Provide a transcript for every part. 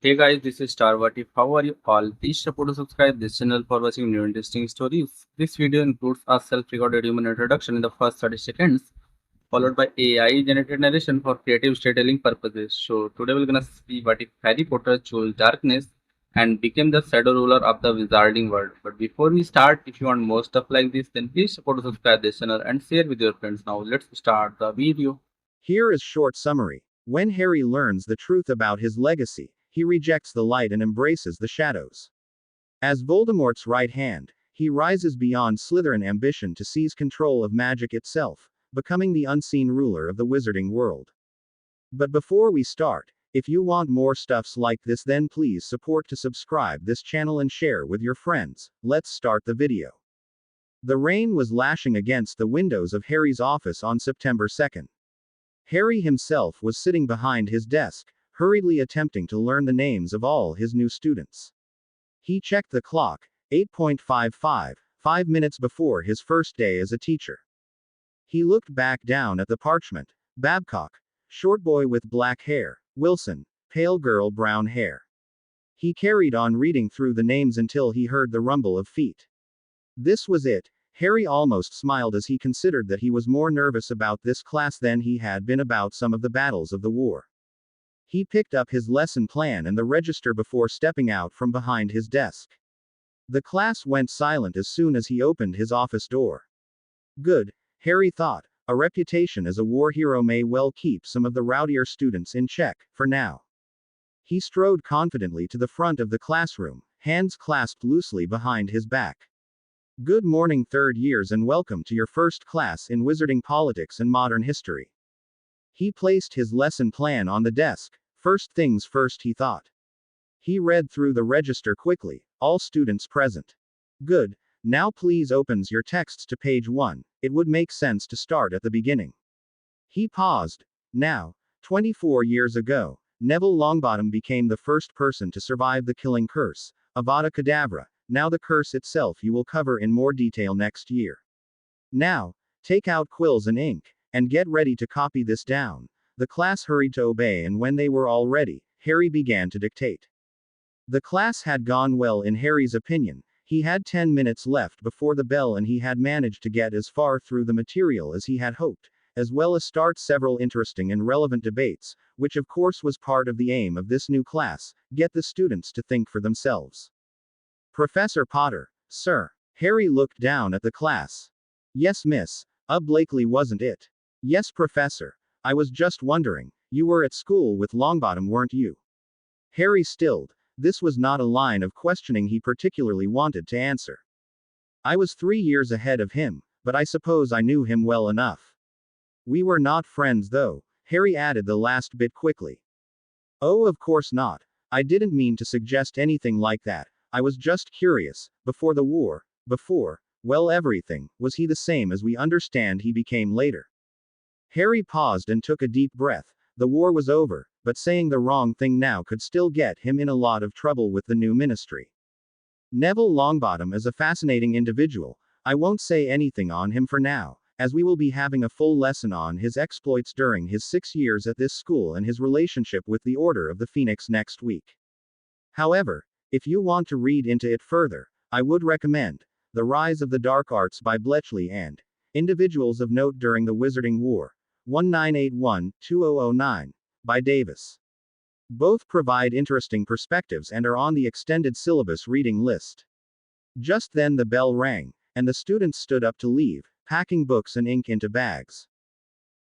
Hey guys, this is Starwatif. How are you all? Please support and subscribe this channel for watching new interesting stories. This video includes a self-recorded human introduction in the first 30 seconds, followed by AI generated narration for creative storytelling purposes. So today we're gonna see what if Harry Potter chose darkness and became the shadow ruler of the wizarding world. But before we start, if you want more stuff like this, then please support and subscribe this channel and share with your friends. Now let's start the video. Here is short summary. When Harry learns the truth about his legacy, he rejects the light and embraces the shadows. As Voldemort's right hand, he rises beyond Slytherin ambition to seize control of magic itself, becoming the unseen ruler of the wizarding world. But before we start, if you want more stuffs like this, then please support to subscribe this channel and share with your friends. Let's start the video. The rain was lashing against the windows of Harry's office on September 2nd. Harry himself was sitting behind his desk, hurriedly attempting to learn the names of all his new students. He checked the clock, 8:55, 5 minutes before his first day as a teacher. He looked back down at the parchment. Babcock, short boy with black hair. Wilson, pale girl brown hair. He carried on reading through the names until he heard the rumble of feet. This was it. Harry almost smiled as he considered that he was more nervous about this class than he had been about some of the battles of the war. He picked up his lesson plan and the register before stepping out from behind his desk. The class went silent as soon as he opened his office door. Good, Harry thought. A reputation as a war hero may well keep some of the rowdier students in check, for now. He strode confidently to the front of the classroom, hands clasped loosely behind his back. Good morning, third years, and welcome to your first class in Wizarding Politics and Modern History. He placed his lesson plan on the desk. First things first, he thought. He read through the register quickly. All students present. Good. Now please opens your texts to page 1. It would make sense to start at the beginning. He paused. Now, 24 years ago, Neville Longbottom became the first person to survive the killing curse, Avada Kedavra. Now the curse itself you will cover in more detail next year. Now, take out quills and ink, and get ready to copy this down. The class hurried to obey, and when they were all ready, Harry began to dictate. The class had gone well in Harry's opinion. He had 10 minutes left before the bell, and he had managed to get as far through the material as he had hoped, as well as start several interesting and relevant debates, which of course was part of the aim of this new class: get the students to think for themselves. Professor Potter, sir. Harry looked down at the class. Yes, miss. Blakely, wasn't it? Yes, professor. I was just wondering. You were at school with Longbottom, weren't you? Harry stilled. This was not a line of questioning he particularly wanted to answer. I was 3 years ahead of him, but I suppose I knew him well enough. We were not friends, though. Harry added the last bit quickly. Oh, of course not. I didn't mean to suggest anything like that. I was just curious. Before the war, well, everything, was he the same as we understand he became later? Harry paused and took a deep breath. The war was over, but saying the wrong thing now could still get him in a lot of trouble with the new ministry. Neville Longbottom is a fascinating individual. I won't say anything on him for now, as we will be having a full lesson on his exploits during his 6 years at this school and his relationship with the Order of the Phoenix next week. However, if you want to read into it further, I would recommend The Rise of the Dark Arts by Bletchley and Individuals of Note During the Wizarding War, 1981-2009, by Davis. Both provide interesting perspectives and are on the extended syllabus reading list. Just then the bell rang, and the students stood up to leave, packing books and ink into bags.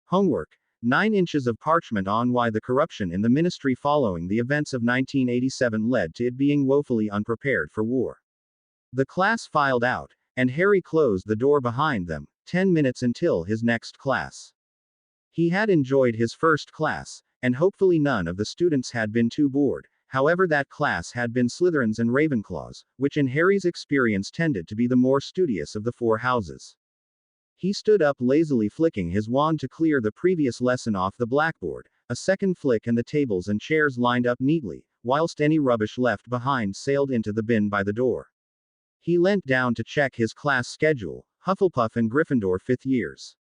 Homework. 9 inches of parchment on why the corruption in the ministry following the events of 1987 led to it being woefully unprepared for war. The class filed out, and Harry closed the door behind them. 10 minutes until his next class. He had enjoyed his first class, and hopefully none of the students had been too bored. However, that class had been Slytherins and Ravenclaws, which in Harry's experience tended to be the more studious of the 4 houses. He stood up lazily, flicking his wand to clear the previous lesson off the blackboard. A second flick, and the tables and chairs lined up neatly, whilst any rubbish left behind sailed into the bin by the door. He leant down to check his class schedule: Hufflepuff and Gryffindor 5th years.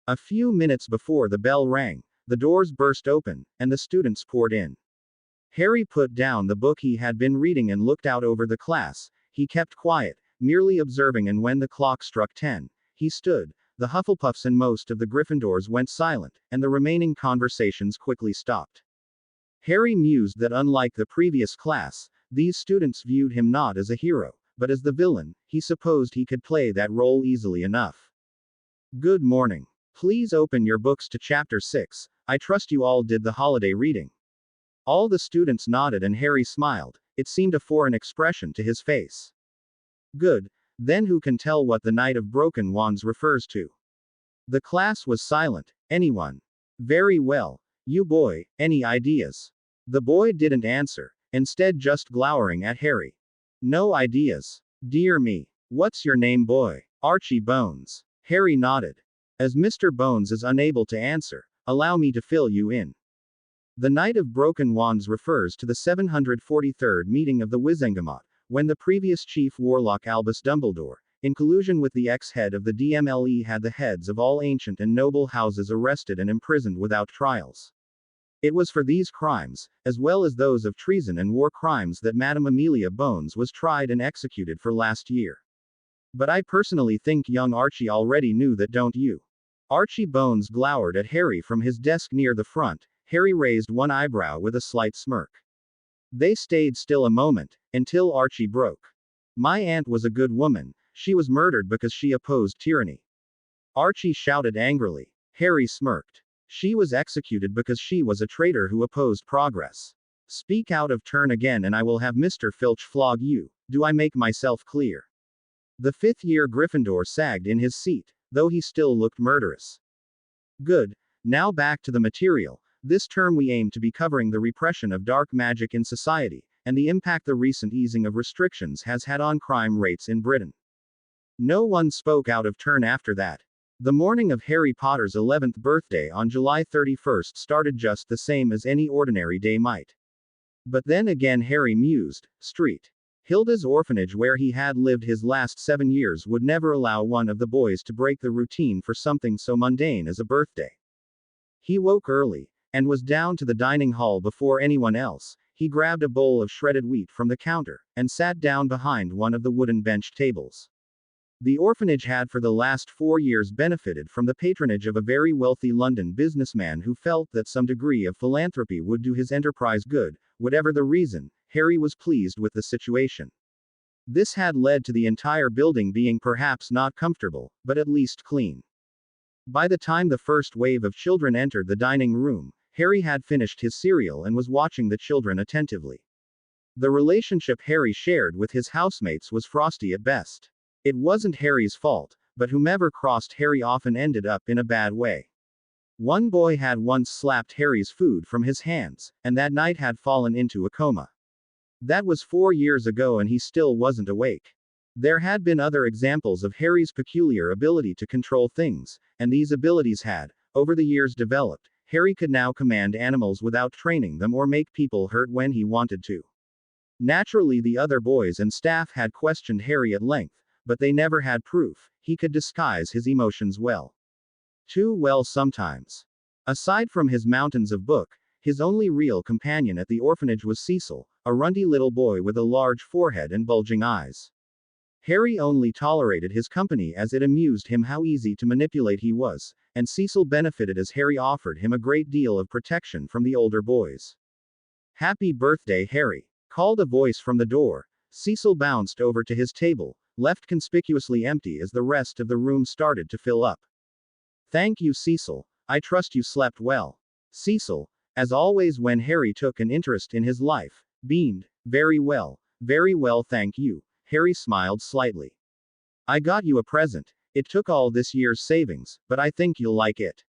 A few minutes before the bell rang, the doors burst open, and the students poured in. Harry put down the book he had been reading and looked out over the class. He kept quiet, merely observing, and when the clock struck 10, he stood. The Hufflepuffs and most of the Gryffindors went silent, and the remaining conversations quickly stopped. Harry mused that unlike the previous class, these students viewed him not as a hero, but as the villain. He supposed he could play that role easily enough. Good morning. Please open your books to chapter 6. I trust you all did the holiday reading. All the students nodded and Harry smiled. It seemed a foreign expression to his face. Good. Then who can tell what the Knight of Broken Wands refers to? The class was silent. Anyone? Very well. You boy, any ideas? The boy didn't answer, instead just glowering at Harry. No ideas. Dear me. What's your name, boy? Archie Bones. Harry nodded. As Mr. Bones is unable to answer, allow me to fill you in. The Knight of Broken Wands refers to the 743rd meeting of the Wizengamot, when the previous Chief Warlock Albus Dumbledore, in collusion with the ex-head of the DMLE, had the heads of all ancient and noble houses arrested and imprisoned without trials. It was for these crimes, as well as those of treason and war crimes, that Madame Amelia Bones was tried and executed for last year. But I personally think young Archie already knew that, don't you? Archie Bones glowered at Harry from his desk near the front. Harry raised one eyebrow with a slight smirk. They stayed still a moment, until Archie broke. My aunt was a good woman. She was murdered because she opposed tyranny. Archie shouted angrily. Harry smirked. She was executed because she was a traitor who opposed progress. Speak out of turn again and I will have Mr. Filch flog you. Do I make myself clear? The fifth-year Gryffindor sagged in his seat, though he still looked murderous. Good. Now back to the material. This term we aim to be covering the repression of dark magic in society, and the impact the recent easing of restrictions has had on crime rates in Britain. No one spoke out of turn after that. The morning of Harry Potter's 11th birthday on July 31st started just the same as any ordinary day might. But then again, Harry mused, St. Hilda's orphanage where he had lived his last 7 years would never allow one of the boys to break the routine for something so mundane as a birthday. He woke early, and was down to the dining hall before anyone else. He grabbed a bowl of shredded wheat from the counter, and sat down behind one of the wooden bench tables. The orphanage had for the last 4 years benefited from the patronage of a very wealthy London businessman who felt that some degree of philanthropy would do his enterprise good. Whatever the reason, Harry was pleased with the situation. This had led to the entire building being perhaps not comfortable, but at least clean. By the time the first wave of children entered the dining room, Harry had finished his cereal and was watching the children attentively. The relationship Harry shared with his housemates was frosty at best. It wasn't Harry's fault, but whomever crossed Harry often ended up in a bad way. One boy had once slapped Harry's food from his hands, and that night had fallen into a coma. That was 4 years ago and he still wasn't awake. There had been other examples of Harry's peculiar ability to control things, and these abilities had, over the years, developed. Harry could now command animals without training them or make people hurt when he wanted to. Naturally, the other boys and staff had questioned Harry at length, but they never had proof. He could disguise his emotions well. Too well sometimes. Aside from his mountains of book, his only real companion at the orphanage was Cecil, a runty little boy with a large forehead and bulging eyes. Harry only tolerated his company as it amused him how easy to manipulate he was, and Cecil benefited as Harry offered him a great deal of protection from the older boys. Happy birthday, Harry, called a voice from the door. Cecil bounced over to his table, left conspicuously empty as the rest of the room started to fill up. Thank you, Cecil. I trust you slept well. Cecil, as always when Harry took an interest in his life, beamed. Very well, thank you. Harry smiled slightly. I got you a present. It took all this year's savings, but I think you'll like it.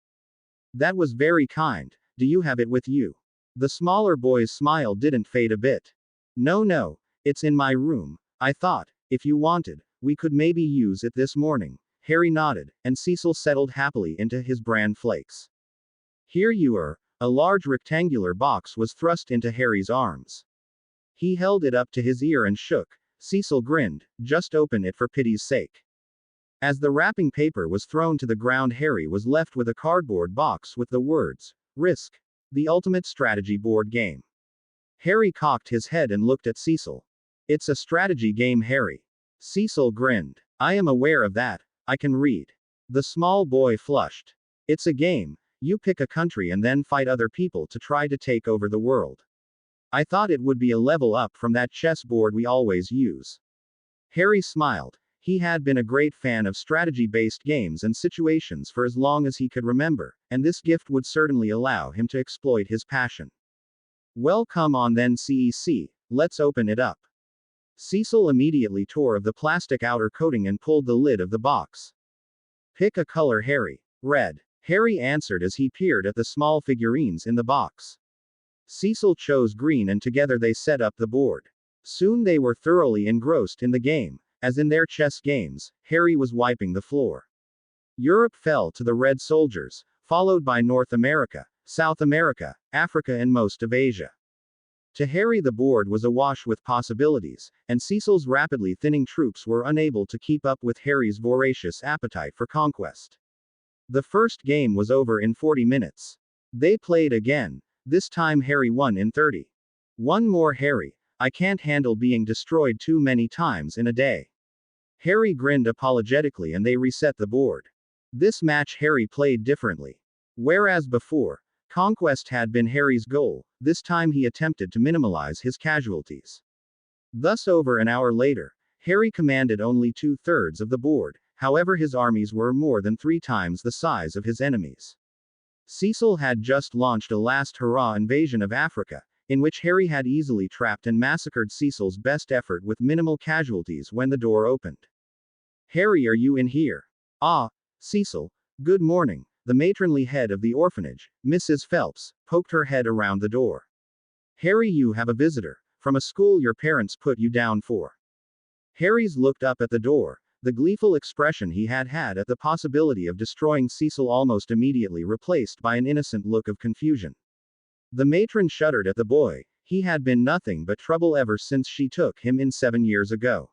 That was very kind. Do you have it with you? The smaller boy's smile didn't fade a bit. No, it's in my room. I thought, if you wanted, we could maybe use it this morning. Harry nodded, and Cecil settled happily into his bran flakes. Here you are. A large rectangular box was thrust into Harry's arms. He held it up to his ear and shook. Cecil grinned. Just open it for pity's sake. As the wrapping paper was thrown to the ground, Harry was left with a cardboard box with the words, Risk. The Ultimate Strategy Board Game. Harry cocked his head and looked at Cecil. It's a strategy game, Harry. Cecil grinned. I am aware of that. I can read. The small boy flushed. It's a game. You pick a country and then fight other people to try to take over the world. I thought it would be a level up from that chessboard we always use. Harry smiled. He had been a great fan of strategy-based games and situations for as long as he could remember, and this gift would certainly allow him to exploit his passion. Well, come on then, CEC, let's open it up. Cecil immediately tore off the plastic outer coating and pulled the lid of the box. Pick a color, Harry. Red. Harry answered as he peered at the small figurines in the box. Cecil chose green and together they set up the board. Soon they were thoroughly engrossed in the game. As in their chess games, Harry was wiping the floor. Europe fell to the Red soldiers, followed by North America, South America, Africa and most of Asia. To Harry the board was awash with possibilities, and Cecil's rapidly thinning troops were unable to keep up with Harry's voracious appetite for conquest. The first game was over in 40 minutes. They played again. This time Harry won in 30. One more, Harry. I can't handle being destroyed too many times in a day. Harry grinned apologetically and they reset the board. This match Harry played differently. Whereas before, conquest had been Harry's goal, this time he attempted to minimize his casualties. Thus, over an hour later, Harry commanded only 2/3 of the board, however his armies were more than 3 times the size of his enemies. Cecil had just launched a last hurrah invasion of Africa, in which Harry had easily trapped and massacred Cecil's best effort with minimal casualties when the door opened. Harry, are you in here? Ah, Cecil. Good morning. The matronly head of the orphanage, Mrs. Phelps, poked her head around the door. Harry, you have a visitor, from a school your parents put you down for. Harry's looked up at the door, the gleeful expression he had had at the possibility of destroying Cecil almost immediately replaced by an innocent look of confusion. The matron shuddered at the boy. He had been nothing but trouble ever since she took him in 7 years ago.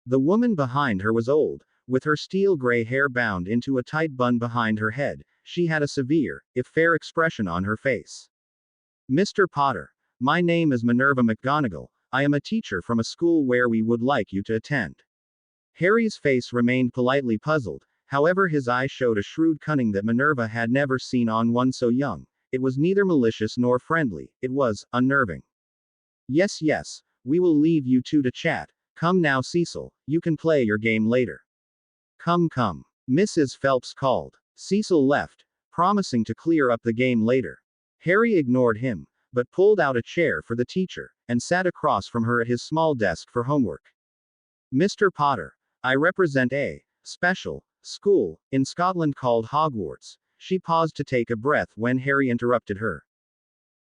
The woman behind her was old, with her steel gray hair bound into a tight bun behind her head. She had a severe, if fair expression on her face. Mr. Potter, my name is Minerva McGonagall. I am a teacher from a school where we would like you to attend. Harry's face remained politely puzzled, however his eyes showed a shrewd cunning that Minerva had never seen on one so young. It was neither malicious nor friendly, it was unnerving. Yes, yes, we will leave you two to chat. Come now, Cecil, you can play your game later. Come, come. Mrs. Phelps called. Cecil left, promising to clear up the game later. Harry ignored him, but pulled out a chair for the teacher, and sat across from her at his small desk for homework. Mr. Potter, I represent a special school in Scotland called Hogwarts. She paused to take a breath when Harry interrupted her.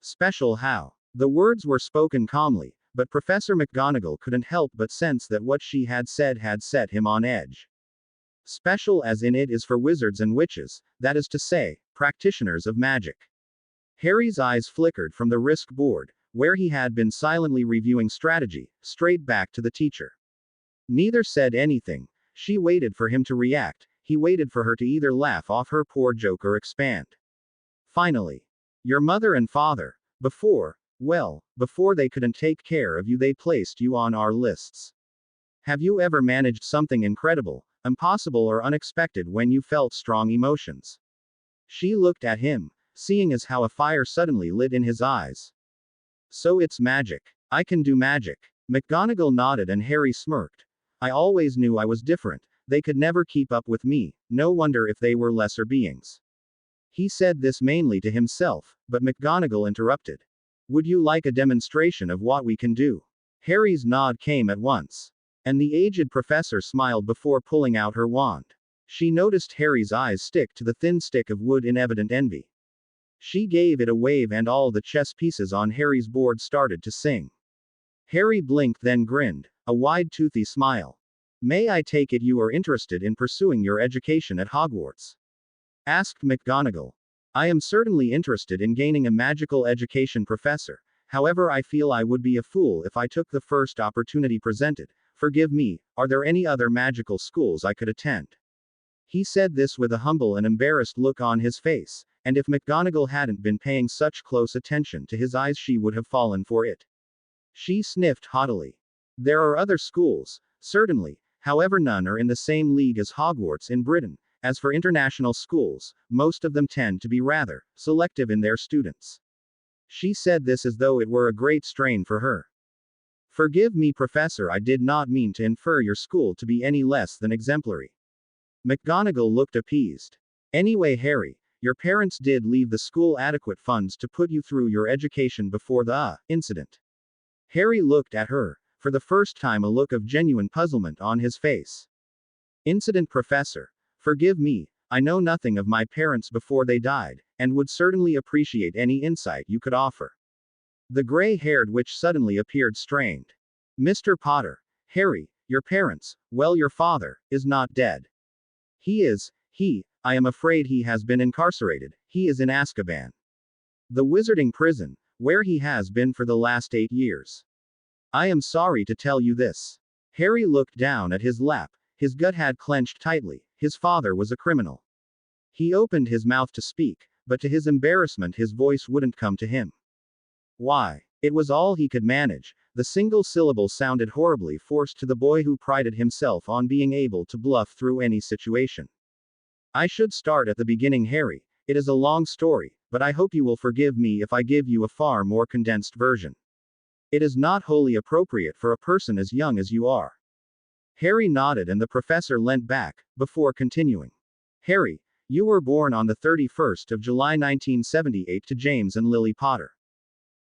Special how? The words were spoken calmly, but Professor McGonagall couldn't help but sense that what she had said had set him on edge. Special as in it is for wizards and witches, that is to say, practitioners of magic. Harry's eyes flickered from the risk board, where he had been silently reviewing strategy, straight back to the teacher. Neither said anything. She waited for him to react. He waited for her to either laugh off her poor joke or expand. Finally. Your mother and father, before they couldn't take care of you, they placed you on our lists. Have you ever managed something incredible, impossible or unexpected when you felt strong emotions? She looked at him, seeing as how a fire suddenly lit in his eyes. So it's magic. I can do magic. McGonagall nodded and Harry smirked. I always knew I was different. They could never keep up with me, no wonder if they were lesser beings. He said this mainly to himself, but McGonagall interrupted. Would you like a demonstration of what we can do? Harry's nod came at once. And the aged professor smiled before pulling out her wand. She noticed Harry's eyes stick to the thin stick of wood in evident envy. She gave it a wave and all the chess pieces on Harry's board started to sing. Harry blinked then grinned, a wide toothy smile. May I take it you are interested in pursuing your education at Hogwarts? Asked McGonagall. I am certainly interested in gaining a magical education, Professor. However, I feel I would be a fool if I took the first opportunity presented. Forgive me, are there any other magical schools I could attend? He said this with a humble and embarrassed look on his face, and if McGonagall hadn't been paying such close attention to his eyes, she would have fallen for it. She sniffed haughtily. There are other schools, certainly, however, none are in the same league as Hogwarts in Britain. As for international schools, most of them tend to be rather selective in their students. She said this as though it were a great strain for her. Forgive me, Professor, I did not mean to infer your school to be any less than exemplary. McGonagall looked appeased. Anyway, Harry, your parents did leave the school adequate funds to put you through your education before the incident. Harry looked at her, for the first time a look of genuine puzzlement on his face. Incident, Professor. Forgive me, I know nothing of my parents before they died, and would certainly appreciate any insight you could offer. The gray-haired witch suddenly appeared strained. Mr. Potter. Harry, your parents, well, your father, is not dead. I am afraid he has been incarcerated. He is in Azkaban, the wizarding prison, where he has been for the last 8 years. I am sorry to tell you this. Harry looked down at his lap. His gut had clenched tightly. His father was a criminal. He opened his mouth to speak, but to his embarrassment his voice wouldn't come to him. Why? It was all he could manage. The single syllable sounded horribly forced to the boy who prided himself on being able to bluff through any situation. I should start at the beginning, Harry. It is a long story, but I hope you will forgive me if I give you a far more condensed version. It is not wholly appropriate for a person as young as you are. Harry nodded and the professor leant back, before continuing. Harry, you were born on the 31st of July 1978 to James and Lily Potter.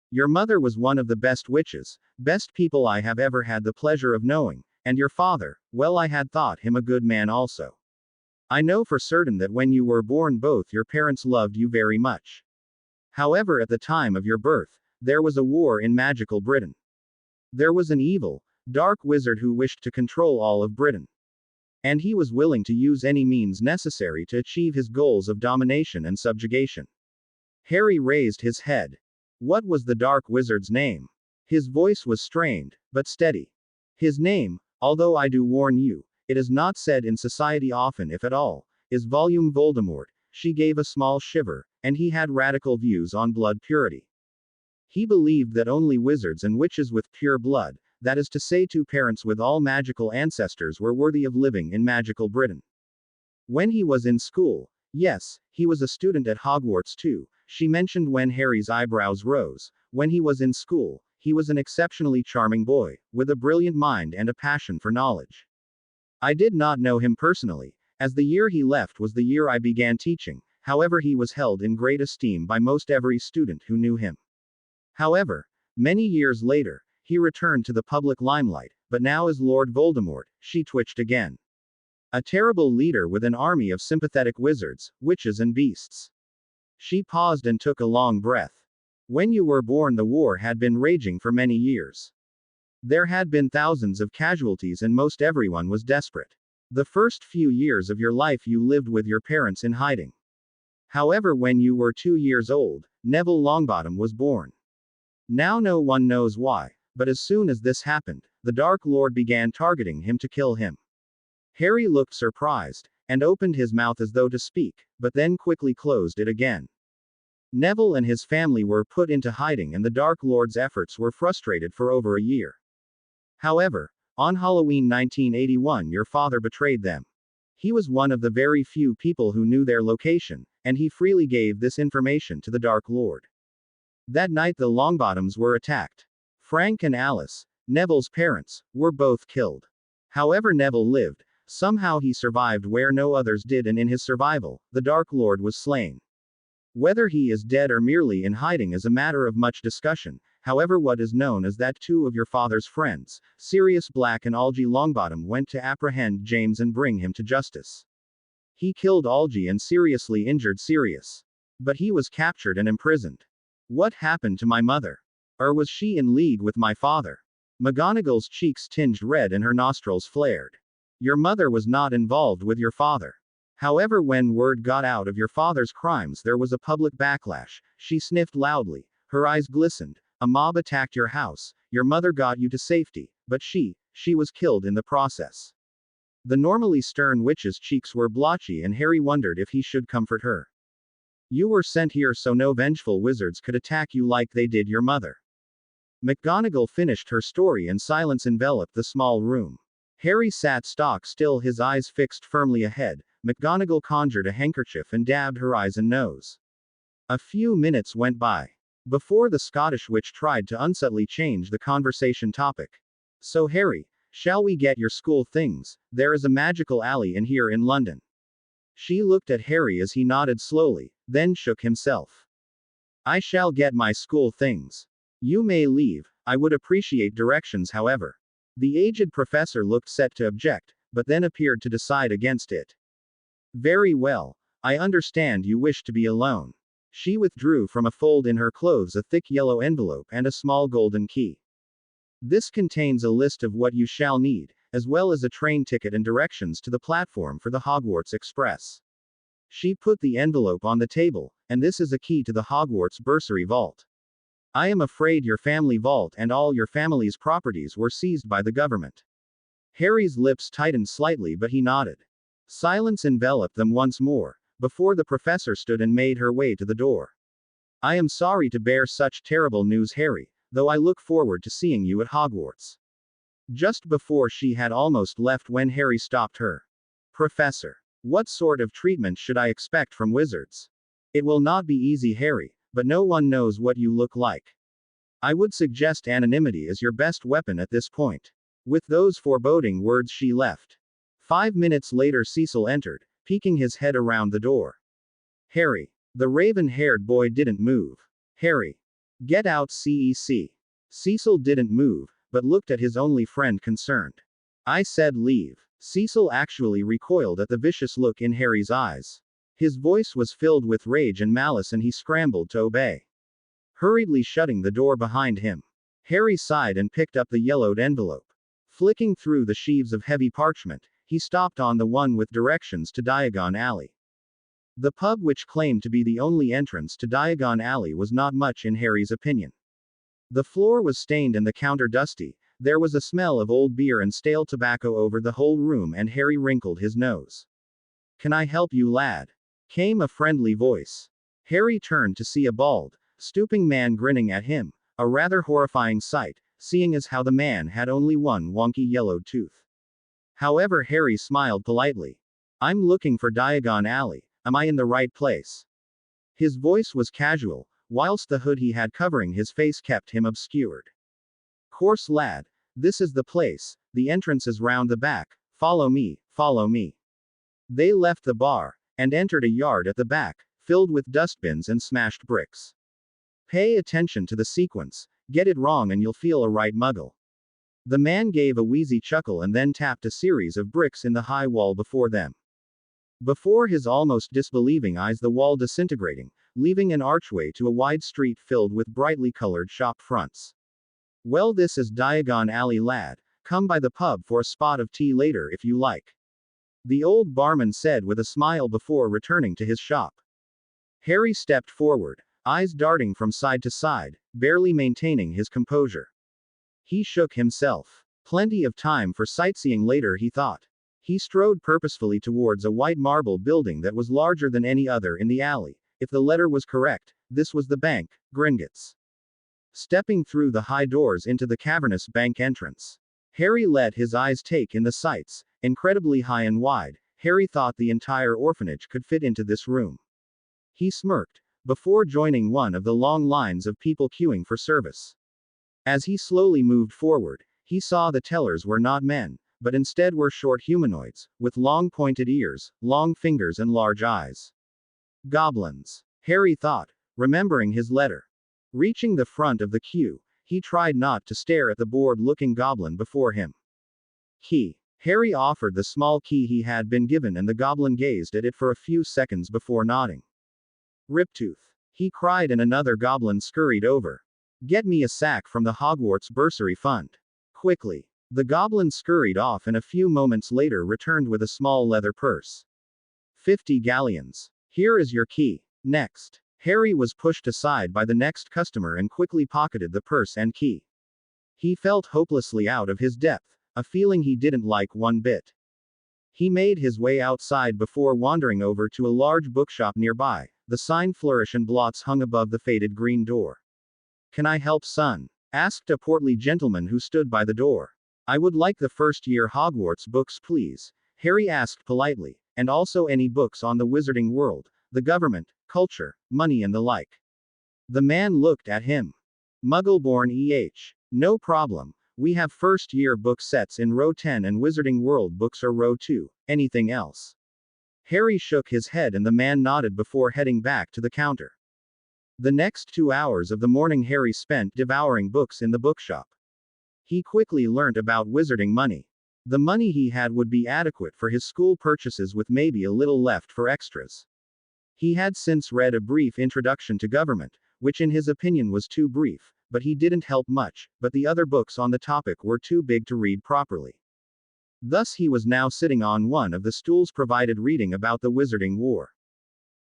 Your mother was one of the best witches, best people I have ever had the pleasure of knowing, and your father, well, I had thought him a good man also. I know for certain that when you were born both your parents loved you very much. However, at the time of your birth, there was a war in magical Britain. There was an evil, dark wizard who wished to control all of Britain. And he was willing to use any means necessary to achieve his goals of domination and subjugation. Harry raised his head. What was the dark wizard's name? His voice was strained, but steady. His name, although I do warn you, it is not said in society often if at all, is Voldemort. She gave a small shiver, and he had radical views on blood purity. He believed that only wizards and witches with pure blood, that is to say 2 parents with all magical ancestors, were worthy of living in magical Britain. When he was in school, yes, he was a student at Hogwarts too, she mentioned when Harry's eyebrows rose. When he was in school, he was an exceptionally charming boy, with a brilliant mind and a passion for knowledge. I did not know him personally, as the year he left was the year I began teaching, however he was held in great esteem by most every student who knew him. However, many years later, he returned to the public limelight, but now as Lord Voldemort. She twitched again. A terrible leader with an army of sympathetic wizards, witches and beasts. She paused and took a long breath. When you were born the war had been raging for many years. There had been thousands of casualties and most everyone was desperate. The first few years of your life you lived with your parents in hiding. However, when you were 2 years old, Neville Longbottom was born. Now no one knows why, but as soon as this happened, the Dark Lord began targeting him to kill him. Harry looked surprised, and opened his mouth as though to speak, but then quickly closed it again. Neville and his family were put into hiding and the Dark Lord's efforts were frustrated for over a year. However, on Halloween 1981 your father betrayed them. He was one of the very few people who knew their location, and he freely gave this information to the Dark Lord. That night the Longbottoms were attacked. Frank and Alice, Neville's parents, were both killed. However, Neville lived. Somehow he survived where no others did, and in his survival, the Dark Lord was slain. Whether he is dead or merely in hiding is a matter of much discussion. However, what is known is that 2 of your father's friends, Sirius Black and Algie Longbottom, went to apprehend James and bring him to justice. He killed Algie and seriously injured Sirius. But he was captured and imprisoned. What happened to my mother? Or was she in league with my father? McGonagall's cheeks tinged red and her nostrils flared. Your mother was not involved with your father. However, when word got out of your father's crimes there was a public backlash. She sniffed loudly. Her eyes glistened. A mob attacked your house. Your mother got you to safety, but she was killed in the process. The normally stern witch's cheeks were blotchy and Harry wondered if he should comfort her. You were sent here so no vengeful wizards could attack you like they did your mother. McGonagall finished her story and silence enveloped the small room. Harry sat stock still, his eyes fixed firmly ahead. McGonagall conjured a handkerchief and dabbed her eyes and nose. A few minutes went by before the Scottish witch tried to unsubtly change the conversation topic. So Harry, shall we get your school things? There is a magical alley in here in London. She looked at Harry as he nodded slowly, then shook himself. I shall get my school things. You may leave, I would appreciate directions however. The aged professor looked set to object, but then appeared to decide against it. Very well, I understand you wish to be alone. She withdrew from a fold in her clothes a thick yellow envelope and a small golden key. This contains a list of what you shall need, as well as a train ticket and directions to the platform for the Hogwarts Express. She put the envelope on the table, and this is a key to the Hogwarts bursary vault. I am afraid your family vault and all your family's properties were seized by the government. Harry's lips tightened slightly, but he nodded. Silence enveloped them once more, before the professor stood and made her way to the door. I am sorry to bear such terrible news, Harry, though I look forward to seeing you at Hogwarts. Just before she had almost left when Harry stopped her. Professor, what sort of treatment should I expect from wizards? It will not be easy, Harry, but no one knows what you look like. I would suggest anonymity is your best weapon at this point. With those foreboding words she left. 5 minutes later Cecil entered, peeking his head around the door. Harry. The raven-haired boy didn't move. Harry. Get out, CEC. Cecil didn't move, but looked at his only friend concerned. I said leave. Cecil actually recoiled at the vicious look in Harry's eyes. His voice was filled with rage and malice and he scrambled to obey. Hurriedly shutting the door behind him. Harry sighed and picked up the yellowed envelope. Flicking through the sheaves of heavy parchment, he stopped on the one with directions to Diagon Alley. The pub which claimed to be the only entrance to Diagon Alley was not much in Harry's opinion. The floor was stained and the counter dusty, there was a smell of old beer and stale tobacco over the whole room and Harry wrinkled his nose. Can I help you, lad? Came a friendly voice. Harry turned to see a bald, stooping man grinning at him, a rather horrifying sight, seeing as how the man had only one wonky yellowed tooth. However, Harry smiled politely. I'm looking for Diagon Alley. Am I in the right place? His voice was casual, whilst the hood he had covering his face kept him obscured. Course, lad. This is the place. The entrance is round the back. Follow me, follow me. They left the bar, and entered a yard at the back, filled with dustbins and smashed bricks. Pay attention to the sequence. Get it wrong and you'll feel a right muggle. The man gave a wheezy chuckle and then tapped a series of bricks in the high wall before them. Before his almost disbelieving eyes the wall disintegrating, leaving an archway to a wide street filled with brightly colored shop fronts. Well, this is Diagon Alley, lad. Come by the pub for a spot of tea later if you like. The old barman said with a smile before returning to his shop. Harry stepped forward, eyes darting from side to side, barely maintaining his composure. He shook himself. Plenty of time for sightseeing later, he thought. He strode purposefully towards a white marble building that was larger than any other in the alley. If the letter was correct, this was the bank, Gringotts. Stepping through the high doors into the cavernous bank entrance, Harry let his eyes take in the sights, incredibly high and wide. Harry thought the entire orphanage could fit into this room. He smirked, before joining one of the long lines of people queuing for service. As he slowly moved forward, he saw the tellers were not men, but instead were short humanoids, with long pointed ears, long fingers and large eyes. Goblins. Harry thought, remembering his letter. Reaching the front of the queue, he tried not to stare at the bored-looking goblin before him. Key. Harry offered the small key he had been given and the goblin gazed at it for a few seconds before nodding. Riptooth. He cried and another goblin scurried over. Get me a sack from the Hogwarts bursary fund. Quickly. The goblin scurried off and a few moments later returned with a small leather purse. 50 galleons. Here is your key. Next. Harry was pushed aside by the next customer and quickly pocketed the purse and key. He felt hopelessly out of his depth, a feeling he didn't like one bit. He made his way outside before wandering over to a large bookshop nearby. The sign Flourish and Blots hung above the faded green door. Can I help, son? Asked a portly gentleman who stood by the door. I would like the first-year Hogwarts books, please, Harry asked politely, and also any books on the wizarding world, the government, culture, money and the like. The man looked at him. Muggleborn EH. No problem. We have first-year book sets in row 10 and Wizarding World books are row 2. Anything else? Harry shook his head and the man nodded before heading back to the counter. The next 2 hours of the morning Harry spent devouring books in the bookshop. He quickly learnt about wizarding money. The money he had would be adequate for his school purchases with maybe a little left for extras. He had since read a brief introduction to government, which in his opinion was too brief, but he didn't help much, but the other books on the topic were too big to read properly. Thus he was now sitting on one of the stools provided reading about the Wizarding War.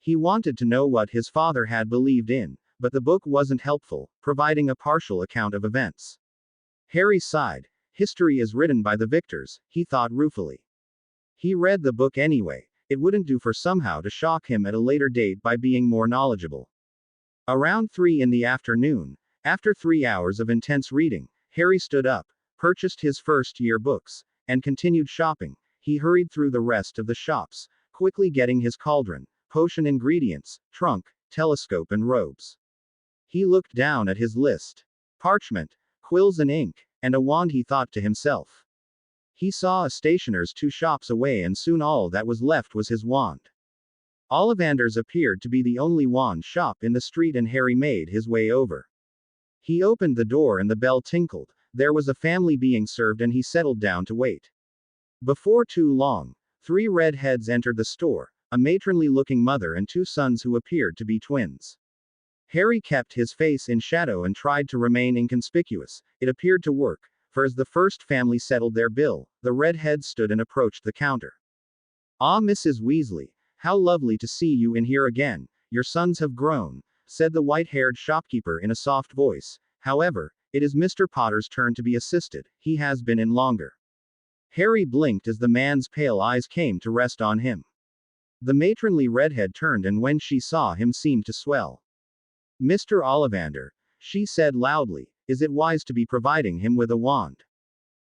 He wanted to know what his father had believed in, but the book wasn't helpful, providing a partial account of events. Harry sighed. History is written by the victors, he thought ruefully. He read the book anyway. It wouldn't do for somehow to shock him at a later date by being more knowledgeable. Around 3 in the afternoon, after 3 hours of intense reading, Harry stood up, purchased his first-year books, and continued shopping. He hurried through the rest of the shops, quickly getting his cauldron, potion ingredients, trunk, telescope and robes. He looked down at his list. Parchment, quills and ink, and a wand, he thought to himself. He saw a stationer's 2 shops away and soon all that was left was his wand. Ollivander's appeared to be the only wand shop in the street and Harry made his way over. He opened the door and the bell tinkled. There was a family being served and he settled down to wait. Before too long, 3 redheads entered the store, a matronly-looking mother and 2 sons who appeared to be twins. Harry kept his face in shadow and tried to remain inconspicuous. It appeared to work, for as the first family settled their bill, the redhead stood and approached the counter. "Ah, Mrs. Weasley, how lovely to see you in here again. Your sons have grown," said the white-haired shopkeeper in a soft voice. "However, it is Mr. Potter's turn to be assisted. He has been in longer." Harry blinked as the man's pale eyes came to rest on him. The matronly redhead turned and when she saw him seemed to swell. "Mr. Ollivander," she said loudly, "is it wise to be providing him with a wand?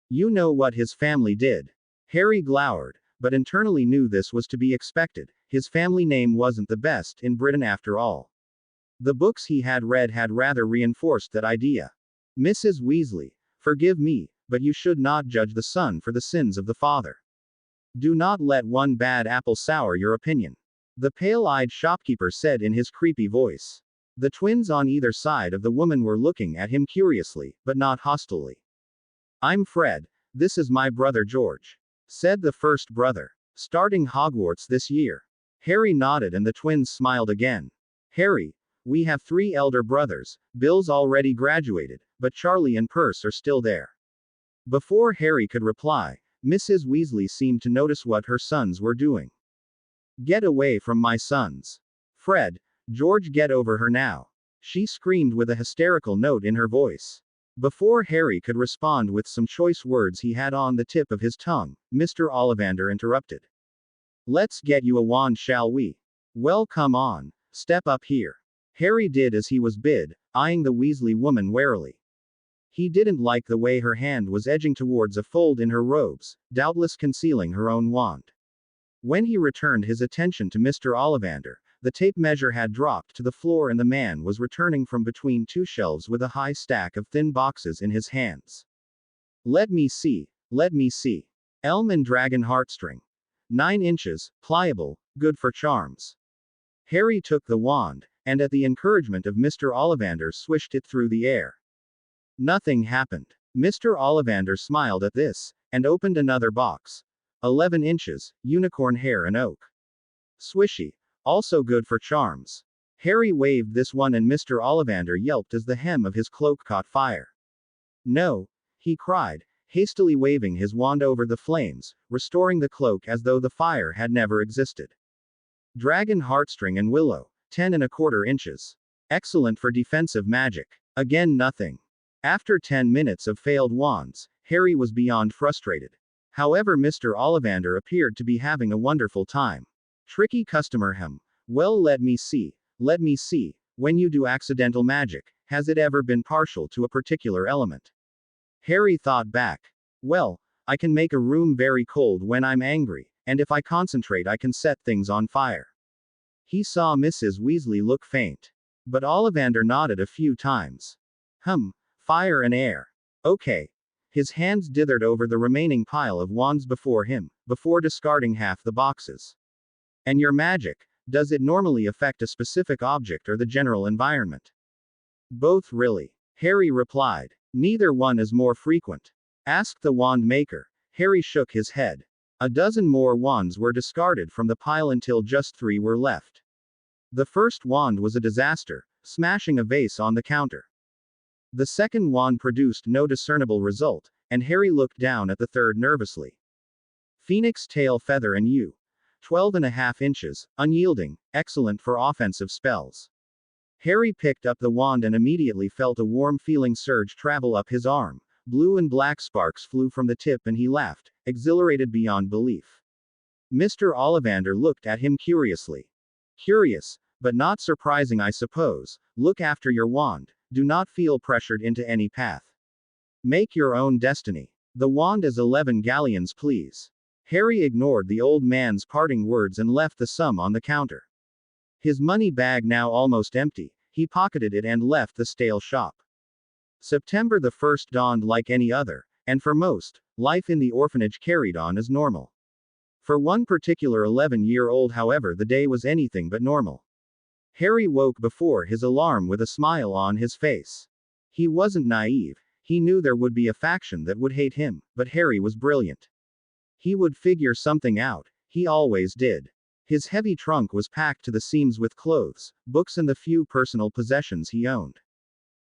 You know what his family did." Harry glowered, but internally knew this was to be expected. His family name wasn't the best in Britain after all. The books he had read had rather reinforced that idea. "Mrs. Weasley, forgive me, but you should not judge the son for the sins of the father. Do not let one bad apple sour your opinion," the pale-eyed shopkeeper said in his creepy voice. The twins on either side of the woman were looking at him curiously, but not hostilely. "I'm Fred. This is my brother George," said the first brother. "Starting Hogwarts this year." Harry nodded and the twins smiled again. "Harry, we have 3 elder brothers. Bill's already graduated, but Charlie and Percy are still there." Before Harry could reply, Mrs. Weasley seemed to notice what her sons were doing. "Get away from my sons. Fred, George, get over her now," she screamed with a hysterical note in her voice. Before Harry could respond with some choice words he had on the tip of his tongue, Mr. Ollivander interrupted. "Let's get you a wand, shall we? Well, come on. Step up here." Harry did as he was bid, eyeing the Weasley woman warily. He didn't like the way her hand was edging towards a fold in her robes, doubtless concealing her own wand. When he returned his attention to Mr. Ollivander, the tape measure had dropped to the floor and the man was returning from between 2 shelves with a high stack of thin boxes in his hands. Let me see. Elm and Dragon Heartstring. 9 inches, pliable, good for charms." Harry took the wand, and at the encouragement of Mr. Ollivander swished it through the air. Nothing happened. Mr. Ollivander smiled at this, and opened another box. 11 inches, unicorn hair and oak. Swishy. Also good for charms. Harry waved this one and Mr. Ollivander yelped as the hem of his cloak caught fire. "No!" he cried, hastily waving his wand over the flames, restoring the cloak as though the fire had never existed. "Dragon Heartstring and Willow, 10¼ inches. Excellent for defensive magic." Again nothing. After 10 minutes of failed wands, Harry was beyond frustrated. However, Mr. Ollivander appeared to be having a wonderful time. Tricky customer him. Well, let me see. Let me see. When you do accidental magic, has it ever been partial to a particular element? Harry thought back. Well, I can make a room very cold when I'm angry, and if I concentrate, I can set things on fire. He saw Mrs. Weasley look faint. But Ollivander nodded a few times. Fire and air. Okay. His hands dithered over the remaining pile of wands before him, before discarding half the boxes. And your magic, does it normally affect a specific object or the general environment? Both really. Harry replied. Neither one is more frequent. Ask the wand maker. Harry shook his head. A dozen more wands were discarded from the pile until just 3 were left. The first wand was a disaster, smashing a vase on the counter. The second wand produced no discernible result, and Harry looked down at the third nervously. Phoenix tail feather and U. 12.5 inches, unyielding, excellent for offensive spells. Harry picked up the wand and immediately felt a warm feeling surge travel up his arm. Blue and black sparks flew from the tip and he laughed, exhilarated beyond belief. Mr. Ollivander looked at him curiously. Curious, but not surprising, I suppose. Look after your wand. Do not feel pressured into any path. Make your own destiny. The wand is 11 galleons, please. Harry ignored the old man's parting words and left the sum on the counter. His money bag now almost empty, he pocketed it and left the stale shop. September the 1st dawned like any other, and for most, life in the orphanage carried on as normal. For one particular 11-year-old, however, the day was anything but normal. Harry woke before his alarm with a smile on his face. He wasn't naive. He knew there would be a faction that would hate him, but Harry was brilliant. He would figure something out. He always did. His heavy trunk was packed to the seams with clothes, books, and the few personal possessions he owned.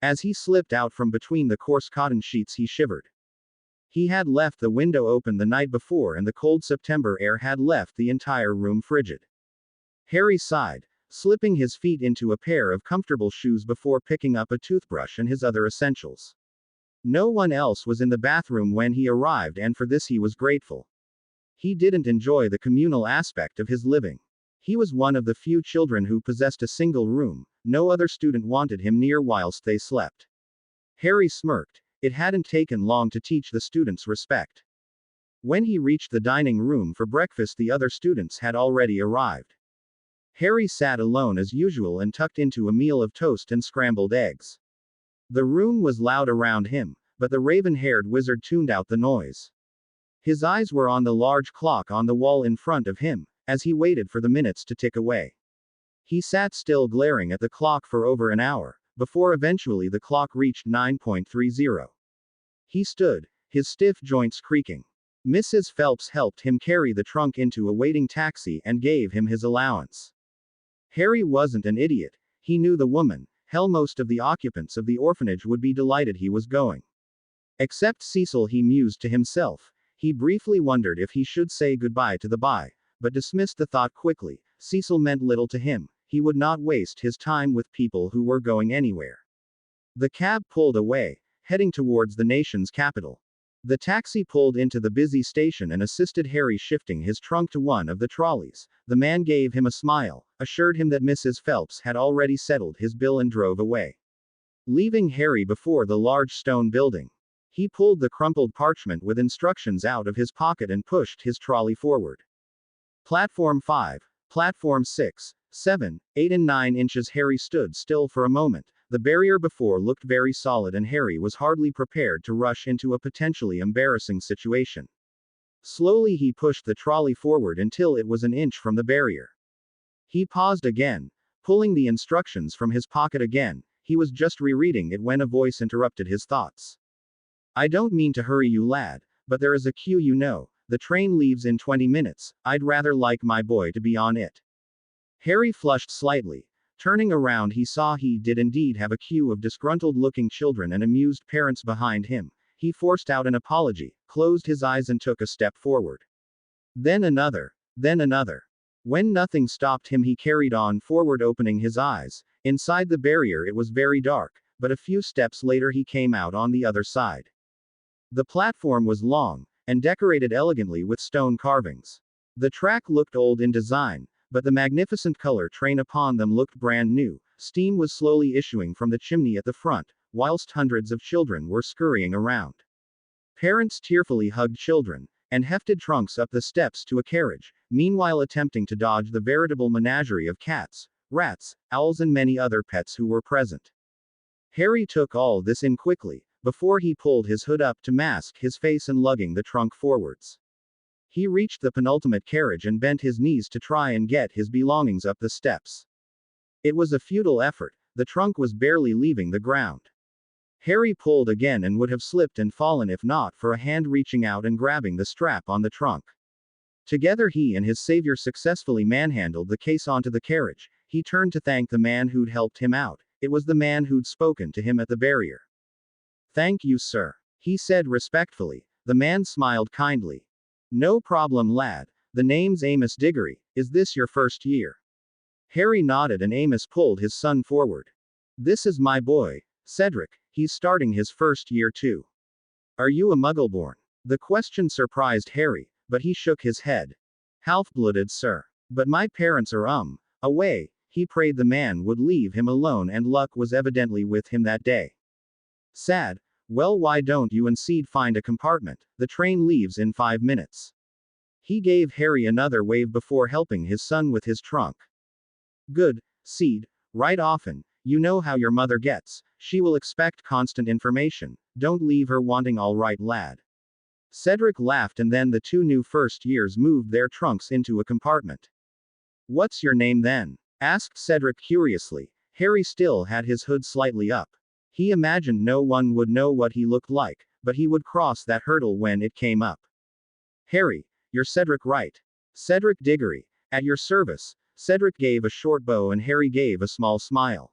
As he slipped out from between the coarse cotton sheets, he shivered. He had left the window open the night before, and the cold September air had left the entire room frigid. Harry sighed, slipping his feet into a pair of comfortable shoes before picking up a toothbrush and his other essentials. No one else was in the bathroom when he arrived, and for this he was grateful. He didn't enjoy the communal aspect of his living. He was one of the few children who possessed a single room. No other student wanted him near whilst they slept. Harry smirked. It hadn't taken long to teach the students respect. When he reached the dining room for breakfast, the other students had already arrived. Harry sat alone as usual and tucked into a meal of toast and scrambled eggs. The room was loud around him, but the raven-haired wizard tuned out the noise. His eyes were on the large clock on the wall in front of him, as he waited for the minutes to tick away. He sat still, glaring at the clock for over an hour, before eventually the clock reached 9:30. He stood, his stiff joints creaking. Mrs. Phelps helped him carry the trunk into a waiting taxi and gave him his allowance. Harry wasn't an idiot. He knew the woman. Hell, most of the occupants of the orphanage would be delighted he was going. Except Cecil, he mused to himself. He briefly wondered if he should say goodbye to the bye, but dismissed the thought quickly. Cecil meant little to him. He would not waste his time with people who were going anywhere. The cab pulled away, heading towards the nation's capital. The taxi pulled into the busy station and assisted Harry shifting his trunk to one of the trolleys. The man gave him a smile, assured him that Mrs. Phelps had already settled his bill, and drove away, leaving Harry before the large stone building. He pulled the crumpled parchment with instructions out of his pocket and pushed his trolley forward. Platform 5, Platform 6, 7, 8 and 9 inches. Harry stood still for a moment. The barrier before looked very solid, and Harry was hardly prepared to rush into a potentially embarrassing situation. Slowly he pushed the trolley forward until it was an inch from the barrier. He paused again, pulling the instructions from his pocket again. He was just rereading it when a voice interrupted his thoughts. I don't mean to hurry you, lad, but there is a queue, you know. The train leaves in 20 minutes. I'd rather like my boy to be on it. Harry flushed slightly. Turning around, he saw he did indeed have a queue of disgruntled-looking children and amused parents behind him. He forced out an apology, closed his eyes and took a step forward. Then another. Then another. When nothing stopped him, he carried on forward, opening his eyes. Inside the barrier it was very dark, but a few steps later he came out on the other side. The platform was long, and decorated elegantly with stone carvings. The track looked old in design, but the magnificent color train upon them looked brand new. Steam was slowly issuing from the chimney at the front, whilst hundreds of children were scurrying around. Parents tearfully hugged children, and hefted trunks up the steps to a carriage, meanwhile attempting to dodge the veritable menagerie of cats, rats, owls, and many other pets who were present. Harry took all this in quickly, before he pulled his hood up to mask his face and lugging the trunk forwards. He reached the penultimate carriage and bent his knees to try and get his belongings up the steps. It was a futile effort, the trunk was barely leaving the ground. Harry pulled again and would have slipped and fallen if not for a hand reaching out and grabbing the strap on the trunk. Together he and his savior successfully manhandled the case onto the carriage. He turned to thank the man who'd helped him out. It was the man who'd spoken to him at the barrier. "Thank you, sir," he said respectfully. The man smiled kindly. "No problem, lad. The name's Amos Diggory. Is this your first year?" Harry nodded and Amos pulled his son forward. "This is my boy, Cedric. He's starting his first year too." "Are you a Muggleborn?" The question surprised Harry, but he shook his head. "Half-blooded, sir. But my parents are away." He prayed the man would leave him alone, and luck was evidently with him that day. "Sad. Well, why don't you and Seed find a compartment? The train leaves in 5 minutes." He gave Harry another wave before helping his son with his trunk. "Good, Seed. Write often. You know how your mother gets. She will expect constant information. Don't leave her wanting, all right, lad." Cedric laughed, and then the two new first years moved their trunks into a compartment. "What's your name then?" asked Cedric curiously. Harry still had his hood slightly up. He imagined no one would know what he looked like, but he would cross that hurdle when it came up. "Harry, you're Cedric, right?" "Cedric Diggory. At your service." Cedric gave a short bow and Harry gave a small smile.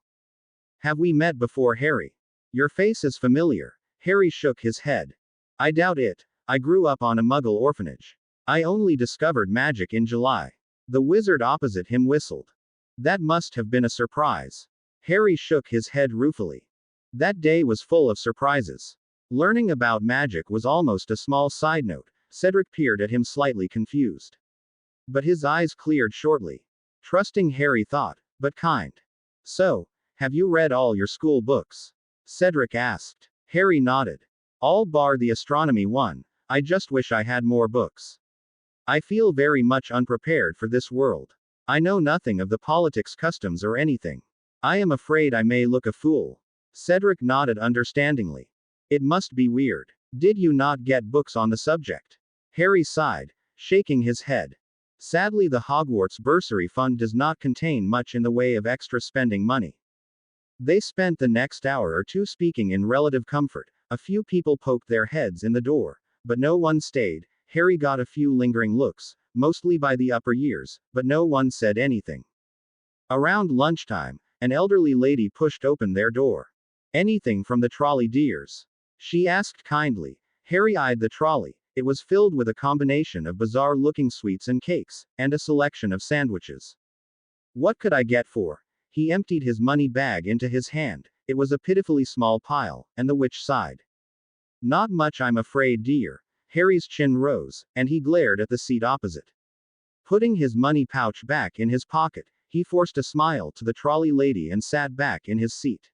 "Have we met before, Harry? Your face is familiar." Harry shook his head. "I doubt it. I grew up on a Muggle orphanage. I only discovered magic in July." The wizard opposite him whistled. "That must have been a surprise." Harry shook his head ruefully. That day was full of surprises. Learning about magic was almost a small side note. Cedric peered at him slightly confused. But his eyes cleared shortly. Trusting, Harry thought, but kind. "So, have you read all your school books?" Cedric asked. Harry nodded. "All bar the astronomy one. I just wish I had more books. I feel very much unprepared for this world. I know nothing of the politics, customs, or anything. I am afraid I may look a fool." Cedric nodded understandingly. "It must be weird. Did you not get books on the subject?" Harry sighed, shaking his head. "Sadly, the Hogwarts bursary fund does not contain much in the way of extra spending money." They spent the next hour or two speaking in relative comfort. A few people poked their heads in the door, but no one stayed. Harry got a few lingering looks, mostly by the upper years, but no one said anything. Around lunchtime, an elderly lady pushed open their door. "Anything from the trolley, dears?" she asked kindly. Harry eyed the trolley. It was filled with a combination of bizarre-looking sweets and cakes, and a selection of sandwiches. "What could I get for?" He emptied his money bag into his hand. It was a pitifully small pile, and the witch sighed. "Not much, I'm afraid, dear." Harry's chin rose, and he glared at the seat opposite. Putting his money pouch back in his pocket, he forced a smile to the trolley lady and sat back in his seat.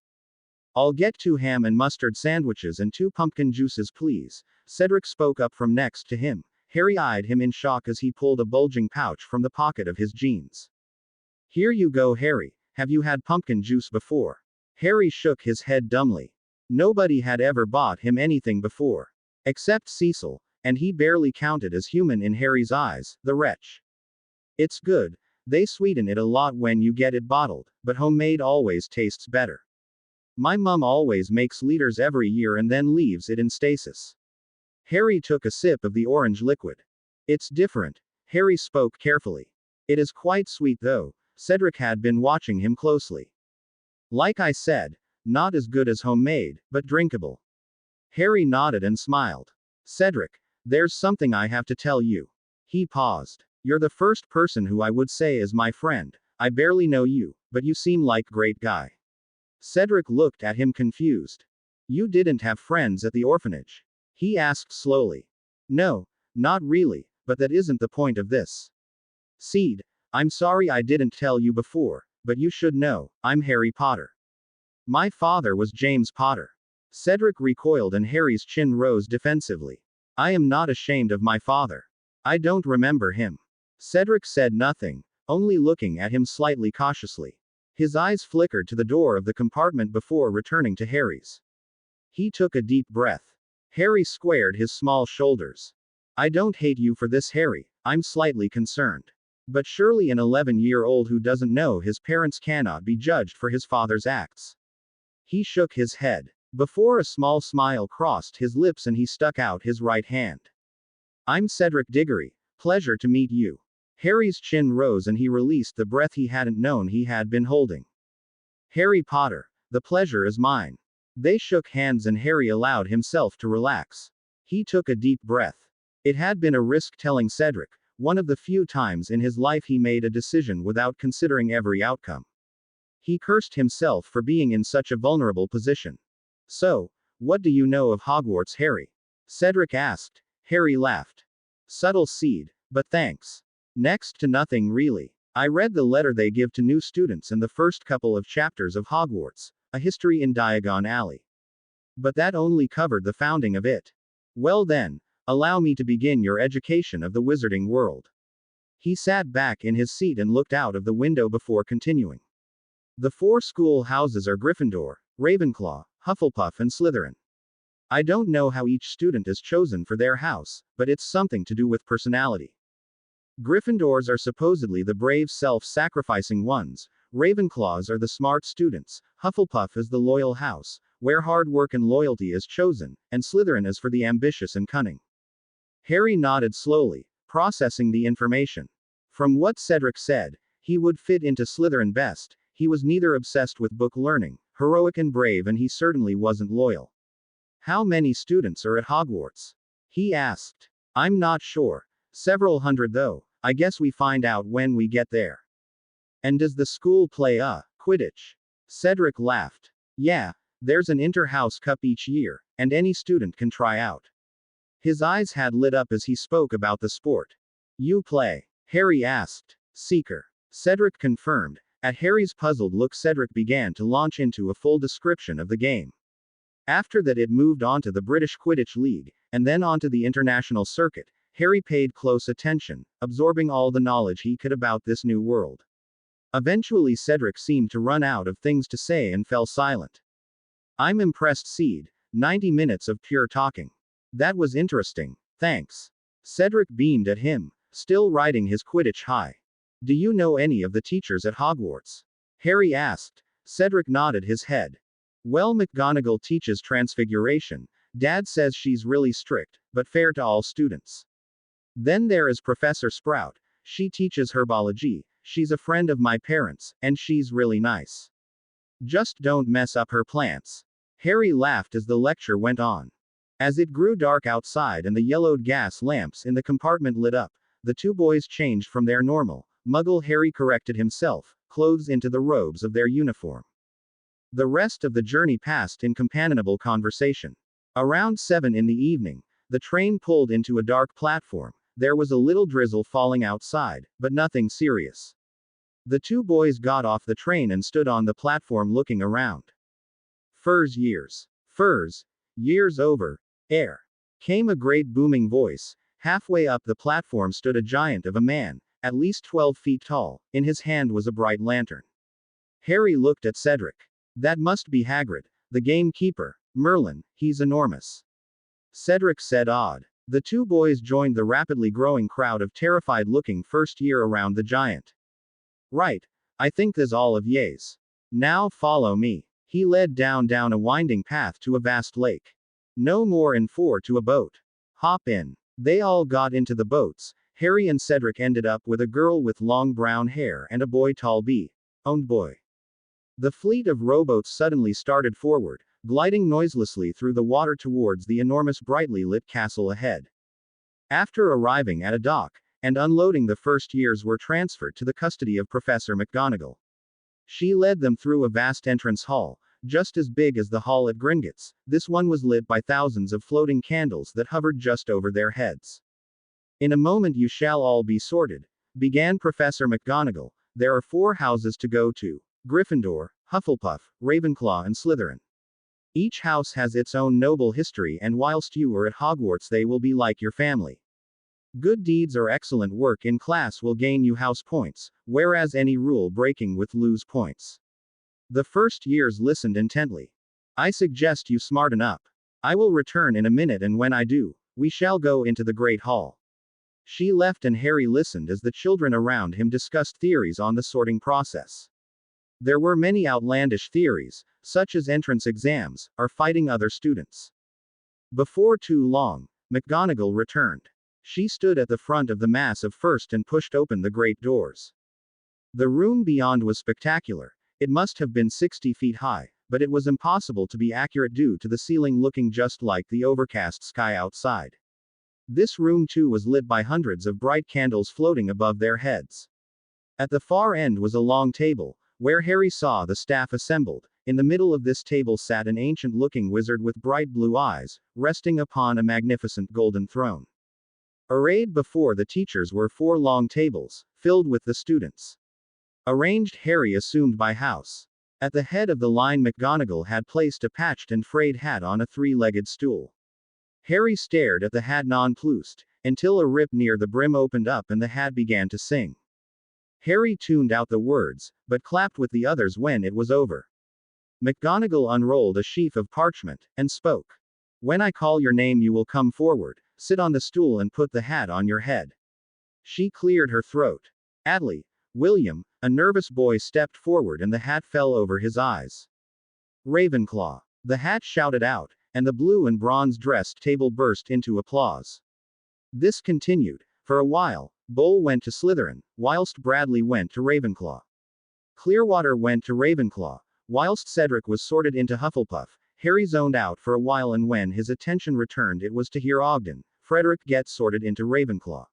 "I'll get 2 ham and mustard sandwiches and 2 pumpkin juices, please." Cedric spoke up from next to him. Harry eyed him in shock as he pulled a bulging pouch from the pocket of his jeans. "Here you go, Harry. Have you had pumpkin juice before?" Harry shook his head dumbly. Nobody had ever bought him anything before. Except Cecil, and he barely counted as human in Harry's eyes, the wretch. "It's good. They sweeten it a lot when you get it bottled, but homemade always tastes better. My mum always makes liters every year and then leaves it in stasis." Harry took a sip of the orange liquid. "It's different." Harry spoke carefully. "It is quite sweet though." Cedric had been watching him closely. "Like I said, not as good as homemade, but drinkable." Harry nodded and smiled. "Cedric, there's something I have to tell you." He paused. "You're the first person who I would say is my friend. I barely know you, but you seem like a great guy." Cedric looked at him confused. "You didn't have friends at the orphanage?" he asked slowly. "No, Not really, but that isn't the point of this. Seed, I'm sorry I didn't tell you before, but you should know, I'm Harry Potter. My father was James Potter. Cedric recoiled and Harry's chin rose defensively. I am not ashamed of my father. I don't remember him. Cedric said nothing, only looking at him slightly cautiously. His eyes flickered to the door of the compartment before returning to Harry's. He took a deep breath. Harry squared his small shoulders. I don't hate you for this, Harry, I'm slightly concerned. But surely an 11-year-old who doesn't know his parents cannot be judged for his father's acts. He shook his head. Before a small smile crossed his lips and he stuck out his right hand. I'm Cedric Diggory. Pleasure to meet you. Harry's chin rose and he released the breath he hadn't known he had been holding. Harry Potter, the pleasure is mine. They shook hands and Harry allowed himself to relax. He took a deep breath. It had been a risk telling Cedric, one of the few times in his life he made a decision without considering every outcome. He cursed himself for being in such a vulnerable position. So, what do you know of Hogwarts, Harry? Cedric asked. Harry laughed. Subtle seed, but thanks. Next to nothing really. I read the letter they give to new students in the first couple of chapters of Hogwarts, A History in Diagon Alley. But that only covered the founding of it. Well then, allow me to begin your education of the wizarding world. He sat back in his seat and looked out of the window before continuing. The 4 school houses are Gryffindor, Ravenclaw, Hufflepuff and Slytherin. I don't know how each student is chosen for their house, but it's something to do with personality. Gryffindors are supposedly the brave self-sacrificing ones, Ravenclaws are the smart students, Hufflepuff is the loyal house, where hard work and loyalty is chosen, and Slytherin is for the ambitious and cunning. Harry nodded slowly, processing the information. From what Cedric said, he would fit into Slytherin best. He was neither obsessed with book learning, heroic and brave, and he certainly wasn't loyal. How many students are at Hogwarts? He asked. I'm not sure. Several hundred though. I guess we find out when we get there. And does the school play Quidditch? Cedric laughed. Yeah, there's an inter-house cup each year, and any student can try out. His eyes had lit up as he spoke about the sport. You play? Harry asked. Seeker. Cedric confirmed. At Harry's puzzled look, Cedric began to launch into a full description of the game. After that, it moved on to the British Quidditch League, and then onto the international circuit. Harry paid close attention, absorbing all the knowledge he could about this new world. Eventually, Cedric seemed to run out of things to say and fell silent. I'm impressed, Seed. 90 minutes of pure talking. That was interesting, thanks. Cedric beamed at him, still riding his Quidditch high. Do you know any of the teachers at Hogwarts? Harry asked. Cedric nodded his head. Well, McGonagall teaches Transfiguration. Dad says she's really strict, but fair to all students. Then there is Professor Sprout. She teaches herbology. She's a friend of my parents, and she's really nice. Just don't mess up her plants. Harry laughed as the lecture went on. As it grew dark outside and the yellowed gas lamps in the compartment lit up, the 2 boys changed from their normal, Muggle Harry corrected himself, clothes into the robes of their uniform. The rest of the journey passed in companionable conversation. Around 7 in the evening, the train pulled into a dark platform. There was a little drizzle falling outside, but nothing serious. The 2 boys got off the train and stood on the platform looking around. Furs years. Furs. Years over. Air. Came a great booming voice. Halfway up the platform stood a giant of a man, at least 12 feet tall. In his hand was a bright lantern. Harry looked at Cedric. That must be Hagrid, the gamekeeper. Merlin, he's enormous. Cedric said odd. The 2 boys joined the rapidly growing crowd of terrified-looking first-year around the giant. Right. I think that's all of Ye's. Now follow me. He led down a winding path to a vast lake. No more in 4 to a boat. Hop in. They all got into the boats. Harry and Cedric ended up with a girl with long brown hair and a boy tall owned boy. The fleet of rowboats suddenly started forward, gliding noiselessly through the water towards the enormous brightly lit castle ahead. After arriving at a dock, and unloading, the first years were transferred to the custody of Professor McGonagall. She led them through a vast entrance hall, just as big as the hall at Gringotts. This one was lit by thousands of floating candles that hovered just over their heads. In a moment you shall all be sorted, began Professor McGonagall. There are 4 houses to go to: Gryffindor, Hufflepuff, Ravenclaw, and Slytherin. Each house has its own noble history, and whilst you are at Hogwarts, they will be like your family. Good deeds or excellent work in class will gain you house points, whereas any rule breaking would lose points. The first years listened intently. I suggest you smarten up. I will return in a minute, and when I do, we shall go into the Great Hall. She left, and Harry listened as the children around him discussed theories on the sorting process. There were many outlandish theories, such as entrance exams, or fighting other students. Before too long, McGonagall returned. She stood at the front of the massive first and pushed open the great doors. The room beyond was spectacular. It must have been 60 feet high, but it was impossible to be accurate due to the ceiling looking just like the overcast sky outside. This room too was lit by hundreds of bright candles floating above their heads. At the far end was a long table, where Harry saw the staff assembled. In the middle of this table sat an ancient-looking wizard with bright blue eyes, resting upon a magnificent golden throne. Arrayed before the teachers were 4 long tables, filled with the students. Arranged Harry assumed by house. At the head of the line, McGonagall had placed a patched and frayed hat on a 3-legged stool. Harry stared at the hat nonplussed, until a rip near the brim opened up and the hat began to sing. Harry tuned out the words, but clapped with the others when it was over. McGonagall unrolled a sheaf of parchment, and spoke. When I call your name, you will come forward, sit on the stool, and put the hat on your head. She cleared her throat. Adley, William, a nervous boy, stepped forward, and the hat fell over his eyes. Ravenclaw. The hat shouted out, and the blue and bronze dressed table burst into applause. This continued. For a while, Bull went to Slytherin, whilst Bradley went to Ravenclaw. Clearwater went to Ravenclaw, whilst Cedric was sorted into Hufflepuff. Harry zoned out for a while, and when his attention returned, it was to hear Ogden, Frederick, get sorted into Ravenclaw.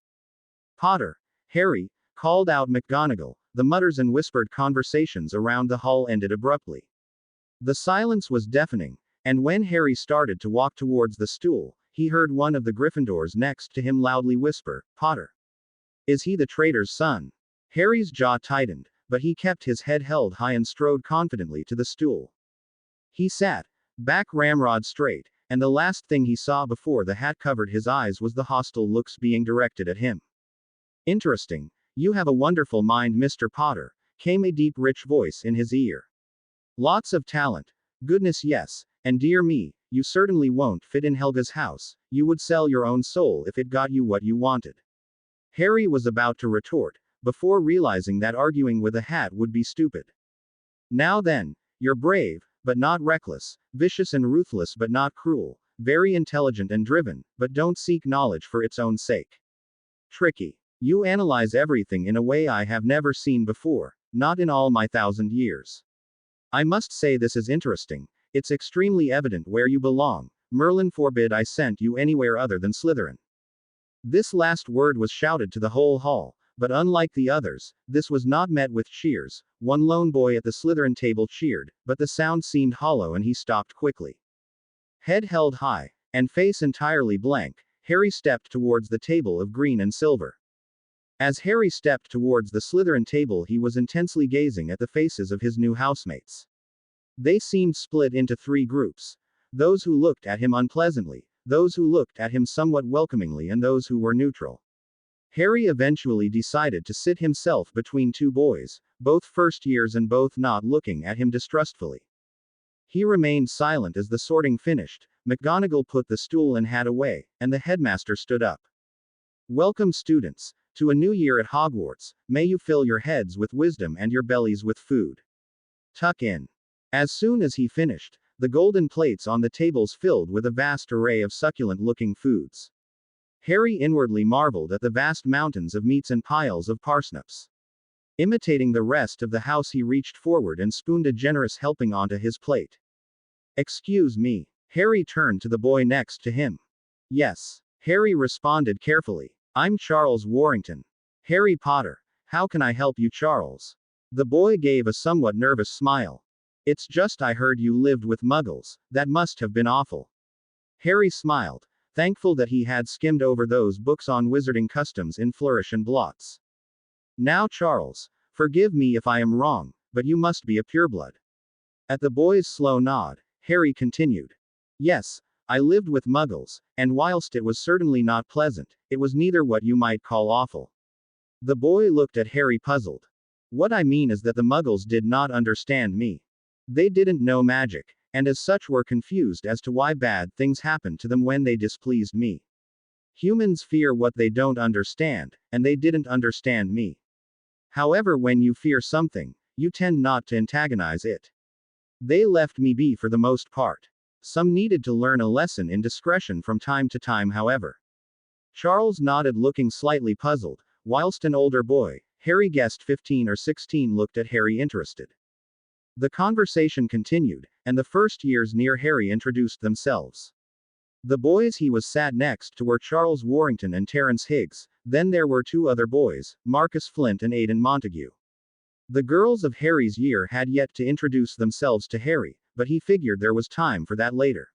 Potter. Harry, called out McGonagall. The mutters and whispered conversations around the hall ended abruptly. The silence was deafening, and when Harry started to walk towards the stool, he heard one of the Gryffindors next to him loudly whisper, Potter. Is he the traitor's son? Harry's jaw tightened, but he kept his head held high and strode confidently to the stool. He sat back ramrod straight, and the last thing he saw before the hat covered his eyes was the hostile looks being directed at him. Interesting. You have a wonderful mind, Mr. Potter, came a deep, rich voice in his ear. Lots of talent. Goodness, yes, and dear me, you certainly won't fit in Helga's house. You would sell your own soul if it got you what you wanted. Harry was about to retort, before realizing that arguing with a hat would be stupid. Now then, you're brave, but not reckless, vicious and ruthless but not cruel, very intelligent and driven, but don't seek knowledge for its own sake. Tricky. You analyze everything in a way I have never seen before, not in all my 1,000 years. I must say this is interesting. It's extremely evident where you belong. Merlin forbid I sent you anywhere other than Slytherin. This last word was shouted to the whole hall, but unlike the others, this was not met with cheers. One lone boy at the Slytherin table cheered, but the sound seemed hollow and he stopped quickly. Head held high, and face entirely blank, Harry stepped towards the table of green and silver. As Harry stepped towards the Slytherin table, he was intensely gazing at the faces of his new housemates. They seemed split into 3 groups. Those who looked at him unpleasantly, those who looked at him somewhat welcomingly, and those who were neutral. Harry eventually decided to sit himself between 2 boys, both first years and both not looking at him distrustfully. He remained silent as the sorting finished. McGonagall put the stool and hat away, and the headmaster stood up. Welcome, students, to a new year at Hogwarts. May you fill your heads with wisdom and your bellies with food. Tuck in. As soon as he finished, the golden plates on the tables filled with a vast array of succulent-looking foods. Harry inwardly marveled at the vast mountains of meats and piles of parsnips. Imitating the rest of the house, he reached forward and spooned a generous helping onto his plate. Excuse me. Harry turned to the boy next to him. Yes. Harry responded carefully. I'm Charles Warrington. Harry Potter. How can I help you, Charles? The boy gave a somewhat nervous smile. It's just I heard you lived with muggles. That must have been awful. Harry smiled. thankful that he had skimmed over those books on wizarding customs in flourish and blots. Now, Charles, forgive me if I am wrong, but you must be a pureblood. At the boy's slow nod, Harry continued. Yes, I lived with muggles, and whilst it was certainly not pleasant, it was neither what you might call awful. The boy looked at Harry puzzled. What I mean is that the muggles did not understand me. They didn't know magic, and as such were confused as to why bad things happened to them when they displeased me. Humans fear what they don't understand, and they didn't understand me. However, when you fear something, you tend not to antagonize it. They left me be for the most part. Some needed to learn a lesson in discretion from time to time, however. Charles nodded, looking slightly puzzled, whilst an older boy, Harry guessed 15 or 16, looked at Harry interested. The conversation continued, and the first years near Harry introduced themselves. The boys he was sat next to were Charles Warrington and Terence Higgs, then there were two other boys, Marcus Flint and Aidan Montague. The girls of Harry's year had yet to introduce themselves to Harry, but he figured there was time for that later.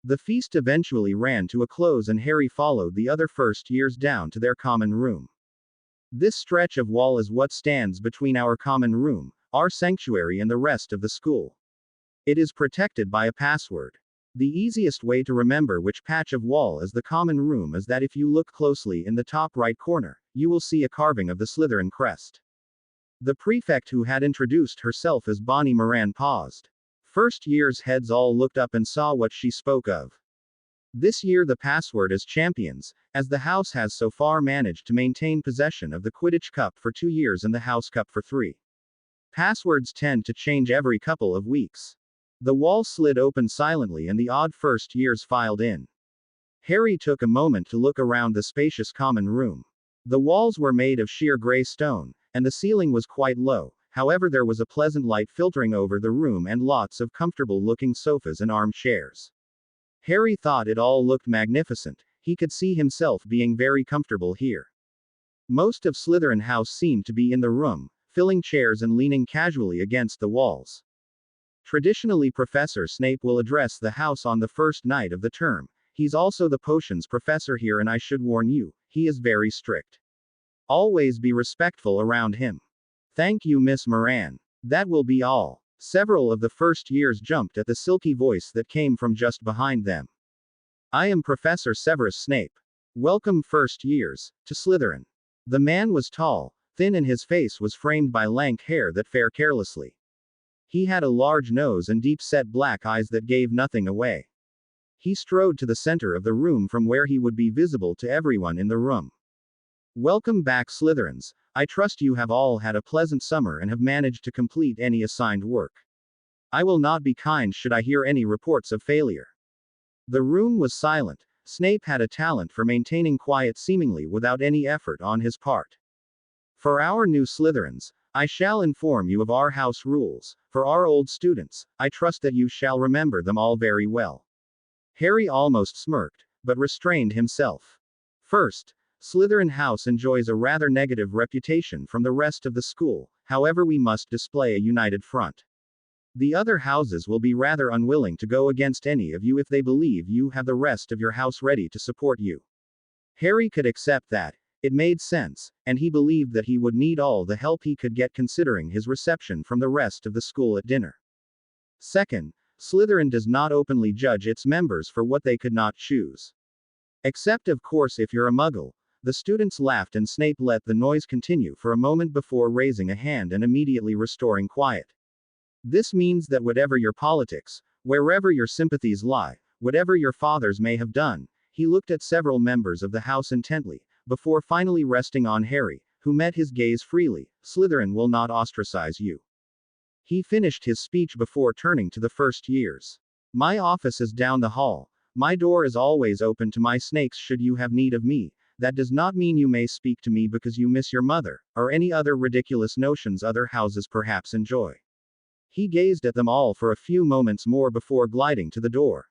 The feast eventually ran to a close and Harry followed the other first years down to their common room. This stretch of wall is what stands between our common room, our sanctuary, and the rest of the school. It is protected by a password. The easiest way to remember which patch of wall is the common room is that if you look closely in the top right corner, you will see a carving of the Slytherin crest. The prefect who had introduced herself as Bonnie Moran paused. First year's heads all looked up and saw what she spoke of. This year the password is Champions, as the house has so far managed to maintain possession of the Quidditch Cup for 2 years and the House Cup for 3. Passwords tend to change every couple of weeks. The wall slid open silently and the odd first years filed in. Harry took a moment to look around the spacious common room. The walls were made of sheer gray stone, and the ceiling was quite low, however there was a pleasant light filtering over the room and lots of comfortable-looking sofas and armchairs. Harry thought it all looked magnificent. He could see himself being very comfortable here. Most of Slytherin House seemed to be in the room, filling chairs and leaning casually against the walls. Traditionally, Professor Snape will address the house on the first night of the term. He's also the potions professor here, and I should warn you, he is very strict. Always be respectful around him. Thank you, Miss Moran. That will be all. Several of the first years jumped at the silky voice that came from just behind them. I am Professor Severus Snape. Welcome, first years, to Slytherin. The man was tall, thin, and his face was framed by lank hair that fell carelessly. He had a large nose and deep-set black eyes that gave nothing away. He strode to the center of the room from where he would be visible to everyone in the room. Welcome back, Slytherins. I trust you have all had a pleasant summer and have managed to complete any assigned work. I will not be kind should I hear any reports of failure. The room was silent. Snape had a talent for maintaining quiet seemingly without any effort on his part. For our new Slytherins, I shall inform you of our house rules. For our old students, I trust that you shall remember them all very well. Harry almost smirked, but restrained himself. First, Slytherin House enjoys a rather negative reputation from the rest of the school, however we must display a united front. The other houses will be rather unwilling to go against any of you if they believe you have the rest of your house ready to support you. Harry could accept that. It made sense, and he believed that he would need all the help he could get considering his reception from the rest of the school at dinner. Second, Slytherin does not openly judge its members for what they could not choose. Except of course if you're a muggle. The students laughed and Snape let the noise continue for a moment before raising a hand and immediately restoring quiet. This means that whatever your politics, wherever your sympathies lie, whatever your fathers may have done, he looked at several members of the house intently, before finally resting on Harry, who met his gaze freely. Slytherin will not ostracize you. He finished his speech before turning to the first years. My office is down the hall. My door is always open to my snakes should you have need of me. That does not mean you may speak to me because you miss your mother, or any other ridiculous notions other houses perhaps enjoy. He gazed at them all for a few moments more before gliding to the door.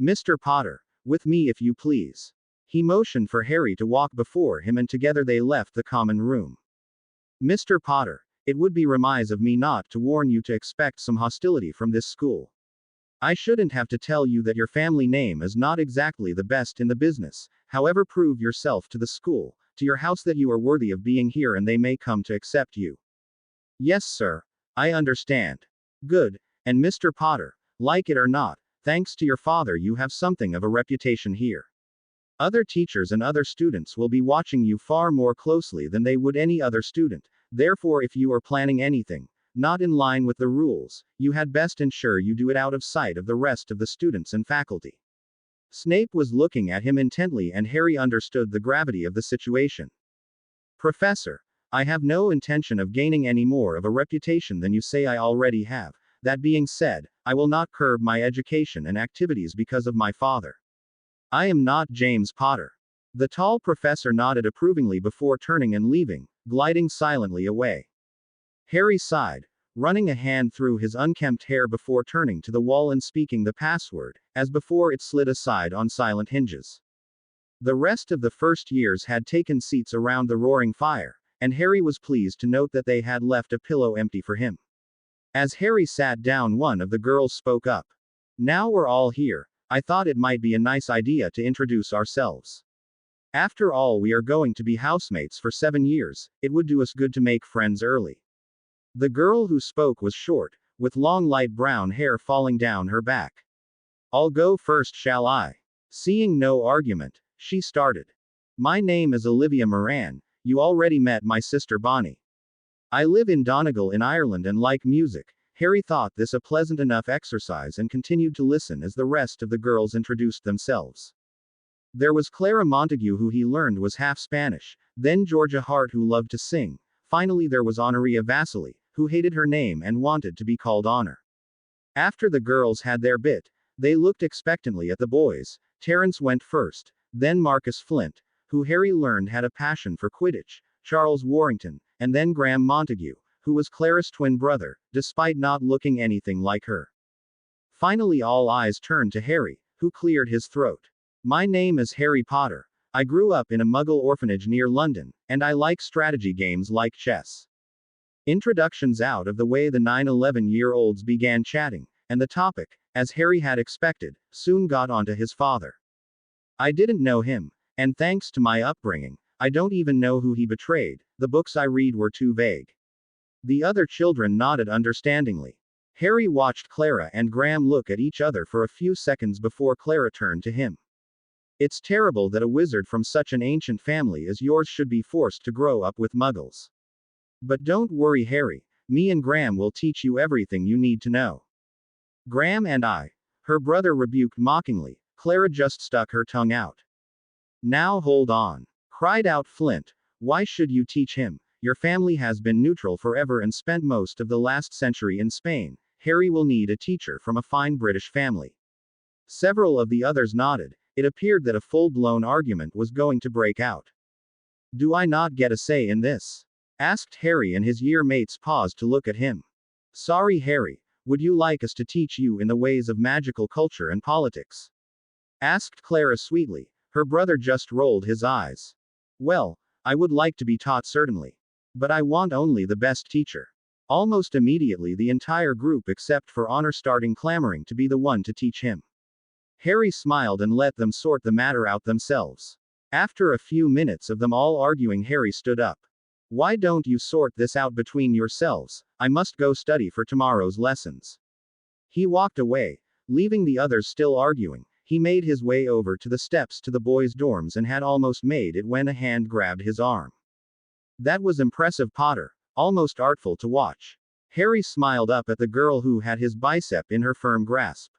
Mr. Potter, with me if you please. He motioned for Harry to walk before him and together they left the common room. Mr. Potter, it would be remiss of me not to warn you to expect some hostility from this school. I shouldn't have to tell you that your family name is not exactly the best in the business. However, prove yourself to the school, to your house, that you are worthy of being here and they may come to accept you. Yes, sir. I understand. Good. And Mr. Potter, like it or not, thanks to your father, you have something of a reputation here. Other teachers and other students will be watching you far more closely than they would any other student. Therefore, if you are planning anything not in line with the rules, you had best ensure you do it out of sight of the rest of the students and faculty. Snape was looking at him intently, and Harry understood the gravity of the situation. Professor, I have no intention of gaining any more of a reputation than you say I already have. That being said, I will not curb my education and activities because of my father. I am not James Potter. The tall professor nodded approvingly before turning and leaving, gliding silently away. Harry sighed, running a hand through his unkempt hair before turning to the wall and speaking the password. As before, it slid aside on silent hinges. The rest of the first years had taken seats around the roaring fire, and Harry was pleased to note that they had left a pillow empty for him. As Harry sat down, one of the girls spoke up. Now we're all here, I thought it might be a nice idea to introduce ourselves. After all, we are going to be housemates for 7 years, it would do us good to make friends early. The girl who spoke was short, with long light brown hair falling down her back. I'll go first, shall I? Seeing no argument, she started. My name is Olivia Moran, you already met my sister Bonnie. I live in Donegal in Ireland and like music. Harry thought this a pleasant enough exercise and continued to listen as the rest of the girls introduced themselves. There was Clara Montague, who he learned was half Spanish, then Georgia Hart, who loved to sing. Finally there was Honoria Vasily, who hated her name and wanted to be called Honor. After the girls had their bit, they looked expectantly at the boys. Terence went first, then Marcus Flint, who Harry learned had a passion for Quidditch, Charles Warrington, and then Graham Montague, who was Clara's twin brother, despite not looking anything like her. Finally all eyes turned to Harry, who cleared his throat. My name is Harry Potter. I grew up in a Muggle orphanage near London, and I like strategy games like chess. Introductions out of the way, the 9-11-year-olds began chatting, and the topic, as Harry had expected, soon got onto his father. I didn't know him, and thanks to my upbringing, I don't even know who he betrayed. The books I read were too vague. The other children nodded understandingly. Harry watched Clara and Graham look at each other for a few seconds before Clara turned to him. It's terrible that a wizard from such an ancient family as yours should be forced to grow up with muggles. But don't worry, Harry, me and Graham will teach you everything you need to know. Graham and I, her brother rebuked mockingly. Clara just stuck her tongue out. Now hold on, cried out Flint. Why should you teach him? Your family has been neutral forever and spent most of the last century in Spain. Harry will need a teacher from a fine British family. Several of the others nodded. It appeared that a full-blown argument was going to break out. Do I not get a say in this? Asked Harry, and his year mates paused to look at him. Sorry, Harry, would you like us to teach you in the ways of magical culture and politics? Asked Clara sweetly. Her brother just rolled his eyes. Well, I would like to be taught, certainly. But I want only the best teacher. Almost immediately the entire group except for Honor started clamoring to be the one to teach him. Harry smiled and let them sort the matter out themselves. After a few minutes of them all arguing, Harry stood up. Why don't you sort this out between yourselves? I must go study for tomorrow's lessons. He walked away, leaving the others still arguing. He made his way over to the steps to the boys' dorms and had almost made it when a hand grabbed his arm. That was impressive, Potter, almost artful to watch. Harry smiled up at the girl who had his bicep in her firm grasp.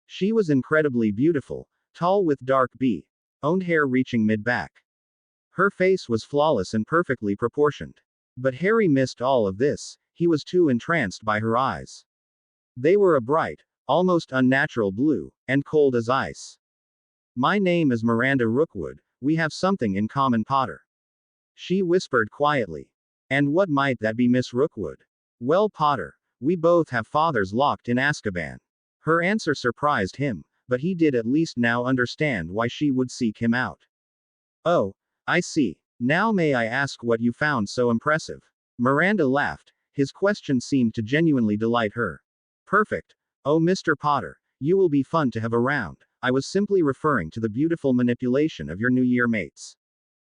She was incredibly beautiful, tall with dark blonde hair reaching mid-back. Her face was flawless and perfectly proportioned. But Harry missed all of this. He was too entranced by her eyes. They were a bright, almost unnatural blue, and cold as ice. My name is Miranda Rookwood. We have something in common, Potter. She whispered quietly. And what might that be, Miss Rookwood? Well, Potter, we both have fathers locked in Azkaban. Her answer surprised him, but he did at least now understand why she would seek him out. Oh, I see. Now may I ask what you found so impressive? Miranda laughed. His question seemed to genuinely delight her. Perfect. Oh, Mr. Potter, You will be fun to have around. I was simply referring to the beautiful manipulation of your New Year mates.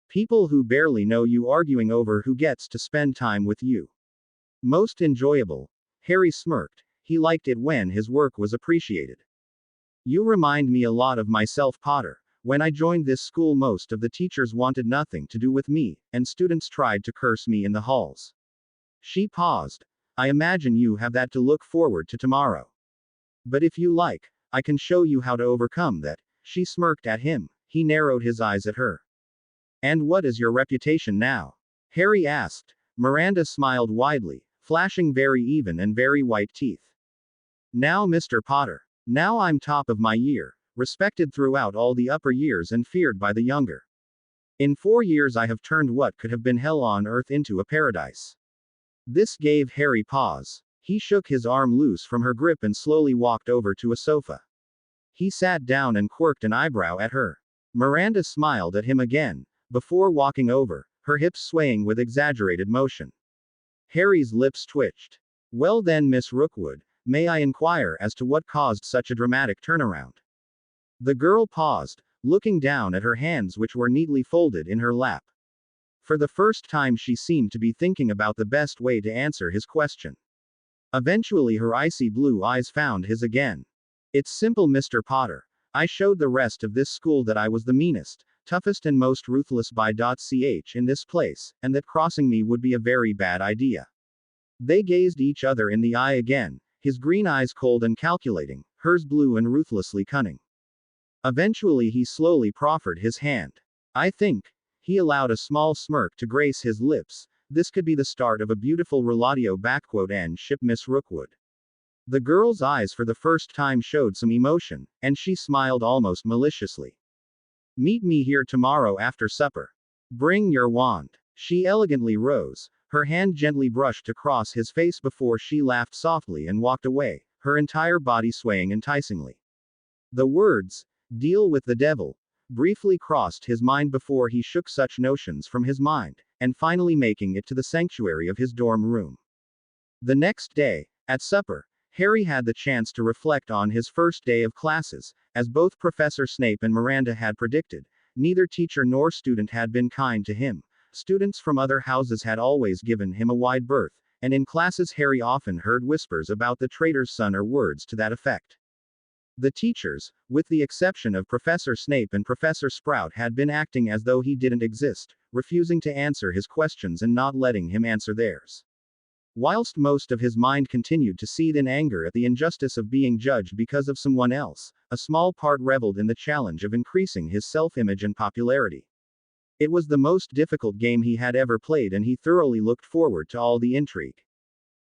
People who barely know you arguing over who gets to spend time with you. Most enjoyable. Harry smirked. He liked it when his work was appreciated. You remind me a lot of myself, Potter. When I joined this school, most of the teachers wanted nothing to do with me, and students tried to curse me in the halls. She paused. I imagine you have that to look forward to tomorrow. But if you like, I can show you how to overcome that. She smirked at him. He narrowed his eyes at her. And what is your reputation now? Harry asked. Miranda smiled widely, flashing very even and very white teeth. Now, Mr. Potter. Now I'm top of my year, respected throughout all the upper years and feared by the younger. In 4 years I have turned what could have been hell on earth into a paradise. This gave Harry pause. He shook his arm loose from her grip and slowly walked over to a sofa. He sat down and quirked an eyebrow at her. Miranda smiled at him again, before walking over, her hips swaying with exaggerated motion. Harry's lips twitched. Well then, Miss Rookwood, may I inquire as to what caused such a dramatic turnaround? The girl paused, looking down at her hands which were neatly folded in her lap. For the first time she seemed to be thinking about the best way to answer his question. Eventually her icy blue eyes found his again. It's simple, Mr. Potter. I showed the rest of this school that I was the meanest, toughest and most ruthless by.ch in this place, and that crossing me would be a very bad idea. They gazed each other in the eye again, his green eyes cold and calculating, hers blue and ruthlessly cunning. Eventually he slowly proffered his hand. I think, he allowed a small smirk to grace his lips, this could be the start of a beautiful relatio *N ship, Miss Rookwood. The girl's eyes for the first time showed some emotion, and she smiled almost maliciously. Meet me here tomorrow after supper. Bring your wand. She elegantly rose. Her hand gently brushed across his face before she laughed softly and walked away, her entire body swaying enticingly. The words, "Deal with the devil," briefly crossed his mind before he shook such notions from his mind, and finally making it to the sanctuary of his dorm room. The next day, at supper, Harry had the chance to reflect on his first day of classes, as both Professor Snape and Miranda had predicted. Neither teacher nor student had been kind to him. Students from other houses had always given him a wide berth, and in classes Harry often heard whispers about the traitor's son or words to that effect. The teachers, with the exception of Professor Snape and Professor Sprout, had been acting as though he didn't exist, refusing to answer his questions and not letting him answer theirs. Whilst most of his mind continued to seethe in anger at the injustice of being judged because of someone else, a small part reveled in the challenge of increasing his self-image and popularity. It was the most difficult game he had ever played, and he thoroughly looked forward to all the intrigue.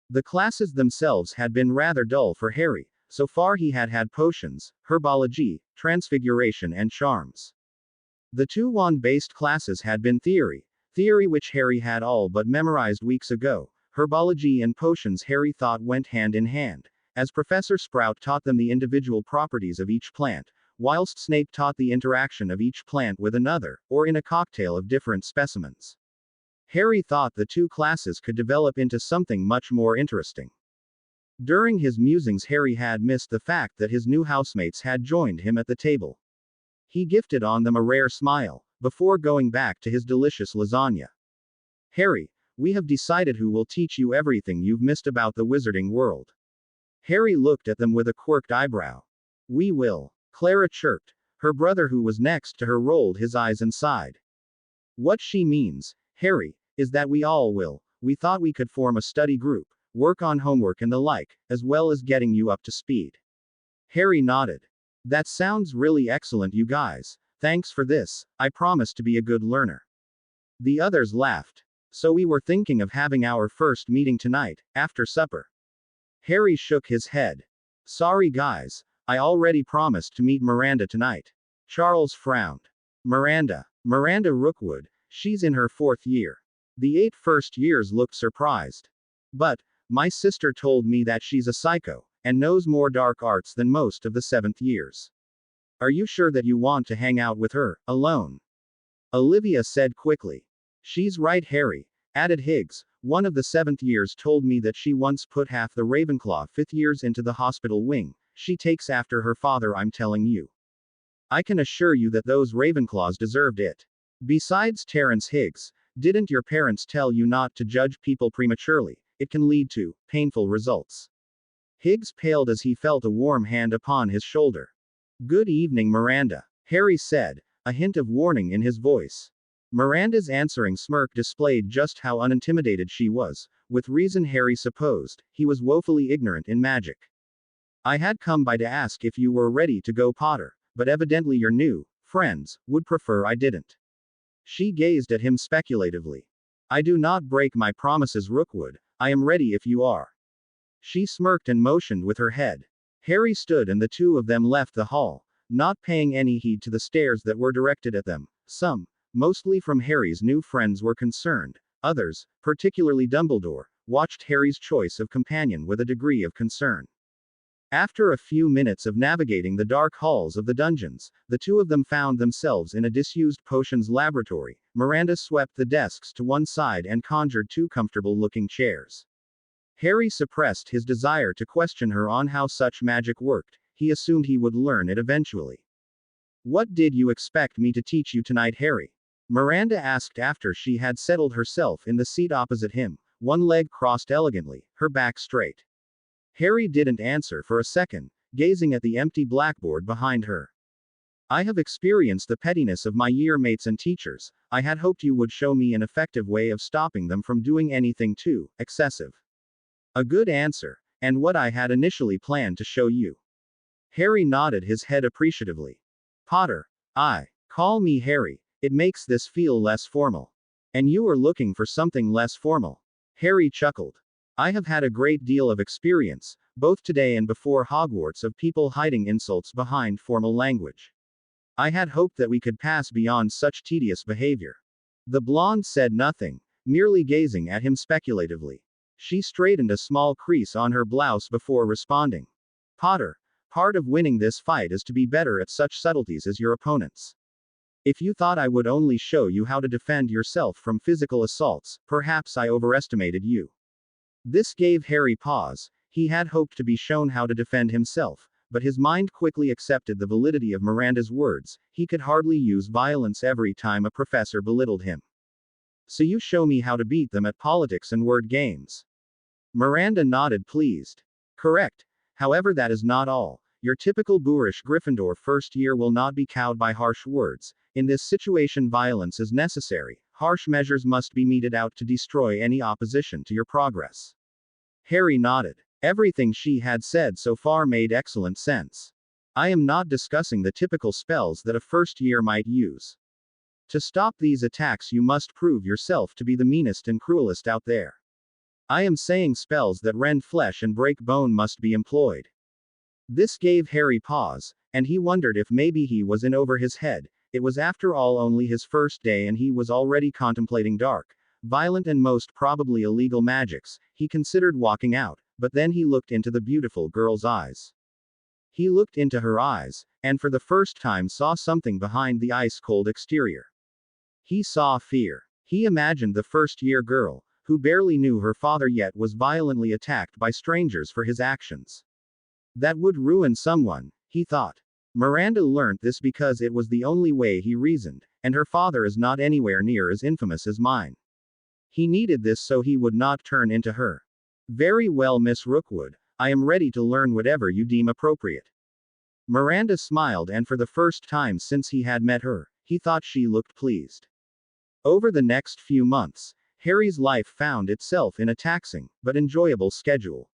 The classes themselves had been rather dull for Harry. So far he had had potions, herbology, transfiguration and charms. The two wand-based classes had been theory which Harry had all but memorized weeks ago. Herbology and potions Harry thought went hand in hand, as Professor Sprout taught them the individual properties of each plant, whilst Snape taught the interaction of each plant with another, or in a cocktail of different specimens. Harry thought the two classes could develop into something much more interesting. During his musings Harry had missed the fact that his new housemates had joined him at the table. He gifted on them a rare smile, before going back to his delicious lasagna. Harry, we have decided who will teach you everything you've missed about the wizarding world. Harry looked at them with a quirked eyebrow. We will. Clara chirped. Her brother, who was next to her, rolled his eyes and sighed. What she means, Harry, is that we all will. We thought we could form a study group, work on homework and the like, as well as getting you up to speed. Harry nodded. That sounds really excellent, you guys. Thanks for this. I promise to be a good learner. The others laughed. So we were thinking of having our first meeting tonight, after supper. Harry shook his head. Sorry guys, I already promised to meet Miranda tonight. Charles frowned. Miranda Rookwood, she's in her 4th year. The 8 first years looked surprised. But, my sister told me that she's a psycho, and knows more dark arts than most of the 7th years. Are you sure that you want to hang out with her, alone? Olivia said quickly. She's right, Harry, added Higgs. One of the 7th years told me that she once put half the Ravenclaw 5th years into the hospital wing. She takes after her father, I'm telling you. I can assure you that those Ravenclaws deserved it. Besides, Terence Higgs, didn't your parents tell you not to judge people prematurely? It can lead to painful results. Higgs paled as he felt a warm hand upon his shoulder. Good evening, Miranda, Harry said, a hint of warning in his voice. Miranda's answering smirk displayed just how unintimidated she was. With reason, Harry supposed. He was woefully ignorant in magic. I had come by to ask if you were ready to go, Potter, but evidently your new friends would prefer I didn't. She gazed at him speculatively. I do not break my promises, Rookwood. I am ready if you are. She smirked and motioned with her head. Harry stood and the two of them left the hall, not paying any heed to the stares that were directed at them. Some, mostly from Harry's new friends, were concerned. Others, particularly Dumbledore, watched Harry's choice of companion with a degree of concern. After a few minutes of navigating the dark halls of the dungeons, the two of them found themselves in a disused potions laboratory. Miranda swept the desks to one side and conjured two comfortable-looking chairs. Harry suppressed his desire to question her on how such magic worked. He assumed he would learn it eventually. What did you expect me to teach you tonight, Harry? Miranda asked after she had settled herself in the seat opposite him, one leg crossed elegantly, her back straight. Harry didn't answer for a second, gazing at the empty blackboard behind her. I have experienced the pettiness of my year mates and teachers. I had hoped you would show me an effective way of stopping them from doing anything too excessive. A good answer, and what I had initially planned to show you. Harry nodded his head appreciatively. Potter, call me Harry. It makes this feel less formal. And you are looking for something less formal. Harry chuckled. I have had a great deal of experience, both today and before Hogwarts, of people hiding insults behind formal language. I had hoped that we could pass beyond such tedious behavior. The blonde said nothing, merely gazing at him speculatively. She straightened a small crease on her blouse before responding. Potter, part of winning this fight is to be better at such subtleties as your opponents. If you thought I would only show you how to defend yourself from physical assaults, perhaps I overestimated you. This gave Harry pause. He had hoped to be shown how to defend himself, but his mind quickly accepted the validity of Miranda's words. He could hardly use violence every time a professor belittled him. So you show me how to beat them at politics and word games. Miranda nodded, pleased. Correct. However, that is not all. Your typical boorish Gryffindor first year will not be cowed by harsh words. In this situation, violence is necessary. Harsh measures must be meted out to destroy any opposition to your progress. Harry nodded. Everything she had said so far made excellent sense. I am not discussing the typical spells that a first year might use. To stop these attacks, you must prove yourself to be the meanest and cruelest out there. I am saying spells that rend flesh and break bone must be employed. This gave Harry pause, and he wondered if maybe he was in over his head. It was after all only his first day and he was already contemplating dark, violent and most probably illegal magics. He considered walking out, but then he looked into the beautiful girl's eyes. He looked into her eyes, and for the first time saw something behind the ice-cold exterior. He saw fear. He imagined the first-year girl, who barely knew her father yet was violently attacked by strangers for his actions. That would ruin someone, he thought. Miranda learnt this because it was the only way, he reasoned, and her father is not anywhere near as infamous as mine. He needed this so he would not turn into her. Very well, Miss Rookwood, I am ready to learn whatever you deem appropriate. Miranda smiled, and for the first time since he had met her, he thought she looked pleased. Over the next few months, Harry's life found itself in a taxing, but enjoyable schedule.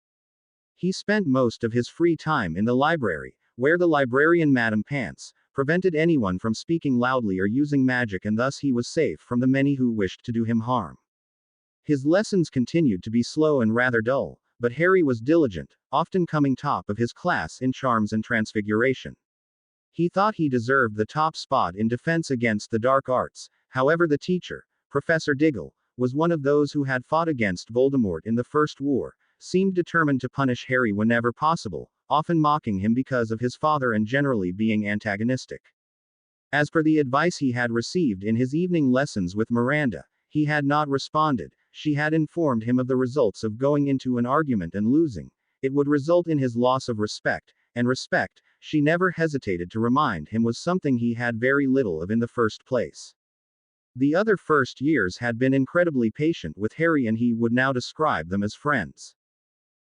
He spent most of his free time in the library, where the librarian Madame Pants prevented anyone from speaking loudly or using magic, and thus he was safe from the many who wished to do him harm. His lessons continued to be slow and rather dull, but Harry was diligent, often coming top of his class in charms and transfiguration. He thought he deserved the top spot in defense against the dark arts. However, the teacher, Professor Diggle, was one of those who had fought against Voldemort in the First War, seemed determined to punish Harry whenever possible, often mocking him because of his father and generally being antagonistic. As per the advice he had received in his evening lessons with Miranda, he had not responded. She had informed him of the results of going into an argument and losing. It would result in his loss of respect, and respect, she never hesitated to remind him was something he had very little of in the first place. The other first years had been incredibly patient with Harry, and he would now describe them as friends.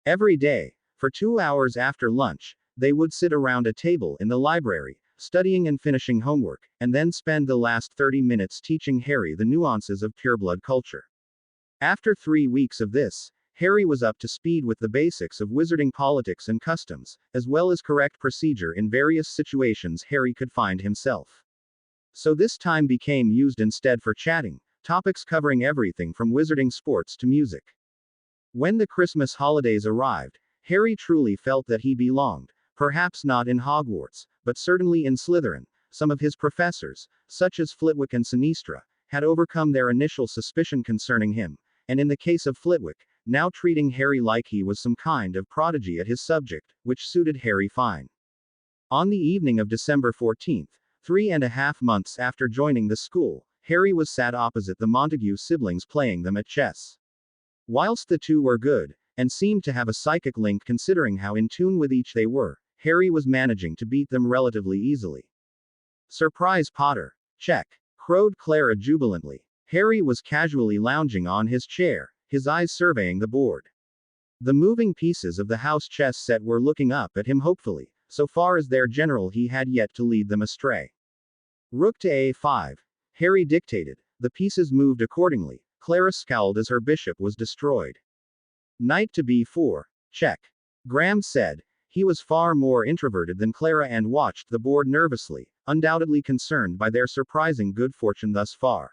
Every day, for 2 hours after lunch, they would sit around a table in the library, studying and finishing homework, and then spend the last 30 minutes teaching Harry the nuances of pureblood culture. After 3 weeks of this, Harry was up to speed with the basics of wizarding politics and customs, as well as correct procedure in various situations Harry could find himself. So this time became used instead for chatting, topics covering everything from wizarding sports to music. When the Christmas holidays arrived, Harry truly felt that he belonged, perhaps not in Hogwarts, but certainly in Slytherin. Some of his professors, such as Flitwick and Sinistra, had overcome their initial suspicion concerning him, and in the case of Flitwick, now treating Harry like he was some kind of prodigy at his subject, which suited Harry fine. On the evening of December 14th, 3.5 months after joining the school, Harry was sat opposite the Montague siblings playing them at chess. Whilst the two were good, and seemed to have a psychic link considering how in tune with each they were, Harry was managing to beat them relatively easily. "Surprise, Potter!" "Check!" crowed Clara jubilantly. Harry was casually lounging on his chair, his eyes surveying the board. The moving pieces of the house chess set were looking up at him hopefully. So far as their general, he had yet to lead them astray. "Rook to a5. Harry dictated. The pieces moved accordingly. Clara scowled as her bishop was destroyed. "Knight to b4. Check." Graham said. He was far more introverted than Clara and watched the board nervously, undoubtedly concerned by their surprising good fortune thus far.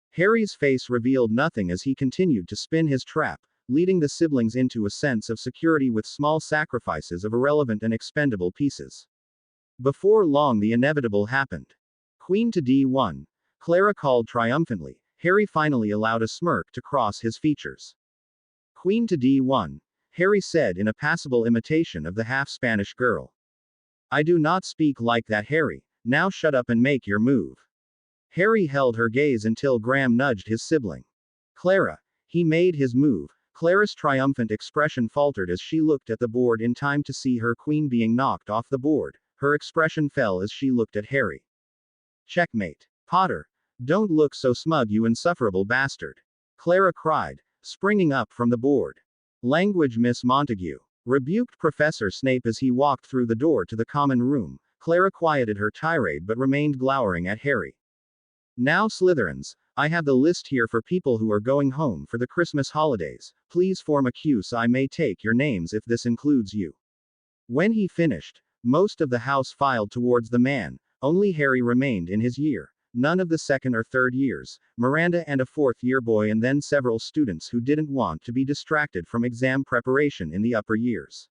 Harry's face revealed nothing as he continued to spin his trap, leading the siblings into a sense of security with small sacrifices of irrelevant and expendable pieces. Before long, the inevitable happened. "Queen to d1. Clara called triumphantly. Harry finally allowed a smirk to cross his features. "Queen to d1. Harry said in a passable imitation of the half-Spanish girl. "I do not speak like that, Harry. Now shut up and make your move." Harry held her gaze until Graham nudged his sibling. "Clara." He made his move. Clara's triumphant expression faltered as she looked at the board in time to see her queen being knocked off the board. Her expression fell as she looked at Harry. "Checkmate. Potter. Don't look so smug, you insufferable bastard," Clara cried, springing up from the board. "Language, Miss Montague," rebuked Professor Snape as he walked through the door to the common room. Clara quieted her tirade but remained glowering at Harry. "Now, Slytherins, I have the list here for people who are going home for the Christmas holidays. Please form a queue so I may take your names if this includes you." When he finished, most of the house filed towards the man. Only Harry remained in his year. None of the second or third years, Miranda and a fourth-year boy, and then several students who didn't want to be distracted from exam preparation in the upper years.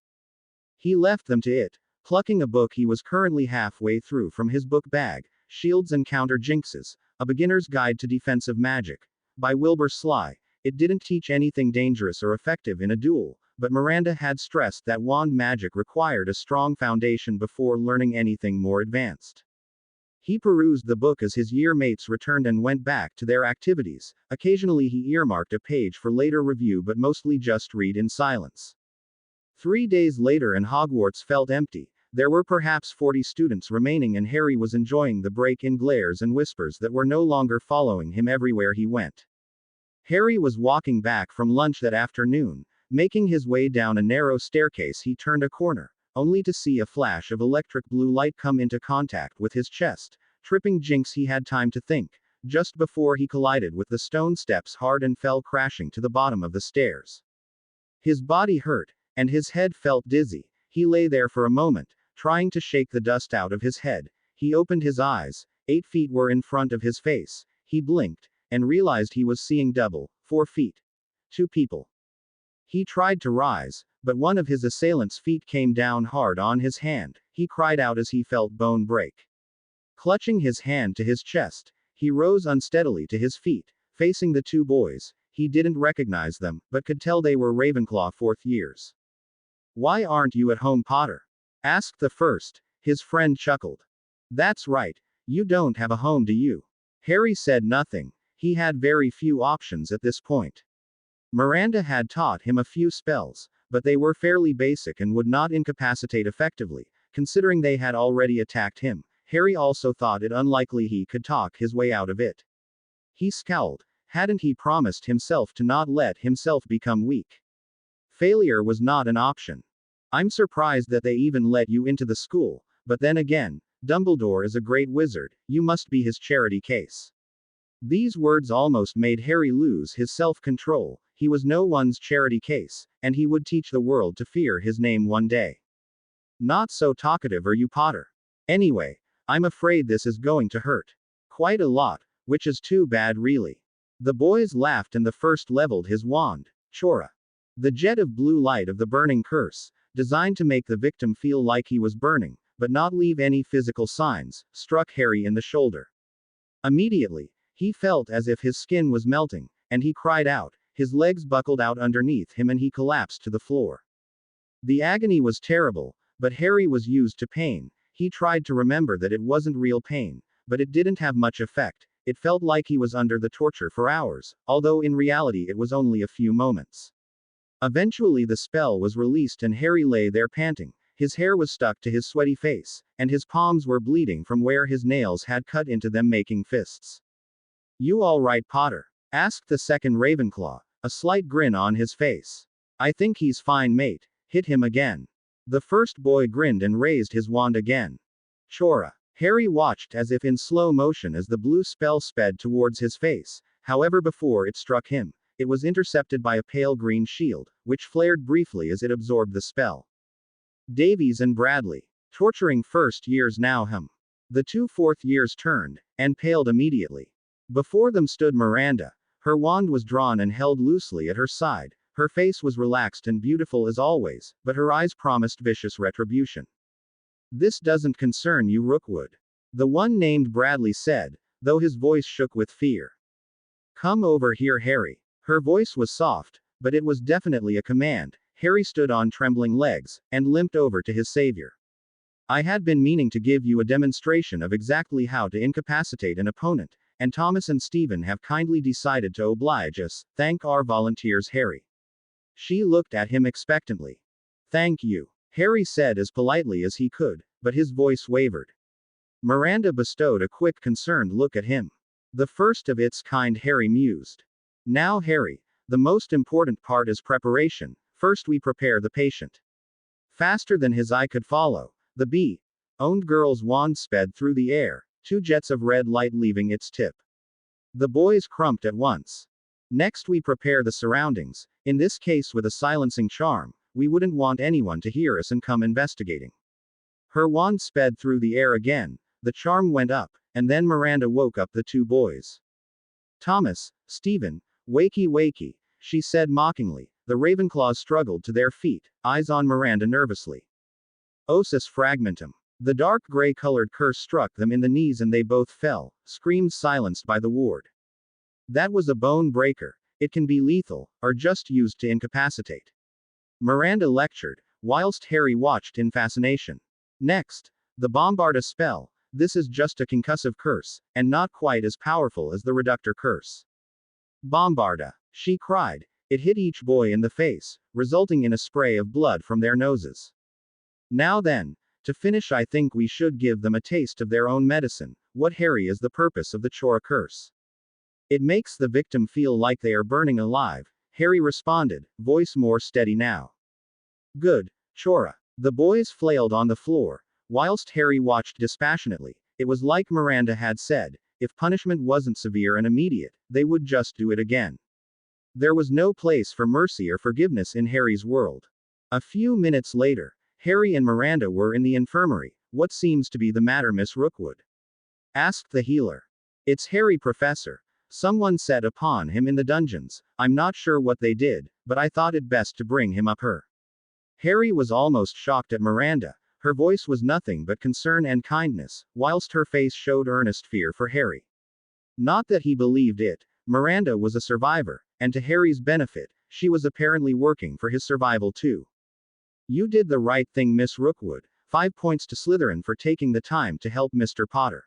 He left them to it, plucking a book he was currently halfway through from his book bag, Shields and Counter Jinxes, A Beginner's Guide to Defensive Magic, by Wilbur Sly. It didn't teach anything dangerous or effective in a duel, but Miranda had stressed that wand magic required a strong foundation before learning anything more advanced. He perused the book as his year mates returned and went back to their activities. Occasionally he earmarked a page for later review, but mostly just read in silence. 3 days later and Hogwarts felt empty. There were perhaps 40 students remaining, and Harry was enjoying the break in glares and whispers that were no longer following him everywhere he went. Harry was walking back from lunch that afternoon. Making his way down a narrow staircase, he turned a corner, only to see a flash of electric blue light come into contact with his chest. Tripping Jinx, he had time to think, just before he collided with the stone steps hard and fell crashing to the bottom of the stairs. His body hurt, and his head felt dizzy. He lay there for a moment, trying to shake the dust out of his head. He opened his eyes. 8 feet were in front of his face. He blinked, and realized he was seeing double. 4 feet. 2 people. He tried to rise, but one of his assailants' feet came down hard on his hand. He cried out as he felt bone break. Clutching his hand to his chest, he rose unsteadily to his feet, facing the 2 boys. He didn't recognize them, but could tell they were Ravenclaw 4th years. "Why aren't you at home, Potter?" asked the first. His friend chuckled. "That's right. You don't have a home, do you?" Harry said nothing. He had very few options at this point. Miranda had taught him a few spells, but they were fairly basic and would not incapacitate effectively, considering they had already attacked him. Harry also thought it unlikely he could talk his way out of it. He scowled. Hadn't he promised himself to not let himself become weak? Failure was not an option. I'm surprised that they even let you into the school, but then again, Dumbledore is a great wizard, you must be his charity case. These words almost made Harry lose his self-control. He was no one's charity case, and he would teach the world to fear his name one day. Not so talkative are you, Potter. Anyway, I'm afraid this is going to hurt. Quite a lot, which is too bad really. The boys laughed and the first leveled his wand. Chora. The jet of blue light of the burning curse, designed to make the victim feel like he was burning, but not leave any physical signs, struck Harry in the shoulder. Immediately, he felt as if his skin was melting, and he cried out. His legs buckled out underneath him and he collapsed to the floor. The agony was terrible, but Harry was used to pain. He tried to remember that it wasn't real pain, but it didn't have much effect. It felt like he was under the torture for hours, although in reality it was only a few moments. Eventually the spell was released and Harry lay there panting. His hair was stuck to his sweaty face, and his palms were bleeding from where his nails had cut into them, making fists. You all right, Potter? Asked the second Ravenclaw, a slight grin on his face. I think he's fine, mate. Hit him again. The first boy grinned and raised his wand again. Chora. Harry watched as if in slow motion as the blue spell sped towards his face. However, before it struck him, it was intercepted by a pale green shield, which flared briefly as it absorbed the spell. Davies and Bradley. Torturing first years now. The two fourth years turned, and paled immediately. Before them stood Miranda. Her wand was drawn and held loosely at her side. Her face was relaxed and beautiful as always, but her eyes promised vicious retribution. This doesn't concern you, Rookwood. The one named Bradley said, though his voice shook with fear. Come over here, Harry. Her voice was soft, but it was definitely a command. Harry stood on trembling legs, and limped over to his savior. I had been meaning to give you a demonstration of exactly how to incapacitate an opponent, and Thomas and Stephen have kindly decided to oblige us. Thank our volunteers, Harry. She looked at him expectantly. Thank you, Harry said as politely as he could, but his voice wavered. Miranda bestowed a quick, concerned look at him. The first of its kind, Harry mused. Now, Harry, the most important part is preparation. First we prepare the patient. Faster than his eye could follow, the bee-owned girl's wand sped through the air, two jets of red light leaving its tip. The boys crumped at once. Next we prepare the surroundings, in this case with a silencing charm. We wouldn't want anyone to hear us and come investigating. Her wand sped through the air again, the charm went up, and then Miranda woke up the two boys. Thomas, Stephen, wakey wakey, she said mockingly. The Ravenclaws struggled to their feet, eyes on Miranda nervously. Osus fragmentum. The dark gray-colored curse struck them in the knees and they both fell, screams silenced by the ward. That was a bone breaker. It can be lethal, or just used to incapacitate. Miranda lectured, whilst Harry watched in fascination. Next, the Bombarda spell. This is just a concussive curse, and not quite as powerful as the Reductor curse. Bombarda, she cried. It hit each boy in the face, resulting in a spray of blood from their noses. Now then, to finish, I think we should give them a taste of their own medicine. What, Harry, is the purpose of the Chora curse? It makes the victim feel like they are burning alive, Harry responded, voice more steady now. Good, Chora. The boys flailed on the floor, whilst Harry watched dispassionately. It was like Miranda had said, if punishment wasn't severe and immediate, they would just do it again. There was no place for mercy or forgiveness in Harry's world. A few minutes later, Harry and Miranda were in the infirmary. What seems to be the matter, Miss Rookwood? Asked the healer. It's Harry, Professor. Someone set upon him in the dungeons. I'm not sure what they did, but I thought it best to bring him up here. Harry was almost shocked at Miranda. Her voice was nothing but concern and kindness, whilst her face showed earnest fear for Harry. Not that he believed it. Miranda was a survivor, and to Harry's benefit, she was apparently working for his survival too. You did the right thing, Miss Rookwood. 5 points to Slytherin for taking the time to help Mr. Potter.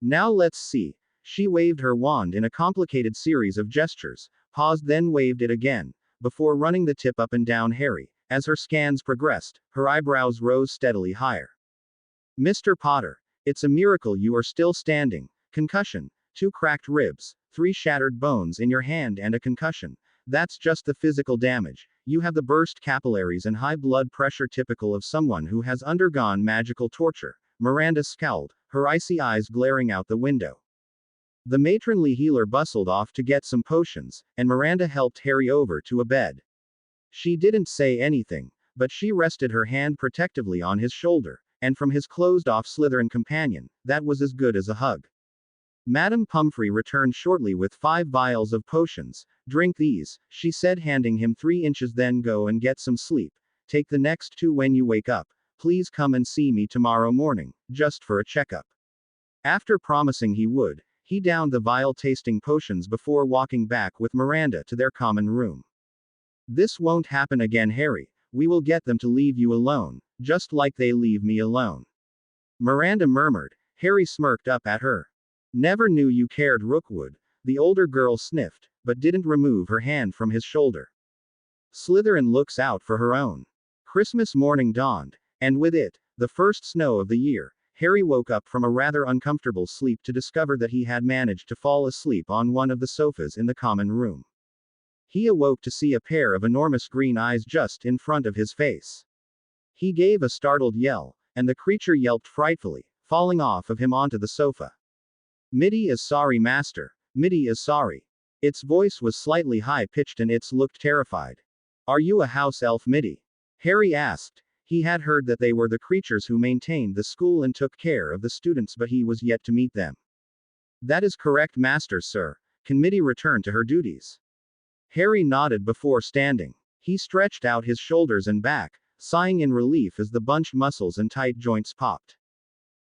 Now let's see. She waved her wand in a complicated series of gestures, paused, then waved it again, before running the tip up and down Harry, As her scans progressed, her eyebrows rose steadily higher. Mr. Potter, it's a miracle you are still standing. Concussion, 2 cracked ribs, 3 shattered bones in your hand and a concussion. That's just the physical damage. You have the burst capillaries and high blood pressure typical of someone who has undergone magical torture. Miranda scowled, her icy eyes glaring out the window. The matronly healer bustled off to get some potions, and Miranda helped Harry over to a bed. She didn't say anything, but she rested her hand protectively on his shoulder, and from his closed-off Slytherin companion, that was as good as a hug. Madame Pumphrey returned shortly with 5 vials of potions. Drink these, she said, handing him 3 inches. Then go and get some sleep. Take the next 2 when you wake up. Please come and see me tomorrow morning, just for a checkup. After promising he would, he downed the vial-tasting potions before walking back with Miranda to their common room. This won't happen again, Harry. We will get them to leave you alone, just like they leave me alone. Miranda murmured. Harry smirked up at her. Never knew you cared, Rookwood. The older girl sniffed, but didn't remove her hand from his shoulder. Slytherin looks out for her own. Christmas morning dawned, and with it, the first snow of the year. Harry woke up from a rather uncomfortable sleep to discover that he had managed to fall asleep on one of the sofas in the common room. He awoke to see a pair of enormous green eyes just in front of his face. He gave a startled yell, and the creature yelped frightfully, falling off of him onto the sofa. Mitty is sorry, master. Mitty is sorry. Its voice was slightly high-pitched and it looked terrified. Are you a house elf, Mitty? Harry asked. He had heard that they were the creatures who maintained the school and took care of the students, but he was yet to meet them. That is correct, master, sir. Can Mitty return to her duties? Harry nodded before standing. He stretched out his shoulders and back, sighing in relief as the bunched muscles and tight joints popped.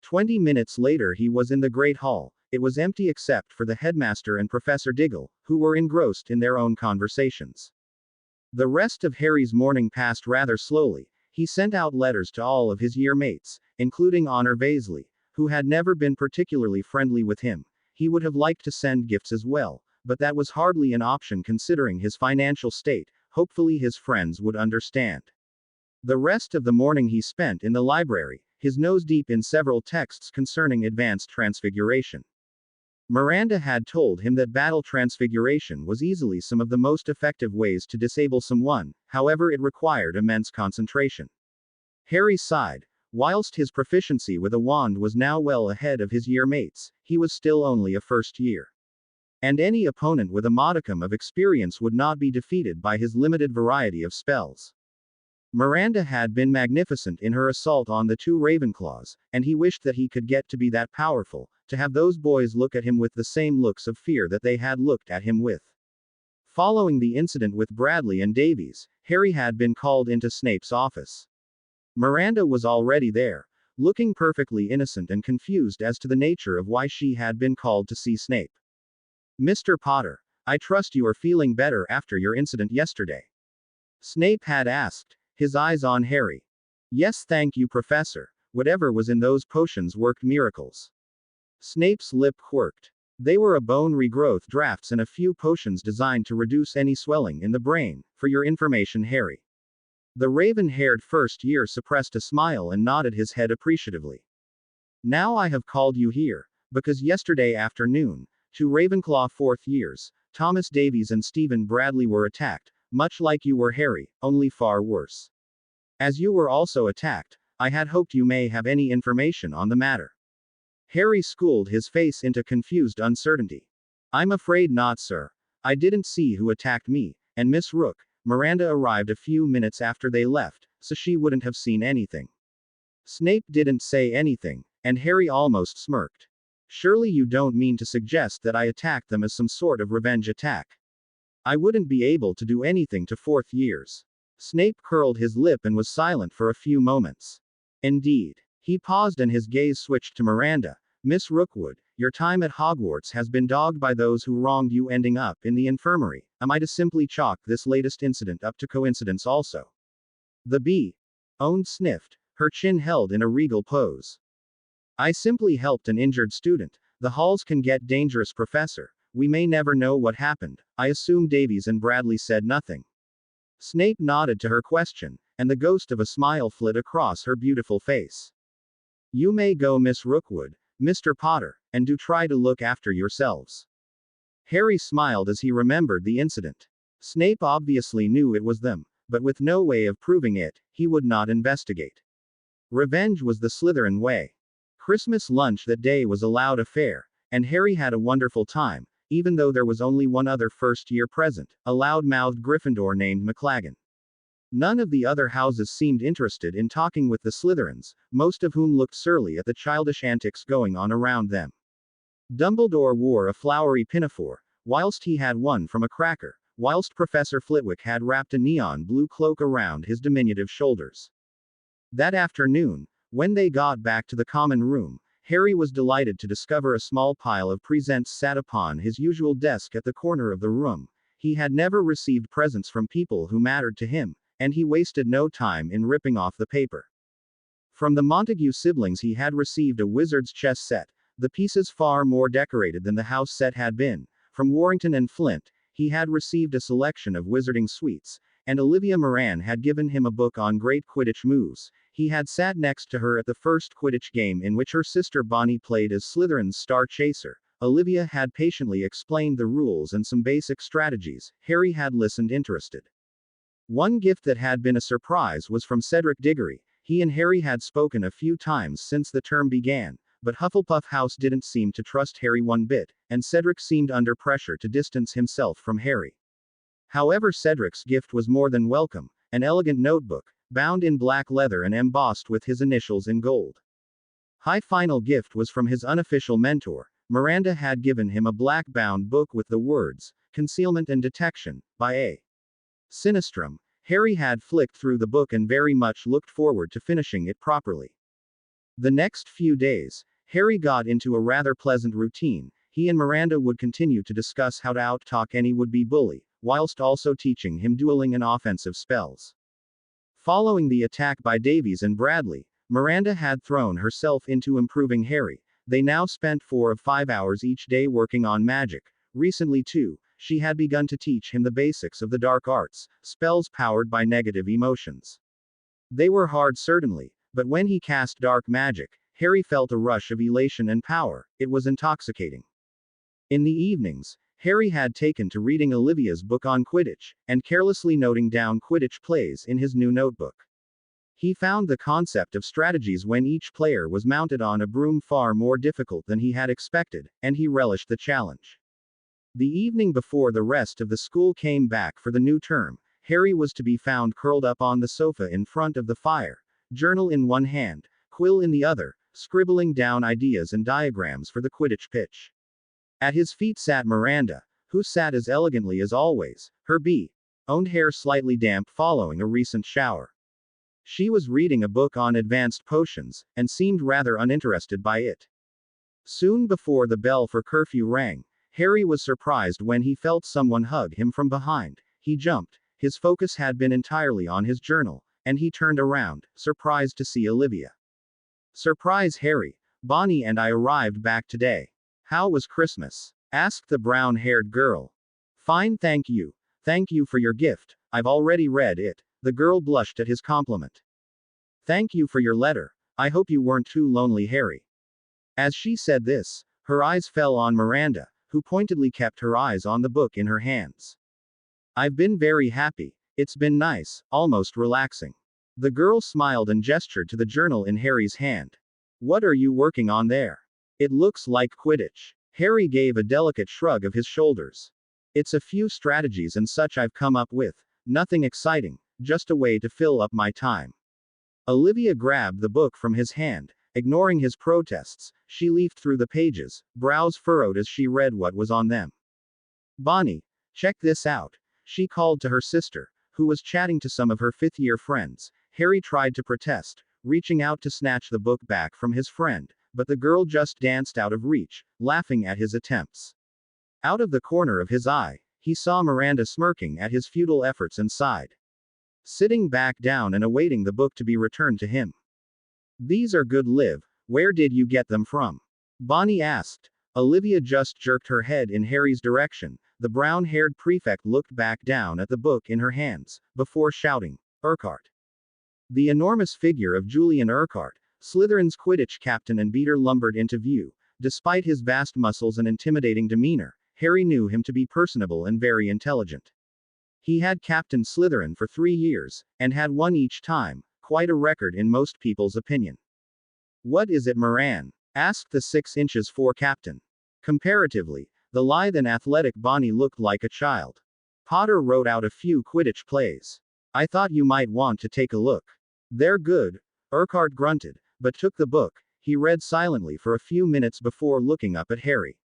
20 minutes later he was in the Great Hall. It was empty except for the headmaster and Professor Diggle, who were engrossed in their own conversations. The rest of Harry's morning passed rather slowly. He sent out letters to all of his year mates, including Honor Weasley, who had never been particularly friendly with him. He would have liked to send gifts as well, but that was hardly an option considering his financial state. Hopefully his friends would understand. The rest of the morning he spent in the library, his nose deep in several texts concerning advanced transfiguration. Miranda had told him that battle transfiguration was easily some of the most effective ways to disable someone, however it required immense concentration. Harry sighed. Whilst his proficiency with a wand was now well ahead of his year mates, he was still only a first year. And any opponent with a modicum of experience would not be defeated by his limited variety of spells. Miranda had been magnificent in her assault on the 2 Ravenclaws, and he wished that he could get to be that powerful, to have those boys look at him with the same looks of fear that they had looked at him with. Following the incident with Bradley and Davies, Harry had been called into Snape's office. Miranda was already there, looking perfectly innocent and confused as to the nature of why she had been called to see Snape. Mr. Potter, I trust you are feeling better after your incident yesterday. Snape had asked, his eyes on Harry. Yes, thank you, Professor. Whatever was in those potions worked miracles. Snape's lip quirked. They were a bone regrowth drafts and a few potions designed to reduce any swelling in the brain, for your information, Harry. The raven-haired first year suppressed a smile and nodded his head appreciatively. Now I have called you here, because yesterday afternoon, 2 Ravenclaw 4th years, Thomas Davies and Stephen Bradley were attacked, much like you were, Harry, only far worse. As you were also attacked, I had hoped you may have any information on the matter. Harry schooled his face into confused uncertainty. I'm afraid not, sir. I didn't see who attacked me, and Miss Rook, Miranda arrived a few minutes after they left, so she wouldn't have seen anything. Snape didn't say anything, and Harry almost smirked. Surely you don't mean to suggest that I attacked them as some sort of revenge attack. I wouldn't be able to do anything to 4th years. Snape curled his lip and was silent for a few moments. Indeed. He paused and his gaze switched to Miranda. Miss Rookwood, your time at Hogwarts has been dogged by those who wronged you, ending up in the infirmary. Am I to simply chalk this latest incident up to coincidence also? The B.O. sniffed, her chin held in a regal pose. I simply helped an injured student. The halls can get dangerous, Professor. We may never know what happened. I assume Davies and Bradley said nothing. Snape nodded to her question, and the ghost of a smile flit across her beautiful face. You may go, Miss Rookwood, Mr. Potter, and do try to look after yourselves. Harry smiled as he remembered the incident. Snape obviously knew it was them, but with no way of proving it, he would not investigate. Revenge was the Slytherin way. Christmas lunch that day was a loud affair, and Harry had a wonderful time, even though there was only one other first-year present, a loud-mouthed Gryffindor named McLaggen. None of the other houses seemed interested in talking with the Slytherins, most of whom looked surly at the childish antics going on around them. Dumbledore wore a flowery pinafore, whilst he had one from a cracker, whilst Professor Flitwick had wrapped a neon blue cloak around his diminutive shoulders. That afternoon, when they got back to the common room, Harry was delighted to discover a small pile of presents sat upon his usual desk at the corner of the room. He had never received presents from people who mattered to him, and he wasted no time in ripping off the paper. From the Montague siblings he had received a wizard's chess set, the pieces far more decorated than the house set had been. From Warrington and Flint, he had received a selection of wizarding sweets, and Olivia Moran had given him a book on great Quidditch moves. He had sat next to her at the first Quidditch game in which her sister Bonnie played as Slytherin's star chaser. Olivia had patiently explained the rules and some basic strategies. Harry had listened interested. One gift that had been a surprise was from Cedric Diggory. He and Harry had spoken a few times since the term began, but Hufflepuff House didn't seem to trust Harry one bit, and Cedric seemed under pressure to distance himself from Harry. However, Cedric's gift was more than welcome, an elegant notebook, bound in black leather and embossed with his initials in gold. High final gift was from his unofficial mentor. Miranda had given him a black-bound book with the words, Concealment and Detection, by A. Sinistrum. Harry had flicked through the book and very much looked forward to finishing it properly. The next few days, Harry got into a rather pleasant routine. He and Miranda would continue to discuss how to out-talk any would-be bully, whilst also teaching him dueling and offensive spells. Following the attack by Davies and Bradley, Miranda had thrown herself into improving Harry. They now spent 4 of 5 hours each day working on magic. Recently too, she had begun to teach him the basics of the dark arts, spells powered by negative emotions. They were hard certainly, but when he cast dark magic, Harry felt a rush of elation and power. It was intoxicating. In the evenings, Harry had taken to reading Olivia's book on Quidditch, and carelessly noting down Quidditch plays in his new notebook. He found the concept of strategies when each player was mounted on a broom far more difficult than he had expected, and he relished the challenge. The evening before the rest of the school came back for the new term, Harry was to be found curled up on the sofa in front of the fire, journal in one hand, quill in the other, scribbling down ideas and diagrams for the Quidditch pitch. At his feet sat Miranda, who sat as elegantly as always, her owned hair slightly damp following a recent shower. She was reading a book on advanced potions, and seemed rather uninterested by it. Soon before the bell for curfew rang, Harry was surprised when he felt someone hug him from behind. He jumped. His focus had been entirely on his journal, and he turned around, surprised to see Olivia. Surprise, Harry. Bonnie and I arrived back today. How was Christmas? Asked the brown-haired girl. Fine, thank you. Thank you for your gift. I've already read it. The girl blushed at his compliment. Thank you for your letter. I hope you weren't too lonely, Harry. As she said this, her eyes fell on Miranda, who pointedly kept her eyes on the book in her hands. I've been very happy. It's been nice, almost relaxing. The girl smiled and gestured to the journal in Harry's hand. What are you working on there? It looks like Quidditch. Harry gave a delicate shrug of his shoulders. It's a few strategies and such I've come up with. Nothing exciting, just a way to fill up my time. Olivia grabbed the book from his hand. Ignoring his protests, she leafed through the pages, brows furrowed as she read what was on them. Bonnie, check this out, she called to her sister, who was chatting to some of her fifth-year friends. Harry tried to protest, reaching out to snatch the book back from his friend, but the girl just danced out of reach, laughing at his attempts. Out of the corner of his eye, he saw Miranda smirking at his futile efforts and sighed. Sitting back down and awaiting the book to be returned to him. These are good, Liv. Where did you get them from? Bonnie asked. Olivia just jerked her head in Harry's direction. The brown-haired prefect looked back down at the book in her hands, before shouting, Urquhart. The enormous figure of Julian Urquhart, Slytherin's Quidditch captain and beater, lumbered into view. Despite his vast muscles and intimidating demeanor, Harry knew him to be personable and very intelligent. He had captained Slytherin for 3 years, and had won each time, quite a record in most people's opinion. "What is it, Moran?" asked the 6 inches 4 captain. Comparatively, the lithe and athletic Bonnie looked like a child. "Potter wrote out a few Quidditch plays. I thought you might want to take a look. They're good." Urquhart grunted, but took the book. He read silently for a few minutes before looking up at Harry.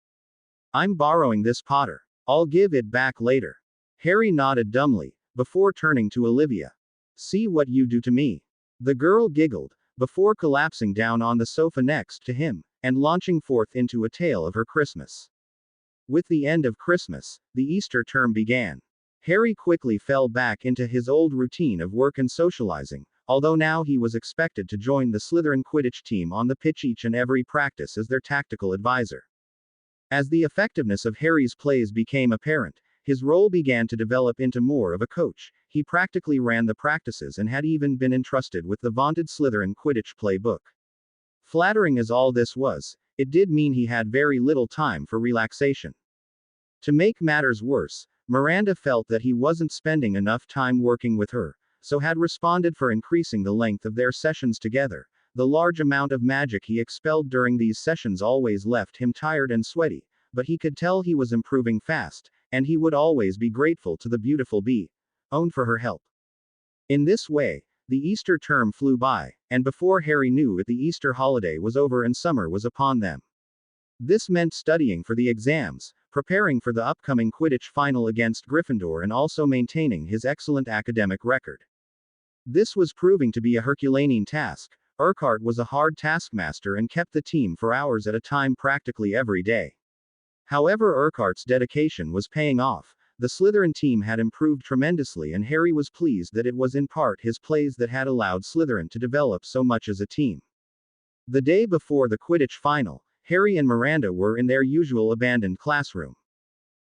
"I'm borrowing this, Potter. I'll give it back later." Harry nodded dumbly, before turning to Olivia. "See what you do to me." The girl giggled, before collapsing down on the sofa next to him, and launching forth into a tale of her Christmas. With the end of Christmas, the Easter term began. Harry quickly fell back into his old routine of work and socializing, although now he was expected to join the Slytherin Quidditch team on the pitch each and every practice as their tactical advisor. As the effectiveness of Harry's plays became apparent, his role began to develop into more of a coach. He practically ran the practices and had even been entrusted with the vaunted Slytherin Quidditch playbook. Flattering as all this was, it did mean he had very little time for relaxation. To make matters worse, Miranda felt that he wasn't spending enough time working with her, so had responded for increasing the length of their sessions together. The large amount of magic he expelled during these sessions always left him tired and sweaty, but he could tell he was improving fast, and he would always be grateful to the beautiful Bee-owned for her help. In this way, the Easter term flew by, and before Harry knew it, the Easter holiday was over and summer was upon them. This meant studying for the exams, preparing for the upcoming Quidditch final against Gryffindor, and also maintaining his excellent academic record. This was proving to be a Herculean task. Urquhart was a hard taskmaster and kept the team for hours at a time practically every day. However, Urquhart's dedication was paying off. The Slytherin team had improved tremendously, and Harry was pleased that it was in part his plays that had allowed Slytherin to develop so much as a team. The day before the Quidditch final, Harry and Miranda were in their usual abandoned classroom.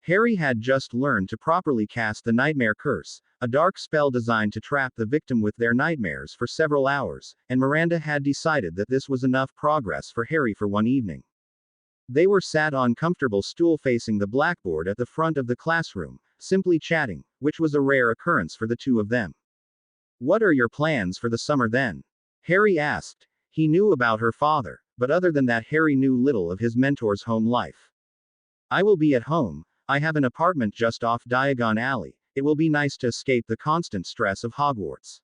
Harry had just learned to properly cast the Nightmare Curse, a dark spell designed to trap the victim with their nightmares for several hours, and Miranda had decided that this was enough progress for Harry for one evening. They were sat on comfortable stool facing the blackboard at the front of the classroom, simply chatting, which was a rare occurrence for the two of them. "What are your plans for the summer then?" Harry asked. He knew about her father, but other than that Harry knew little of his mentor's home life. "I will be at home. I have an apartment just off Diagon Alley. It will be nice to escape the constant stress of Hogwarts."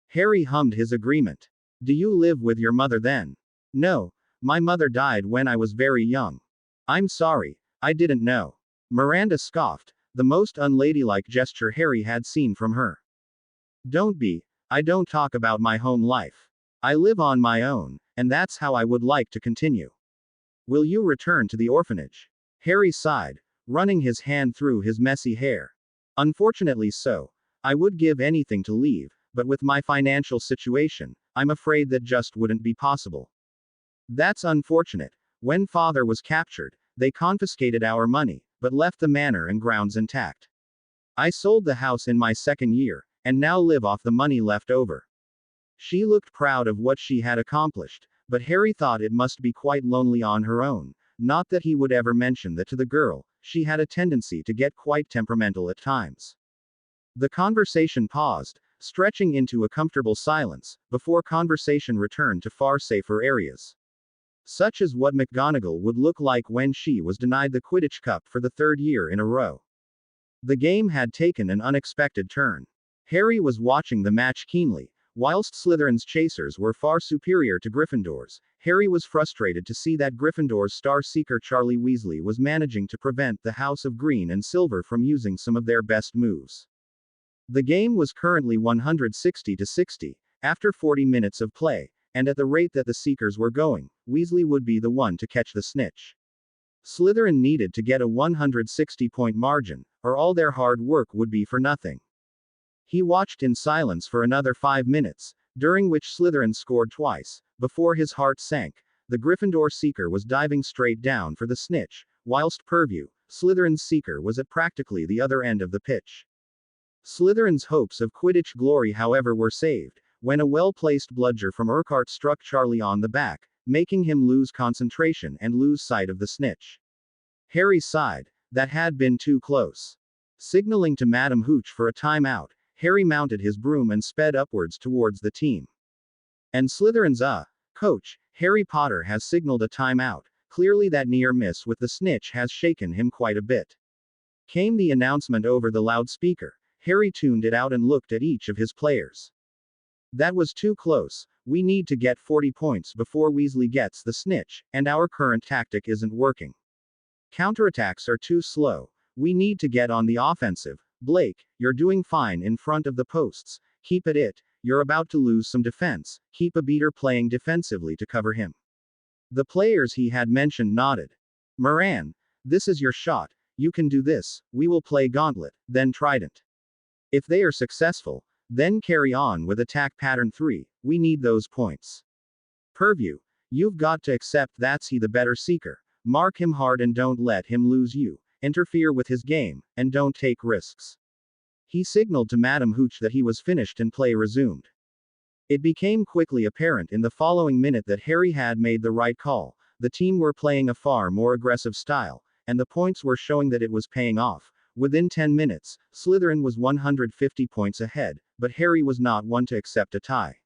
Harry hummed his agreement. "Do you live with your mother then?" "No. My mother died when I was very young." "I'm sorry. I didn't know." Miranda scoffed, the most unladylike gesture Harry had seen from her. "Don't be. I don't talk about my home life. I live on my own, and that's how I would like to continue." "Will you return to the orphanage?" Harry sighed, running his hand through his messy hair. "Unfortunately so. I would give anything to leave, but with my financial situation, I'm afraid that just wouldn't be possible." "That's unfortunate. When Father was captured, they confiscated our money, but left the manor and grounds intact. I sold the house in my second year, and now live off the money left over." She looked proud of what she had accomplished, but Harry thought it must be quite lonely on her own. Not that he would ever mention that to the girl. She had a tendency to get quite temperamental at times. The conversation paused, stretching into a comfortable silence, before conversation returned to far safer areas. Such as what McGonagall would look like when she was denied the Quidditch Cup for the 3rd year in a row. The game had taken an unexpected turn. Harry was watching the match keenly. Whilst Slytherin's chasers were far superior to Gryffindor's, Harry was frustrated to see that Gryffindor's star seeker Charlie Weasley was managing to prevent the House of Green and Silver from using some of their best moves. The game was currently 160-60, after 40 minutes of play, and at the rate that the Seekers were going, Weasley would be the one to catch the snitch. Slytherin needed to get a 160-point margin, or all their hard work would be for nothing. He watched in silence for another 5 minutes, during which Slytherin scored twice. Before his heart sank, the Gryffindor Seeker was diving straight down for the snitch, whilst Purview, Slytherin's Seeker, was at practically the other end of the pitch. Slytherin's hopes of Quidditch glory, however, were saved, when a well-placed bludger from Urquhart struck Charlie on the back, making him lose concentration and lose sight of the snitch. Harry sighed. That had been too close. Signaling to Madam Hooch for a timeout, Harry mounted his broom and sped upwards towards the team. And Slytherin's coach, Harry Potter has signaled a timeout. Clearly that near miss with the snitch has shaken him quite a bit. Came the announcement over the loudspeaker. Harry tuned it out and looked at each of his players. That was too close. We need to get 40 points before Weasley gets the snitch, and our current tactic isn't working. Counterattacks are too slow. We need to get on the offensive. Blake, you're doing fine in front of the posts. Keep at it. You're about to lose some defense. Keep a beater playing defensively to cover him. The players he had mentioned nodded. Moran, this is your shot. You can do this. We will play Gauntlet, then Trident. If they are successful, then carry on with attack pattern 3. We need those points. Purview, you've got to accept that's he the better seeker. Mark him hard and don't let him lose you. Interfere with his game, and don't take risks. He signaled to Madam Hooch that he was finished and play resumed. It became quickly apparent in the following minute that Harry had made the right call. The team were playing a far more aggressive style, and the points were showing that it was paying off. Within 10 minutes, Slytherin was 150 points ahead, but Harry was not one to accept a tie.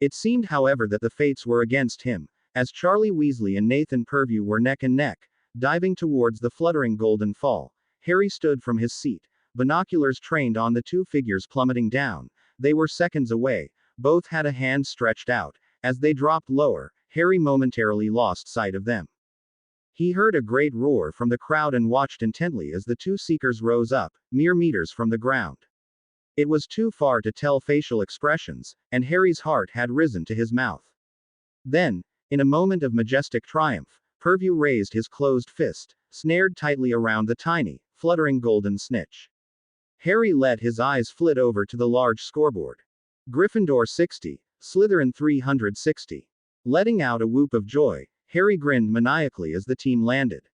It seemed, however, that the fates were against him, as Charlie Weasley and Nathan Purview were neck and neck, diving towards the fluttering golden fall. Harry stood from his seat, binoculars trained on the two figures plummeting down. They were seconds away, both had a hand stretched out. As they dropped lower, Harry momentarily lost sight of them. He heard a great roar from the crowd and watched intently as the two seekers rose up, mere meters from the ground. It was too far to tell facial expressions, and Harry's heart had risen to his mouth. Then, in a moment of majestic triumph, Purview raised his closed fist, snared tightly around the tiny, fluttering golden snitch. Harry let his eyes flit over to the large scoreboard. Gryffindor 60, Slytherin 360. Letting out a whoop of joy, Harry grinned maniacally as the team landed.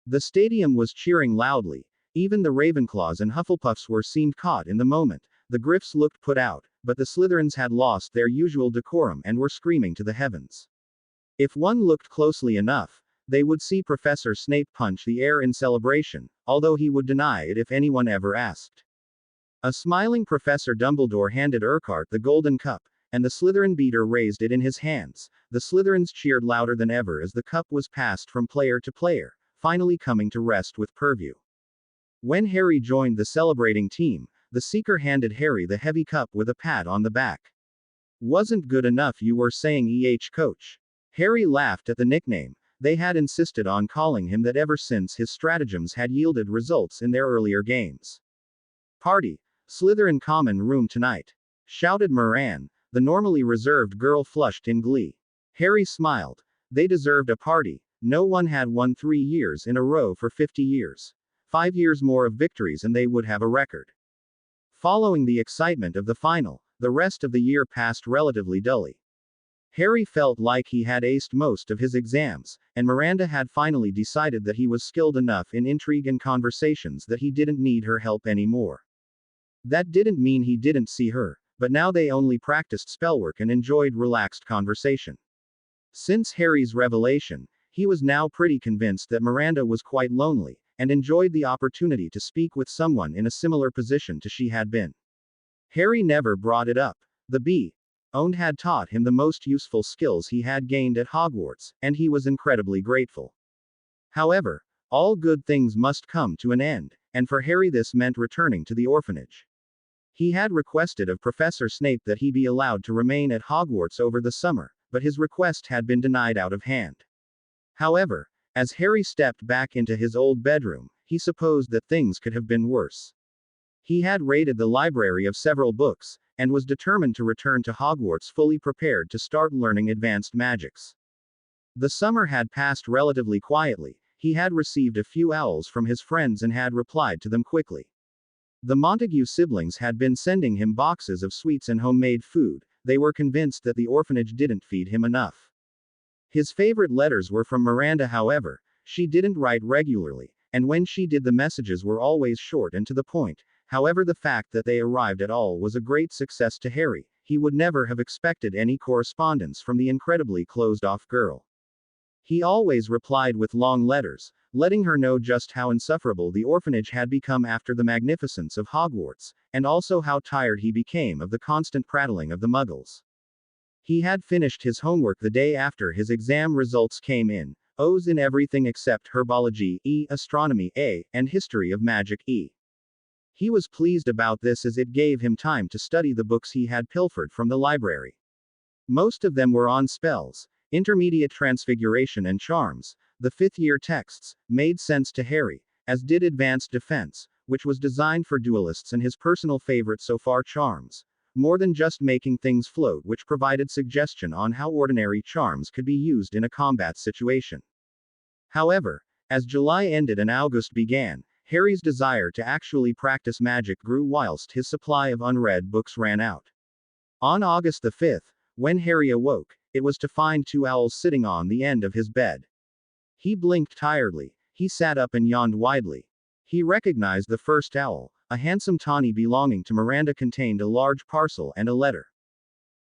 The stadium was cheering loudly. Even the Ravenclaws and Hufflepuffs seemed caught in the moment. The Gryffs looked put out, but the Slytherins had lost their usual decorum and were screaming to the heavens. If one looked closely enough, they would see Professor Snape punch the air in celebration, although he would deny it if anyone ever asked. A smiling Professor Dumbledore handed Urquhart the golden cup, and the Slytherin beater raised it in his hands. The Slytherins cheered louder than ever as the cup was passed from player to player, finally coming to rest with Purview. When Harry joined the celebrating team, the Seeker handed Harry the heavy cup with a pat on the back. Wasn't good enough, you were saying, coach? Harry laughed at the nickname. They had insisted on calling him that ever since his stratagems had yielded results in their earlier games. Party. Slytherin common room tonight, shouted Moran. The normally reserved girl flushed in glee. Harry smiled. They deserved a party. No one had won 3 years in a row for 50 years. 5 years more of victories and they would have a record. Following the excitement of the final, the rest of the year passed relatively dully. Harry felt like he had aced most of his exams, and Miranda had finally decided that he was skilled enough in intrigue and conversations that he didn't need her help anymore. That didn't mean he didn't see her, but now they only practiced spellwork and enjoyed relaxed conversation. Since Harry's revelation, he was now pretty convinced that Miranda was quite lonely, and enjoyed the opportunity to speak with someone in a similar position to she had been. Harry never brought it up. The Bee-Owned had taught him the most useful skills he had gained at Hogwarts, and he was incredibly grateful. However, all good things must come to an end, and for Harry this meant returning to the orphanage. He had requested of Professor Snape that he be allowed to remain at Hogwarts over the summer, but his request had been denied out of hand. However, as Harry stepped back into his old bedroom, he supposed that things could have been worse. He had raided the library of several books, and was determined to return to Hogwarts fully prepared to start learning advanced magics. The summer had passed relatively quietly. He had received a few owls from his friends and had replied to them quickly. The Montague siblings had been sending him boxes of sweets and homemade food. They were convinced that the orphanage didn't feed him enough. His favorite letters were from Miranda, however. She didn't write regularly, and when she did, the messages were always short and to the point. However, the fact that they arrived at all was a great success to Harry. he would never have expected any correspondence from the incredibly closed-off girl. He always replied with long letters, letting her know just how insufferable the orphanage had become after the magnificence of Hogwarts, and also how tired he became of the constant prattling of the Muggles. He had finished his homework the day after his exam results came in, O's in everything except herbology, E, astronomy, A, and history of magic, E. He was pleased about this as it gave him time to study the books he had pilfered from the library. Most of them were on spells, intermediate transfiguration and charms. The fifth-year texts made sense to Harry, as did advanced defense, which was designed for duelists and his personal favorite so far, charms. More than just making things float, which provided suggestion on how ordinary charms could be used in a combat situation. However, as July ended and August began, Harry's desire to actually practice magic grew whilst his supply of unread books ran out. On August the 5th, when Harry awoke, it was to find two owls sitting on the end of his bed. He blinked tiredly, he sat up and yawned widely. He recognized the first owl, a handsome tawny belonging to Miranda, contained a large parcel and a letter.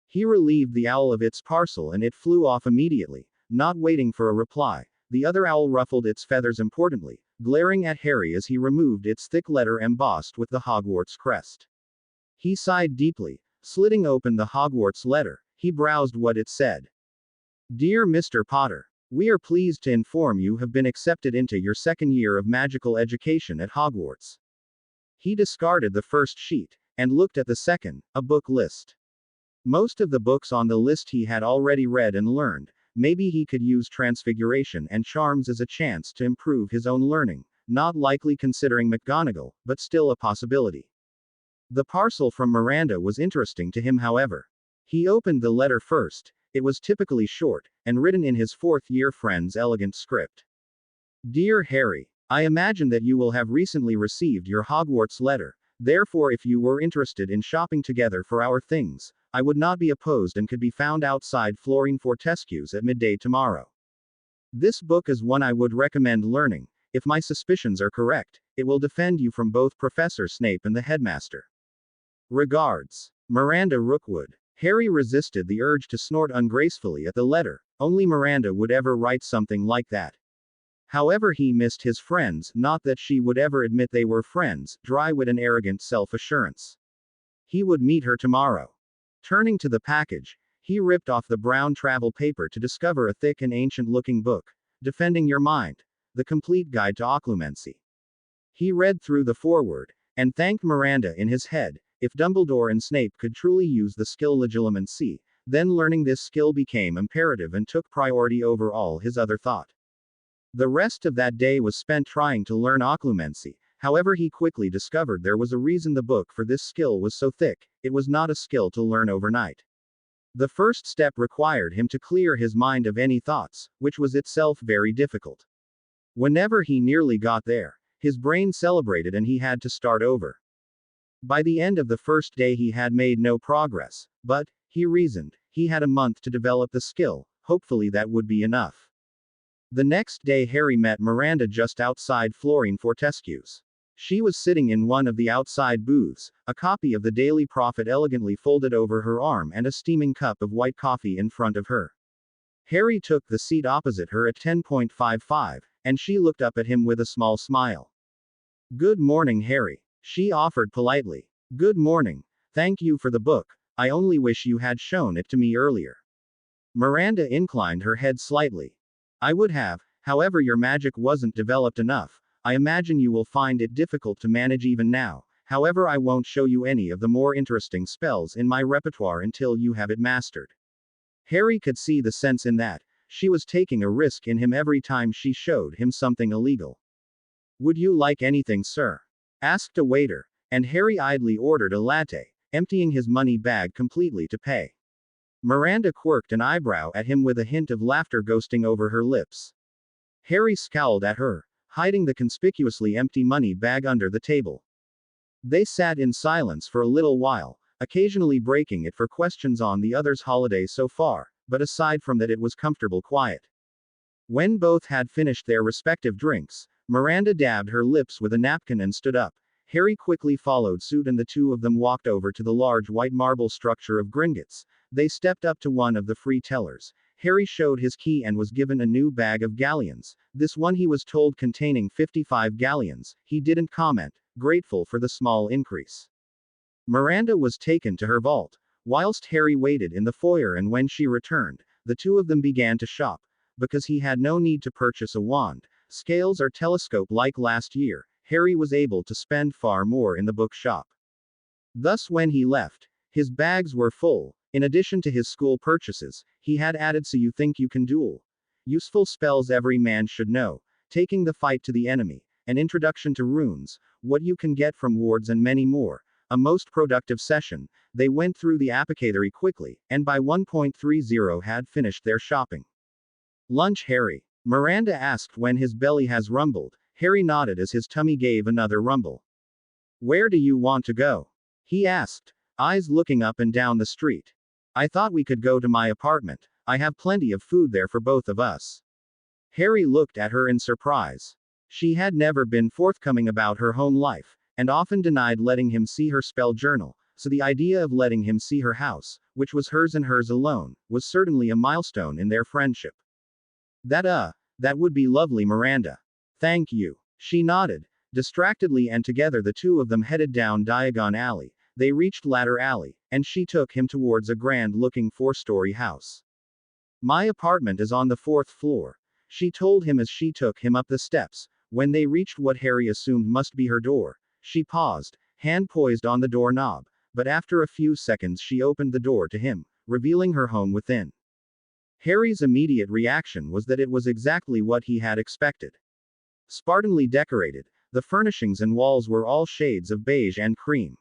He relieved the owl of its parcel and it flew off immediately, not waiting for a reply. The other owl ruffled its feathers importantly, glaring at Harry as he removed its thick letter embossed with the Hogwarts crest. He sighed deeply, slitting open the Hogwarts letter. He browsed what it said. Dear Mr. Potter, we are pleased to inform you have been accepted into your second year of magical education at Hogwarts. He discarded the first sheet, and looked at the second, a book list. Most of the books on the list he had already read and learned. Maybe he could use transfiguration and charms as a chance to improve his own learning, not likely considering McGonagall, but still a possibility. The parcel from Miranda was interesting to him, however. He opened the letter first. It was typically short, and written in his fourth-year friend's elegant script. Dear Harry, I imagine that you will have recently received your Hogwarts letter, therefore if you were interested in shopping together for our things, I would not be opposed and could be found outside Florine Fortescue's at midday tomorrow. This book is one I would recommend learning. If my suspicions are correct, it will defend you from both Professor Snape and the headmaster. Regards, Miranda Rookwood. Harry resisted the urge to snort ungracefully at the letter. Only Miranda would ever write something like that. However, he missed his friends, not that she would ever admit they were friends, dry wit and arrogant self-assurance. He would meet her tomorrow. Turning to the package, he ripped off the brown travel paper to discover a thick and ancient-looking book, Defending Your Mind, The Complete Guide to Occlumency. He read through the foreword, and thanked Miranda in his head. If Dumbledore and Snape could truly use the skill Legilimency, then learning this skill became imperative and took priority over all his other thought. The rest of that day was spent trying to learn Occlumency. However, he quickly discovered there was a reason the book for this skill was so thick. It was not a skill to learn overnight. The first step required him to clear his mind of any thoughts, which was itself very difficult. Whenever he nearly got there, his brain celebrated and he had to start over. By the end of the first day he had made no progress, but, he reasoned, he had a month to develop the skill, hopefully that would be enough. The next day Harry met Miranda just outside Florine Fortescue's. She was sitting in one of the outside booths, a copy of the Daily Prophet elegantly folded over her arm and a steaming cup of white coffee in front of her. Harry took the seat opposite her at 10.55, and she looked up at him with a small smile. Good morning, Harry, she offered politely. Good morning. Thank you for the book. I only wish you had shown it to me earlier. Miranda inclined her head slightly. I would have, however your magic wasn't developed enough. I imagine you will find it difficult to manage even now. However, I won't show you any of the more interesting spells in my repertoire until you have it mastered. Harry could see the sense in that. She was taking a risk in him every time she showed him something illegal. Would you like anything, sir? Asked a waiter, and Harry idly ordered a latte, emptying his money bag completely to pay. Miranda quirked an eyebrow at him with a hint of laughter ghosting over her lips. Harry scowled at her, hiding the conspicuously empty money bag under the table. They sat in silence for a little while, occasionally breaking it for questions on the other's holiday so far, but aside from that it was comfortable quiet. When both had finished their respective drinks, Miranda dabbed her lips with a napkin and stood up. Harry quickly followed suit and the two of them walked over to the large white marble structure of Gringotts. They stepped up to one of the free tellers. Harry showed his key and was given a new bag of galleons. This one he was told containing 55 galleons. He didn't comment, grateful for the small increase. Miranda was taken to her vault, whilst Harry waited in the foyer, and when she returned, the two of them began to shop, because he had no need to purchase a wand, scales or telescope like last year. Harry was able to spend far more in the bookshop. Thus when he left, his bags were full. In addition to his school purchases, he had added So You Think You Can Duel, useful spells every man should know, taking the fight to the enemy, an introduction to runes, what you can get from wards and many more. A most productive session. They went through the apothecary quickly, and by 1.30 had finished their shopping. Lunch, Harry? Miranda asked when his belly has rumbled. Harry nodded as his tummy gave another rumble. Where do you want to go? He asked, eyes looking up and down the street. I thought we could go to my apartment. I have plenty of food there for both of us. Harry looked at her in surprise. She had never been forthcoming about her home life, and often denied letting him see her spell journal, so the idea of letting him see her house, which was hers and hers alone, was certainly a milestone in their friendship. That would be lovely, Miranda. Thank you. She nodded, distractedly, and together the two of them headed down Diagon Alley. They reached Ladder Alley, and she took him towards a grand-looking 4-story house. My apartment is on the 4th floor, she told him as she took him up the steps. When they reached what Harry assumed must be her door, she paused, hand poised on the doorknob, but after a few seconds she opened the door to him, revealing her home within. Harry's immediate reaction was that it was exactly what he had expected. Spartanly decorated, the furnishings and walls were all shades of beige and cream.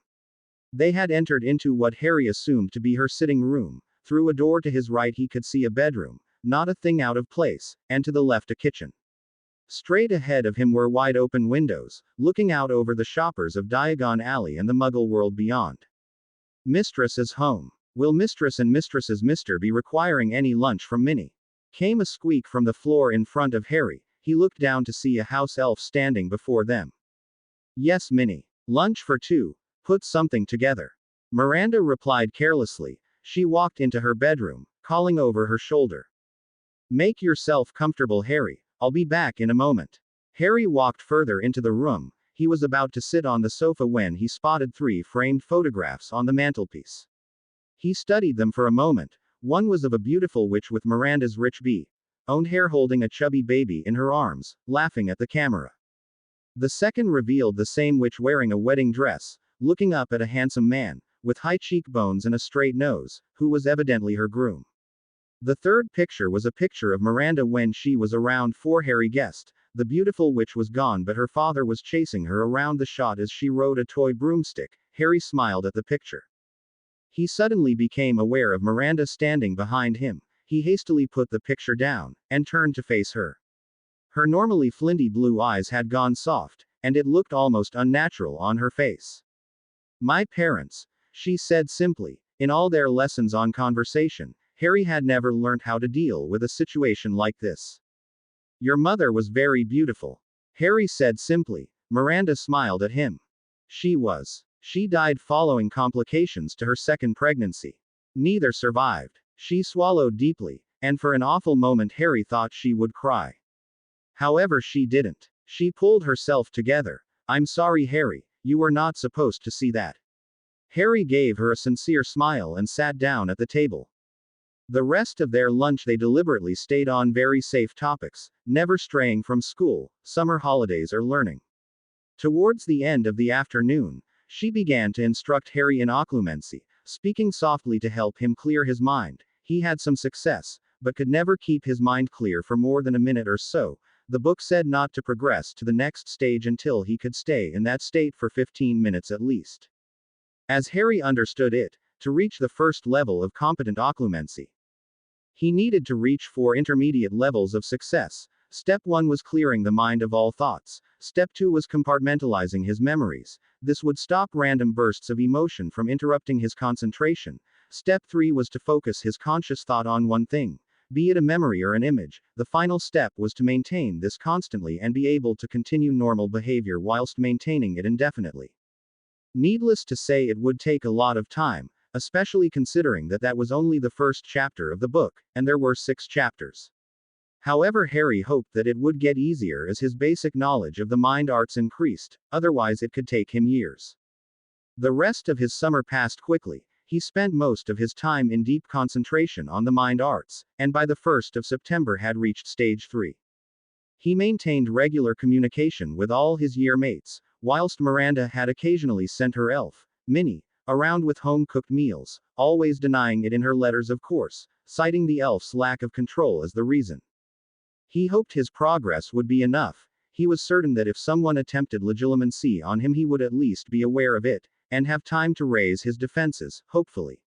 They had entered into what Harry assumed to be her sitting room. Through a door to his right he could see a bedroom, not a thing out of place, and to the left a kitchen. Straight ahead of him were wide-open windows, looking out over the shoppers of Diagon Alley and the Muggle world beyond. Mistress is home. Will Mistress and Mistress's Mister be requiring any lunch from Minnie? Came a squeak from the floor in front of Harry. He looked down to see a house elf standing before them. Yes, Minnie. Lunch for two. Put something together. Miranda replied carelessly. She walked into her bedroom, calling over her shoulder. Make yourself comfortable, Harry. I'll be back in a moment. Harry walked further into the room. He was about to sit on the sofa when he spotted 3 framed photographs on the mantelpiece. He studied them for a moment. One was of a beautiful witch with Miranda's rich owned hair holding a chubby baby in her arms, laughing at the camera. The second revealed the same witch wearing a wedding dress, looking up at a handsome man, with high cheekbones and a straight nose, who was evidently her groom. The third picture was a picture of Miranda when she was around 4. Harry guessed. The beautiful witch was gone, but her father was chasing her around the shot as she rode a toy broomstick. Harry smiled at the picture. He suddenly became aware of Miranda standing behind him. He hastily put the picture down, and turned to face her. Her normally flinty blue eyes had gone soft, and it looked almost unnatural on her face. My parents, she said simply. In all their lessons on conversation, Harry had never learned how to deal with a situation like this. Your mother was very beautiful, Harry said simply. Miranda smiled at him. She was. She died following complications to her second pregnancy. Neither survived. She swallowed deeply, and for an awful moment Harry thought she would cry. However, she didn't. She pulled herself together. I'm sorry, Harry, you were not supposed to see that. Harry gave her a sincere smile and sat down at the table. The rest of their lunch they deliberately stayed on very safe topics, never straying from school, summer holidays or learning. Towards the end of the afternoon, she began to instruct Harry in occlumency, speaking softly to help him clear his mind. He had some success, but could never keep his mind clear for more than a minute or so. The book said not to progress to the next stage until he could stay in that state for 15 minutes at least. As Harry understood it, to reach the first level of competent occlumency, he needed to reach 4 intermediate levels of success. Step 1 was clearing the mind of all thoughts. Step 2 was compartmentalizing his memories. This would stop random bursts of emotion from interrupting his concentration. Step 3 was to focus his conscious thought on one thing. be it a memory or an image. The final step was to maintain this constantly and be able to continue normal behavior whilst maintaining it indefinitely. Needless to say, it would take a lot of time, especially considering that that was only the first chapter of the book, and there were 6 chapters. However, Harry hoped that it would get easier as his basic knowledge of the mind arts increased, otherwise it could take him years. The rest of his summer passed quickly. He spent most of his time in deep concentration on the mind arts, and by the 1st of September had reached stage 3. He maintained regular communication with all his year mates, whilst Miranda had occasionally sent her elf, Minnie, around with home-cooked meals, always denying it in her letters of course, citing the elf's lack of control as the reason. He hoped his progress would be enough. He was certain that if someone attempted legilimency on him he would at least be aware of it, and have time to raise his defenses, hopefully.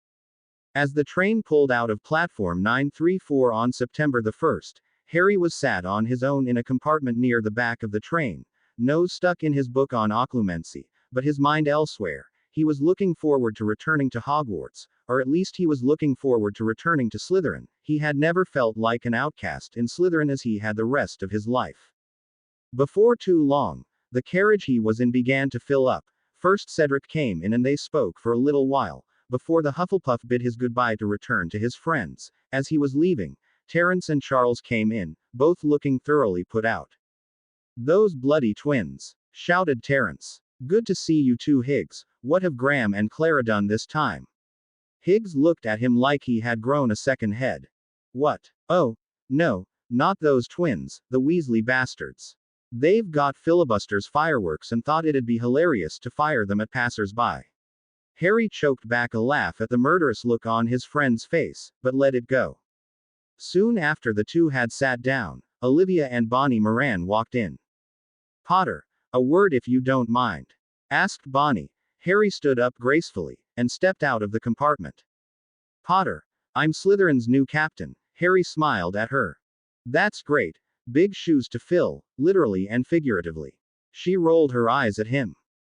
As the train pulled out of platform 934 on September the 1st, Harry was sat on his own in a compartment near the back of the train, nose stuck in his book on occlumency, but his mind elsewhere. He was looking forward to returning to Hogwarts, or at least he was looking forward to returning to Slytherin. He had never felt like an outcast in Slytherin as he had the rest of his life. Before too long, the carriage he was in began to fill up. First Cedric came in and they spoke for a little while, before the Hufflepuff bid his goodbye to return to his friends. As he was leaving, Terence and Charles came in, both looking thoroughly put out. "Those bloody twins!" shouted Terence. "Good to see you too, Higgs. What have Graham and Clara done this time?" Higgs looked at him like he had grown a second head. "What? Oh, no, not those twins, the Weasley bastards. They've got filibusters fireworks and thought it'd be hilarious to fire them at passers-by." Harry choked back a laugh at the murderous look on his friend's face, but let it go. Soon after the two had sat down, Olivia and Bonnie Moran walked in. "Potter, a word if you don't mind," asked Bonnie. Harry stood up gracefully, and stepped out of the compartment. "Potter, I'm Slytherin's new captain." Harry smiled at her. "That's great. Big shoes to fill, literally and figuratively." She rolled her eyes at him.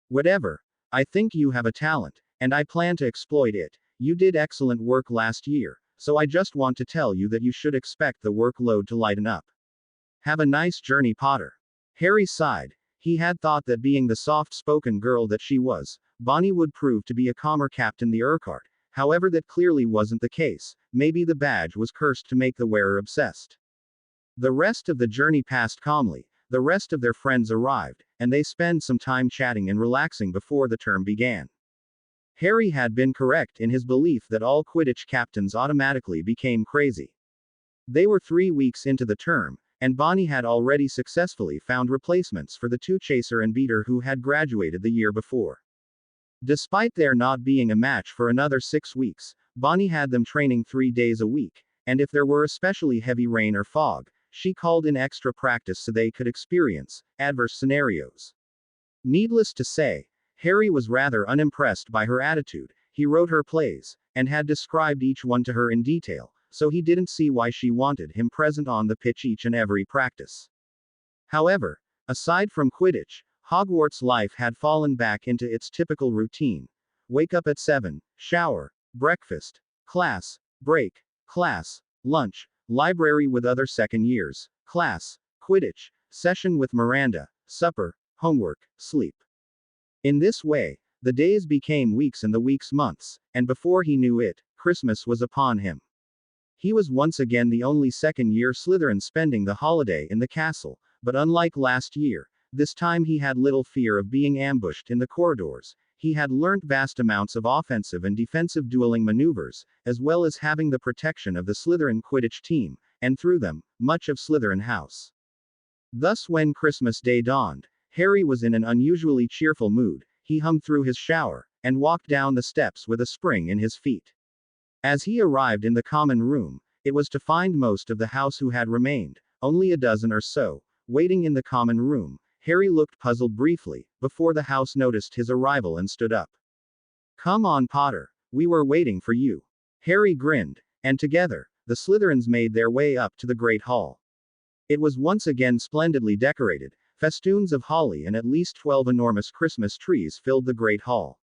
"Whatever. I think you have a talent, and I plan to exploit it. You did excellent work last year, so I just want to tell you that you should expect the workload to lighten up. Have a nice journey, Potter." Harry sighed. He had thought that being the soft-spoken girl that she was, Bonnie would prove to be a calmer Captain the Urquhart. However, that clearly wasn't the case. Maybe the badge was cursed to make the wearer obsessed. The rest of the journey passed calmly. The rest of their friends arrived, and they spent some time chatting and relaxing before the term began. Harry had been correct in his belief that all Quidditch captains automatically became crazy. They were 3 weeks into the term, and Bonnie had already successfully found replacements for the 2 Chaser and Beater who had graduated the year before. Despite there not being a match for another 6 weeks, Bonnie had them training 3 days a week, and if there were especially heavy rain or fog, she called in extra practice so they could experience adverse scenarios. Needless to say, Harry was rather unimpressed by her attitude. He wrote her plays, and had described each one to her in detail, so he didn't see why she wanted him present on the pitch each and every practice. However, aside from Quidditch, Hogwarts life had fallen back into its typical routine. Wake up at 7, shower, breakfast, class, break, class, lunch, library with other second years, class, Quidditch, session with Miranda, supper, homework, sleep. In this way, the days became weeks and the weeks months, and before he knew it, Christmas was upon him. He was once again the only second-year Slytherin spending the holiday in the castle, but unlike last year, this time he had little fear of being ambushed in the corridors. He had learnt vast amounts of offensive and defensive dueling maneuvers, as well as having the protection of the Slytherin Quidditch team, and through them, much of Slytherin House. Thus when Christmas Day dawned, Harry was in an unusually cheerful mood. He hummed through his shower, and walked down the steps with a spring in his feet. As he arrived in the common room, it was to find most of the house who had remained, only a dozen or so, waiting in the common room. Harry looked puzzled briefly, before the house noticed his arrival and stood up. "Come on, Potter. We were waiting for you." Harry grinned, and together, the Slytherins made their way up to the Great Hall. It was once again splendidly decorated. Festoons of holly and at least 12 enormous Christmas trees filled the Great Hall.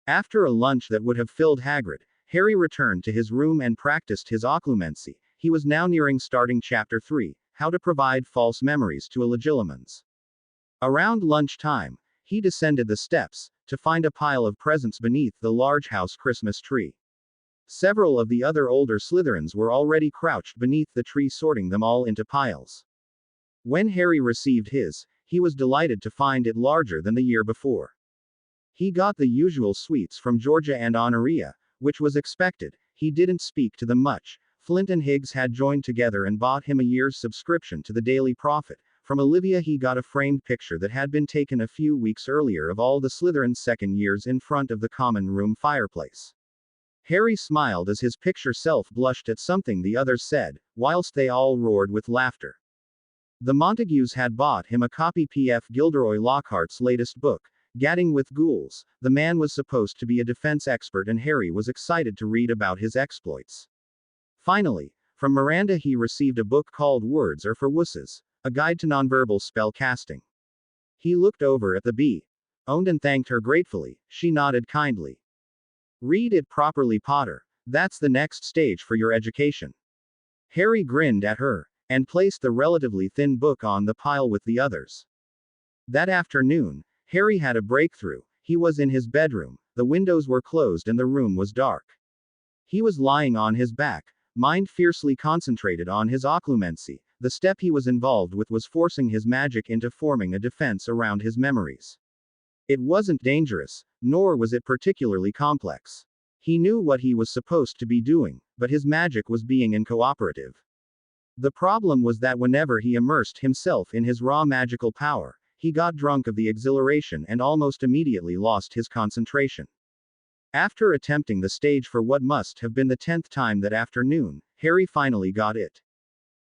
After a lunch that would have filled Hagrid, Harry returned to his room and practiced his occlumency. He was now nearing starting Chapter 3, How to Provide False Memories to a Legilimens. Around lunchtime, he descended the steps, to find a pile of presents beneath the large house Christmas tree. Several of the other older Slytherins were already crouched beneath the tree sorting them all into piles. When Harry received his, he was delighted to find it larger than the year before. He got the usual sweets from Georgia and Honoria, which was expected. He didn't speak to them much. Flint and Higgs had joined together and bought him a year's subscription to the Daily Prophet. From Olivia he got a framed picture that had been taken a few weeks earlier of all the Slytherins' second years in front of the common room fireplace. Harry smiled as his picture self blushed at something the others said, whilst they all roared with laughter. The Montagues had bought him a copy P.F. Gilderoy Lockhart's latest book, Gadding with Ghouls. The man was supposed to be a defense expert and Harry was excited to read about his exploits. Finally, from Miranda he received a book called Words Are for Wusses, a guide to nonverbal spell casting. He looked over at the bee, owned and thanked her gratefully. She nodded kindly. Read it properly, Potter. That's the next stage for your education. Harry grinned at her, and placed the relatively thin book on the pile with the others. That afternoon, Harry had a breakthrough. He was in his bedroom, the windows were closed and the room was dark. He was lying on his back, mind fiercely concentrated on his occlumency. The step he was involved with was forcing his magic into forming a defense around his memories. It wasn't dangerous, nor was it particularly complex. He knew what he was supposed to be doing, but his magic was being uncooperative. The problem was that whenever he immersed himself in his raw magical power, he got drunk of the exhilaration and almost immediately lost his concentration. After attempting the stage for what must have been the 10th time that afternoon, Harry finally got it.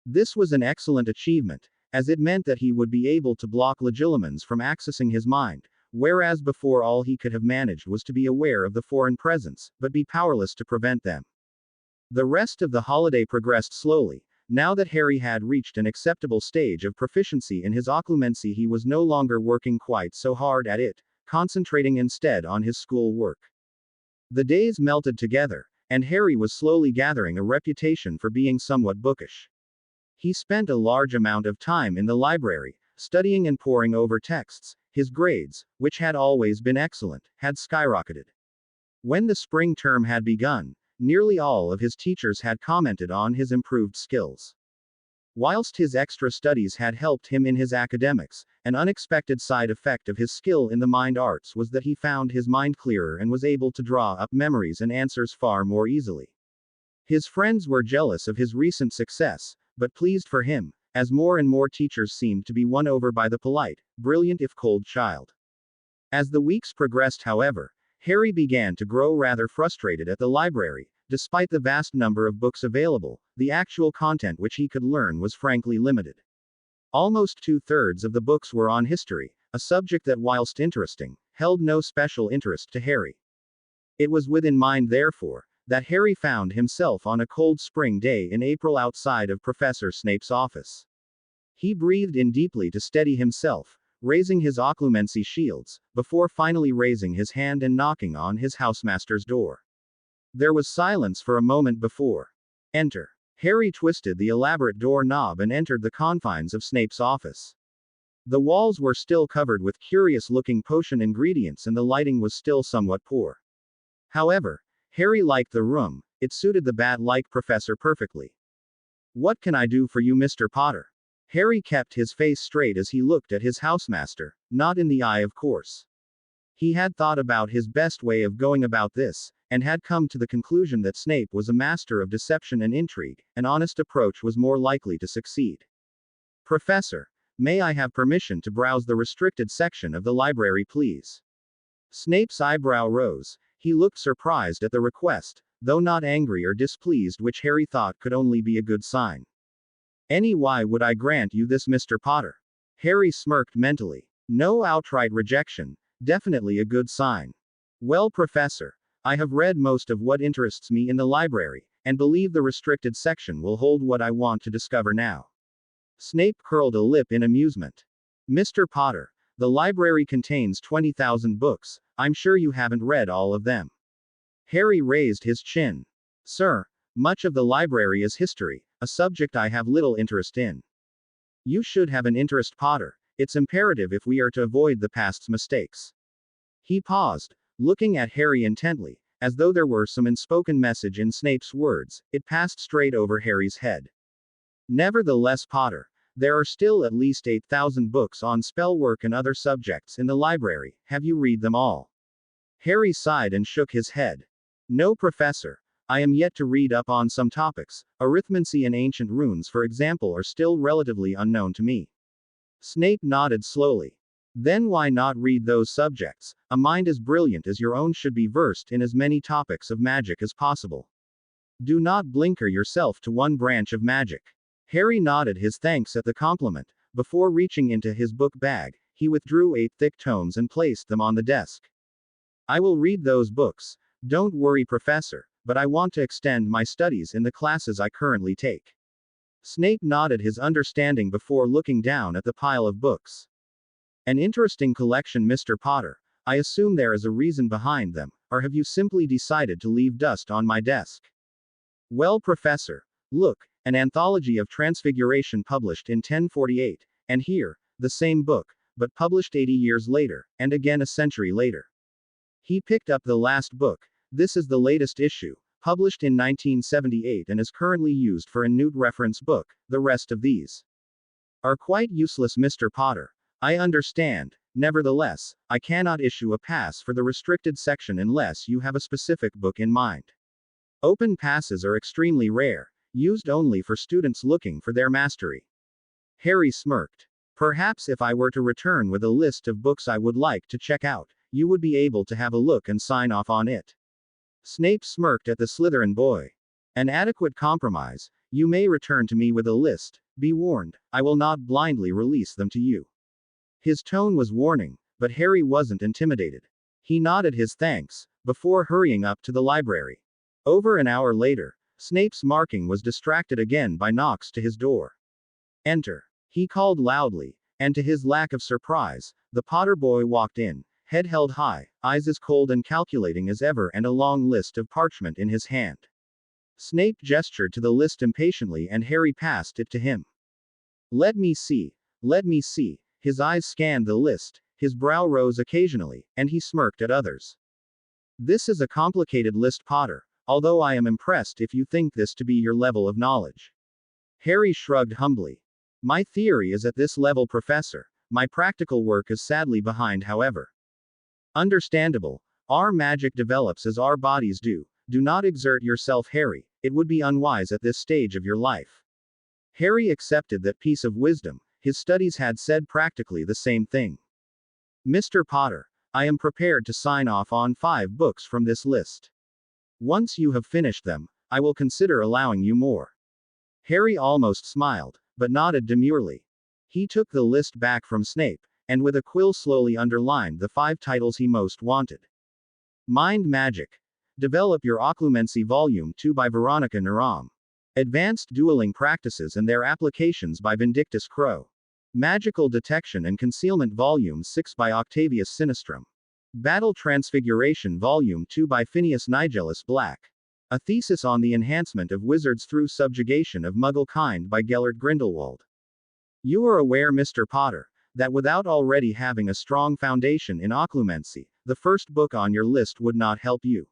This was an excellent achievement, as it meant that he would be able to block Legilimens from accessing his mind, whereas before all he could have managed was to be aware of the foreign presence, but be powerless to prevent them. The rest of the holiday progressed slowly. Now that Harry had reached an acceptable stage of proficiency in his occlumency, he was no longer working quite so hard at it, concentrating instead on his school work. The days melted together, and Harry was slowly gathering a reputation for being somewhat bookish. He spent a large amount of time in the library, studying and poring over texts. His grades, which had always been excellent, had skyrocketed. When the spring term had begun, nearly all of his teachers had commented on his improved skills. Whilst his extra studies had helped him in his academics, an unexpected side effect of his skill in the mind arts was that he found his mind clearer and was able to draw up memories and answers far more easily. His friends were jealous of his recent success, but pleased for him, as more and more teachers seemed to be won over by the polite, brilliant if cold child. As the weeks progressed, however, Harry began to grow rather frustrated at the library. Despite the vast number of books available, the actual content which he could learn was frankly limited. Almost 2/3 of the books were on history, a subject that, whilst interesting, held no special interest to Harry. It was within mind, therefore, that Harry found himself on a cold spring day in April outside of Professor Snape's office. He breathed in deeply to steady himself, raising his occlumency shields, before finally raising his hand and knocking on his housemaster's door. There was silence for a moment before. Enter. Harry twisted the elaborate door knob and entered the confines of Snape's office. The walls were still covered with curious-looking potion ingredients and the lighting was still somewhat poor. However, Harry liked the room. It suited the bat-like professor perfectly. "What can I do for you, Mr. Potter?" Harry kept his face straight as he looked at his housemaster, not in the eye, of course. He had thought about his best way of going about this, and had come to the conclusion that Snape was a master of deception and intrigue. An honest approach was more likely to succeed. "Professor, may I have permission to browse the restricted section of the library, please?" Snape's eyebrow rose. He looked surprised at the request, though not angry or displeased, which Harry thought could only be a good sign. "Why would I grant you this, Mr. Potter?" Harry smirked mentally. No outright rejection. Definitely a good sign. "Well, Professor, I have read most of what interests me in the library, and believe the restricted section will hold what I want to discover now." Snape curled a lip in amusement. "Mr. Potter, the library contains 20,000 books. I'm sure you haven't read all of them." Harry raised his chin. "Sir, much of the library is history, a subject I have little interest in. You should have an interest, Potter. It's imperative if we are to avoid the past's mistakes. He paused, looking at Harry intently, as though there were some unspoken message in Snape's words. It passed straight over Harry's head. Nevertheless, Potter, there are still at least 8,000 books on spellwork and other subjects in the library. Have you read them all? Harry sighed and shook his head. No, Professor. I am yet to read up on some topics. Arithmancy and ancient runes, for example, are still relatively unknown to me. Snape nodded slowly. Then why not read those subjects? A mind as brilliant as your own should be versed in as many topics of magic as possible. Do not blinker yourself to one branch of magic. Harry nodded his thanks at the compliment. Before reaching into his book bag, he withdrew 8 thick tomes and placed them on the desk. I will read those books. Don't worry, Professor, but I want to extend my studies in the classes I currently take. Snape nodded his understanding before looking down at the pile of books. An interesting collection, Mr. Potter. I assume there is a reason behind them, or have you simply decided to leave dust on my desk? Well, Professor, look, an anthology of Transfiguration published in 1048, and here, the same book, but published 80 years later, and again a century later. He picked up the last book. This is the latest issue, published in 1978 and is currently used for a Newt reference book. The rest of these are quite useless, Mr. Potter. I understand. Nevertheless, I cannot issue a pass for the restricted section unless you have a specific book in mind. Open passes are extremely rare, used only for students looking for their mastery. Harry smirked. Perhaps if I were to return with a list of books I would like to check out, you would be able to have a look and sign off on it. Snape smirked at the Slytherin boy. An adequate compromise. You may return to me with a list. Be warned, I will not blindly release them to you. His tone was warning, but Harry wasn't intimidated. He nodded his thanks, before hurrying up to the library. Over an hour later, Snape's marking was distracted again by knocks to his door. Enter. He called loudly, and to his lack of surprise, the Potter boy walked in, head held high, eyes as cold and calculating as ever, and a long list of parchment in his hand. Snape gestured to the list impatiently and Harry passed it to him. Let me see. Let me see. His eyes scanned the list, his brow rose occasionally, and he smirked at others. This is a complicated list, Potter, although I am impressed if you think this to be your level of knowledge. Harry shrugged humbly. My theory is at this level, Professor. My practical work is sadly behind, however. Understandable. Our magic develops as our bodies do. Do not exert yourself, Harry. It would be unwise at this stage of your life. Harry accepted that piece of wisdom. His studies had said practically the same thing. Mr. Potter, I am prepared to sign off on 5 books from this list. Once you have finished them, I will consider allowing you more. Harry almost smiled, but nodded demurely. He took the list back from Snape, and with a quill slowly underlined the 5 titles he most wanted. Mind Magic. Develop Your Occlumency Volume 2 by Veronica Naram. Advanced Dueling Practices and Their Applications by Vindictus Crow. Magical Detection and Concealment Volume 6 by Octavius Sinistrum. Battle Transfiguration Volume 2 by Phineas Nigellus Black. A Thesis on the Enhancement of Wizards Through Subjugation of Muggle Kind by Gellert Grindelwald. You are aware, Mr. Potter, that without already having a strong foundation in occlumency, the first book on your list would not help you.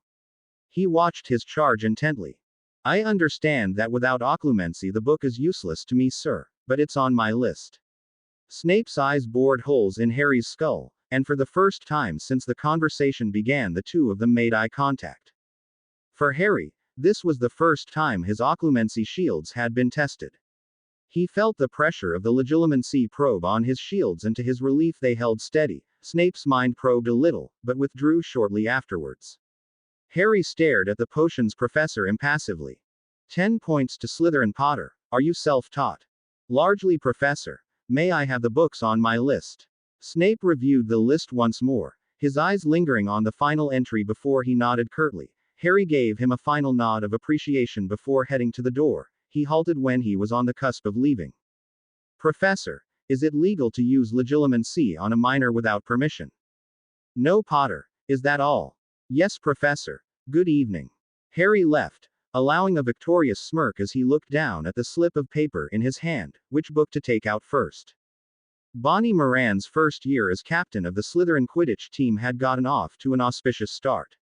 He watched his charge intently. I understand that without occlumency the book is useless to me, sir, but it's on my list. Snape's eyes bored holes in Harry's skull, and for the first time since the conversation began the two of them made eye contact. For Harry, this was the first time his occlumency shields had been tested. He felt the pressure of the legilimency probe on his shields, and to his relief they held steady. Snape's mind probed a little, but withdrew shortly afterwards. Harry stared at the potions professor impassively. 10 points to Slytherin. Potter, are you self-taught? Largely, Professor. May I have the books on my list? Snape reviewed the list once more, his eyes lingering on the final entry before he nodded curtly. Harry gave him a final nod of appreciation before heading to the door. He halted when he was on the cusp of leaving. Professor, is it legal to use legilimency on a minor without permission? No, Potter. Is that all? Yes, Professor. Good evening. Harry left, allowing a victorious smirk as he looked down at the slip of paper in his hand, which book to take out first. Bonnie Moran's first year as captain of the Slytherin Quidditch team had gotten off to an auspicious start.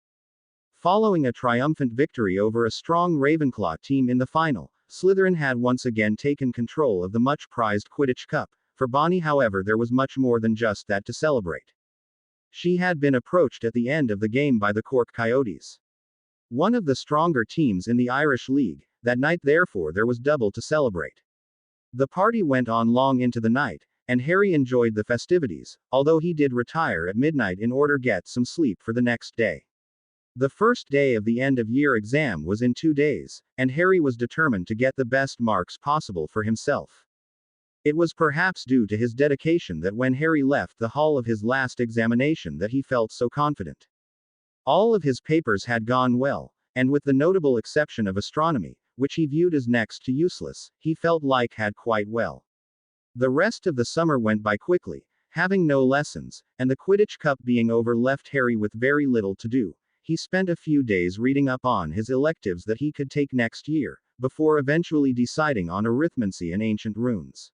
Following a triumphant victory over a strong Ravenclaw team in the final, Slytherin had once again taken control of the much-prized Quidditch Cup. For Bonnie, however, there was much more than just that to celebrate. She had been approached at the end of the game by the Cork Coyotes, one of the stronger teams in the Irish League. That night, therefore, there was double to celebrate. The party went on long into the night, and Harry enjoyed the festivities, although he did retire at midnight in order to get some sleep for the next day. The first day of the end-of-year exam was in 2 days, and Harry was determined to get the best marks possible for himself. It was perhaps due to his dedication that when Harry left the hall of his last examination that he felt so confident. All of his papers had gone well, and with the notable exception of astronomy, which he viewed as next to useless, he felt like had quite well. The rest of the summer went by quickly, having no lessons, and the Quidditch Cup being over left Harry with very little to do. He spent a few days reading up on his electives that he could take next year, before eventually deciding on arithmancy and ancient runes.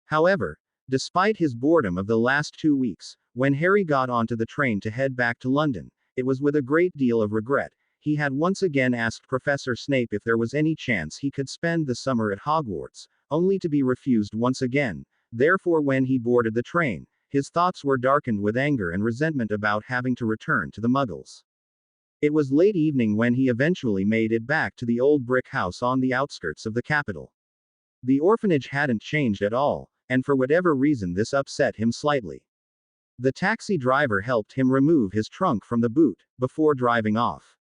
However, despite his boredom of the last 2 weeks, when Harry got onto the train to head back to London, it was with a great deal of regret. He had once again asked Professor Snape if there was any chance he could spend the summer at Hogwarts, only to be refused once again. Therefore, when he boarded the train, his thoughts were darkened with anger and resentment about having to return to the Muggles. It was late evening when he eventually made it back to the old brick house on the outskirts of the capital. The orphanage hadn't changed at all, and for whatever reason this upset him slightly. The taxi driver helped him remove his trunk from the boot, before driving off.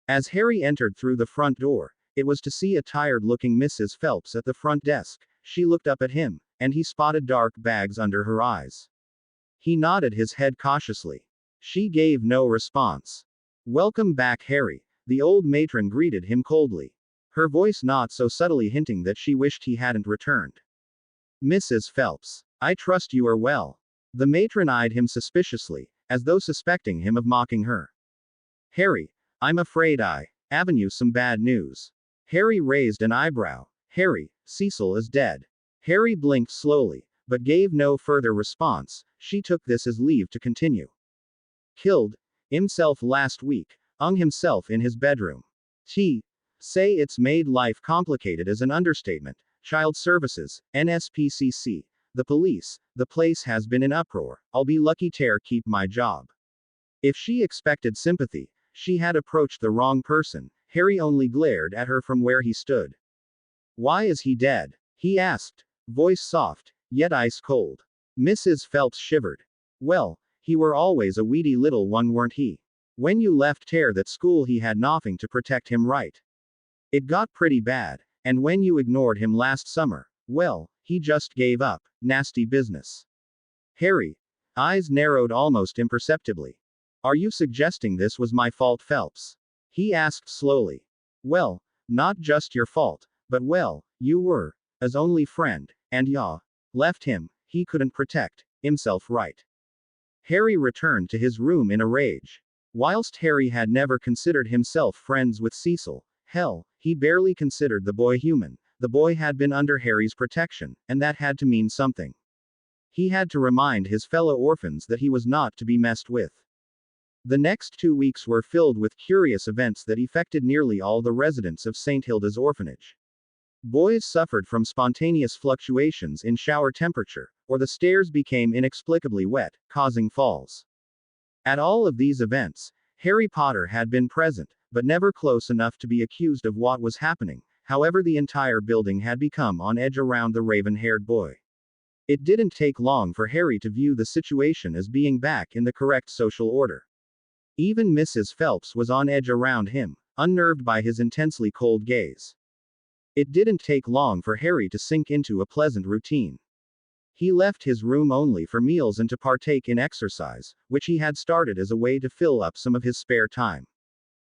As Harry entered through the front door, it was to see a tired-looking Mrs. Phelps at the front desk. She looked up at him, and he spotted dark bags under her eyes. He nodded his head cautiously. She gave no response. "Welcome back, Harry," the old matron greeted him coldly, her voice not so subtly hinting that she wished he hadn't returned. "Mrs. Phelps, I trust you are well." The matron eyed him suspiciously, as though suspecting him of mocking her. "Harry, I'm afraid haven't you some bad news?" Harry raised an eyebrow. "Harry, Cecil is dead." Harry blinked slowly, but gave no further response. She took this as leave to continue. "Killed himself last week, hung himself in his bedroom. Say it's made life complicated is an understatement. Child Services, NSPCC, the police, the place has been in uproar. I'll be lucky to keep my job." If she expected sympathy, she had approached the wrong person. Harry only glared at her from where he stood. "Why is he dead?" he asked, voice soft, yet ice cold. Mrs. Phelps shivered. "Well, he were always a weedy little one, weren't he? When you left that school he had nothing to protect him, right? It got pretty bad, and when you ignored him last summer, well, he just gave up. Nasty business." Harry, eyes narrowed almost imperceptibly. "Are you suggesting this was my fault, Phelps?" he asked slowly. "Well, not just your fault, but well, you were his only friend, and left him. He couldn't protect himself, right?" Harry returned to his room in a rage. Whilst Harry had never considered himself friends with Cecil, hell, he barely considered the boy human. The boy had been under Harry's protection, and that had to mean something. He had to remind his fellow orphans that he was not to be messed with. The next 2 weeks were filled with curious events that affected nearly all the residents of St. Hilda's orphanage. Boys suffered from spontaneous fluctuations in shower temperature, or the stairs became inexplicably wet, causing falls. At all of these events, Harry Potter had been present, but never close enough to be accused of what was happening. However, the entire building had become on edge around the raven-haired boy. It didn't take long for Harry to view the situation as being back in the correct social order. Even Mrs. Phelps was on edge around him, unnerved by his intensely cold gaze. It didn't take long for Harry to sink into a pleasant routine. He left his room only for meals and to partake in exercise, which he had started as a way to fill up some of his spare time.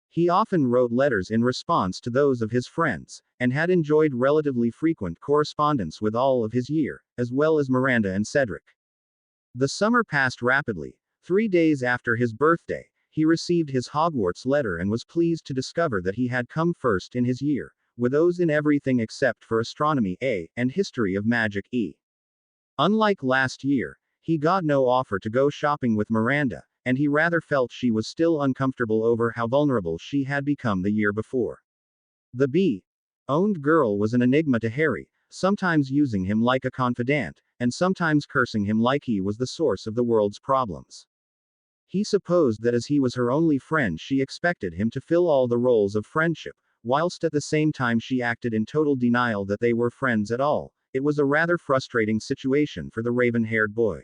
He often wrote letters in response to those of his friends, and had enjoyed relatively frequent correspondence with all of his year, as well as Miranda and Cedric. The summer passed rapidly. 3 days after his birthday, he received his Hogwarts letter and was pleased to discover that he had come first in his year, with O's in everything except for astronomy A, and history of magic E. Unlike last year, he got no offer to go shopping with Miranda, and he rather felt she was still uncomfortable over how vulnerable she had become the year before. The B-owned girl was an enigma to Harry, sometimes using him like a confidant, and sometimes cursing him like he was the source of the world's problems. He supposed that as he was her only friend she expected him to fill all the roles of friendship, whilst at the same time she acted in total denial that they were friends at all. It was a rather frustrating situation for the raven-haired boy.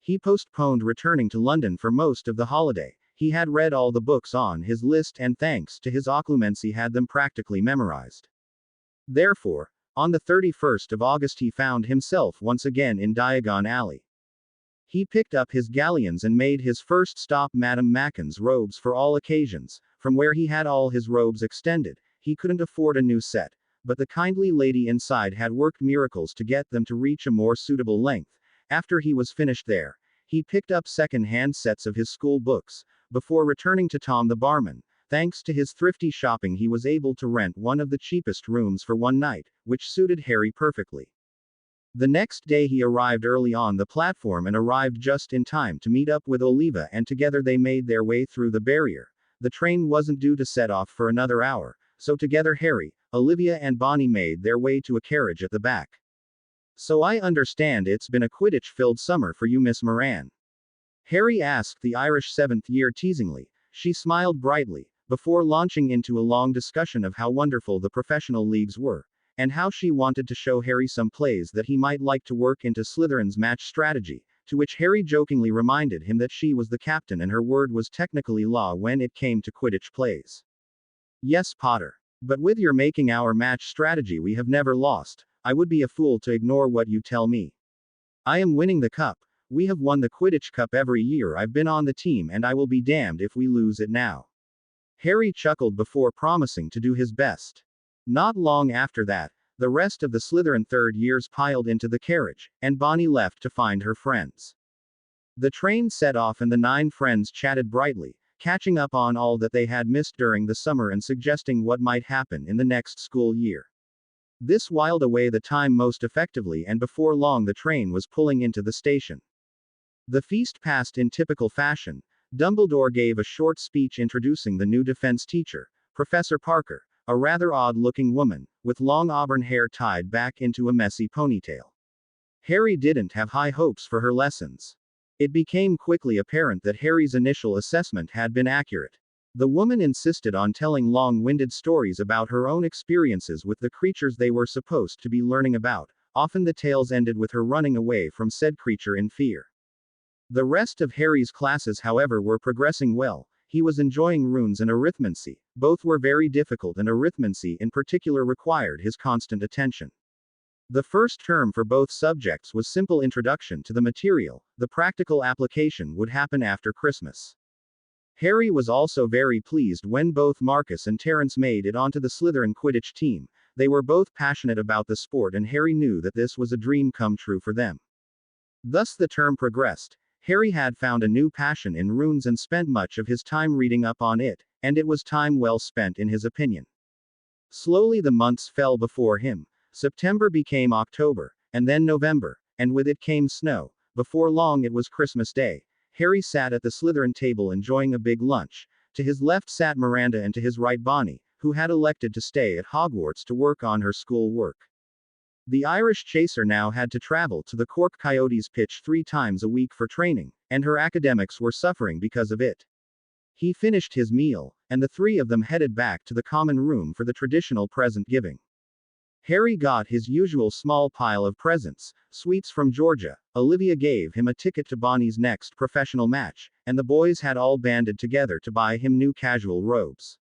He postponed returning to London for most of the holiday. He had read all the books on his list and thanks to his occlumency had them practically memorized. Therefore, on the 31st of August he found himself once again in Diagon Alley. He picked up his galleons and made his first stop Madame Macken's robes for all occasions. From where he had all his robes extended, he couldn't afford a new set, but the kindly lady inside had worked miracles to get them to reach a more suitable length. After he was finished there, he picked up second-hand sets of his school books. Before returning to Tom the barman, thanks to his thrifty shopping he was able to rent one of the cheapest rooms for one night, which suited Harry perfectly. The next day he arrived early on the platform and arrived just in time to meet up with Oliva, and together they made their way through the barrier. The train wasn't due to set off for another hour, so together Harry, Olivia and Bonnie made their way to a carriage at the back. "So I understand it's been a Quidditch-filled summer for you, Miss Moran?" Harry asked the Irish seventh year teasingly. She smiled brightly, before launching into a long discussion of how wonderful the professional leagues were, and how she wanted to show Harry some plays that he might like to work into Slytherin's match strategy, to which Harry jokingly reminded him that she was the captain and her word was technically law when it came to Quidditch plays. "Yes, Potter. But with your making our match strategy we have never lost. I would be a fool to ignore what you tell me. I am winning the cup. We have won the Quidditch Cup every year I've been on the team and I will be damned if we lose it now." Harry chuckled before promising to do his best. Not long after that, the rest of the Slytherin third years piled into the carriage, and Bonnie left to find her friends. The train set off and the 9 friends chatted brightly, catching up on all that they had missed during the summer and suggesting what might happen in the next school year. This whiled away the time most effectively, and before long the train was pulling into the station. The feast passed in typical fashion. Dumbledore gave a short speech introducing the new defense teacher, Professor Parker, a rather odd-looking woman, with long auburn hair tied back into a messy ponytail. Harry didn't have high hopes for her lessons. It became quickly apparent that Harry's initial assessment had been accurate. The woman insisted on telling long-winded stories about her own experiences with the creatures they were supposed to be learning about. Often the tales ended with her running away from said creature in fear. The rest of Harry's classes, however, were progressing well. He was enjoying runes and arithmancy. Both were very difficult, and arithmancy in particular required his constant attention. The first term for both subjects was simple introduction to the material. The practical application would happen after Christmas. Harry was also very pleased when both Marcus and Terence made it onto the Slytherin Quidditch team. They were both passionate about the sport, and Harry knew that this was a dream come true for them. Thus the term progressed. Harry had found a new passion in runes and spent much of his time reading up on it, and it was time well spent in his opinion. Slowly the months fell before him. September became October, and then November, and with it came snow. Before long it was Christmas Day. Harry sat at the Slytherin table enjoying a big lunch. To his left sat Miranda and to his right Bonnie, who had elected to stay at Hogwarts to work on her school work. The Irish chaser now had to travel to the Cork Coyotes pitch 3 times a week for training, and her academics were suffering because of it. He finished his meal, and the 3 of them headed back to the common room for the traditional present giving. Harry got his usual small pile of presents, sweets from Georgia. Olivia gave him a ticket to Bonnie's next professional match, and the boys had all banded together to buy him new casual robes.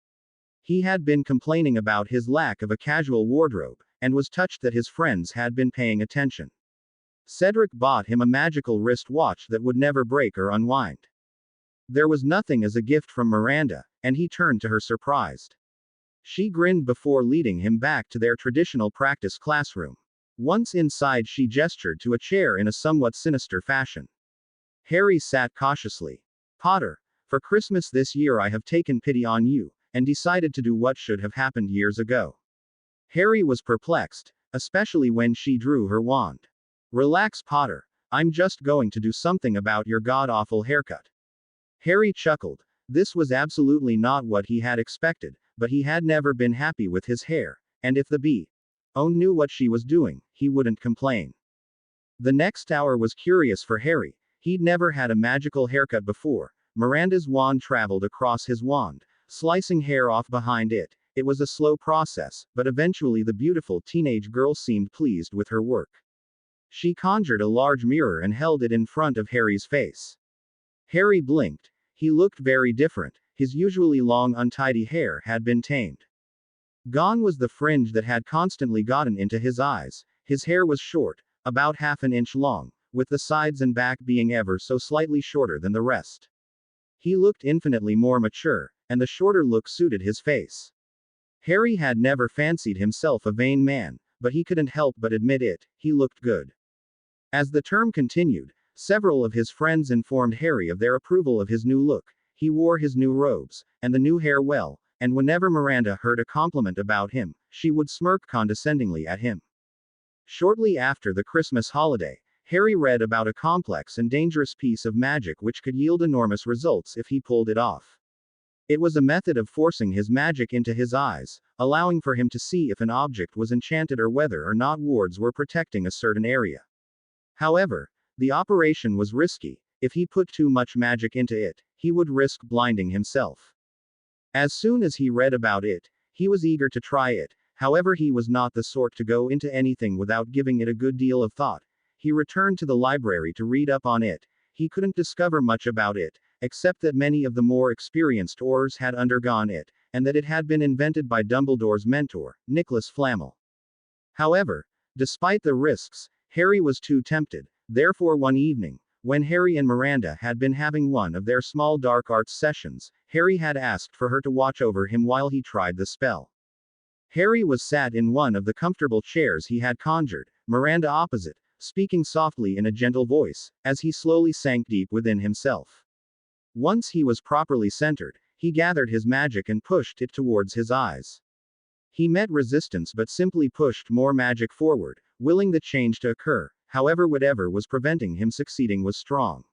He had been complaining about his lack of a casual wardrobe, and was touched that his friends had been paying attention. Cedric bought him a magical wrist watch that would never break or unwind. There was nothing as a gift from Miranda, and he turned to her surprised. She grinned before leading him back to their traditional practice classroom. Once inside she gestured to a chair in a somewhat sinister fashion. Harry sat cautiously. "Potter, For Christmas this year I have taken pity on you, and decided to do what should have happened years ago. Harry was perplexed, especially when she drew her wand. Relax, Potter. I'm just going to do something about your god-awful haircut. Harry chuckled. This was absolutely not what he had expected, but he had never been happy with his hair, and if the Bee-own knew what she was doing, he wouldn't complain. The next hour was curious for Harry. He'd never had a magical haircut before. Miranda's wand traveled across his wand, slicing hair off behind it. It was a slow process, but eventually the beautiful teenage girl seemed pleased with her work. She conjured a large mirror and held it in front of Harry's face. Harry blinked. He looked very different. His usually long untidy hair had been tamed. Gone was the fringe that had constantly gotten into his eyes. His hair was short, about half an inch long, with the sides and back being ever so slightly shorter than the rest. He looked infinitely more mature, and the shorter look suited his face. Harry had never fancied himself a vain man, but he couldn't help but admit it, he looked good. As the term continued, several of his friends informed Harry of their approval of his new look. He wore his new robes, and the new hair well, and whenever Miranda heard a compliment about him, she would smirk condescendingly at him. Shortly after the Christmas holiday, Harry read about a complex and dangerous piece of magic which could yield enormous results if he pulled it off. It was a method of forcing his magic into his eyes, allowing for him to see if an object was enchanted or whether or not wards were protecting a certain area. However, the operation was risky. If he put too much magic into it, he would risk blinding himself. As soon as he read about it, he was eager to try it. However, he was not the sort to go into anything without giving it a good deal of thought. He returned to the library to read up on it. He couldn't discover much about it, except that many of the more experienced Aurors had undergone it, and that it had been invented by Dumbledore's mentor, Nicholas Flamel. However, despite the risks, Harry was too tempted. Therefore one evening, when Harry and Miranda had been having one of their small dark arts sessions, Harry had asked for her to watch over him while he tried the spell. Harry was sat in one of the comfortable chairs he had conjured, Miranda opposite, speaking softly in a gentle voice, as he slowly sank deep within himself. Once he was properly centered, he gathered his magic and pushed it towards his eyes. He met resistance but simply pushed more magic forward, willing the change to occur. However, whatever was preventing him succeeding was strong.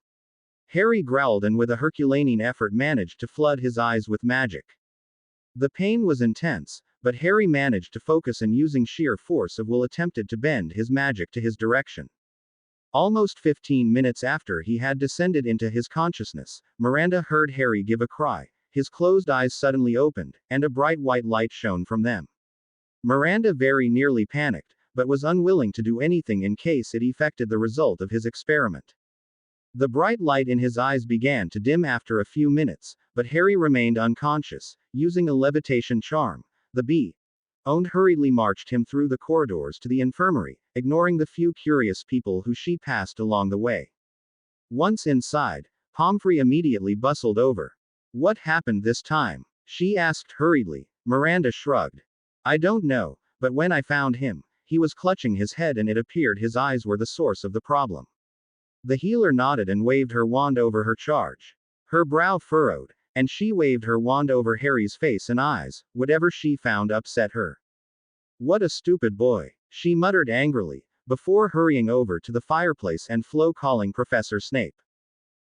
Harry growled and with a Herculean effort managed to flood his eyes with magic. The pain was intense, but Harry managed to focus and using sheer force of will attempted to bend his magic to his direction. Almost 15 minutes after he had descended into his consciousness, Miranda heard Harry give a cry. His closed eyes suddenly opened, and a bright white light shone from them. Miranda very nearly panicked, but was unwilling to do anything in case it affected the result of his experiment. The bright light in his eyes began to dim after a few minutes, but Harry remained unconscious. Using a levitation charm, the Bee-own hurriedly marched him through the corridors to the infirmary, ignoring the few curious people who she passed along the way. Once inside, Pomfrey immediately bustled over. "What happened this time?" she asked hurriedly. Miranda shrugged. "I don't know, but when I found him, he was clutching his head and it appeared his eyes were the source of the problem." The healer nodded and waved her wand over her charge. Her brow furrowed, and she waved her wand over Harry's face and eyes. Whatever she found upset her. "What a stupid boy," she muttered angrily, before hurrying over to the fireplace and calling Professor Snape.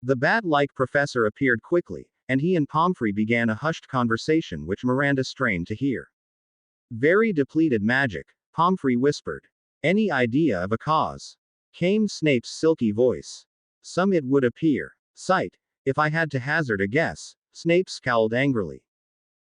The bat-like professor appeared quickly, and he and Pomfrey began a hushed conversation which Miranda strained to hear. "Very depleted magic," Pomfrey whispered. "Any idea of a cause?" came Snape's silky voice. "Some it would appear. Sight. If I had to hazard a guess." Snape scowled angrily.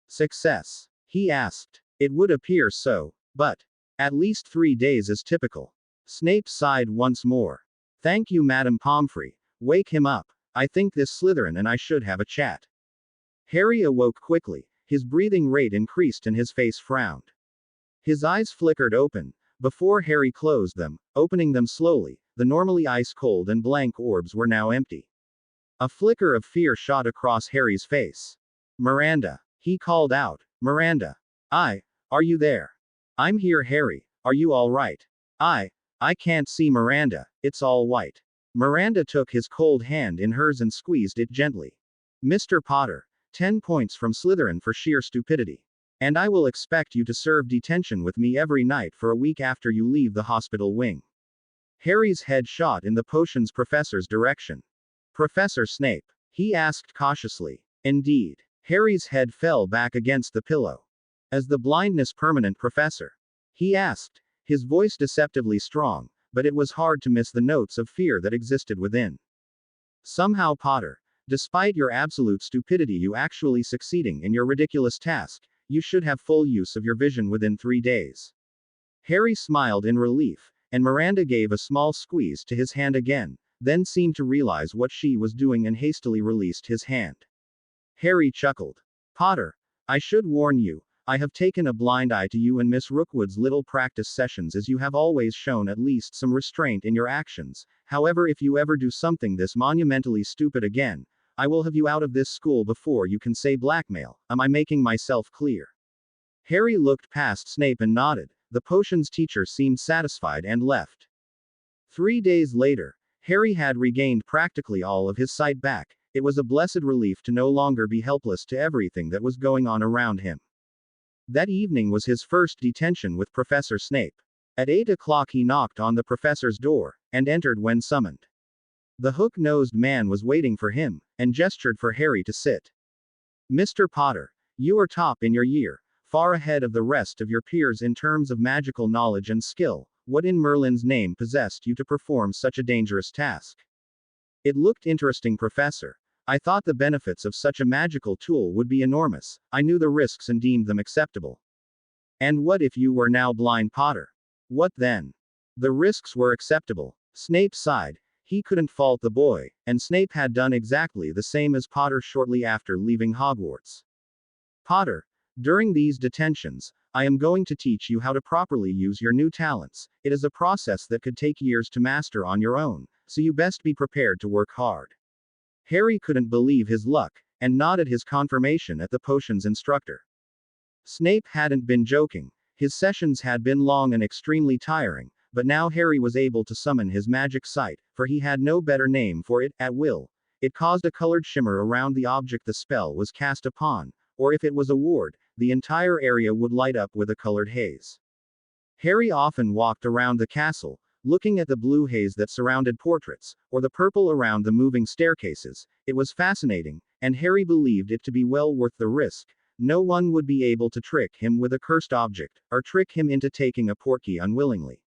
"Success?" he asked. "It would appear so, but at least 3 days is typical." Snape sighed once more. "Thank you, Madame Pomfrey. Wake him up. I think this Slytherin and I should have a chat." Harry awoke quickly. His breathing rate increased and his face frowned. His eyes flickered open. Before Harry closed them, opening them slowly, the normally ice-cold and blank orbs were now empty. A flicker of fear shot across Harry's face. "Miranda!" he called out. "Miranda! Are you there?" "I'm here, Harry. Are you all right?" I can't see Miranda, it's all white." Miranda took his cold hand in hers and squeezed it gently. Mr. Potter, 10 points from Slytherin for sheer stupidity. And I will expect you to serve detention with me every night for a week after you leave the hospital wing. Harry's head shot in the potions professor's direction. Professor Snape? He asked cautiously. Indeed. Harry's head fell back against the pillow. As the blindness permanent professor? He asked, his voice deceptively strong, but it was hard to miss the notes of fear that existed within. Somehow, Potter, despite your absolute stupidity, you actually succeeding in your ridiculous task. You should have full use of your vision within 3 days. Harry smiled in relief, and Miranda gave a small squeeze to his hand again, then seemed to realize what she was doing and hastily released his hand. Harry chuckled. Potter, I should warn you, I have taken a blind eye to you and Miss Rookwood's little practice sessions, as you have always shown at least some restraint in your actions. However, if you ever do something this monumentally stupid again, I will have you out of this school before you can say blackmail. Am I making myself clear? Harry looked past Snape and nodded. The potions teacher seemed satisfied and left. 3 days later, Harry had regained practically all of his sight back. It was a blessed relief to no longer be helpless to everything that was going on around him. That evening was his first detention with Professor Snape. At 8 o'clock he knocked on the professor's door, and entered when summoned. The hook-nosed man was waiting for him, and gestured for Harry to sit. Mr. Potter, you are top in your year, far ahead of the rest of your peers in terms of magical knowledge and skill. What in Merlin's name possessed you to perform such a dangerous task? It looked interesting, Professor. I thought the benefits of such a magical tool would be enormous. I knew the risks and deemed them acceptable. And what if you were now blind, Potter? What then? The risks were acceptable. Snape sighed. He couldn't fault the boy, and Snape had done exactly the same as Potter shortly after leaving Hogwarts. Potter, during these detentions, I am going to teach you how to properly use your new talents. It is a process that could take years to master on your own, so you best be prepared to work hard. Harry couldn't believe his luck, and nodded his confirmation at the potions instructor. Snape hadn't been joking. His sessions had been long and extremely tiring, but now Harry was able to summon his magic sight, for he had no better name for it, at will. It caused a colored shimmer around the object the spell was cast upon, or if it was a ward, the entire area would light up with a colored haze. Harry often walked around the castle, looking at the blue haze that surrounded portraits, or the purple around the moving staircases. It was fascinating, and Harry believed it to be well worth the risk. No one would be able to trick him with a cursed object, or trick him into taking a portkey unwillingly.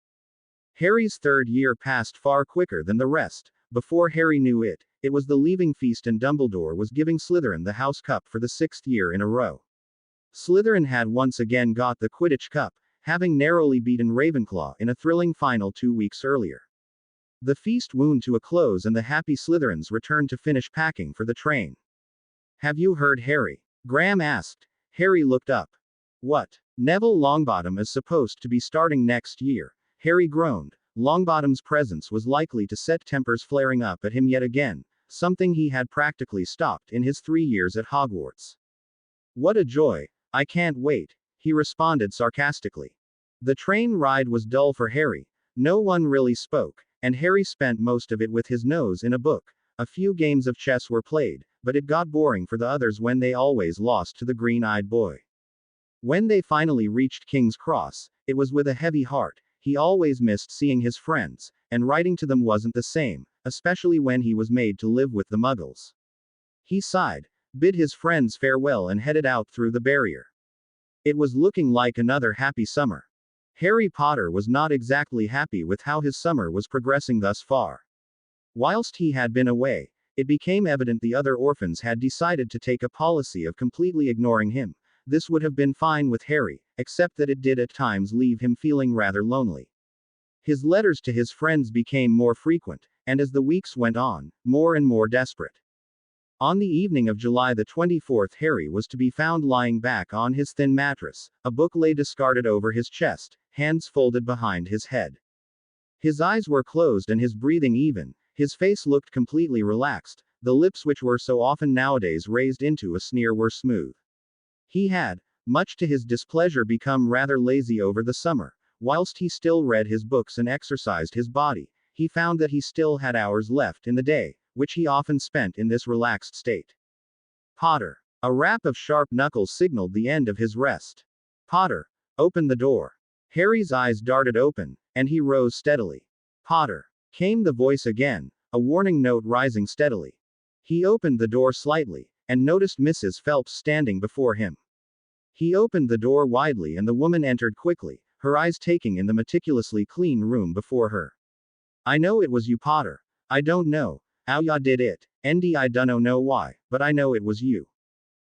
Harry's 3rd year passed far quicker than the rest. Before Harry knew it, it was the leaving feast and Dumbledore was giving Slytherin the House Cup for the 6th year in a row. Slytherin had once again got the Quidditch Cup, having narrowly beaten Ravenclaw in a thrilling final 2 weeks earlier. The feast wound to a close and the happy Slytherins returned to finish packing for the train. Have you heard, Harry? Graham asked. Harry looked up. What? Neville Longbottom is supposed to be starting next year. Harry groaned. Longbottom's presence was likely to set tempers flaring up at him yet again, something he had practically stopped in his 3 years at Hogwarts. What a joy. I can't wait, he responded sarcastically. The train ride was dull for Harry. No one really spoke, and Harry spent most of it with his nose in a book. A few games of chess were played, but it got boring for the others when they always lost to the green-eyed boy. When they finally reached King's Cross, it was with a heavy heart. He always missed seeing his friends, and writing to them wasn't the same, especially when he was made to live with the Muggles. He sighed, bid his friends farewell and headed out through the barrier. It was looking like another happy summer. Harry Potter was not exactly happy with how his summer was progressing thus far. Whilst he had been away, it became evident the other orphans had decided to take a policy of completely ignoring him. This would have been fine with Harry, except that it did at times leave him feeling rather lonely. His letters to his friends became more frequent, and as the weeks went on, more and more desperate. On the evening of July the 24th, Harry was to be found lying back on his thin mattress. A book lay discarded over his chest, hands folded behind his head. His eyes were closed and his breathing even. His face looked completely relaxed. The lips, which were so often nowadays raised into a sneer, were smooth. He had, much to his displeasure, become rather lazy over the summer. Whilst he still read his books and exercised his body, he found that he still had hours left in the day, which he often spent in this relaxed state. Potter. A rap of sharp knuckles signaled the end of his rest. Potter, open the door. Harry's eyes darted open, and he rose steadily. Potter. Came the voice again, a warning note rising steadily. He opened the door slightly, and noticed Mrs. Phelps standing before him. He opened the door widely and the woman entered quickly, her eyes taking in the meticulously clean room before her. I know it was you, Potter. I don't know how ya did it, and I dunno know why, but I know it was you.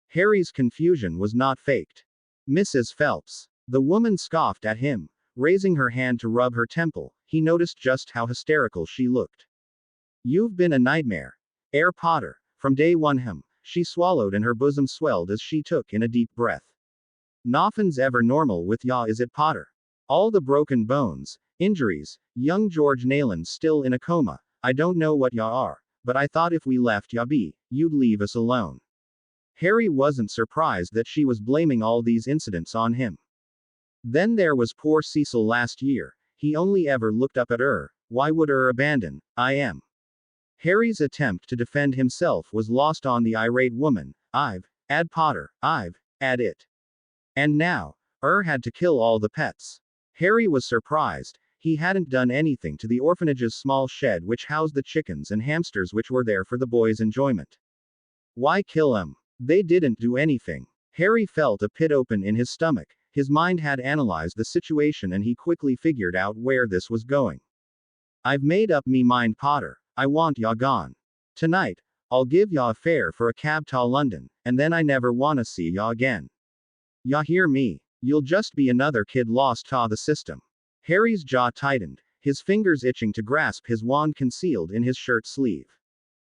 Harry's confusion was not faked. Mrs. Phelps. The woman scoffed at him, raising her hand to rub her temple. He noticed just how hysterical she looked. You've been a nightmare, Potter, from day one. She swallowed and her bosom swelled as she took in a deep breath. Nothin's ever normal with ya, is it, Potter? All the broken bones, injuries, young George Nayland's still in a coma. I don't know what ya are, but I thought if we left ya be, you'd leave us alone. Harry wasn't surprised that she was blaming all these incidents on him. Then there was poor Cecil last year. He only ever looked up at her. Why would abandon? I am. Harry's attempt to defend himself was lost on the irate woman. I've had Potter. I've had it. And now, had to kill all the pets. Harry was surprised. He hadn't done anything to the orphanage's small shed which housed the chickens and hamsters which were there for the boys' enjoyment. Why kill them? They didn't do anything. Harry felt a pit open in his stomach. His mind had analyzed the situation and he quickly figured out where this was going. I've made up me mind, Potter. I want ya gone. Tonight, I'll give ya a fare for a cab to London, and then I never wanna see ya again. Ya hear me? You'll just be another kid lost to the system. Harry's jaw tightened, his fingers itching to grasp his wand concealed in his shirt sleeve.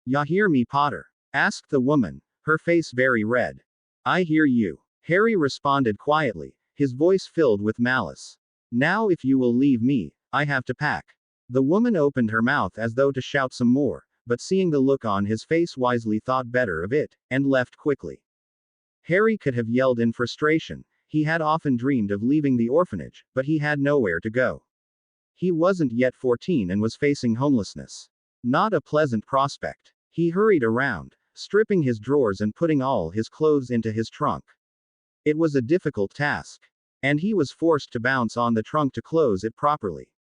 Ya hear me, Potter? Asked the woman, her face very red. I hear you. Harry responded quietly, his voice filled with malice. Now if you will leave me, I have to pack. The woman opened her mouth as though to shout some more, but seeing the look on his face wisely thought better of it, and left quickly. Harry could have yelled in frustration. He had often dreamed of leaving the orphanage, but he had nowhere to go. He wasn't yet 14 and was facing homelessness. Not a pleasant prospect. He hurried around, stripping his drawers and putting all his clothes into his trunk. It was a difficult task. And he was forced to bounce on the trunk to close it properly.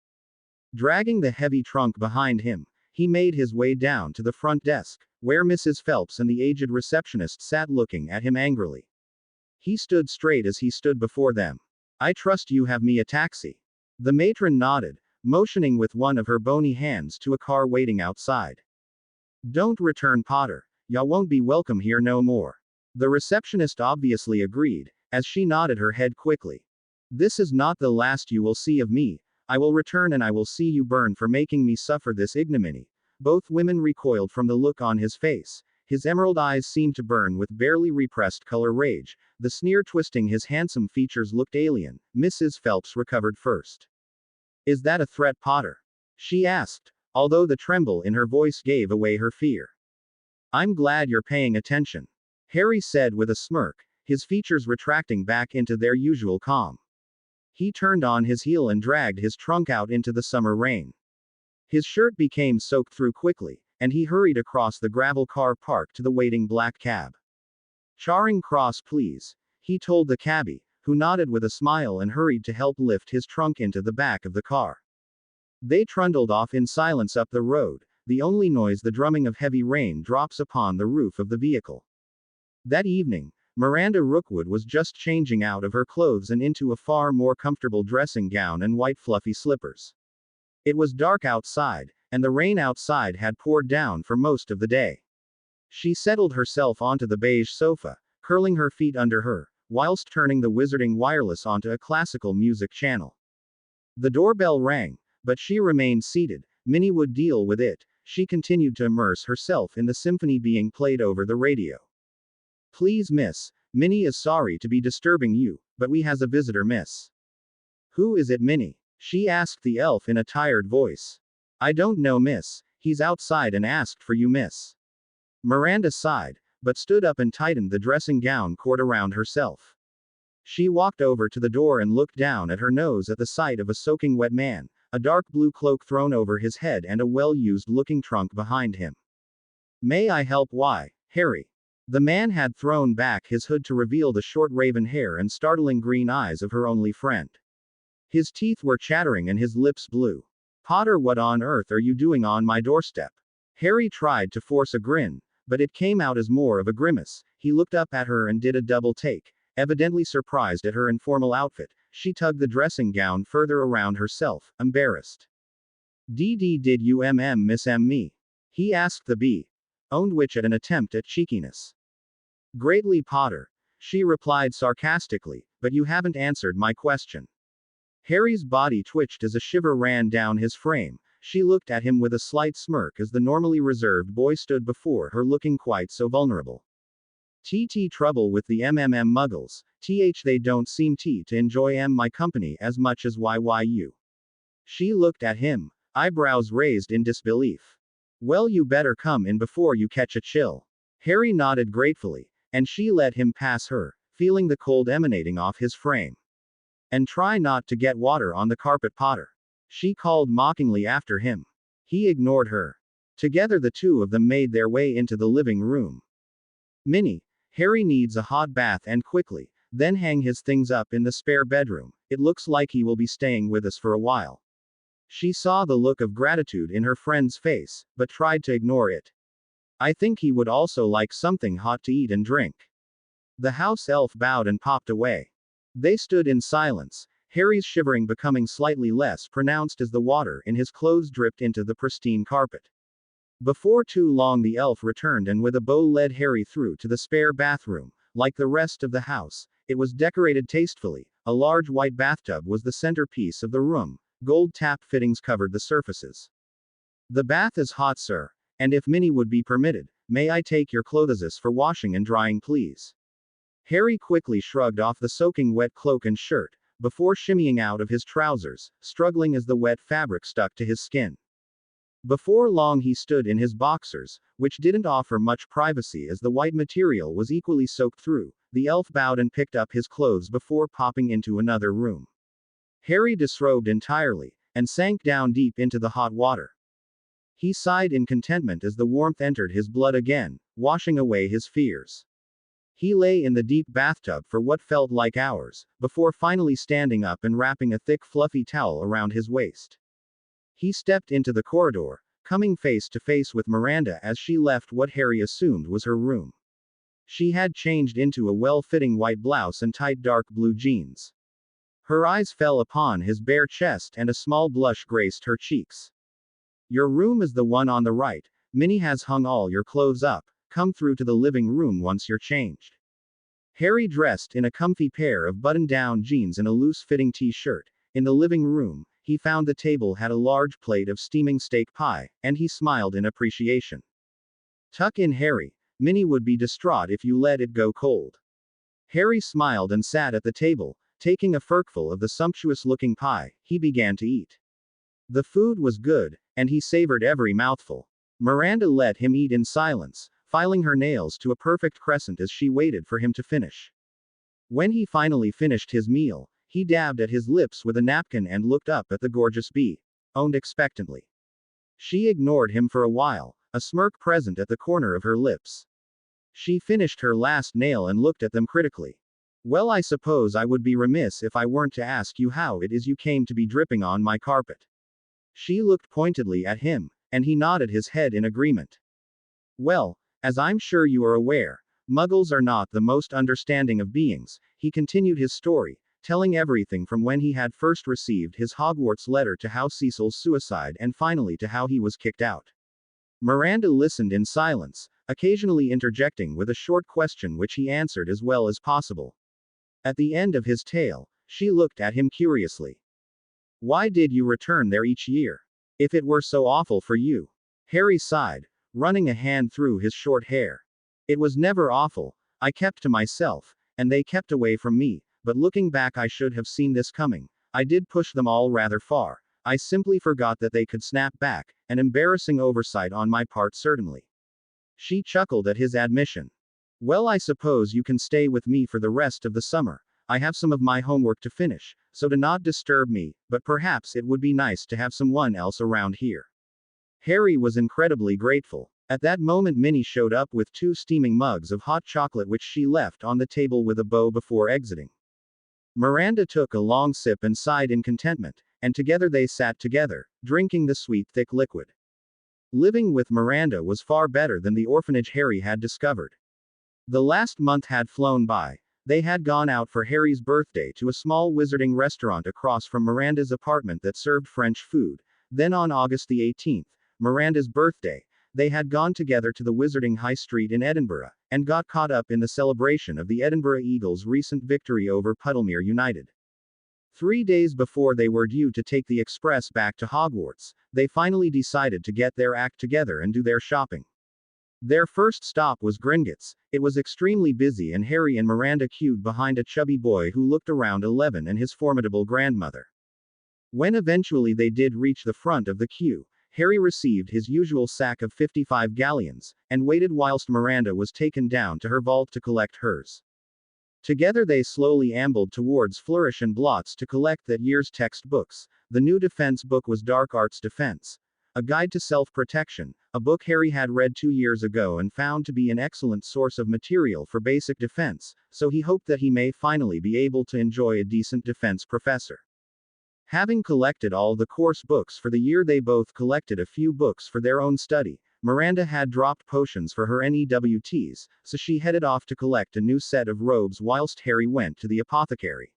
Dragging the heavy trunk behind him, he made his way down to the front desk, where Mrs. Phelps and the aged receptionist sat looking at him angrily. He stood straight as he stood before them. I trust you have me a taxi. The matron nodded, motioning with one of her bony hands to a car waiting outside. Don't return, Potter. Ya won't be welcome here no more. The receptionist obviously agreed, as she nodded her head quickly. This is not the last you will see of me. I will return and I will see you burn for making me suffer this ignominy. Both women recoiled from the look on his face. His emerald eyes seemed to burn with barely repressed color rage. The sneer twisting his handsome features looked alien. Mrs. Phelps recovered first. Is that a threat, Potter? She asked, although the tremble in her voice gave away her fear. I'm glad you're paying attention, Harry said with a smirk, his features retracting back into their usual calm. He turned on his heel and dragged his trunk out into the summer rain. His shirt became soaked through quickly, and he hurried across the gravel car park to the waiting black cab. Charing Cross, please, he told the cabbie, who nodded with a smile and hurried to help lift his trunk into the back of the car. They trundled off in silence up the road, the only noise the drumming of heavy rain drops upon the roof of the vehicle. That evening, Miranda Rookwood was just changing out of her clothes and into a far more comfortable dressing gown and white fluffy slippers. It was dark outside, and the rain outside had poured down for most of the day. She settled herself onto the beige sofa, curling her feet under her, whilst turning the Wizarding wireless onto a classical music channel. The doorbell rang, but she remained seated. Minnie would deal with it. She continued to immerse herself in the symphony being played over the radio. Please, miss, Minnie is sorry to be disturbing you, but we has a visitor, miss. Who is it, Minnie? She asked the elf in a tired voice. I don't know, miss. He's outside and asked for you, miss. Miranda sighed, but stood up and tightened the dressing gown cord around herself. She walked over to the door and looked down at her nose at the sight of a soaking wet man, a dark blue cloak thrown over his head and a well-used looking trunk behind him. May I help? Why, Harry? The man had thrown back his hood to reveal the short raven hair and startling green eyes of her only friend. His teeth were chattering and his lips blue. Potter, what on earth are you doing on my doorstep? Harry tried to force a grin, but it came out as more of a grimace. He looked up at her and did a double take. Evidently surprised at her informal outfit, she tugged the dressing gown further around herself, embarrassed. Did you miss me? He asked the bee. Owned which at an attempt at cheekiness. Greatly, Potter. She replied sarcastically, but you haven't answered my question. Harry's body twitched as a shiver ran down his frame. She looked at him with a slight smirk as the normally reserved boy stood before her looking quite so vulnerable. Trouble with the muggles. They don't seem to enjoy my company as much as you. She looked at him, eyebrows raised in disbelief. Well, you better come in before you catch a chill. Harry nodded gratefully, and she let him pass her, feeling the cold emanating off his frame. And try not to get water on the carpet, Potter. She called mockingly after him. He ignored her. Together the two of them made their way into the living room. Minnie, Harry needs a hot bath and quickly, then hang his things up in the spare bedroom. It looks like he will be staying with us for a while. She saw the look of gratitude in her friend's face, but tried to ignore it. I think he would also like something hot to eat and drink. The house elf bowed and popped away. They stood in silence, Harry's shivering becoming slightly less pronounced as the water in his clothes dripped into the pristine carpet. Before too long the elf returned and with a bow led Harry through to the spare bathroom. Like the rest of the house, it was decorated tastefully. A large white bathtub was the centerpiece of the room. Gold tap fittings covered the surfaces. The bath is hot, sir, and if Minnie would be permitted, may I take your clothes for washing and drying, please? Harry quickly shrugged off the soaking wet cloak and shirt, before shimmying out of his trousers, struggling as the wet fabric stuck to his skin. Before long he stood in his boxers, which didn't offer much privacy as the white material was equally soaked through. The elf bowed and picked up his clothes before popping into another room. Harry disrobed entirely, and sank down deep into the hot water. He sighed in contentment as the warmth entered his blood again, washing away his fears. He lay in the deep bathtub for what felt like hours, before finally standing up and wrapping a thick fluffy towel around his waist. He stepped into the corridor, coming face to face with Miranda as she left what Harry assumed was her room. She had changed into a well-fitting white blouse and tight dark blue jeans. Her eyes fell upon his bare chest and a small blush graced her cheeks. Your room is the one on the right. Minnie has hung all your clothes up. Come through to the living room once you're changed. Harry dressed in a comfy pair of button-down jeans and a loose-fitting t-shirt. In the living room, he found the table had a large plate of steaming steak pie, and he smiled in appreciation. Tuck in, Harry. Minnie would be distraught if you let it go cold. Harry smiled and sat at the table, taking a forkful of the sumptuous-looking pie. He began to eat. The food was good, and he savored every mouthful. Miranda let him eat in silence, filing her nails to a perfect crescent as she waited for him to finish. When he finally finished his meal, he dabbed at his lips with a napkin and looked up at the gorgeous bee. Owned expectantly. She ignored him for a while, a smirk present at the corner of her lips. She finished her last nail and looked at them critically. Well, I suppose I would be remiss if I weren't to ask you how it is you came to be dripping on my carpet. She looked pointedly at him, and he nodded his head in agreement. Well, as I'm sure you are aware, Muggles are not the most understanding of beings. He continued his story, telling everything from when he had first received his Hogwarts letter to how Cecil's suicide and finally to how he was kicked out. Miranda listened in silence, occasionally interjecting with a short question which he answered as well as possible. At the end of his tale, she looked at him curiously. Why did you return there each year? If it were so awful for you. Harry sighed, running a hand through his short hair. It was never awful. I kept to myself, and they kept away from me, but looking back I should have seen this coming. I did push them all rather far. I simply forgot that they could snap back, an embarrassing oversight on my part certainly. She chuckled at his admission. Well, I suppose you can stay with me for the rest of the summer. I have some of my homework to finish, so do not disturb me, but perhaps it would be nice to have someone else around here. Harry was incredibly grateful. At that moment, Minnie showed up with 2 steaming mugs of hot chocolate which she left on the table with a bow before exiting. Miranda took a long sip and sighed in contentment, and together they sat together, drinking the sweet, thick liquid. Living with Miranda was far better than the orphanage Harry had discovered. The last month had flown by. They had gone out for Harry's birthday to a small wizarding restaurant across from Miranda's apartment that served French food. Then on August the 18th, Miranda's birthday, they had gone together to the Wizarding High Street in Edinburgh, and got caught up in the celebration of the Edinburgh Eagles' recent victory over Puddlemere United. 3 days before they were due to take the express back to Hogwarts, they finally decided to get their act together and do their shopping. Their first stop was Gringotts. It was extremely busy and Harry and Miranda queued behind a chubby boy who looked around 11 and his formidable grandmother. When eventually they did reach the front of the queue, Harry received his usual sack of 55 galleons, and waited whilst Miranda was taken down to her vault to collect hers. Together they slowly ambled towards Flourish and Blots to collect that year's textbooks. The new defense book was Dark Arts Defense, a guide to self-protection, a book Harry had read 2 years ago and found to be an excellent source of material for basic defense, so he hoped that he may finally be able to enjoy a decent defense professor. Having collected all the course books for the year, they both collected a few books for their own study. Miranda had dropped potions for her NEWTs, so she headed off to collect a new set of robes whilst Harry went to the apothecary.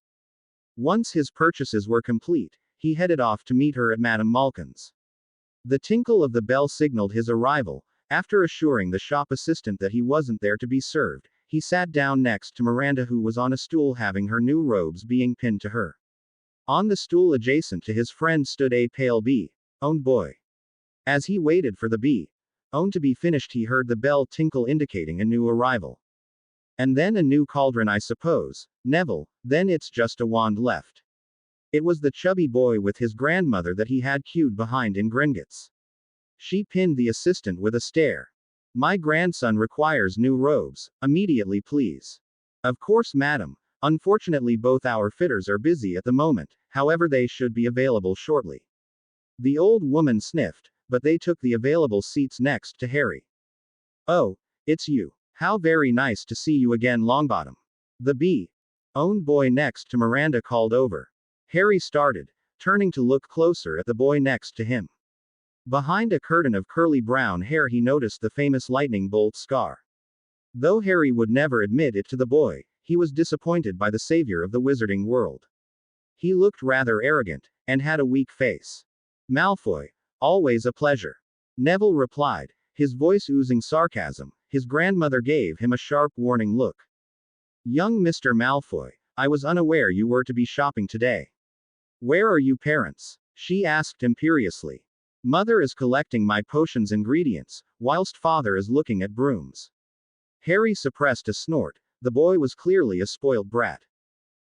Once his purchases were complete, he headed off to meet her at Madame Malkin's. The tinkle of the bell signaled his arrival. After assuring the shop assistant that he wasn't there to be served, he sat down next to Miranda, who was on a stool having her new robes being pinned to her. On the stool adjacent to his friend stood a pale bee-owned boy. As he waited for the bee-owned to be finished, he heard the bell tinkle indicating a new arrival. And then a new cauldron, I suppose, Neville, then it's just a wand left. It was the chubby boy with his grandmother that he had queued behind in Gringotts. She pinned the assistant with a stare. My grandson requires new robes, immediately please. Of course, madam. Unfortunately both our fitters are busy at the moment, however they should be available shortly. The old woman sniffed, but they took the available seats next to Harry. Oh, it's you. How very nice to see you again, Longbottom. The bee-owned boy next to Miranda called over. Harry started, turning to look closer at the boy next to him. Behind a curtain of curly brown hair he noticed the famous lightning bolt scar. Though Harry would never admit it to the boy, he was disappointed by the savior of the wizarding world. He looked rather arrogant, and had a weak face. Malfoy, always a pleasure. Neville replied, his voice oozing sarcasm. His grandmother gave him a sharp warning look. Young Mr. Malfoy, I was unaware you were to be shopping today. Where are you parents? She asked imperiously. Mother is collecting my potions ingredients, whilst father is looking at brooms. Harry suppressed a snort. The boy was clearly a spoiled brat.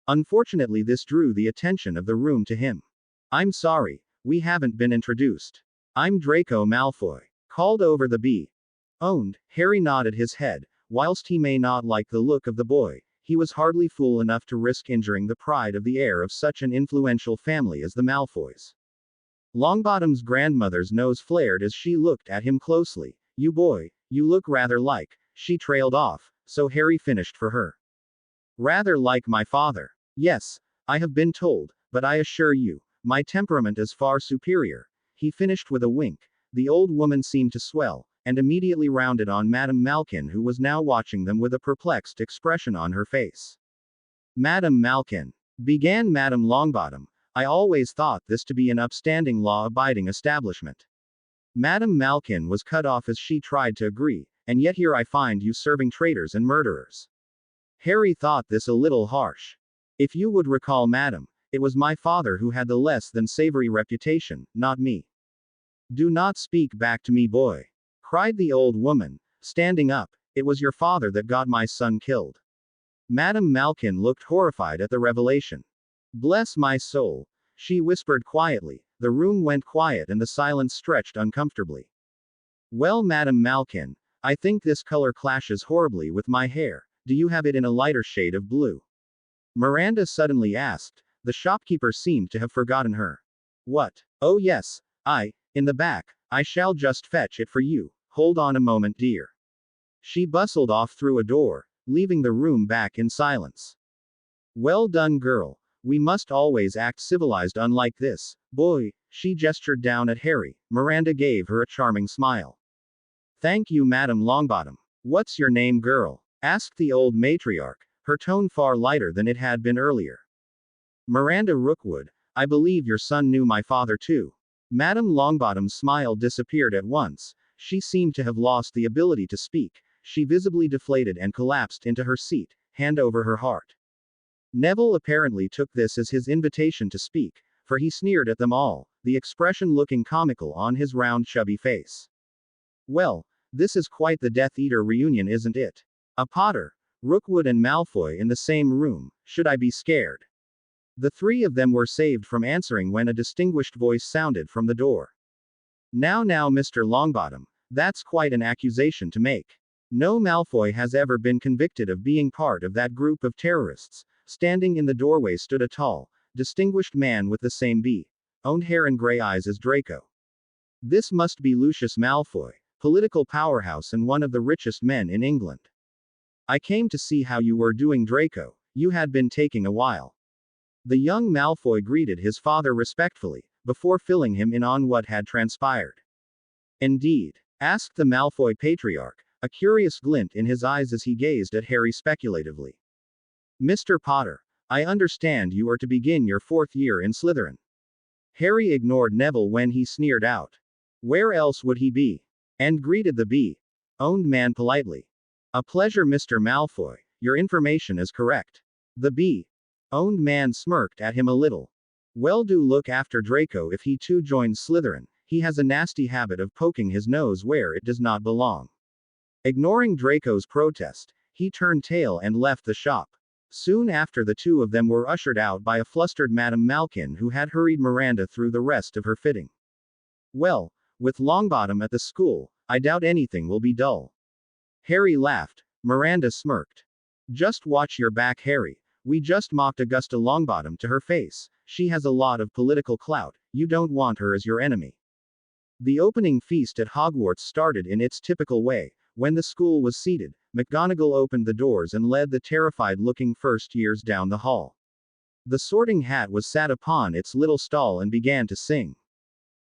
Unfortunately, this drew the attention of the room to him. I'm sorry, we haven't been introduced. I'm Draco Malfoy. Called over the bee-owned. Harry nodded his head. Whilst he may not like the look of the boy, he was hardly fool enough to risk injuring the pride of the heir of such an influential family as the Malfoys. Longbottom's grandmother's nose flared as she looked at him closely. You boy, you look rather like. She trailed off, so Harry finished for her. Rather like my father. Yes, I have been told, but I assure you, my temperament is far superior. He finished with a wink. The old woman seemed to swell, and immediately rounded on Madame Malkin, who was now watching them with a perplexed expression on her face. Madame Malkin, began Madame Longbottom, I always thought this to be an upstanding, law-abiding establishment. Madame Malkin was cut off as she tried to agree, and yet here I find you serving traitors and murderers. Harry thought this a little harsh. If you would recall, madam, it was my father who had the less than savory reputation, not me. Do not speak back to me, boy, cried the old woman, standing up. It was your father that got my son killed. Madame Malkin looked horrified at the revelation. Bless my soul, she whispered quietly. The room went quiet and the silence stretched uncomfortably. Well, Madame Malkin, I think this color clashes horribly with my hair. Do you have it in a lighter shade of blue? Miranda suddenly asked. The shopkeeper seemed to have forgotten her. What? Oh yes, in the back. I shall just fetch it for you. Hold on a moment, dear. She bustled off through a door, leaving the room back in silence. Well done, girl. We must always act civilized, unlike this boy. She gestured down at Harry. Miranda gave her a charming smile. Thank you, Madam Longbottom. What's your name, girl? Asked the old matriarch, her tone far lighter than it had been earlier. Miranda Rookwood. I believe your son knew my father too. Madam Longbottom's smile disappeared at once. She seemed to have lost the ability to speak. She visibly deflated and collapsed into her seat, hand over her heart. Neville apparently took this as his invitation to speak, for he sneered at them all, the expression looking comical on his round chubby face. Well, this is quite the Death Eater reunion, isn't it? A Potter, Rookwood and Malfoy in the same room. Should I be scared? The three of them were saved from answering when a distinguished voice sounded from the door. Now, Mr. Longbottom, that's quite an accusation to make. No Malfoy has ever been convicted of being part of that group of terrorists. Standing in the doorway stood a tall, distinguished man with the same owned hair and gray eyes as Draco. This must be Lucius Malfoy, political powerhouse and one of the richest men in England. I came to see how you were doing, Draco. You had been taking a while. The young Malfoy greeted his father respectfully, before filling him in on what had transpired. Indeed? Asked the Malfoy patriarch, a curious glint in his eyes as he gazed at Harry speculatively. Mr. Potter, I understand you are to begin your 4th year in Slytherin. Harry ignored Neville when he sneered out. Where else would he be? And greeted the owned man politely. A pleasure, Mr. Malfoy, your information is correct. The owned man smirked at him a little. Well, do look after Draco if he too joins Slytherin. He has a nasty habit of poking his nose where it does not belong. Ignoring Draco's protest, he turned tail and left the shop. Soon after, the two of them were ushered out by a flustered Madame Malkin who had hurried Miranda through the rest of her fitting. Well, with Longbottom at the school, I doubt anything will be dull. Harry laughed. Miranda smirked. Just watch your back, Harry. We just mocked Augusta Longbottom to her face. She has a lot of political clout. You don't want her as your enemy. The opening feast at Hogwarts started in its typical way. When the school was seated, McGonagall opened the doors and led the terrified-looking first years down the hall. The Sorting Hat was sat upon its little stall and began to sing.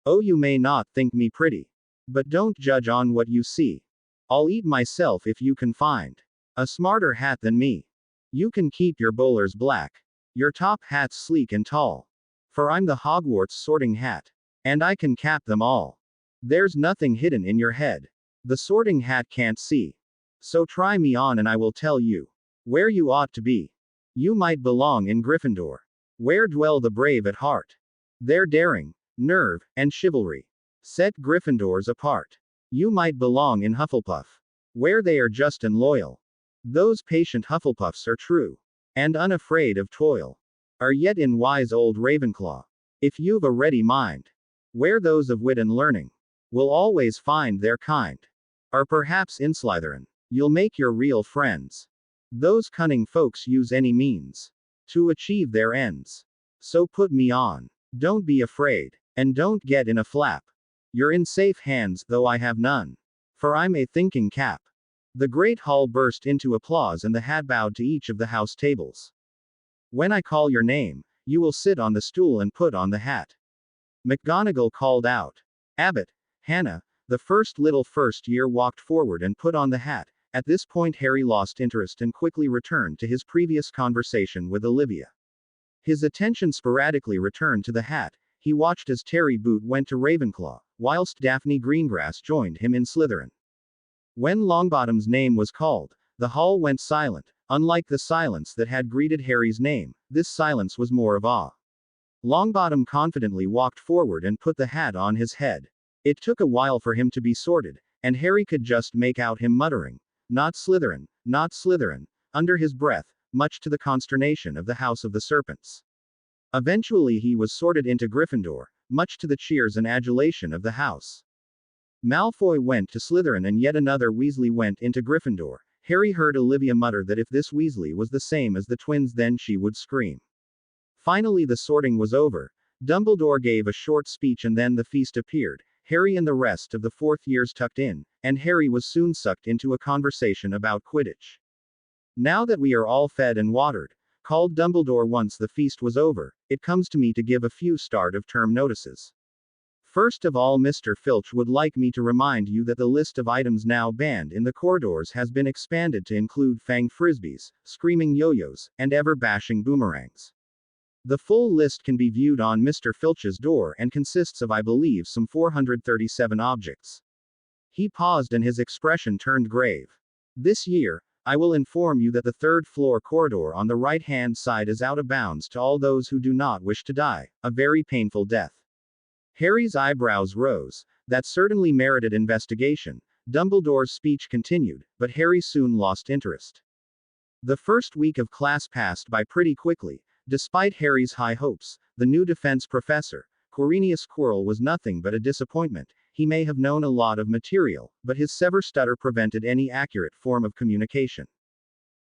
Oh, you may not think me pretty. But don't judge on what you see. I'll eat myself if you can find a smarter hat than me. You can keep your bowlers black. Your top hats sleek and tall. For I'm the Hogwarts Sorting Hat. And I can cap them all. There's nothing hidden in your head. The Sorting Hat can't see. So try me on and I will tell you where you ought to be. You might belong in Gryffindor, where dwell the brave at heart. Their daring, nerve, and chivalry set Gryffindors apart. You might belong in Hufflepuff, where they are just and loyal. Those patient Hufflepuffs are true and unafraid of toil. Are yet in wise old Ravenclaw, if you've a ready mind, where those of wit and learning will always find their kind. Or perhaps in Slytherin, you'll make your real friends. Those cunning folks use any means to achieve their ends. So put me on. Don't be afraid. And don't get in a flap. You're in safe hands, though I have none. For I'm a thinking cap. The great hall burst into applause and the hat bowed to each of the house tables. When I call your name, you will sit on the stool and put on the hat. McGonagall called out. Abbott, Hannah, the first year walked forward and put on the hat. At this point Harry lost interest and quickly returned to his previous conversation with Olivia. His attention sporadically returned to the hat. He watched as Terry Boot went to Ravenclaw, whilst Daphne Greengrass joined him in Slytherin. When Longbottom's name was called, the hall went silent. Unlike the silence that had greeted Harry's name, this silence was more of awe. Longbottom confidently walked forward and put the hat on his head. It took a while for him to be sorted, and Harry could just make out him muttering, "Not Slytherin, not Slytherin," under his breath, much to the consternation of the House of the Serpents. Eventually he was sorted into Gryffindor, much to the cheers and adulation of the house. Malfoy went to Slytherin and yet another Weasley went into Gryffindor. Harry heard Olivia mutter that if this Weasley was the same as the twins then she would scream. Finally the sorting was over. Dumbledore gave a short speech and then the feast appeared. Harry and the rest of the fourth years tucked in, and Harry was soon sucked into a conversation about Quidditch. Now that we are all fed and watered, called Dumbledore once the feast was over, it comes to me to give a few start of term notices. First of all, Mr. Filch would like me to remind you that the list of items now banned in the corridors has been expanded to include fang frisbees, screaming yo-yos, and ever-bashing boomerangs. The full list can be viewed on Mr. Filch's door and consists of, I believe, some 437 objects. He paused and his expression turned grave. This year, I will inform you that the third-floor corridor on the right-hand side is out of bounds to all those who do not wish to die, a very painful death. Harry's eyebrows rose. That certainly merited investigation. Dumbledore's speech continued, but Harry soon lost interest. The first week of class passed by pretty quickly. Despite Harry's high hopes, the new defense professor, Quirinius Quirrell, was nothing but a disappointment. He may have known a lot of material, but his severe stutter prevented any accurate form of communication.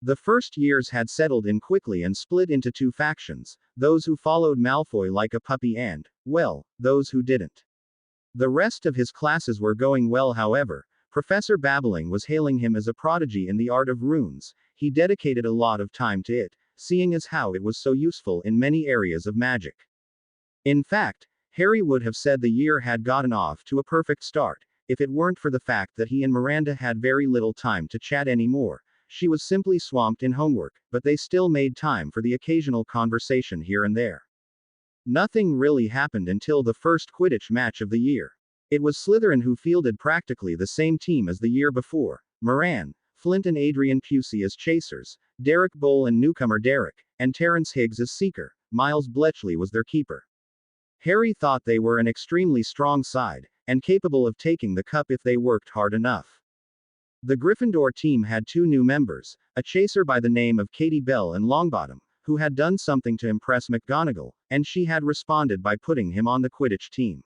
The first years had settled in quickly and split into two factions, those who followed Malfoy like a puppy and, well, those who didn't. The rest of his classes were going well, however. Professor Babbling was hailing him as a prodigy in the art of runes. He dedicated a lot of time to it, seeing as how it was so useful in many areas of magic. In fact, Harry would have said the year had gotten off to a perfect start, if it weren't for the fact that he and Miranda had very little time to chat anymore. She was simply swamped in homework, but they still made time for the occasional conversation here and there. Nothing really happened until the first Quidditch match of the year. It was Slytherin who fielded practically the same team as the year before: Moran, Flint and Adrian Pusey as chasers, Derek Bowl and newcomer Derek, and Terrence Higgs as seeker. Miles Bletchley was their keeper. Harry thought they were an extremely strong side, and capable of taking the cup if they worked hard enough. The Gryffindor team had two new members, a chaser by the name of Katie Bell and Longbottom, who had done something to impress McGonagall, and she had responded by putting him on the Quidditch team.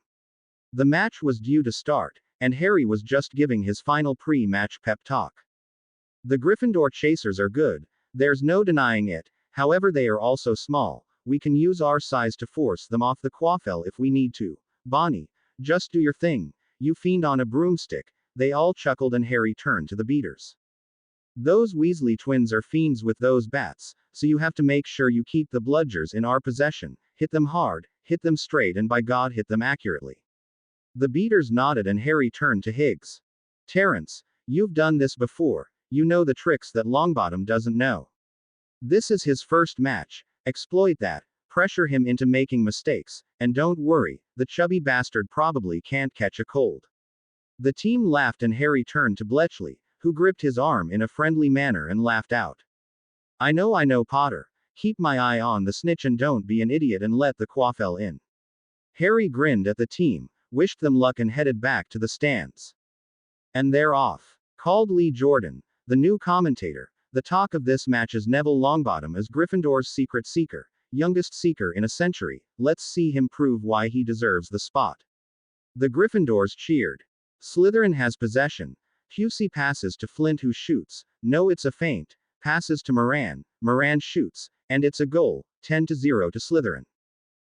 The match was due to start, and Harry was just giving his final pre-match pep talk. The Gryffindor chasers are good, there's no denying it, however they are also small. We can use our size to force them off the Quaffel if we need to. Bonnie, just do your thing, you fiend on a broomstick. They all chuckled and Harry turned to the beaters. Those Weasley twins are fiends with those bats, so you have to make sure you keep the bludgers in our possession. Hit them hard, hit them straight, and by God, hit them accurately. The beaters nodded and Harry turned to Higgs. Terrence, you've done this before, you know the tricks that Longbottom doesn't know. This is his first match. Exploit that, pressure him into making mistakes, and don't worry, the chubby bastard probably can't catch a cold. The team laughed and Harry turned to Bletchley, who gripped his arm in a friendly manner and laughed out. I know, Potter. Keep my eye on the snitch and don't be an idiot and let the Quaffel in. Harry grinned at the team, wished them luck and headed back to the stands. And they're off, called Lee Jordan, the new commentator. The talk of this match is Neville Longbottom as Gryffindor's secret seeker, youngest seeker in a century. Let's see him prove why he deserves the spot. The Gryffindors cheered. Slytherin has possession. Pusey passes to Flint, who shoots. No, it's a feint. Passes to Moran. Moran shoots, and it's a goal. 10-0 to Slytherin.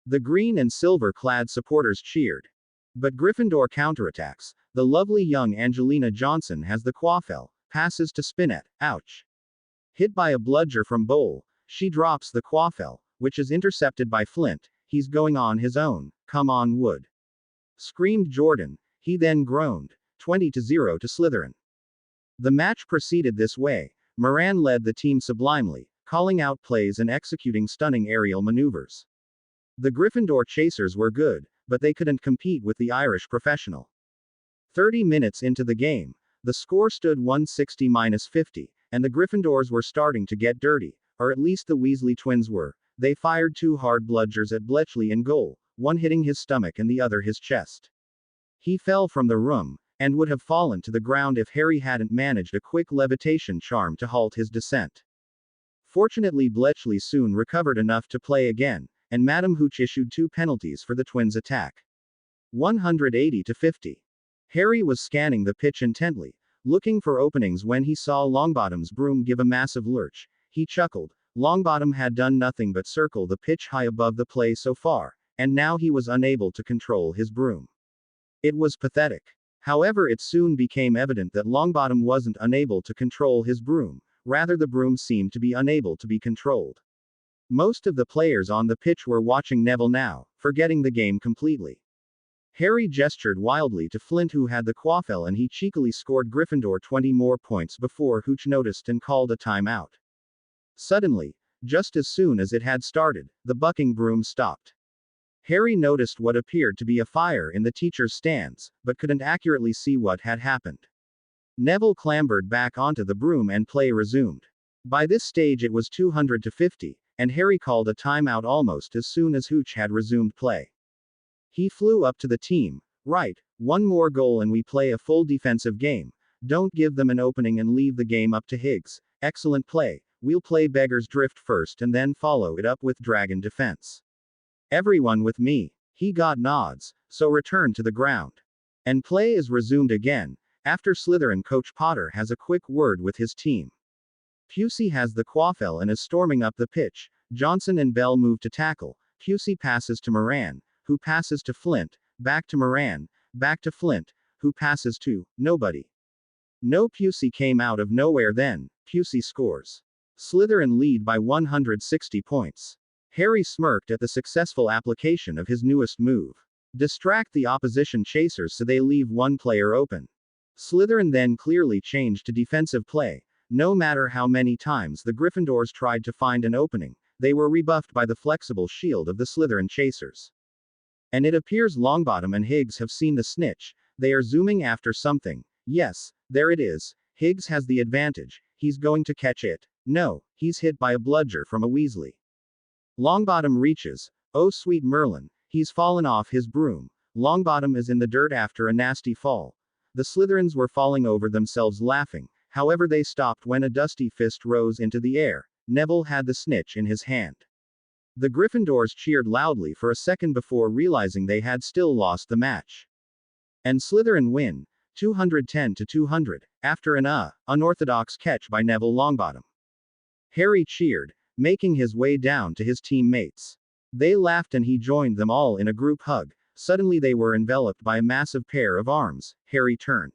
The green and silver-clad supporters cheered. But Gryffindor counterattacks. The lovely young Angelina Johnson has the Quaffel. Passes to Spinnet. Ouch. Hit by a bludger from Bowl, she drops the Quaffel, which is intercepted by Flint. He's going on his own. Come on, Wood. Screamed Jordan. He then groaned. 20-0 to Slytherin. The match proceeded this way. Moran led the team sublimely, calling out plays and executing stunning aerial maneuvers. The Gryffindor chasers were good, but they couldn't compete with the Irish professional. 30 minutes into the game, the score stood 160-50, and the Gryffindors were starting to get dirty, or at least the Weasley twins were. They fired two hard bludgers at Bletchley in goal, one hitting his stomach and the other his chest. He fell from the room, and would have fallen to the ground if Harry hadn't managed a quick levitation charm to halt his descent. Fortunately, Bletchley soon recovered enough to play again, and Madam Hooch issued 2 penalties for the twins' attack. 180-50. Harry was scanning the pitch intently, looking for openings when he saw Longbottom's broom give a massive lurch. He chuckled. Longbottom had done nothing but circle the pitch high above the play so far, and now he was unable to control his broom. It was pathetic. However, it soon became evident that Longbottom wasn't unable to control his broom, rather, the broom seemed to be unable to be controlled. Most of the players on the pitch were watching Neville now, forgetting the game completely. Harry gestured wildly to Flint, who had the quaffle, and he cheekily scored Gryffindor 20 more points before Hooch noticed and called a timeout. Suddenly, just as soon as it had started, the bucking broom stopped. Harry noticed what appeared to be a fire in the teacher's stands, but couldn't accurately see what had happened. Neville clambered back onto the broom and play resumed. By this stage it was 200-50, and Harry called a timeout almost as soon as Hooch had resumed play. He flew up to the team. Right, one more goal and we play a full defensive game. Don't give them an opening and leave the game up to Higgs. Excellent play. We'll play Beggar's Drift first and then follow it up with Dragon Defense. Everyone with me. He got nods, so return to the ground. And play is resumed again. After Slytherin coach Potter has a quick word with his team. Pusey has the quaffle and is storming up the pitch. Johnson and Bell move to tackle. Pusey passes to Moran, who passes to Flint, back to Moran, back to Flint, who passes to nobody. No, Pusey came out of nowhere then. Pusey scores. Slytherin lead by 160 points. Harry smirked at the successful application of his newest move. Distract the opposition chasers so they leave one player open. Slytherin then clearly changed to defensive play. No matter how many times the Gryffindors tried to find an opening, they were rebuffed by the flexible shield of the Slytherin chasers. And it appears Longbottom and Higgs have seen the snitch. They are zooming after something. Yes, there it is. Higgs has the advantage. He's going to catch it. No, he's hit by a bludger from a Weasley. Longbottom reaches. Oh sweet Merlin, he's fallen off his broom. Longbottom is in the dirt after a nasty fall. The Slytherins were falling over themselves laughing, however they stopped when a dusty fist rose into the air. Neville had the snitch in his hand. The Gryffindors cheered loudly for a second before realizing they had still lost the match. And Slytherin win, 210-200, after an unorthodox catch by Neville Longbottom. Harry cheered, making his way down to his teammates. They laughed and he joined them all in a group hug. Suddenly they were enveloped by a massive pair of arms. Harry turned.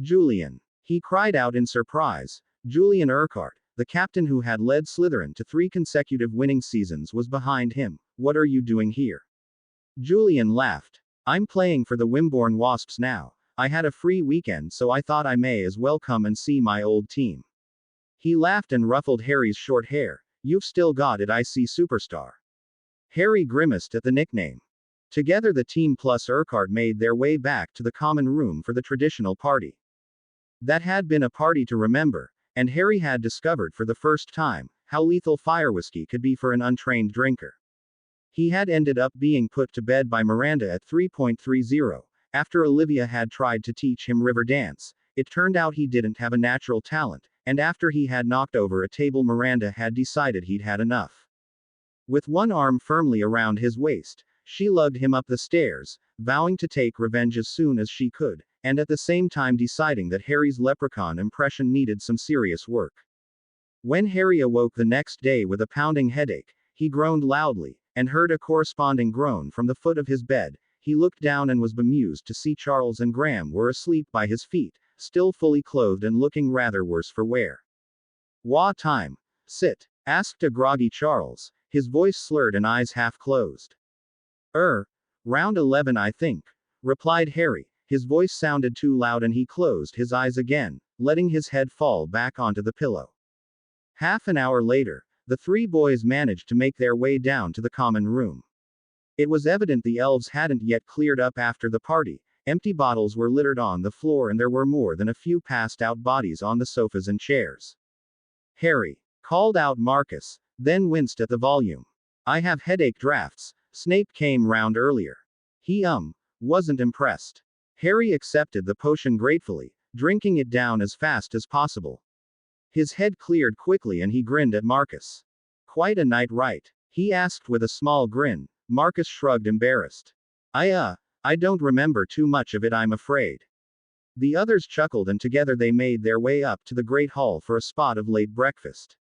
Julian. He cried out in surprise. Julian Urquhart, the captain who had led Slytherin to 3 consecutive winning seasons, was behind him. What are you doing here? Julian laughed. I'm playing for the Wimborne Wasps now. I had a free weekend so I thought I may as well come and see my old team. He laughed and ruffled Harry's short hair. You've still got it, I see, superstar. Harry grimaced at the nickname. Together the team plus Urquhart made their way back to the common room for the traditional party. That had been a party to remember, and Harry had discovered for the first time how lethal fire whiskey could be for an untrained drinker. He had ended up being put to bed by Miranda at 3.30. After Olivia had tried to teach him river dance, it turned out he didn't have a natural talent, and after he had knocked over a table, Miranda had decided he'd had enough. With one arm firmly around his waist, she lugged him up the stairs, vowing to take revenge as soon as she could, and at the same time deciding that Harry's leprechaun impression needed some serious work. When Harry awoke the next day with a pounding headache, he groaned loudly, and heard a corresponding groan from the foot of his bed. He looked down and was bemused to see Charles and Graham were asleep by his feet, still fully clothed and looking rather worse for wear. "Wha time? Sit?" asked a groggy Charles, his voice slurred and eyes half closed. Round 11 I think," replied Harry. His voice sounded too loud and he closed his eyes again, letting his head fall back onto the pillow. Half an hour later, the 3 boys managed to make their way down to the common room. It was evident the elves hadn't yet cleared up after the party. Empty bottles were littered on the floor and there were more than a few passed out bodies on the sofas and chairs. "Harry," called out Marcus, then winced at the volume. "I have headache drafts. Snape came round earlier. He wasn't impressed." Harry accepted the potion gratefully, drinking it down as fast as possible. His head cleared quickly and he grinned at Marcus. "Quite a night, right?" he asked with a small grin. Marcus shrugged, embarrassed. I don't remember too much of it, I'm afraid." The others chuckled and together they made their way up to the Great Hall for a spot of late breakfast.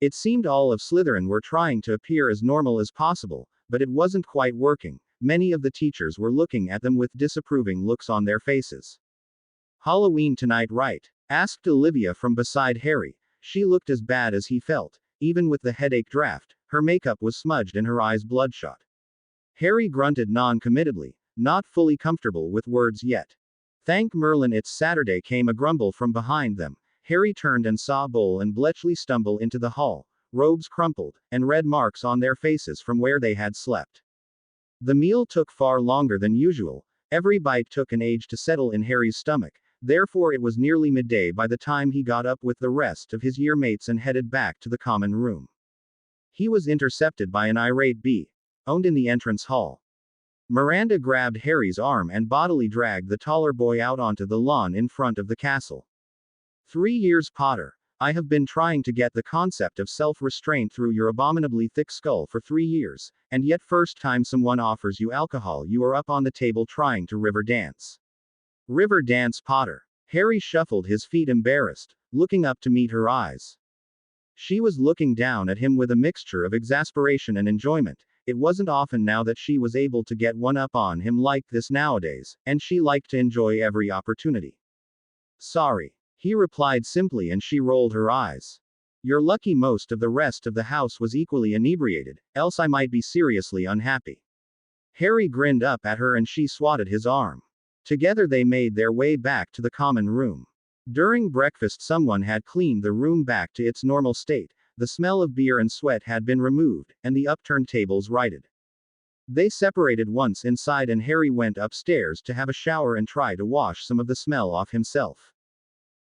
It seemed all of Slytherin were trying to appear as normal as possible, but it wasn't quite working. Many of the teachers were looking at them with disapproving looks on their faces. "Halloween tonight, right?" asked Olivia from beside Harry. She looked as bad as he felt. Even with the headache draft, her makeup was smudged and her eyes bloodshot. Harry grunted non-committedly, not fully comfortable with words yet. "Thank Merlin it's Saturday," came a grumble from behind them. Harry turned and saw Bull and Bletchley stumble into the hall, robes crumpled, and red marks on their faces from where they had slept. The meal took far longer than usual. Every bite took an age to settle in Harry's stomach. Therefore it was nearly midday by the time he got up with the rest of his year mates and headed back to the common room. He was intercepted by an irate bee, owned in the entrance hall. Miranda grabbed Harry's arm and bodily dragged the taller boy out onto the lawn in front of the castle. 3 years, Potter. I have been trying to get the concept of self-restraint through your abominably thick skull for 3 years, and yet first time someone offers you alcohol you are up on the table trying to river dance. River dance, Potter. Harry shuffled his feet embarrassed, looking up to meet her eyes. She was looking down at him with a mixture of exasperation and enjoyment. It wasn't often now that she was able to get one up on him like this nowadays, and she liked to enjoy every opportunity. "Sorry," he replied simply, and she rolled her eyes. "You're lucky most of the rest of the house was equally inebriated, else I might be seriously unhappy." Harry grinned up at her and she swatted his arm. Together they made their way back to the common room. During breakfast someone had cleaned the room back to its normal state. The smell of beer and sweat had been removed, and the upturned tables righted. They separated once inside and Harry went upstairs to have a shower and try to wash some of the smell off himself.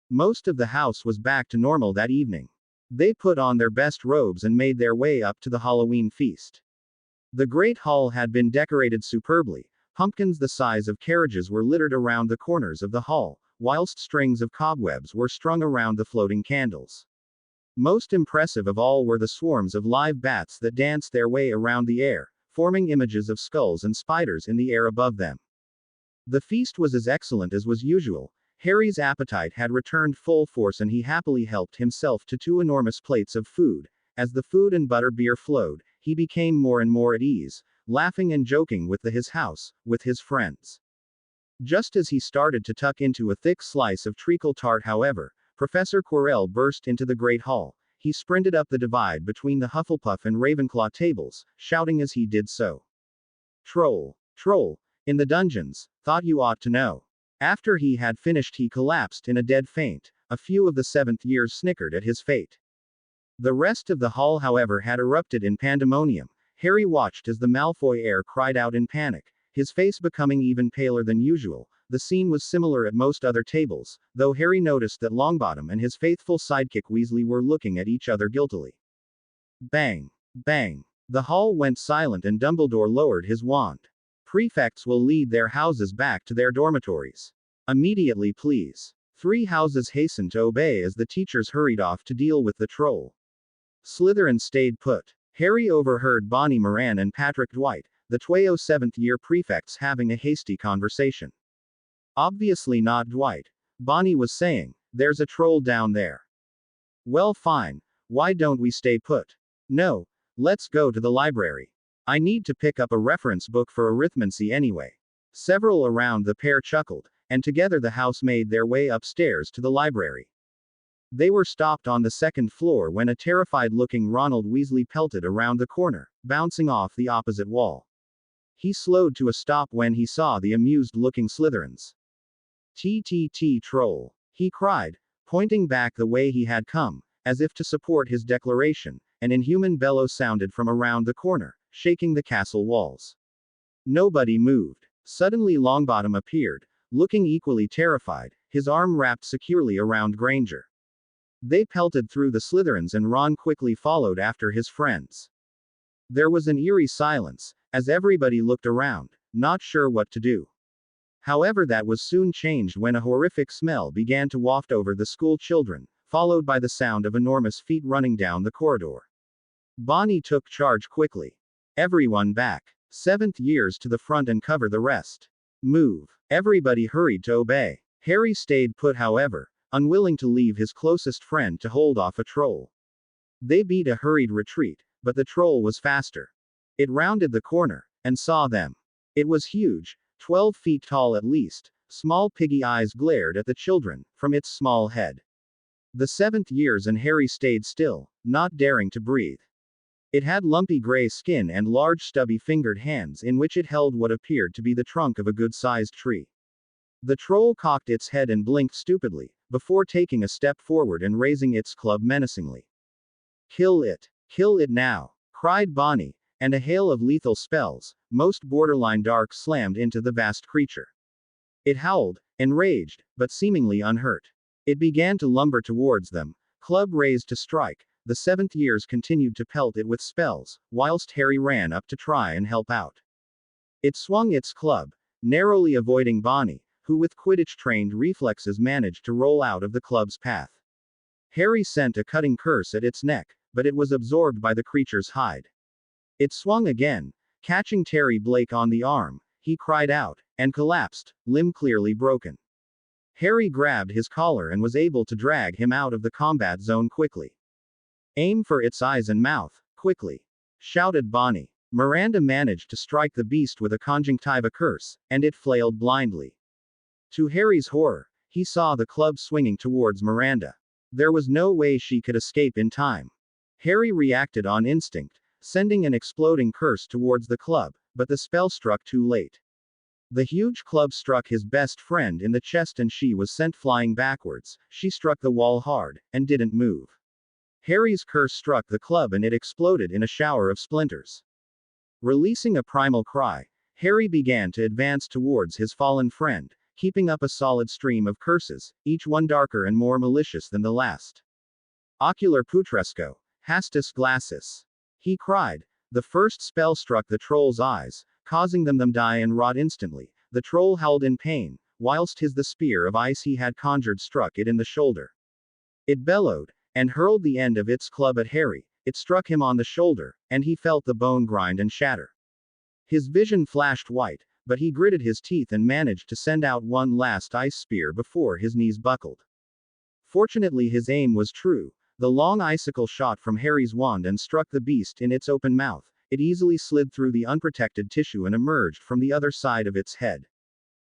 Most of the house was back to normal that evening. They put on their best robes and made their way up to the Halloween feast. The great hall had been decorated superbly. Pumpkins the size of carriages were littered around the corners of the hall, whilst strings of cobwebs were strung around the floating candles. Most impressive of all were the swarms of live bats that danced their way around the air, forming images of skulls and spiders in the air above them. The feast was as excellent as was usual. Harry's appetite had returned full force and he happily helped himself to 2 enormous plates of food. As the food and butter beer flowed, he became more and more at ease, laughing and joking with his house, with his friends. Just as he started to tuck into a thick slice of treacle tart, however, Professor Quirrell burst into the great hall. He sprinted up the divide between the Hufflepuff and Ravenclaw tables, shouting as he did so. "Troll! Troll! In the dungeons! Thought you ought to know." After he had finished he collapsed in a dead faint. A few of the 7th years snickered at his fate. The rest of the hall, however, had erupted in pandemonium. Harry watched as the Malfoy heir cried out in panic, his face becoming even paler than usual. The scene was similar at most other tables, though Harry noticed that Longbottom and his faithful sidekick Weasley were looking at each other guiltily. Bang! Bang! The hall went silent and Dumbledore lowered his wand. "Prefects will lead their houses back to their dormitories. Immediately, please." 3 houses hastened to obey as the teachers hurried off to deal with the troll. Slytherin stayed put. Harry overheard Bonnie Moran and Patrick Dwight, the TWAO 7th year prefects, having a hasty conversation. Obviously not Dwight. Bonnie was saying, "There's a troll down there." "Well, fine. Why don't we stay put?" "No. Let's go to the library. I need to pick up a reference book for arithmancy anyway." Several around the pair chuckled, and together the house made their way upstairs to the library. They were stopped on the 2nd floor when a terrified-looking Ronald Weasley pelted around the corner, bouncing off the opposite wall. He slowed to a stop when he saw the amused-looking Slytherins. "TTT troll!" he cried, pointing back the way he had come, as if to support his declaration. An inhuman bellow sounded from around the corner, shaking the castle walls. Nobody moved. Suddenly Longbottom appeared, looking equally terrified, his arm wrapped securely around Granger. They pelted through the Slytherins and Ron quickly followed after his friends. There was an eerie silence, as everybody looked around, not sure what to do. However, that was soon changed when a horrific smell began to waft over the school children, followed by the sound of enormous feet running down the corridor. Bonnie took charge quickly. "Everyone back. 7th years to the front and cover the rest. Move." Everybody hurried to obey. Harry stayed put, however, unwilling to leave his closest friend to hold off a troll. They beat a hurried retreat, but the troll was faster. It rounded the corner, and saw them. It was huge, 12 feet tall at least. Small piggy eyes glared at the children, from its small head. The seventh years and Harry stayed still, not daring to breathe. It had lumpy gray skin and large stubby fingered hands in which it held what appeared to be the trunk of a good-sized tree. The troll cocked its head and blinked stupidly, before taking a step forward and raising its club menacingly. Kill it! Kill it now! Cried Bonnie, and a hail of lethal spells, most borderline dark, slammed into the vast creature. It howled, enraged, but seemingly unhurt. It began to lumber towards them, club raised to strike. The seventh years continued to pelt it with spells, whilst Harry ran up to try and help out. It swung its club, narrowly avoiding Bonnie, who with Quidditch-trained reflexes managed to roll out of the club's path. Harry sent a cutting curse at its neck, but it was absorbed by the creature's hide. It swung again, catching Terry Blake on the arm. He cried out, and collapsed, limb clearly broken. Harry grabbed his collar and was able to drag him out of the combat zone quickly. Aim for its eyes and mouth, quickly! Shouted Bonnie. Miranda managed to strike the beast with a conjunctiva curse, and it flailed blindly. To Harry's horror, he saw the club swinging towards Miranda. There was no way she could escape in time. Harry reacted on instinct, sending an exploding curse towards the club, but the spell struck too late. The huge club struck his best friend in the chest and she was sent flying backwards. She struck the wall hard, and didn't move. Harry's curse struck the club and it exploded in a shower of splinters. Releasing a primal cry, Harry began to advance towards his fallen friend, keeping up a solid stream of curses, each one darker and more malicious than the last. Ocular putresco, hastus glacis! He cried. The first spell struck the troll's eyes, causing them die and rot instantly. The troll howled in pain, whilst the spear of ice he had conjured struck it in the shoulder. It bellowed, and hurled the end of its club at Harry. It struck him on the shoulder, and he felt the bone grind and shatter. His vision flashed white, but he gritted his teeth and managed to send out one last ice spear before his knees buckled. Fortunately his aim was true. The long icicle shot from Harry's wand and struck the beast in its open mouth. It easily slid through the unprotected tissue and emerged from the other side of its head.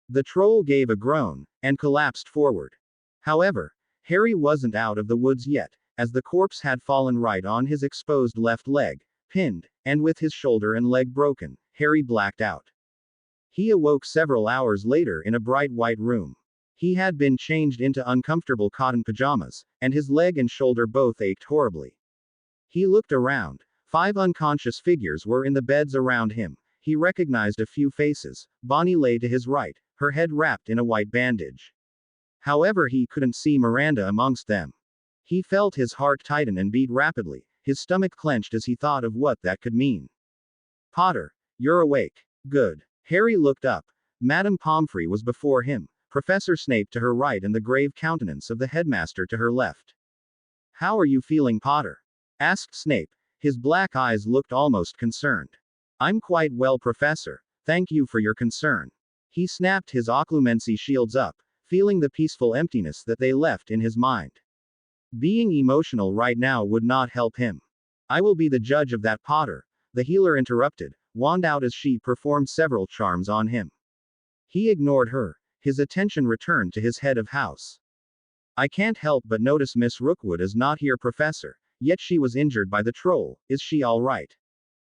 The troll gave a groan, and collapsed forward. However, Harry wasn't out of the woods yet, as the corpse had fallen right on his exposed left leg, pinned, and with his shoulder and leg broken, Harry blacked out. He awoke several hours later in a bright white room. He had been changed into uncomfortable cotton pajamas, and his leg and shoulder both ached horribly. He looked around. 5 unconscious figures were in the beds around him. He recognized a few faces. Bonnie lay to his right, her head wrapped in a white bandage. However, he couldn't see Miranda amongst them. He felt his heart tighten and beat rapidly. His stomach clenched as he thought of what that could mean. Potter, you're awake. Good. Harry looked up. Madame Pomfrey was before him, Professor Snape to her right and the grave countenance of the headmaster to her left. How are you feeling, Potter? Asked Snape. His black eyes looked almost concerned. I'm quite well, Professor. Thank you for your concern. He snapped his occlumency shields up, feeling the peaceful emptiness that they left in his mind. Being emotional right now would not help him. I will be the judge of that, Potter, the healer interrupted, wand out as she performed several charms on him. He ignored her. His attention returned to his head of house. I can't help but notice Miss Rookwood is not here, Professor, yet she was injured by the troll. Is she all right?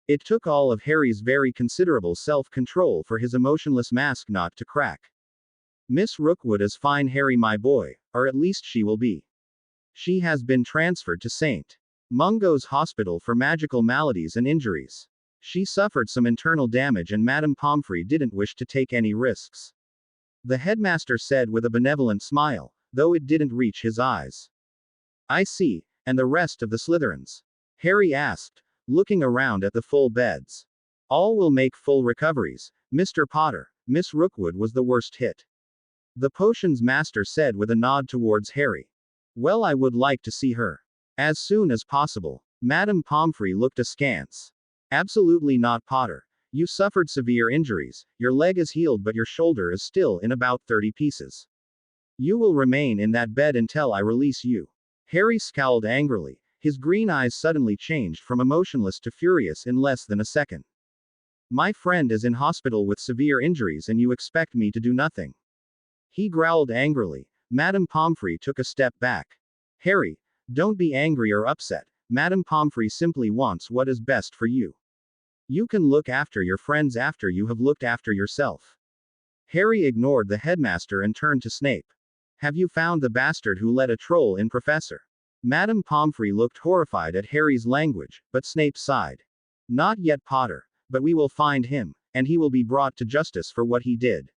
It took all of Harry's very considerable self-control for his emotionless mask not to crack. Miss Rookwood is fine, Harry, my boy, or at least she will be. She has been transferred to St. Mungo's Hospital for Magical Maladies and Injuries. She suffered some internal damage and Madame Pomfrey didn't wish to take any risks. The headmaster said with a benevolent smile, though it didn't reach his eyes. I see, and the rest of the Slytherins? Harry asked, looking around at the full beds. All will make full recoveries, Mr. Potter. Miss Rookwood was the worst hit. The potions master said with a nod towards Harry. Well, I would like to see her. As soon as possible. Madame Pomfrey looked askance. Absolutely not, Potter. You suffered severe injuries, your leg is healed but your shoulder is still in about 30 pieces. You will remain in that bed until I release you. Harry scowled angrily. His green eyes suddenly changed from emotionless to furious in less than a second. My friend is in hospital with severe injuries and you expect me to do nothing. He growled angrily. Madame Pomfrey took a step back. Harry, don't be angry or upset. Madame Pomfrey simply wants what is best for you. You can look after your friends after you have looked after yourself. Harry ignored the headmaster and turned to Snape. Have you found the bastard who let a troll in, Professor? Madame Pomfrey looked horrified at Harry's language, but Snape sighed. Not yet, Potter, but we will find him, and he will be brought to justice for what he did.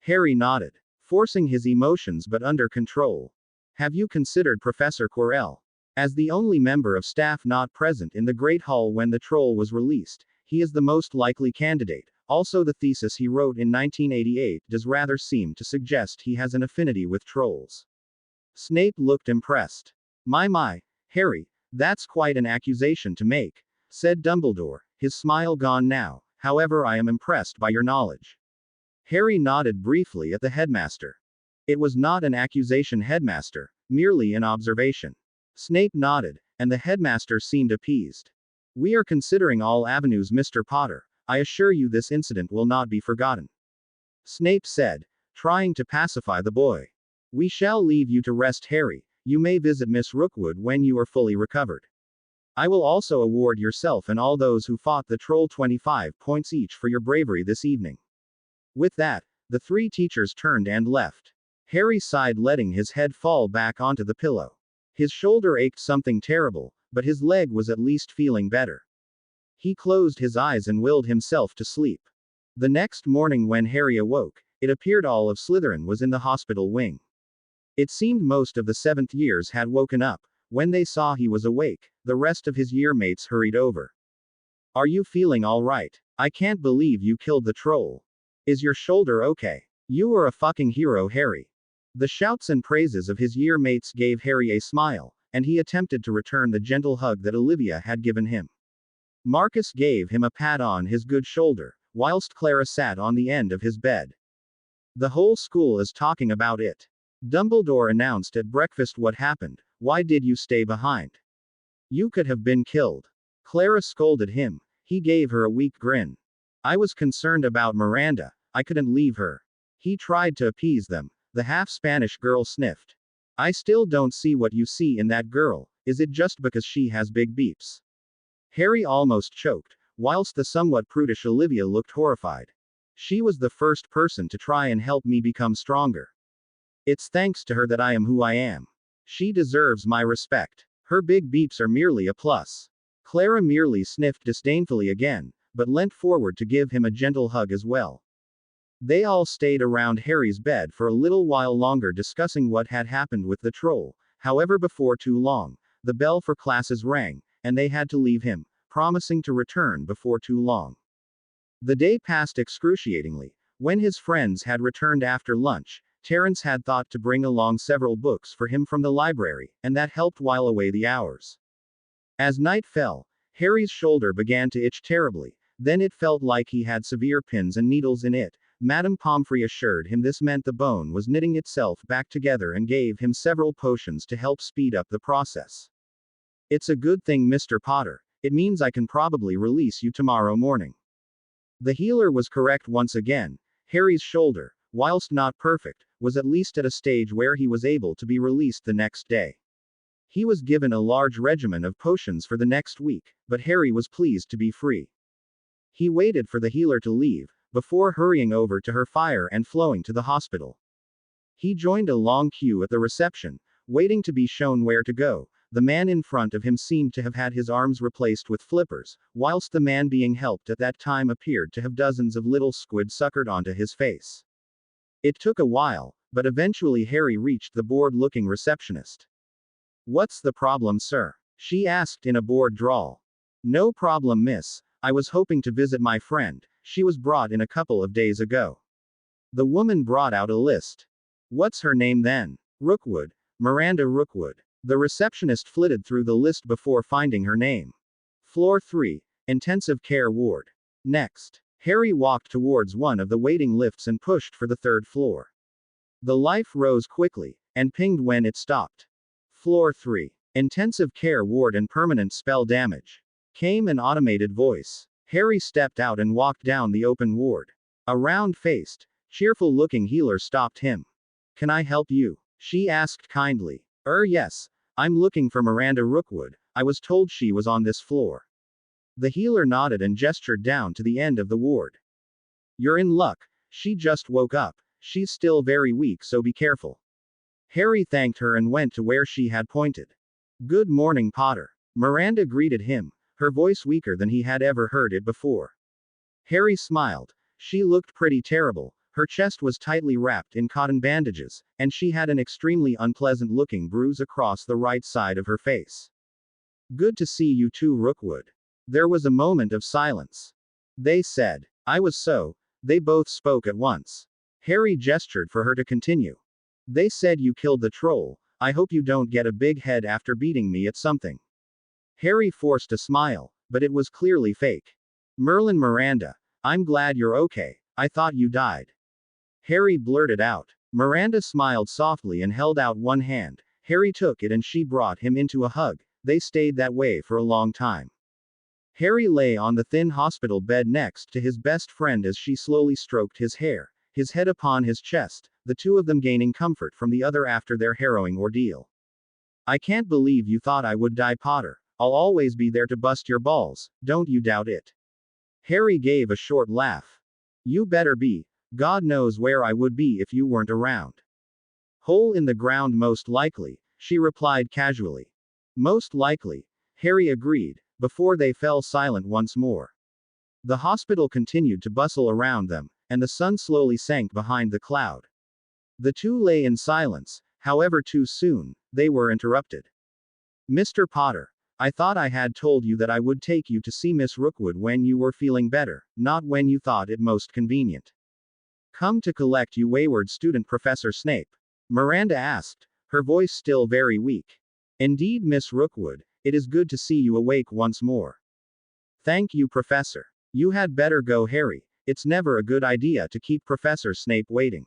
Harry nodded, forcing his emotions but under control. Have you considered Professor Quirrell? As the only member of staff not present in the Great Hall when the troll was released, he is the most likely candidate. Also, the thesis he wrote in 1988 does rather seem to suggest he has an affinity with trolls. Snape looked impressed. My, Harry, that's quite an accusation to make, said Dumbledore, his smile gone now. However, I am impressed by your knowledge. Harry nodded briefly at the headmaster. It was not an accusation, headmaster, merely an observation. Snape nodded, and the headmaster seemed appeased. We are considering all avenues, Mr. Potter. I assure you this incident will not be forgotten. Snape said, trying to pacify the boy. We shall leave you to rest, Harry. You may visit Miss Rookwood when you are fully recovered. I will also award yourself and all those who fought the troll 25 points each for your bravery this evening. With that, the three teachers turned and left. Harry sighed, letting his head fall back onto the pillow. His shoulder ached something terrible, but his leg was at least feeling better. He closed his eyes and willed himself to sleep. The next morning when Harry awoke, it appeared all of Slytherin was in the hospital wing. It seemed most of the 7th years had woken up. When they saw he was awake, the rest of his year mates hurried over. Are you feeling all right? I can't believe you killed the troll. Is your shoulder okay? You are a fucking hero, Harry. The shouts and praises of his year mates gave Harry a smile, and he attempted to return the gentle hug that Olivia had given him. Marcus gave him a pat on his good shoulder, whilst Clara sat on the end of his bed. The whole school is talking about it. Dumbledore announced at breakfast what happened. Why did you stay behind? You could have been killed. Clara scolded him. He gave her a weak grin. I was concerned about Miranda. I couldn't leave her. He tried to appease them. The half-Spanish girl sniffed. I still don't see what you see in that girl. Is it just because she has big beeps? Harry almost choked, whilst the somewhat prudish Olivia looked horrified. She was the first person to try and help me become stronger. It's thanks to her that I am who I am. She deserves my respect. Her big beeps are merely a plus. Clara merely sniffed disdainfully again, but leant forward to give him a gentle hug as well. They all stayed around Harry's bed for a little while longer discussing what had happened with the troll. However, before too long, the bell for classes rang, and they had to leave him, promising to return before too long. The day passed excruciatingly. When his friends had returned after lunch, Terence had thought to bring along several books for him from the library, and that helped while away the hours. As night fell, Harry's shoulder began to itch terribly, then it felt like he had severe pins and needles in it. Madame Pomfrey assured him this meant the bone was knitting itself back together and gave him several potions to help speed up the process. It's a good thing, Mr. Potter. It means I can probably release you tomorrow morning. The healer was correct once again. Harry's shoulder, whilst not perfect, was at least at a stage where he was able to be released the next day. He was given a large regimen of potions for the next week, but Harry was pleased to be free. He waited for the healer to leave, before hurrying over to her fire and flowing to the hospital. He joined a long queue at the reception, waiting to be shown where to go. The man in front of him seemed to have had his arms replaced with flippers, whilst the man being helped at that time appeared to have dozens of little squid suckered onto his face. It took a while, but eventually Harry reached the bored-looking receptionist. What's the problem, sir? She asked in a bored drawl. No problem, miss. I was hoping to visit my friend. She was brought in a couple of days ago. The woman brought out a list. What's her name then? Rookwood. Miranda Rookwood. The receptionist flitted through the list before finding her name. Floor 3. Intensive Care Ward. Next. Harry walked towards one of the waiting lifts and pushed for the 3rd floor. The light rose quickly, and pinged when it stopped. Floor 3. Intensive Care Ward and Permanent Spell Damage. Came an automated voice. Harry stepped out and walked down the open ward. A round-faced, cheerful-looking healer stopped him. "Can I help you?" she asked kindly. Yes. I'm looking for Miranda Rookwood. I was told she was on this floor." The healer nodded and gestured down to the end of the ward. "You're in luck. She just woke up. She's still very weak, so be careful." Harry thanked her and went to where she had pointed. "Good morning, Potter." Miranda greeted him, her voice weaker than he had ever heard it before. Harry smiled. She looked pretty terrible. Her chest was tightly wrapped in cotton bandages, and she had an extremely unpleasant-looking bruise across the right side of her face. "Good to see you too, Rookwood." There was a moment of silence. They said, "I was so." They both spoke at once. Harry gestured for her to continue. "They said you killed the troll. I hope you don't get a big head after beating me at something." Harry forced a smile, but it was clearly fake. "Merlin Miranda, I'm glad you're okay. I thought you died." Harry blurted out. Miranda smiled softly and held out one hand. Harry took it and she brought him into a hug. They stayed that way for a long time. Harry lay on the thin hospital bed next to his best friend as she slowly stroked his hair, his head upon his chest, the two of them gaining comfort from the other after their harrowing ordeal. "I can't believe you thought I would die, Potter. I'll always be there to bust your balls, don't you doubt it." Harry gave a short laugh. "You better be. God knows where I would be if you weren't around." "Hole in the ground most likely," she replied casually. "Most likely," Harry agreed, before they fell silent once more. The hospital continued to bustle around them, and the sun slowly sank behind the cloud. The two lay in silence, however too soon, they were interrupted. "Mr. Potter, I thought I had told you that I would take you to see Miss Rookwood when you were feeling better, not when you thought it most convenient." "Come to collect you, wayward student, Professor Snape?" Miranda asked, her voice still very weak. "Indeed, Miss Rookwood, it is good to see you awake once more." "Thank you, Professor. You had better go, Harry. It's never a good idea to keep Professor Snape waiting."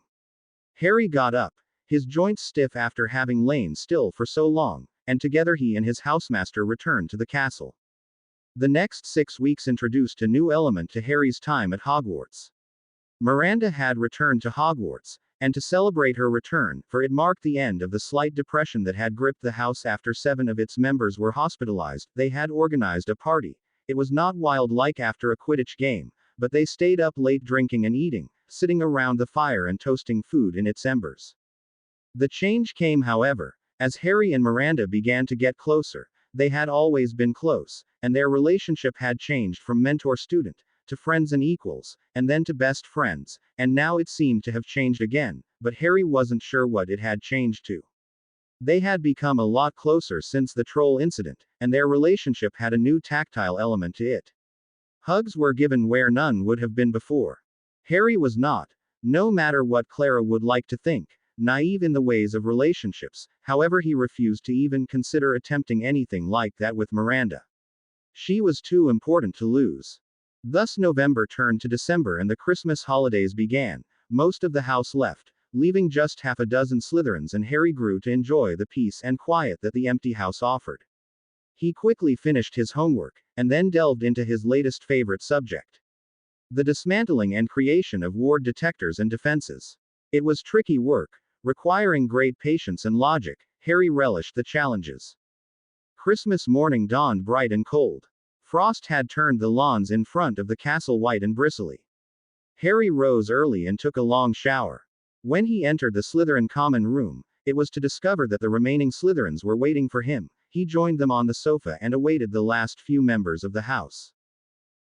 Harry got up, his joints stiff after having lain still for so long, and together he and his housemaster returned to the castle. The next 6 weeks introduced a new element to Harry's time at Hogwarts. Miranda had returned to Hogwarts, and to celebrate her return, for it marked the end of the slight depression that had gripped the house after 7 of its members were hospitalized, they had organized a party. It was not wild like after a Quidditch game, but they stayed up late drinking and eating, sitting around the fire and toasting food in its embers. The change came, however, as Harry and Miranda began to get closer. They had always been close, and their relationship had changed from mentor-student to friends and equals, and then to best friends, and now it seemed to have changed again, but Harry wasn't sure what it had changed to. They had become a lot closer since the troll incident, and their relationship had a new tactile element to it. Hugs were given where none would have been before. Harry was not, no matter what Clara would like to think, naive in the ways of relationships, however he refused to even consider attempting anything like that with Miranda. She was too important to lose. Thus November turned to December and the Christmas holidays began. Most of the house left, leaving just half a dozen Slytherins, and Harry grew to enjoy the peace and quiet that the empty house offered. He quickly finished his homework, and then delved into his latest favorite subject: the dismantling and creation of ward detectors and defenses. It was tricky work, requiring great patience and logic. Harry relished the challenges. Christmas morning dawned bright and cold. Frost had turned the lawns in front of the castle white and bristly. Harry rose early and took a long shower. When he entered the Slytherin common room, it was to discover that the remaining Slytherins were waiting for him. He joined them on the sofa and awaited the last few members of the house.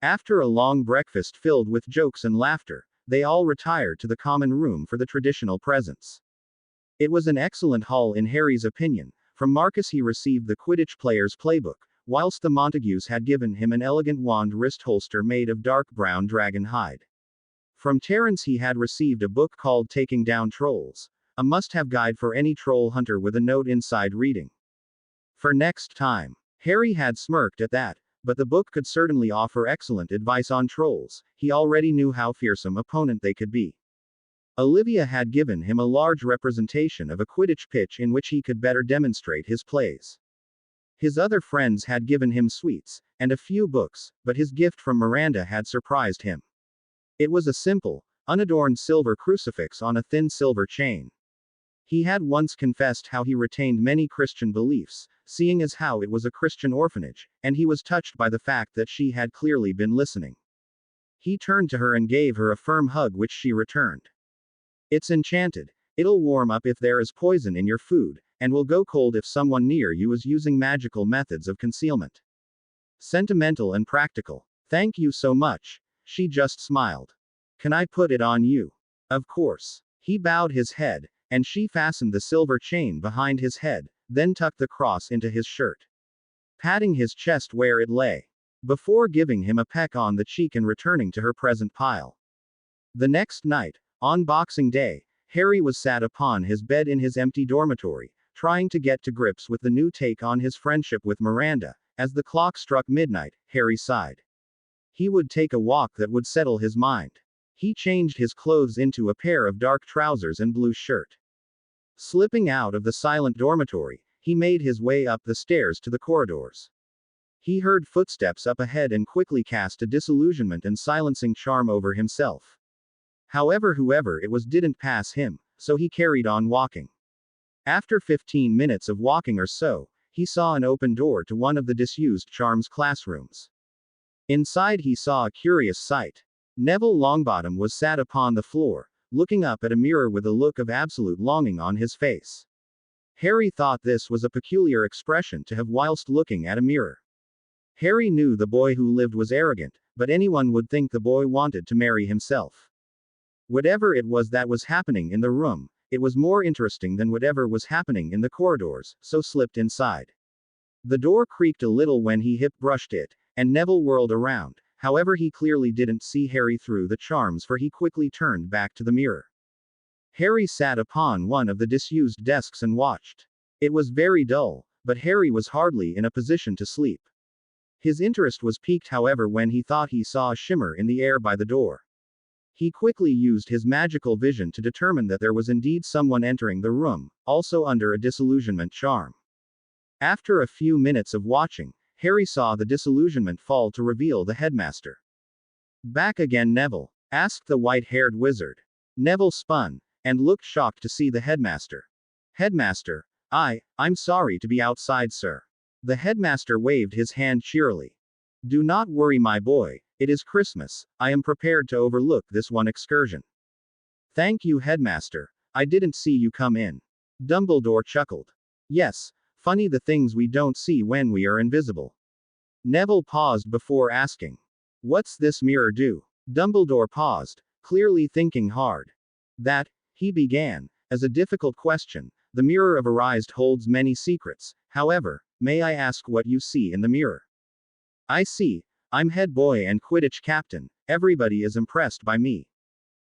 After a long breakfast filled with jokes and laughter, they all retired to the common room for the traditional presents. It was an excellent haul in Harry's opinion. From Marcus he received the Quidditch player's playbook, whilst the Montagues had given him an elegant wand wrist holster made of dark brown dragon hide. From Terence he had received a book called Taking Down Trolls, a must-have guide for any troll hunter with a note inside reading: "For next time." Harry had smirked at that, but the book could certainly offer excellent advice on trolls. He already knew how fearsome opponent they could be. Olivia had given him a large representation of a Quidditch pitch in which he could better demonstrate his plays. His other friends had given him sweets, and a few books, but his gift from Miranda had surprised him. It was a simple, unadorned silver crucifix on a thin silver chain. He had once confessed how he retained many Christian beliefs, seeing as how it was a Christian orphanage, and he was touched by the fact that she had clearly been listening. He turned to her and gave her a firm hug, which she returned. It's enchanted. It'll warm up if there is poison in your food, and will go cold if someone near you is using magical methods of concealment. Sentimental and practical. Thank you so much. She just smiled. Can I put it on you? Of course. He bowed his head, and she fastened the silver chain behind his head, then tucked the cross into his shirt, patting his chest where it lay, before giving him a peck on the cheek and returning to her present pile. The next night, on Boxing Day, Harry was sat upon his bed in his empty dormitory, trying to get to grips with the new take on his friendship with Miranda. As the clock struck midnight, Harry sighed. He would take a walk that would settle his mind. He changed his clothes into a pair of dark trousers and blue shirt. Slipping out of the silent dormitory, he made his way up the stairs to the corridors. He heard footsteps up ahead and quickly cast a disillusionment and silencing charm over himself. However, whoever it was didn't pass him, so he carried on walking. After 15 minutes of walking or so, he saw an open door to one of the disused charms classrooms. Inside he saw a curious sight. Neville Longbottom was sat upon the floor, looking up at a mirror with a look of absolute longing on his face. Harry thought this was a peculiar expression to have whilst looking at a mirror. Harry knew the boy who lived was arrogant, but anyone would think the boy wanted to marry himself. Whatever it was that was happening in the room, it was more interesting than whatever was happening in the corridors, so slipped inside. The door creaked a little when he hip-brushed it, and Neville whirled around. However, he clearly didn't see Harry through the charms, for he quickly turned back to the mirror. Harry sat upon one of the disused desks and watched. It was very dull, but Harry was hardly in a position to sleep. His interest was piqued, however, when he thought he saw a shimmer in the air by the door. He quickly used his magical vision to determine that there was indeed someone entering the room, also under a disillusionment charm. After a few minutes of watching, Harry saw the disillusionment fall to reveal the headmaster. Back again, Neville? Asked the white-haired wizard. Neville spun, and looked shocked to see the headmaster. Headmaster, I'm sorry to be outside, sir. The headmaster waved his hand cheerily. Do not worry, my boy, it is Christmas, I am prepared to overlook this one excursion. Thank you, headmaster, I didn't see you come in. Dumbledore chuckled. Yes. Funny the things we don't see when we are invisible. Neville paused before asking. What's this mirror do? Dumbledore paused, clearly thinking hard. That, he began, as a difficult question. The mirror of Erised holds many secrets. However, may I ask what you see in the mirror? I see. I'm head boy and Quidditch captain. Everybody is impressed by me.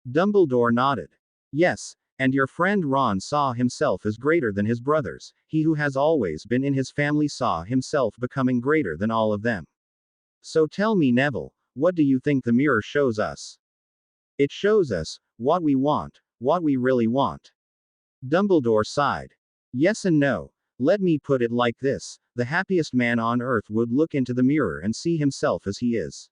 Dumbledore nodded. Yes. And your friend Ron saw himself as greater than his brothers. He who has always been in his family saw himself becoming greater than all of them. So tell me, Neville, what do you think the mirror shows us? It shows us what we want, what we really want. Dumbledore sighed. Yes and no. Let me put it like this. The happiest man on earth would look into the mirror and see himself as he is.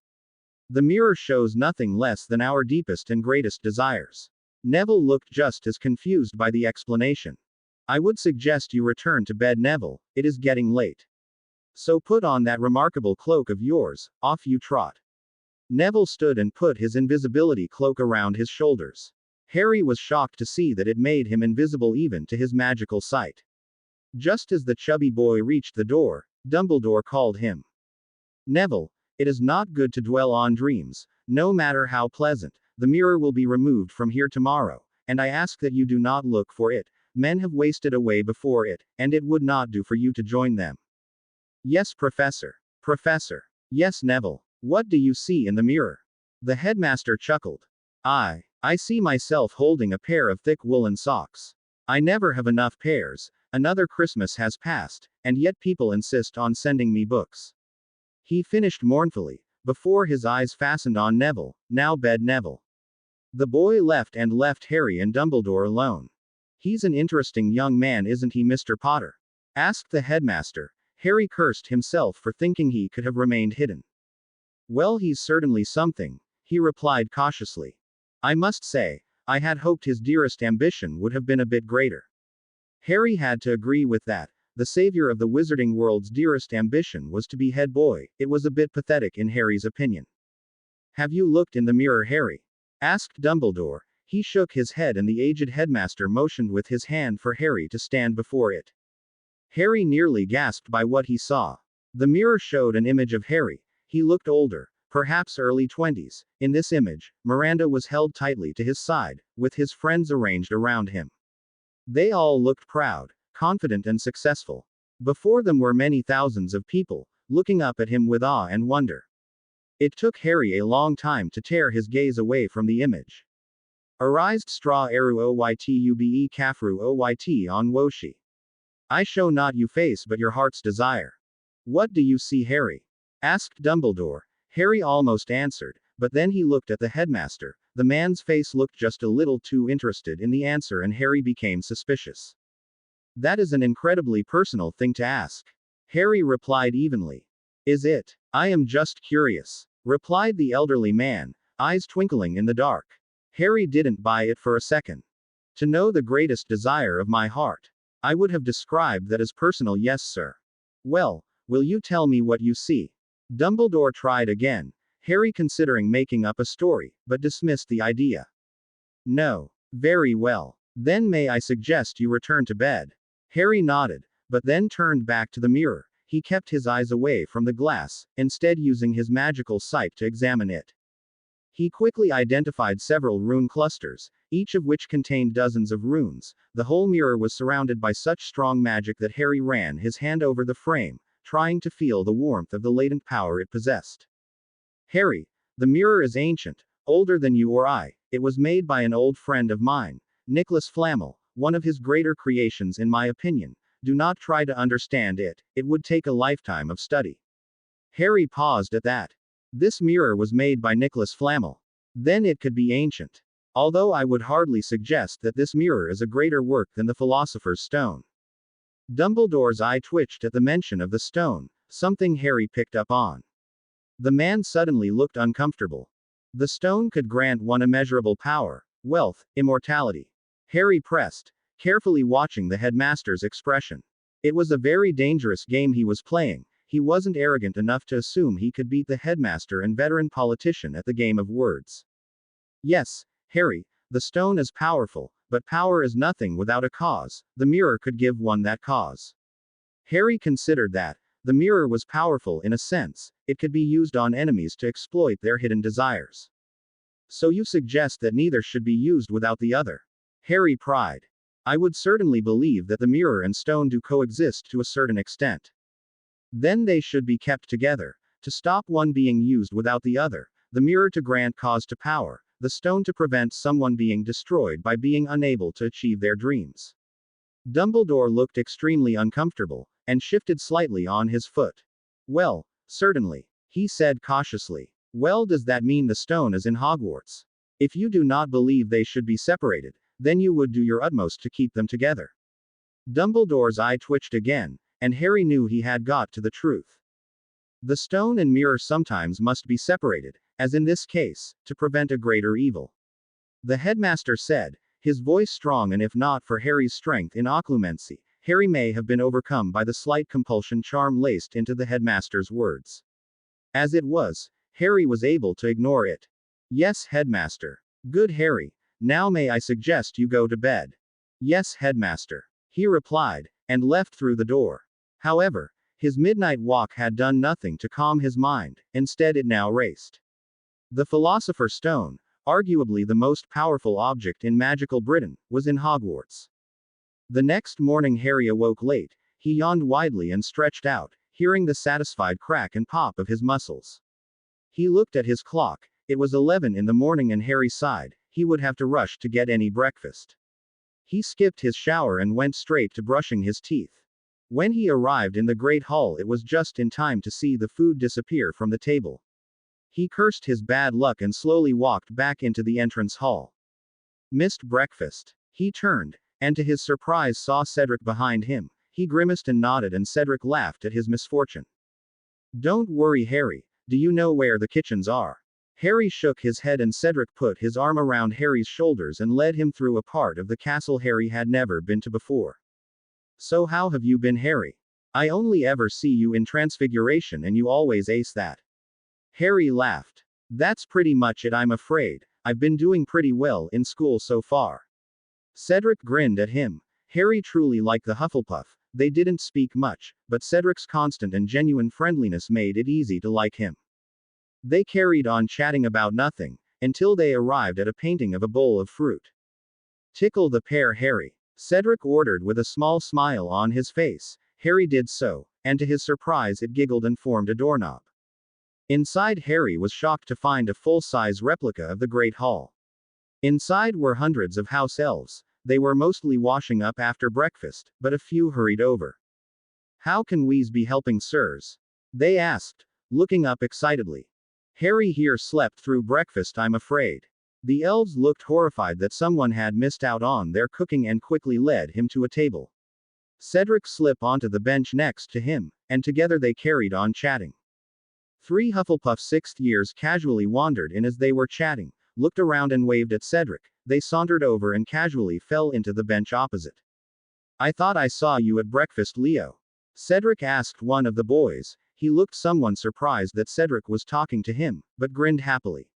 The mirror shows nothing less than our deepest and greatest desires. Neville looked just as confused by the explanation. I would suggest you return to bed, Neville, it is getting late. So put on that remarkable cloak of yours, off you trot. Neville stood and put his invisibility cloak around his shoulders. Harry was shocked to see that it made him invisible even to his magical sight. Just as the chubby boy reached the door, Dumbledore called him. Neville, it is not good to dwell on dreams, no matter how pleasant. The mirror will be removed from here tomorrow, and I ask that you do not look for it. Men have wasted away before it, and it would not do for you to join them. Yes, Professor. Professor. Yes, Neville. What do you see in the mirror? The headmaster chuckled. I see myself holding a pair of thick woolen socks. I never have enough pairs. Another Christmas has passed, and yet people insist on sending me books. He finished mournfully, before his eyes fastened on Neville. Now bed, Neville. The boy left Harry and Dumbledore alone. He's an interesting young man, isn't he, Mr. Potter? Asked the headmaster. Harry cursed himself for thinking he could have remained hidden. Well, he's certainly something, he replied cautiously. I must say, I had hoped his dearest ambition would have been a bit greater. Harry had to agree with that. The savior of the wizarding world's dearest ambition was to be head boy. It was a bit pathetic in Harry's opinion. Have you looked in the mirror, Harry? Asked Dumbledore. He shook his head and the aged headmaster motioned with his hand for Harry to stand before it. Harry nearly gasped by what he saw. The mirror showed an image of Harry. He looked older, perhaps early 20s. In this image, Miranda was held tightly to his side, with his friends arranged around him. They all looked proud, confident and successful. Before them were many thousands of people, looking up at him with awe and wonder. It took Harry a long time to tear his gaze away from the image. Arised straw eru oytube kafru oyt on woshi. I show not you face but your heart's desire. What do you see, Harry? Asked Dumbledore. Harry almost answered, but then he looked at the headmaster. The man's face looked just a little too interested in the answer and Harry became suspicious. That is an incredibly personal thing to ask. Harry replied evenly. Is it? I am just curious, replied the elderly man, eyes twinkling in the dark. Harry didn't buy it for a second. To know the greatest desire of my heart. I would have described that as personal, yes, sir. Well, will you tell me what you see? Dumbledore tried again, Harry considering making up a story, but dismissed the idea. No. Very well. Then may I suggest you return to bed? Harry nodded, but then turned back to the mirror. He kept his eyes away from the glass, instead using his magical sight to examine it. He quickly identified several rune clusters, each of which contained dozens of runes. The whole mirror was surrounded by such strong magic that Harry ran his hand over the frame, trying to feel the warmth of the latent power it possessed. Harry, the mirror is ancient, older than you or I. It was made by an old friend of mine, Nicholas Flamel, one of his greater creations in my opinion. Do not try to understand it, it would take a lifetime of study. Harry paused at that. This mirror was made by Nicholas Flamel. Then it could be ancient. Although I would hardly suggest that this mirror is a greater work than the Philosopher's Stone. Dumbledore's eye twitched at the mention of the stone, something Harry picked up on. The man suddenly looked uncomfortable. The stone could grant one immeasurable power, wealth, immortality. Harry pressed, carefully watching the headmaster's expression. It was a very dangerous game he was playing. He wasn't arrogant enough to assume he could beat the headmaster and veteran politician at the game of words. Yes, Harry, the stone is powerful, but power is nothing without a cause. The mirror could give one that cause. Harry considered that. The mirror was powerful in a sense. It could be used on enemies to exploit their hidden desires. So you suggest that neither should be used without the other? Harry pried. I would certainly believe that the mirror and stone do coexist to a certain extent. Then they should be kept together, to stop one being used without the other, the mirror to grant cause to power, the stone to prevent someone being destroyed by being unable to achieve their dreams. Dumbledore looked extremely uncomfortable, and shifted slightly on his foot. Well, certainly, he said cautiously. Well, does that mean the stone is in Hogwarts? If you do not believe they should be separated, then you would do your utmost to keep them together. Dumbledore's eye twitched again, and Harry knew he had got to the truth. The stone and mirror sometimes must be separated, as in this case, to prevent a greater evil. The headmaster said, his voice strong, and if not for Harry's strength in occlumency, Harry may have been overcome by the slight compulsion charm laced into the headmaster's words. As it was, Harry was able to ignore it. Yes, headmaster. Good Harry. Now may I suggest you go to bed? Yes, headmaster. He replied, and left through the door. However, his midnight walk had done nothing to calm his mind, instead it now raced. The Philosopher's Stone, arguably the most powerful object in magical Britain, was in Hogwarts. The next morning Harry awoke late. He yawned widely and stretched out, hearing the satisfied crack and pop of his muscles. He looked at his clock. It was 11 in the morning and Harry sighed. He would have to rush to get any breakfast. He skipped his shower and went straight to brushing his teeth. When he arrived in the Great Hall, it was just in time to see the food disappear from the table. He cursed his bad luck and slowly walked back into the entrance hall. Missed breakfast. He turned, and to his surprise saw Cedric behind him. He grimaced and nodded, and Cedric laughed at his misfortune. Don't worry, Harry. Do you know where the kitchens are? Harry shook his head, and Cedric put his arm around Harry's shoulders and led him through a part of the castle Harry had never been to before. So how have you been, Harry? I only ever see you in Transfiguration, and you always ace that. Harry laughed. That's pretty much it, I'm afraid. I've been doing pretty well in school so far. Cedric grinned at him. Harry truly liked the Hufflepuff. They didn't speak much, but Cedric's constant and genuine friendliness made it easy to like him. They carried on chatting about nothing, until they arrived at a painting of a bowl of fruit. Tickle the pear, Harry. Cedric ordered with a small smile on his face. Harry did so, and to his surprise it giggled and formed a doorknob. Inside, Harry was shocked to find a full-size replica of the Great Hall. Inside were hundreds of house elves. They were mostly washing up after breakfast, but a few hurried over. How can we's be helping, sirs? They asked, looking up excitedly. Harry here slept through breakfast, I'm afraid. The elves looked horrified that someone had missed out on their cooking and quickly led him to a table. Cedric slipped onto the bench next to him, and together they carried on chatting. 3 Hufflepuff sixth years casually wandered in as they were chatting, looked around and waved at Cedric. They sauntered over and casually fell into the bench opposite. I thought I saw you at breakfast, Leo. Cedric asked one of the boys. He looked somewhat surprised that Cedric was talking to him, but grinned happily.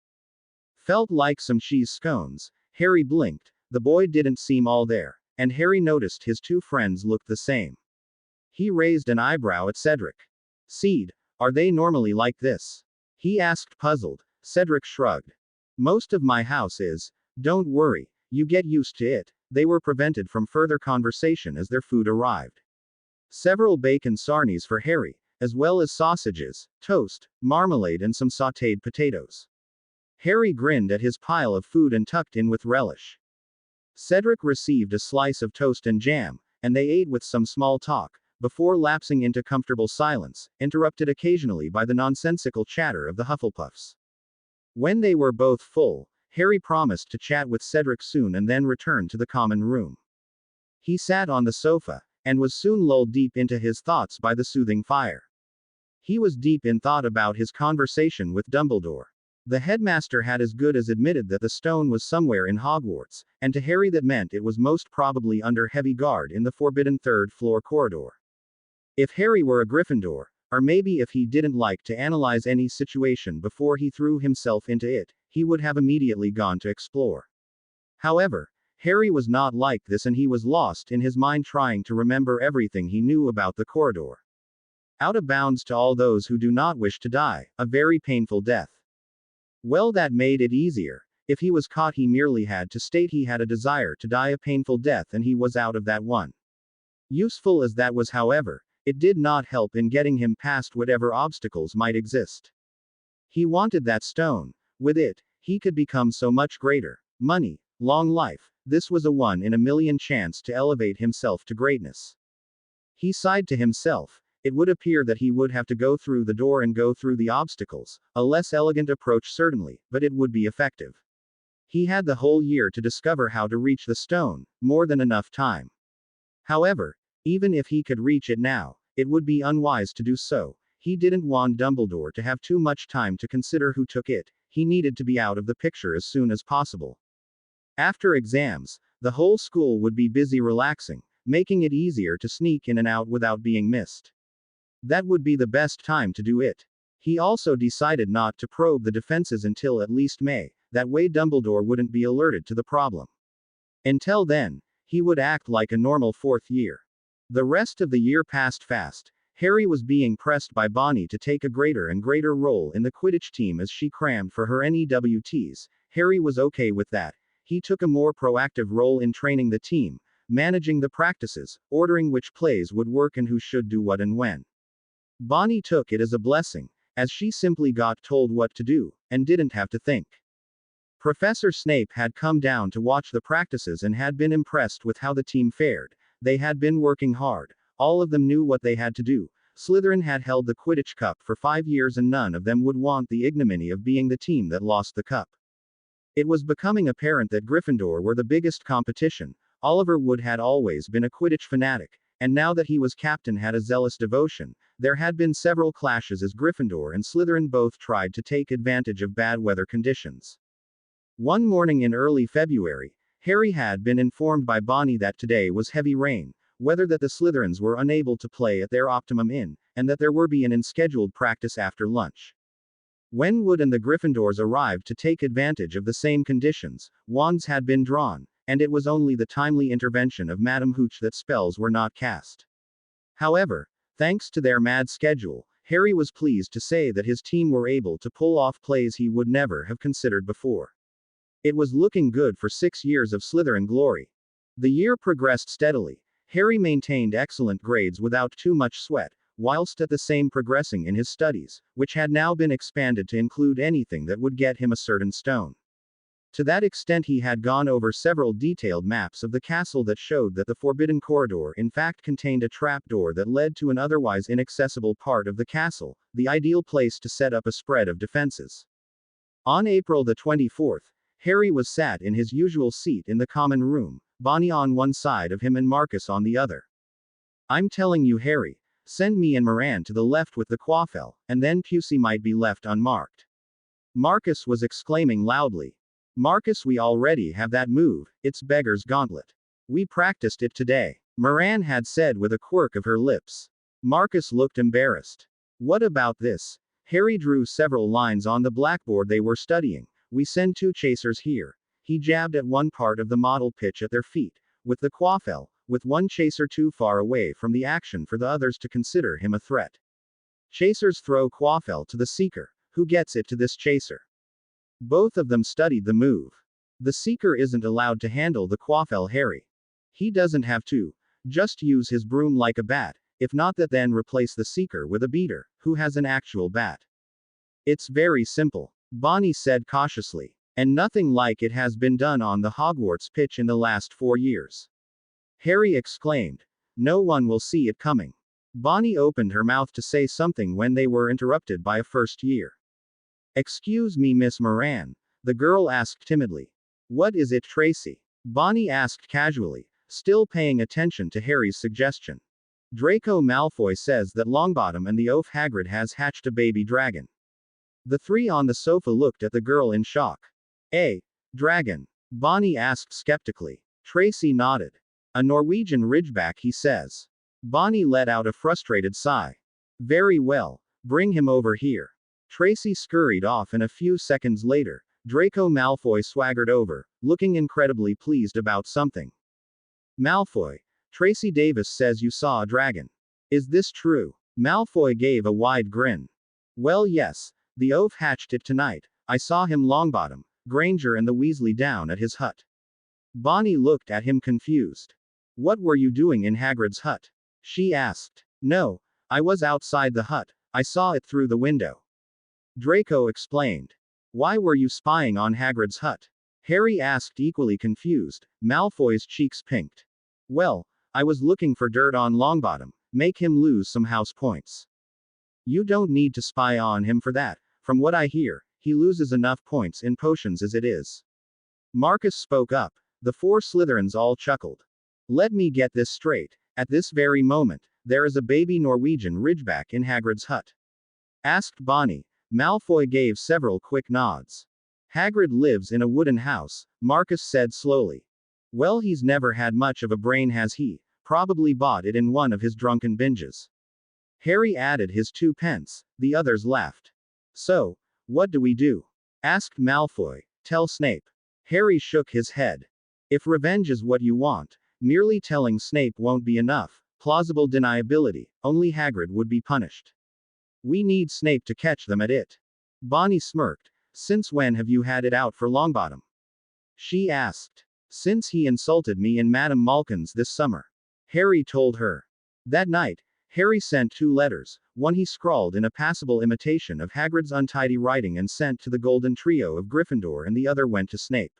Felt like some cheese scones. Harry blinked. The boy didn't seem all there, and Harry noticed his 2 friends looked the same. He raised an eyebrow at Cedric. Seed, are they normally like this? He asked, puzzled. Cedric shrugged. Most of my house is. Don't worry, you get used to it. They were prevented from further conversation as their food arrived. Several bacon sarnies for Harry, as well as sausages, toast, marmalade, and some sautéed potatoes. Harry grinned at his pile of food and tucked in with relish. Cedric received a slice of toast and jam, and they ate with some small talk, before lapsing into comfortable silence, interrupted occasionally by the nonsensical chatter of the Hufflepuffs. When they were both full, Harry promised to chat with Cedric soon and then returned to the common room. He sat on the sofa, and was soon lulled deep into his thoughts by the soothing fire. He was deep in thought about his conversation with Dumbledore. The headmaster had as good as admitted that the stone was somewhere in Hogwarts, and to Harry that meant it was most probably under heavy guard in the forbidden third-floor corridor. If Harry were a Gryffindor, or maybe if he didn't like to analyze any situation before he threw himself into it, he would have immediately gone to explore. However, Harry was not like this, and he was lost in his mind trying to remember everything he knew about the corridor. Out of bounds to all those who do not wish to die, a very painful death. Well, that made it easier. If he was caught, he merely had to state he had a desire to die a painful death, and he was out of that one. Useful as that was, however, it did not help in getting him past whatever obstacles might exist. He wanted that stone. With it, he could become so much greater. Money, long life, this was a 1 in a million chance to elevate himself to greatness. He sighed to himself. It would appear that he would have to go through the door and go through the obstacles, a less elegant approach certainly, but it would be effective. He had the whole year to discover how to reach the stone, more than enough time. However, even if he could reach it now, it would be unwise to do so. He didn't want Dumbledore to have too much time to consider who took it. He needed to be out of the picture as soon as possible. After exams, the whole school would be busy relaxing, making it easier to sneak in and out without being missed. That would be the best time to do it. He also decided not to probe the defenses until at least May, that way Dumbledore wouldn't be alerted to the problem. Until then, he would act like a normal 4th year. The rest of the year passed fast. Harry was being pressed by Bonnie to take a greater and greater role in the Quidditch team as she crammed for her NEWTs. Harry was okay with that. He took a more proactive role in training the team, managing the practices, ordering which plays would work and who should do what and when. Bonnie took it as a blessing, as she simply got told what to do, and didn't have to think. Professor Snape had come down to watch the practices and had been impressed with how the team fared. They had been working hard. All of them knew what they had to do. Slytherin had held the Quidditch Cup for 5 years and none of them would want the ignominy of being the team that lost the cup. It was becoming apparent that Gryffindor were the biggest competition. Oliver Wood had always been a Quidditch fanatic, and now that he was captain had a zealous devotion. There had been several clashes as Gryffindor and Slytherin both tried to take advantage of bad weather conditions. One morning in early February, Harry had been informed by Bonnie that today was heavy rain, weather that the Slytherins were unable to play at their Optimum Inn, and that there would be an unscheduled practice after lunch. When Wood and the Gryffindors arrived to take advantage of the same conditions, wands had been drawn, and it was only the timely intervention of Madame Hooch that spells were not cast. However, thanks to their mad schedule, Harry was pleased to say that his team were able to pull off plays he would never have considered before. It was looking good for 6 years of Slytherin glory. The year progressed steadily. Harry maintained excellent grades without too much sweat, whilst at the same progressing in his studies, which had now been expanded to include anything that would get him a certain stone. To that extent he had gone over several detailed maps of the castle that showed that the Forbidden Corridor in fact contained a trapdoor that led to an otherwise inaccessible part of the castle, the ideal place to set up a spread of defenses. On April the 24th, Harry was sat in his usual seat in the common room, Bonnie on one side of him and Marcus on the other. "I'm telling you, Harry, send me and Moran to the left with the Quaffel, and then Pusey might be left unmarked." Marcus was exclaiming loudly. "Marcus, we already have that move, it's Beggar's Gauntlet. We practiced it today," Moran had said with a quirk of her lips. Marcus looked embarrassed. "What about this?" Harry drew several lines on the blackboard they were studying. "We send 2 chasers here." He jabbed at one part of the model pitch at their feet, with the Quaffel, with one chaser too far away from the action for the others to consider him a threat. "Chasers throw Quaffel to the Seeker, who gets it to this chaser." Both of them studied the move. "The Seeker isn't allowed to handle the Quaffel, Harry. He doesn't have to. Just use his broom like a bat, if not that then replace the Seeker with a beater, who has an actual bat. It's very simple," Bonnie said cautiously. "And nothing like it has been done on the Hogwarts pitch in the last 4 years." Harry exclaimed. "No one will see it coming." Bonnie opened her mouth to say something when they were interrupted by a first year. "Excuse me, Miss Moran," the girl asked timidly. "What is it, Tracy?" Bonnie asked casually, still paying attention to Harry's suggestion. "Draco Malfoy says that Longbottom and the oaf Hagrid has hatched a baby dragon." The 3 on the sofa looked at the girl in shock. "A dragon?" Bonnie asked skeptically. Tracy nodded. "A Norwegian Ridgeback, he says." Bonnie let out a frustrated sigh. "Very well, bring him over here." Tracy scurried off, and a few seconds later, Draco Malfoy swaggered over, looking incredibly pleased about something. "Malfoy, Tracy Davis says you saw a dragon. Is this true?" Malfoy gave a wide grin. "Well, yes, the oaf hatched it tonight. I saw him, Longbottom, Granger and the Weasley down at his hut." Bonnie looked at him confused. "What were you doing in Hagrid's hut?" she asked. "No, I was outside the hut. I saw it through the window." Draco explained. "Why were you spying on Hagrid's hut?" Harry asked, equally confused. Malfoy's cheeks pinked. "Well, I was looking for dirt on Longbottom, make him lose some house points." "You don't need to spy on him for that. From what I hear, he loses enough points in potions as it is." Marcus spoke up. The 4 Slytherins all chuckled. "Let me get this straight. At this very moment, there is a baby Norwegian Ridgeback in Hagrid's hut?" asked Bonnie. Malfoy gave several quick nods. "Hagrid lives in a wooden house," Marcus said slowly. "Well, he's never had much of a brain, has he? Probably bought it in one of his drunken binges." Harry added his 2 pence. The others laughed. "So, what do we do?" asked Malfoy. "Tell Snape." Harry shook his head. "If revenge is what you want, merely telling Snape won't be enough. Plausible deniability, only Hagrid would be punished. We need Snape to catch them at it." Bonnie smirked. "Since when have you had it out for Longbottom?" she asked. "Since he insulted me in Madame Malkin's this summer," Harry told her. That night, Harry sent 2 letters, one he scrawled in a passable imitation of Hagrid's untidy writing and sent to the Golden Trio of Gryffindor, and the other went to Snape.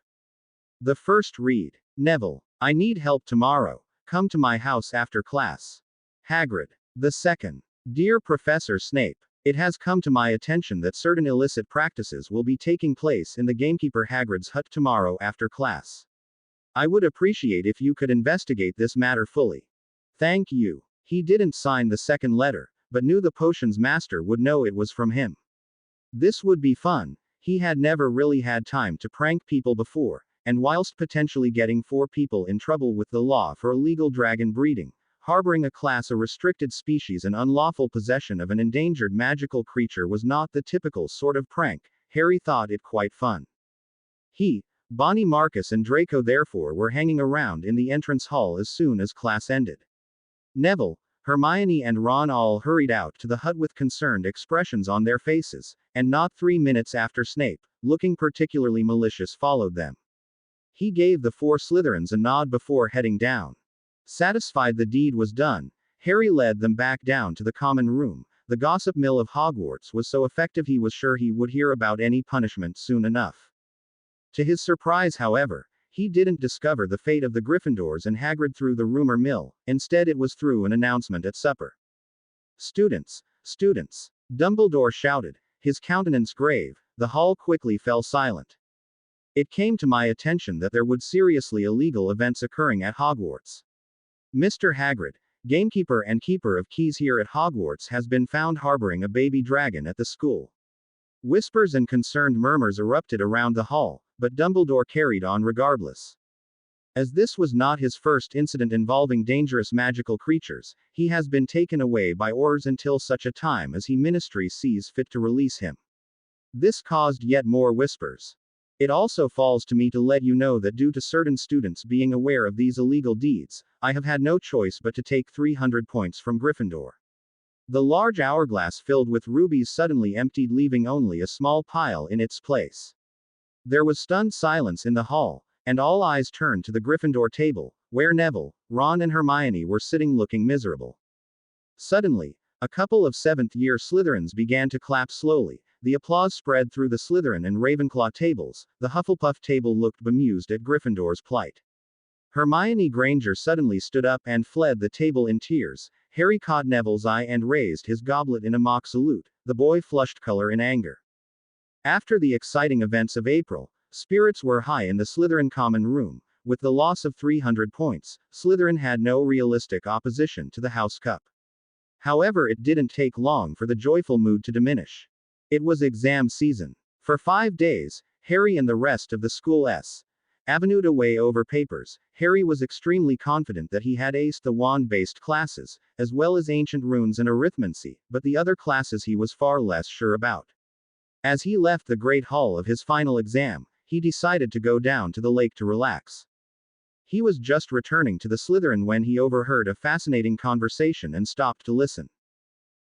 The first read: "Neville, I need help tomorrow. Come to my house after class. Hagrid." The second: "Dear Professor Snape, it has come to my attention that certain illicit practices will be taking place in the gamekeeper Hagrid's hut tomorrow after class. I would appreciate if you could investigate this matter fully. Thank you. He didn't sign the second letter, but knew the potion's master would know it was from him. This would be fun. He had never really had time to prank people before, and whilst potentially getting 4 people in trouble with the law for illegal dragon breeding, harboring a class a restricted species and unlawful possession of an endangered magical creature was not the typical sort of prank, Harry thought it quite fun. He, Bonnie Marcus and Draco therefore were hanging around in the entrance hall as soon as class ended. Neville, Hermione and Ron all hurried out to the hut with concerned expressions on their faces, and not 3 minutes after Snape, looking particularly malicious, followed them. He gave the 4 Slytherins a nod before heading down. Satisfied the deed was done, Harry led them back down to the common room. The gossip mill of Hogwarts was so effective he was sure he would hear about any punishment soon enough. To his surprise, however, he didn't discover the fate of the Gryffindors and Hagrid through the rumor mill, instead it was through an announcement at supper. Students, students! Dumbledore shouted, his countenance grave. The hall quickly fell silent. It came to my attention that there would seriously illegal events occurring at Hogwarts. Mr. Hagrid, gamekeeper and keeper of keys here at Hogwarts, has been found harboring a baby dragon at the school. Whispers and concerned murmurs erupted around the hall, but Dumbledore carried on regardless. As this was not his first incident involving dangerous magical creatures, he has been taken away by orders until such a time as Ministry sees fit to release him. This caused yet more whispers. It also falls to me to let you know that due to certain students being aware of these illegal deeds, I have had no choice but to take 300 points from Gryffindor. The large hourglass filled with rubies suddenly emptied, leaving only a small pile in its place. There was stunned silence in the hall, and all eyes turned to the Gryffindor table, where Neville, Ron and Hermione were sitting looking miserable. Suddenly, a couple of 7th-year Slytherins began to clap slowly. The applause spread through the Slytherin and Ravenclaw tables. The Hufflepuff table looked bemused at Gryffindor's plight. Hermione Granger suddenly stood up and fled the table in tears. Harry caught Neville's eye and raised his goblet in a mock salute. The boy flushed color in anger. After the exciting events of April, spirits were high in the Slytherin common room. With the loss of 300 points, Slytherin had no realistic opposition to the House Cup. However, it didn't take long for the joyful mood to diminish. It was exam season. For 5 days, Harry and the rest of the school avenued away over papers. Harry was extremely confident that he had aced the wand-based classes, as well as ancient runes and arithmancy, but the other classes he was far less sure about. As he left the great hall of his final exam, he decided to go down to the lake to relax. He was just returning to the Slytherin when he overheard a fascinating conversation and stopped to listen.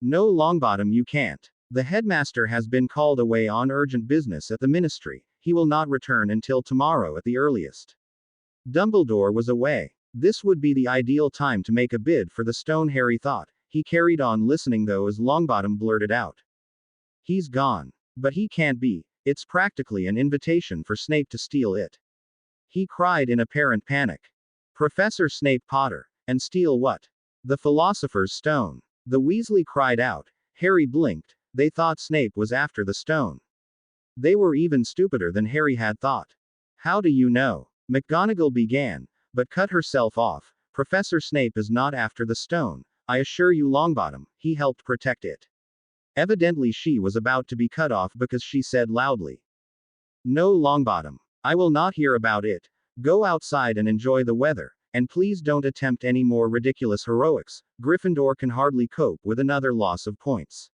"No, Longbottom, you can't. The headmaster has been called away on urgent business at the Ministry. He will not return until tomorrow at the earliest." Dumbledore was away. This would be the ideal time to make a bid for the stone, Harry thought. He carried on listening though as Longbottom blurted out, "He's gone. But he can't be. It's practically an invitation for Snape to steal it." He cried in apparent panic. "Professor Snape Potter. And steal what?" "The Philosopher's Stone." The Weasley cried out. Harry blinked. They thought Snape was after the stone. They were even stupider than Harry had thought. "How do you know?" McGonagall began, but cut herself off. "Professor Snape is not after the stone. I assure you, Longbottom, he helped protect it." Evidently she was about to be cut off because she said loudly, "No, Longbottom. I will not hear about it. Go outside and enjoy the weather, and please don't attempt any more ridiculous heroics. Gryffindor can hardly cope with another loss of points."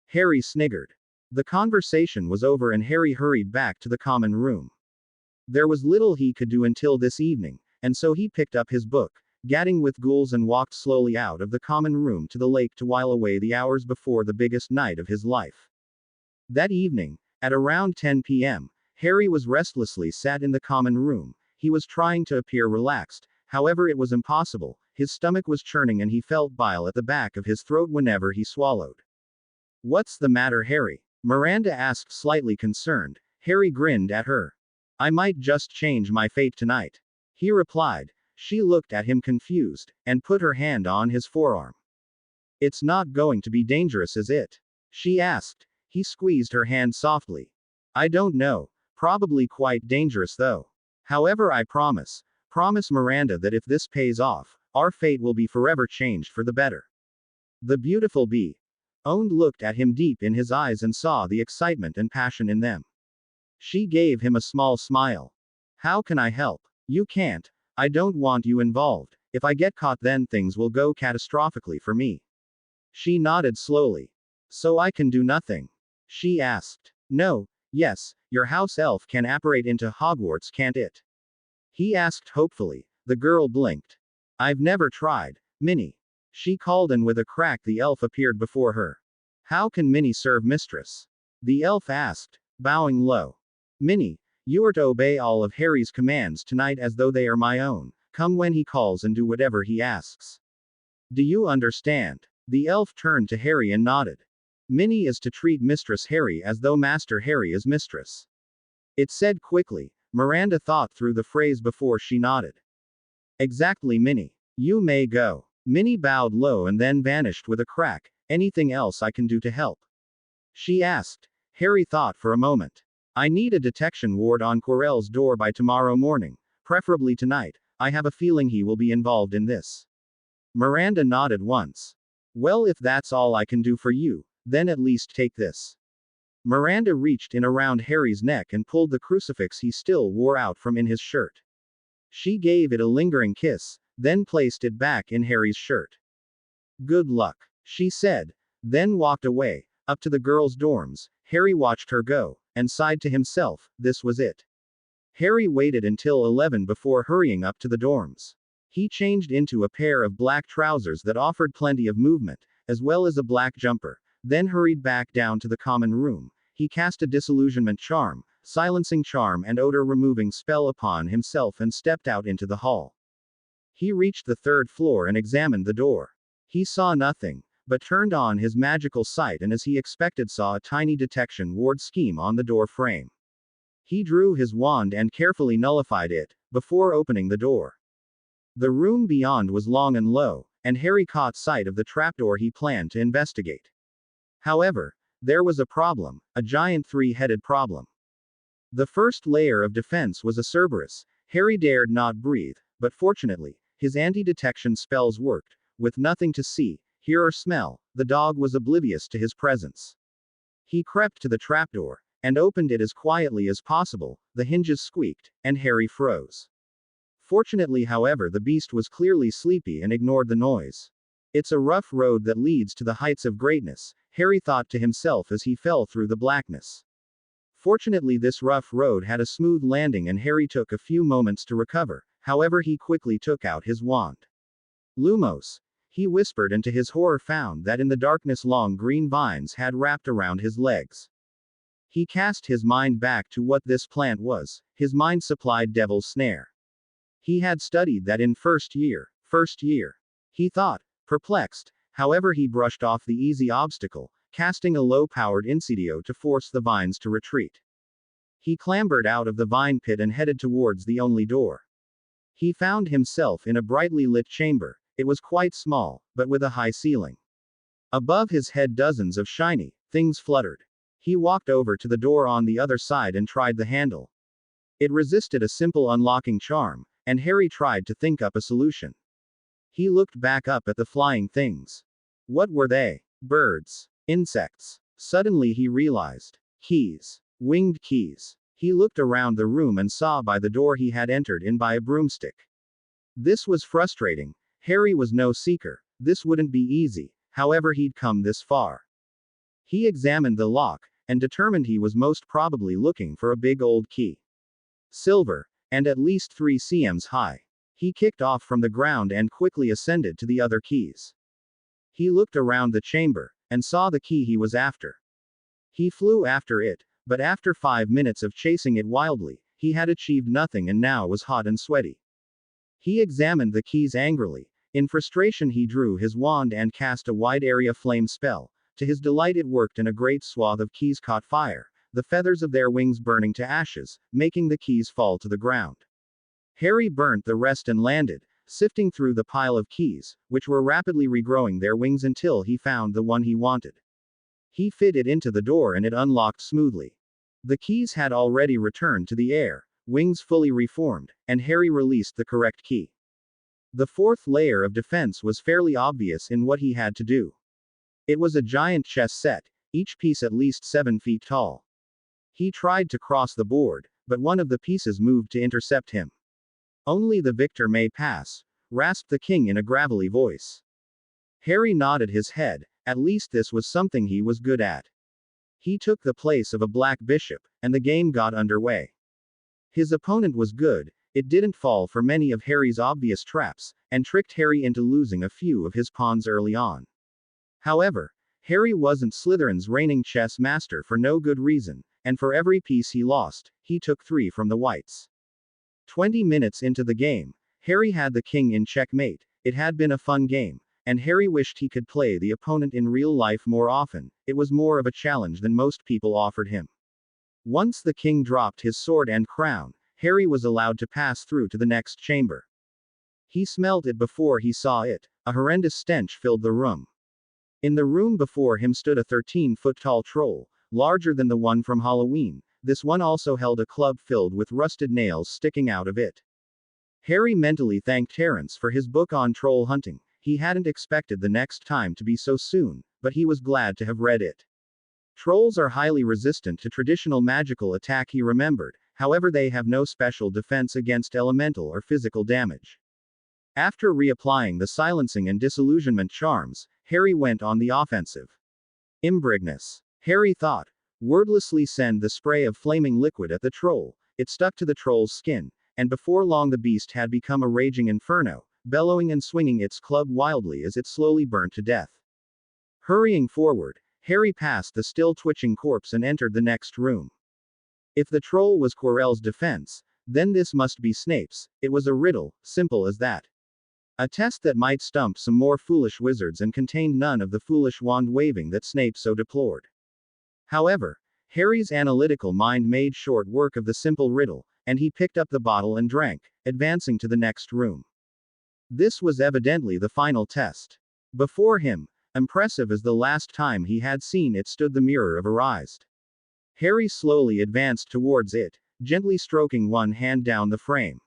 Harry sniggered. The conversation was over and Harry hurried back to the common room. There was little he could do until this evening, and so he picked up his book, Gadding with Ghouls, and walked slowly out of the common room to the lake to while away the hours before the biggest night of his life. That evening, at around 10 p.m., Harry was restlessly sat in the common room. He was trying to appear relaxed, however it was impossible. His stomach was churning and he felt bile at the back of his throat whenever he swallowed. "What's the matter, Harry?" Miranda asked, slightly concerned. Harry grinned at her. "I might just change my fate tonight," he replied. She looked at him confused, and put her hand on his forearm. "It's not going to be dangerous, is it?" she asked. He squeezed her hand softly. "I don't know. Probably quite dangerous though. However, I promise Miranda, that if this pays off, Our fate will be forever changed for the better. The beautiful bee owned looked at him deep in his eyes and saw the excitement and passion in them. She gave him a small smile. How can I help? You can't. I don't want you involved. If I get caught, then things will go catastrophically for me. She nodded slowly. So I can do nothing? She asked. No, yes, your house elf can apparate into Hogwarts, can't it? He asked hopefully. The girl blinked. I've never tried. Minnie. She called, and with a crack the elf appeared before her. How can Minnie serve mistress? The elf asked, bowing low. Minnie, you are to obey all of Harry's commands tonight as though they are my own. Come when he calls and do whatever he asks. Do you understand? The elf turned to Harry and nodded. Minnie is to treat Mistress Harry as though Master Harry is mistress. It said quickly. Miranda thought through the phrase before she nodded. Exactly, Minnie. You may go. Minnie bowed low and then vanished with a crack. Anything else I can do to help? She asked. Harry thought for a moment. I need a detection ward on Quirrell's door by tomorrow morning, preferably tonight. I have a feeling he will be involved in this. Miranda nodded once. Well, if that's all I can do for you, then at least take this. Miranda reached in around Harry's neck and pulled the crucifix he still wore out from in his shirt. She gave it a lingering kiss, then placed it back in Harry's shirt. Good luck, she said, then walked away, up to the girls' dorms. Harry watched her go, and sighed to himself, this was it. Harry waited until 11 before hurrying up to the dorms. He changed into a pair of black trousers that offered plenty of movement, as well as a black jumper, then hurried back down to the common room. He cast a disillusionment charm, silencing charm and odor-removing spell upon himself and stepped out into the hall. He reached the 3rd floor and examined the door. He saw nothing, but turned on his magical sight and as he expected saw a tiny detection ward scheme on the door frame. He drew his wand and carefully nullified it, before opening the door. The room beyond was long and low, and Harry caught sight of the trapdoor he planned to investigate. However, there was a problem, a giant 3-headed problem. The first layer of defense was a Cerberus. Harry dared not breathe, but fortunately, his anti-detection spells worked. With nothing to see, hear or smell, the dog was oblivious to his presence. He crept to the trapdoor, and opened it as quietly as possible. The hinges squeaked, and Harry froze. Fortunately, however, the beast was clearly sleepy and ignored the noise. It's a rough road that leads to the heights of greatness, Harry thought to himself as he fell through the blackness. Fortunately, this rough road had a smooth landing and Harry took a few moments to recover. However, he quickly took out his wand. Lumos, he whispered, and to his horror found that in the darkness long green vines had wrapped around his legs. He cast his mind back to what this plant was. His mind supplied Devil's Snare. He had studied that in first year. He thought, perplexed. However, he brushed off the easy obstacle, casting a low-powered Incendio to force the vines to retreat. He clambered out of the vine pit and headed towards the only door. He found himself in a brightly lit chamber. It was quite small, but with a high ceiling. Above his head dozens of shiny things fluttered. He walked over to the door on the other side and tried the handle. It resisted a simple unlocking charm, and Harry tried to think up a solution. He looked back up at the flying things. What were they? Birds? Insects? Suddenly he realized. Keys. Winged keys. He looked around the room and saw by the door he had entered in by a broomstick. This was frustrating. Harry was no seeker. This wouldn't be easy, however he'd come this far. He examined the lock, and determined he was most probably looking for a big old key. Silver, and at least 3 cms high. He kicked off from the ground and quickly ascended to the other keys. He looked around the chamber, and saw the key he was after. He flew after it, but after 5 minutes of chasing it wildly, he had achieved nothing and now was hot and sweaty. He examined the keys angrily. In frustration he drew his wand and cast a wide area flame spell. To his delight it worked and a great swath of keys caught fire, the feathers of their wings burning to ashes, making the keys fall to the ground. Harry burnt the rest and landed, sifting through the pile of keys, which were rapidly regrowing their wings until he found the one he wanted. He fit it into the door and it unlocked smoothly. The keys had already returned to the air, wings fully reformed, and Harry released the correct key. The fourth layer of defense was fairly obvious in what he had to do. It was a giant chess set, each piece at least 7 feet tall. He tried to cross the board, but one of the pieces moved to intercept him. Only the victor may pass, rasped the king in a gravelly voice. Harry nodded his head, at least this was something he was good at. He took the place of a black bishop, and the game got underway. His opponent was good, it didn't fall for many of Harry's obvious traps, and tricked Harry into losing a few of his pawns early on. However, Harry wasn't Slytherin's reigning chess master for no good reason, and for every piece he lost, he took 3 from the whites. 20 minutes into the game, Harry had the king in checkmate. It had been a fun game, and Harry wished he could play the opponent in real life more often. It was more of a challenge than most people offered him. Once the king dropped his sword and crown, Harry was allowed to pass through to the next chamber. He smelled it before he saw it. A horrendous stench filled the room. In the room before him stood a 13-foot-tall troll, larger than the one from Halloween. This one also held a club filled with rusted nails sticking out of it. Harry mentally thanked Terence for his book on troll hunting. He hadn't expected the next time to be so soon, but he was glad to have read it. Trolls are highly resistant to traditional magical attack, he remembered, however they have no special defense against elemental or physical damage. After reapplying the silencing and disillusionment charms, Harry went on the offensive. Imbrignus. Harry thought. Wordlessly send the spray of flaming liquid at the troll. It stuck to the troll's skin, and before long the beast had become a raging inferno, bellowing and swinging its club wildly as it slowly burnt to death. Hurrying forward, Harry passed the still twitching corpse and entered the next room. If the troll was Quirrell's defense, then this must be Snape's. It was a riddle, simple as that. A test that might stump some more foolish wizards and contained none of the foolish wand-waving that Snape so deplored. However, Harry's analytical mind made short work of the simple riddle, and he picked up the bottle and drank, advancing to the next room. This was evidently the final test. Before him, impressive as the last time he had seen it, stood the Mirror of Erised. Harry slowly advanced towards it, gently stroking one hand down the frame.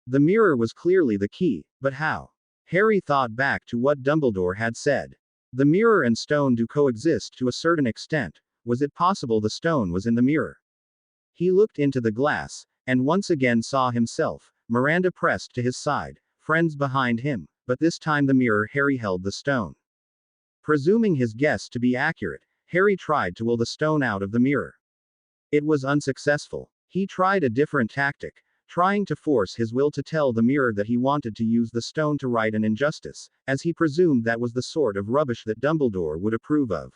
The mirror was clearly the key, but how? Harry thought back to what Dumbledore had said. The mirror and stone do coexist to a certain extent. Was it possible the stone was in the mirror? He looked into the glass, and once again saw himself, Miranda pressed to his side, friends behind him, but this time the mirror Harry held the stone. Presuming his guess to be accurate, Harry tried to will the stone out of the mirror. It was unsuccessful. He tried a different tactic, trying to force his will to tell the mirror that he wanted to use the stone to right an injustice, as he presumed that was the sort of rubbish that Dumbledore would approve of.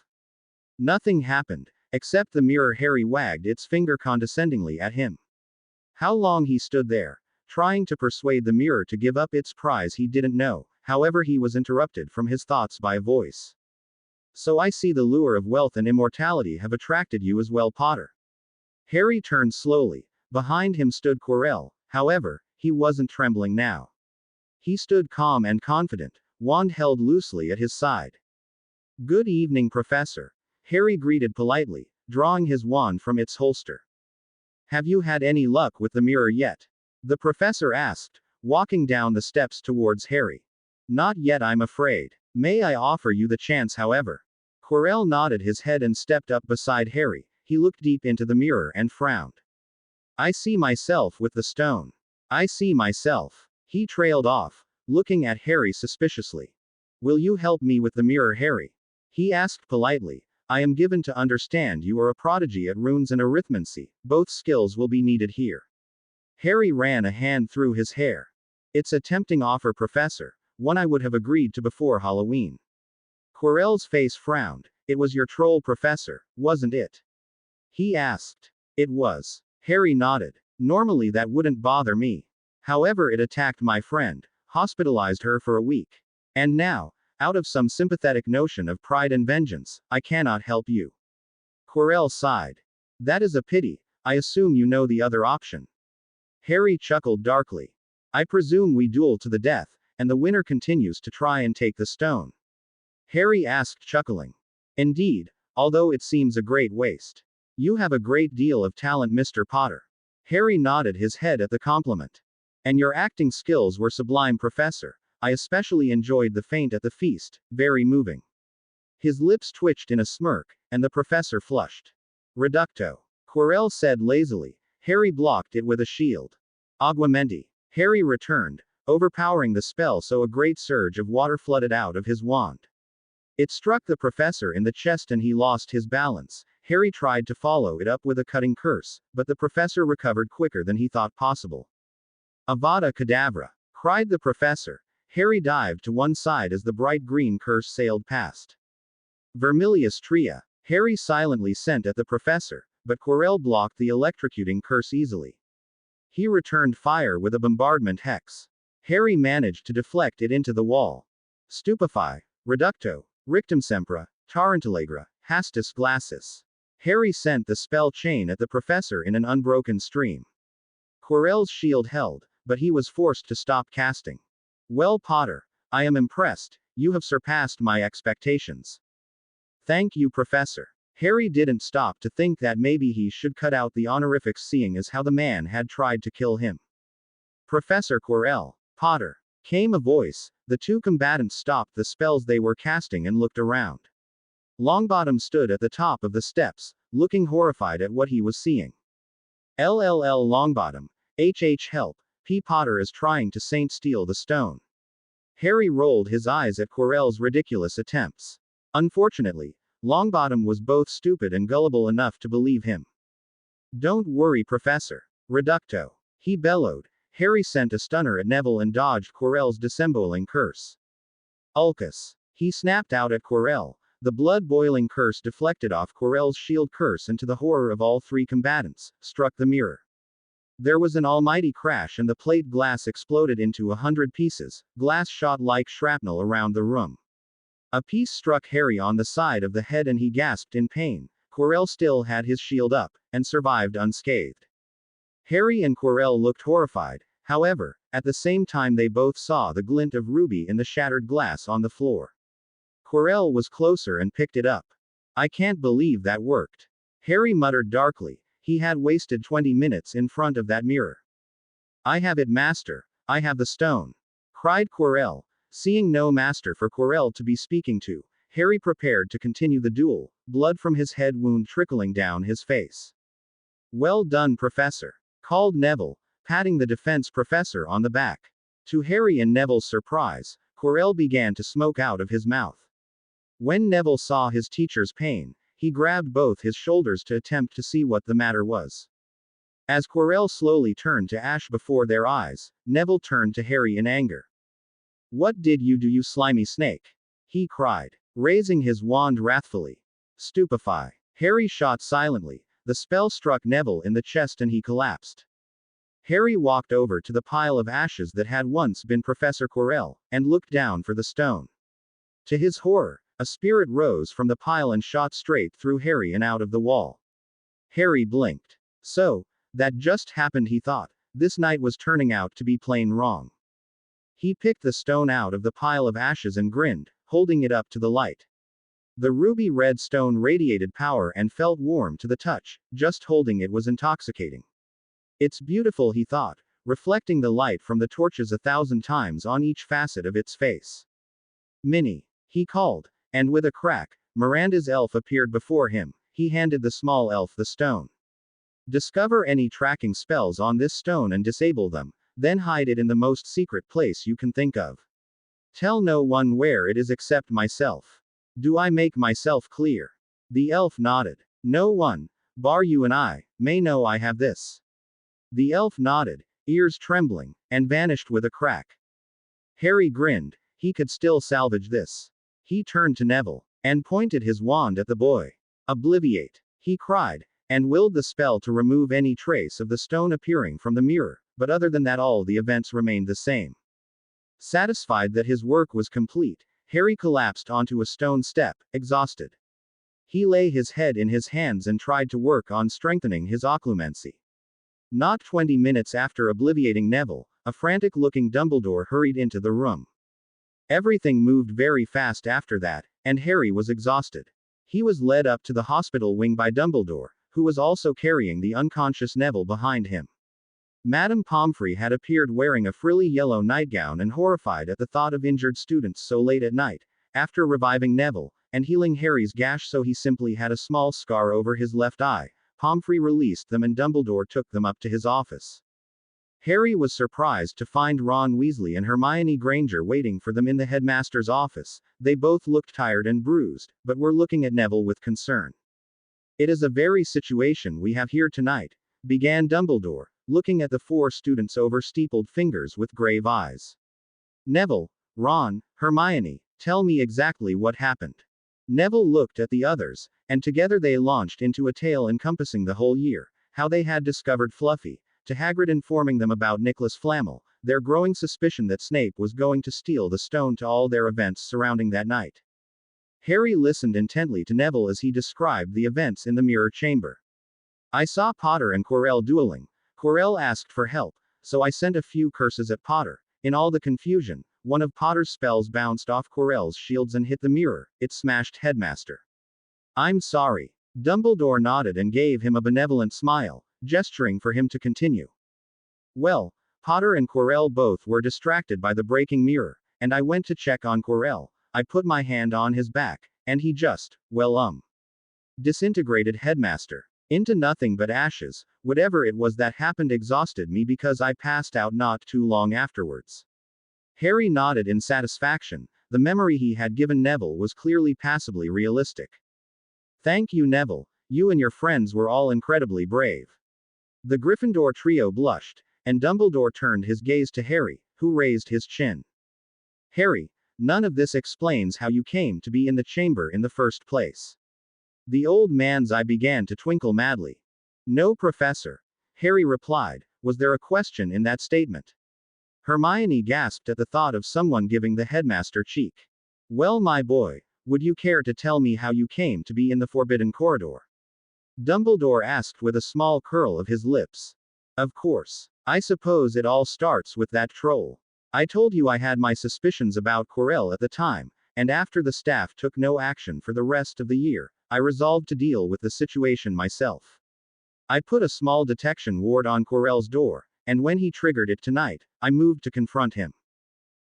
Nothing happened, except the mirror Harry wagged its finger condescendingly at him. How long he stood there, trying to persuade the mirror to give up its prize he didn't know. However, he was interrupted from his thoughts by a voice. So I see the lure of wealth and immortality have attracted you as well, Potter. Harry turned slowly. Behind him stood Quirrell. However, he wasn't trembling now. He stood calm and confident, wand held loosely at his side. Good evening, Professor. Harry greeted politely, drawing his wand from its holster. Have you had any luck with the mirror yet? The professor asked, walking down the steps towards Harry. Not yet, I'm afraid. May I offer you the chance, however? Quirrell nodded his head and stepped up beside Harry. He looked deep into the mirror and frowned. I see myself with the stone. I see myself. He trailed off, looking at Harry suspiciously. Will you help me with the mirror, Harry? He asked politely. I am given to understand you are a prodigy at runes and arithmancy. Both skills will be needed here. Harry ran a hand through his hair. It's a tempting offer, Professor. One I would have agreed to before Halloween. Quirrell's face frowned. It was your troll, Professor, wasn't it? He asked. It was. Harry nodded. Normally that wouldn't bother me. However, it attacked my friend, hospitalized her for a week. And now, out of some sympathetic notion of pride and vengeance, I cannot help you. Quirrell sighed. That is a pity. I assume you know the other option. Harry chuckled darkly. I presume we duel to the death, and the winner continues to try and take the stone. Harry asked, chuckling. Indeed, although it seems a great waste. You have a great deal of talent, Mr. Potter. Harry nodded his head at the compliment. And your acting skills were sublime, Professor. I especially enjoyed the faint at the feast, very moving. His lips twitched in a smirk, and the professor flushed. Reducto. Quirrell said lazily. Harry blocked it with a shield. Aguamenti. Harry returned, overpowering the spell so a great surge of water flooded out of his wand. It struck the professor in the chest and he lost his balance. Harry tried to follow it up with a cutting curse, but the professor recovered quicker than he thought possible. Avada Kedavra! Cried the professor. Harry dived to one side as the bright green curse sailed past. Vermilius Tria. Harry silently sent at the professor, but Quirrell blocked the electrocuting curse easily. He returned fire with a bombardment hex. Harry managed to deflect it into the wall. Stupefy. Reducto. Rictum Sempra. Tarantilegra. Hastus Glacis. Harry sent the spell chain at the professor in an unbroken stream. Quirrell's shield held, but he was forced to stop casting. Well, Potter, I am impressed. You have surpassed my expectations. Thank you, Professor. Harry didn't stop to think that maybe he should cut out the honorifics, seeing as how the man had tried to kill him. Professor Quirrell, Potter, came a voice. The two combatants stopped the spells they were casting and looked around. Longbottom stood at the top of the steps, looking horrified at what he was seeing. LLL Longbottom, HH help, P. Potter is trying to steal the stone. Harry rolled his eyes at Quirrell's ridiculous attempts. Unfortunately, Longbottom was both stupid and gullible enough to believe him. Don't worry, Professor. Reducto. He bellowed. Harry sent a stunner at Neville and dodged Quirrell's disemboweling curse. Ulcus. He snapped out at Quirrell. The blood-boiling curse deflected off Quirrell's shield curse and, to the horror of all three combatants, struck the mirror. There was an almighty crash and the plate glass exploded into 100 pieces. Glass shot like shrapnel around the room. A piece struck Harry on the side of the head and he gasped in pain. Quirrell still had his shield up, and survived unscathed. Harry and Quirrell looked horrified. However, at the same time they both saw the glint of ruby in the shattered glass on the floor. Quirrell was closer and picked it up. I can't believe that worked. Harry muttered darkly. He had wasted 20 minutes in front of that mirror. I have it, Master. I have the stone. Cried Quirrell. Seeing no master for Quirrell to be speaking to, Harry prepared to continue the duel, blood from his head wound trickling down his face. Well done, Professor, called Neville, patting the defense professor on the back. To Harry and Neville's surprise, Quirrell began to smoke out of his mouth. When Neville saw his teacher's pain, he grabbed both his shoulders to attempt to see what the matter was. As Quirrell slowly turned to ash before their eyes, Neville turned to Harry in anger. What did you do, you slimy snake? He cried, raising his wand wrathfully. Stupefy. Harry shot silently. The spell struck Neville in the chest and he collapsed. Harry walked over to the pile of ashes that had once been Professor Quirrell, and looked down for the stone. To his horror, a spirit rose from the pile and shot straight through Harry and out of the wall. Harry blinked. So, that just happened, he thought. This night was turning out to be plain wrong. He picked the stone out of the pile of ashes and grinned, holding it up to the light. The ruby red stone radiated power and felt warm to the touch. Just holding it was intoxicating. It's beautiful, he thought, reflecting the light from the torches 1,000 times on each facet of its face. Minnie, he called, and with a crack, Miranda's elf appeared before him. He handed the small elf the stone. Discover any tracking spells on this stone and disable them. Then hide it in the most secret place you can think of. Tell no one where it is except myself. Do I make myself clear? The elf nodded. No one, bar you and I, may know I have this. The elf nodded, ears trembling, and vanished with a crack. Harry grinned. He could still salvage this. He turned to Neville, and pointed his wand at the boy. Obliviate, he cried, and willed the spell to remove any trace of the stone appearing from the mirror. But other than that, all the events remained the same. Satisfied that his work was complete, Harry collapsed onto a stone step, exhausted. He lay his head in his hands and tried to work on strengthening his occlumency. Not 20 minutes after obliviating Neville, a frantic-looking Dumbledore hurried into the room. Everything moved very fast after that, and Harry was exhausted. He was led up to the hospital wing by Dumbledore, who was also carrying the unconscious Neville behind him. Madame Pomfrey had appeared wearing a frilly yellow nightgown and horrified at the thought of injured students so late at night. After reviving Neville, and healing Harry's gash so he simply had a small scar over his left eye, Pomfrey released them and Dumbledore took them up to his office. Harry was surprised to find Ron Weasley and Hermione Granger waiting for them in the headmaster's office. They both looked tired and bruised, but were looking at Neville with concern. "It is a very situation we have here tonight," began Dumbledore, looking at the 4 students over steepled fingers with grave eyes. "Neville, Ron, Hermione, tell me exactly what happened." Neville looked at the others, and together they launched into a tale encompassing the whole year, how they had discovered Fluffy, to Hagrid informing them about Nicholas Flamel, their growing suspicion that Snape was going to steal the stone, to all their events surrounding that night. Harry listened intently to Neville as he described the events in the Mirror Chamber. "I saw Potter and Quirrell dueling. Quirrell asked for help, so I sent a few curses at Potter. In all the confusion, one of Potter's spells bounced off Quirrell's shields and hit the mirror. It smashed Headmaster." "I'm sorry." Dumbledore nodded and gave him a benevolent smile, gesturing for him to continue. "Well, Potter and Quirrell both were distracted by the breaking mirror, and I went to check on Quirrell. I put my hand on his back, and he just, disintegrated Headmaster. Into nothing but ashes. Whatever it was that happened exhausted me because I passed out not too long afterwards." Harry nodded in satisfaction. The memory he had given Neville was clearly passably realistic. "Thank you, Neville. You and your friends were all incredibly brave." The Gryffindor trio blushed, and Dumbledore turned his gaze to Harry, who raised his chin. "Harry, none of this explains how you came to be in the chamber in the first place." The old man's eye began to twinkle madly. "No, Professor," Harry replied. "Was there a question in that statement?" Hermione gasped at the thought of someone giving the headmaster cheek. "Well, my boy, would you care to tell me how you came to be in the Forbidden Corridor?" Dumbledore asked with a small curl of his lips. "Of course. I suppose it all starts with that troll. I told you I had my suspicions about Quirrell at the time, and after the staff took no action for the rest of the year, I resolved to deal with the situation myself. I put a small detection ward on Quirrell's door, and when he triggered it tonight, I moved to confront him."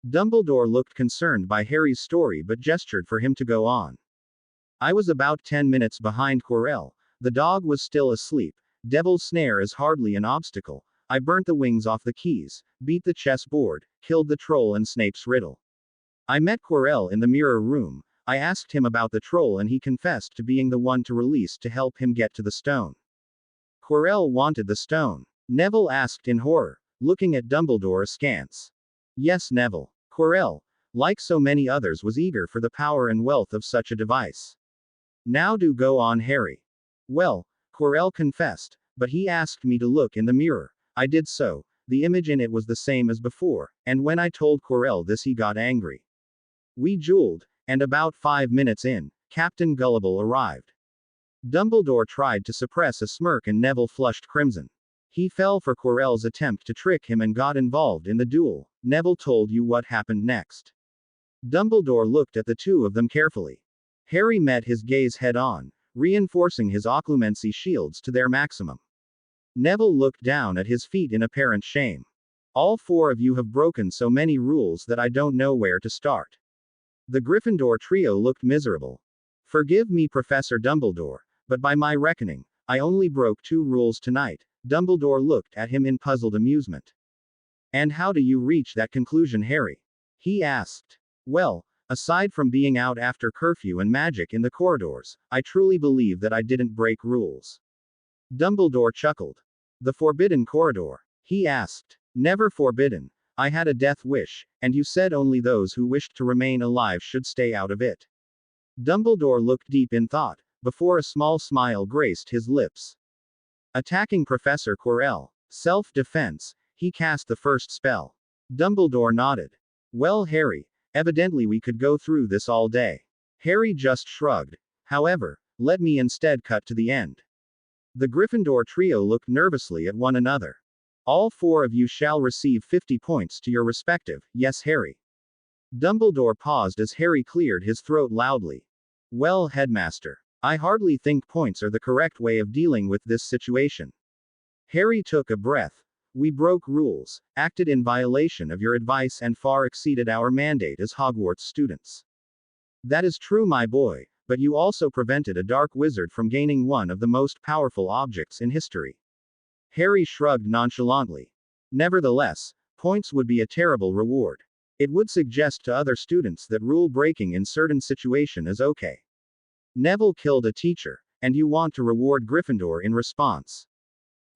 Dumbledore looked concerned by Harry's story but gestured for him to go on. "I was about 10 minutes behind Quirrell. The dog was still asleep. Devil's Snare is hardly an obstacle. I burnt the wings off the keys, beat the chessboard, killed the troll and Snape's riddle. I met Quirrell in the mirror room. I asked him about the troll and he confessed to being the one to release to help him get to the stone." "Quirrell wanted the stone?" Neville asked in horror, looking at Dumbledore askance. "Yes, Neville. Quirrell, like so many others, was eager for the power and wealth of such a device." "Now do go on, Harry." "Well, Quirrell confessed, but he asked me to look in the mirror. I did so. The image in it was the same as before, and when I told Quirrell this he got angry. We dueled, and about 5 minutes in, Captain Gullible arrived." Dumbledore tried to suppress a smirk and Neville flushed crimson. "He fell for Quirrell's attempt to trick him and got involved in the duel." "Neville told you what happened next?" Dumbledore looked at the two of them carefully. Harry met his gaze head on, reinforcing his occlumency shields to their maximum. Neville looked down at his feet in apparent shame. "All 4 of you have broken so many rules that I don't know where to start." The Gryffindor trio looked miserable. "Forgive me, Professor Dumbledore, but by my reckoning, I only broke 2 rules tonight." Dumbledore looked at him in puzzled amusement. "And how do you reach that conclusion, Harry?" he asked. "Well, aside from being out after curfew and magic in the corridors, I truly believe that I didn't break rules." Dumbledore chuckled. "The Forbidden Corridor?" he asked. "Never forbidden. I had a death wish, and you said only those who wished to remain alive should stay out of it." Dumbledore looked deep in thought, before a small smile graced his lips. "Attacking Professor Quirrell. Self-defense. He cast the first spell." Dumbledore nodded. "Well, Harry, evidently we could go through this all day." Harry just shrugged. "However, let me instead cut to the end." The Gryffindor trio looked nervously at one another. "All 4 of you shall receive 50 points to your respective, yes, Harry." Dumbledore paused as Harry cleared his throat loudly. "Well, Headmaster, I hardly think points are the correct way of dealing with this situation." Harry took a breath. We broke rules, acted in violation of your advice, and far exceeded our mandate as Hogwarts students. That is true, my boy, but you also prevented a dark wizard from gaining one of the most powerful objects in history. Harry shrugged nonchalantly. Nevertheless, points would be a terrible reward. It would suggest to other students that rule breaking in certain situations is okay. Neville killed a teacher, and you want to reward Gryffindor in response.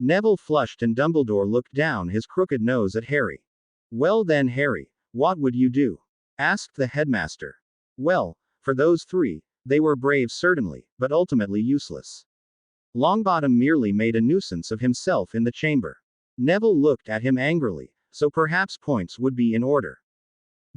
Neville flushed and Dumbledore looked down his crooked nose at Harry. Well then, Harry, what would you do? Asked the headmaster. Well, for those three, they were brave certainly, but ultimately useless. Longbottom merely made a nuisance of himself in the chamber. Neville looked at him angrily, so perhaps points would be in order.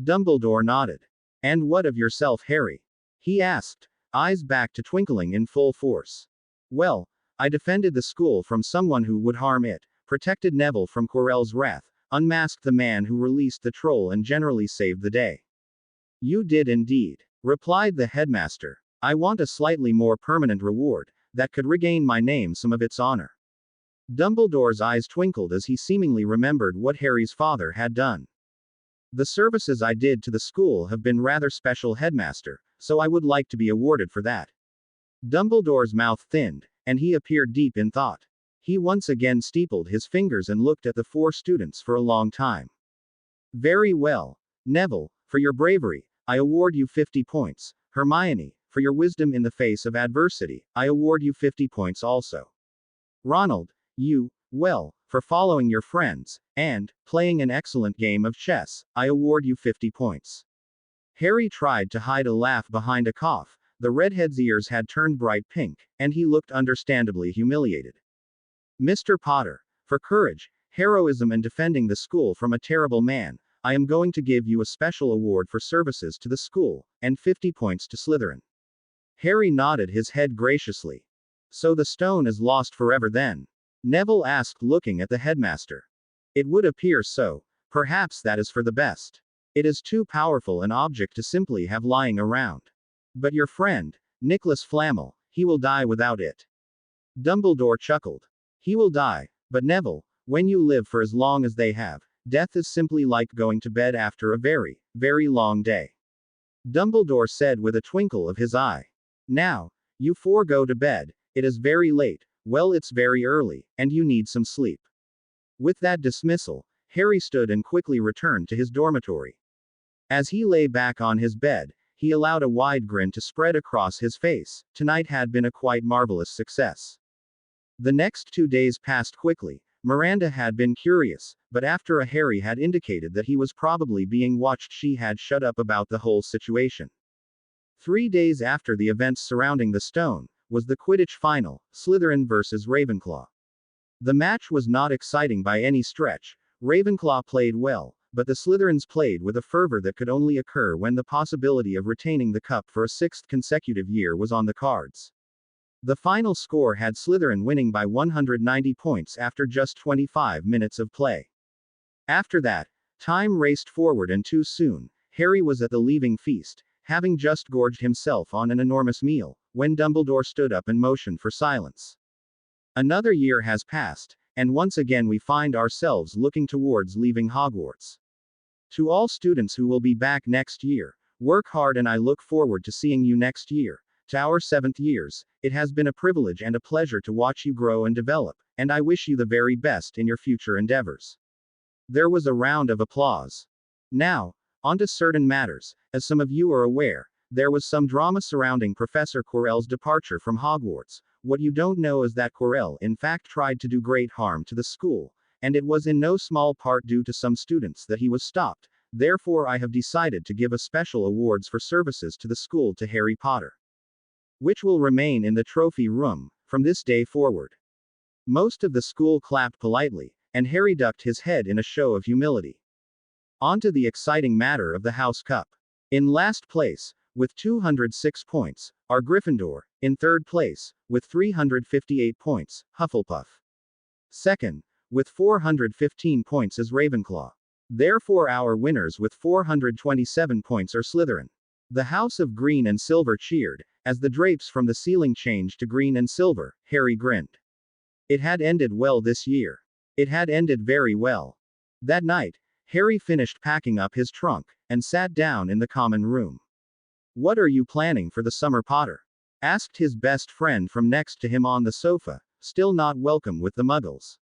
Dumbledore nodded. And what of yourself, Harry? He asked, eyes back to twinkling in full force. Well, I defended the school from someone who would harm it, protected Neville from Quirrell's wrath, unmasked the man who released the troll, and generally saved the day. You did indeed, replied the headmaster. I want a slightly more permanent reward, that could regain my name some of its honor. Dumbledore's eyes twinkled as he seemingly remembered what Harry's father had done. The services I did to the school have been rather special, headmaster, so I would like to be awarded for that. Dumbledore's mouth thinned, and he appeared deep in thought. He once again steepled his fingers and looked at the four students for a long time. Very well. Neville, for your bravery, I award you 50 points. Hermione, for your wisdom in the face of adversity, I award you 50 points also. Ronald, well, for following your friends, and playing an excellent game of chess, I award you 50 points. Harry tried to hide a laugh behind a cough. The redhead's ears had turned bright pink, and he looked understandably humiliated. Mr. Potter, for courage, heroism, and defending the school from a terrible man, I am going to give you a special award for services to the school, and 50 points to Slytherin. Harry nodded his head graciously. So the stone is lost forever then? Neville asked, looking at the headmaster. It would appear so. Perhaps that is for the best. It is too powerful an object to simply have lying around. But your friend, Nicholas Flamel, he will die without it. Dumbledore chuckled. He will die, but Neville, when you live for as long as they have, death is simply like going to bed after a very, very long day. Dumbledore said with a twinkle of his eye. Now, you four go to bed, it is very late, well it's very early, and you need some sleep. With that dismissal, Harry stood and quickly returned to his dormitory. As he lay back on his bed, he allowed a wide grin to spread across his face. Tonight had been a quite marvelous success. The next 2 days passed quickly. Miranda had been curious, but after Harry had indicated that he was probably being watched, she had shut up about the whole situation. 3 days after the events surrounding the stone, was the Quidditch final, Slytherin versus Ravenclaw. The match was not exciting by any stretch. Ravenclaw played well, but the Slytherins played with a fervor that could only occur when the possibility of retaining the cup for a 6th consecutive year was on the cards. The final score had Slytherin winning by 190 points after just 25 minutes of play. After that, time raced forward, and too soon, Harry was at the leaving feast, having just gorged himself on an enormous meal, when Dumbledore stood up and motioned for silence. Another year has passed, and once again we find ourselves looking towards leaving Hogwarts. To all students who will be back next year, work hard, and I look forward to seeing you next year. To our 7th years, it has been a privilege and a pleasure to watch you grow and develop, and I wish you the very best in your future endeavors. There was a round of applause. Now, on to certain matters. As some of you are aware, there was some drama surrounding Professor Quirrell's departure from Hogwarts. What you don't know is that Quirrell in fact tried to do great harm to the school, and it was in no small part due to some students that he was stopped. Therefore I have decided to give a special awards for services to the school to Harry Potter, which will remain in the trophy room from this day forward. Most of the school clapped politely, and Harry ducked his head in a show of humility. On to the exciting matter of the House Cup. In last place, with 206 points, are Gryffindor. In third place, with 358 points, Hufflepuff. Second, with 415 points, is Ravenclaw. Therefore our winners with 427 points are Slytherin. The House of Green and Silver cheered. As the drapes from the ceiling changed to green and silver, Harry grinned. It had ended well this year. It had ended very well. That night, Harry finished packing up his trunk, and sat down in the common room. "What are you planning for the summer, Potter?" asked his best friend from next to him on the sofa, still not welcome with the muggles.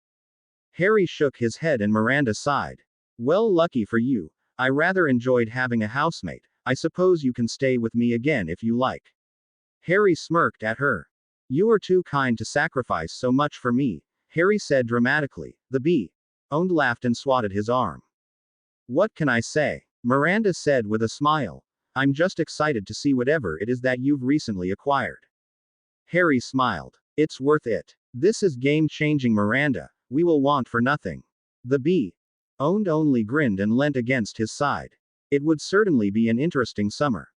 Harry shook his head and Miranda sighed. "Well, lucky for you. I rather enjoyed having a housemate. I suppose you can stay with me again if you like." Harry smirked at her. "You are too kind to sacrifice so much for me," Harry said dramatically. The bee owned laughed and swatted his arm. "What can I say?" Miranda said with a smile. "I'm just excited to see whatever it is that you've recently acquired." Harry smiled. "It's worth it. This is game-changing, Miranda. We will want for nothing." The bee owned only grinned and leant against his side. It would certainly be an interesting summer.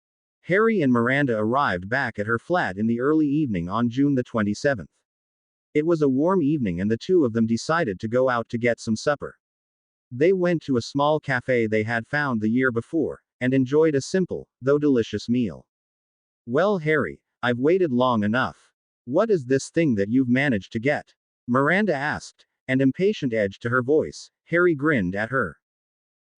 Harry and Miranda arrived back at her flat in the early evening on June the 27th. It was a warm evening and the two of them decided to go out to get some supper. They went to a small cafe they had found the year before, and enjoyed a simple, though delicious meal. "Well, Harry, I've waited long enough. What is this thing that you've managed to get?" Miranda asked, and impatient edge to her voice. Harry grinned at her.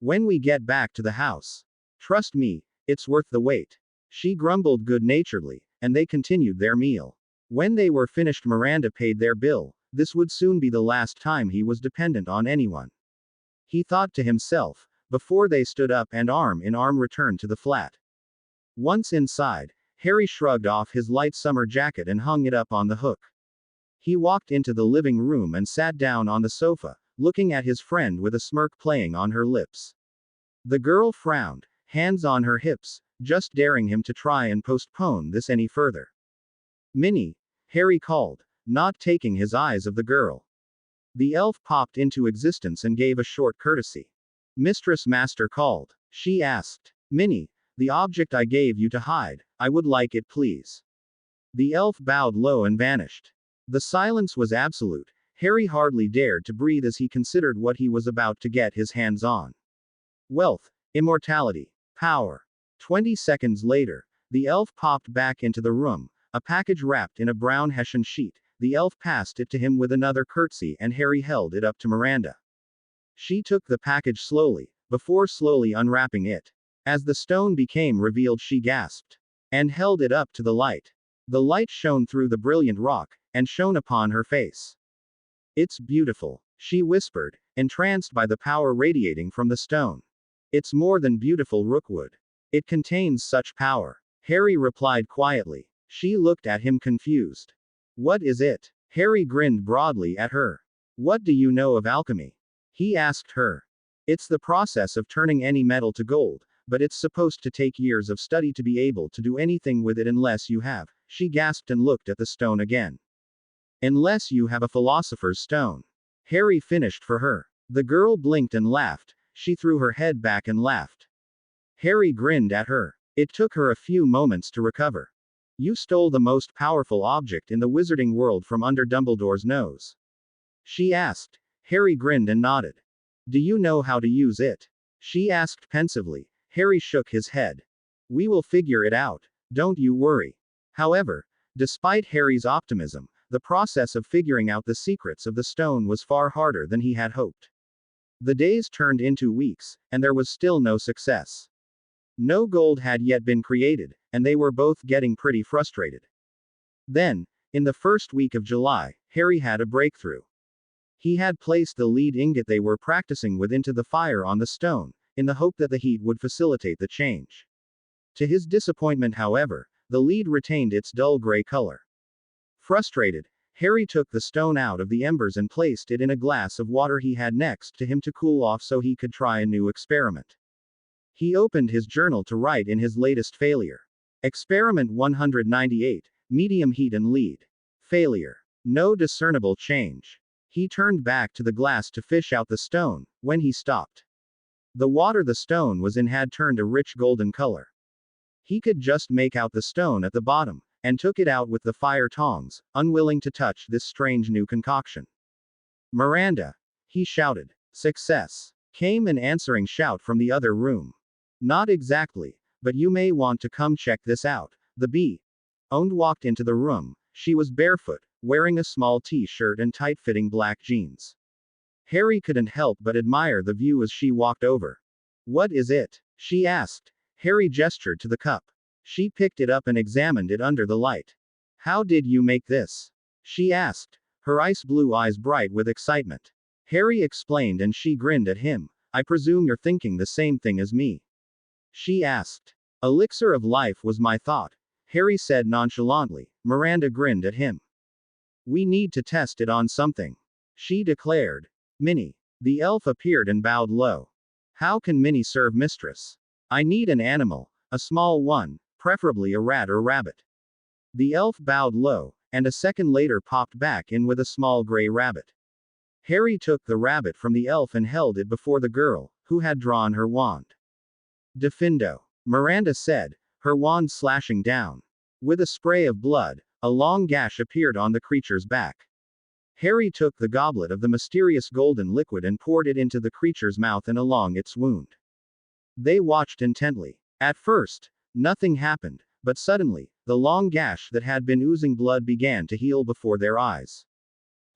"When we get back to the house. Trust me, it's worth the wait." She grumbled good-naturedly, and they continued their meal. When they were finished, Miranda paid their bill. This would soon be the last time he was dependent on anyone. He thought to himself, before they stood up and arm in arm returned to the flat. Once inside, Harry shrugged off his light summer jacket and hung it up on the hook. He walked into the living room and sat down on the sofa, looking at his friend with a smirk playing on her lips. The girl frowned, hands on her hips, just daring him to try and postpone this any further. "Minnie," Harry called, not taking his eyes off the girl. The elf popped into existence and gave a short courtesy. "Mistress Master called." She asked. "Minnie, the object I gave you to hide, I would like it, please." The elf bowed low and vanished. The silence was absolute. Harry hardly dared to breathe as he considered what he was about to get his hands on. Wealth, immortality, power. 20 seconds later, the elf popped back into the room, a package wrapped in a brown hessian sheet. The elf passed it to him with another curtsy and Harry held it up to Miranda. She took the package slowly, before slowly unwrapping it. As the stone became revealed, she gasped. And held it up to the light. The light shone through the brilliant rock, and shone upon her face. "It's beautiful," she whispered, entranced by the power radiating from the stone. "It's more than beautiful, Rookwood. It contains such power." Harry replied quietly. She looked at him confused. "What is it?" Harry grinned broadly at her. "What do you know of alchemy?" he asked her. "It's the process of turning any metal to gold, but it's supposed to take years of study to be able to do anything with it unless you have." She gasped and looked at the stone again. "Unless you have a philosopher's stone." Harry finished for her. The girl blinked and laughed. She threw her head back and laughed. Harry grinned at her. It took her a few moments to recover. "You stole the most powerful object in the wizarding world from under Dumbledore's nose?" she asked. Harry grinned and nodded. "Do you know how to use it?" she asked pensively. Harry shook his head. "We will figure it out. Don't you worry." However, despite Harry's optimism, the process of figuring out the secrets of the stone was far harder than he had hoped. The days turned into weeks, and there was still no success. No gold had yet been created, and they were both getting pretty frustrated. Then, in the first week of July, Harry had a breakthrough. He had placed the lead ingot they were practicing with into the fire on the stone, in the hope that the heat would facilitate the change. To his disappointment, however, the lead retained its dull gray color. Frustrated, Harry took the stone out of the embers and placed it in a glass of water he had next to him to cool off so he could try a new experiment. He opened his journal to write in his latest failure. Experiment 198, medium heat and lead. Failure. No discernible change. He turned back to the glass to fish out the stone, when he stopped. The water the stone was in had turned a rich golden color. He could just make out the stone at the bottom, and took it out with the fire tongs, unwilling to touch this strange new concoction. "Miranda!" he shouted. "Success!" came an answering shout from the other room. "Not exactly, but you may want to come check this out." The bee owned walked into the room. She was barefoot, wearing a small t-shirt and tight-fitting black jeans. Harry couldn't help but admire the view as she walked over. What is it? She asked. Harry gestured to the cup. She picked it up and examined it under the light. How did you make this? She asked, her ice blue eyes bright with excitement. Harry explained and she grinned at him. I presume you're thinking the same thing as me. She asked. Elixir of life was my thought, Harry said nonchalantly. Miranda grinned at him. We need to test it on something, she declared. Minnie. The elf appeared and bowed low. How can Minnie serve mistress? I need an animal, a small one, preferably a rat or rabbit. The elf bowed low, and a second later popped back in with a small gray rabbit. Harry took the rabbit from the elf and held it before the girl, who had drawn her wand. Defindo, Miranda said, her wand slashing down. With a spray of blood, a long gash appeared on the creature's back. Harry took the goblet of the mysterious golden liquid and poured it into the creature's mouth and along its wound. They watched intently. At first, nothing happened, but suddenly, the long gash that had been oozing blood began to heal before their eyes.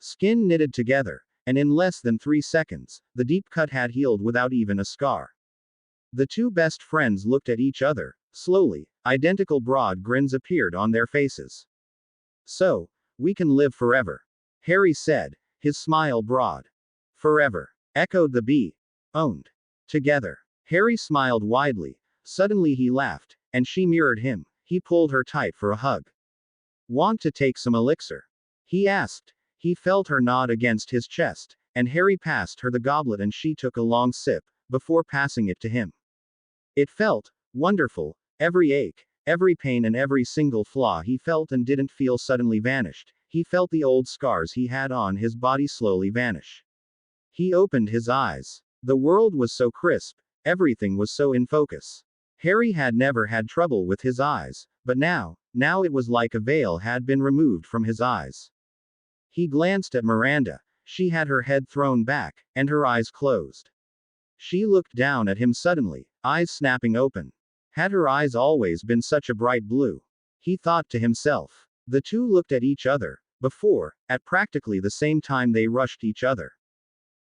Skin knitted together, and in less than 3 seconds, the deep cut had healed without even a scar. The two best friends looked at each other. Slowly, identical broad grins appeared on their faces. So, we can live forever, Harry said, his smile broad. Forever, echoed the bee. Owned. Together. Harry smiled widely. Suddenly he laughed, and she mirrored him. He pulled her tight for a hug. Want to take some elixir? He asked. He felt her nod against his chest, and Harry passed her the goblet and she took a long sip, before passing it to him. It felt wonderful. Every ache, every pain and every single flaw he felt and didn't feel suddenly vanished. He felt the old scars he had on his body slowly vanish. He opened his eyes. The world was so crisp, everything was so in focus. Harry had never had trouble with his eyes, but now it was like a veil had been removed from his eyes. He glanced at Miranda. She had her head thrown back, and her eyes closed. She looked down at him suddenly, eyes snapping open. Had her eyes always been such a bright blue? He thought to himself. The two looked at each other. Before, at practically the same time they rushed each other.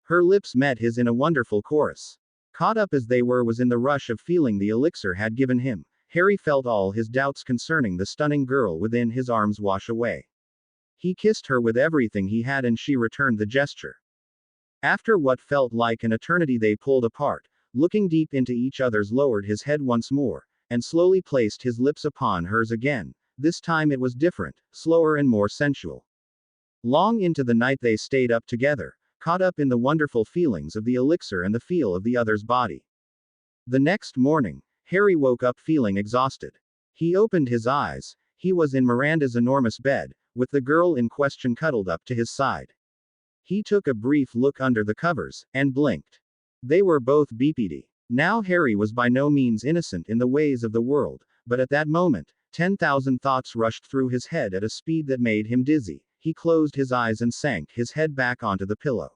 Her lips met his in a wonderful chorus. Caught up as they were was in the rush of feeling the elixir had given him, Harry felt all his doubts concerning the stunning girl within his arms wash away. He kissed her with everything he had and she returned the gesture. After what felt like an eternity they pulled apart, looking deep into each other's lowered his head once more, and slowly placed his lips upon hers again. This time it was different, slower and more sensual. Long into the night they stayed up together, caught up in the wonderful feelings of the elixir and the feel of the other's body. The next morning, Harry woke up feeling exhausted. He opened his eyes. He was in Miranda's enormous bed, with the girl in question cuddled up to his side. He took a brief look under the covers, and blinked. They were both BPD. Now Harry was by no means innocent in the ways of the world, but at that moment, 10,000 thoughts rushed through his head at a speed that made him dizzy. He closed his eyes and sank his head back onto the pillow.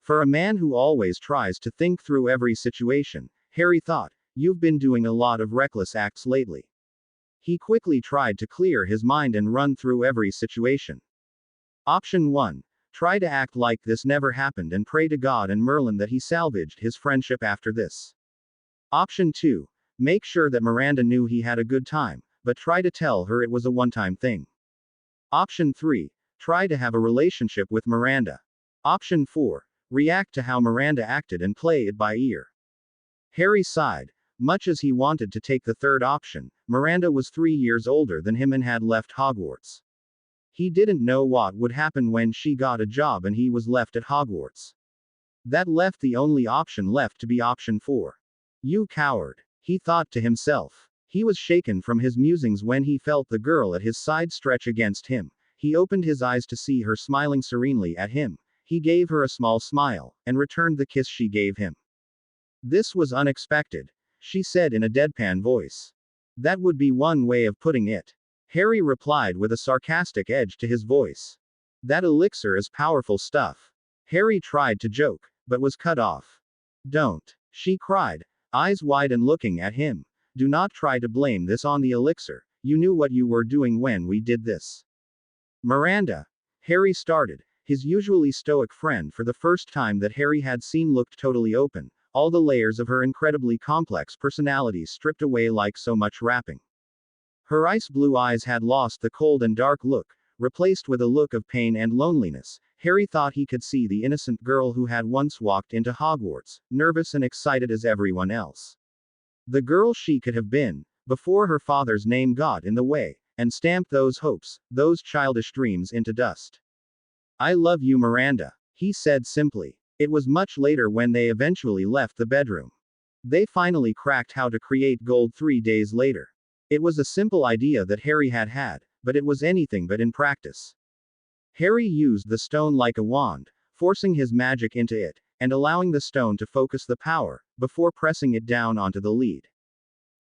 For a man who always tries to think through every situation, Harry thought, you've been doing a lot of reckless acts lately. He quickly tried to clear his mind and run through every situation. Option 1. Try to act like this never happened and pray to God and Merlin that he salvaged his friendship after this. Option 2. Make sure that Miranda knew he had a good time, but try to tell her it was a one-time thing. Option 3. Try to have a relationship with Miranda. Option 4. React to how Miranda acted and play it by ear. Harry sighed. Much as he wanted to take the third option, Miranda was 3 years older than him and had left Hogwarts. He didn't know what would happen when she got a job and he was left at Hogwarts. That left the only option left to be option 4. You coward, he thought to himself. He was shaken from his musings when he felt the girl at his side stretch against him. He opened his eyes to see her smiling serenely at him. He gave her a small smile, and returned the kiss she gave him. This was unexpected, she said in a deadpan voice. That would be one way of putting it. Harry replied with a sarcastic edge to his voice. That elixir is powerful stuff. Harry tried to joke, but was cut off. Don't, she cried, eyes wide and looking at him. Do not try to blame this on the elixir. You knew what you were doing when we did this. Miranda. Harry started. his usually stoic friend for the first time that Harry had seen looked totally open, all the layers of her incredibly complex personality stripped away like so much wrapping. Her ice blue eyes had lost the cold and dark look, replaced with a look of pain and loneliness. Harry thought he could see the innocent girl who had once walked into Hogwarts, nervous and excited as everyone else. The girl she could have been, before her father's name got in the way, and stamped those hopes, those childish dreams into dust. "I love you, Miranda," he said simply. It was much later when they eventually left the bedroom. They finally cracked how to create gold 3 days later. It was a simple idea that Harry had had, but it was anything but in practice. Harry used the stone like a wand, forcing his magic into it, and allowing the stone to focus the power, before pressing it down onto the lead.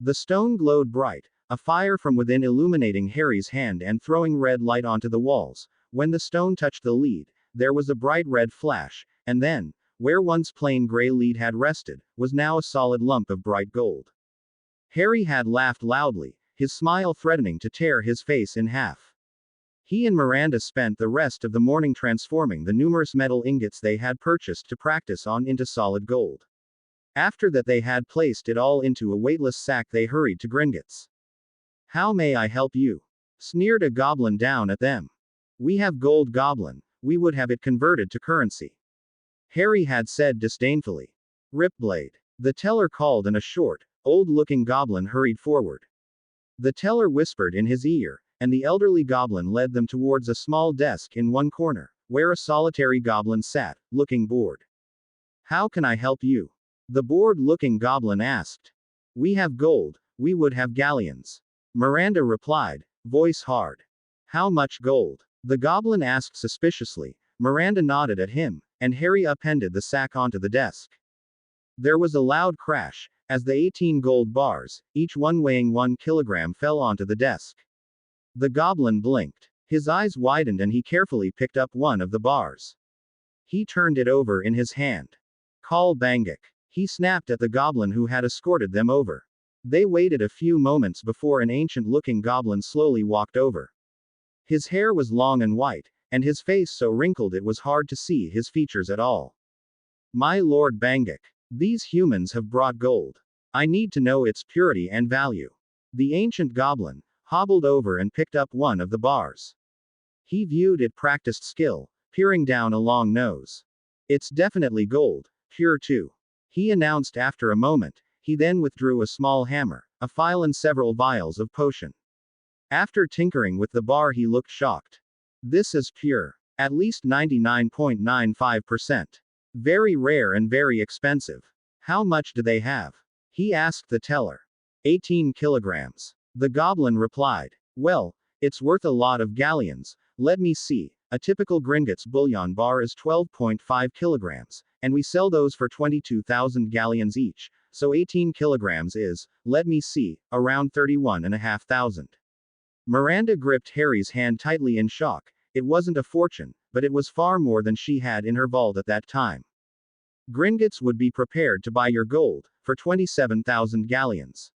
The stone glowed bright, a fire from within illuminating Harry's hand and throwing red light onto the walls. When the stone touched the lead, there was a bright red flash, and then, where once plain gray lead had rested, was now a solid lump of bright gold. Harry had laughed loudly, his smile threatening to tear his face in half. He and Miranda spent the rest of the morning transforming the numerous metal ingots they had purchased to practice on into solid gold. After that they had placed it all into a weightless sack. They hurried to Gringotts. "How may I help you?" sneered a goblin down at them. "We have gold, goblin. We would have it converted to currency," Harry had said disdainfully. "Ripblade," the teller called, and a short, old-looking goblin hurried forward. The teller whispered in his ear, and the elderly goblin led them towards a small desk in one corner, where a solitary goblin sat, looking bored. "How can I help you?" the bored-looking goblin asked. "We have gold, we would have galleons," Miranda replied, voice hard. "How much gold?" the goblin asked suspiciously. Miranda nodded at him, and Harry appended the sack onto the desk. There was a loud crash, as the 18 gold bars, each one weighing 1 kilogram, fell onto the desk. The goblin blinked. His eyes widened and he carefully picked up one of the bars. He turned it over in his hand. "Call Bangik," he snapped at the goblin who had escorted them over. They waited a few moments before an ancient-looking goblin slowly walked over. His hair was long and white, and his face so wrinkled it was hard to see his features at all. "My lord Bangik, these humans have brought gold. I need to know its purity and value." The ancient goblin hobbled over and picked up one of the bars. He viewed it practiced skill, peering down a long nose. "It's definitely gold, pure too," he announced after a moment. He then withdrew a small hammer, a file and several vials of potion. After tinkering with the bar he looked shocked. "This is pure. At least 99.95%. Very rare and very expensive. How much do they have?" he asked the teller. 18 kilograms. The goblin replied. "Well, it's worth a lot of galleons. Let me see. A typical Gringotts bullion bar is 12.5 kilograms, and we sell those for 22,000 galleons each, so 18 kilograms is, let me see, around 31,500. Miranda gripped Harry's hand tightly in shock. It wasn't a fortune, but it was far more than she had in her vault at that time. "Gringotts would be prepared to buy your gold, for 27,000 galleons,"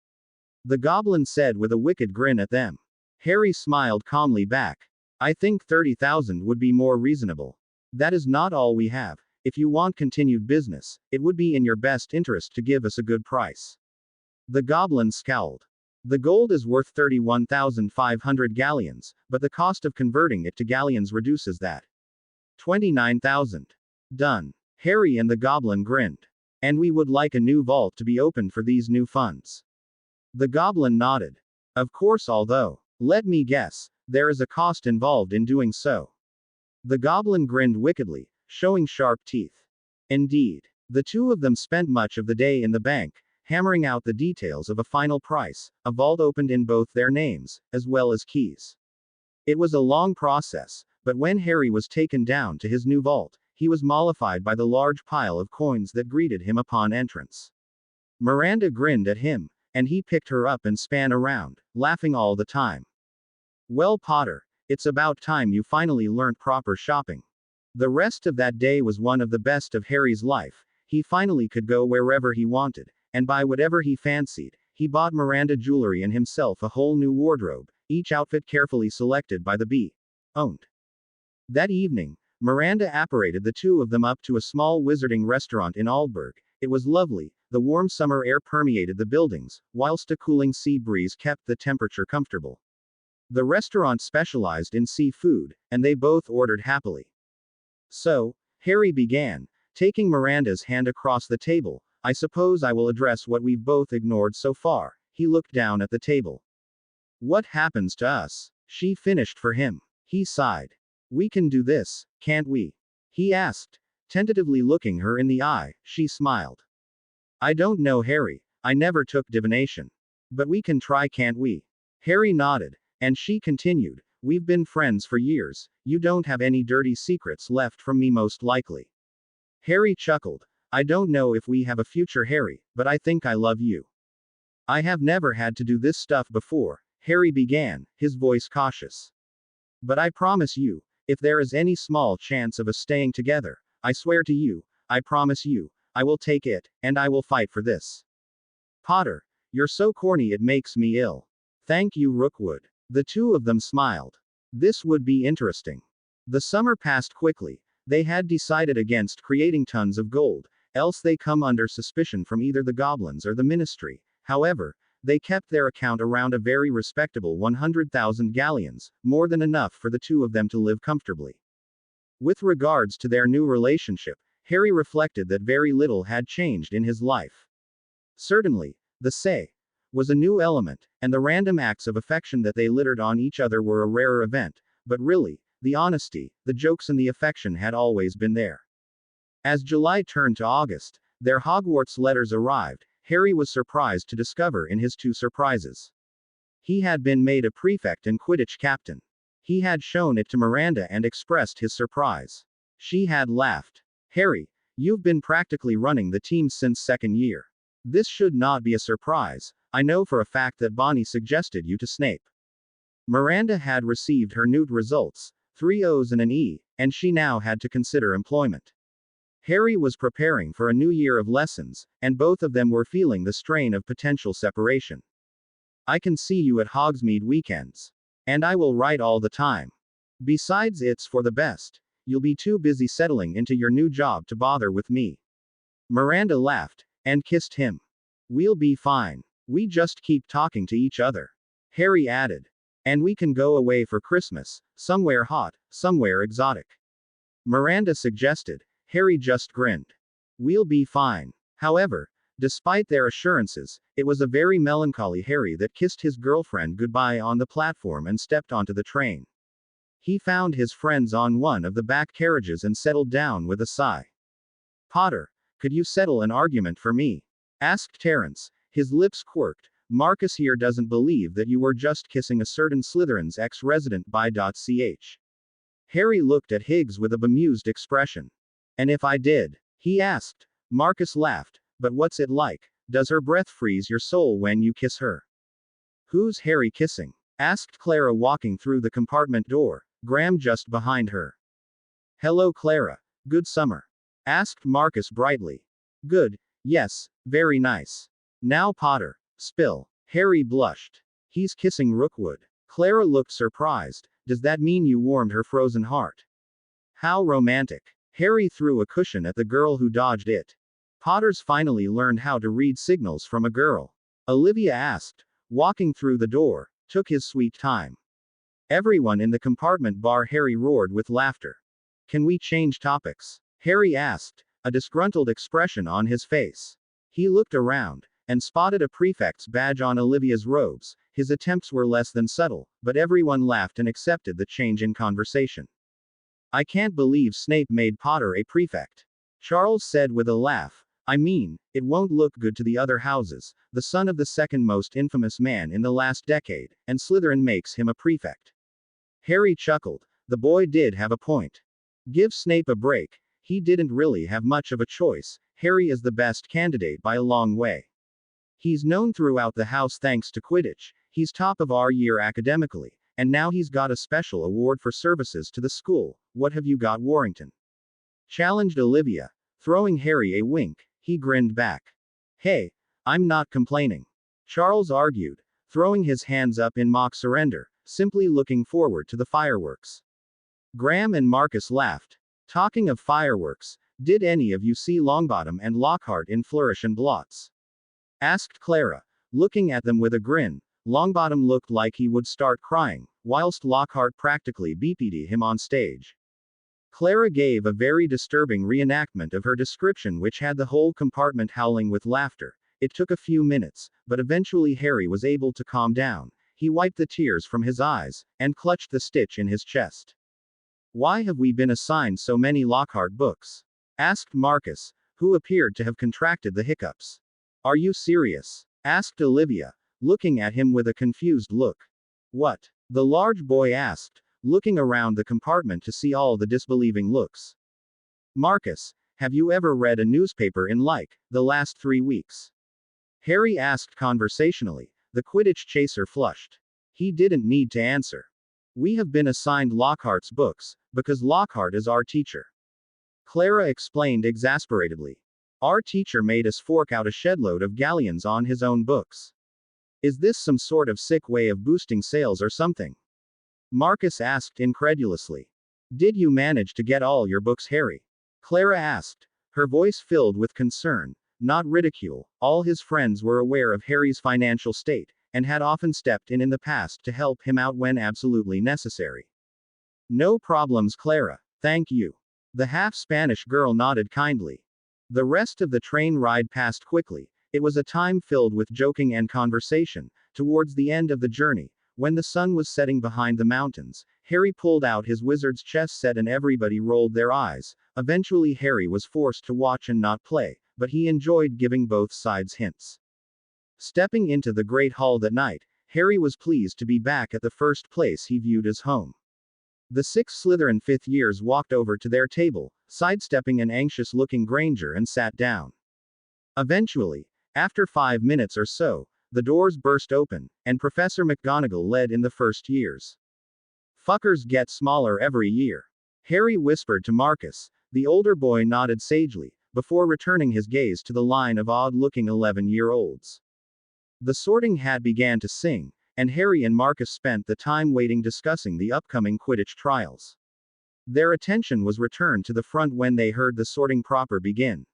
the goblin said with a wicked grin at them. Harry smiled calmly back. "I think 30,000 would be more reasonable. That is not all we have. If you want continued business, it would be in your best interest to give us a good price." The goblin scowled. "The gold is worth 31,500 galleons, but the cost of converting it to galleons reduces that. 29,000. Done." Harry and the goblin grinned. "And we would like a new vault to be opened for these new funds." The goblin nodded. "Of course, although, let me guess, there is a cost involved in doing so." The goblin grinned wickedly, showing sharp teeth. Indeed. The two of them spent much of the day in the bank, hammering out the details of a final price, a vault opened in both their names, as well as keys. It was a long process, but when Harry was taken down to his new vault, he was mollified by the large pile of coins that greeted him upon entrance. Miranda grinned at him, and he picked her up and span around, laughing all the time. "Well, Potter, it's about time you finally learnt proper shopping." The rest of that day was one of the best of Harry's life. He finally could go wherever he wanted, and buy whatever he fancied. He bought Miranda jewelry and himself a whole new wardrobe, each outfit carefully selected by the bee owned. That evening, Miranda apparated the two of them up to a small wizarding restaurant in Aalborg. It was lovely, the warm summer air permeated the buildings, whilst a cooling sea breeze kept the temperature comfortable. The restaurant specialized in seafood, and they both ordered happily. So, Harry began, taking Miranda's hand across the table. I suppose I will address what we've both ignored so far. He looked down at the table. What happens to us? She finished for him. He sighed. We can do this, can't we? He asked, tentatively looking her in the eye. She smiled. I don't know, Harry. I never took divination. But we can try, can't we? Harry nodded, and she continued. We've been friends for years. You don't have any dirty secrets left from me, most likely. Harry chuckled. I don't know if we have a future, Harry, but I think I love you. I have never had to do this stuff before, Harry began, his voice cautious. But I promise you, if there is any small chance of us staying together, I swear to you, I promise you, I will take it, and I will fight for this. Potter, you're so corny it makes me ill. Thank you, Rookwood. The two of them smiled. This would be interesting. The summer passed quickly. They had decided against creating tons of gold, else they come under suspicion from either the goblins or the ministry. However, they kept their account around a very respectable 100,000 galleons, more than enough for the two of them to live comfortably. With regards to their new relationship, Harry reflected that very little had changed in his life. Certainly, the say was a new element, and the random acts of affection that they littered on each other were a rarer event, but really, the honesty, the jokes and the affection had always been there. As July turned to August, their Hogwarts letters arrived. Harry was surprised to discover in his two surprises. He had been made a prefect and Quidditch captain. He had shown it to Miranda and expressed his surprise. She had laughed. Harry, you've been practically running the team since second year. This should not be a surprise. I know for a fact that Bonnie suggested you to Snape. Miranda had received her NEWT results, 3 O's and an E, and she now had to consider employment. Harry was preparing for a new year of lessons, and both of them were feeling the strain of potential separation. I can see you at Hogsmeade weekends. And I will write all the time. Besides, it's for the best. You'll be too busy settling into your new job to bother with me. Miranda laughed, and kissed him. We'll be fine. We just keep talking to each other. Harry added. And we can go away for Christmas, somewhere hot, somewhere exotic. Miranda suggested. Harry just grinned. We'll be fine. However, despite their assurances, it was a very melancholy Harry that kissed his girlfriend goodbye on the platform and stepped onto the train. He found his friends on one of the back carriages and settled down with a sigh. Potter, could you settle an argument for me? Asked Terence, his lips quirked. Marcus here doesn't believe that you were just kissing a certain Slytherin's ex-resident by.ch. Harry looked at Higgs with a bemused expression. And if I did? He asked. Marcus laughed. But what's it like? Does her breath freeze your soul when you kiss her? Who's Harry kissing? Asked Clara, walking through the compartment door, Graham just behind her. Hello, Clara. Good summer? Asked Marcus brightly. Good, yes, very nice. Now, Potter, spill. Harry blushed. He's kissing Rookwood. Clara looked surprised. Does that mean you warmed her frozen heart? How romantic. Harry threw a cushion at the girl who dodged it. Potter's finally learned how to read signals from a girl. Olivia asked. Walking through the door, took his sweet time. Everyone in the compartment bar Harry roared with laughter. Can we change topics? Harry asked, a disgruntled expression on his face. He looked around, and spotted a prefect's badge on Olivia's robes. His attempts were less than subtle, but everyone laughed and accepted the change in conversation. I can't believe Snape made Potter a prefect. Charles said with a laugh. I mean, it won't look good to the other houses, the son of the second most infamous man in the last decade, and Slytherin makes him a prefect. Harry chuckled. The boy did have a point. Give Snape a break. He didn't really have much of a choice. Harry is the best candidate by a long way. He's known throughout the house thanks to Quidditch. He's top of our year academically, and now he's got a special award for services to the school. What have you got, Warrington? Challenged Olivia. Throwing Harry a wink, he grinned back. Hey, I'm not complaining. Charles argued, throwing his hands up in mock surrender, simply looking forward to the fireworks. Graham and Marcus laughed. Talking of fireworks, did any of you see Longbottom and Lockhart in Flourish and Blots? Asked Clara, looking at them with a grin. Longbottom looked like he would start crying, whilst Lockhart practically BP'd him on stage. Clara gave a very disturbing reenactment of her description, which had the whole compartment howling with laughter. It took a few minutes, but eventually Harry was able to calm down. He wiped the tears from his eyes, and clutched the stitch in his chest. Why have we been assigned so many Lockhart books? Asked Marcus, who appeared to have contracted the hiccups. Are you serious? Asked Olivia, looking at him with a confused look. What? The large boy asked, looking around the compartment to see all the disbelieving looks. Marcus, have you ever read a newspaper in the last 3 weeks? Harry asked conversationally. The Quidditch chaser flushed. He didn't need to answer. We have been assigned Lockhart's books, because Lockhart is our teacher. Clara explained exasperatedly. Our teacher made us fork out a shedload of galleons on his own books. Is this some sort of sick way of boosting sales or something? Marcus asked incredulously. Did you manage to get all your books, Harry? Clara asked, her voice filled with concern, not ridicule. All his friends were aware of Harry's financial state, and had often stepped in the past to help him out when absolutely necessary. No problems, Clara. Thank you. The half-Spanish girl nodded kindly. The rest of the train ride passed quickly. It was a time filled with joking and conversation. Towards the end of the journey, when the sun was setting behind the mountains, Harry pulled out his wizard's chess set and everybody rolled their eyes. Eventually Harry was forced to watch and not play, but he enjoyed giving both sides hints. Stepping into the Great Hall that night, Harry was pleased to be back at the first place he viewed as home. The 6 Slytherin fifth years walked over to their table, sidestepping an anxious-looking Granger, and sat down. Eventually, after 5 minutes or so, the doors burst open, and Professor McGonagall led in the first years. Fuckers get smaller every year. Harry whispered to Marcus. The older boy nodded sagely, before returning his gaze to the line of odd-looking 11-year-olds. The Sorting Hat began to sing, and Harry and Marcus spent the time waiting discussing the upcoming Quidditch trials. Their attention was returned to the front when they heard the sorting proper begin.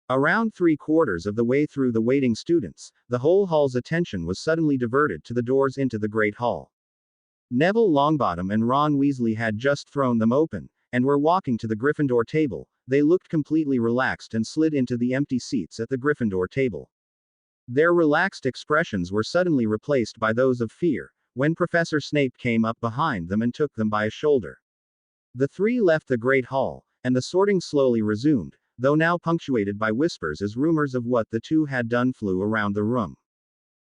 Around 3/4 of the way through the waiting students, the whole hall's attention was suddenly diverted to the doors into the Great Hall. Neville Longbottom and Ron Weasley had just thrown them open, and were walking to the Gryffindor table. They looked completely relaxed and slid into the empty seats at the Gryffindor table. Their relaxed expressions were suddenly replaced by those of fear, when Professor Snape came up behind them and took them by a shoulder. The three left the Great Hall, and the sorting slowly resumed, though now punctuated by whispers as rumors of what the two had done flew around the room.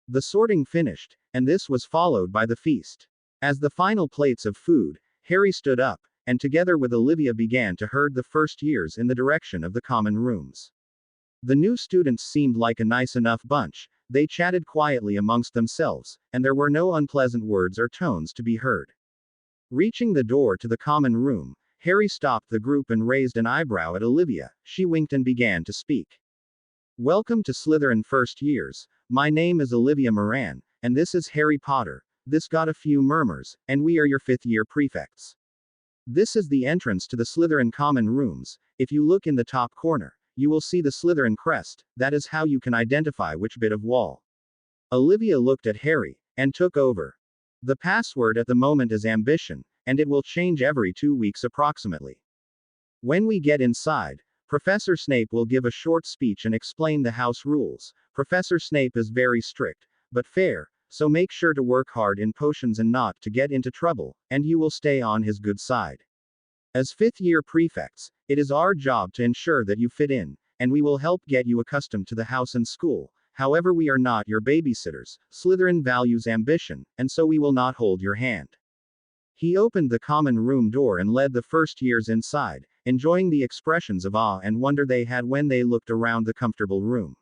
The sorting finished, and this was followed by the feast. As the final plates of food, Harry stood up, and together with Olivia began to herd the first years in the direction of the common rooms. The new students seemed like a nice enough bunch. They chatted quietly amongst themselves, and there were no unpleasant words or tones to be heard. Reaching the door to the common room, Harry stopped the group and raised an eyebrow at Olivia. She winked and began to speak. Welcome to Slytherin first years. My name is Olivia Moran, and this is Harry Potter. This got a few murmurs, and we are your 5th year prefects. This is the entrance to the Slytherin common rooms. If you look in the top corner, you will see the Slytherin crest. That is how you can identify which bit of wall. Olivia looked at Harry, and took over. The password at the moment is ambition, and it will change every 2 weeks approximately. When we get inside, Professor Snape will give a short speech and explain the house rules. Professor Snape is very strict, but fair, so make sure to work hard in potions and not to get into trouble, and you will stay on his good side. As 5th year prefects, it is our job to ensure that you fit in, and we will help get you accustomed to the house and school. However, we are not your babysitters. Slytherin values ambition, and so we will not hold your hand. He opened the common room door and led the first years inside, enjoying the expressions of awe and wonder they had when they looked around the comfortable room.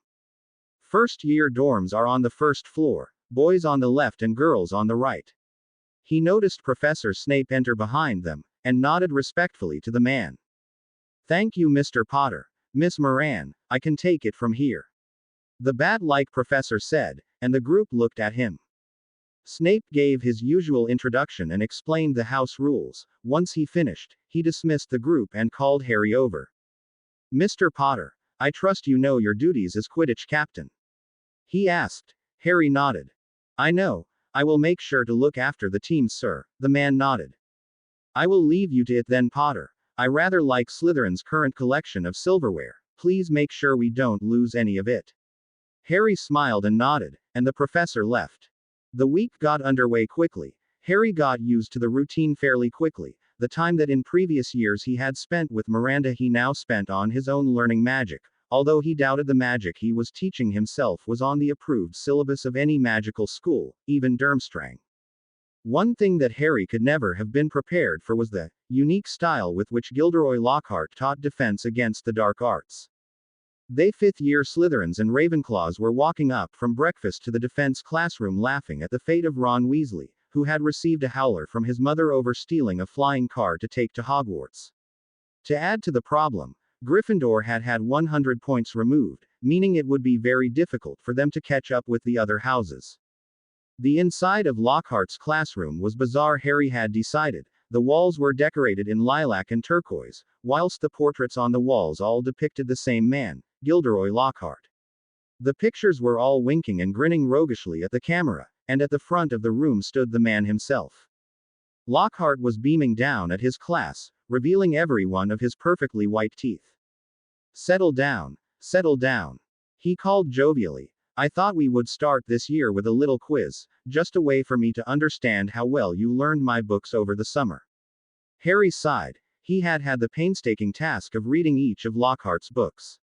First year dorms are on the first floor, boys on the left and girls on the right. He noticed Professor Snape enter behind them, and nodded respectfully to the man. Thank you, Mr. Potter. Miss Moran, I can take it from here. The bat-like professor said, and the group looked at him. Snape gave his usual introduction and explained the house rules. Once he finished, he dismissed the group and called Harry over. "Mr. Potter, I trust you know your duties as Quidditch captain?" he asked. Harry nodded. "I know. I will make sure to look after the team, sir," the man nodded. "I will leave you to it then, Potter. I rather like Slytherin's current collection of silverware. Please make sure we don't lose any of it." Harry smiled and nodded, and the professor left. The week got underway quickly. Harry got used to the routine fairly quickly. The time that in previous years he had spent with Miranda he now spent on his own learning magic, although he doubted the magic he was teaching himself was on the approved syllabus of any magical school, even Durmstrang. One thing that Harry could never have been prepared for was the unique style with which Gilderoy Lockhart taught defense against the dark arts. They fifth-year Slytherins and Ravenclaws were walking up from breakfast to the defense classroom laughing at the fate of Ron Weasley, who had received a howler from his mother over stealing a flying car to take to Hogwarts. To add to the problem, Gryffindor had had 100 points removed, meaning it would be very difficult for them to catch up with the other houses. The inside of Lockhart's classroom was bizarre. Harry had decided. The walls were decorated in lilac and turquoise, whilst the portraits on the walls all depicted the same man, Gilderoy Lockhart. The pictures were all winking and grinning roguishly at the camera, and at the front of the room stood the man himself. Lockhart was beaming down at his class, revealing every one of his perfectly white teeth. Settle down, he called jovially. "I thought we would start this year with a little quiz, just a way for me to understand how well you learned my books over the summer." Harry sighed. He had had the painstaking task of reading each of Lockhart's books.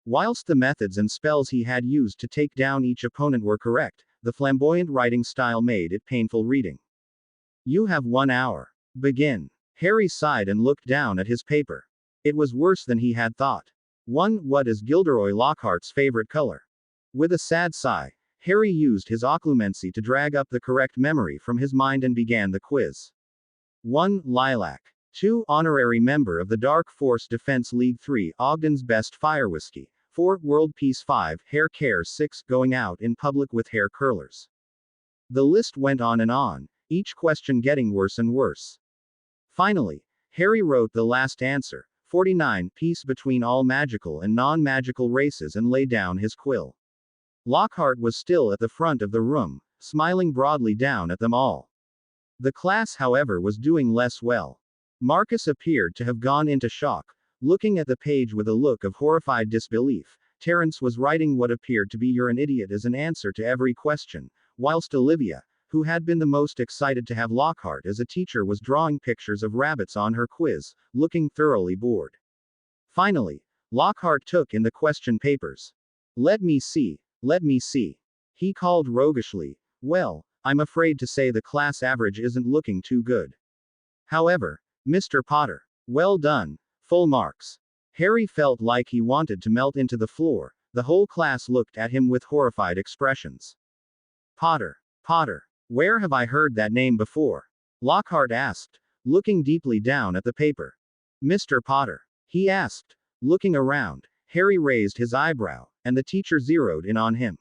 Whilst the methods and spells he had used to take down each opponent were correct, the flamboyant writing style made it painful reading. "You have 1 hour. Begin." Harry sighed and looked down at his paper. It was worse than he had thought. 1. What is Gilderoy Lockhart's favorite color? With a sad sigh, Harry used his occlumency to drag up the correct memory from his mind and began the quiz. 1. Lilac. 2. Honorary member of the Dark Force Defense League. 3. Ogden's best fire whiskey. 4. World Peace. 5. Hair care. 6. Going out in public with hair curlers. The list went on and on, each question getting worse and worse. Finally, Harry wrote the last answer, 49, peace between all magical and non-magical races, and lay down his quill. Lockhart was still at the front of the room, smiling broadly down at them all. The class, however, was doing less well. Marcus appeared to have gone into shock, looking at the page with a look of horrified disbelief. Terence was writing what appeared to be "you're an idiot" as an answer to every question, whilst Olivia, who had been the most excited to have Lockhart as a teacher, was drawing pictures of rabbits on her quiz, looking thoroughly bored. Finally, Lockhart took in the question papers. Let me see, he called roguishly. "Well, I'm afraid to say the class average isn't looking too good. However, Mr. Potter, well done, full marks." Harry felt like he wanted to melt into the floor. The whole class looked at him with horrified expressions. Potter, where have I heard that name before? Lockhart asked, looking deeply down at the paper. "Mr. Potter?" he asked, looking around. Harry raised his eyebrow, and the teacher zeroed in on him.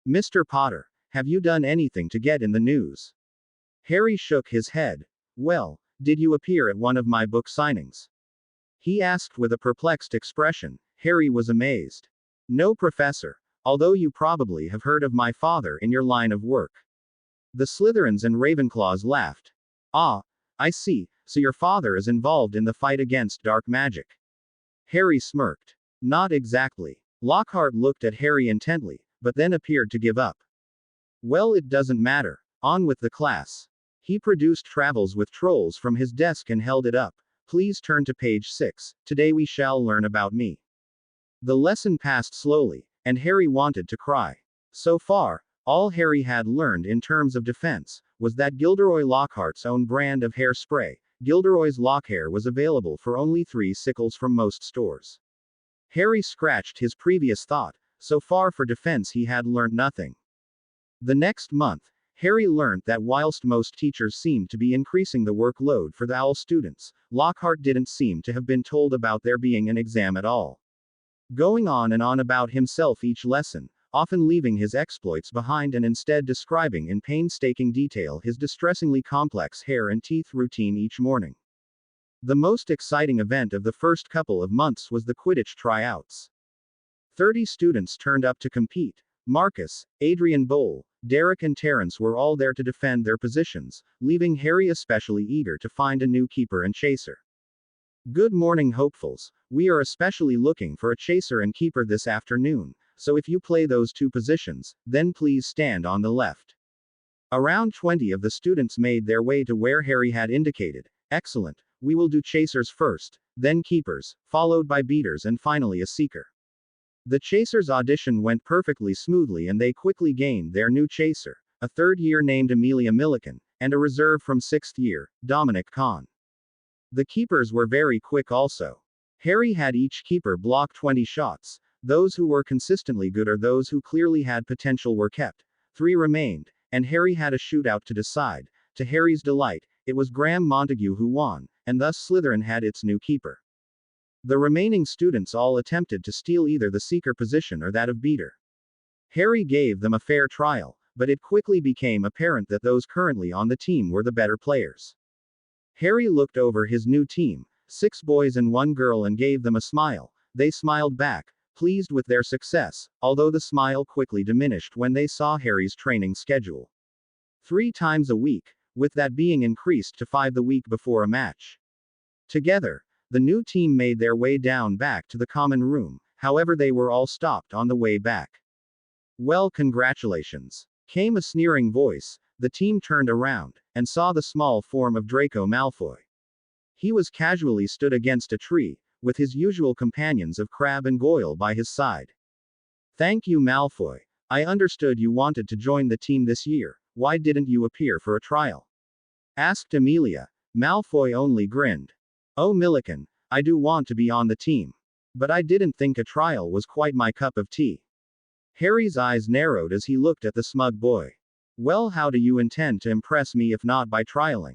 "Mr. Potter, have you done anything to get in the news?" Harry shook his head. "Well, did you appear at one of my book signings?" he asked with a perplexed expression. Harry was amazed. "No, Professor, although you probably have heard of my father in your line of work." The Slytherins and Ravenclaws laughed. "Ah, I see, so your father is involved in the fight against dark magic." Harry smirked. "Not exactly." Lockhart looked at Harry intently, but then appeared to give up. "Well, it doesn't matter. On with the class." He produced Travels with Trolls from his desk and held it up. "Please turn to page 6. Today we shall learn about me." The lesson passed slowly, and Harry wanted to cry. So far, all Harry had learned in terms of defense was that Gilderoy Lockhart's own brand of hairspray, Gilderoy's Lockhair, was available for only 3 sickles from most stores. Harry scratched his previous thought. So far for defense he had learned nothing. The next month, Harry learned that whilst most teachers seemed to be increasing the workload for the OWL students, Lockhart didn't seem to have been told about there being an exam at all. Going on and on about himself each lesson, often leaving his exploits behind and instead describing in painstaking detail his distressingly complex hair and teeth routine each morning. The most exciting event of the first couple of months was the Quidditch tryouts. 30 students turned up to compete. Marcus, Adrian Bowl, Derek and Terence were all there to defend their positions, leaving Harry especially eager to find a new keeper and chaser. Good morning, hopefuls. We are especially looking for a chaser and keeper this afternoon, so if you play those two positions, then please stand on the left. Around 20 of the students made their way to where Harry had indicated. Excellent, we will do chasers first, then keepers, followed by beaters and finally a seeker. The chasers' audition went perfectly smoothly and they quickly gained their new chaser, a third year named Amelia Milliken, and a reserve from sixth year, Dominic Kahn. The keepers were very quick also. Harry had each keeper block 20 shots. Those who were consistently good or those who clearly had potential were kept. 3 remained, and Harry had a shootout to decide. To Harry's delight, it was Graham Montague who won, and thus Slytherin had its new keeper. The remaining students all attempted to steal either the seeker position or that of beater. Harry gave them a fair trial, but it quickly became apparent that those currently on the team were the better players. Harry looked over his new team, 6 boys and 1 girl, and gave them a smile. They smiled back, pleased with their success, although the smile quickly diminished when they saw Harry's training schedule. 3 times a week, with that being increased to 5 the week before a match. Together, the new team made their way down back to the common room, however they were all stopped on the way back. Well, congratulations, came a sneering voice. The team turned around, and saw the small form of Draco Malfoy. He was casually stood against a tree, with his usual companions of Crabbe and Goyle by his side. Thank you, Malfoy. I understood you wanted to join the team this year. Why didn't you appear for a trial? Asked Amelia. Malfoy only grinned. Oh, Milliken, I do want to be on the team. But I didn't think a trial was quite my cup of tea. Harry's eyes narrowed as he looked at the smug boy. Well, how do you intend to impress me if not by trialing?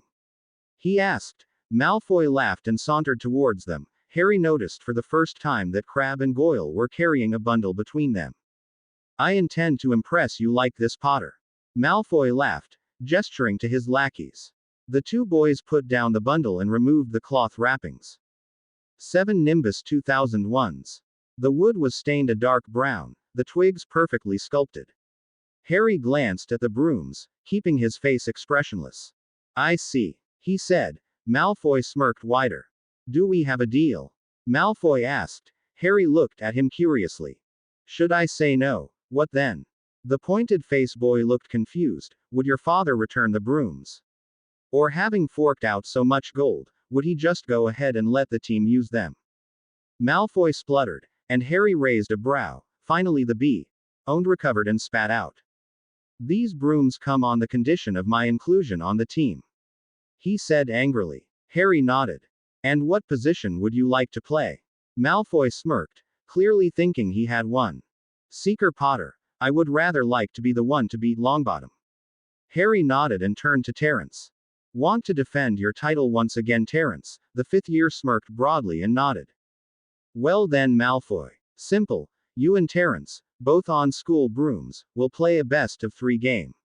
He asked. Malfoy laughed and sauntered towards them. Harry noticed for the first time that Crabbe and Goyle were carrying a bundle between them. I intend to impress you like this, Potter. Malfoy laughed, gesturing to his lackeys. The 2 boys put down the bundle and removed the cloth wrappings. 7 Nimbus 2001s. The wood was stained a dark brown, the twigs perfectly sculpted. Harry glanced at the brooms, keeping his face expressionless. I see, he said. Malfoy smirked wider. Do we have a deal? Malfoy asked. Harry looked at him curiously. Should I say no? What then? The pointed-faced boy looked confused. Would your father return the brooms? Or having forked out so much gold, would he just go ahead and let the team use them? Malfoy spluttered, and Harry raised a brow. Finally the B-owned recovered and spat out. These brooms come on the condition of my inclusion on the team, he said angrily. Harry nodded. And what position would you like to play? Malfoy smirked, clearly thinking he had won. Seeker, Potter. I would rather like to be the one to beat Longbottom. Harry nodded and turned to Terence. Want to defend your title once again, Terence? The 5th year smirked broadly and nodded. Well then, Malfoy. Simple. You and Terence, both on school brooms, will play a best of 3 game.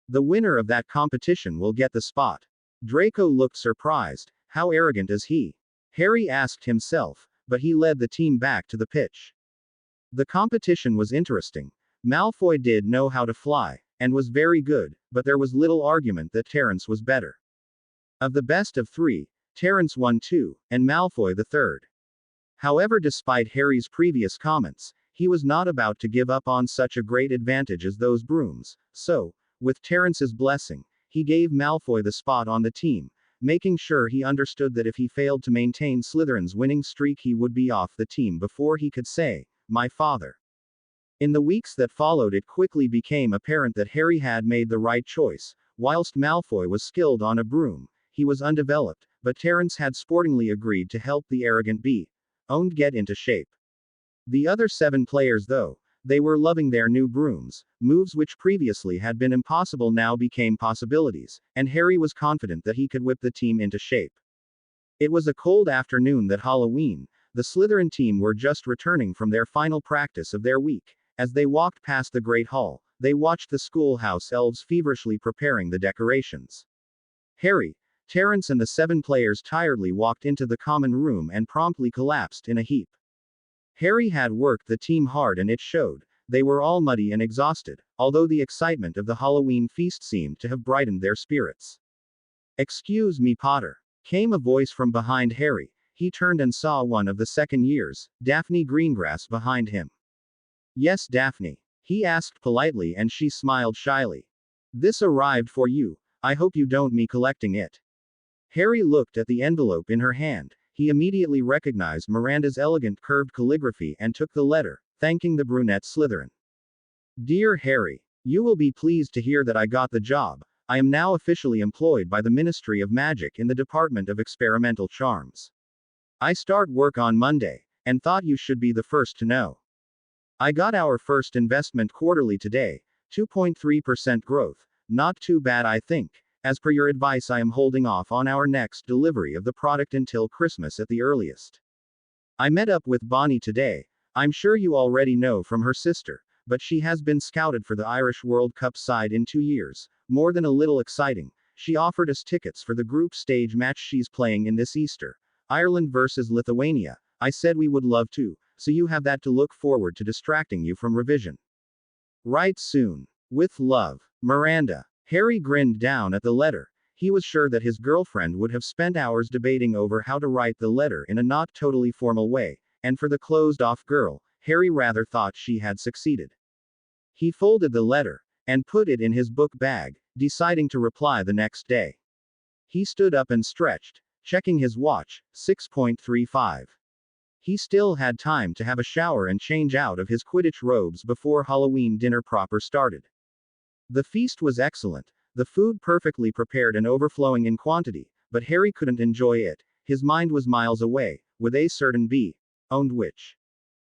The winner of that competition will get the spot. Draco looked surprised. How arrogant is he? Harry asked himself, but he led the team back to the pitch. The competition was interesting. Malfoy did know how to fly, and was very good, but there was little argument that Terence was better. Of the best of 3, Terence won 2, and Malfoy the 3rd. However, despite Harry's previous comments, he was not about to give up on such a great advantage as those brooms, so, with Terence's blessing, he gave Malfoy the spot on the team, making sure he understood that if he failed to maintain Slytherin's winning streak he would be off the team before he could say, "My father." In the weeks that followed, it quickly became apparent that Harry had made the right choice. Whilst Malfoy was skilled on a broom, he was undeveloped, but Terence had sportingly agreed to help the arrogant B-owned get into shape. The other 7 players, though, they were loving their new brooms. Moves which previously had been impossible now became possibilities, and Harry was confident that he could whip the team into shape. It was a cold afternoon that Halloween. The Slytherin team were just returning from their final practice of their week, As they walked past the great hall, they watched the schoolhouse elves feverishly preparing the decorations. Harry, Terence and the 7 players tiredly walked into the common room and promptly collapsed in a heap. Harry had worked the team hard and it showed. They were all muddy and exhausted, although the excitement of the Halloween feast seemed to have brightened their spirits. "Excuse me, Potter," came a voice from behind Harry. He turned and saw one of the second years, Daphne Greengrass, behind him. "Yes, Daphne?" he asked politely, and she smiled shyly. "This arrived for you. I hope you don't mind me collecting it." Harry looked at the envelope in her hand. He immediately recognized Miranda's elegant curved calligraphy and took the letter, thanking the brunette Slytherin. "Dear Harry, you will be pleased to hear that I got the job. I am now officially employed by the Ministry of Magic in the Department of Experimental Charms. I start work on Monday, and thought you should be the first to know. I got our first investment quarterly today, 2.3% growth, not too bad I think. As per your advice, I am holding off on our next delivery of the product until Christmas at the earliest. I met up with Bonnie today. I'm sure you already know from her sister, but she has been scouted for the Irish World Cup side in 2 years, more than a little exciting. She offered us tickets for the group stage match she's playing in this Easter, Ireland versus Lithuania. I said we would love to, so you have that to look forward to, distracting you from revision. Write soon. With love, Miranda. Harry grinned down at the letter. He was sure that his girlfriend would have spent hours debating over how to write the letter in a not totally formal way, and for the closed-off girl, Harry rather thought she had succeeded. He folded the letter and put it in his book bag, deciding to reply the next day. He stood up and stretched, checking his watch, 6:35. He still had time to have a shower and change out of his Quidditch robes before Halloween dinner proper started. The feast was excellent, the food perfectly prepared and overflowing in quantity, but Harry couldn't enjoy it. His mind was miles away, with a certain owned witch.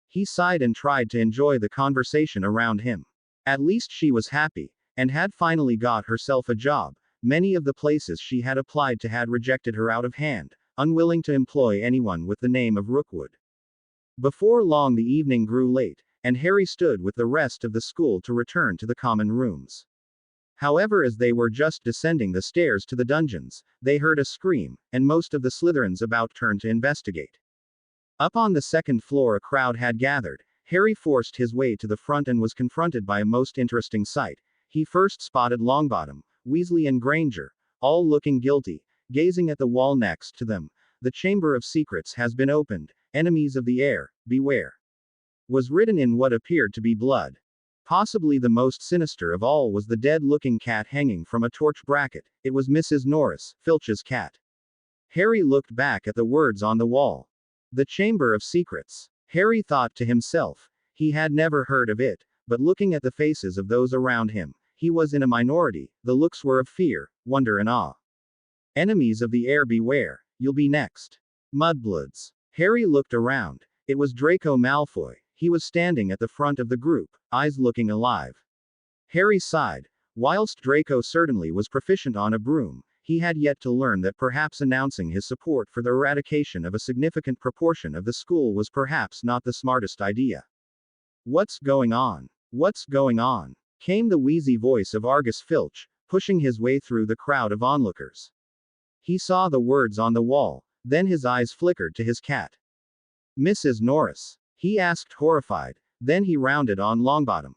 He sighed and tried to enjoy the conversation around him. At least she was happy, and had finally got herself a job. Many of the places she had applied to had rejected her out of hand, unwilling to employ anyone with the name of Rookwood. Before long the evening grew late, and Harry stood with the rest of the school to return to the common rooms. However, as they were just descending the stairs to the dungeons, they heard a scream, and most of the Slytherins about turned to investigate. Up on the second floor a crowd had gathered. Harry forced his way to the front and was confronted by a most interesting sight. He first spotted Longbottom, Weasley and Granger, all looking guilty, gazing at the wall next to them. "The Chamber of Secrets has been opened. Enemies of the heir, beware," was written in what appeared to be blood. Possibly the most sinister of all was the dead-looking cat hanging from a torch bracket. It was Mrs. Norris, Filch's cat. Harry looked back at the words on the wall. The Chamber of Secrets. Harry thought to himself. He had never heard of it, but looking at the faces of those around him, he was in a minority. The looks were of fear, wonder and awe. "Enemies of the heir, beware. You'll be next. Mudbloods." Harry looked around. It was Draco Malfoy. He was standing at the front of the group, eyes looking alive. Harry sighed. Whilst Draco certainly was proficient on a broom, he had yet to learn that perhaps announcing his support for the eradication of a significant proportion of the school was perhaps not the smartest idea. "What's going on? What's going on?" came the wheezy voice of Argus Filch, pushing his way through the crowd of onlookers. He saw the words on the wall, then his eyes flickered to his cat. "Mrs. Norris?" he asked, horrified. Then he rounded on Longbottom.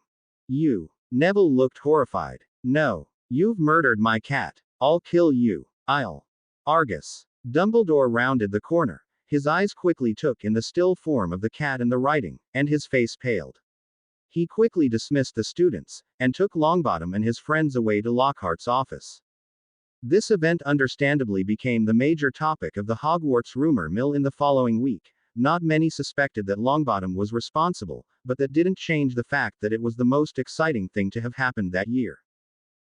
"You?" Neville looked horrified. "No. You've murdered my cat. I'll kill you. I'll." Argus. Dumbledore rounded the corner. His eyes quickly took in the still form of the cat and the writing, and his face paled. He quickly dismissed the students, and took Longbottom and his friends away to Lockhart's office. This event understandably became the major topic of the Hogwarts rumor mill in the following week. Not many suspected that Longbottom was responsible, but that didn't change the fact that it was the most exciting thing to have happened that year.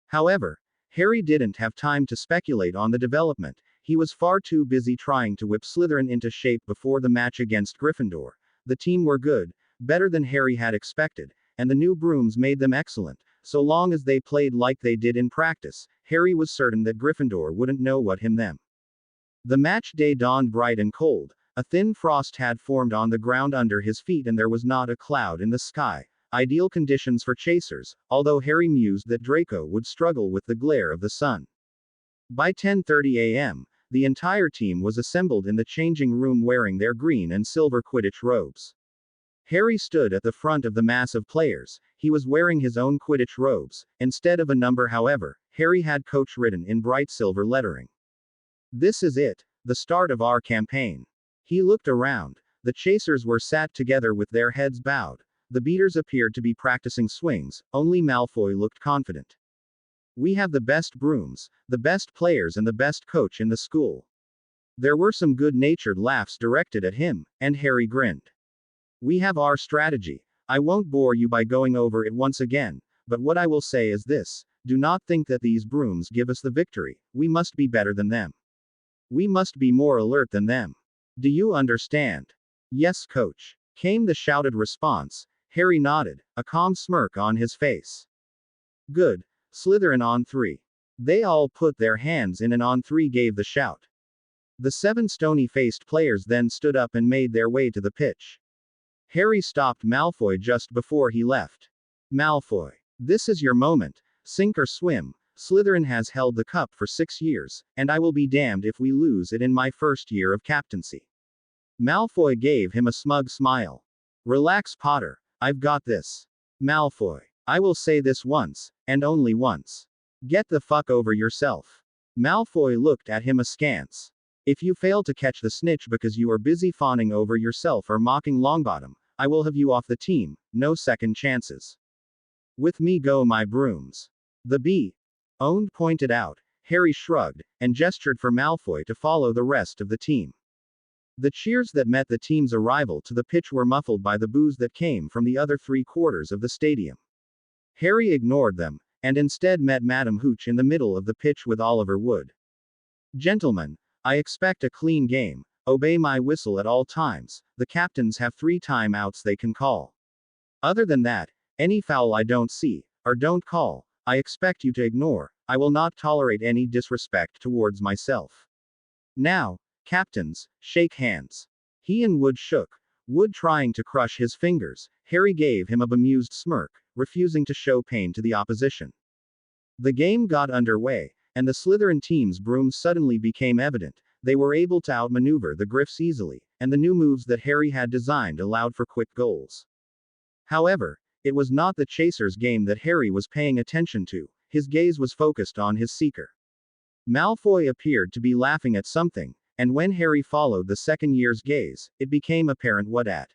However, Harry didn't have time to speculate on the development. He was far too busy trying to whip Slytherin into shape before the match against Gryffindor. The team were good, better than Harry had expected, and the new brooms made them excellent. So long as they played like they did in practice, Harry was certain that Gryffindor wouldn't know what hit them. The match day dawned bright and cold. A thin frost had formed on the ground under his feet and there was not a cloud in the sky. ideal conditions for chasers, although Harry mused that Draco would struggle with the glare of the sun. By 10:30 a.m., the entire team was assembled in the changing room wearing their green and silver Quidditch robes. Harry stood at the front of the mass of players. He was wearing his own Quidditch robes. Instead of a number, however, Harry had coach written in bright silver lettering. "This is it, the start of our campaign." He looked around. The chasers were sat together with their heads bowed. The beaters appeared to be practicing swings, only Malfoy looked confident. "We have the best brooms, the best players and the best coach in the school." There were some good-natured laughs directed at him, and Harry grinned. "We have our strategy. I won't bore you by going over it once again, but what I will say is this: do not think that these brooms give us the victory. We must be better than them. We must be more alert than them. Do you understand?" "Yes, coach," came the shouted response. Harry nodded, a calm smirk on his face. "Good. Slytherin on 3. They all put their hands in and on 3 gave the shout. The 7 stony-faced players then stood up and made their way to the pitch. Harry stopped Malfoy just before he left. "Malfoy, this is your moment. Sink or swim. Slytherin has held the cup for 6 years, and I will be damned if we lose it in my first year of captaincy." Malfoy gave him a smug smile. "Relax, Potter. I've got this." "Malfoy, I will say this once, and only once. Get the fuck over yourself." Malfoy looked at him askance. "If you fail to catch the snitch because you are busy fawning over yourself or mocking Longbottom, I will have you off the team, no second chances. With me go my brooms." The B-owned pointed out. Harry shrugged, and gestured for Malfoy to follow the rest of the team. The cheers that met the team's arrival to the pitch were muffled by the boos that came from the other 3/4 of the stadium. Harry ignored them, and instead met Madam Hooch in the middle of the pitch with Oliver Wood. "Gentlemen, I expect a clean game. Obey my whistle at all times. The captains have 3 timeouts they can call. Other than that, any foul I don't see, or don't call, I expect you to ignore. I will not tolerate any disrespect towards myself. Now, captains, shake hands." He and Wood shook. Wood trying to crush his fingers. Harry gave him a bemused smirk, refusing to show pain to the opposition. The game got underway, and the Slytherin team's brooms suddenly became evident. They were able to outmaneuver the Griffs easily, and the new moves that Harry had designed allowed for quick goals. However, it was not the Chasers' game that Harry was paying attention to. His gaze was focused on his seeker. Malfoy appeared to be laughing at something, and when Harry followed the second year's gaze, it became apparent what at.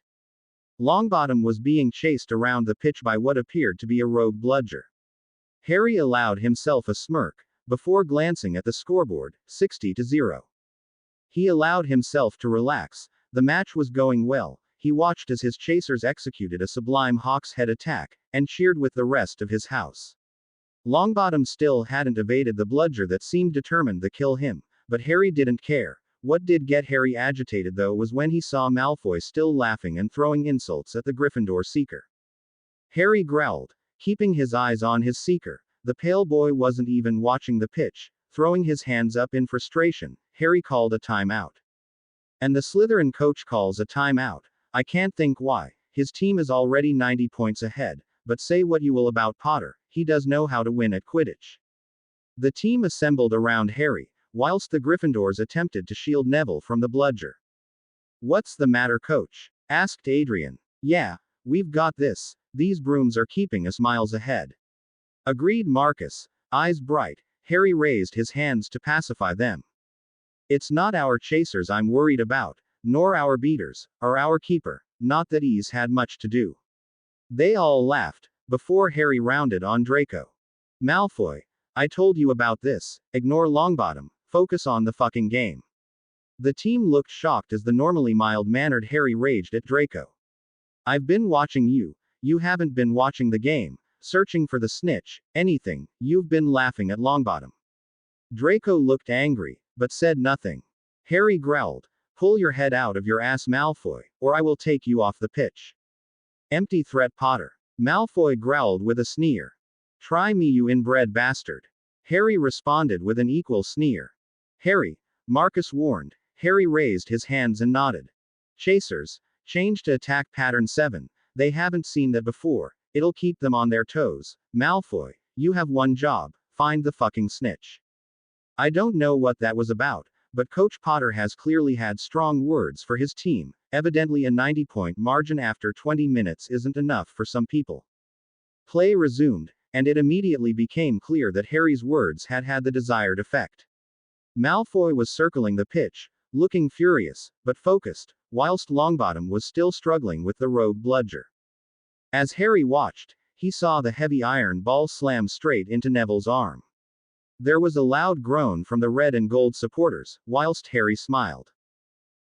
Longbottom was being chased around the pitch by what appeared to be a rogue bludger. Harry allowed himself a smirk, before glancing at the scoreboard, 60-0. He allowed himself to relax. The match was going well. He watched as his chasers executed a sublime Hawk's Head attack, and cheered with the rest of his house. Longbottom still hadn't evaded the bludger that seemed determined to kill him, but Harry didn't care. What did get Harry agitated though was when he saw Malfoy still laughing and throwing insults at the Gryffindor seeker. Harry growled, keeping his eyes on his seeker. The pale boy wasn't even watching the pitch. Throwing his hands up in frustration, Harry called a timeout. And the Slytherin coach calls a timeout. I can't think why. His team is already 90 points ahead, but say what you will about Potter, he does know how to win at Quidditch. The team assembled around Harry, whilst the Gryffindors attempted to shield Neville from the bludger. "What's the matter, coach?" asked Adrian. "Yeah, we've got this. These brooms are keeping us miles ahead," agreed Marcus, eyes bright. Harry raised his hands to pacify them. "It's not our chasers I'm worried about, nor our beaters, or our keeper, not that he's had much to do." They all laughed, before Harry rounded on Draco. "Malfoy, I told you about this. Ignore Longbottom, focus on the fucking game." The team looked shocked as the normally mild-mannered Harry raged at Draco. "I've been watching you. You haven't been watching the game, searching for the snitch, anything. You've been laughing at Longbottom." Draco looked angry, but said nothing. Harry growled, "Pull your head out of your ass, Malfoy, or I will take you off the pitch." "Empty threat, Potter." Malfoy growled with a sneer. "Try me, you inbred bastard." Harry responded with an equal sneer. "Harry," Marcus warned. Harry raised his hands and nodded. "Chasers, change to attack pattern 7. They haven't seen that before. It'll keep them on their toes. Malfoy, you have one job, find the fucking snitch. I don't know what that was about, but Coach Potter has clearly had strong words for his team. Evidently, a 90-point margin after 20 minutes isn't enough for some people. Play resumed, and it immediately became clear that Harry's words had had the desired effect. Malfoy was circling the pitch, looking furious, but focused, whilst Longbottom was still struggling with the rogue bludger. As Harry watched, he saw the heavy iron ball slam straight into Neville's arm. There was a loud groan from the red and gold supporters, whilst Harry smiled.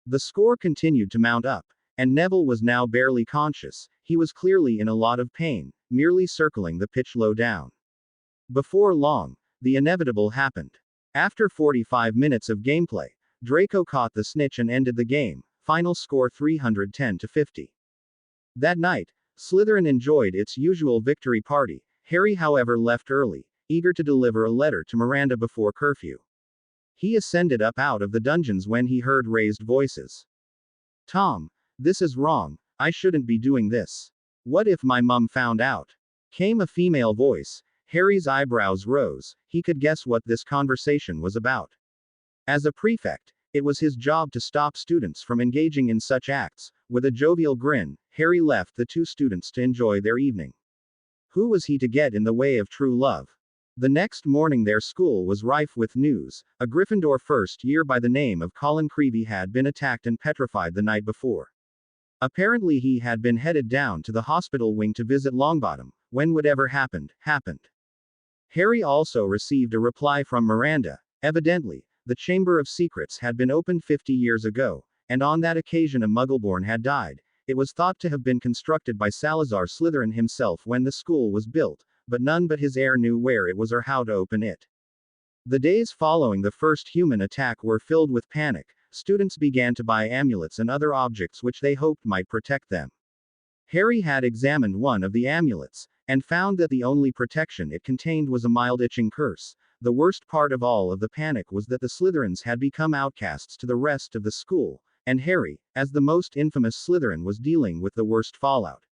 The score continued to mount up, and Neville was now barely conscious. He was clearly in a lot of pain, merely circling the pitch low down. Before long, the inevitable happened. After 45 minutes of gameplay, Draco caught the snitch and ended the game, final score 310-50. That night, Slytherin enjoyed its usual victory party. Harry, however, left early, eager to deliver a letter to Miranda before curfew. He ascended up out of the dungeons when he heard raised voices. "Tom, this is wrong, I shouldn't be doing this. What if my mum found out?" Came a female voice. Harry's eyebrows rose. He could guess what this conversation was about. As a prefect, it was his job to stop students from engaging in such acts. With a jovial grin, Harry left the two students to enjoy their evening. Who was he to get in the way of true love? The next morning their school was rife with news. A Gryffindor first year by the name of Colin Creevey had been attacked and petrified the night before. Apparently he had been headed down to the hospital wing to visit Longbottom. When whatever happened, happened. Harry also received a reply from Miranda. Evidently, the Chamber of Secrets had been opened 50 years ago, and on that occasion a Muggleborn had died. It was thought to have been constructed by Salazar Slytherin himself when the school was built, but none but his heir knew where it was or how to open it. The days following the first human attack were filled with panic. Students began to buy amulets and other objects which they hoped might protect them. Harry had examined one of the amulets, and found that the only protection it contained was a mild itching curse. The worst part of all of the panic was that the Slytherins had become outcasts to the rest of the school, and Harry, as the most infamous Slytherin, was dealing with the worst fallout.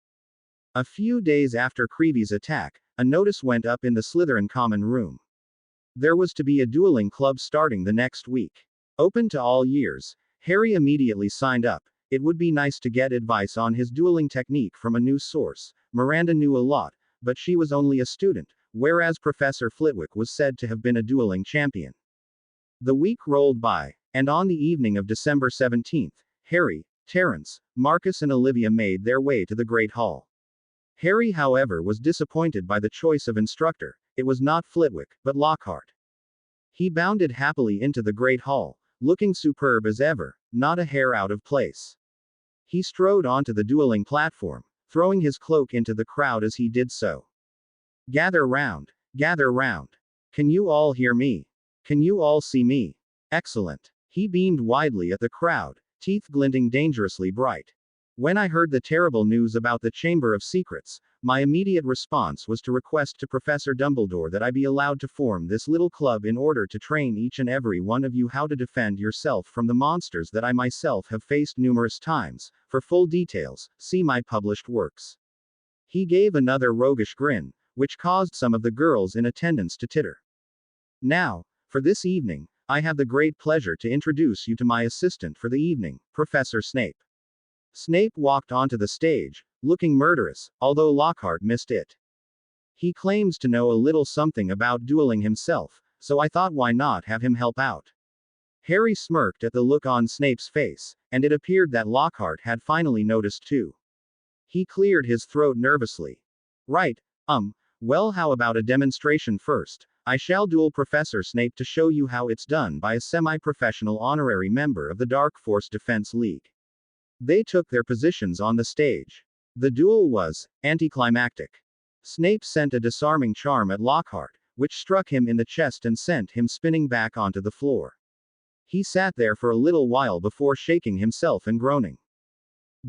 A few days after Creevey's attack, a notice went up in the Slytherin common room. There was to be a dueling club starting the next week. Open to all years. Harry immediately signed up. It would be nice to get advice on his dueling technique from a new source. Miranda knew a lot, but she was only a student, whereas Professor Flitwick was said to have been a dueling champion. The week rolled by, and on the evening of December 17th, Harry, Terence, Marcus and Olivia made their way to the Great Hall. Harry, however, was disappointed by the choice of instructor. It was not Flitwick, but Lockhart. He bounded happily into the Great Hall, looking superb as ever, not a hair out of place. He strode onto the dueling platform, throwing his cloak into the crowd as he did so. Gather round. Gather round. Can you all hear me? Can you all see me? Excellent. He beamed widely at the crowd, teeth glinting dangerously bright. When I heard the terrible news about the Chamber of Secrets, my immediate response was to request to Professor Dumbledore that I be allowed to form this little club in order to train each and every one of you how to defend yourself from the monsters that I myself have faced numerous times. For full details, see my published works. He gave another roguish grin, which caused some of the girls in attendance to titter. Now, for this evening, I have the great pleasure to introduce you to my assistant for the evening, Professor Snape. Snape walked onto the stage, looking murderous, although Lockhart missed it. He claims to know a little something about dueling himself, so I thought why not have him help out. Harry smirked at the look on Snape's face, and it appeared that Lockhart had finally noticed too. He cleared his throat nervously. Right, well, how about a demonstration first? I shall duel Professor Snape to show you how it's done by a semi-professional honorary member of the Dark Force Defense League. They took their positions on the stage. The duel was anticlimactic. Snape sent a disarming charm at Lockhart, which struck him in the chest and sent him spinning back onto the floor. He sat there for a little while before shaking himself and groaning.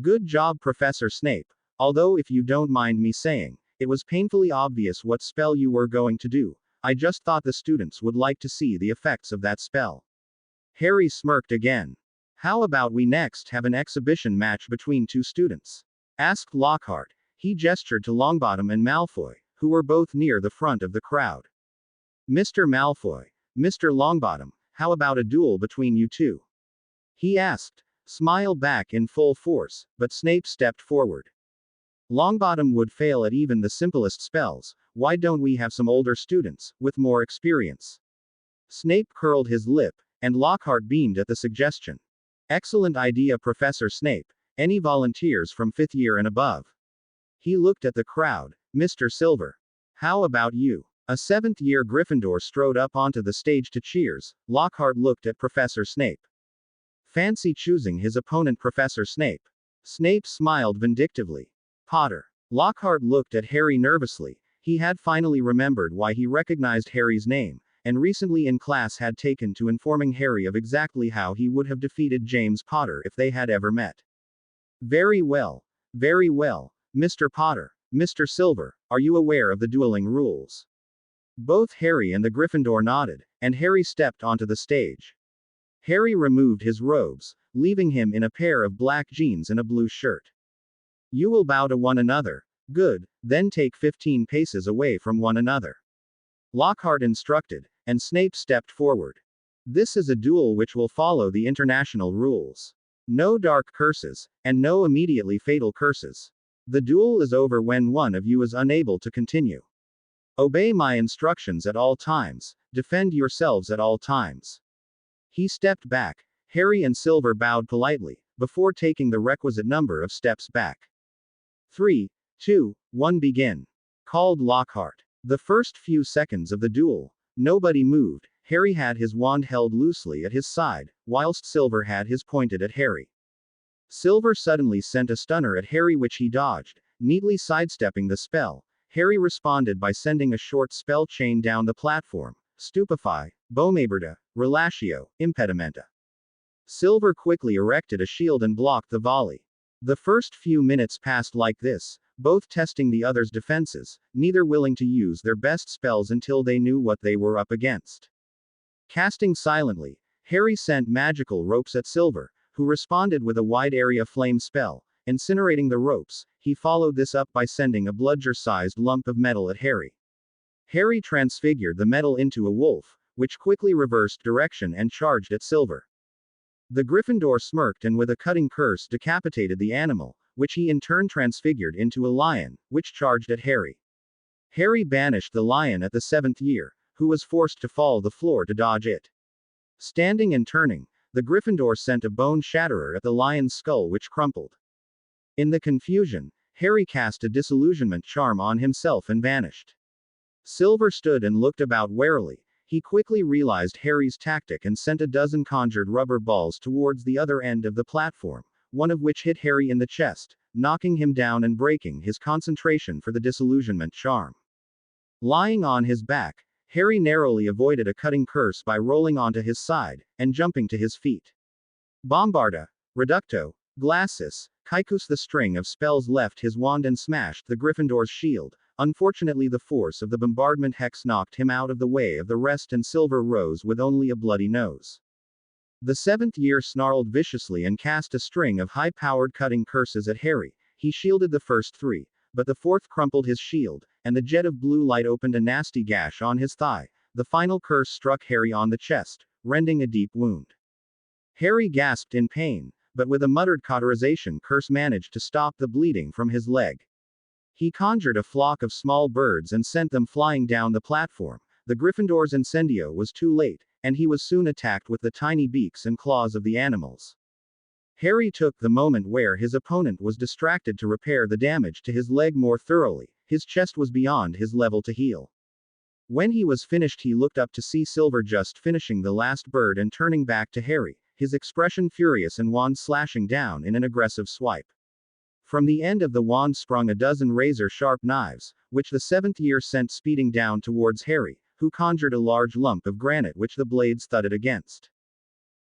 Good job, Professor Snape, although if you don't mind me saying, it was painfully obvious what spell you were going to do. I just thought the students would like to see the effects of that spell. Harry smirked again. How about we next have an exhibition match between two students? Asked Lockhart. He gestured to Longbottom and Malfoy, who were both near the front of the crowd. Mr. Malfoy, Mr. Longbottom, how about a duel between you two? He asked. Smile back in full force, but Snape stepped forward. Longbottom would fail at even the simplest spells. Why don't we have some older students, with more experience? Snape curled his lip, and Lockhart beamed at the suggestion. Excellent idea, Professor Snape. Any volunteers from 5th year and above? He looked at the crowd. Mr. Silver. How about you? A 7th year Gryffindor strode up onto the stage to cheers. Lockhart looked at Professor Snape. Fancy choosing his opponent, Professor Snape. Snape smiled vindictively. Potter. Lockhart looked at Harry nervously. He had finally remembered why he recognized Harry's name, and recently in class had taken to informing Harry of exactly how he would have defeated James Potter if they had ever met. Very well. Very well. Mr. Potter. Mr. Silver, are you aware of the dueling rules? Both Harry and the Gryffindor nodded, and Harry stepped onto the stage. Harry removed his robes, leaving him in a pair of black jeans and a blue shirt. You will bow to one another. Good, then take 15 paces away from one another. Lockhart instructed, and Snape stepped forward. This is a duel which will follow the international rules. No dark curses, and no immediately fatal curses. The duel is over when one of you is unable to continue. Obey my instructions at all times. Defend yourselves at all times. He stepped back. Harry and Silver bowed politely, before taking the requisite number of steps back. 3, 2, 1 begin. Called Lockhart. The first few seconds of the duel, nobody moved. Harry had his wand held loosely at his side, whilst Silver had his pointed at Harry. Silver suddenly sent a stunner at Harry which he dodged, neatly sidestepping the spell. Harry responded by sending a short spell chain down the platform. Stupefy, Bomaberta, Relatio, Impedimenta. Silver quickly erected a shield and blocked the volley. The first few minutes passed like this, both testing the other's defenses, neither willing to use their best spells until they knew what they were up against. Casting silently, Harry sent magical ropes at Silver, who responded with a wide area flame spell, incinerating the ropes. He followed this up by sending a bludger-sized lump of metal at Harry. Harry transfigured the metal into a wolf, which quickly reversed direction and charged at Silver. The Gryffindor smirked and with a cutting curse decapitated the animal, which he in turn transfigured into a lion, which charged at Harry. Harry banished the lion at the 7th year, who was forced to fall the floor to dodge it. Standing and turning, the Gryffindor sent a bone shatterer at the lion's skull which crumpled. In the confusion, Harry cast a disillusionment charm on himself and vanished. Silver stood and looked about warily. He quickly realized Harry's tactic and sent a dozen conjured rubber balls towards the other end of the platform, one of which hit Harry in the chest, knocking him down and breaking his concentration for the disillusionment charm. Lying on his back, Harry narrowly avoided a cutting curse by rolling onto his side, and jumping to his feet. Bombarda, Reducto, Glacis, Kaikus. The string of spells left his wand and smashed the Gryffindor's shield. Unfortunately the force of the bombardment hex knocked him out of the way of the rest and Silver rose with only a bloody nose. The 7th year snarled viciously and cast a string of high-powered cutting curses at Harry. He shielded the first 3, but the 4th crumpled his shield, and the jet of blue light opened a nasty gash on his thigh. The final curse struck Harry on the chest, rending a deep wound. Harry gasped in pain, but with a muttered cauterization curse managed to stop the bleeding from his leg. He conjured a flock of small birds and sent them flying down the platform. The Gryffindor's incendio was too late, and he was soon attacked with the tiny beaks and claws of the animals. Harry took the moment where his opponent was distracted to repair the damage to his leg more thoroughly. His chest was beyond his level to heal. When he was finished, he looked up to see Silver just finishing the last bird and turning back to Harry, his expression furious and wand slashing down in an aggressive swipe. From the end of the wand sprung a dozen razor-sharp knives, which the 7th year sent speeding down towards Harry, who conjured a large lump of granite which the blades thudded against.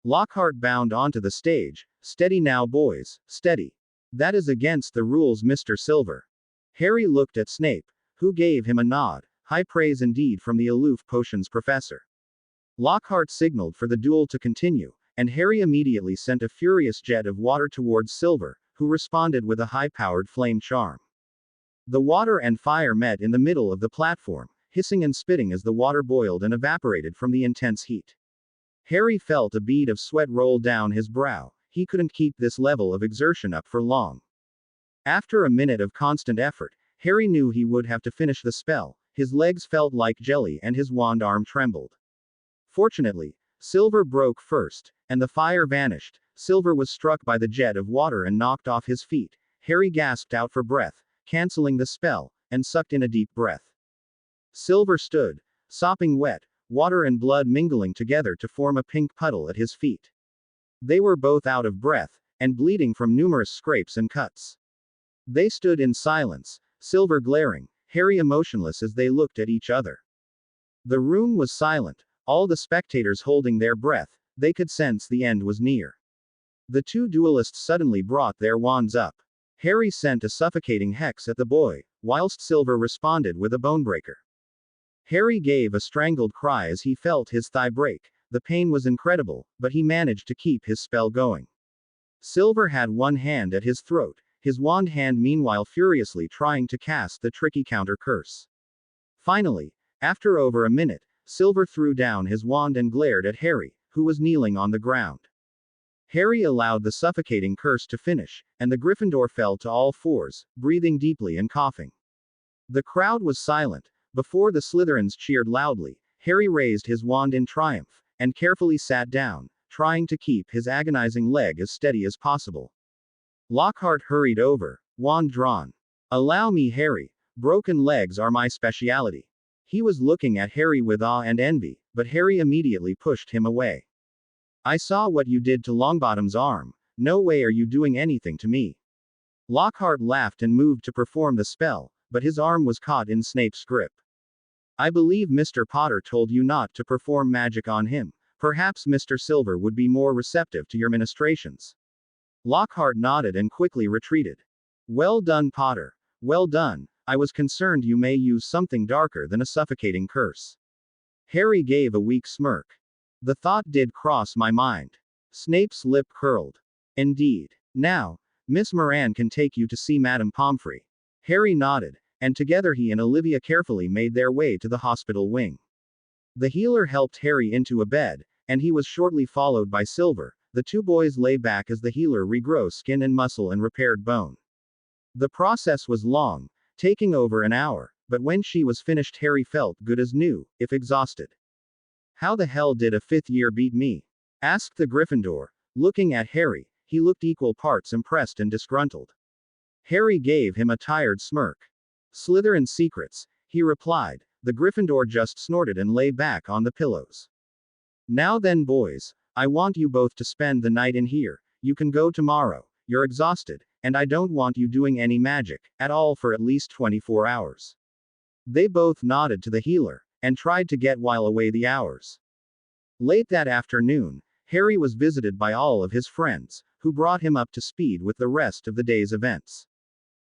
Lockhart bound onto the stage. Steady now, boys, steady. That is against the rules, Mr. Silver. Harry looked at Snape, who gave him a nod. High praise indeed from the aloof potions professor. Lockhart signaled for the duel to continue, and Harry immediately sent a furious jet of water towards Silver, who responded with a high-powered flame charm. The water and fire met in the middle of the platform, hissing and spitting as the water boiled and evaporated from the intense heat. Harry felt a bead of sweat roll down his brow. He couldn't keep this level of exertion up for long. After a minute of constant effort, Harry knew he would have to finish the spell. His legs felt like jelly and his wand arm trembled. Fortunately, Silver broke first, and the fire vanished. Silver was struck by the jet of water and knocked off his feet. Harry gasped out for breath, canceling the spell, and sucked in a deep breath. Silver stood, sopping wet, water and blood mingling together to form a pink puddle at his feet. They were both out of breath, and bleeding from numerous scrapes and cuts. They stood in silence, Silver glaring, Harry emotionless as they looked at each other. The room was silent, all the spectators holding their breath. They could sense the end was near. The two duelists suddenly brought their wands up. Harry sent a suffocating hex at the boy, whilst Silver responded with a bonebreaker. Harry gave a strangled cry as he felt his thigh break. The pain was incredible, but he managed to keep his spell going. Silver had one hand at his throat, his wand hand meanwhile furiously trying to cast the tricky counter curse. Finally, after over a minute, Silver threw down his wand and glared at Harry, who was kneeling on the ground. Harry allowed the suffocating curse to finish, and the Gryffindor fell to all fours, breathing deeply and coughing. The crowd was silent. Before the Slytherins cheered loudly, Harry raised his wand in triumph, and carefully sat down, trying to keep his agonizing leg as steady as possible. Lockhart hurried over, wand drawn. "Allow me, Harry. Broken legs are my speciality." He was looking at Harry with awe and envy, but Harry immediately pushed him away. "I saw what you did to Longbottom's arm. No way are you doing anything to me." Lockhart laughed and moved to perform the spell, but his arm was caught in Snape's grip. "I believe Mr. Potter told you not to perform magic on him. Perhaps Mr. Silver would be more receptive to your ministrations." Lockhart nodded and quickly retreated. "Well done, Potter. Well done. I was concerned you may use something darker than a suffocating curse." Harry gave a weak smirk. "The thought did cross my mind." Snape's lip curled. "Indeed. Now, Miss Moran can take you to see Madame Pomfrey." Harry nodded, and together he and Olivia carefully made their way to the hospital wing. The healer helped Harry into a bed, and he was shortly followed by Silver. The two boys lay back as the healer regrew skin and muscle and repaired bone. The process was long, taking over an hour, but when she was finished Harry felt good as new, if exhausted. "How the hell did a fifth year beat me?" asked the Gryffindor. Looking at Harry, he looked equal parts impressed and disgruntled. Harry gave him a tired smirk. "Slytherin secrets," he replied. The Gryffindor just snorted and lay back on the pillows. "Now then, boys, I want you both to spend the night in here. You can go tomorrow. You're exhausted, and I don't want you doing any magic at all for at least 24 hours. They both nodded to the healer, and tried to get while away the hours. Late that afternoon, Harry was visited by all of his friends, who brought him up to speed with the rest of the day's events.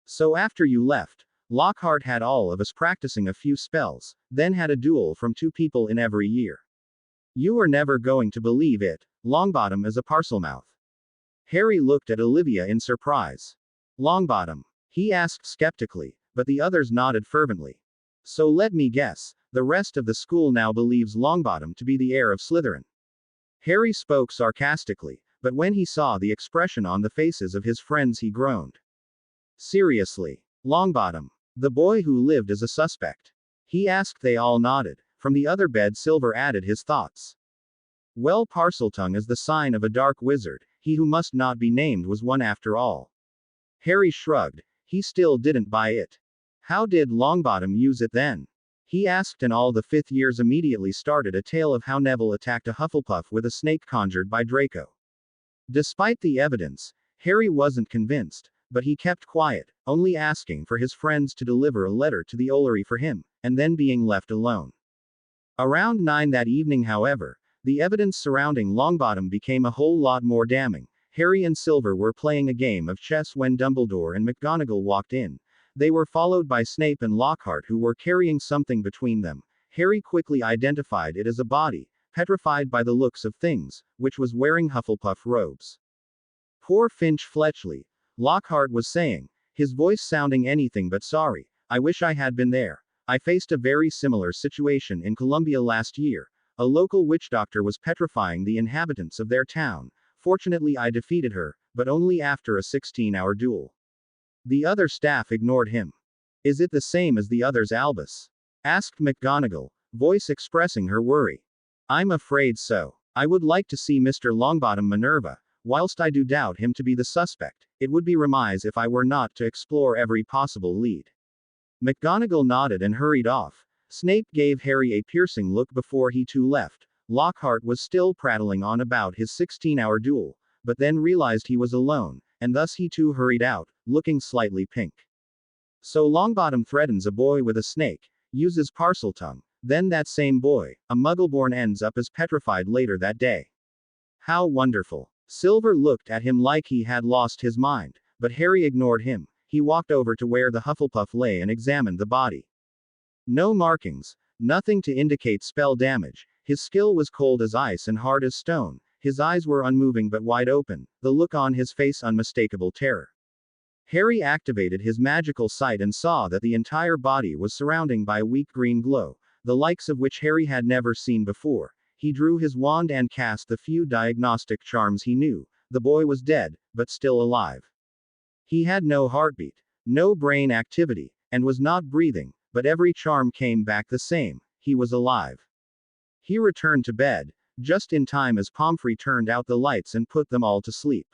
"So after you left, Lockhart had all of us practicing a few spells, then had a duel from 2 people in every year. You are never going to believe it. Longbottom is a Parselmouth." Harry looked at Olivia in surprise. "Longbottom?" he asked skeptically, but the others nodded fervently. "So let me guess, the rest of the school now believes Longbottom to be the heir of Slytherin." Harry spoke sarcastically, but when he saw the expression on the faces of his friends he groaned. "Seriously? Longbottom? The boy who lived as a suspect?" he asked. They all nodded. From the other bed Silver added his thoughts. "Well, Parseltongue is the sign of a dark wizard. He who must not be named was one after all." Harry shrugged. He still didn't buy it. "How did Longbottom use it then?" he asked, and all the fifth years immediately started a tale of how Neville attacked a Hufflepuff with a snake conjured by Draco. Despite the evidence, Harry wasn't convinced, but he kept quiet, only asking for his friends to deliver a letter to the Ollery for him, and then being left alone. Around 9 that evening, however, the evidence surrounding Longbottom became a whole lot more damning. Harry and Silver were playing a game of chess when Dumbledore and McGonagall walked in. They were followed by Snape and Lockhart, who were carrying something between them. Harry quickly identified it as a body, petrified by the looks of things, which was wearing Hufflepuff robes. "Poor Finch Fletchley," Lockhart was saying. his voice sounding anything but sorry. I wish I had been there. I faced a very similar situation in Colombia last year. A local witch doctor was petrifying the inhabitants of their town. Fortunately, I defeated her, but only after a 16-hour duel. The other staff ignored him. Is it the same as the others, Albus? Asked McGonagall, voice expressing her worry. I'm afraid so. I would like to see Mr. Longbottom Minerva. Whilst I do doubt him to be the suspect, it would be remiss if I were not to explore every possible lead. McGonagall nodded and hurried off. Snape gave Harry a piercing look before he too left. Lockhart was still prattling on about his 16-hour duel, but then realized he was alone, and thus he too hurried out, looking slightly pink. So Longbottom threatens a boy with a snake, uses Parseltongue, then that same boy, a Muggleborn, ends up as petrified later that day. How wonderful. Silver looked at him like he had lost his mind, but Harry ignored him. He walked over to where the Hufflepuff lay and examined the body. No markings, nothing to indicate spell damage. His skill was cold as ice and hard as stone. His eyes were unmoving but wide open, the look on his face unmistakable terror. Harry activated his magical sight and saw that the entire body was surrounded by a weak green glow, the likes of which Harry had never seen before. He drew his wand and cast the few diagnostic charms he knew. The boy was dead, but still alive. He had no heartbeat, no brain activity, and was not breathing, but every charm came back the same. He was alive. He returned to bed, just in time as Pomfrey turned out the lights and put them all to sleep.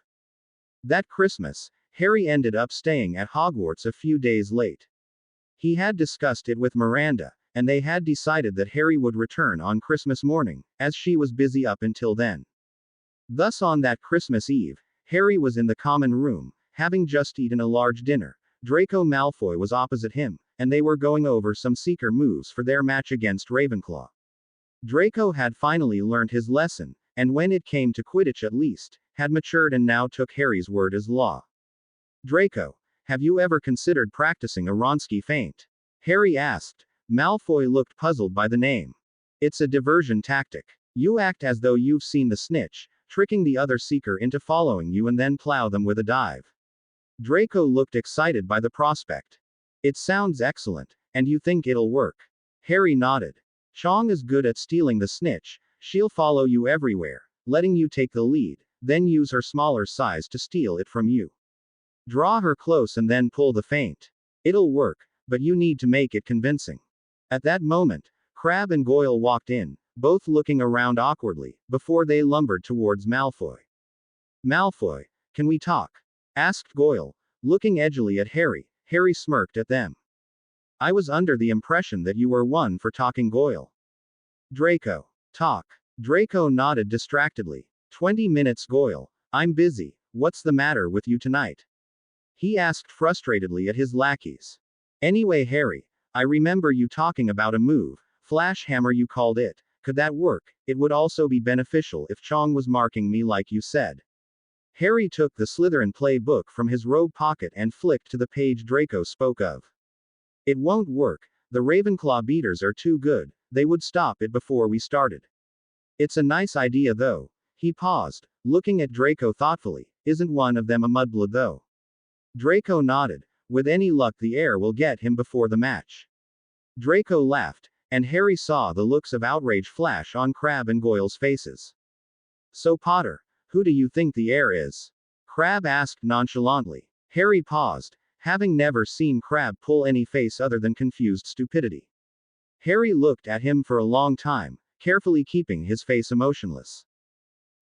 That Christmas, Harry ended up staying at Hogwarts a few days late. He had discussed it with Miranda, and they had decided that Harry would return on Christmas morning, as she was busy up until then. Thus on that Christmas Eve, Harry was in the common room, having just eaten a large dinner. Draco Malfoy was opposite him, and they were going over some seeker moves for their match against Ravenclaw. Draco had finally learned his lesson, and when it came to Quidditch at least, had matured and now took Harry's word as law. Draco, have you ever considered practicing a Wronski feint? Harry asked. Malfoy looked puzzled by the name. It's a diversion tactic. You act as though you've seen the snitch, tricking the other seeker into following you and then plow them with a dive. Draco looked excited by the prospect. It sounds excellent, and you think it'll work? Harry nodded. Chong is good at stealing the snitch. She'll follow you everywhere, letting you take the lead, then use her smaller size to steal it from you. Draw her close and then pull the feint. It'll work, but you need to make it convincing. At that moment, Crabbe and Goyle walked in, both looking around awkwardly, before they lumbered towards Malfoy. Malfoy, can we talk? Asked Goyle, looking edgily at Harry. Harry smirked at them. I was under the impression that you were one for talking, Goyle. Draco. Talk. Draco nodded distractedly. 20 minutes, Goyle. I'm busy. What's the matter with you tonight? He asked frustratedly at his lackeys. Anyway, Harry, I remember you talking about a move, Flash Hammer you called it. Could that work? It would also be beneficial if Chong was marking me like you said. Harry took the Slytherin playbook from his robe pocket and flicked to the page Draco spoke of. It won't work. The Ravenclaw beaters are too good. They would stop it before we started. It's a nice idea though. He paused, looking at Draco thoughtfully. Isn't one of them a mudblood though? Draco nodded. With any luck the heir will get him before the match. Draco laughed, and Harry saw the looks of outrage flash on Crabbe and Goyle's faces. So Potter, who do you think the heir is? Crabbe asked nonchalantly. Harry paused, having never seen Crabbe pull any face other than confused stupidity. Harry looked at him for a long time, carefully keeping his face emotionless.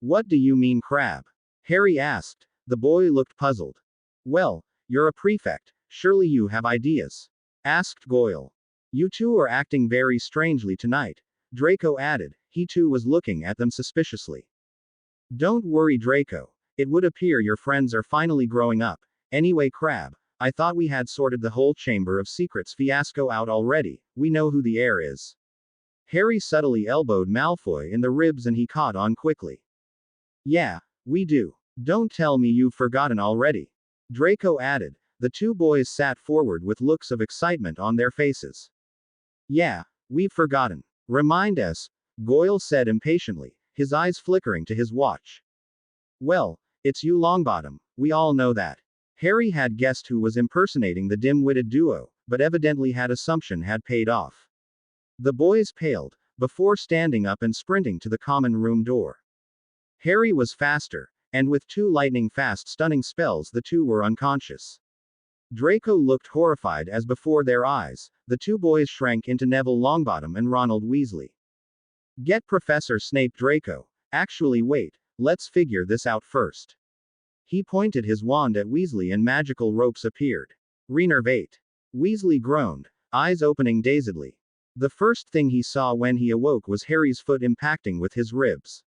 What do you mean, Crabbe? Harry asked. The boy looked puzzled. Well, you're a prefect. Surely you have ideas? Asked Goyle. You two are acting very strangely tonight, Draco added. He too was looking at them suspiciously. Don't worry, Draco. It would appear your friends are finally growing up. Anyway, Crabbe, I thought we had sorted the whole Chamber of Secrets fiasco out already. We know who the heir is. Harry subtly elbowed Malfoy in the ribs and he caught on quickly. Yeah, we do. Don't tell me you've forgotten already. Draco added. The two boys sat forward with looks of excitement on their faces. Yeah, we've forgotten. Remind us, Goyle said impatiently, his eyes flickering to his watch. Well, it's you Longbottom, we all know that. Harry had guessed who was impersonating the dim-witted duo, but evidently that assumption had paid off. The boys paled, before standing up and sprinting to the common room door. Harry was faster, and with 2 lightning-fast stunning spells the two were unconscious. Draco looked horrified as before their eyes, the 2 boys shrank into Neville Longbottom and Ronald Weasley. Get Professor Snape Draco. Actually wait, let's figure this out first. He pointed his wand at Weasley and magical ropes appeared. Renervate. Weasley groaned, eyes opening dazedly. The first thing he saw when he awoke was Harry's foot impacting with his ribs.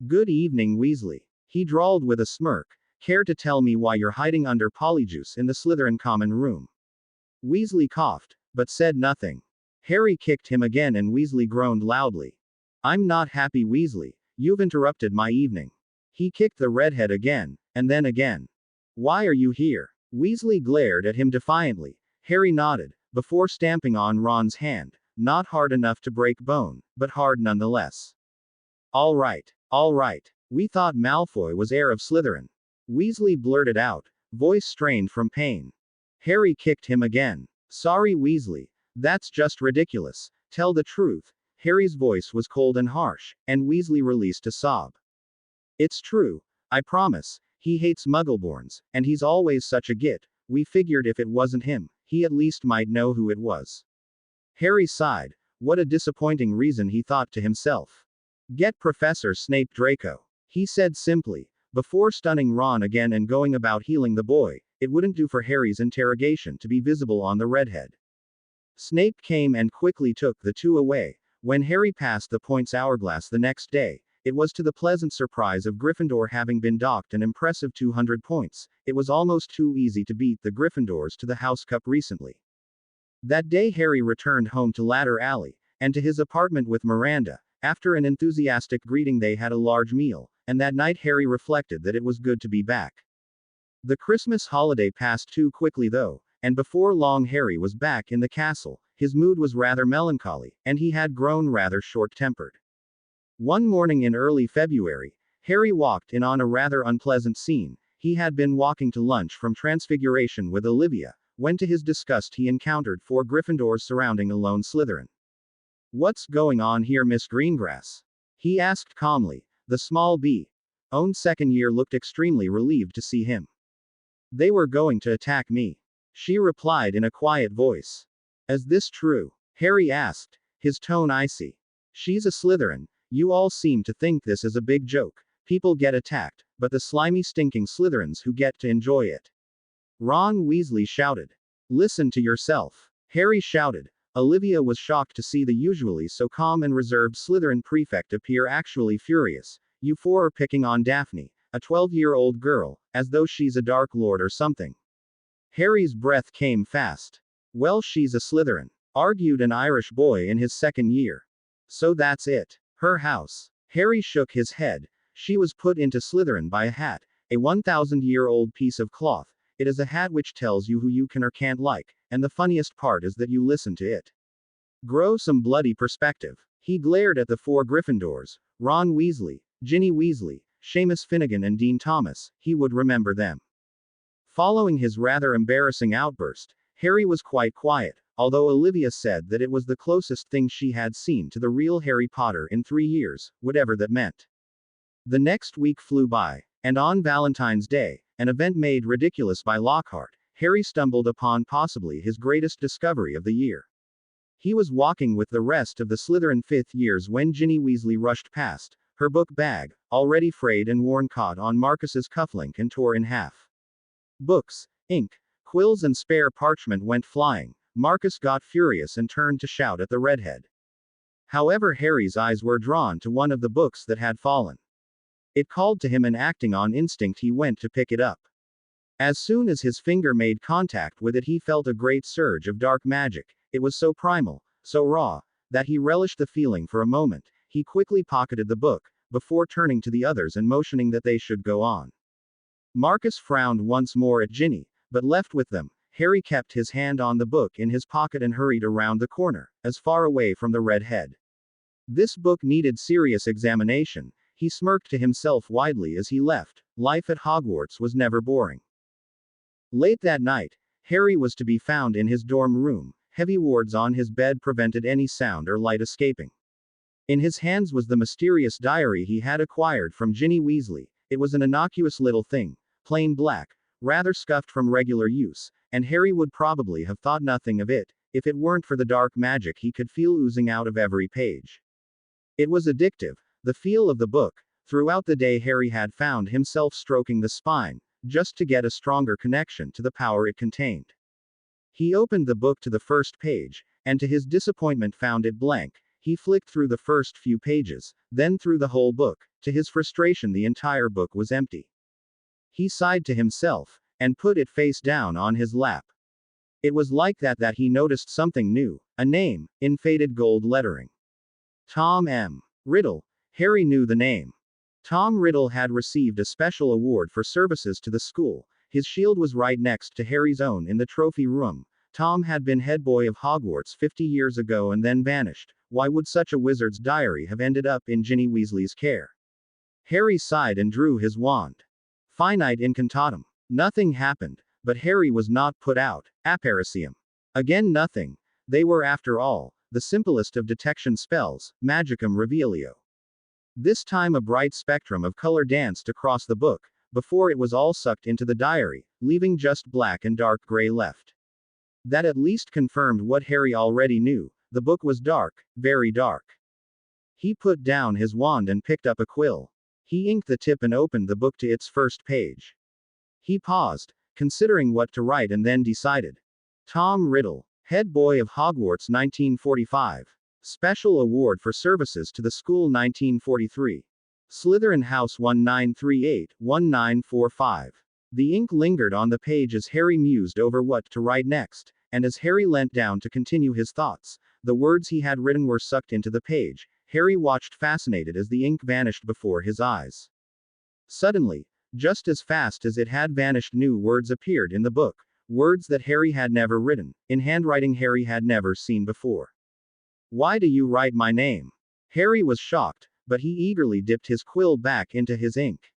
Good evening, Weasley. He drawled with a smirk. Care to tell me why you're hiding under Polyjuice in the Slytherin common room? Weasley coughed, but said nothing. Harry kicked him again and Weasley groaned loudly. I'm not happy, Weasley. You've interrupted my evening. He kicked the redhead again, and then again. Why are you here? Weasley glared at him defiantly. Harry nodded, before stamping on Ron's hand, not hard enough to break bone, but hard nonetheless. All right. We thought Malfoy was heir of Slytherin. Weasley blurted out, voice strained from pain. Harry kicked him again. Sorry, Weasley. That's just ridiculous. Tell the truth. Harry's voice was cold and harsh, and Weasley released a sob. It's true. I promise. He hates Muggleborns, and he's always such a git. We figured if it wasn't him, he at least might know who it was. Harry sighed. What a disappointing reason, he thought to himself. Get Professor Snape Draco. He said simply, before stunning Ron again and going about healing the boy. It wouldn't do for Harry's interrogation to be visible on the redhead. Snape came and quickly took the 2 away. When Harry passed the points hourglass the next day, it was to the pleasant surprise of Gryffindor having been docked an impressive 200 points. It was almost too easy to beat the Gryffindors to the House Cup recently. That day Harry returned home to Ladder Alley, and to his apartment with Miranda. After an enthusiastic greeting they had a large meal, and that night Harry reflected that it was good to be back. The Christmas holiday passed too quickly though, and before long Harry was back in the castle. His mood was rather melancholy, and he had grown rather short-tempered. One morning in early February, Harry walked in on a rather unpleasant scene. He had been walking to lunch from Transfiguration with Olivia, when to his disgust he encountered 4 Gryffindors surrounding a lone Slytherin. What's going on here, Miss Greengrass? He asked calmly. The small B.'s second year looked extremely relieved to see him. They were going to attack me. She replied in a quiet voice. Is this true? Harry asked, his tone icy. She's a Slytherin. You all seem to think this is a big joke. People get attacked, but the slimy stinking Slytherins who get to enjoy it. Ron Weasley shouted. Listen to yourself. Harry shouted. Olivia was shocked to see the usually so calm and reserved Slytherin prefect appear actually furious. You 4 are picking on Daphne, a 12-year-old girl, as though she's a Dark Lord or something. Harry's breath came fast. Well, she's a Slytherin, argued an Irish boy in his second year. So that's it. Her house. Harry shook his head. She was put into Slytherin by a hat, a 1,000-year-old piece of cloth. It is a hat which tells you who you can or can't like, and the funniest part is that you listen to it. Grow some bloody perspective. He glared at the 4 Gryffindors, Ron Weasley, Ginny Weasley, Seamus Finnegan and Dean Thomas. He would remember them. Following his rather embarrassing outburst, Harry was quite quiet, although Olivia said that it was the closest thing she had seen to the real Harry Potter in 3 years, whatever that meant. The next week flew by, and on Valentine's Day, an event made ridiculous by Lockhart, Harry stumbled upon possibly his greatest discovery of the year. He was walking with the rest of the Slytherin 5th years when Ginny Weasley rushed past, her book bag, already frayed and worn, caught on Marcus's cufflink and tore in half. Books, ink, quills and spare parchment went flying. Marcus got furious and turned to shout at the redhead. However, Harry's eyes were drawn to one of the books that had fallen. It called to him, and acting on instinct he went to pick it up. As soon as his finger made contact with it he felt a great surge of dark magic. It was so primal, so raw, that he relished the feeling for a moment. He quickly pocketed the book, before turning to the others and motioning that they should go on. Marcus frowned once more at Ginny, but left with them. Harry kept his hand on the book in his pocket and hurried around the corner, as far away from the redhead. This book needed serious examination. He smirked to himself widely as he left. Life at Hogwarts was never boring. Late that night, Harry was to be found in his dorm room. Heavy wards on his bed prevented any sound or light escaping. In his hands was the mysterious diary he had acquired from Ginny Weasley. It was an innocuous little thing, plain black, rather scuffed from regular use, and Harry would probably have thought nothing of it, if it weren't for the dark magic he could feel oozing out of every page. It was addictive, the feel of the book. Throughout the day Harry had found himself stroking the spine, just to get a stronger connection to the power it contained. He opened the book to the first page, and to his disappointment found it blank. He flicked through the first few pages, then through the whole book. To his frustration, the entire book was empty. He sighed to himself, and put it face down on his lap. It was like that he noticed something new, a name, in faded gold lettering. Tom M. Riddle. Harry knew the name. Tom Riddle had received a special award for services to the school. His shield was right next to Harry's own in the trophy room. Tom had been head boy of Hogwarts 50 years ago and then vanished. Why would such a wizard's diary have ended up in Ginny Weasley's care? Harry sighed and drew his wand. Finite incantatem. Nothing happened, but Harry was not put out. Apparicium. Again nothing. They were, after all, the simplest of detection spells, Magicum Revelio. This time a bright spectrum of color danced across the book, before it was all sucked into the diary, leaving just black and dark gray left. That at least confirmed what Harry already knew. The book was dark, very dark. He put down his wand and picked up a quill. He inked the tip and opened the book to its first page. He paused, considering what to write, and then decided. Tom Riddle, head boy of Hogwarts 1945. Special award for services to the school 1943. Slytherin House 1938-1945. The ink lingered on the page as Harry mused over what to write next, and as Harry leant down to continue his thoughts, the words he had written were sucked into the page. Harry watched fascinated as the ink vanished before his eyes. Suddenly, just as fast as it had vanished, new words appeared in the book, words that Harry had never written, in handwriting Harry had never seen before. Why do you write my name? Harry was shocked, but he eagerly dipped his quill back into his ink.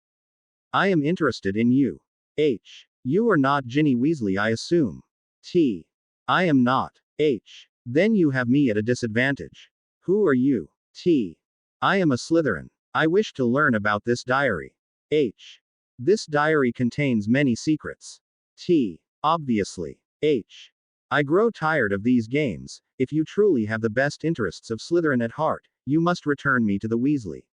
I am interested in you. H. You are not Ginny Weasley, I assume. T. I am not. H. Then you have me at a disadvantage. Who are you? T. I am a Slytherin. I wish to learn about this diary. H. This diary contains many secrets. T. Obviously. H. I grow tired of these games. If you truly have the best interests of Slytherin at heart, you must return me to the Weasley.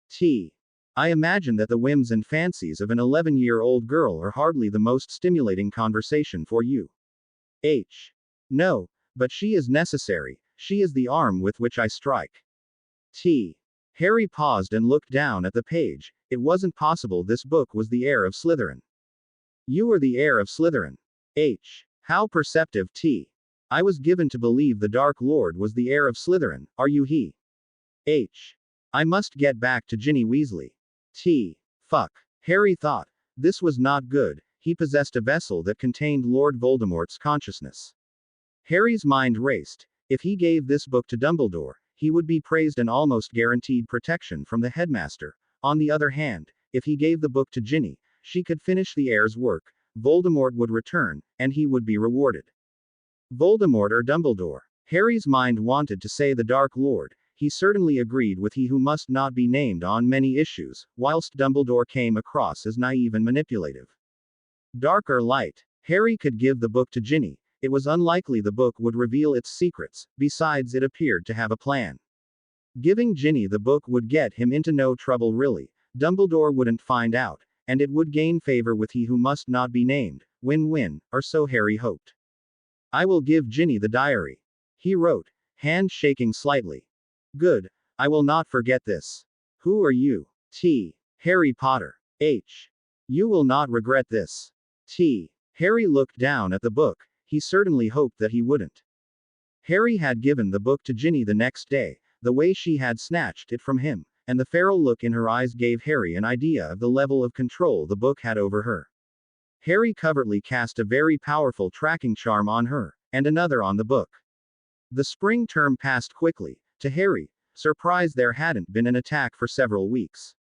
T. I imagine that the whims and fancies of an 11-year-old girl are hardly the most stimulating conversation for you. H. No, but she is necessary. She is the arm with which I strike. T. Harry paused and looked down at the page. It wasn't possible this book was the heir of Slytherin. You are the heir of Slytherin. H. How perceptive. T. I was given to believe the Dark Lord was the heir of Slytherin. Are you he? H. I must get back to Ginny Weasley. T. Fuck. Harry thought. This was not good. He possessed a vessel that contained Lord Voldemort's consciousness. Harry's mind raced. If he gave this book to Dumbledore, he would be praised and almost guaranteed protection from the headmaster. On the other hand, if he gave the book to Ginny, she could finish the heir's work, Voldemort would return, and he would be rewarded. Voldemort or Dumbledore? Harry's mind wanted to say the Dark Lord. He certainly agreed with he who must not be named on many issues, whilst Dumbledore came across as naive and manipulative. Dark or light? Harry could give the book to Ginny. It was unlikely the book would reveal its secrets, besides it appeared to have a plan. Giving Ginny the book would get him into no trouble really. Dumbledore wouldn't find out, and it would gain favor with he who must not be named. Win-win, or so Harry hoped. I will give Ginny the diary. He wrote, hand shaking slightly. Good. I will not forget this. Who are you? T. Harry Potter. H. You will not regret this. T. Harry looked down at the book. He certainly hoped that he wouldn't. Harry had given the book to Ginny the next day. The way she had snatched it from him, and the feral look in her eyes gave Harry an idea of the level of control the book had over her. Harry covertly cast a very powerful tracking charm on her, and another on the book. The spring term passed quickly. To Harry, surprise, there hadn't been an attack for several weeks.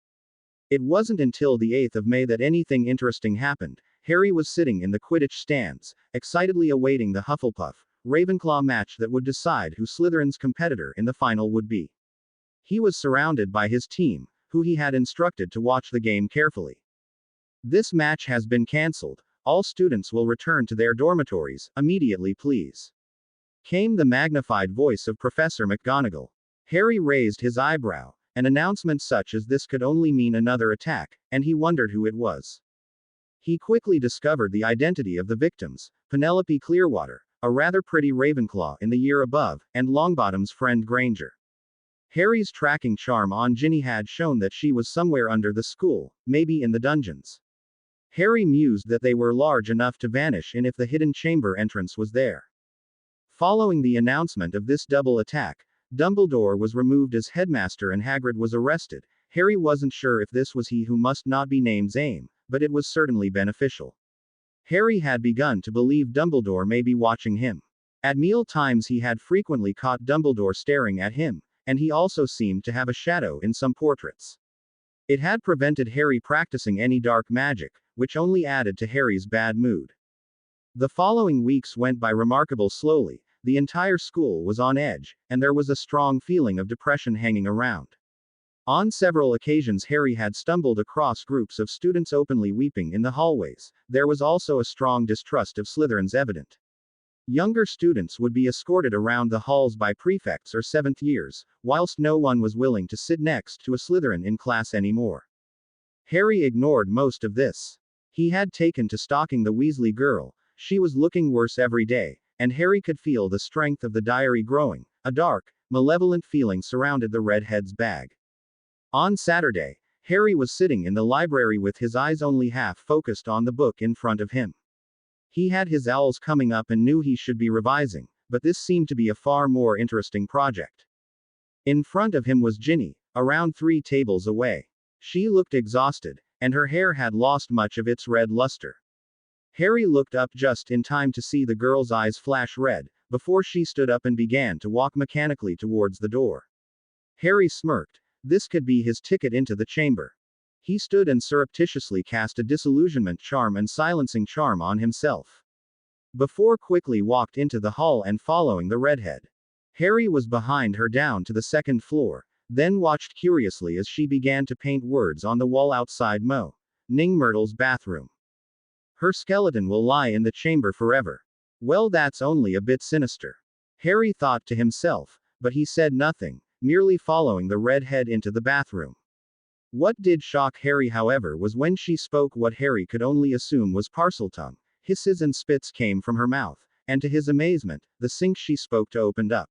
It wasn't until the 8th of May that anything interesting happened. Harry was sitting in the Quidditch stands, excitedly awaiting the Hufflepuff Ravenclaw match that would decide who Slytherin's competitor in the final would be. He was surrounded by his team, who he had instructed to watch the game carefully. This match has been cancelled. All students will return to their dormitories, immediately please. Came the magnified voice of Professor McGonagall. Harry raised his eyebrow. An announcement such as this could only mean another attack, and he wondered who it was. He quickly discovered the identity of the victims: Penelope Clearwater, a rather pretty Ravenclaw in the year above, and Longbottom's friend Granger. Harry's tracking charm on Ginny had shown that she was somewhere under the school, maybe in the dungeons. Harry mused that they were large enough to vanish in if the hidden chamber entrance was there. Following the announcement of this double attack, Dumbledore was removed as headmaster and Hagrid was arrested. Harry wasn't sure if this was he who must not be named's aim, but it was certainly beneficial. Harry had begun to believe Dumbledore may be watching him. At meal times he had frequently caught Dumbledore staring at him, and he also seemed to have a shadow in some portraits. It had prevented Harry practicing any dark magic, which only added to Harry's bad mood. The following weeks went by remarkably slowly. The entire school was on edge, and there was a strong feeling of depression hanging around. On several occasions Harry had stumbled across groups of students openly weeping in the hallways. There was also a strong distrust of Slytherin's evident. Younger students would be escorted around the halls by prefects or seventh years, whilst no one was willing to sit next to a Slytherin in class anymore. Harry ignored most of this. He had taken to stalking the Weasley girl. She was looking worse every day, and Harry could feel the strength of the diary growing. A dark, malevolent feeling surrounded the redhead's bag. On Saturday, Harry was sitting in the library with his eyes only half focused on the book in front of him. He had his owls coming up and knew he should be revising, but this seemed to be a far more interesting project. In front of him was Ginny, around 3 tables away. She looked exhausted, and her hair had lost much of its red luster. Harry looked up just in time to see the girl's eyes flash red, before she stood up and began to walk mechanically towards the door. Harry smirked. This could be his ticket into the chamber. He stood and surreptitiously cast a disillusionment charm and silencing charm on himself, before quickly walked into the hall and following the redhead. Harry was behind her down to the 2nd floor, then watched curiously as she began to paint words on the wall outside Ning Myrtle's bathroom. Her skeleton will lie in the chamber forever. Well, that's only a bit sinister, Harry thought to himself, but he said nothing, merely following the redhead into the bathroom. What did shock Harry, however, was when she spoke what Harry could only assume was Parseltongue. Hisses and spits came from her mouth, and to his amazement, the sink she spoke to opened up.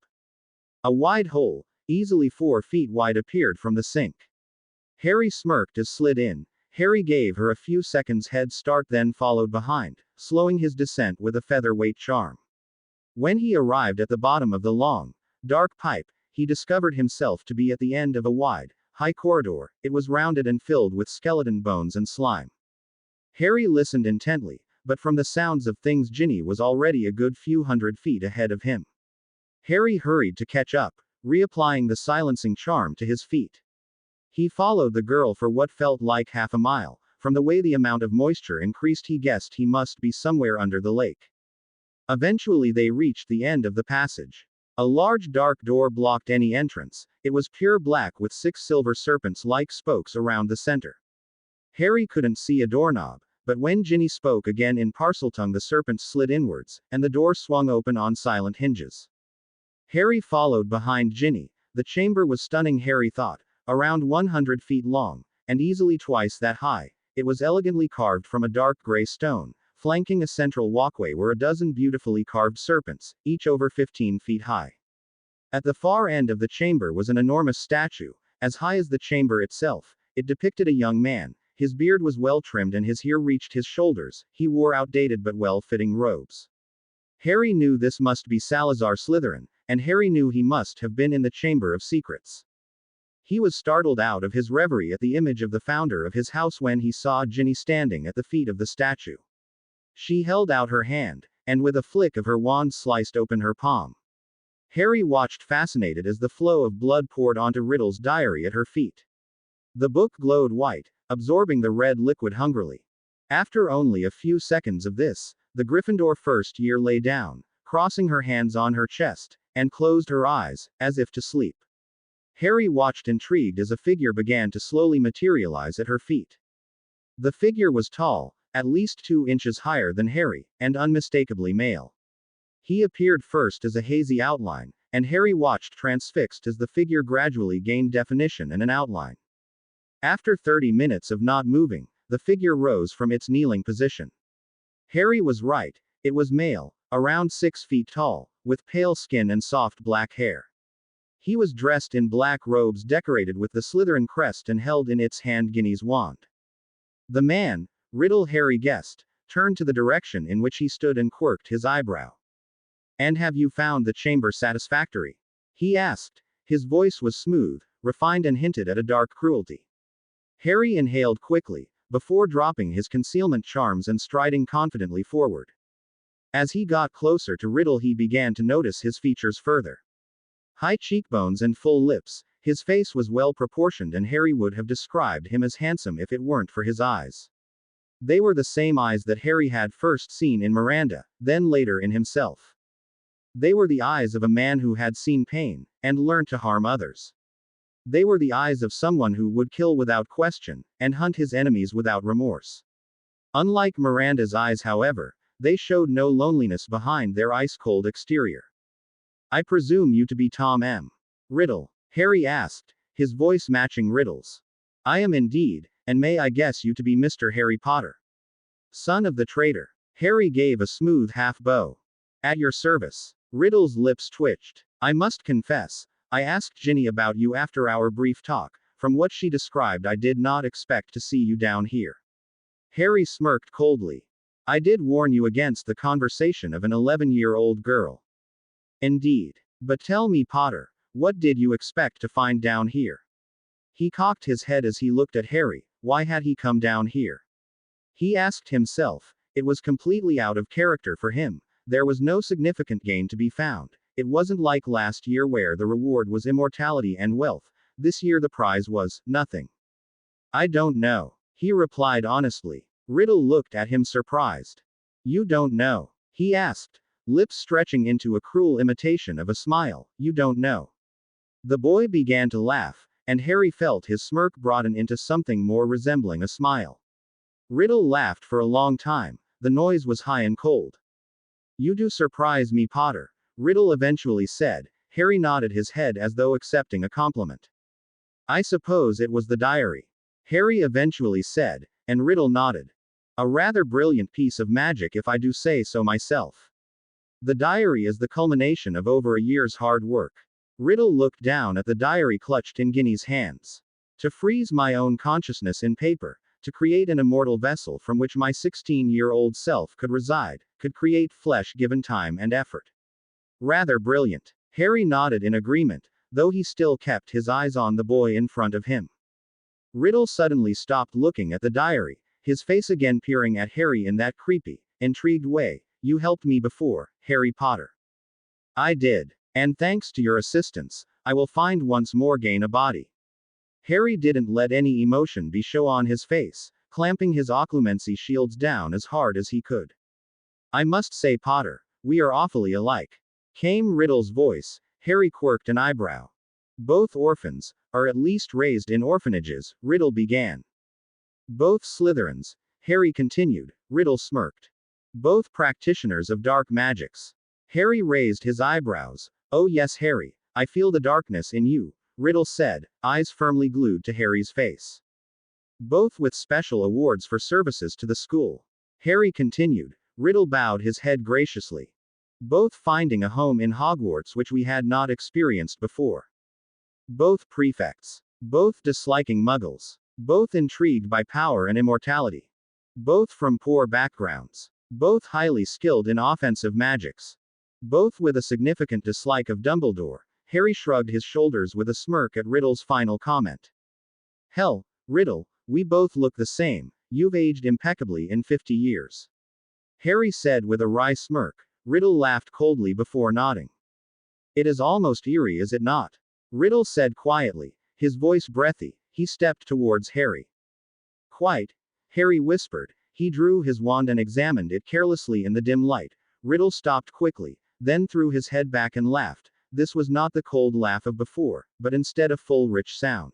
A wide hole, easily 4 feet wide, appeared from the sink. Harry smirked as slid in. Harry gave her a few seconds head start, then followed behind, slowing his descent with a featherweight charm. When he arrived at the bottom of the long, dark pipe, he discovered himself to be at the end of a wide, high corridor. It was rounded and filled with skeleton bones and slime. Harry listened intently, but from the sounds of things Ginny was already a good few hundred feet ahead of him. Harry hurried to catch up, reapplying the silencing charm to his feet. He followed the girl for what felt like half a mile. From the way the amount of moisture increased, he guessed he must be somewhere under the lake. Eventually they reached the end of the passage. A large dark door blocked any entrance. It was pure black with 6 silver serpents-like spokes around the center. Harry couldn't see a doorknob, but when Ginny spoke again in Parseltongue, the serpents slid inwards, and the door swung open on silent hinges. Harry followed behind Ginny. The chamber was stunning, Harry thought. Around 100 feet long, and easily twice that high. It was elegantly carved from a dark gray stone. Flanking a central walkway were a dozen beautifully carved serpents, each over 15 feet high. At the far end of the chamber was an enormous statue, as high as the chamber itself. It depicted a young man. His beard was well trimmed and his hair reached his shoulders. He wore outdated but well-fitting robes. Harry knew this must be Salazar Slytherin, and Harry knew he must have been in the Chamber of Secrets. He was startled out of his reverie at the image of the founder of his house when he saw Ginny standing at the feet of the statue. She held out her hand, and with a flick of her wand sliced open her palm. Harry watched fascinated as the flow of blood poured onto Riddle's diary at her feet. The book glowed white, absorbing the red liquid hungrily. After only a few seconds of this, the Gryffindor first year lay down, crossing her hands on her chest, and closed her eyes, as if to sleep. Harry watched intrigued as a figure began to slowly materialize at her feet. The figure was tall, at least 2 inches higher than Harry, and unmistakably male. He appeared first as a hazy outline, and Harry watched transfixed as the figure gradually gained definition and an outline. After 30 minutes of not moving, the figure rose from its kneeling position. Harry was right, it was male, around 6 feet tall, with pale skin and soft black hair. He was dressed in black robes decorated with the Slytherin crest and held in its hand Ginny's wand. The man, Riddle, Harry guessed, turned to the direction in which he stood and quirked his eyebrow. "And have you found the chamber satisfactory?" he asked. His voice was smooth, refined, and hinted at a dark cruelty. Harry inhaled quickly, before dropping his concealment charms and striding confidently forward. As he got closer to Riddle, he began to notice his features further. High cheekbones and full lips, his face was well proportioned, and Harry would have described him as handsome if it weren't for his eyes. They were the same eyes that Harry had first seen in Miranda, then later in himself. They were the eyes of a man who had seen pain, and learned to harm others. They were the eyes of someone who would kill without question, and hunt his enemies without remorse. Unlike Miranda's eyes, however, they showed no loneliness behind their ice-cold exterior. "I presume you to be Tom M. Riddle?" Harry asked, his voice matching Riddle's. "I am indeed, and may I guess you to be Mr. Harry Potter, son of the traitor?" Harry gave a smooth half-bow. "At your service." Riddle's lips twitched. "I must confess, I asked Ginny about you after our brief talk. From what she described, I did not expect to see you down here." Harry smirked coldly. "I did warn you against the conversation of an 11-year-old girl." "Indeed. But tell me, Potter, what did you expect to find down here?" He cocked his head as he looked at Harry. Why had he come down here? He asked himself. It was completely out of character for him. There was no significant gain to be found. It wasn't like last year where the reward was immortality and wealth. This year the prize was nothing. "I don't know," he replied honestly. Riddle looked at him surprised. "You don't know?" he asked, lips stretching into a cruel imitation of a smile. "You don't know?" The boy began to laugh, and Harry felt his smirk broaden into something more resembling a smile. Riddle laughed for a long time. The noise was high and cold. "You do surprise me, Potter," Riddle eventually said. Harry nodded his head as though accepting a compliment. "I suppose it was the diary," Harry eventually said, and Riddle nodded. "A rather brilliant piece of magic, if I do say so myself. The diary is the culmination of over a year's hard work." Riddle looked down at the diary clutched in Ginny's hands. "To freeze my own consciousness in paper, to create an immortal vessel from which my 16-year-old self could reside, could create flesh given time and effort. Rather brilliant." Harry nodded in agreement, though he still kept his eyes on the boy in front of him. Riddle suddenly stopped looking at the diary, his face again peering at Harry in that creepy, intrigued way. "You helped me before, Harry Potter." "I did. And thanks to your assistance, I will find once more gain a body." Harry didn't let any emotion be show on his face, clamping his occlumency shields down as hard as he could. "I must say, Potter, we are awfully alike," came Riddle's voice. Harry quirked an eyebrow. "Both orphans, or at least raised in orphanages," Riddle began. "Both Slytherins," Harry continued. Riddle smirked. "Both practitioners of dark magics." Harry raised his eyebrows. "Oh yes, Harry, I feel the darkness in you," Riddle said, eyes firmly glued to Harry's face. "Both with special awards for services to the school," Harry continued. Riddle bowed his head graciously. "Both finding a home in Hogwarts which we had not experienced before. Both prefects. Both disliking muggles. Both intrigued by power and immortality. Both from poor backgrounds. Both highly skilled in offensive magics. Both with a significant dislike of Dumbledore." Harry shrugged his shoulders with a smirk at Riddle's final comment. "Hell, Riddle, we both look the same. You've aged impeccably in 50 years. Harry said with a wry smirk. Riddle laughed coldly before nodding. "It is almost eerie, is it not?" Riddle said quietly, his voice breathy. He stepped towards Harry. "Quite," Harry whispered. He drew his wand and examined it carelessly in the dim light. Riddle stopped quickly, then threw his head back and laughed. This was not the cold laugh of before, but instead a full rich sound.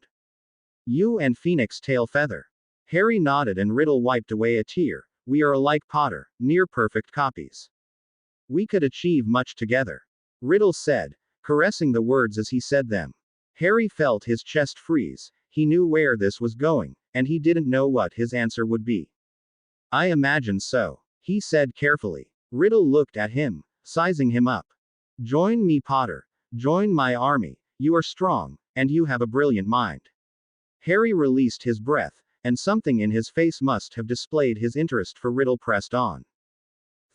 You and Phoenix Tail Feather. Harry nodded and Riddle wiped away a tear. We are alike, Potter, near perfect copies. We could achieve much together. Riddle said, caressing the words as he said them. Harry felt his chest freeze. He knew where this was going, and he didn't know what his answer would be. I imagine so, he said carefully. Riddle looked at him, sizing him up. Join me, Potter. Join my army. You are strong, and you have a brilliant mind. Harry released his breath, and something in his face must have displayed his interest, for Riddle pressed on.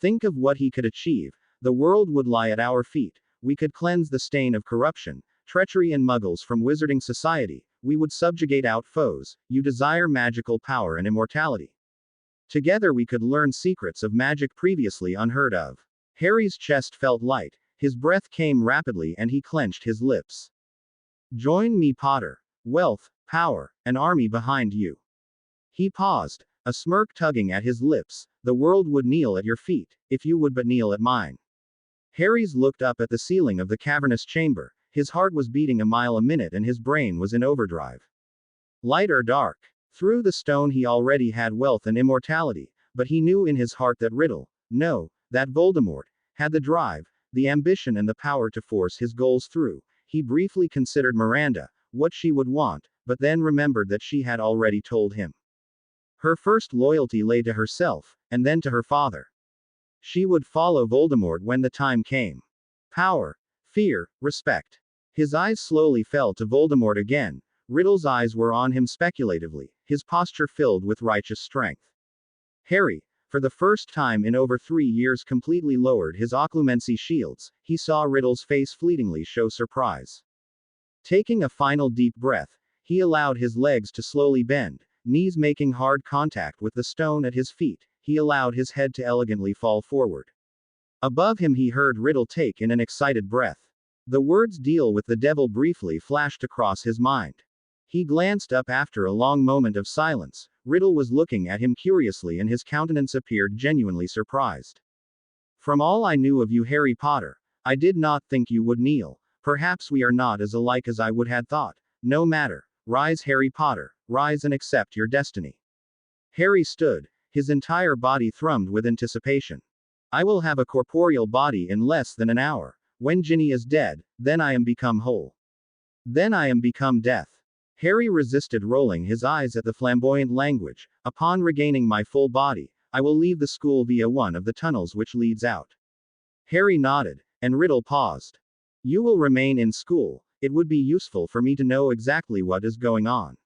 Think of what he could achieve. The world would lie at our feet. We could cleanse the stain of corruption, treachery and muggles from wizarding society. We would subjugate out foes. You desire magical power and immortality. Together we could learn secrets of magic previously unheard of. Harry's chest felt light, his breath came rapidly and he clenched his lips. Join me, Potter. Wealth, power, an army behind you. He paused, a smirk tugging at his lips. The world would kneel at your feet, if you would but kneel at mine. Harry's looked up at the ceiling of the cavernous chamber. His heart was beating a mile a minute and his brain was in overdrive. Light or dark? Through the stone he already had wealth and immortality, but he knew in his heart that Riddle, no, that Voldemort, had the drive, the ambition and the power to force his goals through. He briefly considered Miranda, what she would want, but then remembered that she had already told him. Her first loyalty lay to herself, and then to her father. She would follow Voldemort when the time came. Power, fear, respect. His eyes slowly fell to Voldemort again. Riddle's eyes were on him speculatively, his posture filled with righteous strength. Harry, for the first time in over 3 years, completely lowered his occlumency shields. He saw Riddle's face fleetingly show surprise. Taking a final deep breath, he allowed his legs to slowly bend, knees making hard contact with the stone at his feet. He allowed his head to elegantly fall forward. Above him he heard Riddle take in an excited breath. The words "deal with the devil" briefly flashed across his mind. He glanced up after a long moment of silence. Riddle was looking at him curiously and his countenance appeared genuinely surprised. From all I knew of you, Harry Potter, I did not think you would kneel. Perhaps we are not as alike as I would had thought. No matter. Rise, Harry Potter, rise and accept your destiny. Harry stood, his entire body thrummed with anticipation. I will have a corporeal body in less than an hour. When Ginny is dead, then I am become whole. Then I am become death. Harry resisted rolling his eyes at the flamboyant language. Upon regaining my full body, I will leave the school via one of the tunnels which leads out. Harry nodded, and Riddle paused. You will remain in school. It would be useful for me to know exactly what is going on.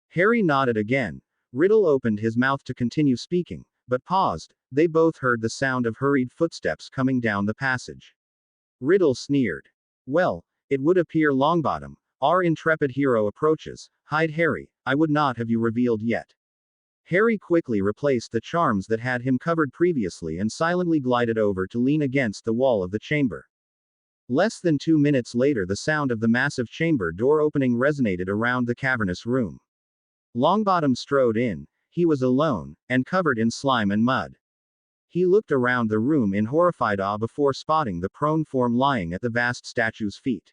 Harry nodded again. Riddle opened his mouth to continue speaking, but paused. They both heard the sound of hurried footsteps coming down the passage. Riddle sneered. Well, it would appear Longbottom, our intrepid hero, approaches. Hide, Harry, I would not have you revealed yet. Harry quickly replaced the charms that had him covered previously and silently glided over to lean against the wall of the chamber. Less than 2 minutes later, the sound of the massive chamber door opening resonated around the cavernous room. Longbottom strode in. He was alone, and covered in slime and mud. He looked around the room in horrified awe before spotting the prone form lying at the vast statue's feet.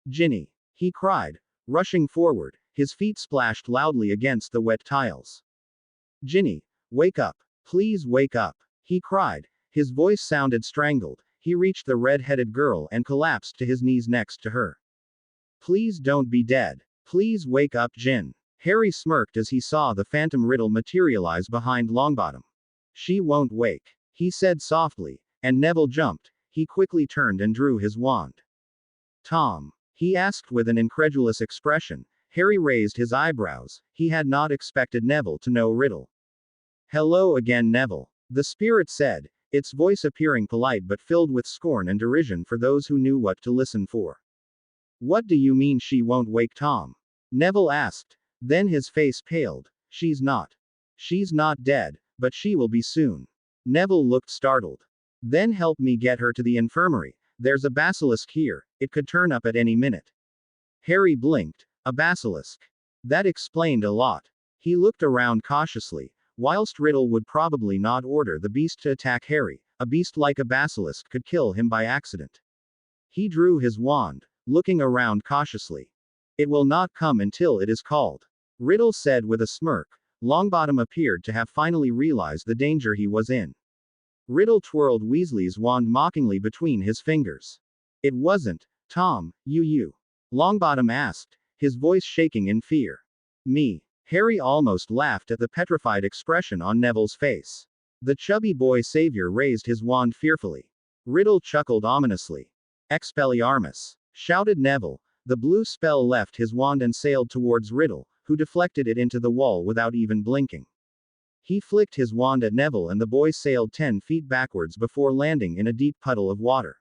Ginny! He cried, rushing forward. His feet splashed loudly against the wet tiles. Ginny! Wake up! Please wake up! He cried. His voice sounded strangled. He reached the red-headed girl and collapsed to his knees next to her. Please don't be dead. Please wake up, Jin. Harry smirked as he saw the phantom Riddle materialize behind Longbottom. She won't wake, he said softly, and Neville jumped. He quickly turned and drew his wand. Tom? He asked with an incredulous expression. Harry raised his eyebrows. He had not expected Neville to know Riddle. Hello again, Neville, the spirit said, its voice appearing polite but filled with scorn and derision for those who knew what to listen for. What do you mean she won't wake, Tom? Neville asked. Then his face paled. She's not dead, but she will be soon. Neville looked startled. Then help me get her to the infirmary. There's a basilisk here. It could turn up at any minute. Harry blinked. A basilisk. That explained a lot. He looked around cautiously. Whilst Riddle would probably not order the beast to attack Harry, a beast like a basilisk could kill him by accident. He drew his wand, looking around cautiously. It will not come until it is called, Riddle said with a smirk. Longbottom appeared to have finally realized the danger he was in. Riddle twirled Weasley's wand mockingly between his fingers. It wasn't, Tom, you. Longbottom asked, his voice shaking in fear. Me. Harry almost laughed at the petrified expression on Neville's face. The chubby boy savior raised his wand fearfully. Riddle chuckled ominously. Expelliarmus! Shouted Neville. The blue spell left his wand and sailed towards Riddle, who deflected it into the wall without even blinking. He flicked his wand at Neville and the boy sailed 10 feet backwards before landing in a deep puddle of water.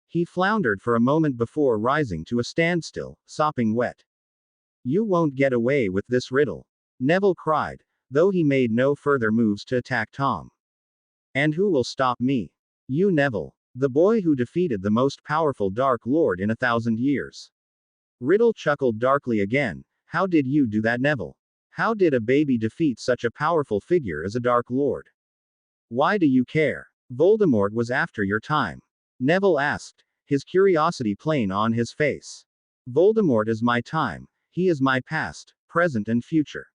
He floundered for a moment before rising to a standstill, sopping wet. You won't get away with this, Riddle, Neville cried, though he made no further moves to attack Tom. And who will stop me? You, Neville, the boy who defeated the most powerful Dark Lord in 1,000 years. Riddle chuckled darkly again. How did you do that, Neville? How did a baby defeat such a powerful figure as a Dark Lord? Why do you care? Voldemort was after your time, Neville asked, his curiosity plain on his face. Voldemort is my time. He is my past, present and future.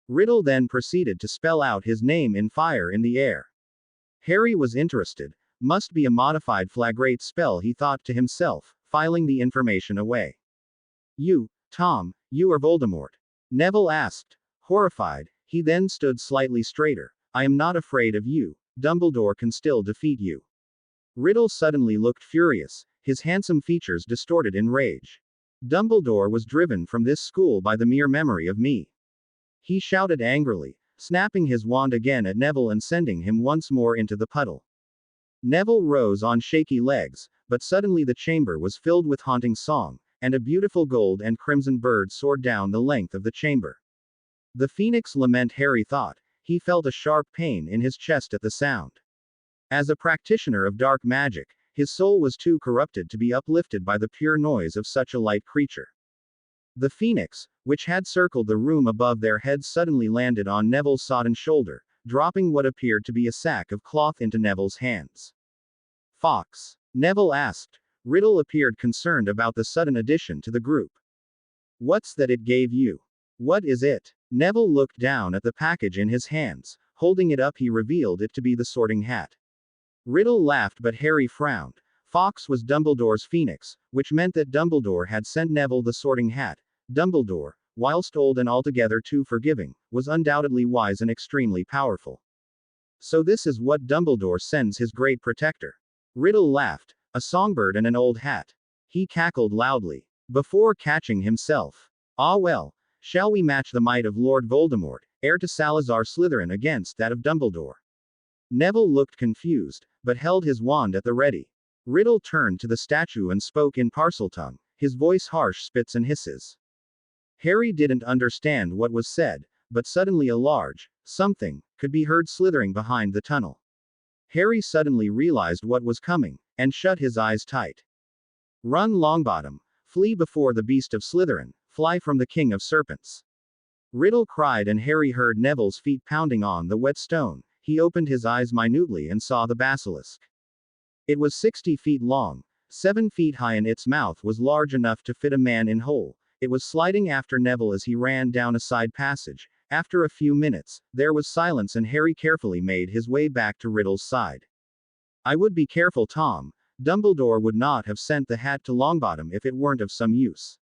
Riddle then proceeded to spell out his name in fire in the air. Harry was interested. Must be a modified flagrate spell, he thought to himself, filing the information away. You, Tom, you are Voldemort? Neville asked, horrified. He then stood slightly straighter. I am not afraid of you. Dumbledore can still defeat you. Riddle suddenly looked furious, his handsome features distorted in rage. Dumbledore was driven from this school by the mere memory of me. He shouted angrily, snapping his wand again at Neville and sending him once more into the puddle. Neville rose on shaky legs, but suddenly the chamber was filled with haunting song, and a beautiful gold and crimson bird soared down the length of the chamber. The phoenix lament, Harry thought. He felt a sharp pain in his chest at the sound. As a practitioner of dark magic, his soul was too corrupted to be uplifted by the pure noise of such a light creature. The phoenix, which had circled the room above their heads, suddenly landed on Neville's sodden shoulder, dropping what appeared to be a sack of cloth into Neville's hands. Fox? Neville asked. Riddle appeared concerned about the sudden addition to the group. What's that it gave you? What is it? Neville looked down at the package in his hands. Holding it up, he revealed it to be the Sorting Hat. Riddle laughed, but Harry frowned. Fox was Dumbledore's phoenix, which meant that Dumbledore had sent Neville the Sorting Hat. Dumbledore, whilst old and altogether too forgiving, was undoubtedly wise and extremely powerful. So this is what Dumbledore sends his great protector. Riddle laughed. A songbird and an old hat. He cackled loudly, before catching himself. Ah well, shall we match the might of Lord Voldemort, heir to Salazar Slytherin, against that of Dumbledore? Neville looked confused, but held his wand at the ready. Riddle turned to the statue and spoke in Parseltongue, his voice harsh spits and hisses. Harry didn't understand what was said, but suddenly a large something could be heard slithering behind the tunnel. Harry suddenly realized what was coming, and shut his eyes tight. Run, Longbottom! Flee before the beast of Slytherin, fly from the King of Serpents! Riddle cried, and Harry heard Neville's feet pounding on the wet stone. He opened his eyes minutely and saw the basilisk. It was 60 feet long, 7 feet high, and its mouth was large enough to fit a man in whole. It was sliding after Neville as he ran down a side passage. After a few minutes, there was silence, and Harry carefully made his way back to Riddle's side. I would be careful, Tom. Dumbledore would not have sent the hat to Longbottom if it weren't of some use.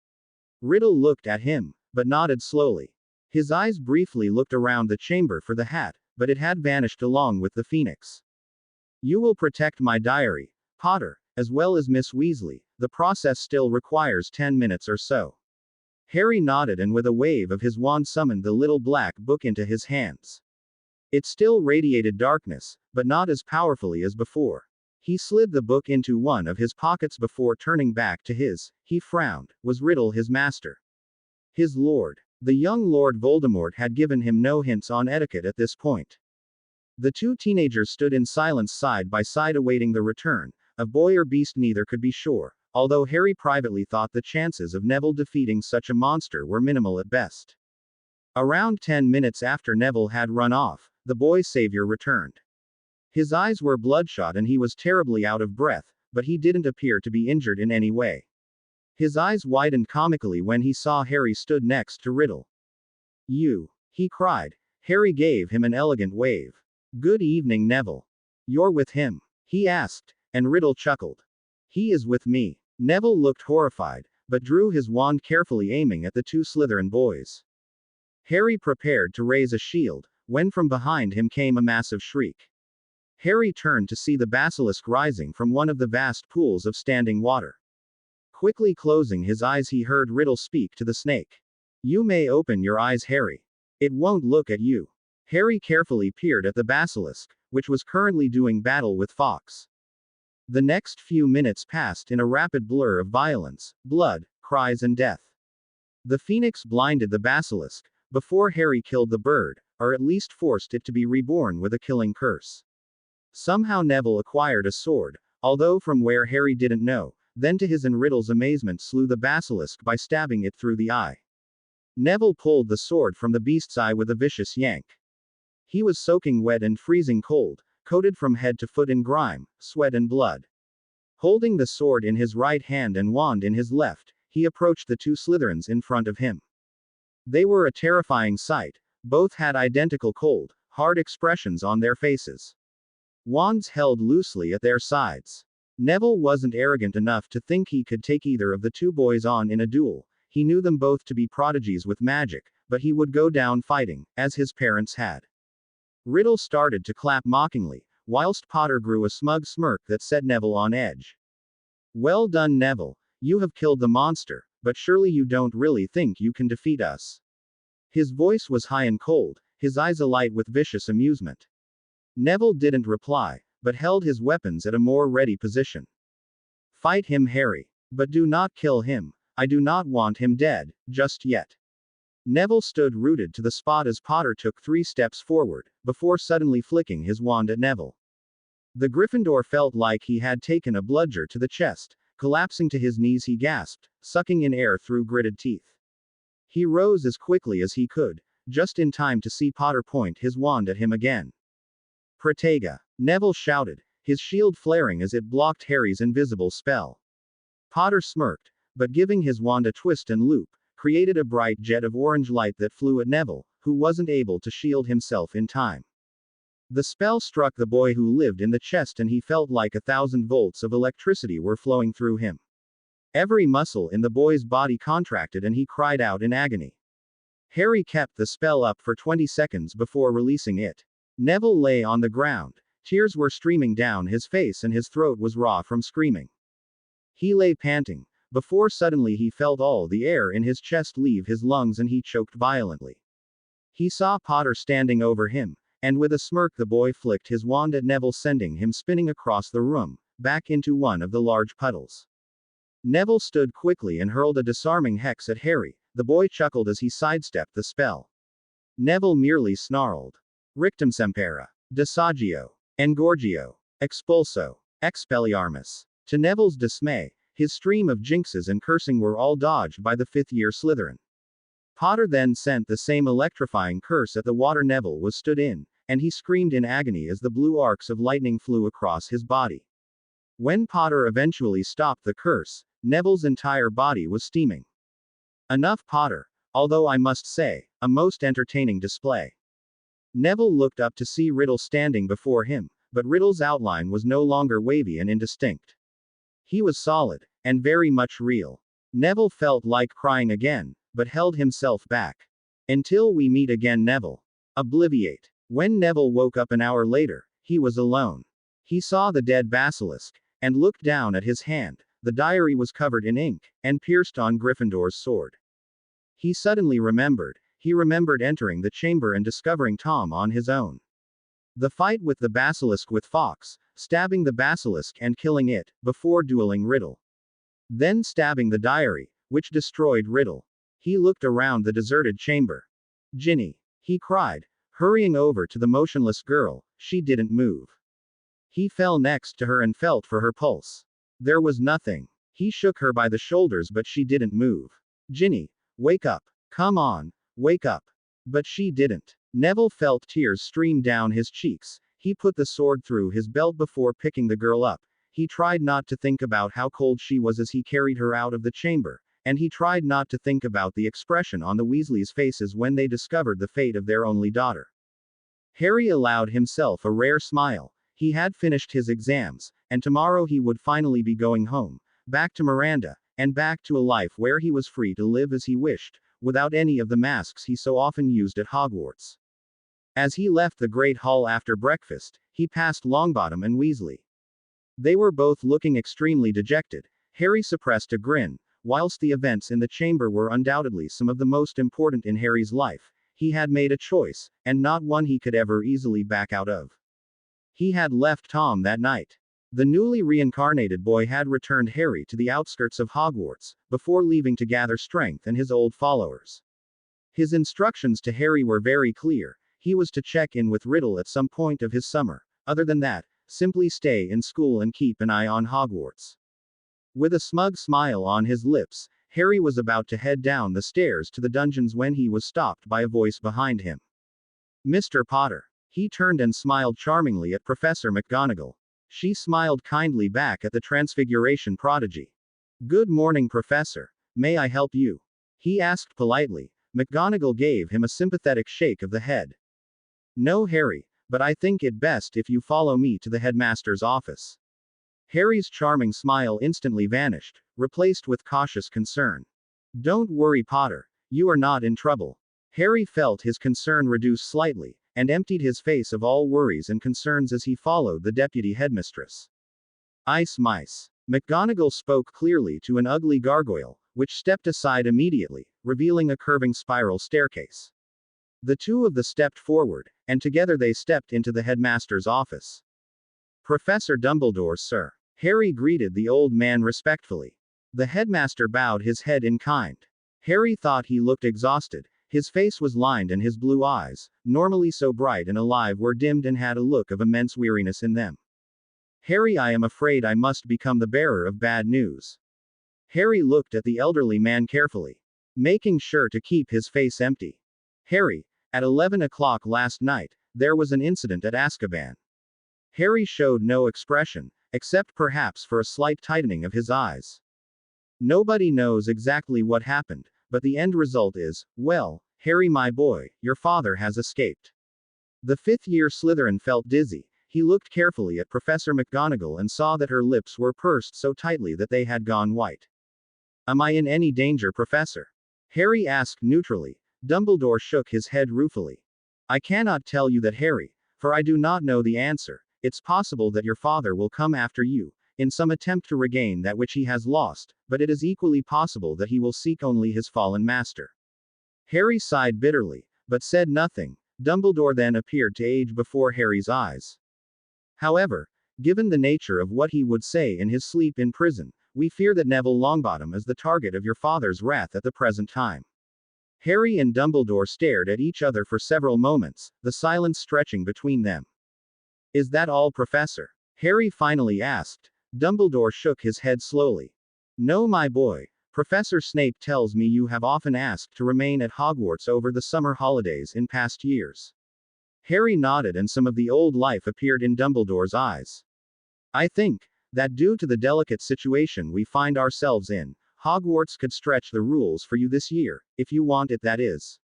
Riddle looked at him, but nodded slowly. His eyes briefly looked around the chamber for the hat, but it had vanished along with the phoenix. You will protect my diary, Potter, as well as Miss Weasley. The process still requires 10 minutes or so. Harry nodded and with a wave of his wand summoned the little black book into his hands. It still radiated darkness, but not as powerfully as before. He slid the book into one of his pockets before turning back to his. He frowned. Was Riddle his master? His lord? The young Lord Voldemort had given him no hints on etiquette at this point. The two teenagers stood in silence side by side awaiting the return of boy or beast. Neither could be sure, although Harry privately thought the chances of Neville defeating such a monster were minimal at best. Around 10 minutes after Neville had run off, the boy's savior returned. His eyes were bloodshot and he was terribly out of breath, but he didn't appear to be injured in any way. His eyes widened comically when he saw Harry stood next to Riddle. "You," he cried. Harry gave him an elegant wave. "Good evening, Neville. You're with him?" he asked, and Riddle chuckled. "He is with me." Neville looked horrified, but drew his wand carefully, aiming at the two Slytherin boys. Harry prepared to raise a shield, when from behind him came a massive shriek. Harry turned to see the basilisk rising from one of the vast pools of standing water. Quickly closing his eyes, he heard Riddle speak to the snake. "You may open your eyes, Harry. It won't look at you." Harry carefully peered at the basilisk, which was currently doing battle with Fawkes. The next few minutes passed in a rapid blur of violence, blood, cries and death. The phoenix blinded the basilisk, before Harry killed the bird, or at least forced it to be reborn with a killing curse. Somehow Neville acquired a sword, although from where Harry didn't know, then to his and Riddle's amazement slew the basilisk by stabbing it through the eye. Neville pulled the sword from the beast's eye with a vicious yank. He was soaking wet and freezing cold, coated from head to foot in grime, sweat and blood. Holding the sword in his right hand and wand in his left, he approached the two Slytherins in front of him. They were a terrifying sight. Both had identical cold, hard expressions on their faces. Wands held loosely at their sides. Neville wasn't arrogant enough to think he could take either of the two boys on in a duel. He knew them both to be prodigies with magic, but he would go down fighting, as his parents had. Riddle started to clap mockingly, whilst Potter grew a smug smirk that set Neville on edge. "Well done, Neville. You have killed the monster, but surely you don't really think you can defeat us." His voice was high and cold, his eyes alight with vicious amusement. Neville didn't reply, but held his weapons at a more ready position. "Fight him, Harry. But do not kill him. I do not want him dead, just yet." Neville stood rooted to the spot as Potter took 3 steps forward, before suddenly flicking his wand at Neville. The Gryffindor felt like he had taken a bludger to the chest. Collapsing to his knees, he gasped, sucking in air through gritted teeth. He rose as quickly as he could, just in time to see Potter point his wand at him again. "Protega!" Neville shouted, his shield flaring as it blocked Harry's invisible spell. Potter smirked, but giving his wand a twist and loop, created a bright jet of orange light that flew at Neville, who wasn't able to shield himself in time. The spell struck the boy who lived in the chest and he felt like 1,000 volts of electricity were flowing through him. Every muscle in the boy's body contracted and he cried out in agony. Harry kept the spell up for 20 seconds before releasing it. Neville lay on the ground. Tears were streaming down his face and his throat was raw from screaming. He lay panting, before suddenly he felt all the air in his chest leave his lungs and he choked violently. He saw Potter standing over him, and with a smirk the boy flicked his wand at Neville, sending him spinning across the room, back into one of the large puddles. Neville stood quickly and hurled a disarming hex at Harry. The boy chuckled as he sidestepped the spell. Neville merely snarled. "Rictum Sempera. Disagio. Engorgio. Expulso. Expelliarmus." To Neville's dismay, his stream of jinxes and cursing were all dodged by the 5th-year Slytherin. Potter then sent the same electrifying curse at the water Neville was stood in, and he screamed in agony as the blue arcs of lightning flew across his body. When Potter eventually stopped the curse, Neville's entire body was steaming. Enough Potter, although I must say, a most entertaining display. Neville looked up to see Riddle standing before him, but Riddle's outline was no longer wavy and indistinct. He was solid, and very much real. Neville felt like crying again, but held himself back. "Until we meet again, Neville. Obliviate." When Neville woke up an hour later, he was alone. He saw the dead basilisk, and looked down at his hand. The diary was covered in ink, and pierced on Gryffindor's sword. He suddenly remembered. He remembered entering the chamber and discovering Tom on his own. The fight with the basilisk with Fawkes, stabbing the basilisk and killing it, before dueling Riddle. Then stabbing the diary, which destroyed Riddle. He looked around the deserted chamber. "Ginny!" he cried, hurrying over to the motionless girl. She didn't move. He fell next to her and felt for her pulse. There was nothing. He shook her by the shoulders but she didn't move. "Ginny, wake up. Come on, wake up." But she didn't. Neville felt tears stream down his cheeks. He put the sword through his belt before picking the girl up. He tried not to think about how cold she was as he carried her out of the chamber, and he tried not to think about the expression on the Weasleys' faces when they discovered the fate of their only daughter. Harry allowed himself a rare smile. He had finished his exams, and tomorrow he would finally be going home, back to Miranda, and back to a life where he was free to live as he wished, without any of the masks he so often used at Hogwarts. As he left the Great Hall after breakfast, he passed Longbottom and Weasley. They were both looking extremely dejected. Harry suppressed a grin. Whilst the events in the chamber were undoubtedly some of the most important in Harry's life, he had made a choice, and not one he could ever easily back out of. He had left Tom that night. The newly reincarnated boy had returned Harry to the outskirts of Hogwarts, before leaving to gather strength and his old followers. His instructions to Harry were very clear. He was to check in with Riddle at some point of his summer. Other than that, simply stay in school and keep an eye on Hogwarts. With a smug smile on his lips, Harry was about to head down the stairs to the dungeons when he was stopped by a voice behind him. Mr. Potter. He turned and smiled charmingly at Professor McGonagall. She smiled kindly back at the Transfiguration prodigy. Good morning, Professor. May I help you? He asked politely. McGonagall gave him a sympathetic shake of the head. No, Harry, but I think it best if you follow me to the headmaster's office. Harry's charming smile instantly vanished, replaced with cautious concern. Don't worry, Potter. You are not in trouble. Harry felt his concern reduce slightly, and emptied his face of all worries and concerns as he followed the deputy headmistress. Ice mice. McGonagall spoke clearly to an ugly gargoyle, which stepped aside immediately, revealing a curving spiral staircase. The two of them stepped forward, and together they stepped into the headmaster's office. Professor Dumbledore, sir. Harry greeted the old man respectfully. The headmaster bowed his head in kind. Harry thought he looked exhausted. His face was lined and his blue eyes, normally so bright and alive, were dimmed and had a look of immense weariness in them. Harry, I am afraid I must become the bearer of bad news. Harry looked at the elderly man carefully, making sure to keep his face empty. Harry, at 11 o'clock last night, there was an incident at Azkaban. Harry showed no expression, except perhaps for a slight tightening of his eyes. Nobody knows exactly what happened, but the end result is, well, Harry, my boy, your father has escaped. The fifth-year Slytherin felt dizzy. He looked carefully at Professor McGonagall and saw that her lips were pursed so tightly that they had gone white. Am I in any danger, Professor? Harry asked neutrally. Dumbledore shook his head ruefully. I cannot tell you that, Harry, for I do not know the answer. It's possible that your father will come after you, in some attempt to regain that which he has lost, but it is equally possible that he will seek only his fallen master. Harry sighed bitterly, but said nothing. Dumbledore then appeared to age before Harry's eyes. However, given the nature of what he would say in his sleep in prison, we fear that Neville Longbottom is the target of your father's wrath at the present time. Harry and Dumbledore stared at each other for several moments, the silence stretching between them. Is that all, Professor? Harry finally asked. Dumbledore shook his head slowly. No, my boy. Professor Snape tells me you have often asked to remain at Hogwarts over the summer holidays in past years. Harry nodded and some of the old life appeared in Dumbledore's eyes. I think that due to the delicate situation we find ourselves in, Hogwarts could stretch the rules for you this year, if you want it, that is.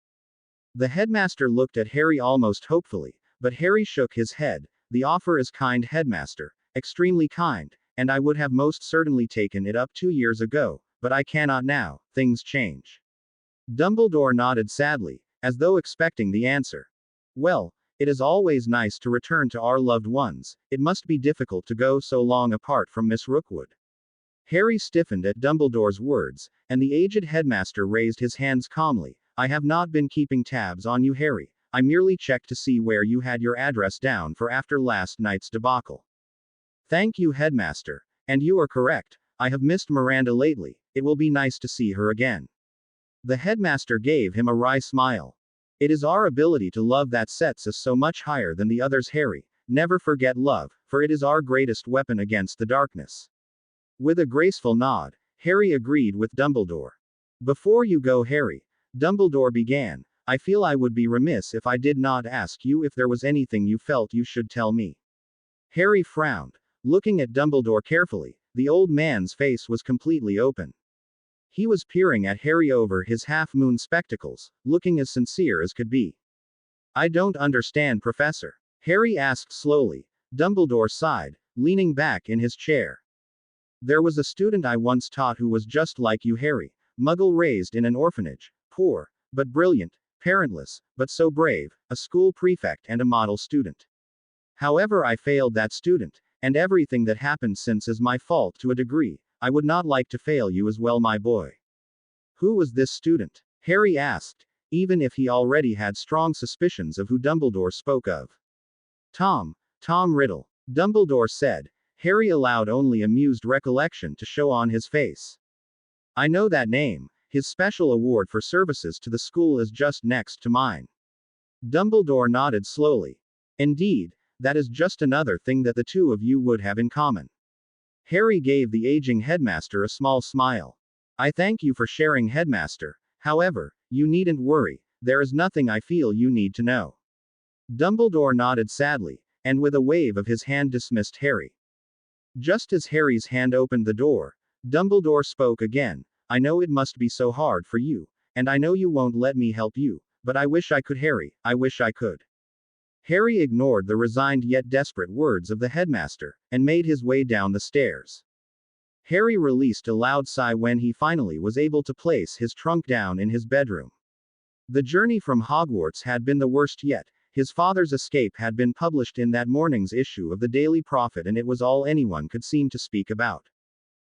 The headmaster looked at Harry almost hopefully, but Harry shook his head. The offer is kind, headmaster, extremely kind, and I would have most certainly taken it up 2 years ago, but I cannot now, things change. Dumbledore nodded sadly, as though expecting the answer. Well, it is always nice to return to our loved ones. It must be difficult to go so long apart from Miss Rookwood. Harry stiffened at Dumbledore's words, and the aged headmaster raised his hands calmly. I have not been keeping tabs on you, Harry. I merely checked to see where you had your address down for after last night's debacle. Thank you, headmaster. And you are correct. I have missed Miranda lately. It will be nice to see her again. The headmaster gave him a wry smile. It is our ability to love that sets us so much higher than the others, Harry. Never forget love, for it is our greatest weapon against the darkness. With a graceful nod, Harry agreed with Dumbledore. Before you go, Harry, Dumbledore began, I feel I would be remiss if I did not ask you if there was anything you felt you should tell me. Harry frowned. Looking at Dumbledore carefully, the old man's face was completely open. He was peering at Harry over his half-moon spectacles, looking as sincere as could be. I don't understand, Professor. Harry asked slowly. Dumbledore sighed, leaning back in his chair. There was a student I once taught who was just like you, Harry. Muggle raised in an orphanage. Poor, but brilliant. Parentless, but so brave. A school prefect and a model student. However, I failed that student, and everything that happened since is my fault to a degree. I would not like to fail you as well, my boy. Who was this student? Harry asked, even if he already had strong suspicions of who Dumbledore spoke of. Tom Riddle. Dumbledore said. Harry allowed only amused recollection to show on his face. I know that name. His special award for services to the school is just next to mine. Dumbledore nodded slowly. Indeed, that is just another thing that the two of you would have in common. Harry gave the aging headmaster a small smile. I thank you for sharing, Headmaster. However, you needn't worry, there is nothing I feel you need to know. Dumbledore nodded sadly, and with a wave of his hand dismissed Harry. Just as Harry's hand opened the door, Dumbledore spoke again. I know it must be so hard for you, and I know you won't let me help you, but I wish I could, Harry, I wish I could. Harry ignored the resigned yet desperate words of the headmaster, and made his way down the stairs. Harry released a loud sigh when he finally was able to place his trunk down in his bedroom. The journey from Hogwarts had been the worst yet. His father's escape had been published in that morning's issue of the Daily Prophet, and it was all anyone could seem to speak about.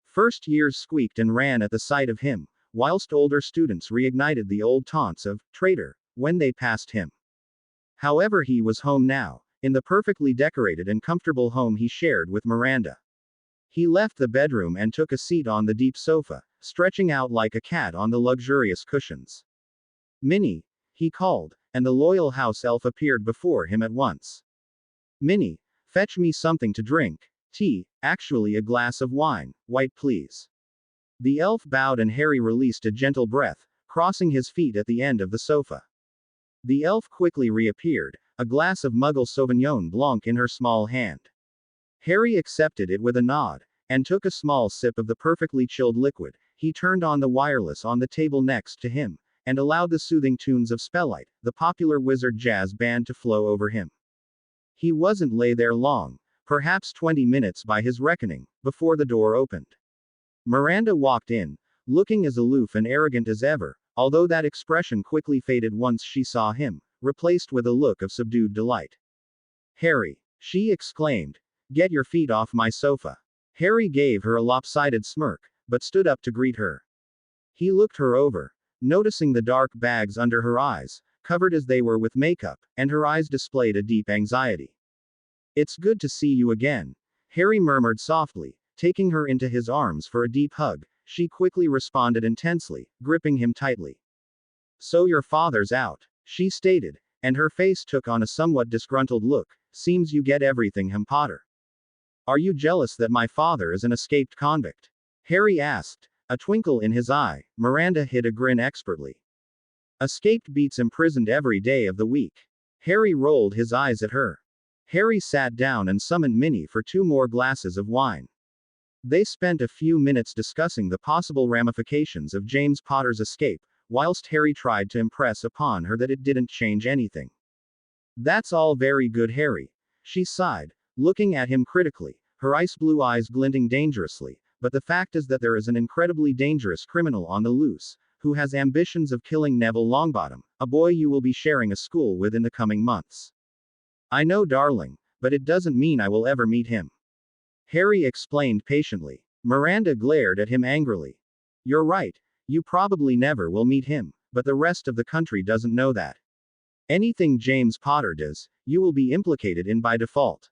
First years squeaked and ran at the sight of him, whilst older students reignited the old taunts of traitor when they passed him. However, he was home now, in the perfectly decorated and comfortable home he shared with Miranda. He left the bedroom and took a seat on the deep sofa, stretching out like a cat on the luxurious cushions. Minnie, he called, and the loyal house elf appeared before him at once. Minnie, fetch me something to drink. Tea, actually a glass of wine, white please. The elf bowed and Harry released a gentle breath, crossing his feet at the end of the sofa. The elf quickly reappeared, a glass of Muggle Sauvignon Blanc in her small hand. Harry accepted it with a nod, and took a small sip of the perfectly chilled liquid. He turned on the wireless on the table next to him, and allowed the soothing tunes of Spellite, the popular wizard jazz band, to flow over him. He wasn't lay there long, perhaps 20 minutes by his reckoning, before the door opened. Miranda walked in, looking as aloof and arrogant as ever, although that expression quickly faded once she saw him, replaced with a look of subdued delight. Harry, she exclaimed, get your feet off my sofa. Harry gave her a lopsided smirk, but stood up to greet her. He looked her over, noticing the dark bags under her eyes, covered as they were with makeup, and her eyes displayed a deep anxiety. It's good to see you again, Harry murmured softly, taking her into his arms for a deep hug. She quickly responded intensely, gripping him tightly. So your father's out, she stated, and her face took on a somewhat disgruntled look. Seems you get everything, Potter. Are you jealous that my father is an escaped convict? Harry asked, a twinkle in his eye. Miranda hid a grin expertly. Escaped beats imprisoned every day of the week. Harry rolled his eyes at her. Harry sat down and summoned Minnie for 2 more glasses of wine. They spent a few minutes discussing the possible ramifications of James Potter's escape, whilst Harry tried to impress upon her that it didn't change anything. That's all very good, Harry. She sighed, looking at him critically, her ice blue eyes glinting dangerously, but the fact is that there is an incredibly dangerous criminal on the loose, who has ambitions of killing Neville Longbottom, a boy you will be sharing a school with in the coming months. I know, darling, but it doesn't mean I will ever meet him. Harry explained patiently. Miranda glared at him angrily. You're right, you probably never will meet him, but the rest of the country doesn't know that. Anything James Potter does, you will be implicated in by default.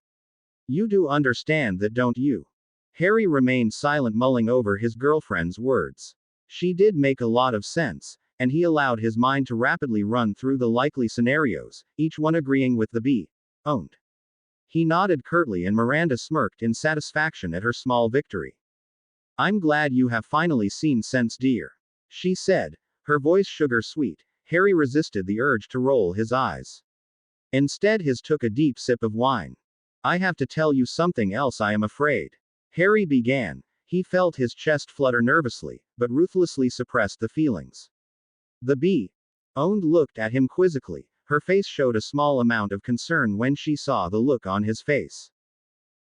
You do understand that, don't you? Harry remained silent, mulling over his girlfriend's words. She did make a lot of sense, and he allowed his mind to rapidly run through the likely scenarios, each one agreeing with the be owned. He nodded curtly and Miranda smirked in satisfaction at her small victory. I'm glad you have finally seen sense, dear. She said, her voice sugar sweet. Harry resisted the urge to roll his eyes. Instead, he took a deep sip of wine. I have to tell you something else, I am afraid. Harry began. He felt his chest flutter nervously, but ruthlessly suppressed the feelings. The bee-owned looked at him quizzically. Her face showed a small amount of concern when she saw the look on his face.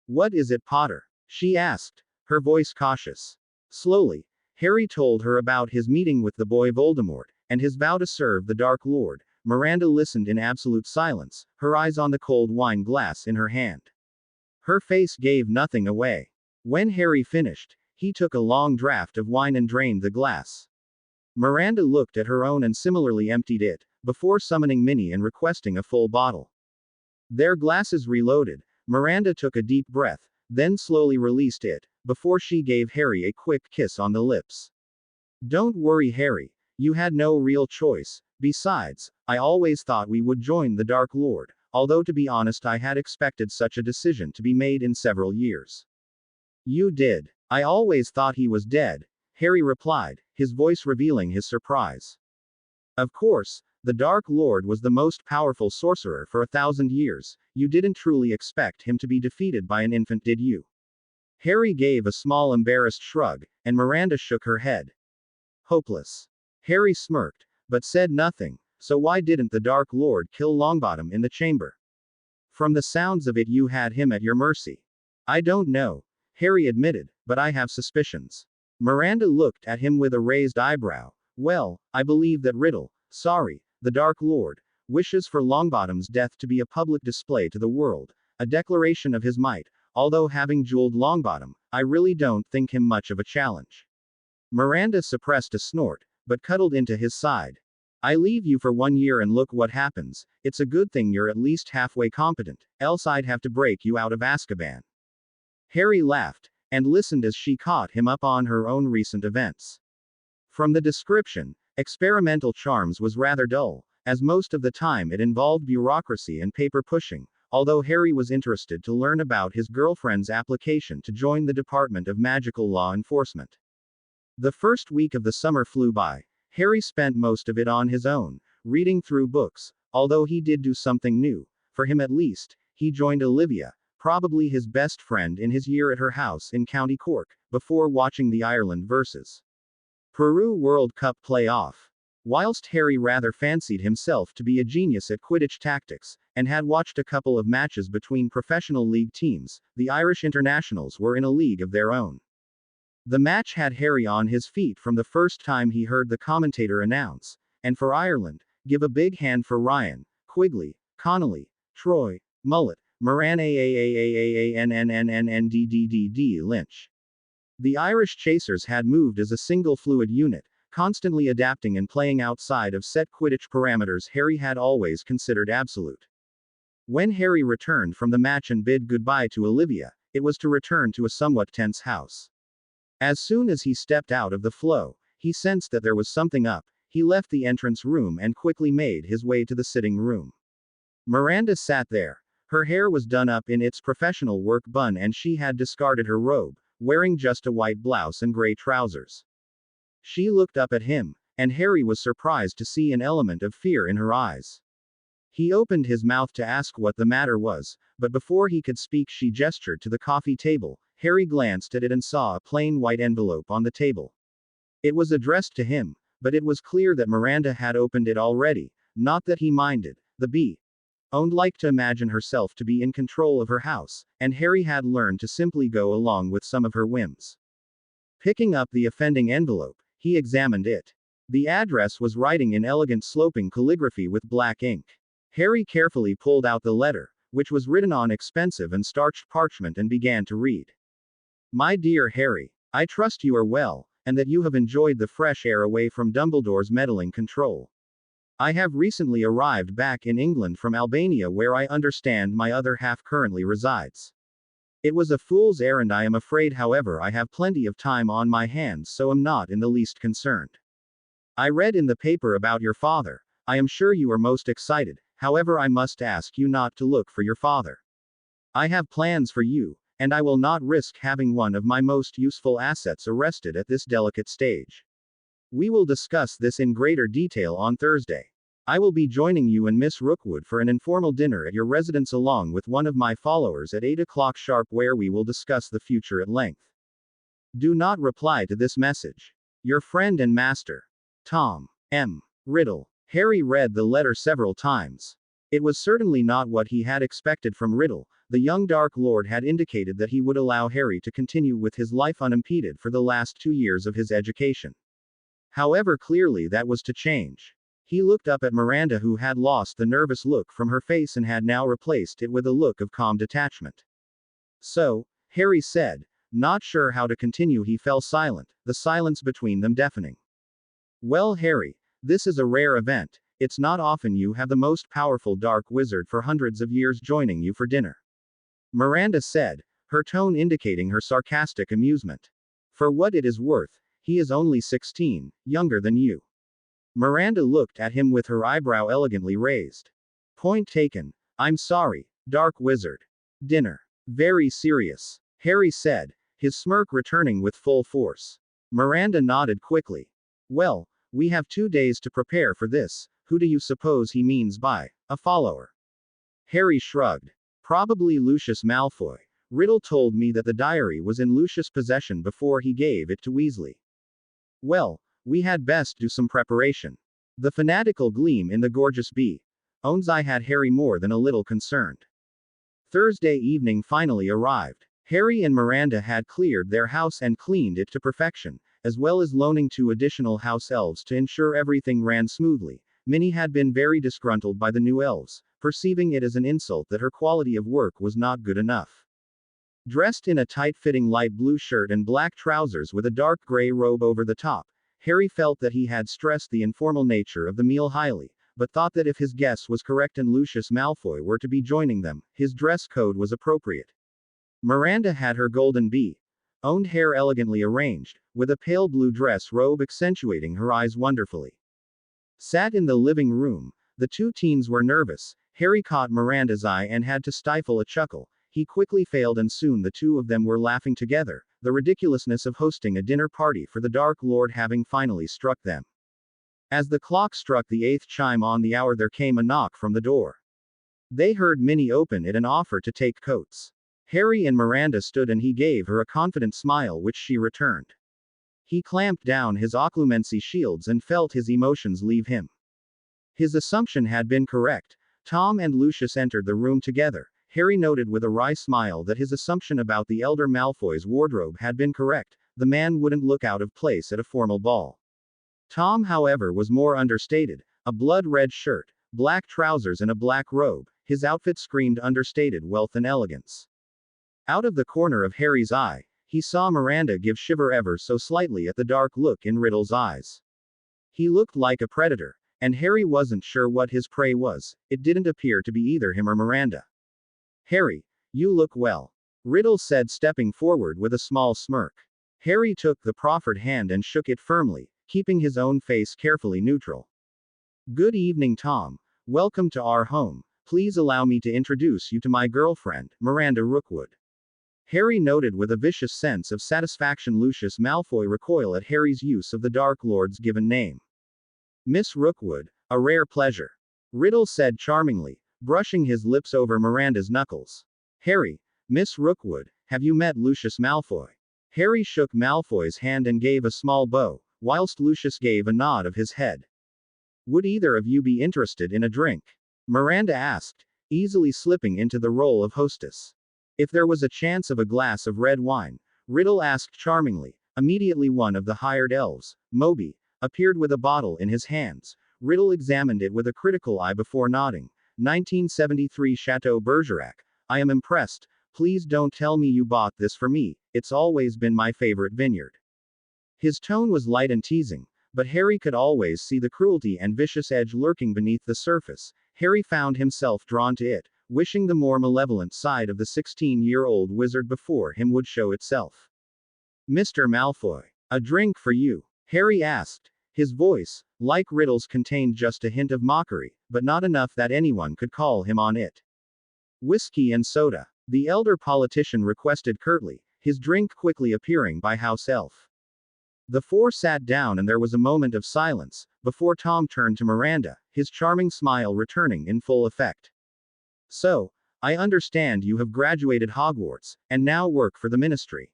What is it, Potter? She asked, her voice cautious. Slowly, Harry told her about his meeting with the boy Voldemort, and his vow to serve the Dark Lord. Miranda listened in absolute silence, her eyes on the cold wine glass in her hand. Her face gave nothing away. When Harry finished, he took a long draught of wine and drained the glass. Miranda looked at her own and similarly emptied it, before summoning Minnie and requesting a full bottle. Their glasses reloaded, Miranda took a deep breath, then slowly released it, before she gave Harry a quick kiss on the lips. Don't worry, Harry, you had no real choice. Besides, I always thought we would join the Dark Lord, although to be honest I had expected such a decision to be made in several years. You did. I always thought he was dead, Harry replied, his voice revealing his surprise. Of course, the Dark Lord was the most powerful sorcerer for 1,000 years, you didn't truly expect him to be defeated by an infant, did you? Harry gave a small embarrassed shrug, and Miranda shook her head. Hopeless. Harry smirked, but said nothing. So why didn't the Dark Lord kill Longbottom in the chamber? From the sounds of it, you had him at your mercy. I don't know, Harry admitted, but I have suspicions. Miranda looked at him with a raised eyebrow. Well, I believe that Riddle, sorry, the Dark Lord, wishes for Longbottom's death to be a public display to the world, a declaration of his might, although having jeweled Longbottom, I really don't think him much of a challenge. Miranda suppressed a snort, but cuddled into his side. I leave you for 1 year and look what happens. It's a good thing you're at least halfway competent, else I'd have to break you out of Azkaban. Harry laughed, and listened as she caught him up on her own recent events. From the description, Experimental Charms was rather dull, as most of the time it involved bureaucracy and paper pushing, although Harry was interested to learn about his girlfriend's application to join the Department of Magical Law Enforcement. The first week of the summer flew by. Harry spent most of it on his own, reading through books, although he did do something new, for him at least. He joined Olivia, probably his best friend in his year at her house in County Cork, before watching the Ireland vs. Peru World Cup play-off. Whilst Harry rather fancied himself to be a genius at Quidditch tactics, and had watched a couple of matches between professional league teams, the Irish internationals were in a league of their own. The match had Harry on his feet from the first time he heard the commentator announce, and for Ireland, give a big hand for Ryan, Quigley, Connolly, Troy, Mullet, Moran Aannnnnndd Lynch. The Irish chasers had moved as a single fluid unit, constantly adapting and playing outside of set Quidditch parameters Harry had always considered absolute. When Harry returned from the match and bid goodbye to Olivia, it was to return to a somewhat tense house. As soon as he stepped out of the flow, he sensed that there was something up. He left the entrance room and quickly made his way to the sitting room. Miranda sat there. Her hair was done up in its professional work bun and she had discarded her robe, wearing just a white blouse and gray trousers. She looked up at him, and Harry was surprised to see an element of fear in her eyes. He opened his mouth to ask what the matter was, but before he could speak she gestured to the coffee table. Harry glanced at it and saw a plain white envelope on the table. It was addressed to him, but it was clear that Miranda had opened it already, not that he minded. The bee-owned liked to imagine herself to be in control of her house, and Harry had learned to simply go along with some of her whims. Picking up the offending envelope, he examined it. The address was writing in elegant sloping calligraphy with black ink. Harry carefully pulled out the letter, which was written on expensive and starched parchment, and began to read. My dear Harry, I trust you are well, and that you have enjoyed the fresh air away from Dumbledore's meddling control. I have recently arrived back in England from Albania, where I understand my other half currently resides. It was a fool's errand, I am afraid, however I have plenty of time on my hands, so am not in the least concerned. I read in the paper about your father. I am sure you are most excited, however I must ask you not to look for your father. I have plans for you, and I will not risk having one of my most useful assets arrested at this delicate stage. We will discuss this in greater detail on Thursday. I will be joining you and Miss Rookwood for an informal dinner at your residence along with one of my followers at 8 o'clock sharp, where we will discuss the future at length. Do not reply to this message. Your friend and master, Tom M. Riddle. Harry read the letter several times. It was certainly not what he had expected from Riddle. The young Dark Lord had indicated that he would allow Harry to continue with his life unimpeded for the last 2 years of his education. However, clearly that was to change. He looked up at Miranda, who had lost the nervous look from her face and had now replaced it with a look of calm detachment. So, Harry said, not sure how to continue. He fell silent, the silence between them deafening. Well, Harry, this is a rare event. It's not often you have the most powerful dark wizard for hundreds of years joining you for dinner. Miranda said, her tone indicating her sarcastic amusement. For what it is worth, he is only 16, younger than you. Miranda looked at him with her eyebrow elegantly raised. Point taken. I'm sorry, Dark Wizard. Dinner. Very serious, Harry said, his smirk returning with full force. Miranda nodded quickly. Well, we have 2 days to prepare for this. Who do you suppose he means by a follower? Harry shrugged. Probably Lucius Malfoy. Riddle told me that the diary was in Lucius' possession before he gave it to Weasley. Well, we had best do some preparation. The fanatical gleam in the gorgeous B.'s eye had Harry more than a little concerned. Thursday evening finally arrived. Harry and Miranda had cleared their house and cleaned it to perfection, as well as loaning 2 additional house elves to ensure everything ran smoothly. Minnie had been very disgruntled by the new elves, perceiving it as an insult that her quality of work was not good enough. Dressed in a tight-fitting light blue shirt and black trousers with a dark gray robe over the top, Harry felt that he had stressed the informal nature of the meal highly, but thought that if his guess was correct and Lucius Malfoy were to be joining them, his dress code was appropriate. Miranda had her golden B.'s hair elegantly arranged, with a pale blue dress robe accentuating her eyes wonderfully. Sat in the living room. The 2 teens were nervous. Harry caught Miranda's eye and had to stifle a chuckle. He quickly failed, and soon the 2 of them were laughing together, the ridiculousness of hosting a dinner party for the Dark Lord having finally struck them. As the clock struck the 8th chime on the hour, there came a knock from the door. They heard Minnie open it and offer to take coats. Harry and Miranda stood and he gave her a confident smile which she returned. He clamped down his occlumency shields and felt his emotions leave him. His assumption had been correct. Tom and Lucius entered the room together. Harry noted with a wry smile that his assumption about the elder Malfoy's wardrobe had been correct. The man wouldn't look out of place at a formal ball. Tom, however, was more understated. A blood-red shirt, black trousers and a black robe, his outfit screamed understated wealth and elegance. Out of the corner of Harry's eye, he saw Miranda give shiver ever so slightly at the dark look in Riddle's eyes. He looked like a predator, and Harry wasn't sure what his prey was. It didn't appear to be either him or Miranda. Harry, you look well, Riddle said, stepping forward with a small smirk. Harry took the proffered hand and shook it firmly, keeping his own face carefully neutral. Good evening, Tom. Welcome to our home. Please allow me to introduce you to my girlfriend, Miranda Rookwood. Harry noted with a vicious sense of satisfaction Lucius Malfoy recoil at Harry's use of the Dark Lord's given name. Miss Rookwood, a rare pleasure, Riddle said charmingly, brushing his lips over Miranda's knuckles. Harry, Miss Rookwood, have you met Lucius Malfoy? Harry shook Malfoy's hand and gave a small bow, whilst Lucius gave a nod of his head. Would either of you be interested in a drink? Miranda asked, easily slipping into the role of hostess. If there was a chance of a glass of red wine, Riddle asked charmingly. Immediately one of the hired elves, Moby, appeared with a bottle in his hands. Riddle examined it with a critical eye before nodding. 1973 Chateau Bergerac. I am impressed. Please don't tell me you bought this for me. It's always been my favorite vineyard. His tone was light and teasing, but Harry could always see the cruelty and vicious edge lurking beneath the surface. Harry found himself drawn to it, wishing the more malevolent side of the 16-year-old wizard before him would show itself. Mr. Malfoy, a drink for you? Harry asked. His voice, like Riddle's, contained just a hint of mockery, but not enough that anyone could call him on it. Whiskey and soda, the elder politician requested curtly, his drink quickly appearing by house elf. The four sat down and there was a moment of silence, before Tom turned to Miranda, his charming smile returning in full effect. So, I understand you have graduated Hogwarts, and now work for the Ministry.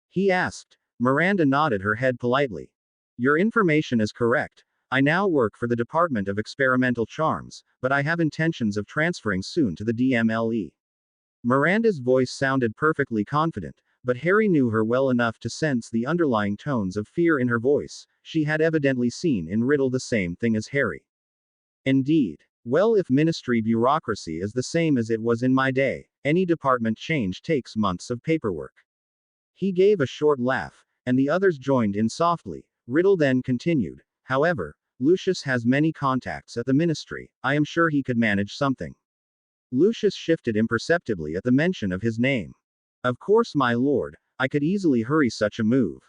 He asked. Miranda nodded her head politely. Your information is correct. I now work for the Department of Experimental Charms, but I have intentions of transferring soon to the DMLE. Miranda's voice sounded perfectly confident, but Harry knew her well enough to sense the underlying tones of fear in her voice. She had evidently seen in Riddle the same thing as Harry. Indeed. Well, if ministry bureaucracy is the same as it was in my day, any department change takes months of paperwork. He gave a short laugh, and the others joined in softly. Riddle then continued, however, Lucius has many contacts at the ministry, I am sure he could manage something. Lucius shifted imperceptibly at the mention of his name. Of course, my lord, I could easily hurry such a move.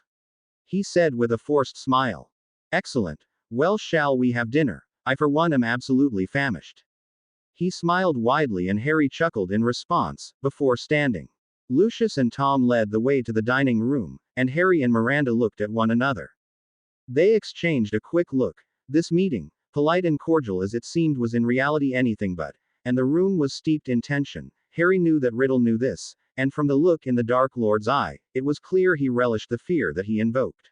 He said with a forced smile. Excellent. Well, shall we have dinner? I for one am absolutely famished. He smiled widely and Harry chuckled in response, before standing. Lucius and Tom led the way to the dining room, and Harry and Miranda looked at one another. They exchanged a quick look. This meeting, polite and cordial as it seemed, was in reality anything but, and the room was steeped in tension. Harry knew that Riddle knew this, and from the look in the Dark Lord's eye, it was clear he relished the fear that he invoked.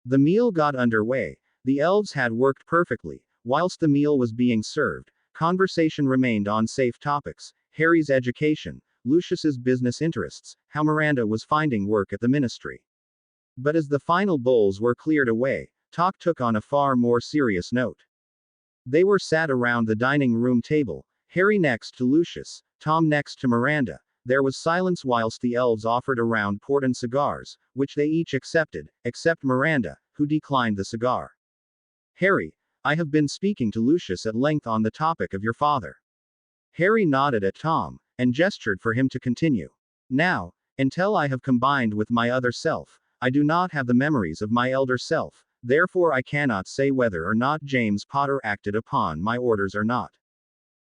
The meal got underway. The elves had worked perfectly. Whilst the meal was being served, conversation remained on safe topics: Harry's education, Lucius's business interests, how Miranda was finding work at the ministry. But as the final bowls were cleared away, talk took on a far more serious note. They were sat around the dining room table, Harry next to Lucius, Tom next to Miranda. There was silence whilst the elves offered around port and cigars, which they each accepted, except Miranda, who declined the cigar. Harry, I have been speaking to Lucius at length on the topic of your father. Harry nodded at Tom, and gestured for him to continue. Now, until I have combined with my other self, I do not have the memories of my elder self, therefore I cannot say whether or not James Potter acted upon my orders or not.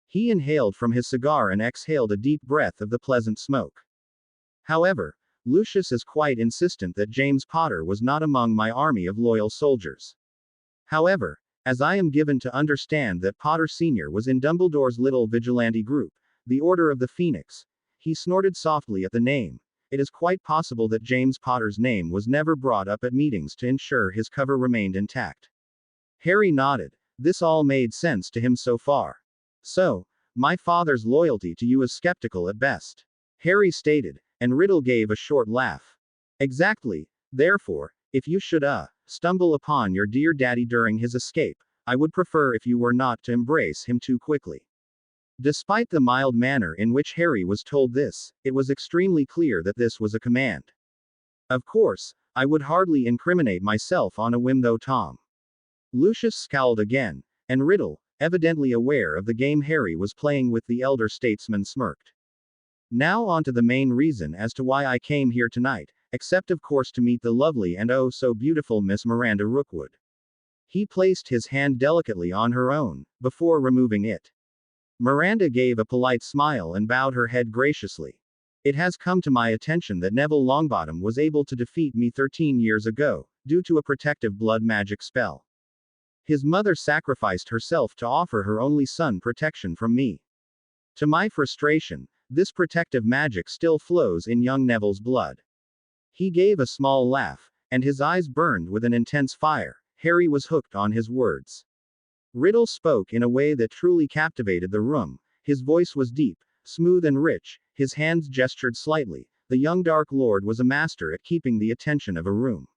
He inhaled from his cigar and exhaled a deep breath of the pleasant smoke. However, Lucius is quite insistent that James Potter was not among my army of loyal soldiers. However, as I am given to understand that Potter Sr. was in Dumbledore's little vigilante group, the Order of the Phoenix. He snorted softly at the name. It is quite possible that James Potter's name was never brought up at meetings to ensure his cover remained intact. Harry nodded. This all made sense to him so far. So, my father's loyalty to you is skeptical at best. Harry stated, and Riddle gave a short laugh. Exactly. Therefore, if you should, stumble upon your dear daddy during his escape, I would prefer if you were not to embrace him too quickly. Despite the mild manner in which Harry was told this, it was extremely clear that this was a command. Of course, I would hardly incriminate myself on a whim though, Tom. Lucius scowled again, and Riddle, evidently aware of the game Harry was playing with the elder statesman, smirked. Now on to the main reason as to why I came here tonight, except of course to meet the lovely and oh so beautiful Miss Miranda Rookwood. He placed his hand delicately on her own, before removing it. Miranda gave a polite smile and bowed her head graciously. It has come to my attention that Neville Longbottom was able to defeat me 13 years ago, due to a protective blood magic spell. His mother sacrificed herself to offer her only son protection from me. To my frustration, this protective magic still flows in young Neville's blood. He gave a small laugh, and his eyes burned with an intense fire. Harry was hooked on his words. Riddle spoke in a way that truly captivated the room. His voice was deep, smooth and rich, his hands gestured slightly. The young Dark Lord was a master at keeping the attention of a room.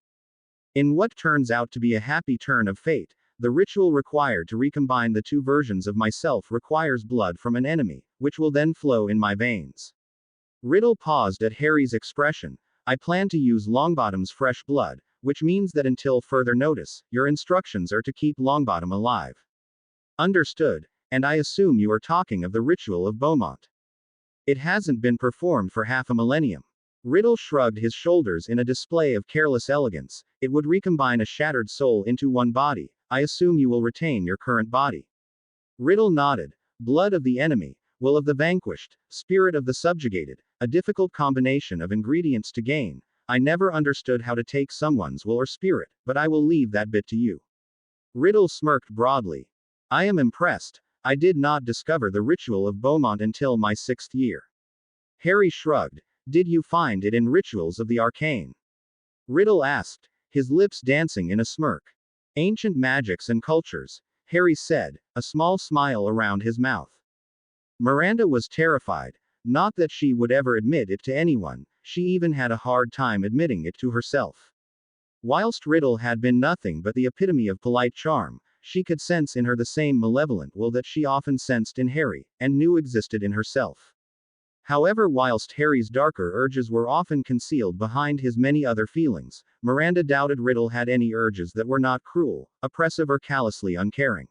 In what turns out to be a happy turn of fate, the ritual required to recombine the two versions of myself requires blood from an enemy, which will then flow in my veins. Riddle paused at Harry's expression. I plan to use Longbottom's fresh blood, which means that until further notice, your instructions are to keep Longbottom alive. Understood, and I assume you are talking of the ritual of Beaumont. It hasn't been performed for half a millennium. Riddle shrugged his shoulders in a display of careless elegance. It would recombine a shattered soul into one body. I assume you will retain your current body. Riddle nodded. Blood of the enemy, will of the vanquished, spirit of the subjugated, a difficult combination of ingredients to gain. I never understood how to take someone's will or spirit, but I will leave that bit to you. Riddle smirked broadly. I am impressed. I did not discover the ritual of Beaumont until my 6th year. Harry shrugged. Did you find it in Rituals of the Arcane? Riddle asked, his lips dancing in a smirk. Ancient magics and cultures, Harry said, a small smile around his mouth. Miranda was terrified. Not that she would ever admit it to anyone, she even had a hard time admitting it to herself. Whilst Riddle had been nothing but the epitome of polite charm, she could sense in her the same malevolent will that she often sensed in Harry, and knew existed in herself. However, whilst Harry's darker urges were often concealed behind his many other feelings, Miranda doubted Riddle had any urges that were not cruel, oppressive, or callously uncaring.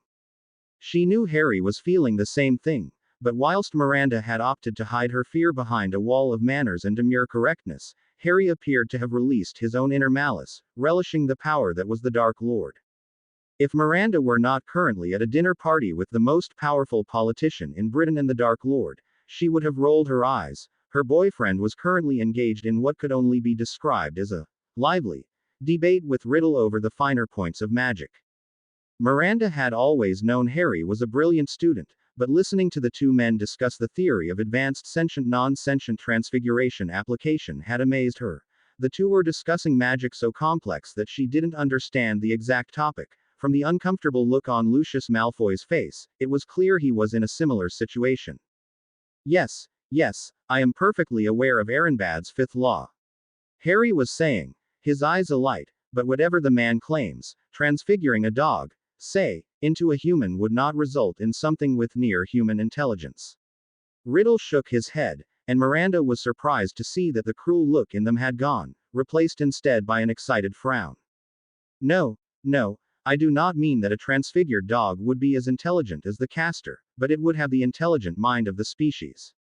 She knew Harry was feeling the same thing, but whilst Miranda had opted to hide her fear behind a wall of manners and demure correctness, Harry appeared to have released his own inner malice, relishing the power that was the Dark Lord. If Miranda were not currently at a dinner party with the most powerful politician in Britain and the Dark Lord, she would have rolled her eyes. Her boyfriend was currently engaged in what could only be described as a lively debate with Riddle over the finer points of magic. Miranda had always known Harry was a brilliant student, but listening to the two men discuss the theory of advanced sentient non-sentient transfiguration application had amazed her. The two were discussing magic so complex that she didn't understand the exact topic. From the uncomfortable look on Lucius Malfoy's face, it was clear he was in a similar situation. Yes, I am perfectly aware of Erenbad's fifth law. Harry was saying, his eyes alight, but whatever the man claims, transfiguring a dog, say, into a human would not result in something with near-human intelligence. Riddle shook his head, and Miranda was surprised to see that the cruel look in them had gone, replaced instead by an excited frown. No, I do not mean that a transfigured dog would be as intelligent as the caster, but it would have the intelligent mind of the species.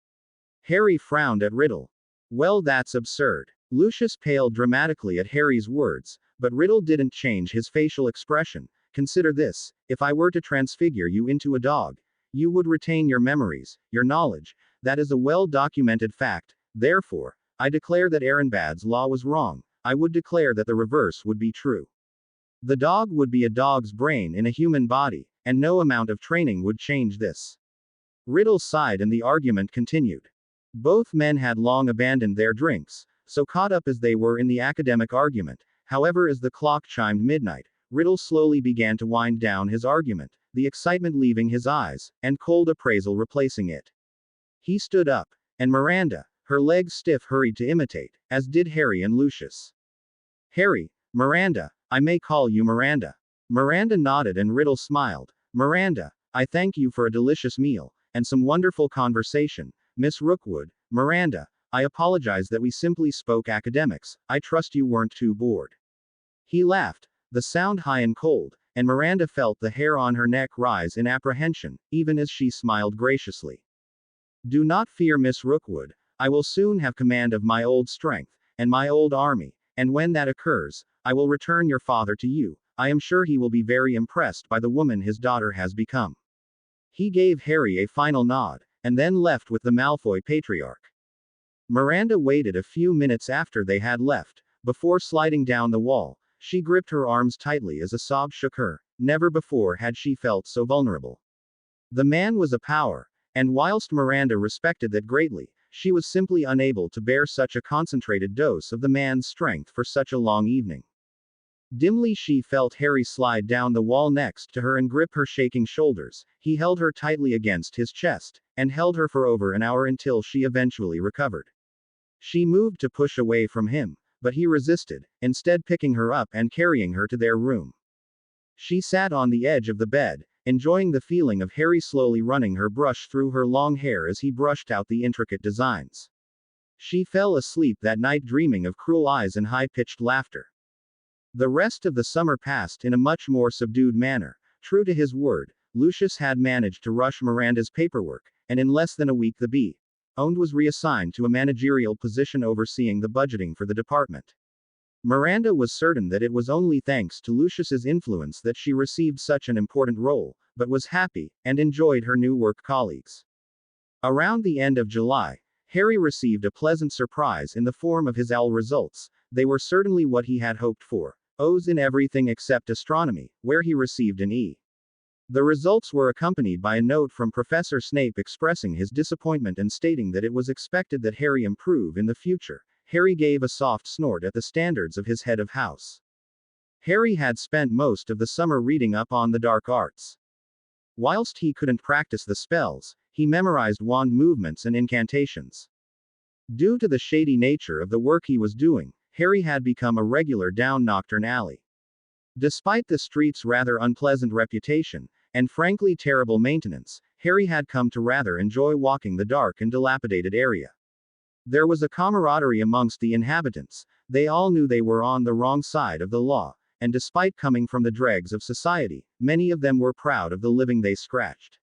Harry frowned at Riddle. Well, that's absurd. Lucius paled dramatically at Harry's words, but Riddle didn't change his facial expression. Consider this, if I were to transfigure you into a dog, you would retain your memories, your knowledge. That is a well-documented fact. Therefore, I declare that Erenbad's law was wrong. I would declare that the reverse would be true. The dog would be a dog's brain in a human body, and no amount of training would change this. Riddle sighed and the argument continued. Both men had long abandoned their drinks, so caught up as they were in the academic argument. However, as the clock chimed midnight, Riddle slowly began to wind down his argument, the excitement leaving his eyes, and cold appraisal replacing it. He stood up, and Miranda, her legs stiff, hurried to imitate, as did Harry and Lucius. Harry, Miranda, I may call you Miranda. Miranda nodded and Riddle smiled. Miranda, I thank you for a delicious meal, and some wonderful conversation. Miss Rookwood, Miranda, I apologize that we simply spoke academics. I trust you weren't too bored. He laughed, the sound high and cold, and Miranda felt the hair on her neck rise in apprehension, even as she smiled graciously. Do not fear, Miss Rookwood. I will soon have command of my old strength, and my old army, and when that occurs, I will return your father to you. I am sure he will be very impressed by the woman his daughter has become. He gave Harry a final nod, and then left with the Malfoy patriarch. Miranda waited a few minutes after they had left. Before sliding down the wall, she gripped her arms tightly as a sob shook her. Never before had she felt so vulnerable. The man was a power, and whilst Miranda respected that greatly, she was simply unable to bear such a concentrated dose of the man's strength for such a long evening. Dimly she felt Harry slide down the wall next to her and grip her shaking shoulders. He held her tightly against his chest, and held her for over an hour until she eventually recovered. She moved to push away from him, but he resisted, instead picking her up and carrying her to their room. She sat on the edge of the bed, enjoying the feeling of Harry slowly running her brush through her long hair as he brushed out the intricate designs. She fell asleep that night dreaming of cruel eyes and high-pitched laughter. The rest of the summer passed in a much more subdued manner. True to his word, Lucius had managed to rush Miranda's paperwork, and in less than a week the B.O.N.D. was reassigned to a managerial position overseeing the budgeting for the department. Miranda was certain that it was only thanks to Lucius's influence that she received such an important role, but was happy, and enjoyed her new work colleagues. Around the end of July, Harry received a pleasant surprise in the form of his AL results. they were certainly what he had hoped for. O's in everything except astronomy, where he received an E. The results were accompanied by a note from Professor Snape expressing his disappointment and stating that it was expected that Harry improve in the future. Harry gave a soft snort at the standards of his head of house. Harry had spent most of the summer reading up on the dark arts. Whilst he couldn't practice the spells, he memorized wand movements and incantations. Due to the shady nature of the work he was doing, Harry had become a regular down Knockturn Alley. Despite the street's rather unpleasant reputation, and frankly terrible maintenance, Harry had come to rather enjoy walking the dark and dilapidated area. There was a camaraderie amongst the inhabitants, they all knew they were on the wrong side of the law, and despite coming from the dregs of society, many of them were proud of the living they scratched.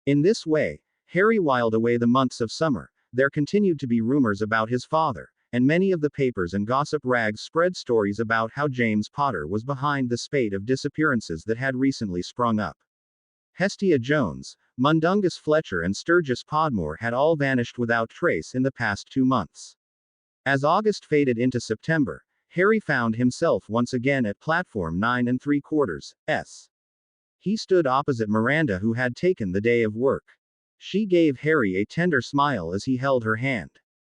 In this way, Harry whiled away the months of summer. There continued to be rumors about his father, and many of the papers and gossip rags spread stories about how James Potter was behind the spate of disappearances that had recently sprung up. Hestia Jones, Mundungus Fletcher and Sturgis Podmore had all vanished without trace in the past 2 months. As August faded into September, Harry found himself once again at platform 9 3/4s. He stood opposite Miranda, who had taken the day of work. She gave Harry a tender smile as he held her hand.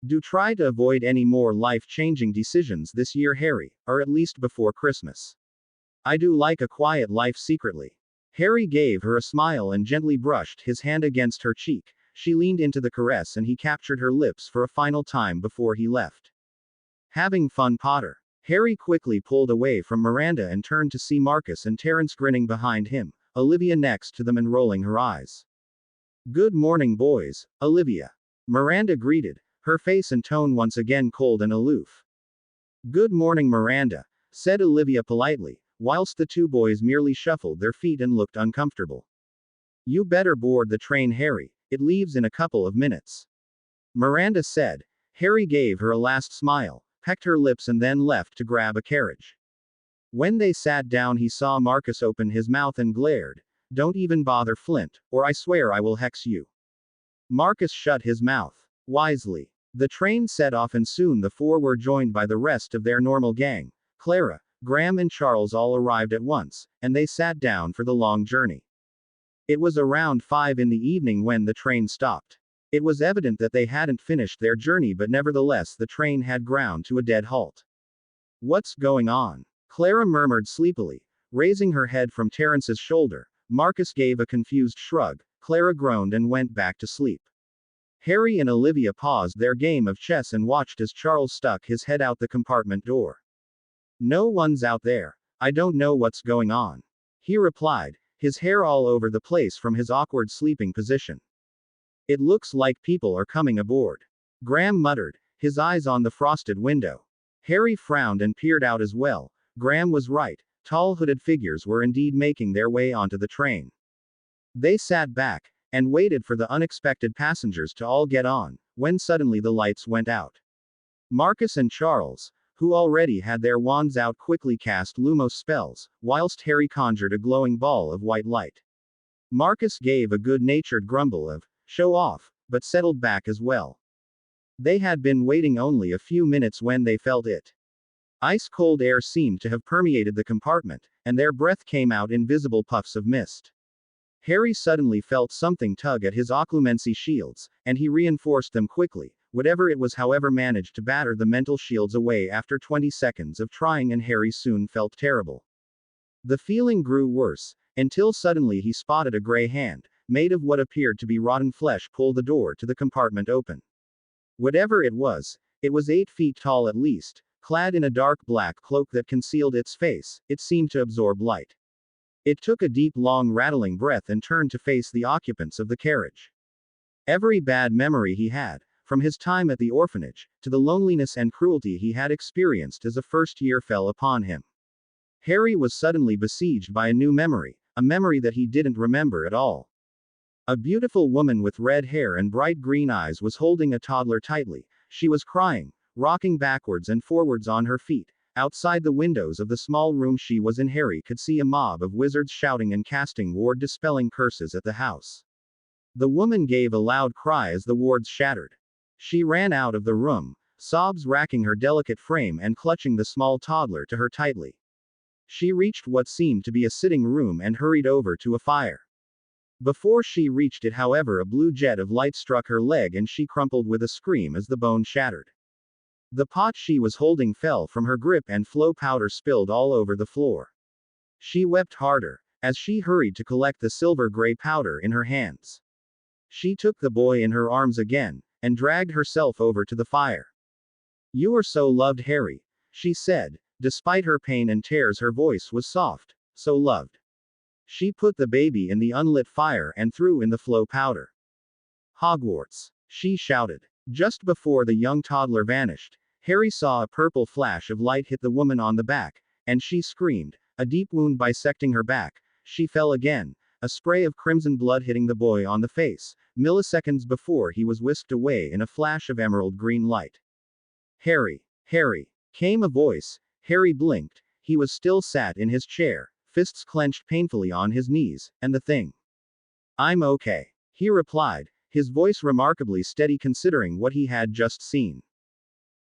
Do try to avoid any more life-changing decisions this year, Harry, or at least before Christmas. I do like a quiet life secretly. Harry gave her a smile and gently brushed his hand against her cheek. She leaned into the caress and he captured her lips for a final time before he left. Having fun, Potter? Harry quickly pulled away from Miranda and turned to see Marcus and Terence grinning behind him, Olivia next to them and rolling her eyes. Good morning, boys, Olivia. Miranda greeted, her face and tone once again cold and aloof. Good morning, Miranda, said Olivia politely, whilst the two boys merely shuffled their feet and looked uncomfortable. You better board the train, Harry, it leaves in a couple of minutes. Miranda said. Harry gave her a last smile, pecked her lips and then left to grab a carriage. When they sat down, he saw Marcus open his mouth and glared. Don't even bother, Flint, or I swear I will hex you. Marcus shut his mouth. Wisely. The train set off and soon the four were joined by the rest of their normal gang. Clara, Graham and Charles all arrived at once, and they sat down for the long journey. It was around 5 in the evening when the train stopped. It was evident that they hadn't finished their journey, but nevertheless the train had ground to a dead halt. What's going on? Clara murmured sleepily, raising her head from Terence's shoulder. Marcus gave a confused shrug. Clara groaned and went back to sleep. Harry and Olivia paused their game of chess and watched as Charles stuck his head out the compartment door. No one's out there. I don't know what's going on, he replied, his hair all over the place from his awkward sleeping position. It looks like people are coming aboard, Graham muttered, his eyes on the frosted window. Harry frowned and peered out as well. Graham was right. Tall hooded figures were indeed making their way onto the train. They sat back and waited for the unexpected passengers to all get on, when suddenly the lights went out. Marcus and Charles, who already had their wands out, quickly cast Lumos spells, whilst Harry conjured a glowing ball of white light. Marcus gave a good-natured grumble of, show off, but settled back as well. They had been waiting only a few minutes when they felt it. Ice-cold air seemed to have permeated the compartment, and their breath came out in visible puffs of mist. Harry suddenly felt something tug at his occlumency shields, and he reinforced them quickly. Whatever it was, however, managed to batter the mental shields away after 20 seconds of trying, and Harry soon felt terrible. The feeling grew worse, until suddenly he spotted a gray hand, made of what appeared to be rotten flesh, pull the door to the compartment open. Whatever it was 8 feet tall at least. Clad in a dark black cloak that concealed its face, it seemed to absorb light. It took a deep, long, rattling breath and turned to face the occupants of the carriage. Every bad memory he had, from his time at the orphanage, to the loneliness and cruelty he had experienced as a first year, fell upon him. Harry was suddenly besieged by a new memory, a memory that he didn't remember at all. A beautiful woman with red hair and bright green eyes was holding a toddler tightly. She was crying, rocking backwards and forwards on her feet. Outside the windows of the small room she was in, Harry could see a mob of wizards shouting and casting ward-dispelling curses at the house. The woman gave a loud cry as the wards shattered. She ran out of the room, sobs racking her delicate frame and clutching the small toddler to her tightly. She reached what seemed to be a sitting room and hurried over to a fire. Before she reached it, however, a blue jet of light struck her leg and she crumpled with a scream as the bone shattered. The pot she was holding fell from her grip and flow powder spilled all over the floor. She wept harder as she hurried to collect the silver-gray powder in her hands. She took the boy in her arms again and dragged herself over to the fire. "You are so loved, Harry," she said. Despite her pain and tears, her voice was soft. "So loved." She put the baby in the unlit fire and threw in the flow powder. "Hogwarts!" she shouted. Just before the young toddler vanished, Harry saw a purple flash of light hit the woman on the back, and she screamed, a deep wound bisecting her back. She fell again, a spray of crimson blood hitting the boy on the face, milliseconds before he was whisked away in a flash of emerald green light. "Harry! Harry!" came a voice. Harry blinked. He was still sat in his chair, fists clenched painfully on his knees, and the thing. "I'm okay," he replied, his voice remarkably steady considering what he had just seen.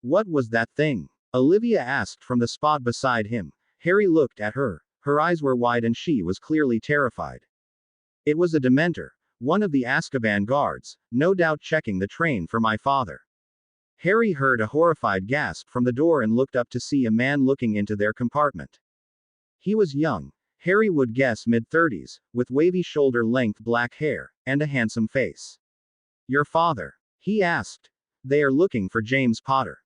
"What was that thing?" Olivia asked from the spot beside him. Harry looked at her. Her eyes were wide and she was clearly terrified. "It was a Dementor, one of the Azkaban guards, no doubt checking the train for my father." Harry heard a horrified gasp from the door and looked up to see a man looking into their compartment. He was young, Harry would guess mid-30s, with wavy shoulder-length black hair, and a handsome face. "Your father?" he asked. "They are looking for James Potter."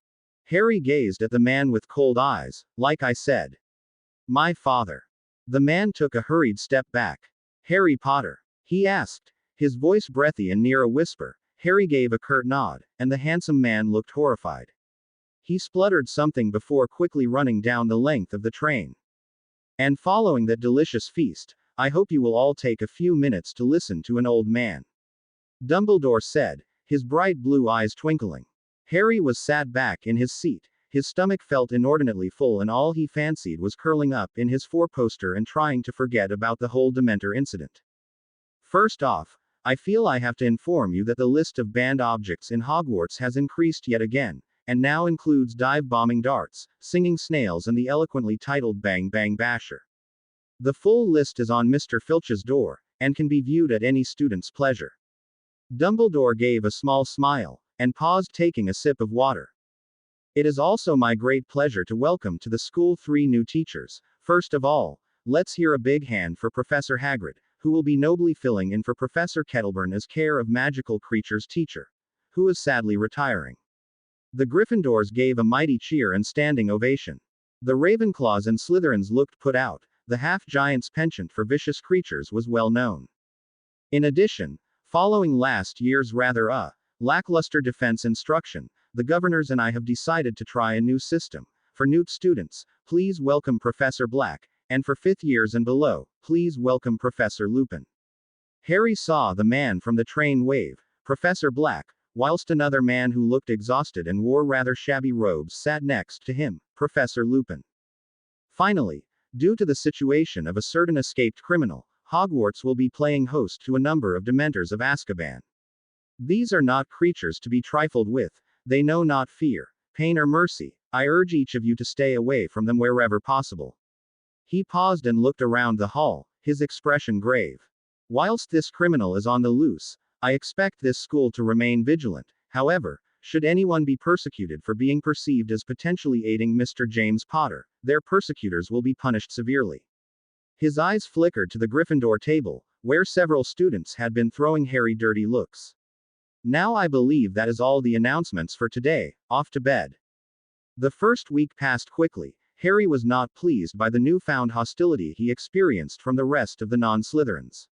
Harry gazed at the man with cold eyes. "Like I said." "My father." The man took a hurried step back. "Harry Potter?" he asked, his voice breathy and near a whisper. Harry gave a curt nod, and the handsome man looked horrified. He spluttered something before quickly running down the length of the train. "And following that delicious feast, I hope you will all take a few minutes to listen to an old man," Dumbledore said, his bright blue eyes twinkling. Harry was sat back in his seat. His stomach felt inordinately full and all he fancied was curling up in his four-poster and trying to forget about the whole Dementor incident. "First off, I feel I have to inform you that the list of banned objects in Hogwarts has increased yet again, and now includes dive-bombing darts, singing snails and the eloquently titled Bang Bang Basher. The full list is on Mr. Filch's door, and can be viewed at any student's pleasure." Dumbledore gave a small smile, and paused taking a sip of water. "It is also my great pleasure to welcome to the school 3 new teachers. First of all, let's hear a big hand for Professor Hagrid, who will be nobly filling in for Professor Kettleburn as Care of Magical Creatures teacher, who is sadly retiring." The Gryffindors gave a mighty cheer and standing ovation. The Ravenclaws and Slytherins looked put out. The half-giant's penchant for vicious creatures was well known. In addition, following last year's rather lackluster defense instruction, the governors and I have decided to try a new system. For Newt students, please welcome Professor Black, and for 5th years and below, please welcome Professor Lupin. Harry saw the man from the train wave, Professor Black, whilst another man who looked exhausted and wore rather shabby robes sat next to him, Professor Lupin. Finally, due to the situation of a certain escaped criminal, Hogwarts will be playing host to a number of Dementors of Azkaban. These are not creatures to be trifled with. They know not fear, pain or mercy. I urge each of you to stay away from them wherever possible. He paused and looked around the hall, his expression grave. Whilst this criminal is on the loose, I expect this school to remain vigilant. However, should anyone be persecuted for being perceived as potentially aiding Mr. James Potter, their persecutors will be punished severely. His eyes flickered to the Gryffindor table, where several students had been throwing Harry dirty looks. "Now I believe that is all the announcements for today. Off to bed." The first week passed quickly. Harry was not pleased by the newfound hostility he experienced from the rest of the non-Slytherins.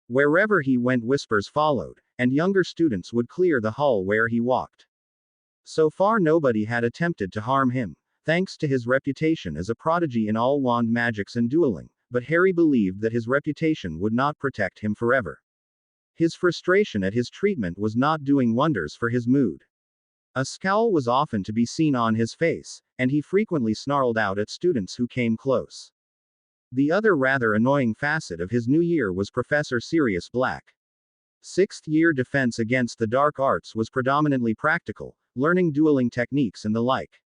Wherever he went, whispers followed, and younger students would clear the hall where he walked. So far nobody had attempted to harm him, thanks to his reputation as a prodigy in all wand magics and dueling, but Harry believed that his reputation would not protect him forever. His frustration at his treatment was not doing wonders for his mood. A scowl was often to be seen on his face, and he frequently snarled out at students who came close. The other rather annoying facet of his new year was Professor Sirius Black. 6th year defense against the dark arts was predominantly practical, learning dueling techniques and the like.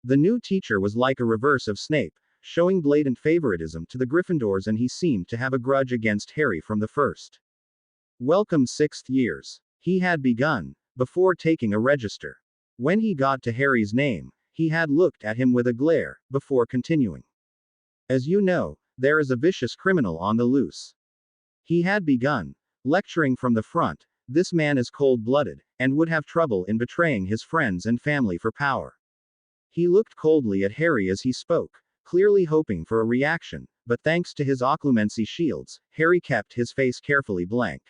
The new teacher was like a reverse of Snape, showing blatant favoritism to the Gryffindors, and he seemed to have a grudge against Harry from the first. Welcome sixth years. He had begun, before taking a register. When he got to Harry's name, he had looked at him with a glare, before continuing. As you know, there is a vicious criminal on the loose. He had begun, lecturing from the front. This man is cold-blooded, and would have trouble in betraying his friends and family for power. He looked coldly at Harry as he spoke, clearly hoping for a reaction, but thanks to his occlumency shields, Harry kept his face carefully blank.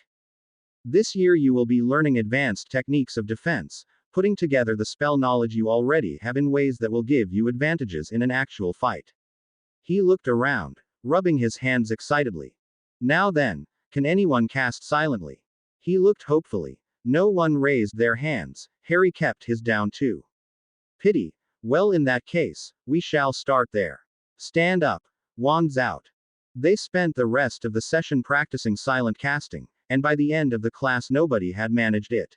This year you will be learning advanced techniques of defense, putting together the spell knowledge you already have in ways that will give you advantages in an actual fight. He looked around, rubbing his hands excitedly. Now then, can anyone cast silently? He looked hopefully. No one raised their hands. Harry kept his down too. Pity. Well, in that case, we shall start there. Stand up. Wands out. They spent the rest of the session practicing silent casting, and by the end of the class nobody had managed it.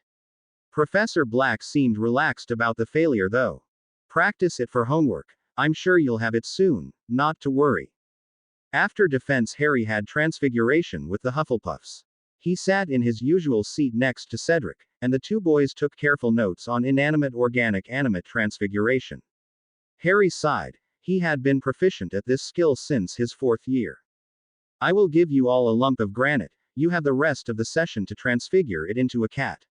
Professor Black seemed relaxed about the failure though. Practice it for homework. I'm sure you'll have it soon, not to worry. After defense, Harry had transfiguration with the Hufflepuffs. He sat in his usual seat next to Cedric, and the two boys took careful notes on inanimate organic animate transfiguration. Harry sighed. He had been proficient at this skill since his 4th year. I will give you all a lump of granite. You have the rest of the session to transfigure it into a cat.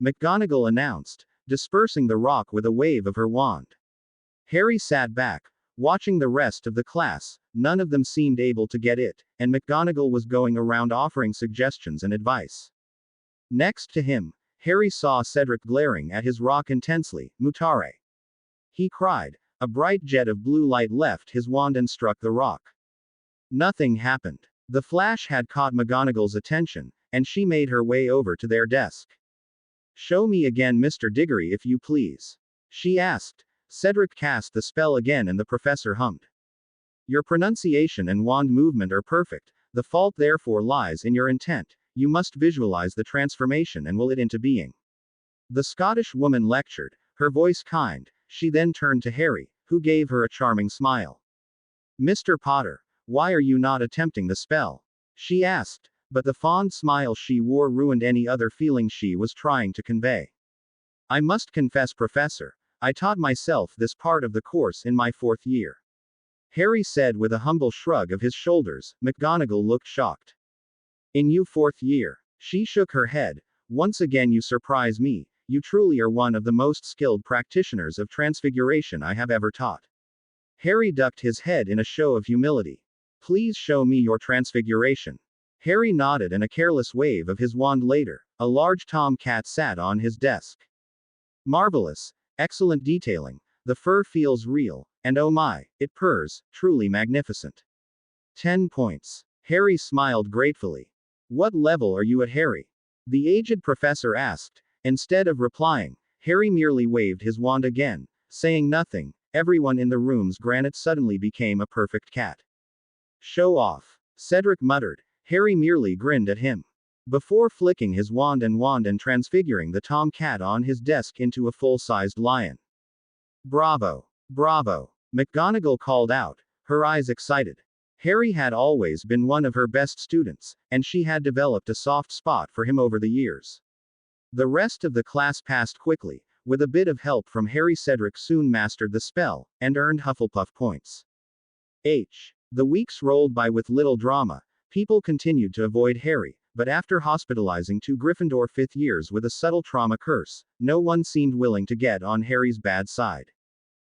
McGonagall announced, dispersing the rock with a wave of her wand. Harry sat back, watching the rest of the class. None of them seemed able to get it, and McGonagall was going around offering suggestions and advice. Next to him, Harry saw Cedric glaring at his rock intensely. Mutare. He cried. A bright jet of blue light left his wand and struck the rock. Nothing happened. The flash had caught McGonagall's attention, and she made her way over to their desk. Show me again, Mr. Diggory, if you please, she asked. Cedric cast the spell again and the professor hummed. Your pronunciation and wand movement are perfect. The fault therefore lies in your intent. You must visualize the transformation and will it into being. The Scottish woman lectured, her voice kind. She then turned to Harry, who gave her a charming smile. Mr. Potter, why are you not attempting the spell? She asked, but the fond smile she wore ruined any other feeling she was trying to convey. I must confess, Professor, I taught myself this part of the course in my 4th year. Harry said with a humble shrug of his shoulders. McGonagall looked shocked. In your 4th year? She shook her head. Once again you surprise me. You truly are one of the most skilled practitioners of transfiguration I have ever taught. Harry ducked his head in a show of humility. Please show me your transfiguration. Harry nodded, and a careless wave of his wand later, a large tomcat sat on his desk. Marvelous. Excellent detailing. The fur feels real, and oh my, it purrs. Truly magnificent. 10 points. Harry smiled gratefully. What level are you at, Harry? The aged professor asked. Instead of replying, Harry merely waved his wand again, saying nothing. Everyone in the room's granite suddenly became a perfect cat. Show off. Cedric muttered. Harry merely grinned at him. Before flicking his wand and transfiguring the tomcat on his desk into a full-sized lion. Bravo! Bravo! McGonagall called out, her eyes excited. Harry had always been one of her best students, and she had developed a soft spot for him over the years. The rest of the class passed quickly. With a bit of help from Harry, Cedric soon mastered the spell, and earned Hufflepuff points. The weeks rolled by with little drama. People continued to avoid Harry, but after hospitalizing 2 Gryffindor 5th years with a subtle trauma curse, no one seemed willing to get on Harry's bad side.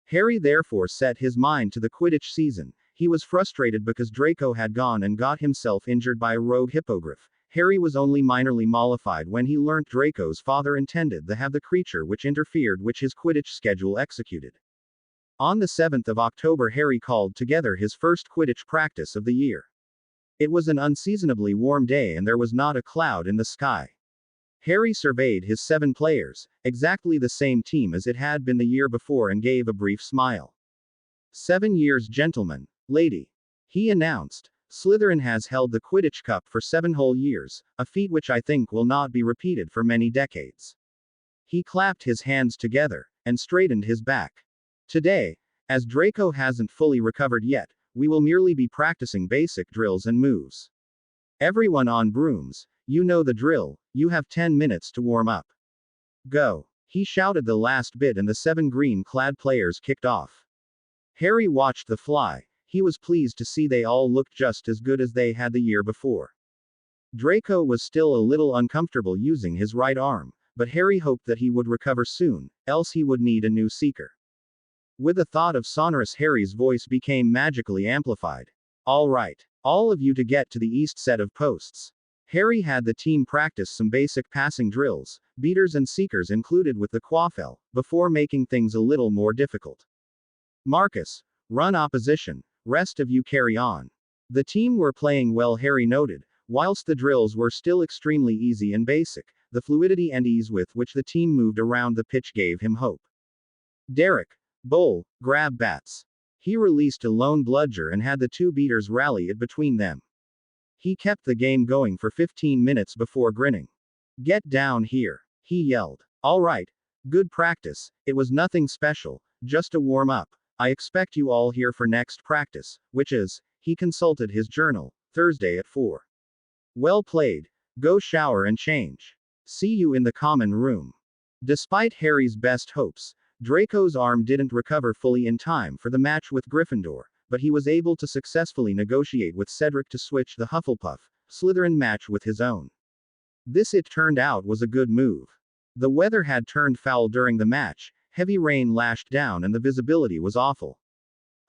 Harry therefore set his mind to the Quidditch season. He was frustrated because Draco had gone and got himself injured by a rogue hippogriff. Harry was only minorly mollified when he learnt Draco's father intended to have the creature which interfered which his Quidditch schedule executed. On the 7th of October Harry called together his first Quidditch practice of the year. It was an unseasonably warm day and there was not a cloud in the sky. Harry surveyed his 7 players, exactly the same team as it had been the year before, and gave a brief smile. 7 years, gentlemen, lady, he announced. Slytherin has held the Quidditch Cup for 7 whole years, a feat which I think will not be repeated for many decades. He clapped his hands together and straightened his back. Today, as Draco hasn't fully recovered yet, we will merely be practicing basic drills and moves. Everyone on brooms, you know the drill, you have 10 minutes to warm up. Go. He shouted the last bit and the 7 green-clad players kicked off. Harry watched the fly. He was pleased to see they all looked just as good as they had the year before. Draco was still a little uncomfortable using his right arm, but Harry hoped that he would recover soon, else he would need a new seeker. With the thought of sonorous, Harry's voice became magically amplified. All right. All of you to get to the east set of posts. Harry had the team practice some basic passing drills, beaters and seekers included with the quaffel, before making things a little more difficult. Marcus, run opposition, rest of you carry on. The team were playing well, Harry noted, whilst the drills were still extremely easy and basic, the fluidity and ease with which the team moved around the pitch gave him hope. Derek, bowl, grab bats. He released a lone bludger and had the 2 beaters rally it between them. He kept the game going for 15 minutes before grinning. Get down here, he yelled. All right. Good practice, it was nothing special, just a warm-up. I expect you all here for next practice, which is, he consulted his journal, Thursday at 4. Well played. Go shower and change. See you in the common room. Despite Harry's best hopes, Draco's arm didn't recover fully in time for the match with Gryffindor, but he was able to successfully negotiate with Cedric to switch the Hufflepuff, Slytherin match with his own. This, it turned out, was a good move. The weather had turned foul during the match, heavy rain lashed down and the visibility was awful.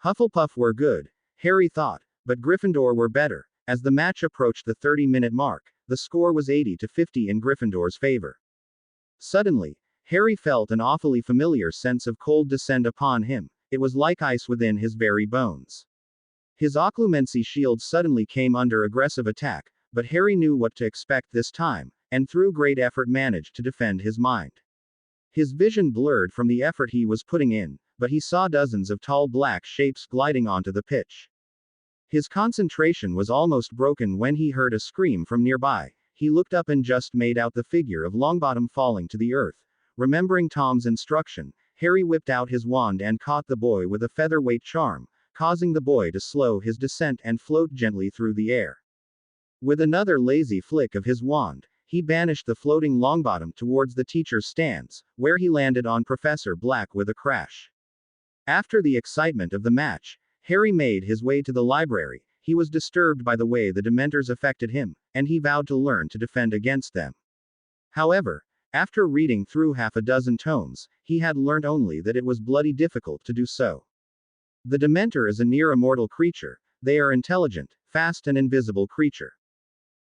Hufflepuff were good, Harry thought, but Gryffindor were better. As the match approached the 30-minute mark, the score was 80-50 in Gryffindor's favor. Suddenly, Harry felt an awfully familiar sense of cold descend upon him. It was like ice within his very bones. His occlumency shield suddenly came under aggressive attack, but Harry knew what to expect this time, and through great effort managed to defend his mind. His vision blurred from the effort he was putting in, but he saw dozens of tall black shapes gliding onto the pitch. His concentration was almost broken when he heard a scream from nearby. He looked up and just made out the figure of Longbottom falling to the earth. Remembering Tom's instruction, Harry whipped out his wand and caught the boy with a featherweight charm, causing the boy to slow his descent and float gently through the air. With another lazy flick of his wand, he banished the floating Longbottom towards the teacher's stands, where he landed on Professor Black with a crash. After the excitement of the match, Harry made his way to the library. He was disturbed by the way the Dementors affected him, and he vowed to learn to defend against them. However, after reading through half a dozen tomes, he had learned only that it was bloody difficult to do so. The Dementor is a near immortal creature. They are intelligent, fast and invisible creature.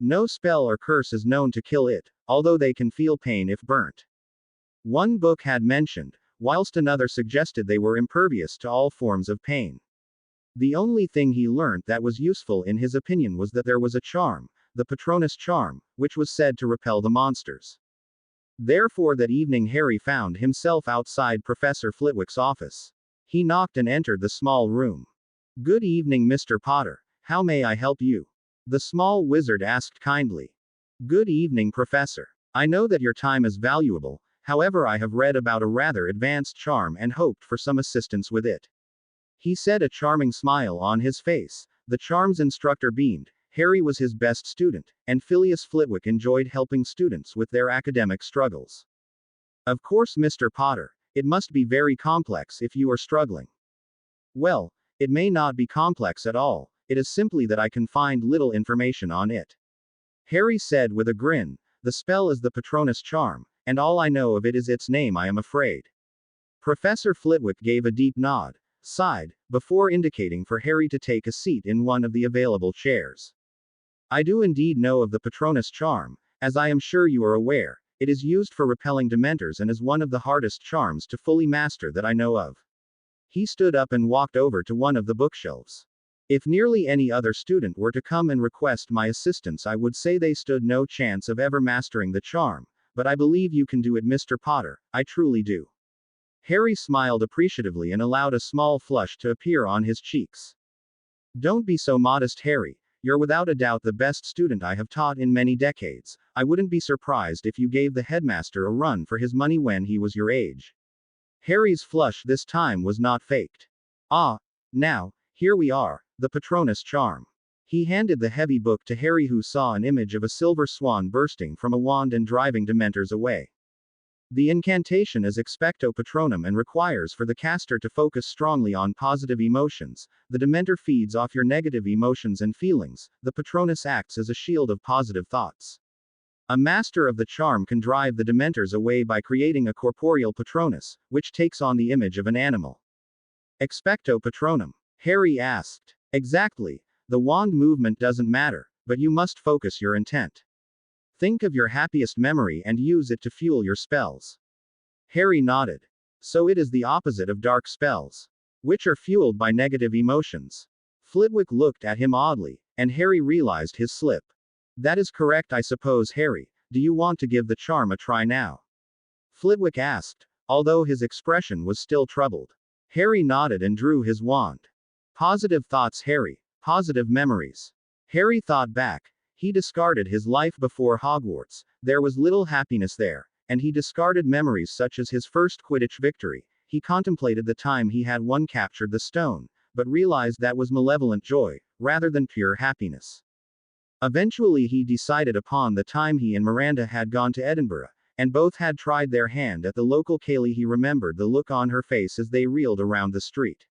No spell or curse is known to kill it, although they can feel pain if burnt. One book had mentioned, whilst another suggested they were impervious to all forms of pain. The only thing he learnt that was useful in his opinion was that there was a charm, the Patronus charm, which was said to repel the monsters. Therefore that evening Harry found himself outside Professor Flitwick's office. He knocked and entered the small room. Good evening, Mr. Potter. How may I help you? The small wizard asked kindly. Good evening, Professor. I know that your time is valuable, however I have read about a rather advanced charm and hoped for some assistance with it. He said, a charming smile on his face. The charm's instructor beamed. Harry was his best student, and Phileas Flitwick enjoyed helping students with their academic struggles. Of course, Mr. Potter, it must be very complex if you are struggling. Well, it may not be complex at all, it is simply that I can find little information on it. Harry said with a grin, the spell is the Patronus charm, and all I know of it is its name, I am afraid. Professor Flitwick gave a deep nod, sighed, before indicating for Harry to take a seat in one of the available chairs. I do indeed know of the Patronus charm. As I am sure you are aware, it is used for repelling Dementors and is one of the hardest charms to fully master that I know of. He stood up and walked over to one of the bookshelves. If nearly any other student were to come and request my assistance, I would say they stood no chance of ever mastering the charm, but I believe you can do it, Mr. Potter, I truly do. Harry smiled appreciatively and allowed a small flush to appear on his cheeks. Don't be so modest, Harry. You're without a doubt the best student I have taught in many decades. I wouldn't be surprised if you gave the headmaster a run for his money when he was your age." Harry's flush this time was not faked. "Ah, now, here we are, the Patronus charm." He handed the heavy book to Harry, who saw an image of a silver swan bursting from a wand and driving Dementors away. The incantation is Expecto Patronum and requires for the caster to focus strongly on positive emotions. The Dementor feeds off your negative emotions and feelings. The Patronus acts as a shield of positive thoughts. A master of the charm can drive the Dementors away by creating a corporeal Patronus, which takes on the image of an animal. Expecto Patronum? Harry asked. Exactly. The wand movement doesn't matter, but you must focus your intent. Think of your happiest memory and use it to fuel your spells. Harry nodded. So it is the opposite of dark spells, which are fueled by negative emotions. Flitwick looked at him oddly, and Harry realized his slip. That is correct, I suppose. Harry, do you want to give the charm a try now? Flitwick asked, although his expression was still troubled. Harry nodded and drew his wand. Positive thoughts, Harry. Positive memories. Harry thought back. He discarded his life before Hogwarts. There was little happiness there, and he discarded memories such as his first Quidditch victory. He contemplated the time he had won captured the stone, but realized that was malevolent joy, rather than pure happiness. Eventually he decided upon the time he and Miranda had gone to Edinburgh, and both had tried their hand at the local Kaylee. He remembered the look on her face as they reeled around the street.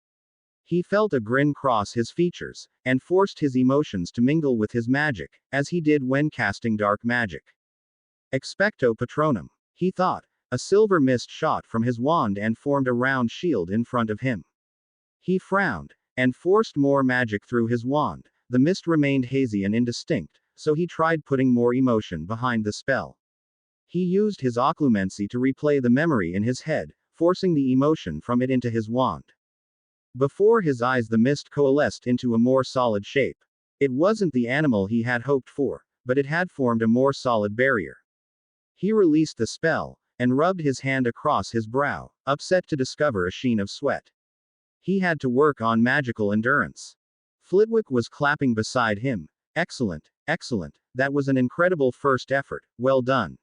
He felt a grin cross his features, and forced his emotions to mingle with his magic, as he did when casting dark magic. Expecto Patronum, he thought. A silver mist shot from his wand and formed a round shield in front of him. He frowned, and forced more magic through his wand. The mist remained hazy and indistinct, so he tried putting more emotion behind the spell. He used his occlumency to replay the memory in his head, forcing the emotion from it into his wand. Before his eyes the mist coalesced into a more solid shape. It wasn't the animal he had hoped for, but it had formed a more solid barrier. He released the spell, and rubbed his hand across his brow, upset to discover a sheen of sweat. He had to work on magical endurance. Flitwick was clapping beside him. Excellent, excellent, that was an incredible first effort, well done.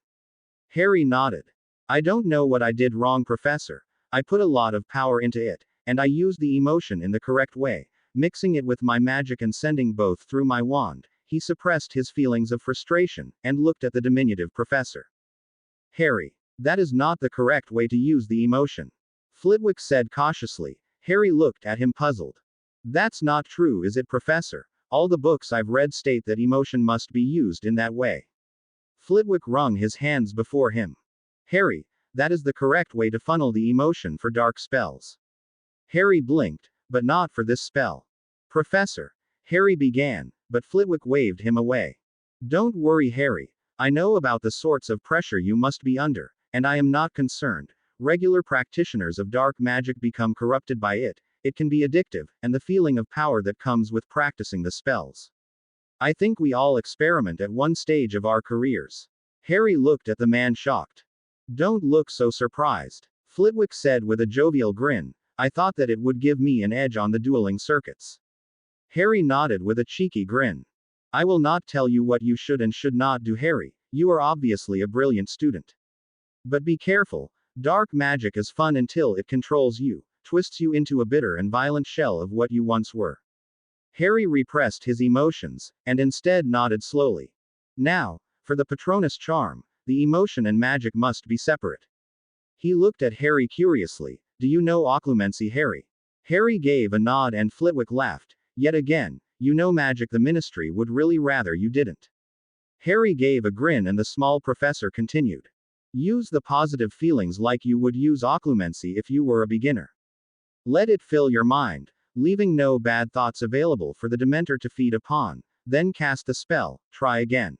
Harry nodded. I don't know what I did wrong, Professor. I put a lot of power into it, and I used the emotion in the correct way, mixing it with my magic and sending both through my wand. He suppressed his feelings of frustration, and looked at the diminutive professor. Harry, that is not the correct way to use the emotion. Flitwick said cautiously. Harry looked at him puzzled. That's not true, is it, Professor? All the books I've read state that emotion must be used in that way. Flitwick wrung his hands before him. Harry, that is the correct way to funnel the emotion for dark spells. Harry blinked, but not for this spell. Professor, Harry began, but Flitwick waved him away. Don't worry, Harry. I know about the sorts of pressure you must be under, and I am not concerned. Regular practitioners of dark magic become corrupted by it. It can be addictive, and the feeling of power that comes with practicing the spells. I think we all experiment at one stage of our careers. Harry looked at the man shocked. Don't look so surprised, Flitwick said with a jovial grin. I thought that it would give me an edge on the dueling circuits. Harry nodded with a cheeky grin. I will not tell you what you should and should not do, Harry. You are obviously a brilliant student. But be careful. Dark magic is fun until it controls you, twists you into a bitter and violent shell of what you once were. Harry repressed his emotions, and instead nodded slowly. Now, for the Patronus charm, the emotion and magic must be separate. He looked at Harry curiously. Do you know occlumency, Harry? Harry gave a nod and Flitwick laughed. Yet again, you know magic. The ministry would really rather you didn't. Harry gave a grin and the small professor continued. Use the positive feelings like you would use occlumency if you were a beginner. Let it fill your mind, leaving no bad thoughts available for the Dementor to feed upon. Then cast the spell. Try again.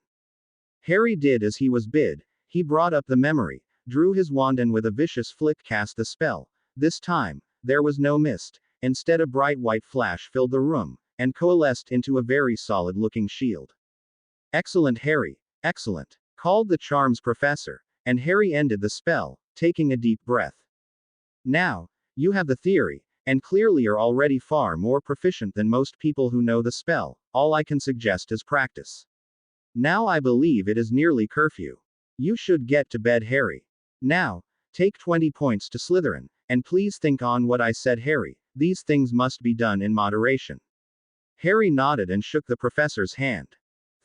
Harry did as he was bid. He brought up the memory, drew his wand and with a vicious flick cast the spell. This time, there was no mist. Instead a bright white flash filled the room, and coalesced into a very solid-looking shield. Excellent, Harry, excellent, called the charms professor, and Harry ended the spell, taking a deep breath. Now, you have the theory, and clearly are already far more proficient than most people who know the spell. All I can suggest is practice. Now I believe it is nearly curfew. You should get to bed, Harry. Now, take 20 points to Slytherin, and please think on what I said, Harry. These things must be done in moderation. Harry nodded and shook the professor's hand.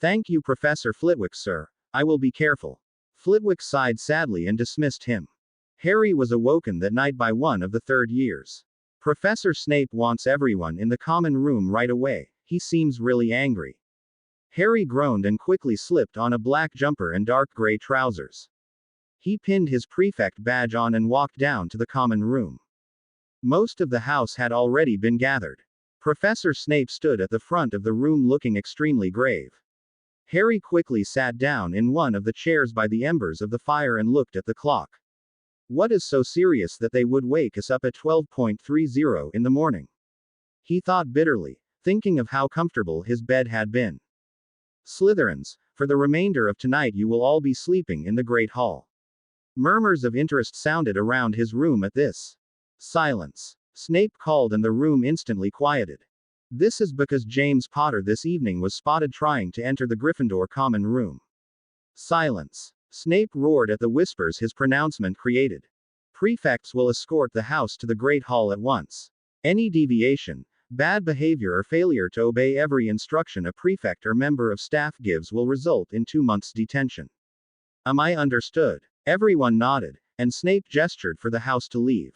Thank you, Professor Flitwick, sir. I will be careful. Flitwick sighed sadly and dismissed him. Harry was awoken that night by one of the third years. Professor Snape wants everyone in the common room right away. He seems really angry. Harry groaned and quickly slipped on a black jumper and dark gray trousers. He pinned his prefect badge on and walked down to the common room. Most of the house had already been gathered. Professor Snape stood at the front of the room looking extremely grave. Harry quickly sat down in one of the chairs by the embers of the fire and looked at the clock. What is so serious that they would wake us up at 12:30 in the morning? He thought bitterly, thinking of how comfortable his bed had been. Slytherins, for the remainder of tonight you will all be sleeping in the Great Hall. Murmurs of interest sounded around his room at this. Silence. Snape called and the room instantly quieted. This is because James Potter this evening was spotted trying to enter the Gryffindor common room. Silence. Snape roared at the whispers his pronouncement created. Prefects will escort the house to the Great Hall at once. Any deviation, bad behavior or failure to obey every instruction a prefect or member of staff gives will result in 2 months' detention. Am I understood? Everyone nodded, and Snape gestured for the house to leave.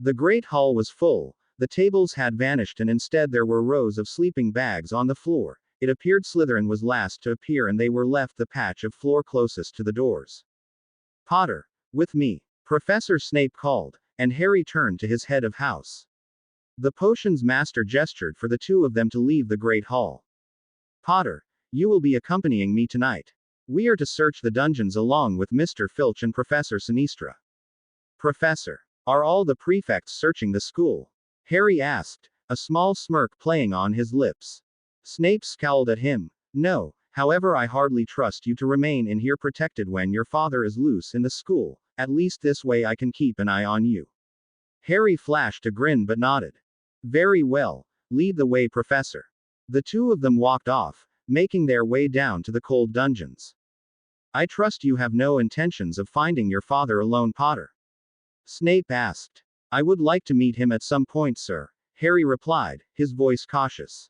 The Great Hall was full. The tables had vanished and instead there were rows of sleeping bags on the floor. It appeared Slytherin was last to appear and they were left the patch of floor closest to the doors. Potter, with me, Professor Snape called, and Harry turned to his head of house. The potions master gestured for the two of them to leave the Great Hall. Potter, you will be accompanying me tonight. We are to search the dungeons along with Mr. Filch and Professor Sinistra. Professor, are all the prefects searching the school? Harry asked, a small smirk playing on his lips. Snape scowled at him. No, however I hardly trust you to remain in here protected when your father is loose in the school, at least this way I can keep an eye on you. Harry flashed a grin but nodded. Very well, lead the way, Professor. The two of them walked off, making their way down to the cold dungeons. I trust you have no intentions of finding your father alone, Potter? Snape asked. I would like to meet him at some point, sir, Harry replied, his voice cautious.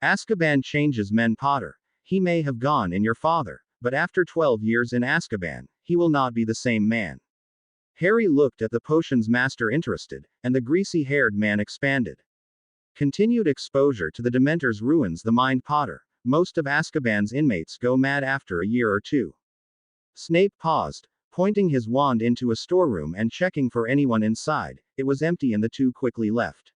Azkaban changes men, Potter. He may have gone in your father, but after 12 years in Azkaban, he will not be the same man. Harry looked at the potions master interested, and the greasy-haired man expanded. Continued exposure to the Dementors ruins the mind, Potter. Most of Azkaban's inmates go mad after a year or two. Snape paused, pointing his wand into a storeroom and checking for anyone inside. It was empty and the two quickly left.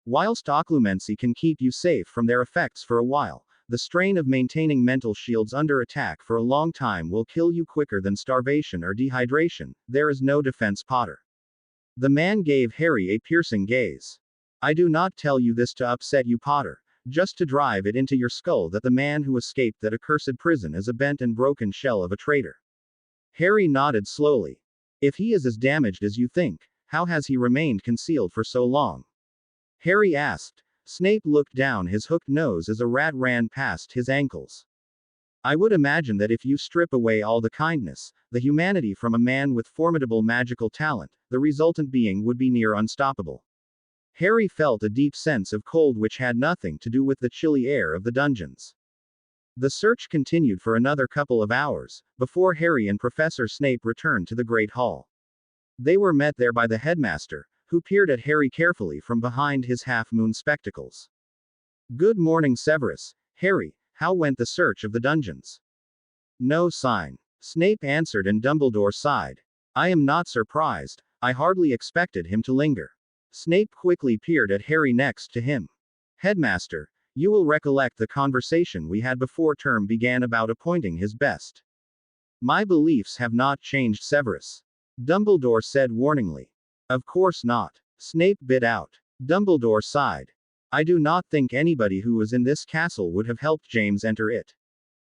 Whilst occlumency can keep you safe from their effects for a while, the strain of maintaining mental shields under attack for a long time will kill you quicker than starvation or dehydration. There is no defense, Potter. The man gave Harry a piercing gaze. I do not tell you this to upset you, Potter, just to drive it into your skull that the man who escaped that accursed prison is a bent and broken shell of a traitor. Harry nodded slowly. If he is as damaged as you think, how has he remained concealed for so long? Harry asked. Snape looked down his hooked nose as a rat ran past his ankles. I would imagine that if you strip away all the kindness, the humanity from a man with formidable magical talent, the resultant being would be near unstoppable. Harry felt a deep sense of cold which had nothing to do with the chilly air of the dungeons. The search continued for another couple of hours, before Harry and Professor Snape returned to the Great Hall. They were met there by the headmaster, who peered at Harry carefully from behind his half-moon spectacles. Good morning, Severus. Harry, how went the search of the dungeons? No sign. Snape answered and Dumbledore sighed. I am not surprised. I hardly expected him to linger. Snape quickly peered at Harry next to him. Headmaster, you will recollect the conversation we had before term began about appointing his best. My beliefs have not changed, Severus. Dumbledore said warningly. Of course not. Snape bit out. Dumbledore sighed. I do not think anybody who was in this castle would have helped James enter it.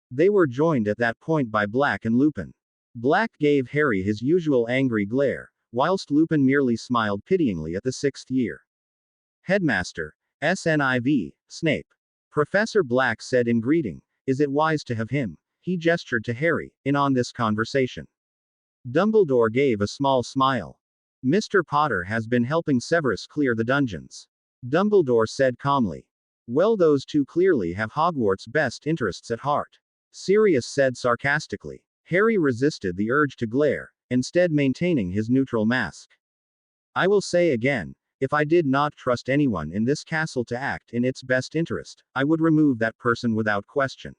They were joined at that point by Black and Lupin. Black gave Harry his usual angry glare, whilst Lupin merely smiled pityingly at the sixth year. Headmaster, SNIV, Snape. Professor Black said in greeting, "Is it wise to have him?" He gestured to Harry, in on this conversation. Dumbledore gave a small smile. "Mr. Potter has been helping Severus clear the dungeons," Dumbledore said calmly. "Well, those two clearly have Hogwarts' best interests at heart," Sirius said sarcastically. Harry resisted the urge to glare, instead maintaining his neutral mask. "I will say again, if I did not trust anyone in this castle to act in its best interest, I would remove that person without question."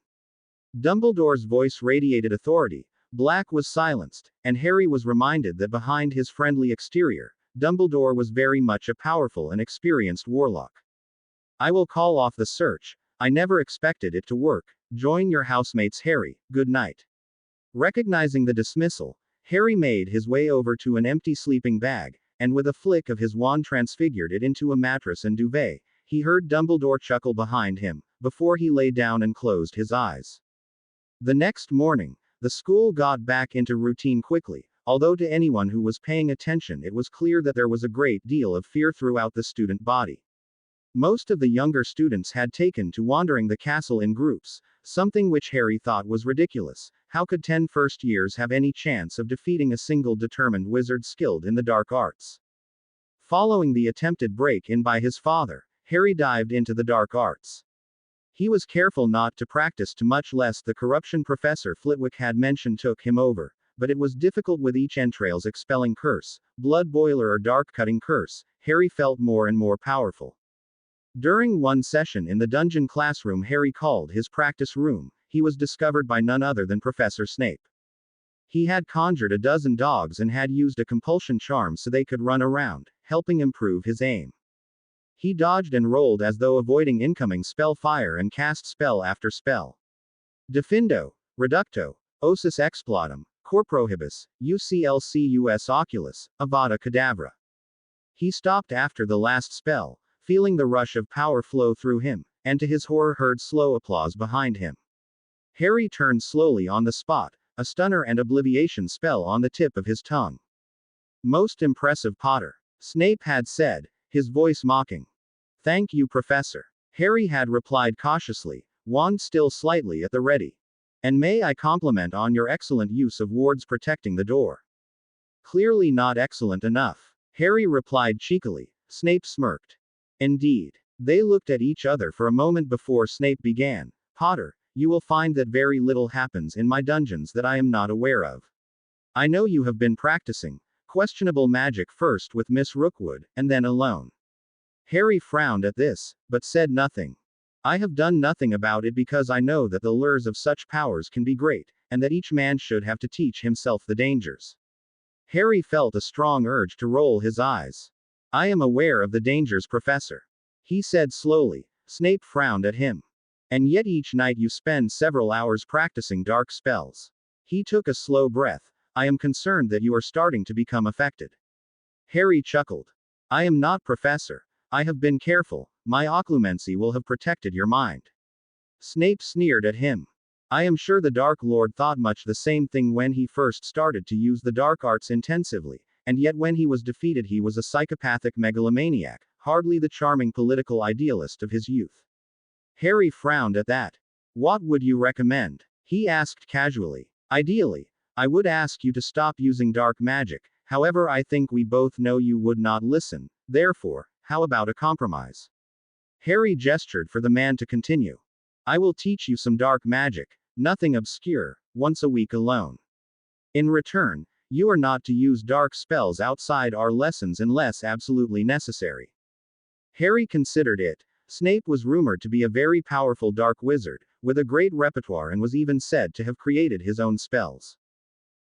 Dumbledore's voice radiated authority. Black was silenced, and Harry was reminded that behind his friendly exterior, Dumbledore was very much a powerful and experienced warlock. "I will call off the search. I never expected it to work. Join your housemates, Harry. Good night." Recognizing the dismissal, Harry made his way over to an empty sleeping bag, and with a flick of his wand transfigured it into a mattress and duvet. He heard Dumbledore chuckle behind him, before he lay down and closed his eyes. The next morning, the school got back into routine quickly, although to anyone who was paying attention it was clear that there was a great deal of fear throughout the student body. Most of the younger students had taken to wandering the castle in groups, something which Harry thought was ridiculous. How could 10 first years have any chance of defeating a single determined wizard skilled in the dark arts? Following the attempted break-in by his father, Harry dived into the dark arts. He was careful not to practice too much lest the corruption Professor Flitwick had mentioned took him over, but it was difficult with each entrails expelling curse, blood boiler or dark cutting curse. Harry felt more and more powerful. During one session in the dungeon classroom Harry called his practice room, he was discovered by none other than Professor Snape. He had conjured a dozen dogs and had used a compulsion charm so they could run around, helping improve his aim. He dodged and rolled as though avoiding incoming spell fire and cast spell after spell. Defindo, Reducto, Osis Explotum, Corprohibus, UCLCUS Oculus, Avada Kedavra. He stopped after the last spell, feeling the rush of power flow through him, and to his horror heard slow applause behind him. Harry turned slowly on the spot, a stunner and obliviation spell on the tip of his tongue. "Most impressive, Potter," Snape had said, his voice mocking. "Thank you, Professor," Harry had replied cautiously, wand still slightly at the ready. "And may I compliment on your excellent use of wards protecting the door." "Clearly not excellent enough," Harry replied cheekily. Snape smirked. "Indeed." They looked at each other for a moment before Snape began. "Potter, you will find that very little happens in my dungeons that I am not aware of. I know you have been practicing questionable magic first with Miss Rookwood, and then alone." Harry frowned at this, but said nothing. "I have done nothing about it because I know that the lures of such powers can be great, and that each man should have to teach himself the dangers." Harry felt a strong urge to roll his eyes. "I am aware of the dangers, Professor," he said slowly. Snape frowned at him. "And yet each night you spend several hours practicing dark spells." He took a slow breath. "I am concerned that you are starting to become affected." Harry chuckled. "I am not, Professor. I have been careful. My occlumency will have protected your mind." Snape sneered at him. "I am sure the Dark Lord thought much the same thing when he first started to use the dark arts intensively, and yet when he was defeated he was a psychopathic megalomaniac, hardly the charming political idealist of his youth." Harry frowned at that. "What would you recommend?" he asked casually. "Ideally, I would ask you to stop using dark magic. However, I think we both know you would not listen. Therefore, how about a compromise?" Harry gestured for the man to continue. "I will teach you some dark magic, nothing obscure, once a week alone. In return, you are not to use dark spells outside our lessons unless absolutely necessary." Harry considered it. Snape was rumored to be a very powerful dark wizard, with a great repertoire, and was even said to have created his own spells.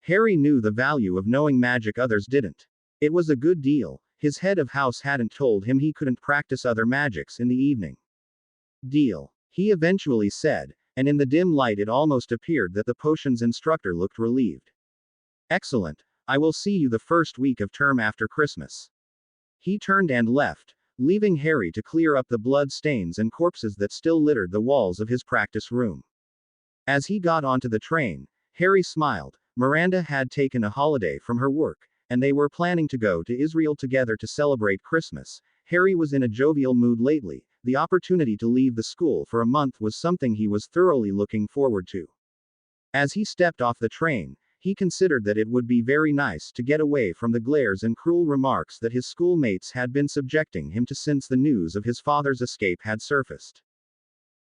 Harry knew the value of knowing magic others didn't. It was a good deal. His head of house hadn't told him he couldn't practice other magics in the evening. "Deal," he eventually said, and in the dim light it almost appeared that the potions instructor looked relieved. "Excellent. I will see you the first week of term after Christmas." He turned and left, leaving Harry to clear up the blood stains and corpses that still littered the walls of his practice room. As he got onto the train, Harry smiled. Miranda had taken a holiday from her work, and they were planning to go to Israel together to celebrate Christmas. Harry was in a jovial mood lately. The opportunity to leave the school for a month was something he was thoroughly looking forward to. As he stepped off the train, he considered that it would be very nice to get away from the glares and cruel remarks that his schoolmates had been subjecting him to since the news of his father's escape had surfaced.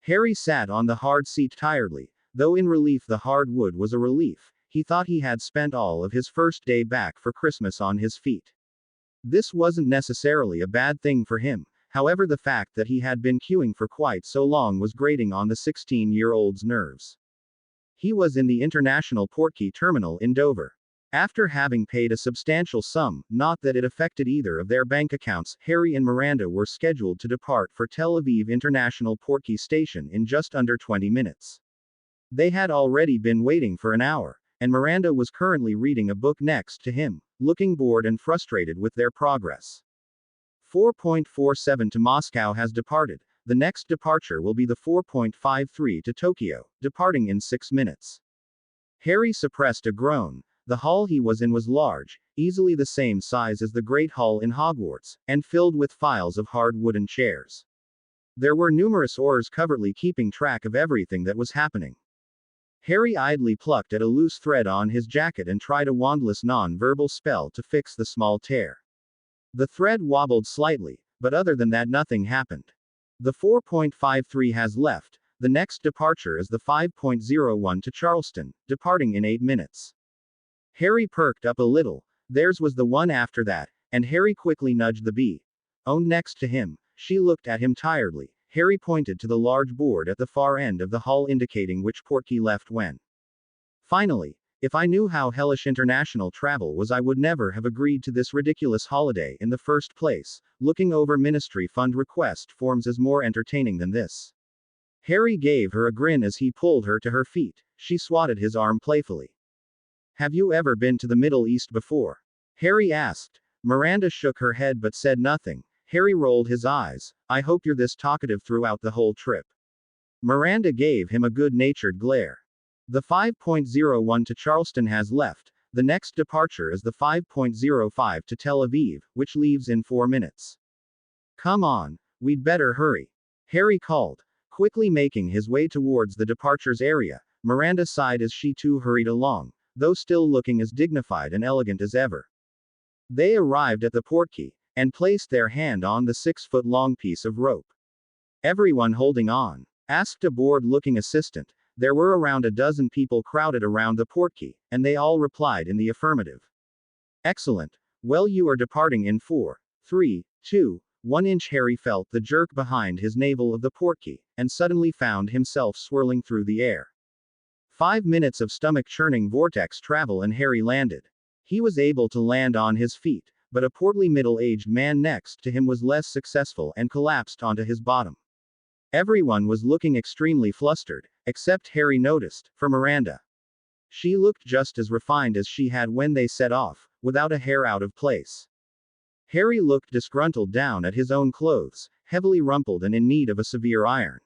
Harry sat on the hard seat tiredly, though in relief the hard wood was a relief. He thought he had spent all of his first day back for Christmas on his feet. This wasn't necessarily a bad thing for him, however, the fact that he had been queuing for quite so long was grating on the 16-year-old's nerves. He was in the International Portkey Terminal in Dover. After having paid a substantial sum, not that it affected either of their bank accounts, Harry and Miranda were scheduled to depart for Tel Aviv International Portkey Station in just under 20 minutes. They had already been waiting for an hour, and Miranda was currently reading a book next to him, looking bored and frustrated with their progress. 4.47 to Moscow has departed. The next departure will be the 4.53 to Tokyo, departing in 6 minutes. Harry suppressed a groan. The hall he was in was large, easily the same size as the Great Hall in Hogwarts, and filled with files of hard wooden chairs. There were numerous oars covertly keeping track of everything that was happening. Harry idly plucked at a loose thread on his jacket and tried a wandless non-verbal spell to fix the small tear. The thread wobbled slightly, but other than that nothing happened. The 4.53 has left. The next departure is the 5.01 to Charleston, departing in 8 minutes. Harry perked up a little. Theirs was the one after that, and Harry quickly nudged the bee. Owned next to him. She looked at him tiredly. Harry pointed to the large board at the far end of the hall indicating which portkey left when. Finally, if I knew how hellish international travel was, I would never have agreed to this ridiculous holiday in the first place. Looking over ministry fund request forms is more entertaining than this. Harry gave her a grin as he pulled her to her feet. She swatted his arm playfully. Have you ever been to the Middle East before? Harry asked. Miranda shook her head but said nothing. Harry rolled his eyes. I hope you're this talkative throughout the whole trip. Miranda gave him a good-natured glare. The 5.01 to Charleston has left. The next departure is the 5.05 to Tel Aviv, which leaves in 4 minutes. Come on, we'd better hurry. Harry called. Quickly making his way towards the departures area, Miranda sighed as she too hurried along, though still looking as dignified and elegant as ever. They arrived at the portkey, and placed their hand on the 6-foot-long piece of rope. Everyone holding on? Asked a bored-looking assistant. There were around a dozen people crowded around the portkey, and they all replied in the affirmative. Excellent. Well, you are departing in 4, 3, 2, 1 inch. Harry felt the jerk behind his navel of the portkey, and suddenly found himself swirling through the air. 5 minutes of stomach-churning vortex travel and Harry landed. He was able to land on his feet, but a portly middle-aged man next to him was less successful and collapsed onto his bottom. Everyone was looking extremely flustered, except Harry noticed, for Miranda. She looked just as refined as she had when they set off, without a hair out of place. Harry looked disgruntled down at his own clothes, heavily rumpled and in need of a severe iron.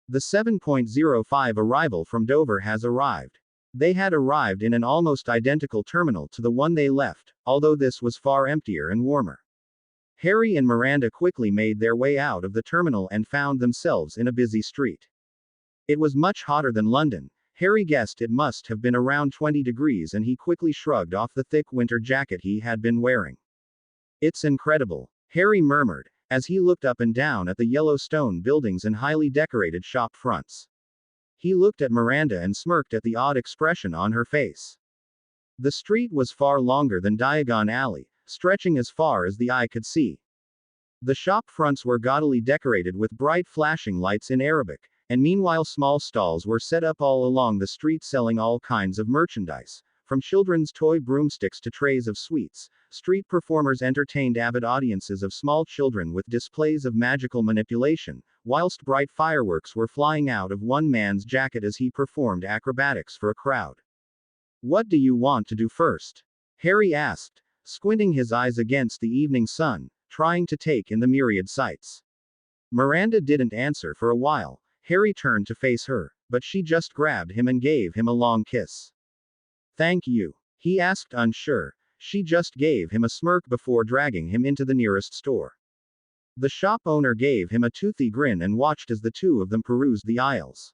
The 7.05 arrival from Dover has arrived. They had arrived in an almost identical terminal to the one they left, although this was far emptier and warmer. Harry and Miranda quickly made their way out of the terminal and found themselves in a busy street. It was much hotter than London. Harry guessed it must have been around 20 degrees and he quickly shrugged off the thick winter jacket he had been wearing. It's incredible, Harry murmured, as he looked up and down at the yellow stone buildings and highly decorated shop fronts. He looked at Miranda and smirked at the odd expression on her face. The street was far longer than Diagon Alley, stretching as far as the eye could see. The shop fronts were gaudily decorated with bright flashing lights in Arabic, and meanwhile small stalls were set up all along the street selling all kinds of merchandise, from children's toy broomsticks to trays of sweets. Street performers entertained avid audiences of small children with displays of magical manipulation, whilst bright fireworks were flying out of one man's jacket as he performed acrobatics for a crowd. What do you want to do first? Harry asked, squinting his eyes against the evening sun, trying to take in the myriad sights. Miranda didn't answer for a while. Harry turned to face her, but she just grabbed him and gave him a long kiss. Thank you, he asked unsure. She just gave him a smirk before dragging him into the nearest store. The shop owner gave him a toothy grin and watched as the two of them perused the aisles.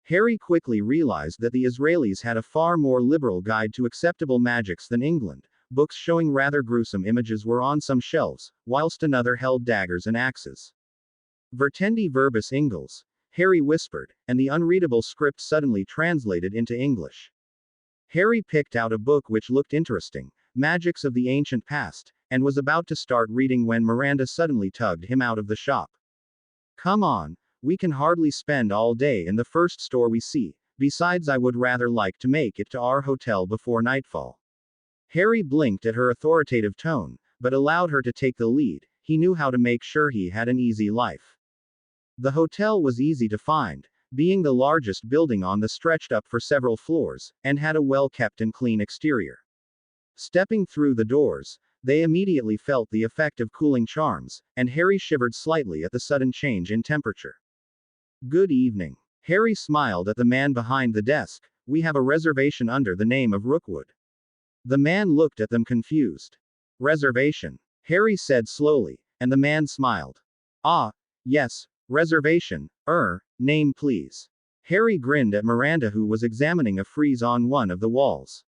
Harry quickly realized that the Israelis had a far more liberal guide to acceptable magics than England. Books showing rather gruesome images were on some shelves, whilst another held daggers and axes. Vertendi verbis Ingles, Harry whispered, and the unreadable script suddenly translated into English. Harry picked out a book which looked interesting, Magics of the Ancient Past, and was about to start reading when Miranda suddenly tugged him out of the shop. Come on, we can hardly spend all day in the first store we see, besides I would rather like to make it to our hotel before nightfall. Harry blinked at her authoritative tone, but allowed her to take the lead. He knew how to make sure he had an easy life. The hotel was easy to find, being the largest building on the stretched up for several floors, and had a well-kept and clean exterior. Stepping through the doors, they immediately felt the effect of cooling charms, and Harry shivered slightly at the sudden change in temperature. Good evening. Harry smiled at the man behind the desk. We have a reservation under the name of Rookwood. The man looked at them confused. Reservation, Harry said slowly, and the man smiled. Ah, yes, reservation, name please. Harry grinned at Miranda, who was examining a frieze on one of the walls.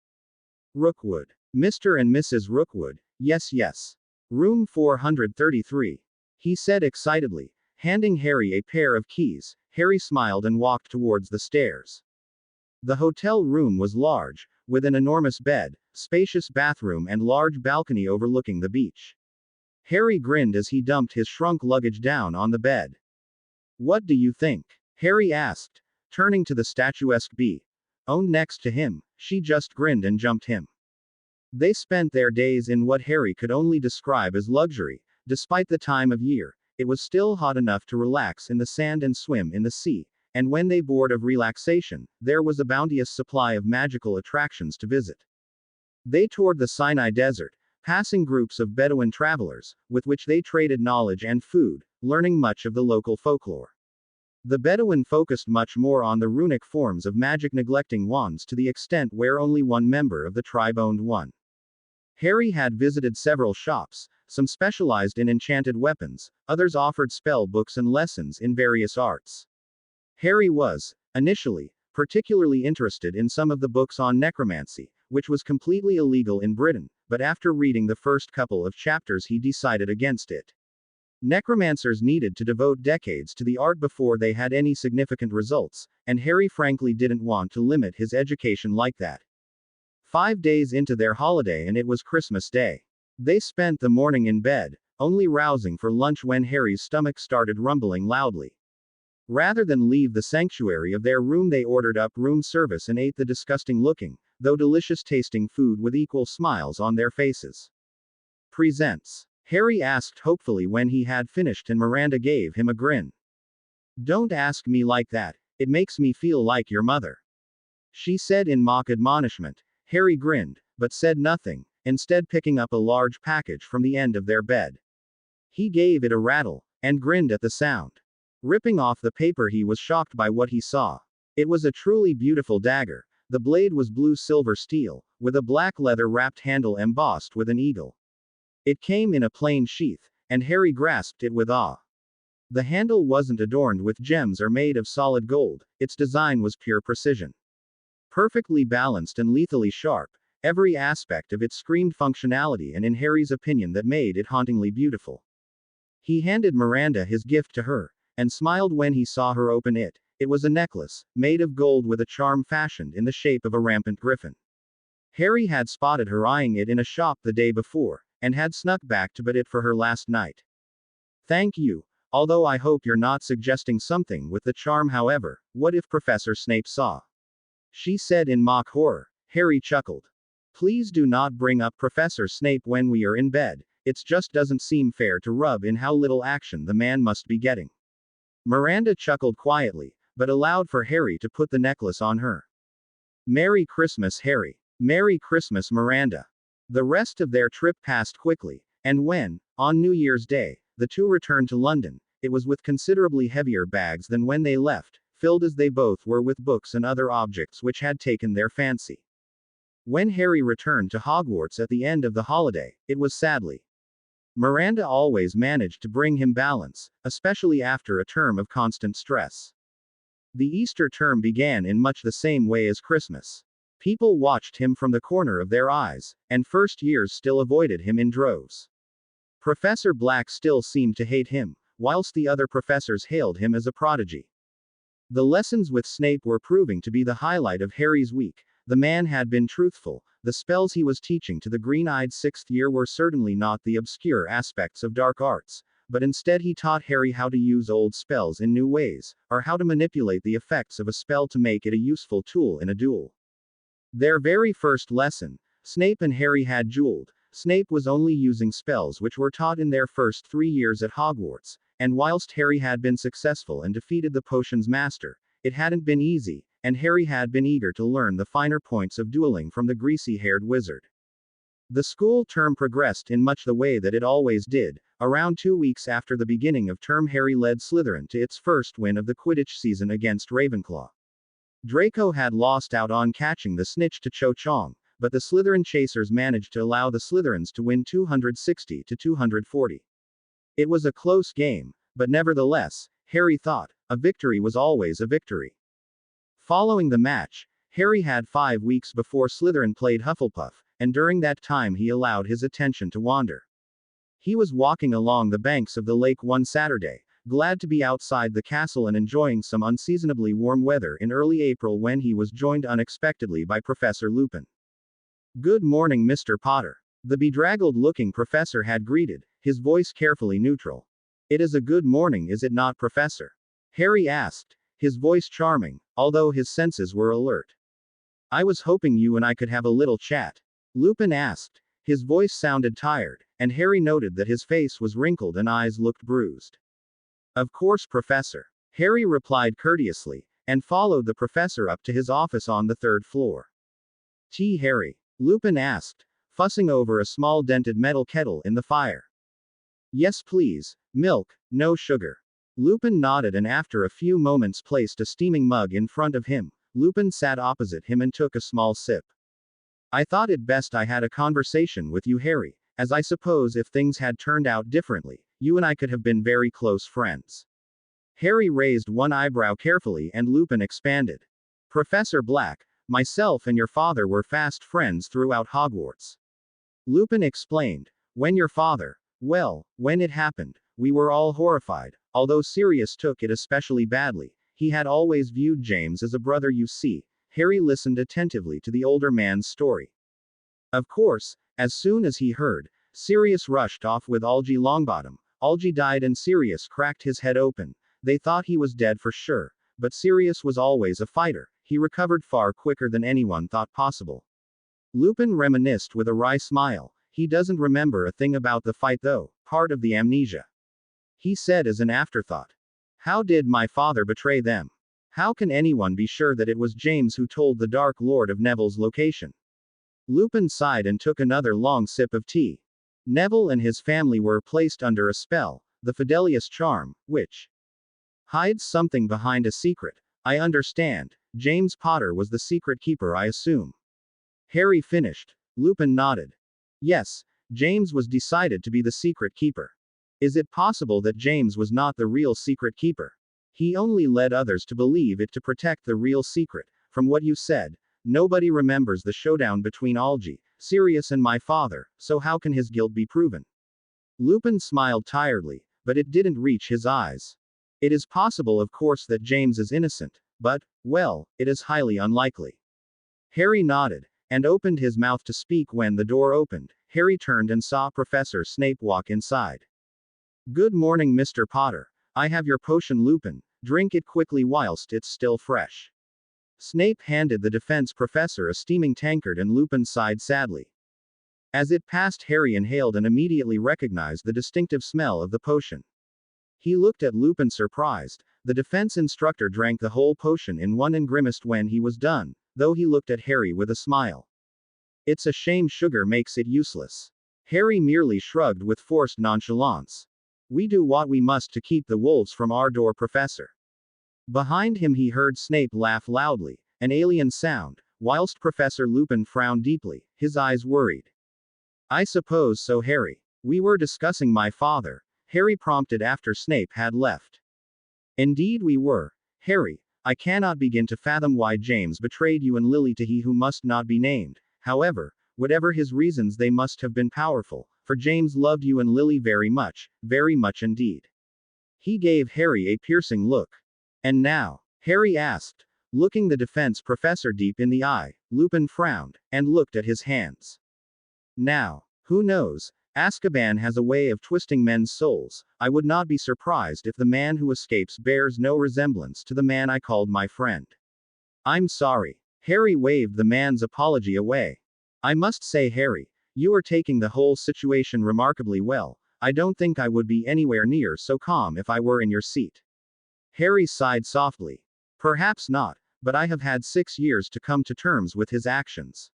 Rookwood. Mr. and Mrs. Rookwood, yes. Room 433. He said excitedly, handing Harry a pair of keys. Harry smiled and walked towards the stairs. The hotel room was large, with an enormous bed, spacious bathroom and large balcony overlooking the beach. Harry grinned as he dumped his shrunk luggage down on the bed. What do you think? Harry asked, turning to the statuesque bee. Owned next to him, she just grinned and jumped him. They spent their days in what Harry could only describe as luxury. Despite the time of year, it was still hot enough to relax in the sand and swim in the sea, and when they bored of relaxation, there was a bounteous supply of magical attractions to visit. They toured the Sinai Desert, passing groups of Bedouin travelers, with which they traded knowledge and food, learning much of the local folklore. The Bedouin focused much more on the runic forms of magic, neglecting wands to the extent where only one member of the tribe owned one. Harry had visited several shops, some specialized in enchanted weapons, others offered spell books and lessons in various arts. Harry was, initially, particularly interested in some of the books on necromancy, which was completely illegal in Britain, but after reading the first couple of chapters he decided against it. Necromancers needed to devote decades to the art before they had any significant results, and Harry frankly didn't want to limit his education like that. 5 days into their holiday and it was Christmas Day. They spent the morning in bed, only rousing for lunch when Harry's stomach started rumbling loudly. Rather than leave the sanctuary of their room, they ordered up room service and ate the disgusting-looking, though delicious-tasting food with equal smiles on their faces. Presents. Harry asked hopefully when he had finished, and Miranda gave him a grin. Don't ask me like that, it makes me feel like your mother. She said in mock admonishment. Harry grinned, but said nothing, instead picking up a large package from the end of their bed. He gave it a rattle, and grinned at the sound. Ripping off the paper, he was shocked by what he saw. It was a truly beautiful dagger. The blade was blue-silver steel, with a black leather-wrapped handle embossed with an eagle. It came in a plain sheath, and Harry grasped it with awe. The handle wasn't adorned with gems or made of solid gold, its design was pure precision. Perfectly balanced and lethally sharp, every aspect of it screamed functionality, and in Harry's opinion that made it hauntingly beautiful. He handed Miranda his gift to her, and smiled when he saw her open it. It was a necklace, made of gold with a charm fashioned in the shape of a rampant griffin. Harry had spotted her eyeing it in a shop the day before, and had snuck back to buy it for her last night. Thank you, although I hope you're not suggesting something with the charm. However, what if Professor Snape saw? She said in mock horror. Harry chuckled. Please do not bring up Professor Snape when we are in bed, it just doesn't seem fair to rub in how little action the man must be getting. Miranda chuckled quietly, but allowed for Harry to put the necklace on her. Merry Christmas, Harry. Merry Christmas, Miranda. The rest of their trip passed quickly, and when, on New Year's Day, the two returned to London, it was with considerably heavier bags than when they left, filled as they both were with books and other objects which had taken their fancy. When Harry returned to Hogwarts at the end of the holiday, it was sadly Miranda always managed to bring him balance, especially after a term of constant stress. The Easter term began in much the same way as Christmas. People watched him from the corner of their eyes, and first years still avoided him in droves. Professor Black still seemed to hate him, whilst the other professors hailed him as a prodigy. The lessons with Snape were proving to be the highlight of Harry's week. The man had been truthful. The spells he was teaching to the green-eyed sixth year were certainly not the obscure aspects of dark arts, but instead he taught Harry how to use old spells in new ways, or how to manipulate the effects of a spell to make it a useful tool in a duel. Their very first lesson, Snape and Harry had dueled. Snape was only using spells which were taught in their first 3 years at Hogwarts, and whilst Harry had been successful and defeated the potions master, it hadn't been easy, and Harry had been eager to learn the finer points of dueling from the greasy-haired wizard. The school term progressed in much the way that it always did. Around 2 weeks after the beginning of term, Harry led Slytherin to its first win of the Quidditch season against Ravenclaw. Draco had lost out on catching the snitch to Cho Chang, but the Slytherin chasers managed to allow the Slytherins to win 260 to 240. It was a close game, but nevertheless, Harry thought, a victory was always a victory. Following the match, Harry had 5 weeks before Slytherin played Hufflepuff, and during that time he allowed his attention to wander. He was walking along the banks of the lake one Saturday, glad to be outside the castle and enjoying some unseasonably warm weather in early April, when he was joined unexpectedly by Professor Lupin. "Good morning, Mr. Potter," the bedraggled-looking professor had greeted, his voice carefully neutral. "It is a good morning, is it not, Professor?" Harry asked, his voice charming, although his senses were alert. "I was hoping you and I could have a little chat," Lupin asked. His voice sounded tired, and Harry noted that his face was wrinkled and eyes looked bruised. "Of course, Professor," Harry replied courteously, and followed the professor up to his office on the 3rd floor. "Tea, Harry?" Lupin asked, fussing over a small dented metal kettle in the fire. "Yes, please. Milk, no sugar." Lupin nodded and after a few moments placed a steaming mug in front of him. Lupin sat opposite him and took a small sip. "I thought it best I had a conversation with you, Harry, as I suppose if things had turned out differently, you and I could have been very close friends." Harry raised one eyebrow carefully and Lupin expanded. "Professor Black, myself and your father were fast friends throughout Hogwarts." Lupin explained. "When your father, well, when it happened, we were all horrified, although Sirius took it especially badly. He had always viewed James as a brother, you see." Harry listened attentively to the older man's story. "Of course, as soon as he heard, Sirius rushed off with Algy Longbottom. Algy died and Sirius cracked his head open. They thought he was dead for sure, but Sirius was always a fighter. He recovered far quicker than anyone thought possible." Lupin reminisced with a wry smile. "He doesn't remember a thing about the fight though, part of the amnesia." He said as an afterthought. "How did my father betray them? How can anyone be sure that it was James who told the Dark Lord of Neville's location?" Lupin sighed and took another long sip of tea. "Neville and his family were placed under a spell, the Fidelius Charm, which hides something behind a secret. I understand. James Potter was the secret keeper, I assume." Harry finished. Lupin nodded. "Yes, James was decided to be the secret keeper. Is it possible that James was not the real secret keeper? He only led others to believe it to protect the real secret. From what you said, nobody remembers the showdown between Algy, Sirius and my father, so how can his guilt be proven?" Lupin smiled tiredly, but it didn't reach his eyes. "It is possible, of course, that James is innocent, but, well, it is highly unlikely." Harry nodded, and opened his mouth to speak when the door opened. Harry turned and saw Professor Snape walk inside. "Good morning, Mr. Potter. I have your potion, Lupin. Drink it quickly whilst it's still fresh." Snape handed the defense professor a steaming tankard and Lupin sighed sadly. As it passed, Harry inhaled and immediately recognized the distinctive smell of the potion. He looked at Lupin surprised. The defense instructor drank the whole potion in one and grimaced when he was done, though he looked at Harry with a smile. "It's a shame sugar makes it useless." Harry merely shrugged with forced nonchalance. "We do what we must to keep the wolves from our door, Professor." Behind him he heard Snape laugh loudly, an alien sound, whilst Professor Lupin frowned deeply, his eyes worried. "I suppose so, Harry. We were discussing my father, Harry prompted after Snape had left. Indeed we were. Harry, I cannot begin to fathom why James betrayed you and Lily to he who must not be named. However, whatever his reasons, they must have been powerful, for James loved you and Lily very much indeed. He gave Harry a piercing look. And now? Harry asked. Looking the defense professor deep in the eye, Lupin frowned, and looked at his hands. Now, who knows? Azkaban has a way of twisting men's souls. I would not be surprised if the man who escapes bears no resemblance to the man I called my friend. I'm sorry. Harry waved the man's apology away. I must say, Harry, you are taking the whole situation remarkably well. I don't think I would be anywhere near so calm if I were in your seat. Harry sighed softly. Perhaps not, but I have had 6 years to come to terms with his actions.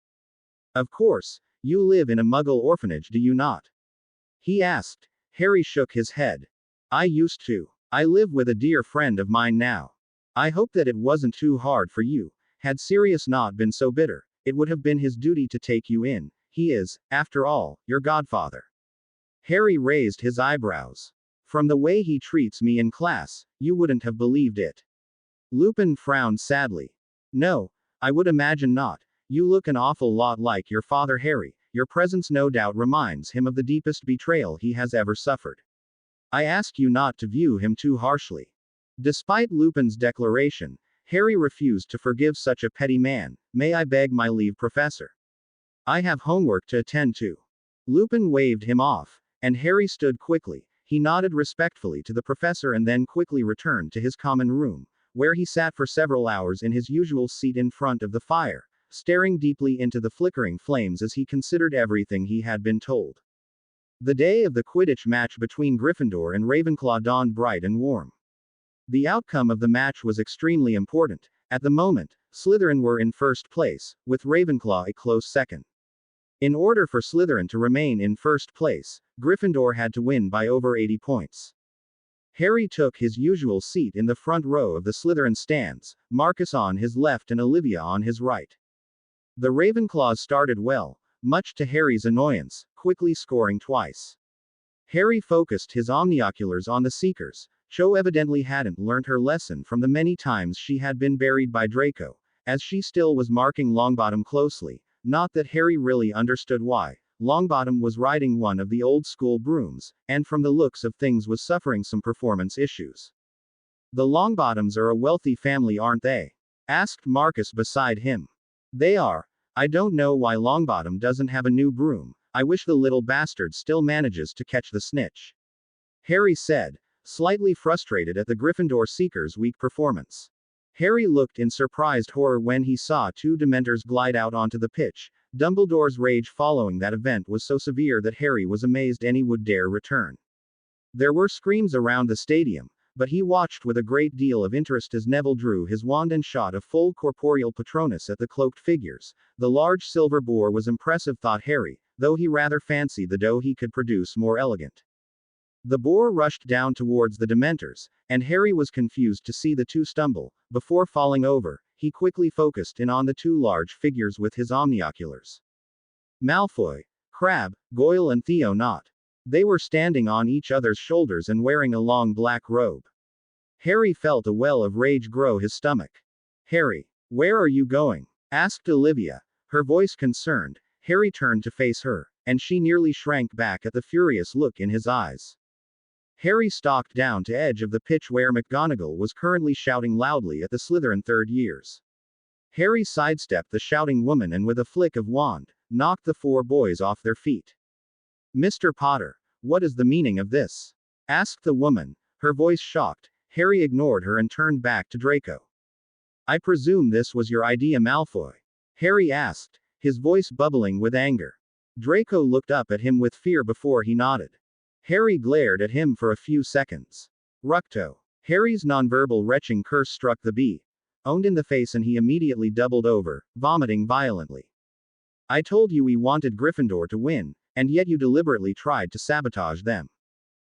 Of course, you live in a Muggle orphanage, do you not? He asked. Harry shook his head. I used to. I live with a dear friend of mine now. I hope that it wasn't too hard for you. Had Sirius not been so bitter, it would have been his duty to take you in. He is, after all, your godfather. Harry raised his eyebrows. From the way he treats me in class, you wouldn't have believed it. Lupin frowned sadly. No, I would imagine not. You look an awful lot like your father, Harry. Your presence no doubt reminds him of the deepest betrayal he has ever suffered. I ask you not to view him too harshly. Despite Lupin's declaration, Harry refused to forgive such a petty man. May I beg my leave, Professor? I have homework to attend to. Lupin waved him off, and Harry stood quickly. He nodded respectfully to the professor and then quickly returned to his common room, where he sat for several hours in his usual seat in front of the fire, staring deeply into the flickering flames as he considered everything he had been told. The day of the Quidditch match between Gryffindor and Ravenclaw dawned bright and warm. The outcome of the match was extremely important. At the moment, Slytherin were in first place, with Ravenclaw a close second. In order for Slytherin to remain in first place, Gryffindor had to win by over 80 points. Harry took his usual seat in the front row of the Slytherin stands, Marcus on his left and Olivia on his right. The Ravenclaws started well, much to Harry's annoyance, quickly scoring twice. Harry focused his omnioculars on the Seekers. Cho evidently hadn't learned her lesson from the many times she had been buried by Draco, as she still was marking Longbottom closely. Not that Harry really understood why. Longbottom was riding one of the old-school brooms, and from the looks of things was suffering some performance issues. The Longbottoms are a wealthy family, aren't they? Asked Marcus beside him. They are. I don't know why Longbottom doesn't have a new broom. I wish the little bastard still manages to catch the snitch. Harry said, slightly frustrated at the Gryffindor Seekers' weak performance. Harry looked in surprised horror when he saw 2 Dementors glide out onto the pitch. Dumbledore's rage following that event was so severe that Harry was amazed any would dare return. There were screams around the stadium, but he watched with a great deal of interest as Neville drew his wand and shot a full corporeal Patronus at the cloaked figures. The large silver boar was impressive, thought Harry, though he rather fancied the doe he could produce more elegant. The boar rushed down towards the Dementors, and Harry was confused to see the 2 stumble. Before falling over, he quickly focused in on the 2 large figures with his omnioculars. Malfoy, Crabbe, Goyle and Theo-Not. They were standing on each other's shoulders and wearing a long black robe. Harry felt a well of rage grow his stomach. Harry, where are you going? Asked Olivia, her voice concerned. Harry turned to face her, and she nearly shrank back at the furious look in his eyes. Harry stalked down to edge of the pitch where McGonagall was currently shouting loudly at the Slytherin third years. Harry sidestepped the shouting woman and with a flick of wand, knocked the 4 boys off their feet. Mr. Potter, what is the meaning of this? Asked the woman, her voice shocked. Harry ignored her and turned back to Draco. I presume this was your idea, Malfoy? Harry asked, his voice bubbling with anger. Draco looked up at him with fear before he nodded. Harry glared at him for a few seconds. Ructo. Harry's nonverbal retching curse struck the bee. Owned in the face and he immediately doubled over, vomiting violently. I told you we wanted Gryffindor to win, and yet you deliberately tried to sabotage them.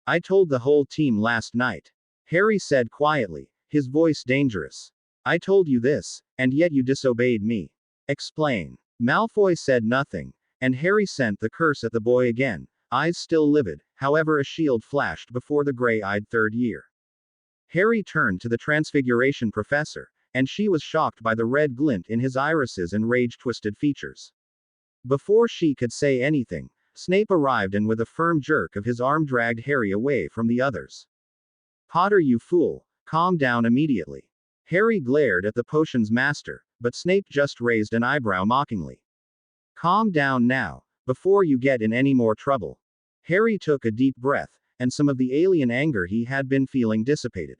I told the whole team last night. Harry said quietly, his voice dangerous. I told you this, and yet you disobeyed me. Explain. Malfoy said nothing, and Harry sent the curse at the boy again, eyes still livid, however a shield flashed before the gray-eyed third year. Harry turned to the Transfiguration professor, and she was shocked by the red glint in his irises and rage-twisted features. Before she could say anything, Snape arrived and with a firm jerk of his arm dragged Harry away from the others. Potter, you fool, calm down immediately. Harry glared at the potion's master, but Snape just raised an eyebrow mockingly. Calm down now, before you get in any more trouble. Harry took a deep breath, and some of the alien anger he had been feeling dissipated.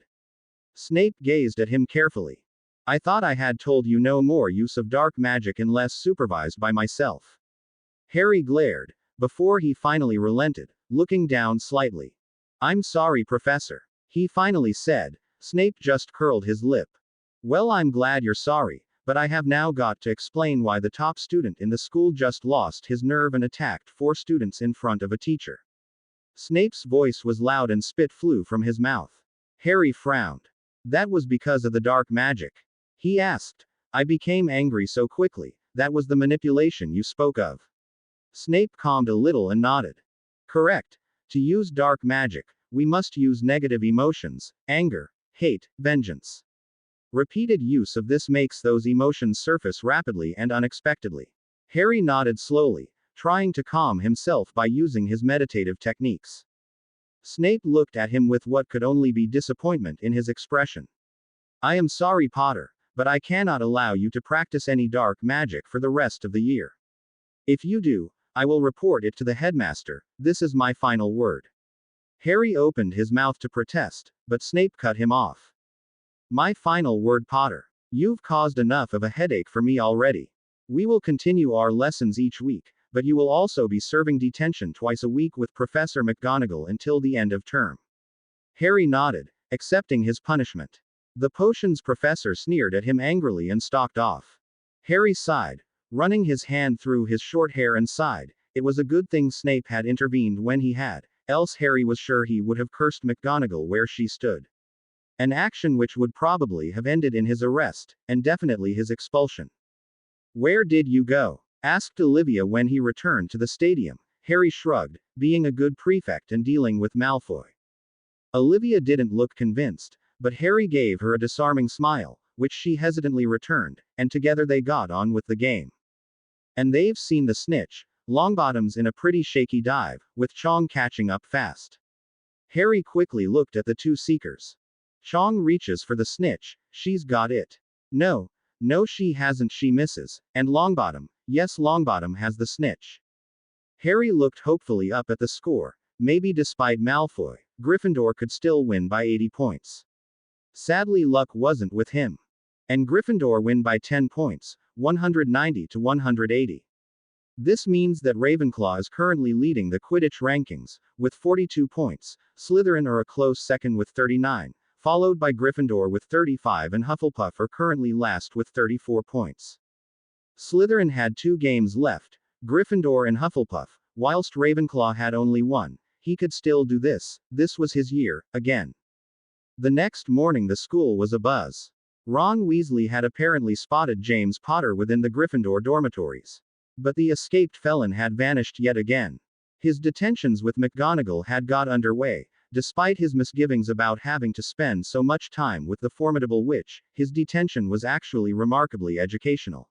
Snape gazed at him carefully. I thought I had told you no more use of dark magic unless supervised by myself. Harry glared, before he finally relented, looking down slightly. I'm sorry, Professor, he finally said. Snape just curled his lip. Well, I'm glad you're sorry, but I have now got to explain why the top student in the school just lost his nerve and attacked 4 students in front of a teacher. Snape's voice was loud and spit flew from his mouth. Harry frowned. That was because of the dark magic? He asked. I became angry so quickly. That was the manipulation you spoke of. Snape calmed a little and nodded. Correct. To use dark magic, we must use negative emotions, anger, hate, vengeance. Repeated use of this makes those emotions surface rapidly and unexpectedly. Harry nodded slowly, trying to calm himself by using his meditative techniques. Snape looked at him with what could only be disappointment in his expression. I am sorry, Potter, but I cannot allow you to practice any dark magic for the rest of the year. If you do, I will report it to the headmaster. This is my final word. Harry opened his mouth to protest, but Snape cut him off. My final word, Potter. You've caused enough of a headache for me already. We will continue our lessons each week, but you will also be serving detention twice a week with Professor McGonagall until the end of term. Harry nodded, accepting his punishment. The potions professor sneered at him angrily and stalked off. Harry sighed, running his hand through his short hair and sighed. It was a good thing Snape had intervened when he had, else Harry was sure he would have cursed McGonagall where she stood. An action which would probably have ended in his arrest, and definitely his expulsion. Where did you go? Asked Olivia when he returned to the stadium. Harry shrugged, being a good prefect and dealing with Malfoy. Olivia didn't look convinced, but Harry gave her a disarming smile, which she hesitantly returned, and together they got on with the game. And they've seen the snitch, Longbottom's in a pretty shaky dive, with Chong catching up fast. Harry quickly looked at the 2 seekers. Chong reaches for the snitch, she's got it. No, she hasn't, she misses. And Longbottom, yes, Longbottom has the snitch. Harry looked hopefully up at the score. Maybe despite Malfoy, Gryffindor could still win by 80 points. Sadly, luck wasn't with him. And Gryffindor win by 10 points, 190 to 180. This means that Ravenclaw is currently leading the Quidditch rankings, with 42 points, Slytherin are a close second with 39, followed by Gryffindor with 35 and Hufflepuff are currently last with 34 points. Slytherin had 2 games left, Gryffindor and Hufflepuff, whilst Ravenclaw had only 1. He could still do this was his year, again. The next morning the school was abuzz. Ron Weasley had apparently spotted James Potter within the Gryffindor dormitories. But the escaped felon had vanished yet again. His detentions with McGonagall had got underway. Despite his misgivings about having to spend so much time with the formidable witch, his detention was actually remarkably educational.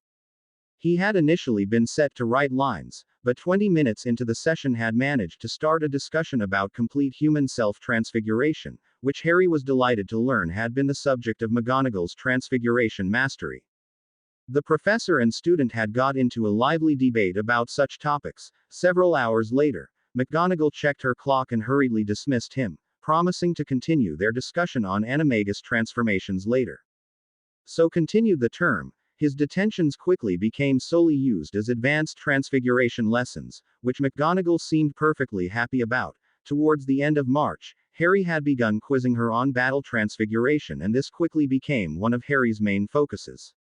He had initially been set to write lines, but 20 minutes into the session had managed to start a discussion about complete human self-transfiguration, which Harry was delighted to learn had been the subject of McGonagall's transfiguration mastery. The professor and student had got into a lively debate about such topics. Several hours later, McGonagall checked her clock and hurriedly dismissed him, promising to continue their discussion on animagus transformations later. So continued the term. His detentions quickly became solely used as advanced transfiguration lessons, which McGonagall seemed perfectly happy about. Towards the end of March, Harry had begun quizzing her on battle transfiguration, and this quickly became one of Harry's main focuses.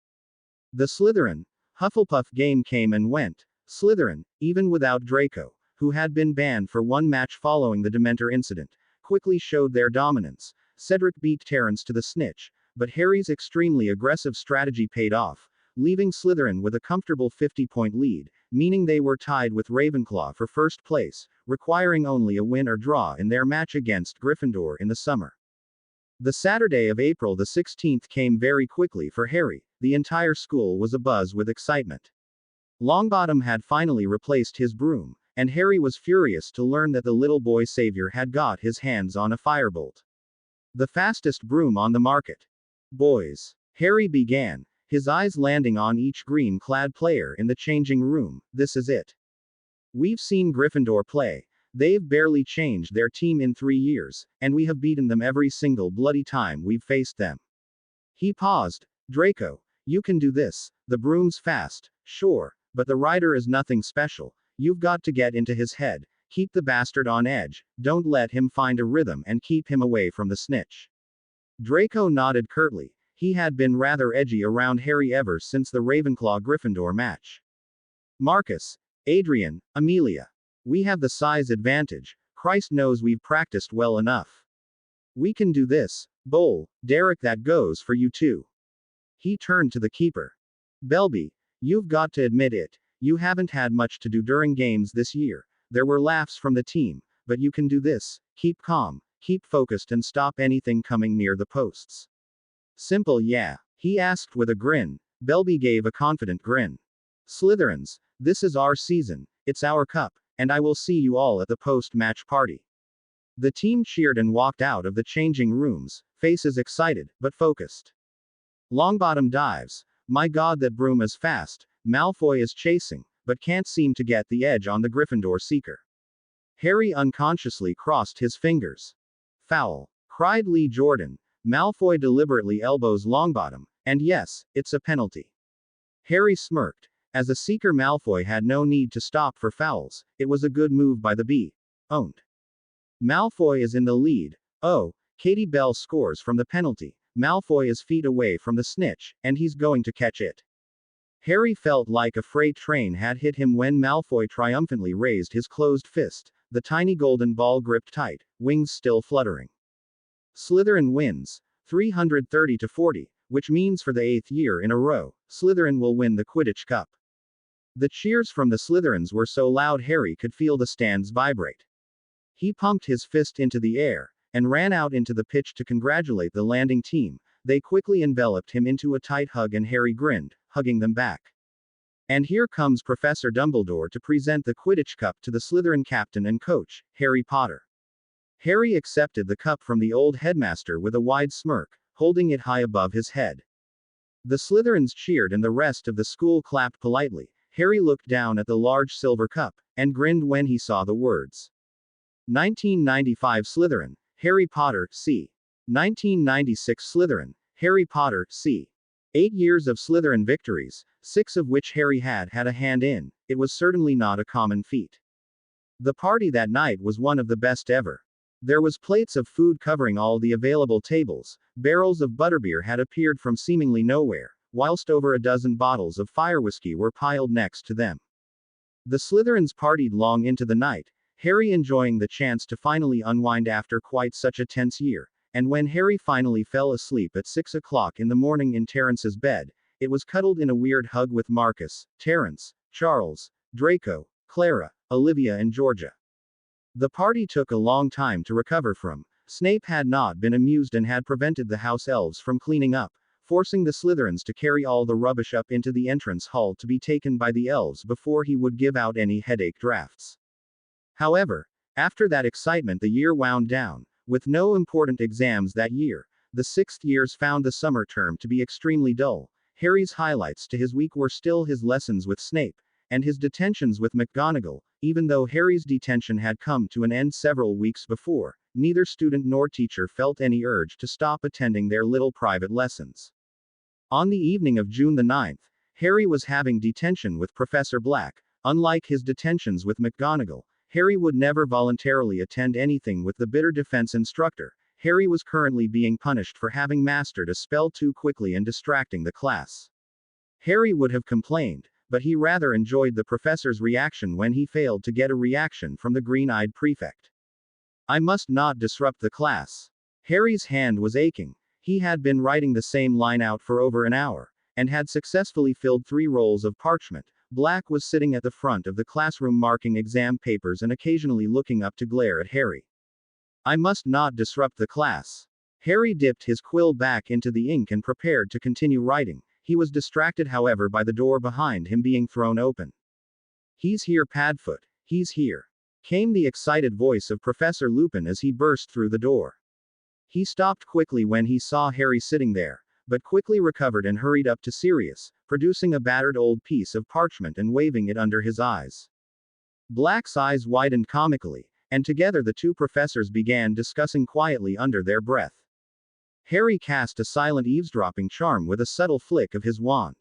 The Slytherin, Hufflepuff game came and went. Slytherin, even without Draco, who had been banned for 1 match following the Dementor incident, quickly showed their dominance. Cedric beat Terence to the snitch, but Harry's extremely aggressive strategy paid off. leaving Slytherin with a comfortable 50-point lead, meaning they were tied with Ravenclaw for first place, requiring only a win or draw in their match against Gryffindor in the summer. The Saturday of April the 16th came very quickly for Harry. The entire school was abuzz with excitement. Longbottom had finally replaced his broom, and Harry was furious to learn that the little boy savior had got his hands on a firebolt. The fastest broom on the market. Boys, Harry began, his eyes landing on each green-clad player in the changing room. This is it. We've seen Gryffindor play. They've barely changed their team in 3 years, and we have beaten them every single bloody time we've faced them. He paused. Draco, you can do this. The broom's fast, sure, but the rider is nothing special. You've got to get into his head. Keep the bastard on edge. Don't let him find a rhythm and keep him away from the snitch. Draco nodded curtly. He had been rather edgy around Harry ever since the Ravenclaw-Gryffindor match. Marcus, Adrian, Amelia. We have the size advantage. Christ knows we've practiced well enough. We can do this. Bowl, Derek, that goes for you too. He turned to the keeper. Belby, you've got to admit it. You haven't had much to do during games this year. There were laughs from the team, but you can do this. Keep calm, keep focused, and stop anything coming near the posts. Simple, yeah? He asked with a grin. Belby gave a confident grin. Slytherins, this is our season, it's our cup, and I will see you all at the post-match party. The team cheered and walked out of the changing rooms, faces excited, but focused. Longbottom dives. My god, that broom is fast. Malfoy is chasing, but can't seem to get the edge on the Gryffindor seeker. Harry unconsciously crossed his fingers. Foul, cried Lee Jordan. Malfoy deliberately elbows Longbottom, and yes, it's a penalty. Harry smirked. As a seeker, Malfoy had no need to stop for fouls. It was a good move by the B. Owned. Malfoy is in the lead. Oh, Katie Bell scores from the penalty. Malfoy is feet away from the snitch, and he's going to catch it. Harry felt like a freight train had hit him when Malfoy triumphantly raised his closed fist, the tiny golden ball gripped tight, wings still fluttering. Slytherin wins, 330-40, which means for the 8th year in a row, Slytherin will win the Quidditch Cup. The cheers from the Slytherins were so loud Harry could feel the stands vibrate. He pumped his fist into the air, and ran out into the pitch to congratulate the landing team. They quickly enveloped him into a tight hug and Harry grinned, hugging them back. And here comes Professor Dumbledore to present the Quidditch Cup to the Slytherin captain and coach, Harry Potter. Harry accepted the cup from the old headmaster with a wide smirk, holding it high above his head. The Slytherins cheered and the rest of the school clapped politely. Harry looked down at the large silver cup, and grinned when he saw the words. 1995 Slytherin, Harry Potter, C. 1996 Slytherin, Harry Potter, C. 8 years of Slytherin victories, 6 of which Harry had a hand in. It was certainly not a common feat. The party that night was one of the best ever. There was plates of food covering all the available tables, barrels of butterbeer had appeared from seemingly nowhere, whilst over a dozen bottles of fire whiskey were piled next to them. The Slytherins partied long into the night, Harry enjoying the chance to finally unwind after quite such a tense year, and when Harry finally fell asleep at 6 o'clock in the morning in Terrence's bed, it was cuddled in a weird hug with Marcus, Terrence, Charles, Draco, Clara, Olivia and Georgia. The party took a long time to recover from. Snape had not been amused and had prevented the house elves from cleaning up, forcing the Slytherins to carry all the rubbish up into the entrance hall to be taken by the elves before he would give out any headache drafts. However, after that excitement the year wound down. With no important exams that year, the 6th years found the summer term to be extremely dull. Harry's highlights to his week were still his lessons with Snape, and his detentions with McGonagall. Even though Harry's detention had come to an end several weeks before, neither student nor teacher felt any urge to stop attending their little private lessons. On the evening of June the 9th, Harry was having detention with Professor Black. Unlike his detentions with McGonagall, Harry would never voluntarily attend anything with the bitter defense instructor. Harry was currently being punished for having mastered a spell too quickly and distracting the class. Harry would have complained, but he rather enjoyed the professor's reaction when he failed to get a reaction from the green-eyed prefect. I must not disrupt the class. Harry's hand was aching. He had been writing the same line out for over an hour, and had successfully filled 3 rolls of parchment. Black was sitting at the front of the classroom marking exam papers and occasionally looking up to glare at Harry. I must not disrupt the class. Harry dipped his quill back into the ink and prepared to continue writing. He was distracted, however, by the door behind him being thrown open. He's here, Padfoot. He's here, came the excited voice of Professor Lupin as he burst through the door. He stopped quickly when he saw Harry sitting there, but quickly recovered and hurried up to Sirius, producing a battered old piece of parchment and waving it under his eyes. Black's eyes widened comically, and together the two professors began discussing quietly under their breath. Harry cast a silent eavesdropping charm with a subtle flick of his wand.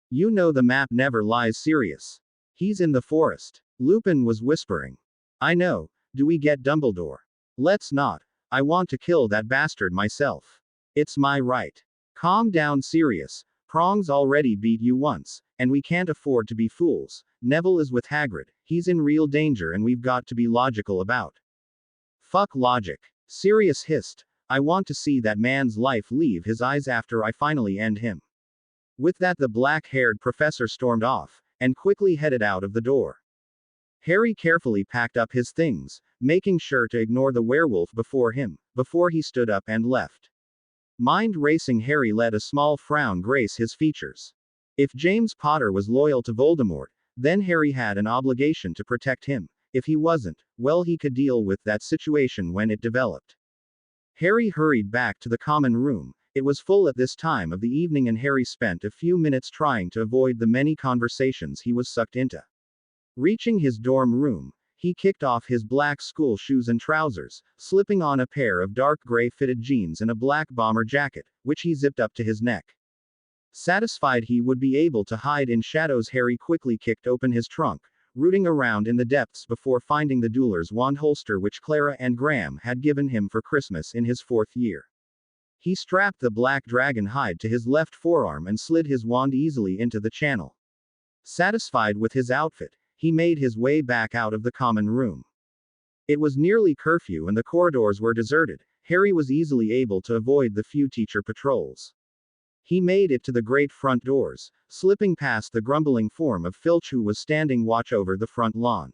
You know the map never lies, Sirius. He's in the forest. Lupin was whispering. I know. Do we get Dumbledore? Let's not. I want to kill that bastard myself. It's my right. Calm down, Sirius. Prongs already beat you once, and we can't afford to be fools. Neville is with Hagrid. He's in real danger and we've got to be logical about. Fuck logic. Sirius hissed. I want to see that man's life leave his eyes after I finally end him. With that, the black-haired professor stormed off, and quickly headed out of the door. Harry carefully packed up his things, making sure to ignore the werewolf before him, before he stood up and left. Mind racing, Harry let a small frown grace his features. If James Potter was loyal to Voldemort, then Harry had an obligation to protect him. If he wasn't, well, he could deal with that situation when it developed. Harry hurried back to the common room. It was full at this time of the evening and Harry spent a few minutes trying to avoid the many conversations he was sucked into. Reaching his dorm room, he kicked off his black school shoes and trousers, slipping on a pair of dark gray fitted jeans and a black bomber jacket, which he zipped up to his neck. Satisfied he would be able to hide in shadows, Harry quickly kicked open his trunk, rooting around in the depths before finding the Dueler's wand holster which Clara and Graham had given him for Christmas in his 4th year. He strapped the black dragon hide to his left forearm and slid his wand easily into the channel. Satisfied with his outfit, he made his way back out of the common room. It was nearly curfew and the corridors were deserted. Harry was easily able to avoid the few teacher patrols. He made it to the great front doors, slipping past the grumbling form of Filch who was standing watch over the front lawn.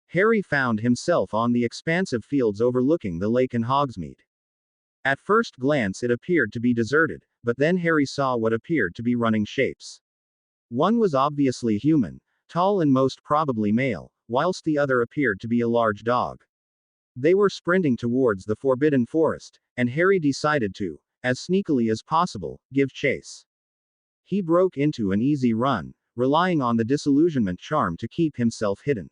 Harry found himself on the expansive fields overlooking the lake and Hogsmeade. At first glance it appeared to be deserted, but then Harry saw what appeared to be running shapes. One was obviously human, tall and most probably male, whilst the other appeared to be a large dog. They were sprinting towards the Forbidden Forest, and Harry decided to, as sneakily as possible, give chase. He broke into an easy run, relying on the disillusionment charm to keep himself hidden.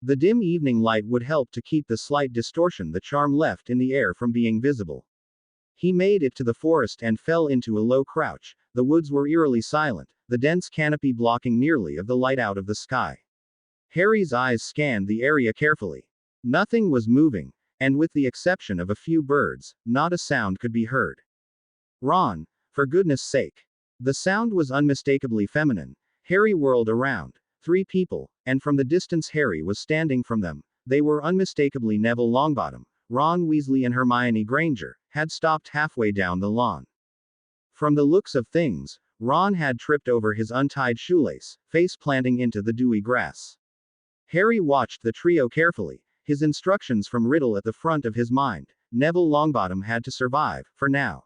The dim evening light would help to keep the slight distortion the charm left in the air from being visible. He made it to the forest and fell into a low crouch. The woods were eerily silent, the dense canopy blocking nearly of the light out of the sky. Harry's eyes scanned the area carefully. Nothing was moving, and with the exception of a few birds, not a sound could be heard. Ron, for goodness sake. The sound was unmistakably feminine. Harry whirled around. 3 people, and from the distance Harry was standing from them. They were unmistakably Neville Longbottom, Ron Weasley and Hermione Granger, had stopped halfway down the lawn. From the looks of things, Ron had tripped over his untied shoelace, face planting into the dewy grass. Harry watched the trio carefully, his instructions from Riddle at the front of his mind. Neville Longbottom had to survive, for now.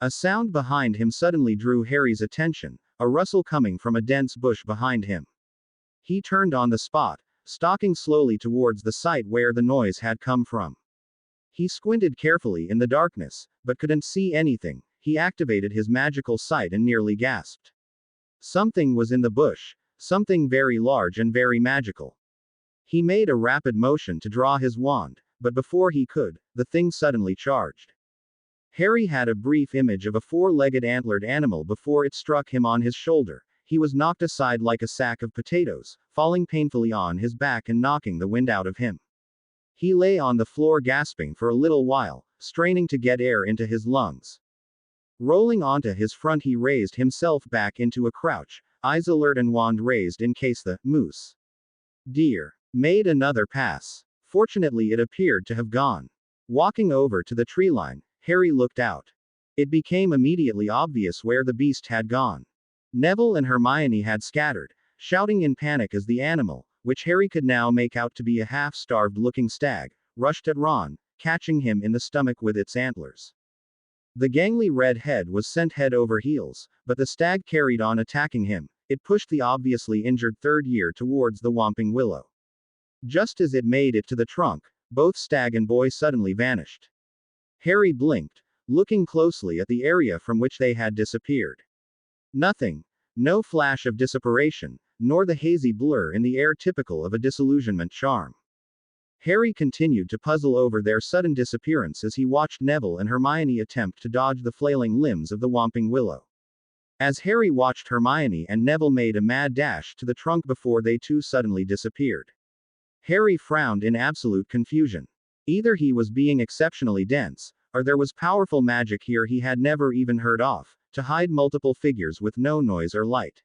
A sound behind him suddenly drew Harry's attention, a rustle coming from a dense bush behind him. He turned on the spot, stalking slowly towards the site where the noise had come from. He squinted carefully in the darkness, but couldn't see anything. He activated his magical sight and nearly gasped. Something was in the bush, something very large and very magical. He made a rapid motion to draw his wand, but before he could, the thing suddenly charged. Harry had a brief image of a 4-legged antlered animal before it struck him on his shoulder. He was knocked aside like a sack of potatoes, falling painfully on his back and knocking the wind out of him. He lay on the floor gasping for a little while, straining to get air into his lungs. Rolling onto his front, he raised himself back into a crouch, eyes alert and wand raised in case the moose deer made another pass. Fortunately, it appeared to have gone. Walking over to the tree line, Harry looked out. It became immediately obvious where the beast had gone. Neville and Hermione had scattered, shouting in panic as the animal, which Harry could now make out to be a half-starved looking stag, rushed at Ron, catching him in the stomach with its antlers. The gangly red head was sent head over heels, but the stag carried on attacking him. It pushed the obviously injured third year towards the Whomping Willow. Just as it made it to the trunk, both stag and boy suddenly vanished. Harry blinked, looking closely at the area from which they had disappeared. Nothing. No flash of disapparation, nor the hazy blur in the air typical of a disillusionment charm. Harry continued to puzzle over their sudden disappearance as he watched Neville and Hermione attempt to dodge the flailing limbs of the Whomping Willow. As Harry watched, Hermione and Neville made a mad dash to the trunk before they too suddenly disappeared. Harry frowned in absolute confusion. Either he was being exceptionally dense, or there was powerful magic here he had never even heard of, to hide multiple figures with no noise or light.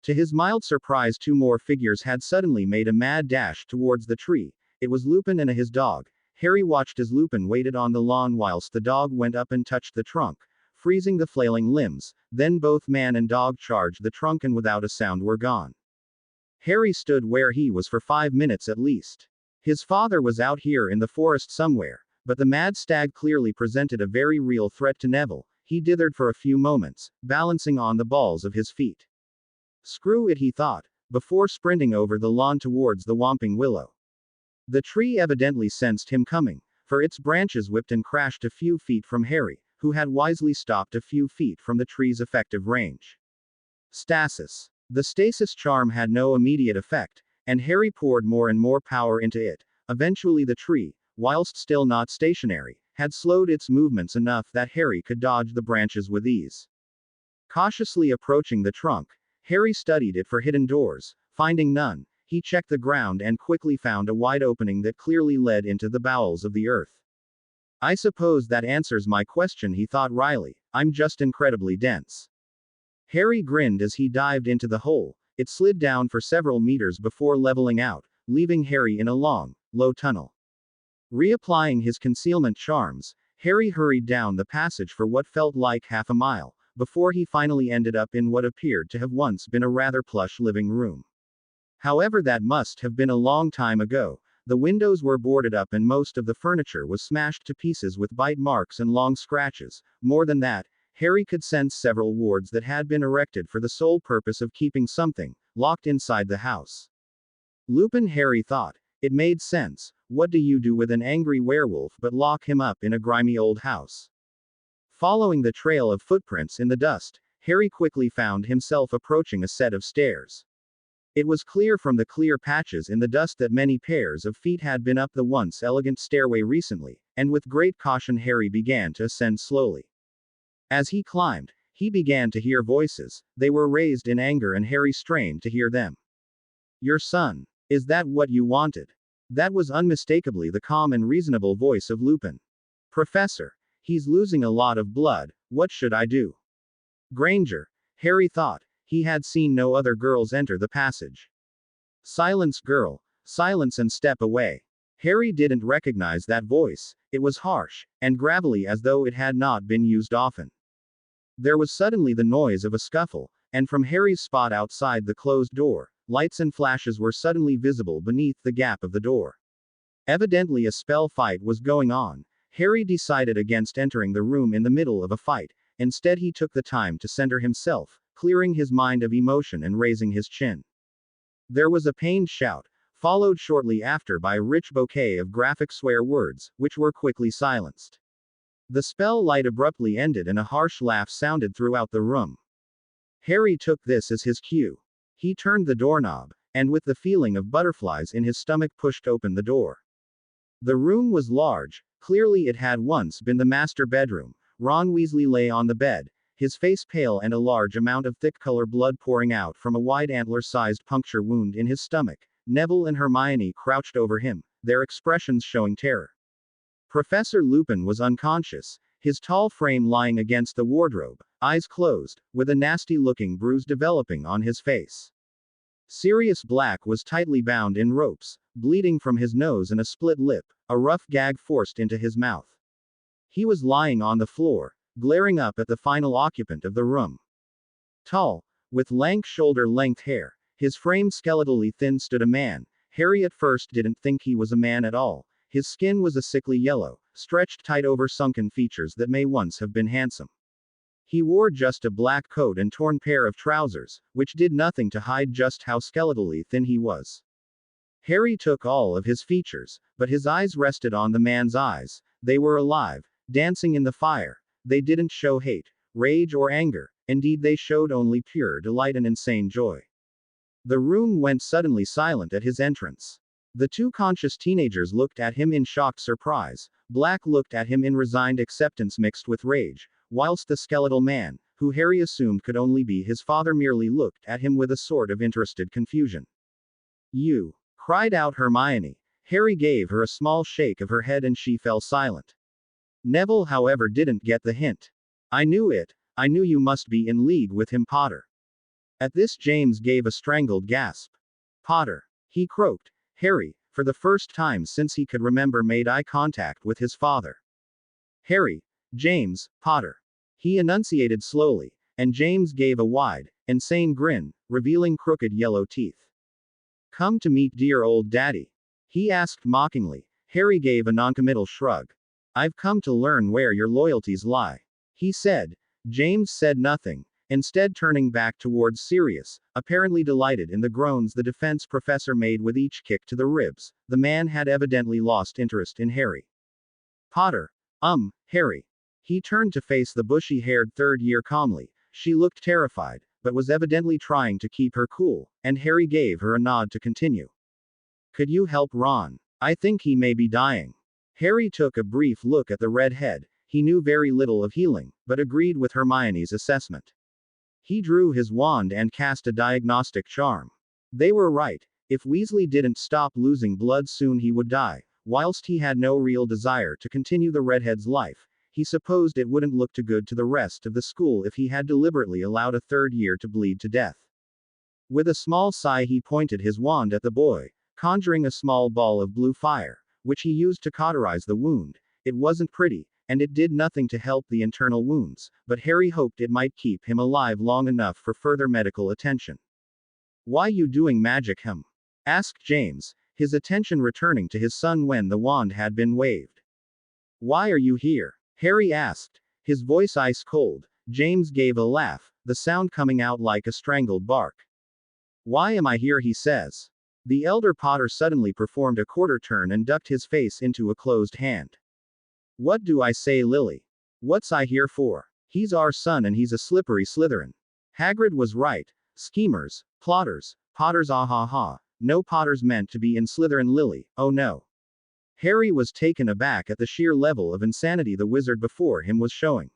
To his mild surprise, two more figures had suddenly made a mad dash towards the tree. It was Lupin and his dog. Harry watched as Lupin waited on the lawn whilst the dog went up and touched the trunk, freezing the flailing limbs. Then both man and dog charged the trunk and without a sound were gone. Harry stood where he was for 5 minutes at least. His father was out here in the forest somewhere, but the mad stag clearly presented a very real threat to Neville. He dithered for a few moments, balancing on the balls of his feet. Screw it, he thought, before sprinting over the lawn towards the Whomping Willow. The tree evidently sensed him coming, for its branches whipped and crashed a few feet from Harry, who had wisely stopped a few feet from the tree's effective range. Stasis. The stasis charm had no immediate effect, and Harry poured more and more power into it. Eventually the tree, whilst still not stationary, had slowed its movements enough that Harry could dodge the branches with ease. Cautiously approaching the trunk, Harry studied it for hidden doors. Finding none, he checked the ground and quickly found a wide opening that clearly led into the bowels of the earth. I suppose that answers my question, he thought wryly. I'm just incredibly dense. Harry grinned as he dived into the hole. It slid down for several meters before leveling out, leaving Harry in a long, low tunnel. Reapplying his concealment charms, Harry hurried down the passage for what felt like half a mile, before he finally ended up in what appeared to have once been a rather plush living room. However, that must have been a long time ago. The windows were boarded up and most of the furniture was smashed to pieces with bite marks and long scratches. More than that, Harry could sense several wards that had been erected for the sole purpose of keeping something locked inside the house. Lupin, Harry thought. It made sense. What do you do with an angry werewolf but lock him up in a grimy old house? Following the trail of footprints in the dust, Harry quickly found himself approaching a set of stairs. It was clear from the clear patches in the dust that many pairs of feet had been up the once elegant stairway recently, and with great caution Harry began to ascend slowly. As he climbed, he began to hear voices. They were raised in anger and Harry strained to hear them. Your son. Is that what you wanted? That was unmistakably the calm and reasonable voice of Lupin. Professor. He's losing a lot of blood. What should I do? Granger. Harry thought. He had seen no other girls enter the passage. Silence, girl. Silence and step away. Harry didn't recognize that voice. It was harsh, and gravelly as though it had not been used often. There was suddenly the noise of a scuffle, and from Harry's spot outside the closed door, lights and flashes were suddenly visible beneath the gap of the door. Evidently a spell fight was going on. Harry decided against entering the room in the middle of a fight. Instead he took the time to center himself, clearing his mind of emotion and raising his chin. There was a pained shout, followed shortly after by a rich bouquet of graphic swear words, which were quickly silenced. The spell light abruptly ended and a harsh laugh sounded throughout the room. Harry took this as his cue. He turned the doorknob, and with the feeling of butterflies in his stomach pushed open the door. The room was large. Clearly it had once been the master bedroom. Ron Weasley lay on the bed, his face pale and a large amount of thick color blood pouring out from a wide antler-sized puncture wound in his stomach. Neville and Hermione crouched over him, their expressions showing terror. Professor Lupin was unconscious, his tall frame lying against the wardrobe, eyes closed, with a nasty-looking bruise developing on his face. Sirius Black was tightly bound in ropes, bleeding from his nose and a split lip, a rough gag forced into his mouth. He was lying on the floor, glaring up at the final occupant of the room. Tall, with lank shoulder-length hair, his frame skeletally thin stood a man. Harry at first didn't think he was a man at all. His skin was a sickly yellow, stretched tight over sunken features that may once have been handsome. He wore just a black coat and torn pair of trousers, which did nothing to hide just how skeletally thin he was. Harry took all of his features, but his eyes rested on the man's eyes. They were alive, dancing in the fire. They didn't show hate, rage, or anger. Indeed, they showed only pure delight and insane joy. The room went suddenly silent at his entrance. The two conscious teenagers looked at him in shocked surprise. Black looked at him in resigned acceptance mixed with rage, whilst the skeletal man, who Harry assumed could only be his father, merely looked at him with a sort of interested confusion. "You!" cried out Hermione. Harry gave her a small shake of her head and she fell silent. Neville, however, didn't get the hint. "I knew it. I knew you must be in league with him, Potter." At this, James gave a strangled gasp. "Potter!" he croaked. Harry, for the first time since he could remember, made eye contact with his father. "Harry, James, Potter," he enunciated slowly, and James gave a wide, insane grin, revealing crooked yellow teeth. "Come to meet dear old daddy?" he asked mockingly. Harry gave a noncommittal shrug. "I've come to learn where your loyalties lie," he said. James said nothing, instead turning back towards Sirius, apparently delighted in the groans the defense professor made with each kick to the ribs. The man had evidently lost interest in Harry. "Potter. Harry." He turned to face the bushy-haired third year calmly. She looked terrified, but was evidently trying to keep her cool, and Harry gave her a nod to continue. "Could you help Ron? I think he may be dying." Harry took a brief look at the redhead. He knew very little of healing, but agreed with Hermione's assessment. He drew his wand and cast a diagnostic charm. They were right. If Weasley didn't stop losing blood soon, he would die. Whilst he had no real desire to continue the redhead's life, he supposed it wouldn't look too good to the rest of the school if he had deliberately allowed a third year to bleed to death. With a small sigh, he pointed his wand at the boy, conjuring a small ball of blue fire, which he used to cauterize the wound. It wasn't pretty, and it did nothing to help the internal wounds, but Harry hoped it might keep him alive long enough for further medical attention. "Why you doing magic, him?" asked James, his attention returning to his son when the wand had been waved. "Why are you here?" Harry asked, his voice ice cold. James gave a laugh, the sound coming out like a strangled bark. "Why am I here?" he says. The elder Potter suddenly performed a quarter turn and ducked his face into a closed hand. "What do I say, Lily? What's I here for? He's our son and he's a slippery Slytherin. Hagrid was right. Schemers, plotters, Potters, ah ha ha. No Potters meant to be in Slytherin, Lily, oh no." Harry was taken aback at the sheer level of insanity the wizard before him was showing.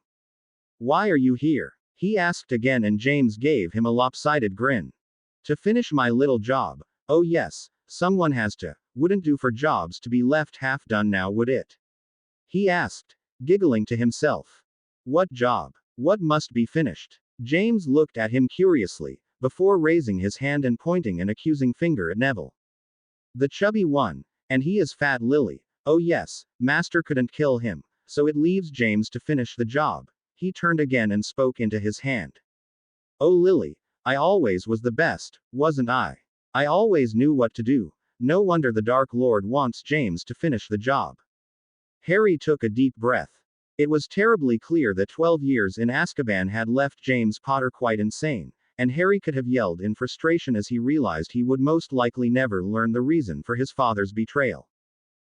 "Why are you here?" he asked again, and James gave him a lopsided grin. "To finish my little job. Oh yes, someone has to. Wouldn't do for jobs to be left half done now, would it?" he asked, giggling to himself. "What job? What must be finished?" James looked at him curiously, before raising his hand and pointing an accusing finger at Neville. "The chubby one. And he is fat, Lily. Oh yes, Master couldn't kill him, so it leaves James to finish the job." He turned again and spoke into his hand. "Oh Lily, I always was the best, wasn't I? I always knew what to do. No wonder the Dark Lord wants James to finish the job." Harry took a deep breath. It was terribly clear that 12 years in Azkaban had left James Potter quite insane, and Harry could have yelled in frustration as he realized he would most likely never learn the reason for his father's betrayal.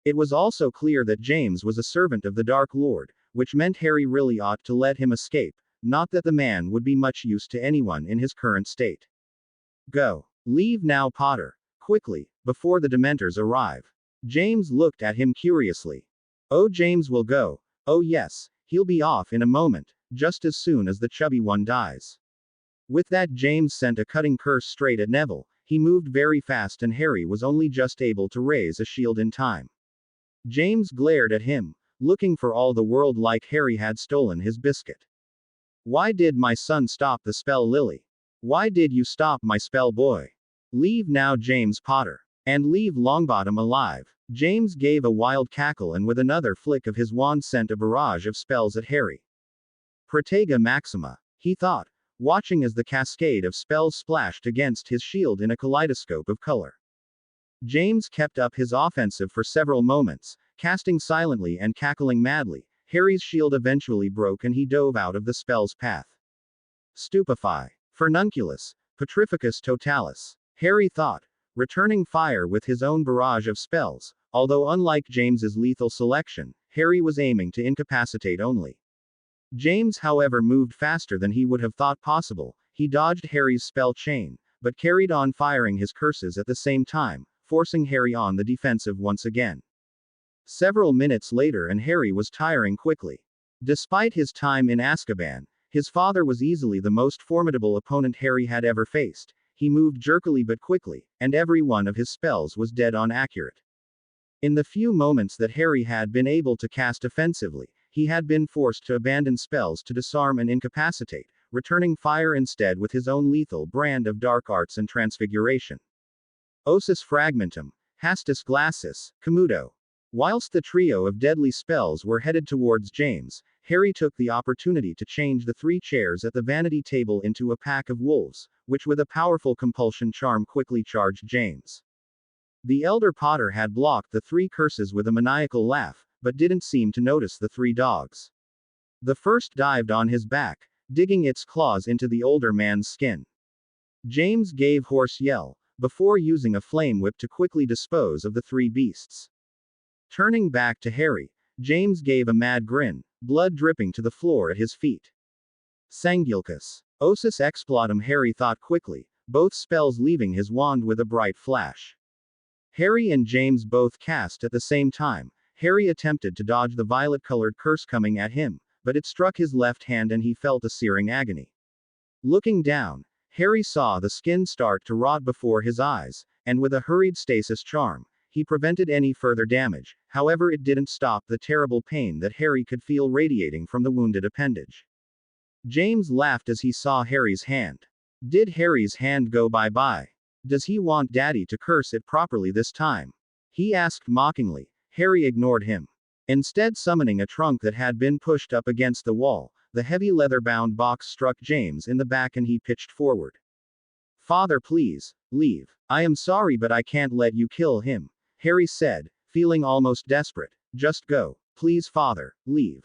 It was also clear that James was a servant of the Dark Lord, which meant Harry really ought to let him escape, not that the man would be much use to anyone in his current state. "Go. Leave now, Potter. Quickly, before the Dementors arrive." James looked at him curiously. "Oh, James will go. Oh yes, he'll be off in a moment, just as soon as the chubby one dies." With that, James sent a cutting curse straight at Neville. He moved very fast and Harry was only just able to raise a shield in time. James glared at him, looking for all the world like Harry had stolen his biscuit. "Why did my son stop the spell, Lily? Why did you stop my spell, boy? Leave now, James Potter. And leave Longbottom alive." James gave a wild cackle and with another flick of his wand sent a barrage of spells at Harry. Protega Maxima, he thought, watching as the cascade of spells splashed against his shield in a kaleidoscope of color. James kept up his offensive for several moments, casting silently and cackling madly. Harry's shield eventually broke and he dove out of the spell's path. Stupefy. Furnunculus. Petrificus totalis. Harry thought, returning fire with his own barrage of spells. Although unlike James's lethal selection, Harry was aiming to incapacitate only. James, however, moved faster than he would have thought possible. He dodged Harry's spell chain, but carried on firing his curses at the same time, forcing Harry on the defensive once again. Several minutes later and Harry was tiring quickly. Despite his time in Azkaban, his father was easily the most formidable opponent Harry had ever faced. He moved jerkily but quickly, and every one of his spells was dead-on accurate. In the few moments that Harry had been able to cast offensively, he had been forced to abandon spells to disarm and incapacitate, returning fire instead with his own lethal brand of dark arts and transfiguration. Osis Fragmentum, Hastus Glacis, Camuto. Whilst the trio of deadly spells were headed towards James, Harry took the opportunity to change the 3 chairs at the vanity table into a pack of wolves, which with a powerful compulsion charm quickly charged James. The elder Potter had blocked the 3 curses with a maniacal laugh, but didn't seem to notice the 3 dogs. The first dived on his back, digging its claws into the older man's skin. James gave hoarse yell, before using a flame whip to quickly dispose of the 3 beasts. Turning back to Harry, James gave a mad grin, blood dripping to the floor at his feet. Sangulcus. Osis Explotum, Harry thought quickly, both spells leaving his wand with a bright flash. Harry and James both cast at the same time. Harry attempted to dodge the violet-colored curse coming at him, but it struck his left hand and he felt a searing agony. Looking down, Harry saw the skin start to rot before his eyes, and with a hurried stasis charm, he prevented any further damage. However, it didn't stop the terrible pain that Harry could feel radiating from the wounded appendage. James laughed as he saw Harry's hand. Did Harry's hand go bye-bye? Does he want Daddy to curse it properly this time? He asked mockingly. Harry ignored him. Instead, summoning a trunk that had been pushed up against the wall, the heavy leather-bound box struck James in the back and he pitched forward. Father, please, leave. I am sorry, but I can't let you kill him, Harry said, feeling almost desperate. Just go, please, Father, leave.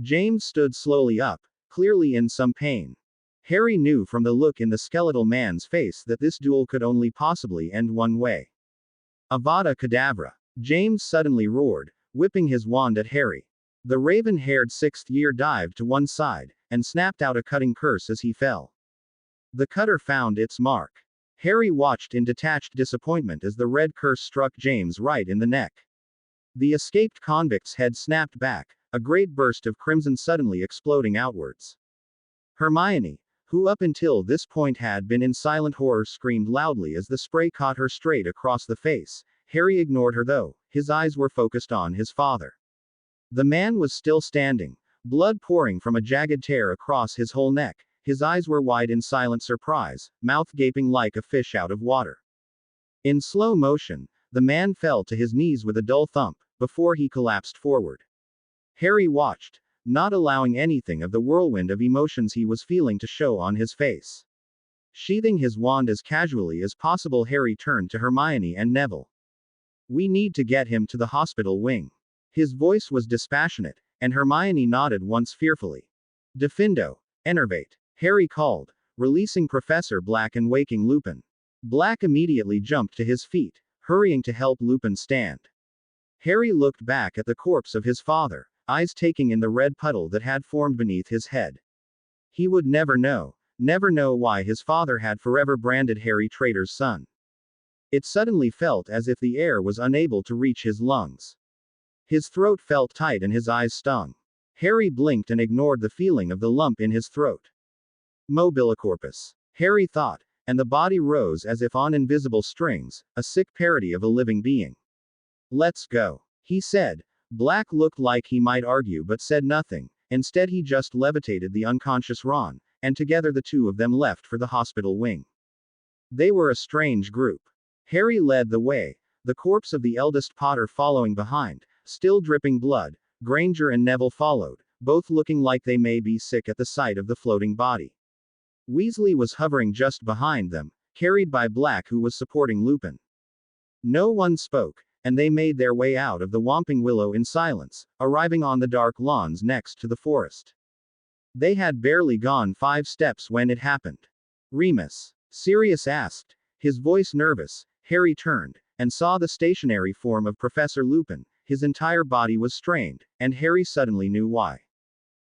James stood slowly up, clearly in some pain. Harry knew from the look in the skeletal man's face that this duel could only possibly end one way. Avada Kedavra. James suddenly roared, whipping his wand at Harry. The raven-haired 6th year dived to one side, and snapped out a cutting curse as he fell. The cutter found its mark. Harry watched in detached disappointment as the red curse struck James right in the neck. The escaped convict's head snapped back, a great burst of crimson suddenly exploding outwards. Hermione, who up until this point had been in silent horror, screamed loudly as the spray caught her straight across the face. Harry ignored her though, his eyes were focused on his father. The man was still standing, blood pouring from a jagged tear across his whole neck. His eyes were wide in silent surprise, mouth gaping like a fish out of water. In slow motion, the man fell to his knees with a dull thump, before he collapsed forward. Harry watched, not allowing anything of the whirlwind of emotions he was feeling to show on his face. Sheathing his wand as casually as possible, Harry turned to Hermione and Neville. We need to get him to the hospital wing. His voice was dispassionate, and Hermione nodded once fearfully. Diffindo, enervate, Harry called, releasing Professor Black and waking Lupin. Black immediately jumped to his feet, hurrying to help Lupin stand. Harry looked back at the corpse of his father, eyes taking in the red puddle that had formed beneath his head. He would never know why his father had forever branded Harry traitor's son. It suddenly felt as if the air was unable to reach his lungs. His throat felt tight and his eyes stung. Harry blinked and ignored the feeling of the lump in his throat. Mobilicorpus, Harry thought, and the body rose as if on invisible strings, a sick parody of a living being. Let's go, he said. Black looked like he might argue but said nothing. Instead, he just levitated the unconscious Ron, and together the two of them left for the hospital wing. They were a strange group. Harry led the way, the corpse of the eldest Potter following behind, still dripping blood. Granger and Neville followed, both looking like they may be sick at the sight of the floating body. Weasley was hovering just behind them, carried by Black, who was supporting Lupin. No one spoke, and they made their way out of the Whomping Willow in silence, arriving on the dark lawns next to the forest. They had barely gone 5 steps when it happened. "Remus?" Sirius asked, his voice nervous. Harry turned, and saw the stationary form of Professor Lupin. His entire body was strained, and Harry suddenly knew why.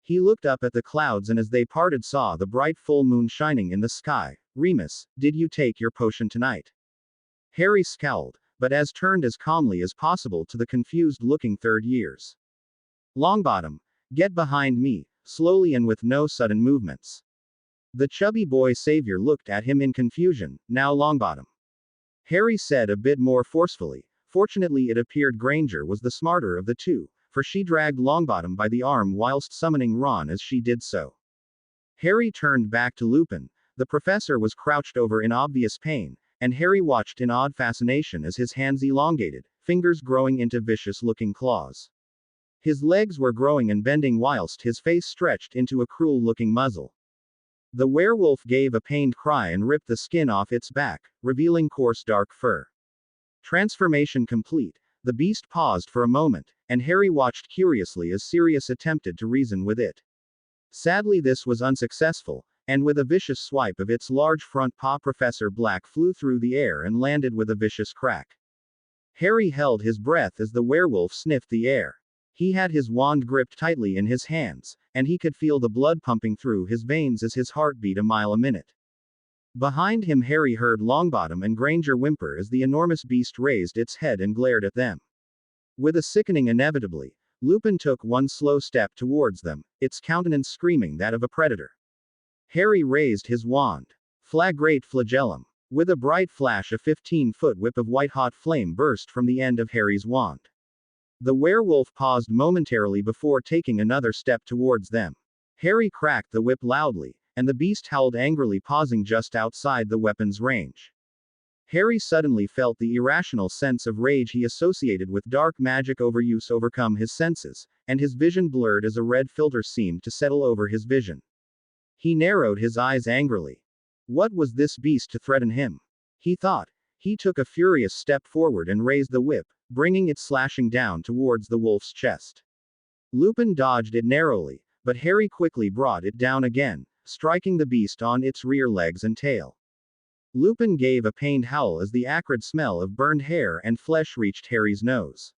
He looked up at the clouds and as they parted saw the bright full moon shining in the sky. "Remus, did you take your potion tonight?" Harry scowled, but turned as calmly as possible to the confused-looking third years. "Longbottom, get behind me," slowly and with no sudden movements. The chubby boy savior looked at him in confusion. "Now Longbottom," Harry said a bit more forcefully. Fortunately it appeared Granger was the smarter of the two, for she dragged Longbottom by the arm whilst summoning Ron as she did so. Harry turned back to Lupin. The professor was crouched over in obvious pain, and Harry watched in odd fascination as his hands elongated, fingers growing into vicious-looking claws. His legs were growing and bending whilst his face stretched into a cruel-looking muzzle. The werewolf gave a pained cry and ripped the skin off its back, revealing coarse dark fur. Transformation complete, the beast paused for a moment, and Harry watched curiously as Sirius attempted to reason with it. Sadly this was unsuccessful, and with a vicious swipe of its large front paw Professor Black flew through the air and landed with a vicious crack. Harry held his breath as the werewolf sniffed the air. He had his wand gripped tightly in his hands, and he could feel the blood pumping through his veins as his heart beat a mile a minute. Behind him Harry heard Longbottom and Granger whimper as the enormous beast raised its head and glared at them. With a sickening inevitably, Lupin took one slow step towards them, its countenance screaming that of a predator. Harry raised his wand. Flagrate Flagellum. With a bright flash a 15-foot whip of white-hot flame burst from the end of Harry's wand. The werewolf paused momentarily before taking another step towards them. Harry cracked the whip loudly, and the beast howled angrily, pausing just outside the weapon's range. Harry suddenly felt the irrational sense of rage he associated with dark magic overuse overcome his senses, and his vision blurred as a red filter seemed to settle over his vision. He narrowed his eyes angrily. What was this beast to threaten him? He thought. He took a furious step forward and raised the whip, bringing it slashing down towards the wolf's chest. Lupin dodged it narrowly, but Harry quickly brought it down again, striking the beast on its rear legs and tail. Lupin gave a pained howl as the acrid smell of burned hair and flesh reached Harry's nose.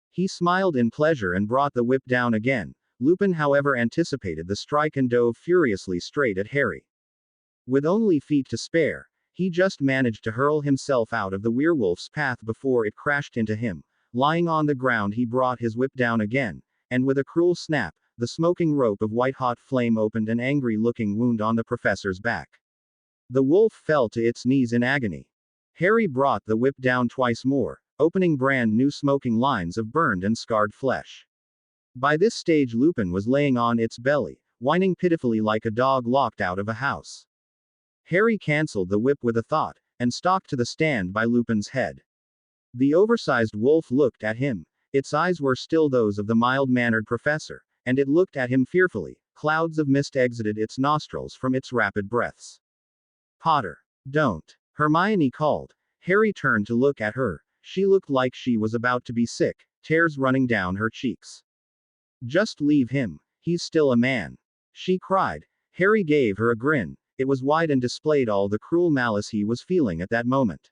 He smiled in pleasure and brought the whip down again. Lupin however anticipated the strike and dove furiously straight at Harry. With only feet to spare, he just managed to hurl himself out of the werewolf's path before it crashed into him. Lying on the ground he brought his whip down again, and with a cruel snap, the smoking rope of white-hot flame opened an angry-looking wound on the professor's back. The wolf fell to its knees in agony. Harry brought the whip down twice more, opening brand new smoking lines of burned and scarred flesh. By this stage Lupin was laying on its belly, whining pitifully like a dog locked out of a house. Harry cancelled the whip with a thought, and stalked to the stand by Lupin's head. The oversized wolf looked at him. Its eyes were still those of the mild-mannered professor, and it looked at him fearfully. Clouds of mist exited its nostrils from its rapid breaths. "Potter. Don't." Hermione called. Harry turned to look at her. She looked like she was about to be sick, tears running down her cheeks. "Just leave him. He's still a man," she cried. Harry gave her a grin. It was wide and displayed all the cruel malice he was feeling at that moment.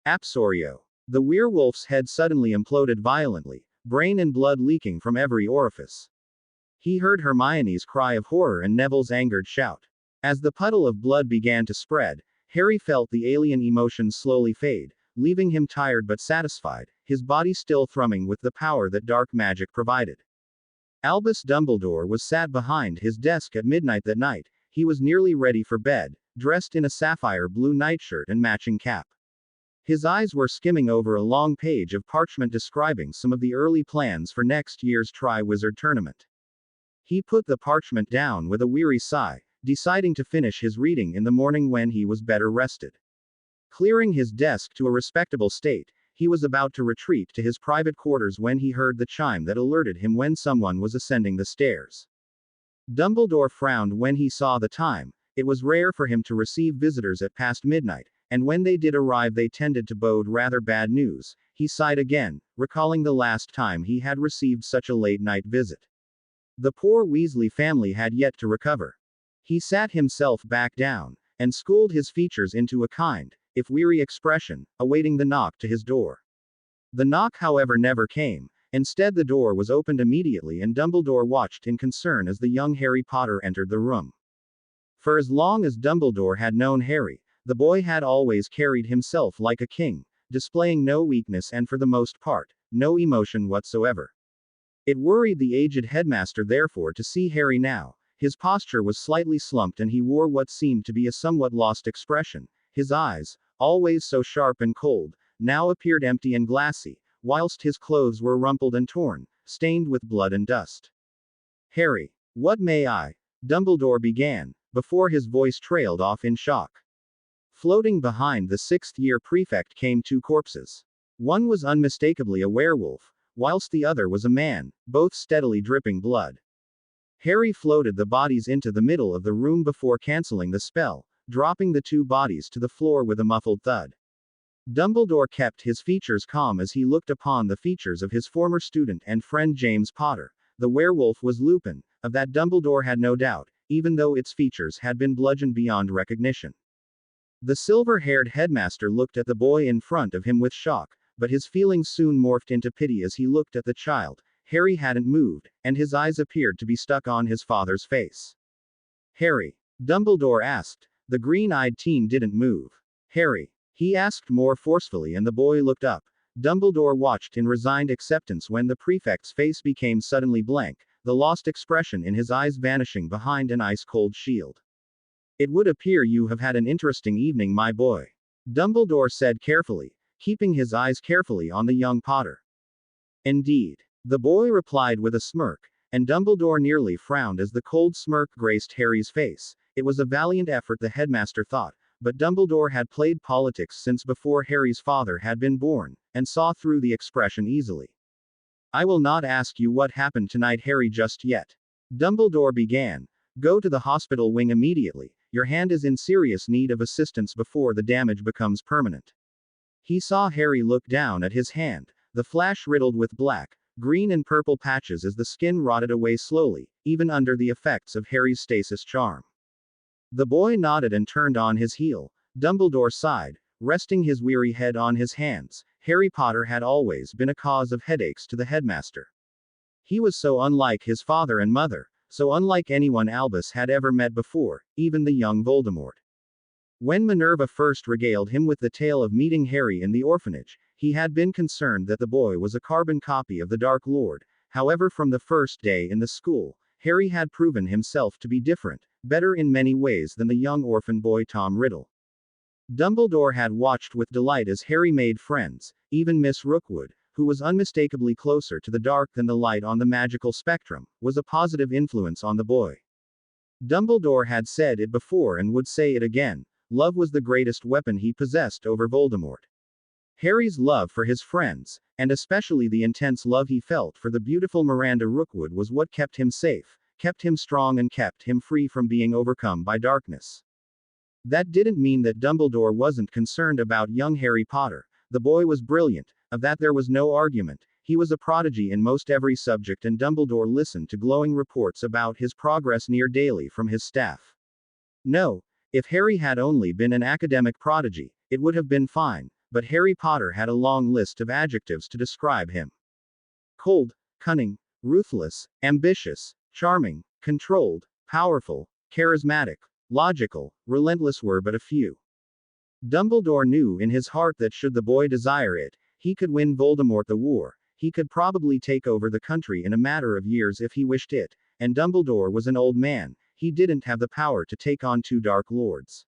Absorio. The werewolf's head suddenly imploded violently, brain and blood leaking from every orifice. He heard Hermione's cry of horror and Neville's angered shout. As the puddle of blood began to spread, Harry felt the alien emotions slowly fade, leaving him tired but satisfied, his body still thrumming with the power that dark magic provided. Albus Dumbledore was sat behind his desk at midnight that night. He was nearly ready for bed, dressed in a sapphire blue nightshirt and matching cap. His eyes were skimming over a long page of parchment describing some of the early plans for next year's Triwizard Tournament. He put the parchment down with a weary sigh, deciding to finish his reading in the morning when he was better rested. Clearing his desk to a respectable state, He was about to retreat to his private quarters when he heard the chime that alerted him when someone was ascending the stairs. Dumbledore frowned when he saw the time. It was rare for him to receive visitors at past midnight, and when they did arrive they tended to bode rather bad news. He sighed again, recalling the last time he had received such a late-night visit. The poor Weasley family had yet to recover. He sat himself back down, and schooled his features into a kind, if weary expression, awaiting the knock to his door. The knock, however, never came. Instead, the door was opened immediately and Dumbledore watched in concern as the young Harry Potter entered the room. For as long as Dumbledore had known Harry, the boy had always carried himself like a king, displaying no weakness and for the most part, no emotion whatsoever. It worried the aged headmaster therefore to see Harry now. His posture was slightly slumped and he wore what seemed to be a somewhat lost expression. His eyes, always so sharp and cold, now appeared empty and glassy, whilst his clothes were rumpled and torn, stained with blood and dust. "Harry, what may I?" Dumbledore began, before his voice trailed off in shock. Floating behind the sixth-year prefect came two corpses. One was unmistakably a werewolf, whilst the other was a man, both steadily dripping blood. Harry floated the bodies into the middle of the room before cancelling the spell, dropping the two bodies to the floor with a muffled thud. Dumbledore kept his features calm as he looked upon the features of his former student and friend James Potter. The werewolf was Lupin, of that Dumbledore had no doubt, even though its features had been bludgeoned beyond recognition. The silver-haired headmaster looked at the boy in front of him with shock, but his feelings soon morphed into pity as he looked at the child. Harry hadn't moved, and his eyes appeared to be stuck on his father's face. "Harry?" Dumbledore asked. The green-eyed teen didn't move. "Harry?" he asked more forcefully, and the boy looked up. Dumbledore watched in resigned acceptance when the prefect's face became suddenly blank, the lost expression in his eyes vanishing behind an ice-cold shield. "It would appear you have had an interesting evening, my boy," Dumbledore said carefully, keeping his eyes carefully on the young Potter. "Indeed," the boy replied with a smirk, and Dumbledore nearly frowned as the cold smirk graced Harry's face. It was a valiant effort, the headmaster thought, but Dumbledore had played politics since before Harry's father had been born, and saw through the expression easily. "I will not ask you what happened tonight, Harry, just yet," Dumbledore began. "Go to the hospital wing immediately. Your hand is in serious need of assistance before the damage becomes permanent." He saw Harry look down at his hand, the flesh riddled with black, green and purple patches as the skin rotted away slowly, even under the effects of Harry's stasis charm. The boy nodded and turned on his heel. Dumbledore sighed, resting his weary head on his hands. Harry Potter had always been a cause of headaches to the headmaster. He was so unlike his father and mother, so unlike anyone Albus had ever met before, even the young Voldemort. When Minerva first regaled him with the tale of meeting Harry in the orphanage, he had been concerned that the boy was a carbon copy of the Dark Lord. However, from the first day in the school, Harry had proven himself to be different, better in many ways than the young orphan boy Tom Riddle. Dumbledore had watched with delight as Harry made friends. Even Miss Rookwood, who was unmistakably closer to the dark than the light on the magical spectrum, was a positive influence on the boy. Dumbledore had said it before and would say it again: love was the greatest weapon he possessed over Voldemort. Harry's love for his friends, and especially the intense love he felt for the beautiful Miranda Rookwood, was what kept him safe, kept him strong, and kept him free from being overcome by darkness. That didn't mean that Dumbledore wasn't concerned about young Harry Potter. The boy was brilliant, of that there was no argument. He was a prodigy in most every subject, and Dumbledore listened to glowing reports about his progress near daily from his staff. No, if Harry had only been an academic prodigy, it would have been fine. But Harry Potter had a long list of adjectives to describe him. Cold, cunning, ruthless, ambitious, charming, controlled, powerful, charismatic, logical, relentless were but a few. Dumbledore knew in his heart that should the boy desire it, he could win Voldemort the war. He could probably take over the country in a matter of years if he wished it, and Dumbledore was an old man. He didn't have the power to take on two Dark Lords.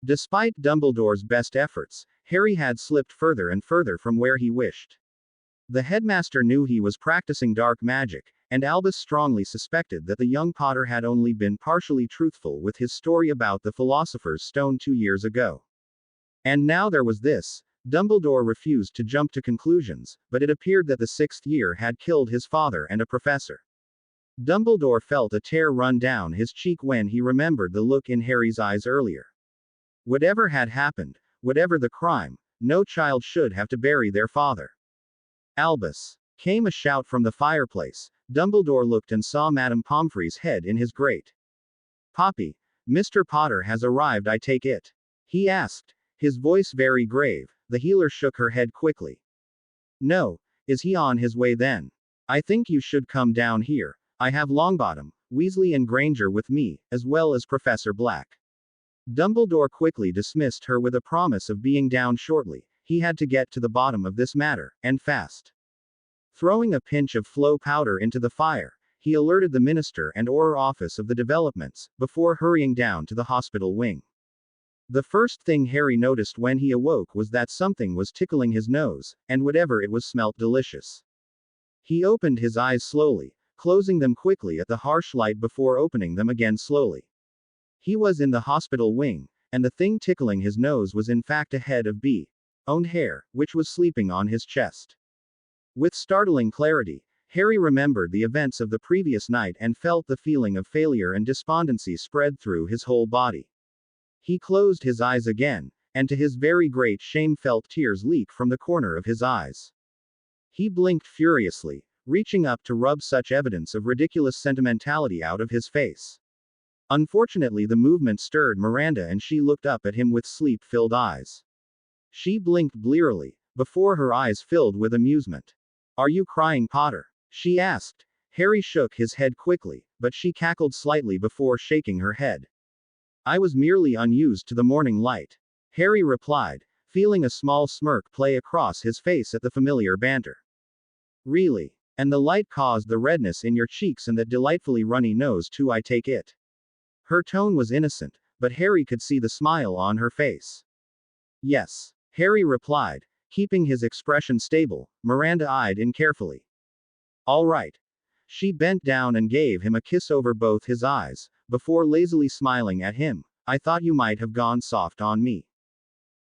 Despite Dumbledore's best efforts, Harry had slipped further and further from where he wished. The headmaster knew he was practicing dark magic, and Albus strongly suspected that the young Potter had only been partially truthful with his story about the Philosopher's Stone 2 years ago. And now there was this. Dumbledore refused to jump to conclusions, but it appeared that the sixth year had killed his father and a professor. Dumbledore felt a tear run down his cheek when he remembered the look in Harry's eyes earlier. Whatever had happened, whatever the crime, no child should have to bury their father. Albus! Came a shout from the fireplace. Dumbledore looked and saw Madame Pomfrey's head in his grate. Poppy, Mr. Potter has arrived, I take it? He asked, his voice very grave. The healer shook her head quickly. No, is he on his way then? I think you should come down here. I have Longbottom, Weasley and Granger with me, as well as Professor Black. Dumbledore quickly dismissed her with a promise of being down shortly. He had to get to the bottom of this matter, and fast. Throwing a pinch of flow powder into the fire, he alerted the Minister and Auror office of the developments, before hurrying down to the hospital wing. The first thing Harry noticed when he awoke was that something was tickling his nose, and whatever it was smelt delicious. He opened his eyes slowly, closing them quickly at the harsh light before opening them again slowly. He was in the hospital wing, and the thing tickling his nose was in fact a head of B's own hair, which was sleeping on his chest. With startling clarity, Harry remembered the events of the previous night and felt the feeling of failure and despondency spread through his whole body. He closed his eyes again, and to his very great shame felt tears leak from the corner of his eyes. He blinked furiously, reaching up to rub such evidence of ridiculous sentimentality out of his face. Unfortunately, the movement stirred Miranda and she looked up at him with sleep-filled eyes. She blinked blearily, before her eyes filled with amusement. Are you crying, Potter? She asked. Harry shook his head quickly, but she cackled slightly before shaking her head. I was merely unused to the morning light. Harry replied, feeling a small smirk play across his face at the familiar banter. Really? And the light caused the redness in your cheeks and that delightfully runny nose too, I take it? Her tone was innocent, but Harry could see the smile on her face. Yes, Harry replied, keeping his expression stable. Miranda eyed him carefully. All right. She bent down and gave him a kiss over both his eyes, before lazily smiling at him. I thought you might have gone soft on me.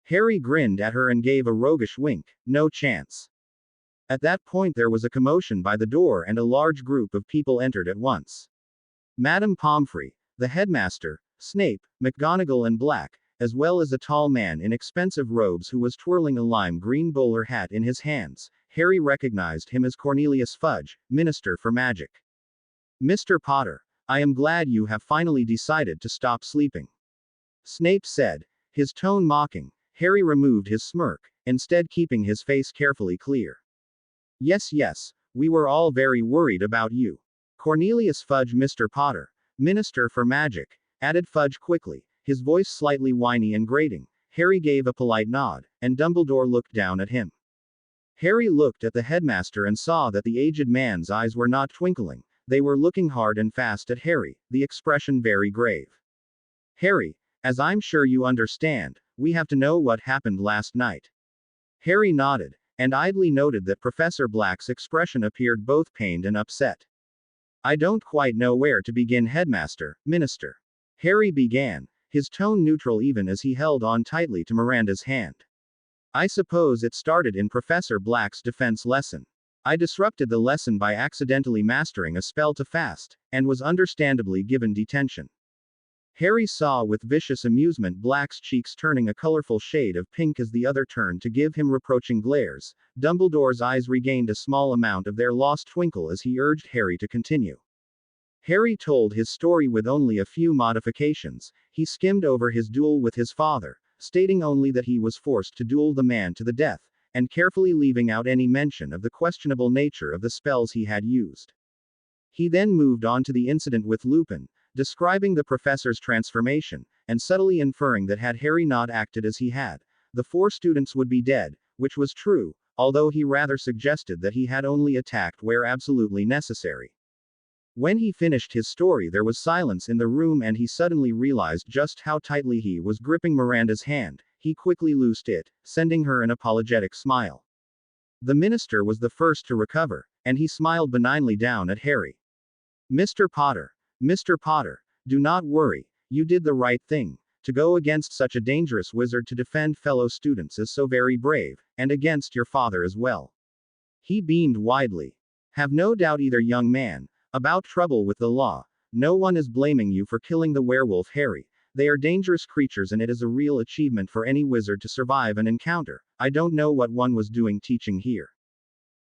Harry grinned at her and gave a roguish wink. No chance. At that point there was a commotion by the door and a large group of people entered at once. Madame Pomfrey, the headmaster, Snape, McGonagall and Black, as well as a tall man in expensive robes who was twirling a lime green bowler hat in his hands. Harry recognized him as Cornelius Fudge, Minister for Magic. Mr. Potter, I am glad you have finally decided to stop sleeping. Snape said, his tone mocking. Harry removed his smirk, instead keeping his face carefully clear. Yes, we were all very worried about you. Cornelius Fudge, Mr. Potter, Minister for Magic, added Fudge quickly, his voice slightly whiny and grating. Harry gave a polite nod, and Dumbledore looked down at him. Harry looked at the headmaster and saw that the aged man's eyes were not twinkling. They were looking hard and fast at Harry, the expression very grave. Harry, as I'm sure you understand, we have to know what happened last night. Harry nodded, and idly noted that Professor Black's expression appeared both pained and upset. I don't quite know where to begin, Headmaster, Minister. Harry began, his tone neutral even as he held on tightly to Miranda's hand. I suppose it started in Professor Black's defense lesson. I disrupted the lesson by accidentally mastering a spell to fast, and was understandably given detention. Harry saw with vicious amusement Black's cheeks turning a colorful shade of pink as the other turned to give him reproaching glares. Dumbledore's eyes regained a small amount of their lost twinkle as he urged Harry to continue. Harry told his story with only a few modifications. He skimmed over his duel with his father, stating only that he was forced to duel the man to the death, and carefully leaving out any mention of the questionable nature of the spells he had used. He then moved on to the incident with Lupin, describing the professor's transformation, and subtly inferring that had Harry not acted as he had, the 4 students would be dead, which was true, although he rather suggested that he had only attacked where absolutely necessary. When he finished his story there was silence in the room and he suddenly realized just how tightly he was gripping Miranda's hand. He quickly loosed it, sending her an apologetic smile. The minister was the first to recover, and he smiled benignly down at Harry. Mr. Potter, do not worry, you did the right thing. To go against such a dangerous wizard to defend fellow students is so very brave, and against your father as well. He beamed widely. Have no doubt either, young man, about trouble with the law. No one is blaming you for killing the werewolf, Harry. They are dangerous creatures and it is a real achievement for any wizard to survive an encounter. I don't know what one was doing teaching here.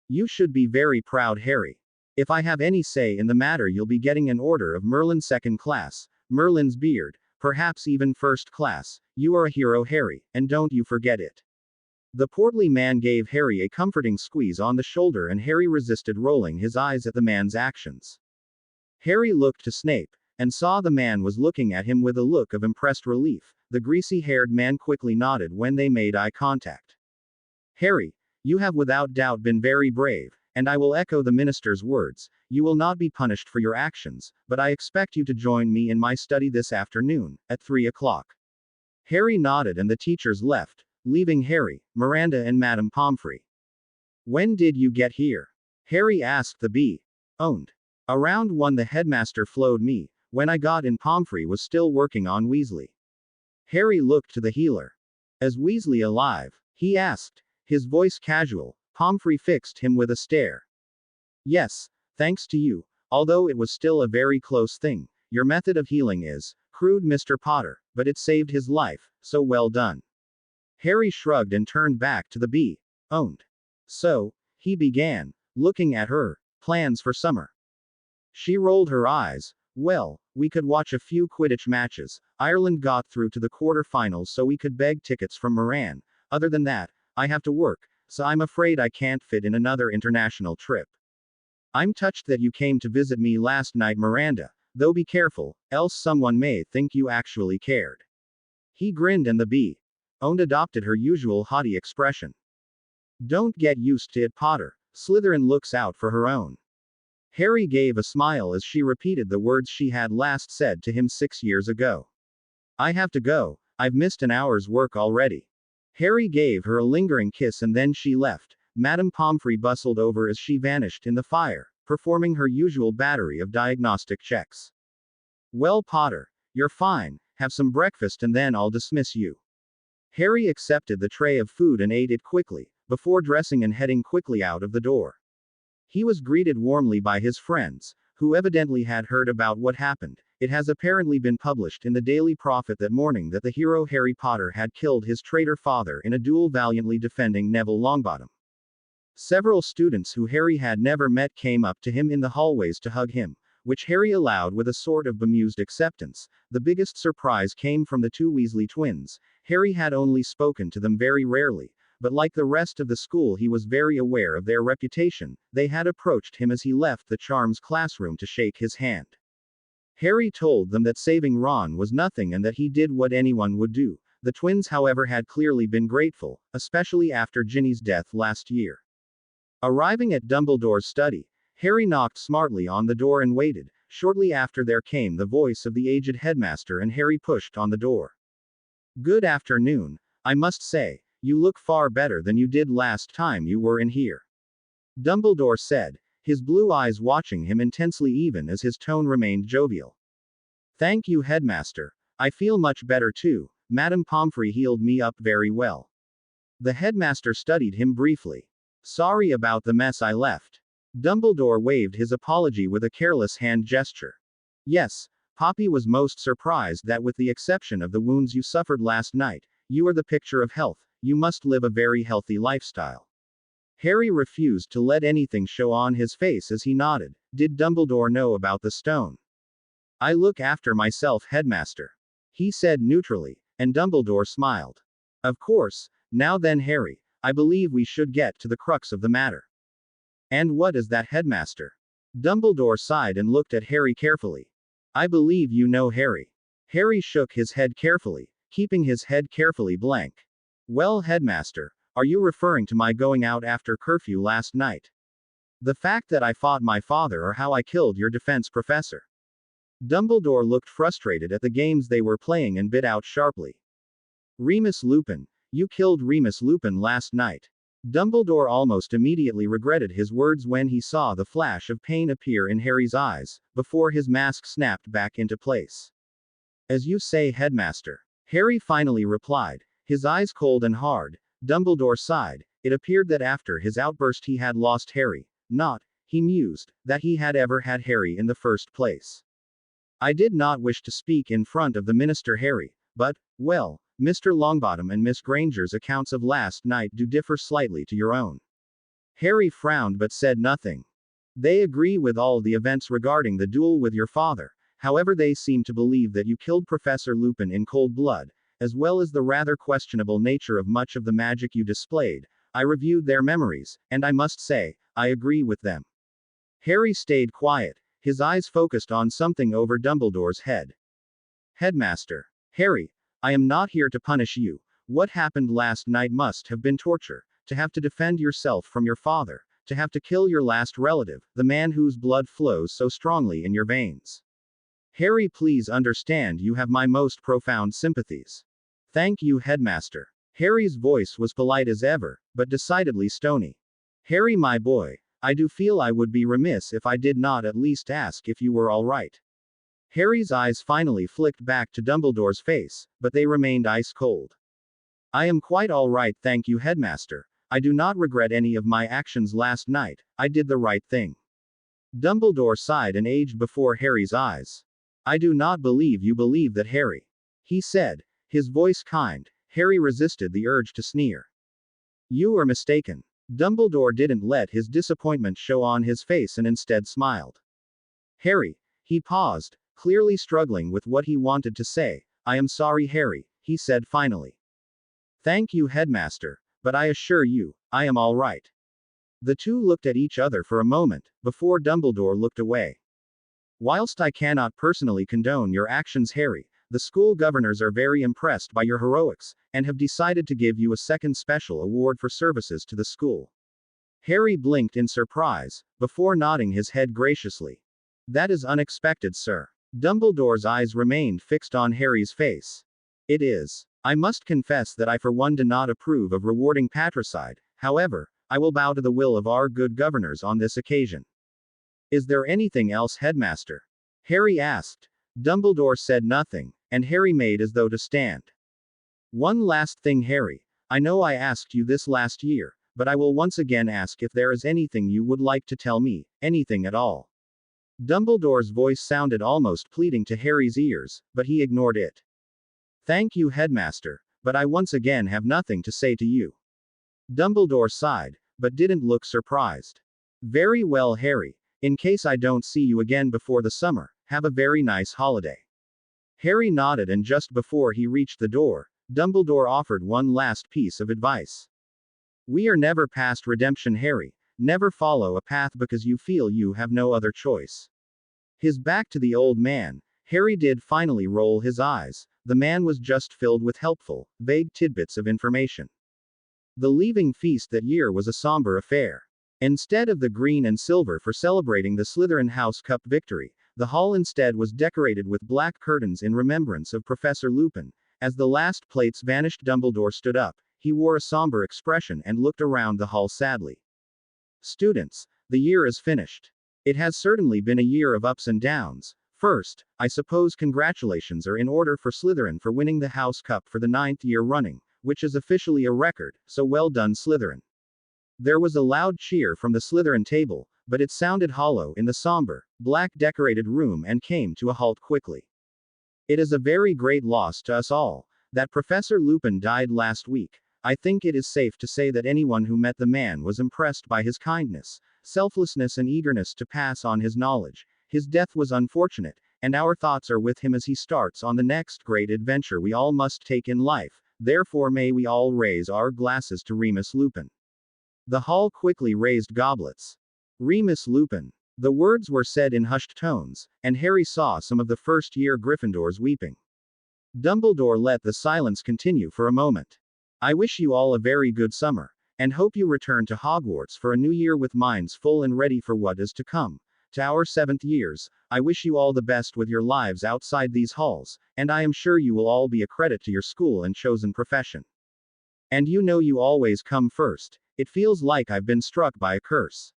You should be very proud, Harry. If I have any say in the matter, you'll be getting an order of Merlin second class, Merlin's beard, perhaps even first class. You are a hero, Harry, and don't you forget it. The portly man gave Harry a comforting squeeze on the shoulder and Harry resisted rolling his eyes at the man's actions. Harry looked to Snape, and saw the man was looking at him with a look of impressed relief. The greasy-haired man quickly nodded when they made eye contact. Harry, you have without doubt been very brave, and I will echo the minister's words. You will not be punished for your actions, but I expect you to join me in my study this afternoon, at 3 o'clock. Harry nodded and the teachers left, leaving Harry, Miranda and Madame Pomfrey. When did you get here? Harry asked the bee. Owned. Around 1, the headmaster flowed me. When I got in, Pomfrey was still working on Weasley. Harry looked to the healer. Is Weasley alive? He asked, his voice casual. Pomfrey fixed him with a stare. Yes, thanks to you, although it was still a very close thing. Your method of healing is crude, Mr. Potter, but it saved his life, so well done. Harry shrugged and turned back to the bee. Owned. So, he began, looking at her, plans for summer. She rolled her eyes. Well, we could watch a few Quidditch matches. Ireland got through to the quarter-finals, so we could beg tickets from Moran. Other than that, I have to work, so I'm afraid I can't fit in another international trip. I'm touched that you came to visit me last night, Miranda, though be careful, else someone may think you actually cared. He grinned and the bee owned adopted her usual haughty expression. Don't get used to it, Potter. Slytherin looks out for her own. Harry gave a smile as she repeated the words she had last said to him 6 years ago. I have to go, I've missed an hour's work already. Harry gave her a lingering kiss and then she left. Madame Pomfrey bustled over as she vanished in the fire, performing her usual battery of diagnostic checks. Well, Potter, you're fine, have some breakfast and then I'll dismiss you. Harry accepted the tray of food and ate it quickly, before dressing and heading quickly out of the door. He was greeted warmly by his friends, who evidently had heard about what happened. It has apparently been published in the Daily Prophet that morning that the hero Harry Potter had killed his traitor father in a duel valiantly defending Neville Longbottom. Several students who Harry had never met came up to him in the hallways to hug him, which Harry allowed with a sort of bemused acceptance. The biggest surprise came from the 2 Weasley twins. Harry had only spoken to them very rarely, but like the rest of the school he was very aware of their reputation. They had approached him as he left the Charms classroom to shake his hand. Harry told them that saving Ron was nothing and that he did what anyone would do. The twins, however, had clearly been grateful, especially after Ginny's death last year. Arriving at Dumbledore's study, Harry knocked smartly on the door and waited. Shortly after there came the voice of the aged headmaster and Harry pushed on the door. Good afternoon. I must say, you look far better than you did last time you were in here. Dumbledore said, his blue eyes watching him intensely even as his tone remained jovial. Thank you, Headmaster. I feel much better too. Madame Pomfrey healed me up very well. The headmaster studied him briefly. Sorry about the mess I left. Dumbledore waved his apology with a careless hand gesture. Yes, Poppy was most surprised that with the exception of the wounds you suffered last night, you are the picture of health. You must live a very healthy lifestyle. Harry refused to let anything show on his face as he nodded. Did Dumbledore know about the stone? I look after myself, Headmaster. He said neutrally, and Dumbledore smiled. Of course. Now then, Harry, I believe we should get to the crux of the matter. And what is that, Headmaster? Dumbledore sighed and looked at Harry carefully. I believe you know, Harry. Harry shook his head carefully, keeping his head carefully blank. Well, Headmaster, are you referring to my going out after curfew last night? The fact that I fought my father or how I killed your defense professor? Dumbledore looked frustrated at the games they were playing and bit out sharply. Remus Lupin. You killed Remus Lupin last night. Dumbledore almost immediately regretted his words when he saw the flash of pain appear in Harry's eyes, before his mask snapped back into place. As you say, Headmaster. Harry finally replied, his eyes cold and hard. Dumbledore sighed. It appeared that after his outburst he had lost Harry. Not, he mused, that he had ever had Harry in the first place. I did not wish to speak in front of the minister, Harry, but, well, Mr. Longbottom and Miss Granger's accounts of last night do differ slightly to your own. Harry frowned but said nothing. They agree with all the events regarding the duel with your father. However, they seem to believe that you killed Professor Lupin in cold blood, as well as the rather questionable nature of much of the magic you displayed. I reviewed their memories, and I must say, I agree with them. Harry stayed quiet, his eyes focused on something over Dumbledore's head. Headmaster. Harry, I am not here to punish you. What happened last night must have been torture. To have to defend yourself from your father, to have to kill your last relative, the man whose blood flows so strongly in your veins. Harry, please understand you have my most profound sympathies. Thank you, Headmaster. Harry's voice was polite as ever, but decidedly stony. Harry, my boy, I do feel I would be remiss if I did not at least ask if you were all right. Harry's eyes finally flicked back to Dumbledore's face, but they remained ice cold. I am quite all right, thank you, Headmaster. I do not regret any of my actions last night. I did the right thing. Dumbledore sighed and aged before Harry's eyes. I do not believe you believe that, Harry, he said, his voice kind. Harry resisted the urge to sneer. You are mistaken. Dumbledore didn't let his disappointment show on his face and instead smiled. Harry, he paused, clearly struggling with what he wanted to say. I am sorry, Harry, he said finally. Thank you, Headmaster, but I assure you, I am all right. The two looked at each other for a moment, before Dumbledore looked away. Whilst I cannot personally condone your actions, Harry, the school governors are very impressed by your heroics, and have decided to give you a second special award for services to the school. Harry blinked in surprise, before nodding his head graciously. That is unexpected, sir. Dumbledore's eyes remained fixed on Harry's face. It is. I must confess that I for one do not approve of rewarding patricide, however, I will bow to the will of our good governors on this occasion. Is there anything else, Headmaster? Harry asked. Dumbledore said nothing, and Harry made as though to stand. One last thing, Harry. I know I asked you this last year, but I will once again ask if there is anything you would like to tell me, anything at all. Dumbledore's voice sounded almost pleading to Harry's ears, but he ignored it. Thank you, Headmaster, but I once again have nothing to say to you. Dumbledore sighed, but didn't look surprised. Very well, Harry. In case I don't see you again before the summer, have a very nice holiday. Harry nodded, and just before he reached the door, Dumbledore offered one last piece of advice. We are never past redemption, Harry. Never follow a path because you feel you have no other choice. His back to the old man, Harry did finally roll his eyes. The man was just filled with helpful, vague tidbits of information. The leaving feast that year was a somber affair. Instead of the green and silver for celebrating the Slytherin House Cup victory, the hall instead was decorated with black curtains in remembrance of Professor Lupin. As the last plates vanished, Dumbledore stood up. He wore a somber expression and looked around the hall sadly. Students, the year is finished. It has certainly been a year of ups and downs. First, I suppose congratulations are in order for Slytherin for winning the House Cup for the 9th year running, which is officially a record, so well done, Slytherin. There was a loud cheer from the Slytherin table, but it sounded hollow in the somber, black decorated room and came to a halt quickly. It is a very great loss to us all that Professor Lupin died last week. I think it is safe to say that anyone who met the man was impressed by his kindness, selflessness and eagerness to pass on his knowledge. His death was unfortunate, and our thoughts are with him as he starts on the next great adventure we all must take in life. Therefore may we all raise our glasses to Remus Lupin. The hall quickly raised goblets. Remus Lupin. The words were said in hushed tones, and Harry saw some of the first-year Gryffindors weeping. Dumbledore let the silence continue for a moment. I wish you all a very good summer, and hope you return to Hogwarts for a new year with minds full and ready for what is to come. To our 7th years, I wish you all the best with your lives outside these halls, and I am sure you will all be a credit to your school and chosen profession. And you know you always come first. It feels like I've been struck by a curse.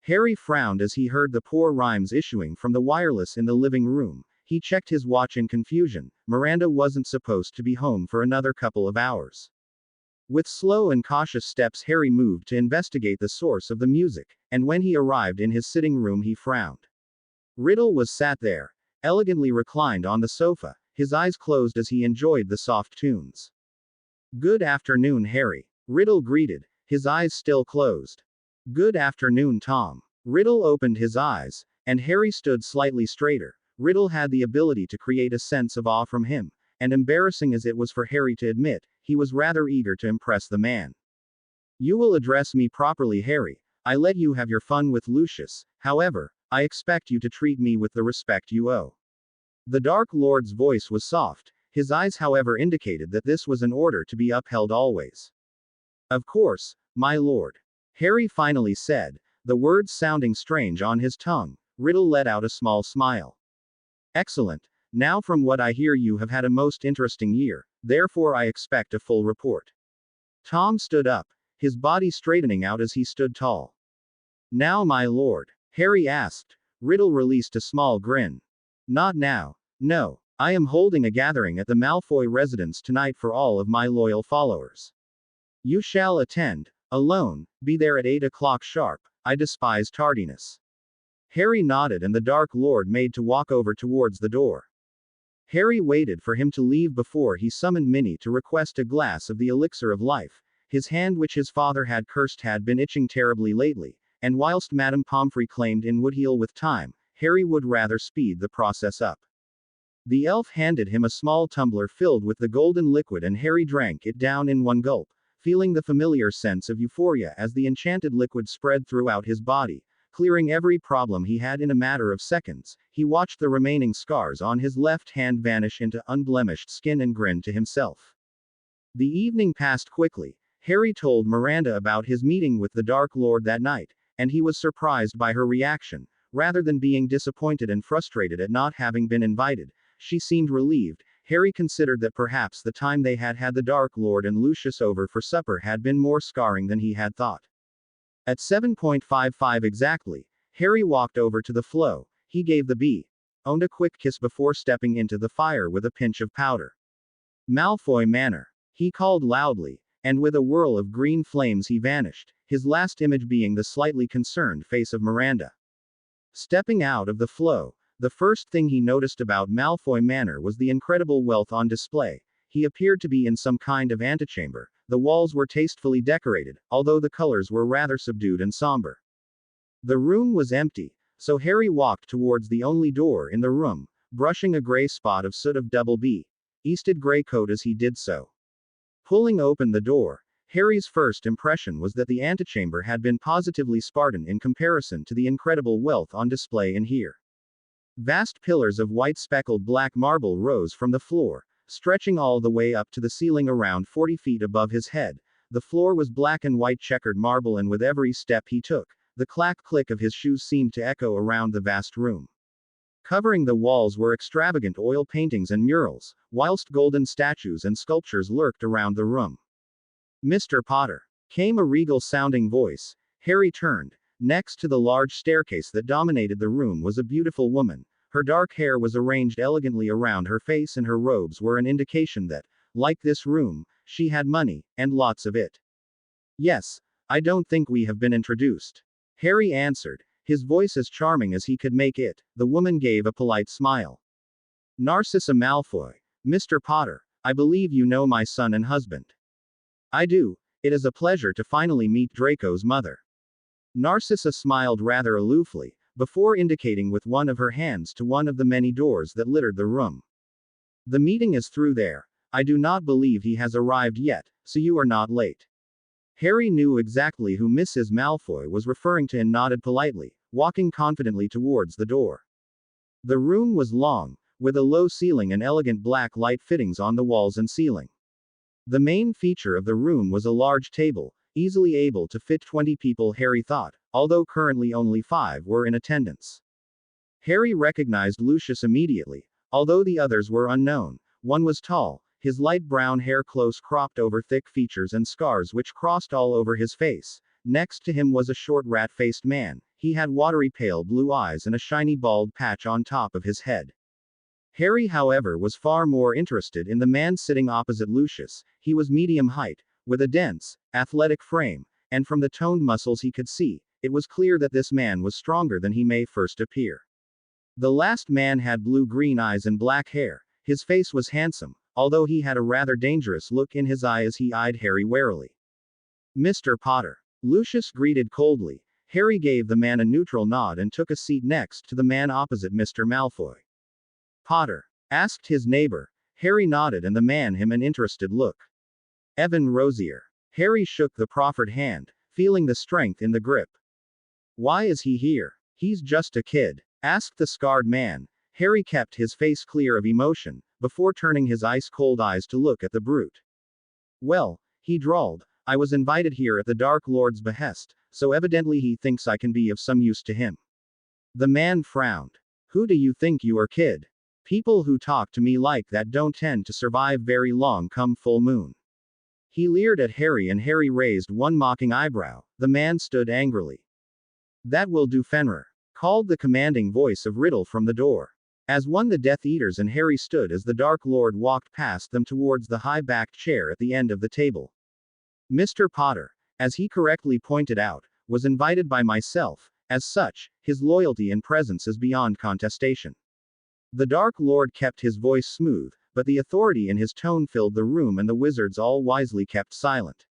Harry frowned as he heard the poor rhymes issuing from the wireless in the living room. He checked his watch in confusion. Miranda wasn't supposed to be home for another couple of hours. With slow and cautious steps, Harry moved to investigate the source of the music, and when he arrived in his sitting room, he frowned. Riddle was sat there, elegantly reclined on the sofa, his eyes closed as he enjoyed the soft tunes. "Good afternoon, Harry," Riddle greeted, his eyes still closed. "Good afternoon, Tom." Riddle opened his eyes, and Harry stood slightly straighter. Riddle had the ability to create a sense of awe from him, and embarrassing as it was for Harry to admit, he was rather eager to impress the man. "You will address me properly, Harry. I let you have your fun with Lucius, however, I expect you to treat me with the respect you owe." The Dark Lord's voice was soft, his eyes however indicated that this was an order to be upheld always. "Of course, my lord," Harry finally said, the words sounding strange on his tongue. Riddle let out a small smile. "Excellent. Now from what I hear you have had a most interesting year, therefore I expect a full report." Tom stood up, his body straightening out as he stood tall. "Now my lord?" Harry asked. Riddle released a small grin. "Not now. No. I am holding a gathering at the Malfoy residence tonight for all of my loyal followers. You shall attend, alone, be there at 8 o'clock sharp. I despise tardiness." Harry nodded and the Dark Lord made to walk over towards the door. Harry waited for him to leave before he summoned Minnie to request a glass of the elixir of life. His hand, which his father had cursed, had been itching terribly lately, and whilst Madame Pomfrey claimed it would heal with time, Harry would rather speed the process up. The elf handed him a small tumbler filled with the golden liquid and Harry drank it down in one gulp, feeling the familiar sense of euphoria as the enchanted liquid spread throughout his body, clearing every problem he had in a matter of seconds. He watched the remaining scars on his left hand vanish into unblemished skin and grinned to himself. The evening passed quickly. Harry told Miranda about his meeting with the Dark Lord that night, and he was surprised by her reaction. Rather than being disappointed and frustrated at not having been invited, she seemed relieved. Harry considered that perhaps the time they had had the Dark Lord and Lucius over for supper had been more scarring than he had thought. At 7:55 exactly, Harry walked over to the flow. He gave the bee-owned a quick kiss before stepping into the fire with a pinch of powder. "Malfoy Manor," he called loudly, and with a whirl of green flames he vanished, his last image being the slightly concerned face of Miranda. Stepping out of the flow, the first thing he noticed about Malfoy Manor was the incredible wealth on display. He appeared to be in some kind of antechamber. The walls were tastefully decorated, although the colors were rather subdued and somber. The room was empty, so Harry walked towards the only door in the room, brushing a gray spot of soot of double B-easted gray coat as he did so. Pulling open the door, Harry's first impression was that the antechamber had been positively Spartan in comparison to the incredible wealth on display in here. Vast pillars of white speckled black marble rose from the floor, stretching all the way up to the ceiling around 40 feet above his head. The floor was black and white checkered marble, and with every step he took, the clack-click of his shoes seemed to echo around the vast room. Covering the walls were extravagant oil paintings and murals, whilst golden statues and sculptures lurked around the room. "Mr. Potter," came a regal-sounding voice. Harry turned. Next to the large staircase that dominated the room was a beautiful woman. Her dark hair was arranged elegantly around her face, and her robes were an indication that, like this room, she had money, and lots of it. "Yes, I don't think we have been introduced," Harry answered, his voice as charming as he could make it. The woman gave a polite smile. "Narcissa Malfoy, Mr. Potter, I believe you know my son and husband." "I do. It is a pleasure to finally meet Draco's mother." Narcissa smiled rather aloofly, before indicating with one of her hands to one of the many doors that littered the room. "The meeting is through there. I do not believe he has arrived yet, so you are not late." Harry knew exactly who Mrs. Malfoy was referring to and nodded politely, walking confidently towards the door. The room was long, with a low ceiling and elegant black light fittings on the walls and ceiling. The main feature of the room was a large table, easily able to fit 20 people, Harry thought, although currently only 5 were in attendance. Harry recognized Lucius immediately, although the others were unknown. One was tall, his light brown hair close cropped over thick features and scars which crossed all over his face. Next to him was a short rat-faced man. He had watery pale blue eyes and a shiny bald patch on top of his head. Harry, however, was far more interested in the man sitting opposite Lucius. He was medium height, with a dense, athletic frame, and from the toned muscles he could see, it was clear that this man was stronger than he may first appear. The last man had blue-green eyes and black hair. His face was handsome, although he had a rather dangerous look in his eye as he eyed Harry warily. "Mr. Potter." Lucius greeted coldly. Harry gave the man a neutral nod and took a seat next to the man opposite Mr. Malfoy. "Potter?" asked his neighbor. Harry nodded and the man him an interested look. "Evan Rosier." Harry shook the proffered hand, feeling the strength in the grip. "Why is he here?" "He's just a kid," asked the scarred man. Harry kept his face clear of emotion, before turning his ice-cold eyes to look at the brute. "Well," he drawled, "I was invited here at the Dark Lord's behest, so evidently he thinks I can be of some use to him." The man frowned. "Who do you think you are, kid? People who talk to me like that don't tend to survive very long come full moon." He leered at Harry and Harry raised one mocking eyebrow. The man stood angrily. "That will do, Fenrir," called the commanding voice of Riddle from the door. As one the Death Eaters and Harry stood as the Dark Lord walked past them towards the high-backed chair at the end of the table. "Mr. Potter, as he correctly pointed out, was invited by myself. As such, his loyalty and presence is beyond contestation." The Dark Lord kept his voice smooth, but the authority in his tone filled the room and the wizards all wisely kept silent.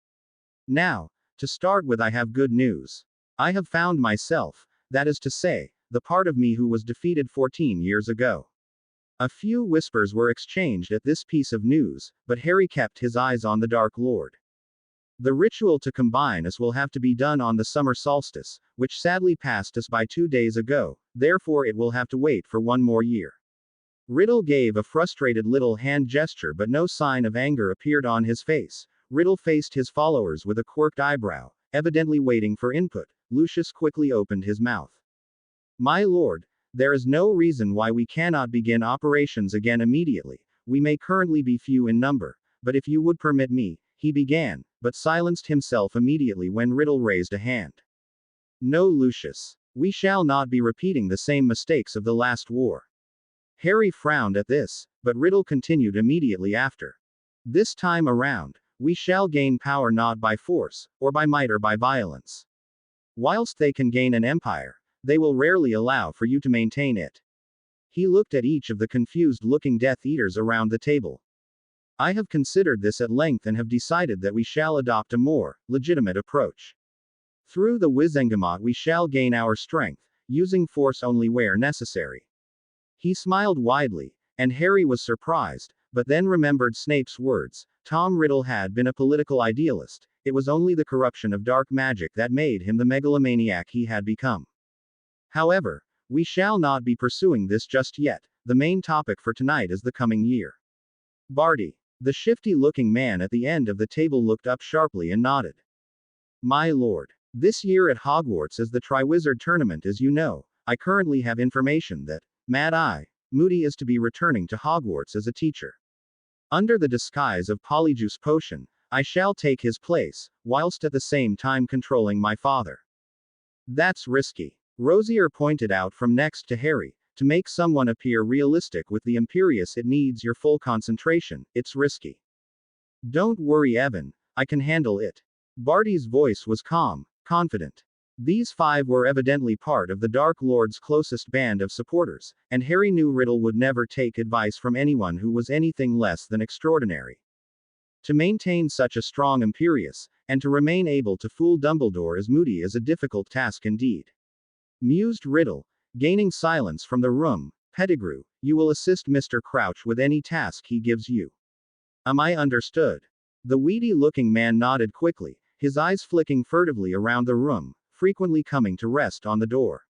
"Now, to start with, I have good news. I have found myself, that is to say, the part of me who was defeated 14 years ago." A few whispers were exchanged at this piece of news, but Harry kept his eyes on the Dark Lord. "The ritual to combine us will have to be done on the summer solstice, which sadly passed us by 2 days ago, therefore it will have to wait for 1 more year." Riddle gave a frustrated little hand gesture, but no sign of anger appeared on his face. Riddle faced his followers with a quirked eyebrow, evidently waiting for input. Lucius quickly opened his mouth. "My lord, there is no reason why we cannot begin operations again immediately. We may currently be few in number, but if you would permit me," he began, but silenced himself immediately when Riddle raised a hand. "No, Lucius. We shall not be repeating the same mistakes of the last war." Harry frowned at this, but Riddle continued immediately after. "This time around, we shall gain power not by force, or by might or by violence. Whilst they can gain an empire, they will rarely allow for you to maintain it." He looked at each of the confused-looking Death Eaters around the table. "I have considered this at length and have decided that we shall adopt a more legitimate approach. Through the Wizengamot we shall gain our strength, using force only where necessary." He smiled widely, and Harry was surprised, but then remembered Snape's words. Tom Riddle had been a political idealist. It was only the corruption of dark magic that made him the megalomaniac he had become. "However, we shall not be pursuing this just yet. The main topic for tonight is the coming year." Barty, the shifty-looking man at the end of the table, looked up sharply and nodded. "My lord, this year at Hogwarts is the Triwizard Tournament, as you know. I currently have information that Mad-Eye Moody is to be returning to Hogwarts as a teacher. Under the disguise of Polyjuice Potion, I shall take his place, whilst at the same time controlling my father." "That's risky," Rosier pointed out from next to Harry. "To make someone appear realistic with the Imperius, it needs your full concentration. It's risky." "Don't worry, Evan. I can handle it." Barty's voice was calm, confident. These 5 were evidently part of the Dark Lord's closest band of supporters, and Harry knew Riddle would never take advice from anyone who was anything less than extraordinary. To maintain such a strong Imperius, and to remain able to fool Dumbledore as Moody, is a difficult task indeed. Mused Riddle, gaining silence from the room. "Pettigrew, you will assist Mr. Crouch with any task he gives you. Am I understood?" The weedy-looking man nodded quickly, his eyes flicking furtively around the room, frequently coming to rest on the door.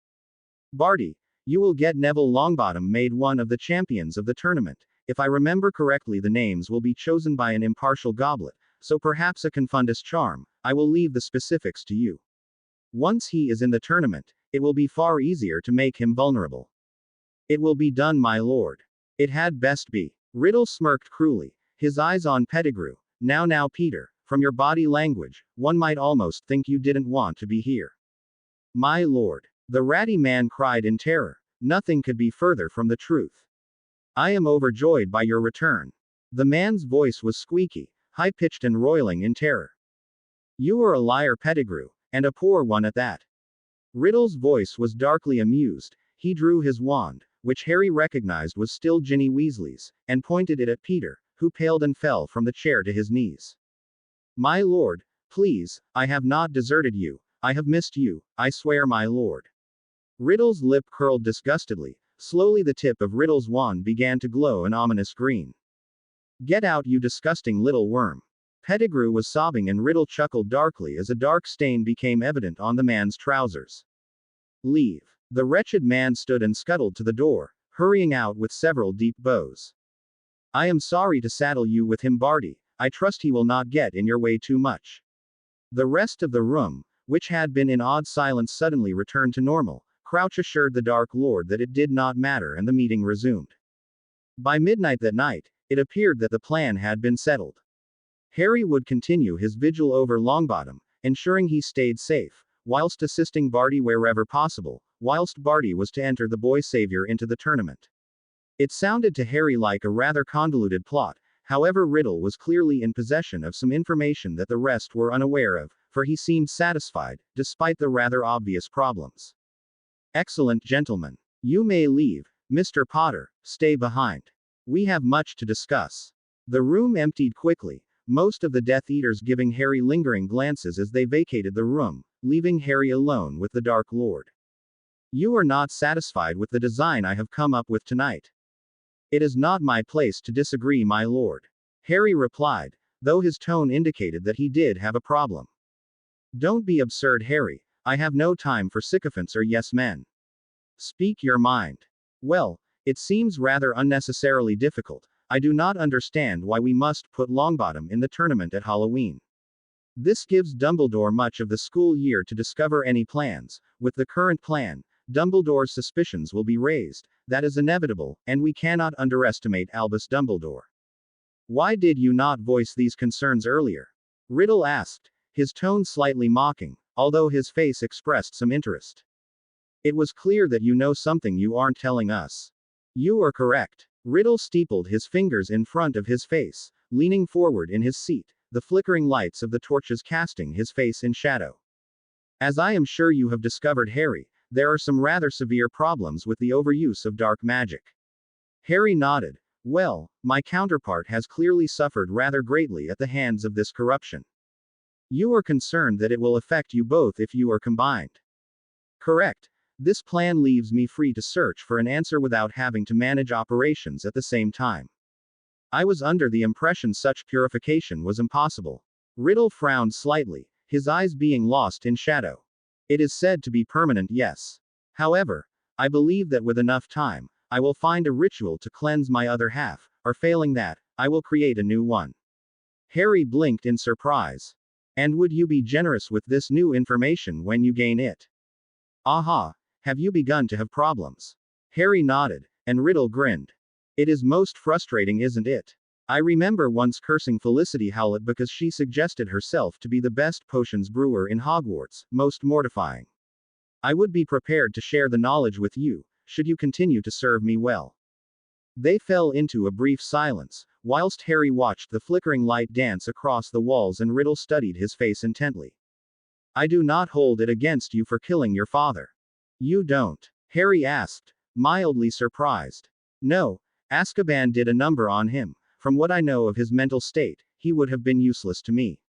"Barty, you will get Neville Longbottom made one of the champions of the tournament. If I remember correctly, the names will be chosen by an impartial goblet, so perhaps a Confundus charm. I will leave the specifics to you. Once he is in the tournament, it will be far easier to make him vulnerable." "It will be done, my lord." "It had best be." Riddle smirked cruelly, his eyes on Pettigrew. Now, Peter, from your body language, one might almost think you didn't want to be here." "My lord," the ratty man cried in terror. Nothing could be further from the truth. I am overjoyed by your return. The man's voice was squeaky, high-pitched and roiling in terror. You are a liar, Pettigrew, and a poor one at that. Riddle's voice was darkly amused. He drew his wand, which Harry recognized was still Ginny Weasley's, and pointed it at Peter, who paled and fell from the chair to his knees. My lord, please, I have not deserted you. I have missed you, I swear, my lord. Riddle's lip curled disgustedly. Slowly the tip of Riddle's wand began to glow an ominous green. Get out, you disgusting little worm. Pettigrew was sobbing and Riddle chuckled darkly as a dark stain became evident on the man's trousers. Leave. The wretched man stood and scuttled to the door, hurrying out with several deep bows. I am sorry to saddle you with him, Barty. I trust he will not get in your way too much. The rest of the room, which had been in odd silence, suddenly returned to normal. Crouch assured the Dark Lord that it did not matter and the meeting resumed. By midnight that night, it appeared that the plan had been settled. Harry would continue his vigil over Longbottom, ensuring he stayed safe, whilst assisting Barty wherever possible, whilst Barty was to enter the boy savior into the tournament. It sounded to Harry like a rather convoluted plot. However, Riddle was clearly in possession of some information that the rest were unaware of, for he seemed satisfied, despite the rather obvious problems. Excellent, gentlemen. You may leave. Mr. Potter, stay behind. We have much to discuss. The room emptied quickly, most of the Death Eaters giving Harry lingering glances as they vacated the room, leaving Harry alone with the Dark Lord. You are not satisfied with the design I have come up with tonight. It is not my place to disagree, my lord. Harry replied, though his tone indicated that he did have a problem. Don't be absurd, Harry. I have no time for sycophants or yes men. Speak your mind. Well, it seems rather unnecessarily difficult. I do not understand why we must put Longbottom in the tournament at Halloween. This gives Dumbledore much of the school year to discover any plans. With the current plan, Dumbledore's suspicions will be raised. That is inevitable, and we cannot underestimate Albus Dumbledore. Why did you not voice these concerns earlier? Riddle asked, his tone slightly mocking, although his face expressed some interest. It was clear that you know something you aren't telling us. You are correct. Riddle steepled his fingers in front of his face, leaning forward in his seat, the flickering lights of the torches casting his face in shadow. As I am sure you have discovered, Harry, there are some rather severe problems with the overuse of dark magic. Harry nodded. Well, my counterpart has clearly suffered rather greatly at the hands of this corruption. You are concerned that it will affect you both if you are combined. Correct. This plan leaves me free to search for an answer without having to manage operations at the same time. I was under the impression such purification was impossible. Riddle frowned slightly, his eyes being lost in shadow. It is said to be permanent, yes. However, I believe that with enough time, I will find a ritual to cleanse my other half, or failing that, I will create a new one. Harry blinked in surprise. And would you be generous with this new information when you gain it? Aha, have you begun to have problems? Harry nodded, and Riddle grinned. It is most frustrating, isn't it? I remember once cursing Felicity Howlett because she suggested herself to be the best potions brewer in Hogwarts. Most mortifying. I would be prepared to share the knowledge with you, should you continue to serve me well. They fell into a brief silence, whilst Harry watched the flickering light dance across the walls and Riddle studied his face intently. I do not hold it against you for killing your father. You don't? Harry asked, mildly surprised. No, Azkaban did a number on him. From what I know of his mental state, he would have been useless to me.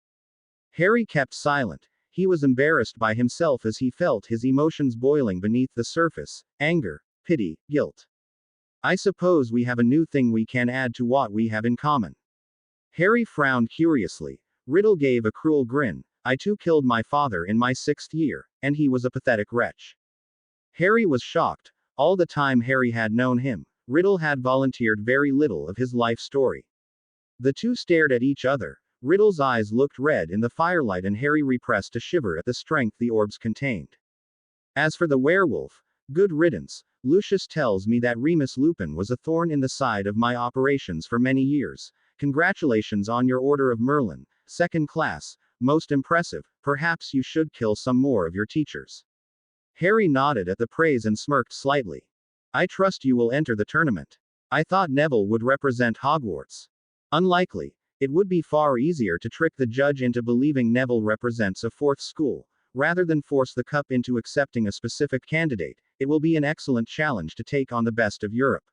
Harry kept silent. He was embarrassed by himself as he felt his emotions boiling beneath the surface: anger, pity, guilt. I suppose we have a new thing we can add to what we have in common. Harry frowned curiously. Riddle gave a cruel grin. I too killed my father in my 6th year, and he was a pathetic wretch. Harry was shocked. All the time Harry had known him, Riddle had volunteered very little of his life story. The two stared at each other. Riddle's eyes looked red in the firelight and Harry repressed a shiver at the strength the orbs contained. As for the werewolf, good riddance. Lucius tells me that Remus Lupin was a thorn in the side of my operations for many years. Congratulations on your Order of Merlin, 2nd class, most impressive. Perhaps you should kill some more of your teachers. Harry nodded at the praise and smirked slightly. I trust you will enter the tournament. I thought Neville would represent Hogwarts. Unlikely. It would be far easier to trick the judge into believing Neville represents a fourth school, rather than force the cup into accepting a specific candidate. It will be an excellent challenge to take on the best of Europe.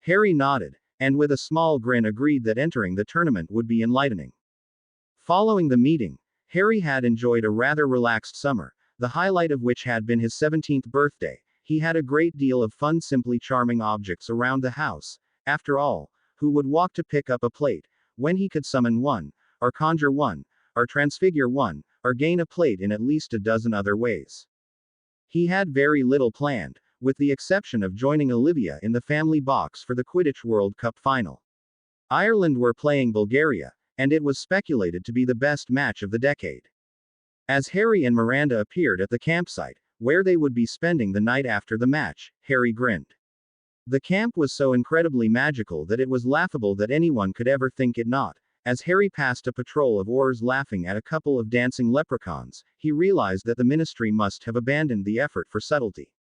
Harry nodded, and with a small grin agreed that entering the tournament would be enlightening. Following the meeting, Harry had enjoyed a rather relaxed summer, the highlight of which had been his 17th birthday. He had a great deal of fun simply charming objects around the house. After all, who would walk to pick up a plate, when he could summon one, or conjure one, or transfigure one, or gain a plate in at least a dozen other ways? He had very little planned, with the exception of joining Olivia in the family box for the Quidditch World Cup final. Ireland were playing Bulgaria, and it was speculated to be the best match of the decade. As Harry and Miranda appeared at the campsite, where they would be spending the night after the match, Harry grinned. The camp was so incredibly magical that it was laughable that anyone could ever think it not. As Harry passed a patrol of Aurors laughing at a couple of dancing leprechauns, he realized that the ministry must have abandoned the effort for subtlety.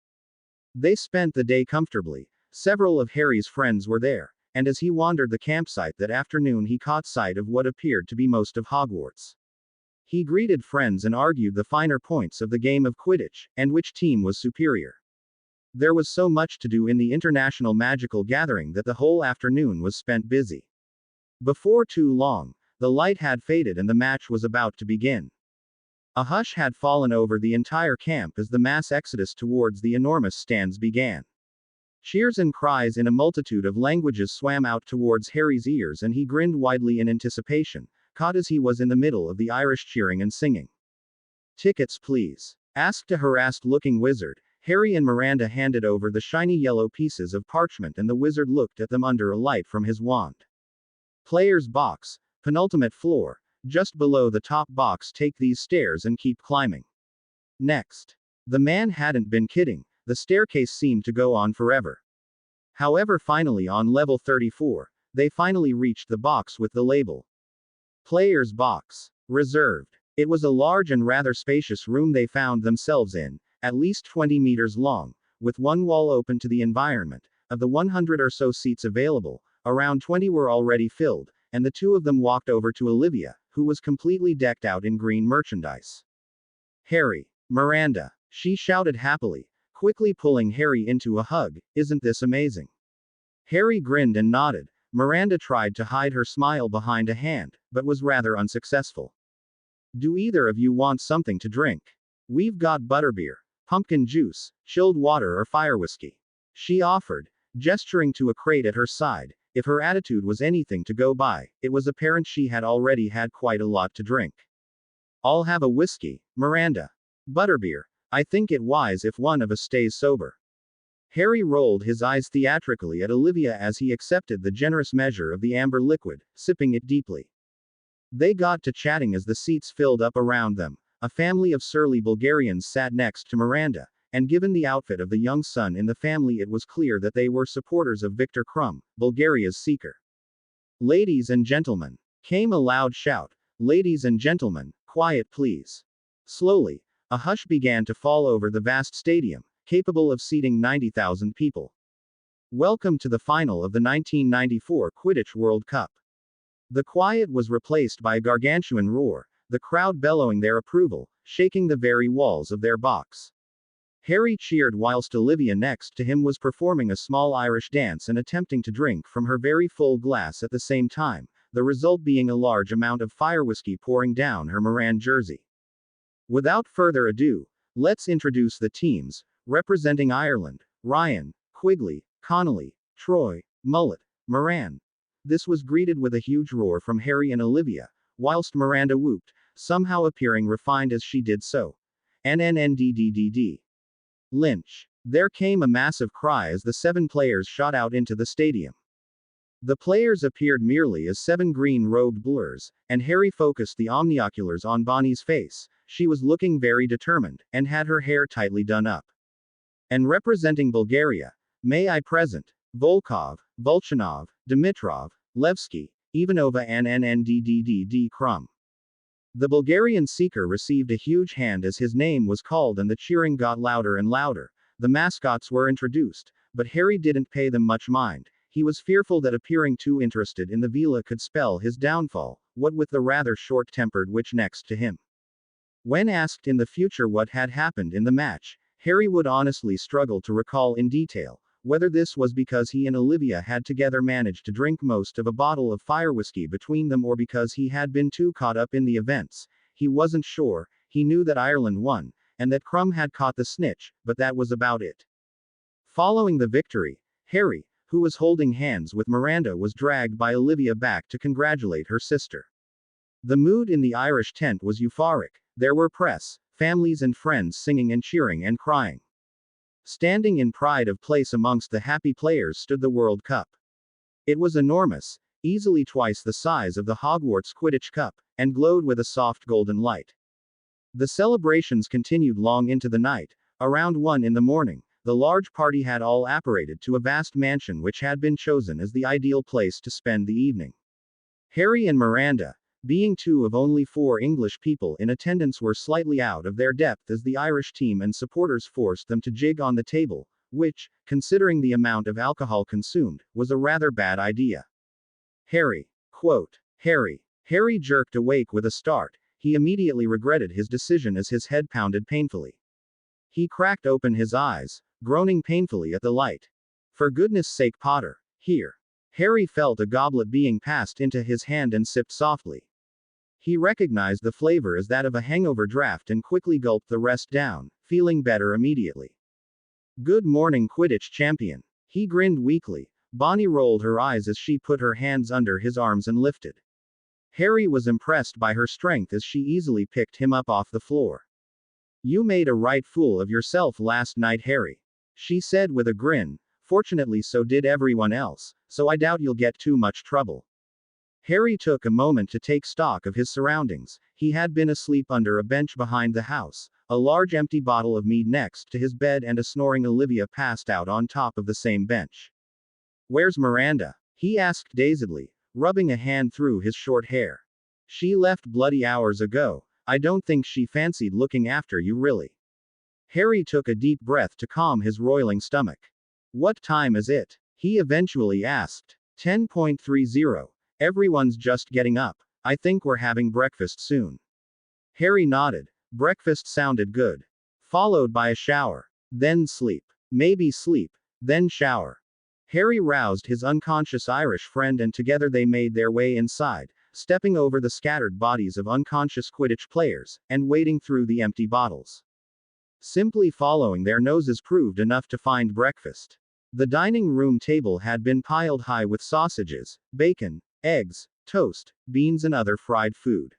They spent the day comfortably. Several of Harry's friends were there, and as he wandered the campsite that afternoon he caught sight of what appeared to be most of Hogwarts. He greeted friends and argued the finer points of the game of Quidditch, and which team was superior. There was so much to do in the international magical gathering that the whole afternoon was spent busy. Before too long, the light had faded and the match was about to begin. A hush had fallen over the entire camp as the mass exodus towards the enormous stands began. Cheers and cries in a multitude of languages swam out towards Harry's ears and he grinned widely in anticipation, caught as he was in the middle of the Irish cheering and singing. "Tickets please," asked a harassed-looking wizard. Harry and Miranda handed over the shiny yellow pieces of parchment and the wizard looked at them under a light from his wand. "Player's box, penultimate floor, just below the top box. Take these stairs and keep climbing. Next." The man hadn't been kidding, the staircase seemed to go on forever. However, finally on level 34, they finally reached the box with the label "Player's Box, Reserved." It was a large and rather spacious room they found themselves in, at least 20 meters long, with one wall open to the environment. Of the 100 or so seats available, around 20 were already filled, and the two of them walked over to Olivia, who was completely decked out in green merchandise. "Harry, Miranda," she shouted happily, quickly pulling Harry into a hug, "isn't this amazing?" Harry grinned and nodded. Miranda tried to hide her smile behind a hand, but was rather unsuccessful. "Do either of you want something to drink? We've got butterbeer, pumpkin juice, chilled water or fire whiskey," she offered, gesturing to a crate at her side. If her attitude was anything to go by, it was apparent she had already had quite a lot to drink. "I'll have a whiskey, Miranda. Butterbeer. I think it wise if one of us stays sober." Harry rolled his eyes theatrically at Olivia as he accepted the generous measure of the amber liquid, sipping it deeply. They got to chatting as the seats filled up around them. A family of surly Bulgarians sat next to Miranda, and given the outfit of the young son in the family it was clear that they were supporters of Viktor Krum, Bulgaria's seeker. "Ladies and gentlemen," came a loud shout. "Ladies and gentlemen, quiet please." Slowly, a hush began to fall over the vast stadium, capable of seating 90,000 people. "Welcome to the final of the 1994 Quidditch World Cup." The quiet was replaced by a gargantuan roar, the crowd bellowing their approval, shaking the very walls of their box. Harry cheered whilst Olivia next to him was performing a small Irish dance and attempting to drink from her very full glass at the same time, the result being a large amount of fire whiskey pouring down her Moran jersey. Without further ado, let's introduce the teams. Representing Ireland: Ryan, Quigley, Connolly, Troy, Mullet, Moran. This was greeted with a huge roar from Harry and Olivia, whilst Miranda whooped, somehow appearing refined as she did so. "NNNDDDD. Lynch." There came a massive cry as the 7 players shot out into the stadium. The players appeared merely as 7 green-robed blurs, and Harry focused the omnioculars on Bonnie's face. She was looking very determined, and had her hair tightly done up. And representing Bulgaria, may I present Volkov, Volchanov, Dimitrov, Levski, Ivanova and NNDDDD Krum. The Bulgarian seeker received a huge hand as his name was called and the cheering got louder and louder. The mascots were introduced, but Harry didn't pay them much mind. he was fearful that appearing too interested in the villa could spell his downfall, what with the rather short-tempered witch next to him. When asked in the future what had happened in the match, Harry would honestly struggle to recall in detail, whether this was because he and Olivia had together managed to drink most of a bottle of fire whiskey between them or because he had been too caught up in the events. He wasn't sure. He knew that Ireland won, and that Crumb had caught the snitch, but that was about it. Following the victory, Harry, who was holding hands with Miranda, was dragged by Olivia back to congratulate her sister. The mood in the Irish tent was euphoric. There were press, families and friends singing and cheering and crying. Standing in pride of place amongst the happy players stood the World Cup. It was enormous, easily twice the size of the Hogwarts Quidditch Cup, and glowed with a soft golden light. The celebrations continued long into the night. Around 1 in the morning, the large party had all apparated to a vast mansion which had been chosen as the ideal place to spend the evening. Harry and Miranda, being 2 of only 4 English people in attendance, were slightly out of their depth as the Irish team and supporters forced them to jig on the table, which, considering the amount of alcohol consumed, was a rather bad idea. Harry. Quote. Harry jerked awake with a start. He immediately regretted his decision as his head pounded painfully. He cracked open his eyes, groaning painfully at the light. For goodness sake, Potter, here. Harry felt a goblet being passed into his hand and sipped softly. He recognized the flavor as that of a hangover draft and quickly gulped the rest down, feeling better immediately. Good morning, Quidditch champion. He grinned weakly. Bonnie rolled her eyes as she put her hands under his arms and lifted. Harry was impressed by her strength as she easily picked him up off the floor. You made a right fool of yourself last night, Harry, she said with a grin. Fortunately, so did everyone else, so I doubt you'll get too much trouble. Harry took a moment to take stock of his surroundings. He had been asleep under a bench behind the house, a large empty bottle of mead next to his bed, and a snoring Olivia passed out on top of the same bench. Where's Miranda? He asked dazedly, rubbing a hand through his short hair. She left bloody hours ago. I don't think she fancied looking after you, really. Harry took a deep breath to calm his roiling stomach. What time is it? He eventually asked. 10:30. Everyone's just getting up. I think we're having breakfast soon. Harry nodded. Breakfast sounded good. Followed by a shower. Then sleep. Maybe sleep. Then shower. Harry roused his unconscious Irish friend and together they made their way inside, stepping over the scattered bodies of unconscious Quidditch players, and wading through the empty bottles. Simply following their noses proved enough to find breakfast. The dining room table had been piled high with sausages, bacon, eggs, toast, beans and other fried food.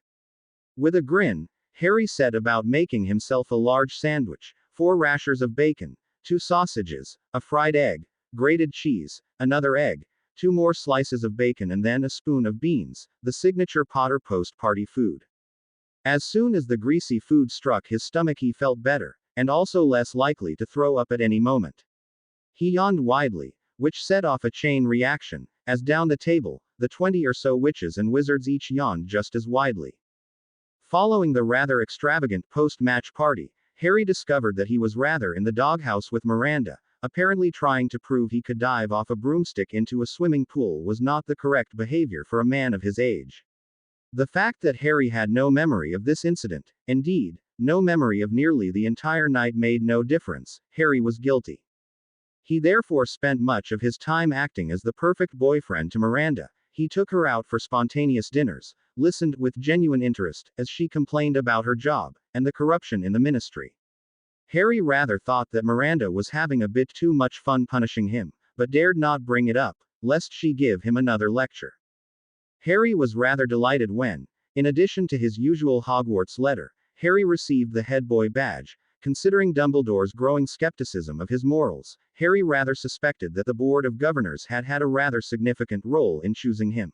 With a grin, Harry set about making himself a large sandwich, 4 rashers of bacon, 2 sausages, a fried egg, grated cheese, another egg, 2 more slices of bacon and then a spoon of beans, the signature Potter post-party food. As soon as the greasy food struck his stomach he felt better, and also less likely to throw up at any moment. He yawned widely, which set off a chain reaction, as down the table, the 20 or so witches and wizards each yawned just as widely. Following the rather extravagant post-match party, Harry discovered that he was rather in the doghouse with Miranda. Apparently trying to prove he could dive off a broomstick into a swimming pool was not the correct behavior for a man of his age. The fact that Harry had no memory of this incident, indeed, no memory of nearly the entire night, made no difference. Harry was guilty. He therefore spent much of his time acting as the perfect boyfriend to Miranda. He took her out for spontaneous dinners, listened with genuine interest as she complained about her job and the corruption in the ministry. Harry rather thought that Miranda was having a bit too much fun punishing him, but dared not bring it up, lest she give him another lecture. Harry was rather delighted when, in addition to his usual Hogwarts letter, Harry received the headboy badge. Considering Dumbledore's growing skepticism of his morals, Harry rather suspected that the Board of Governors had had a rather significant role in choosing him.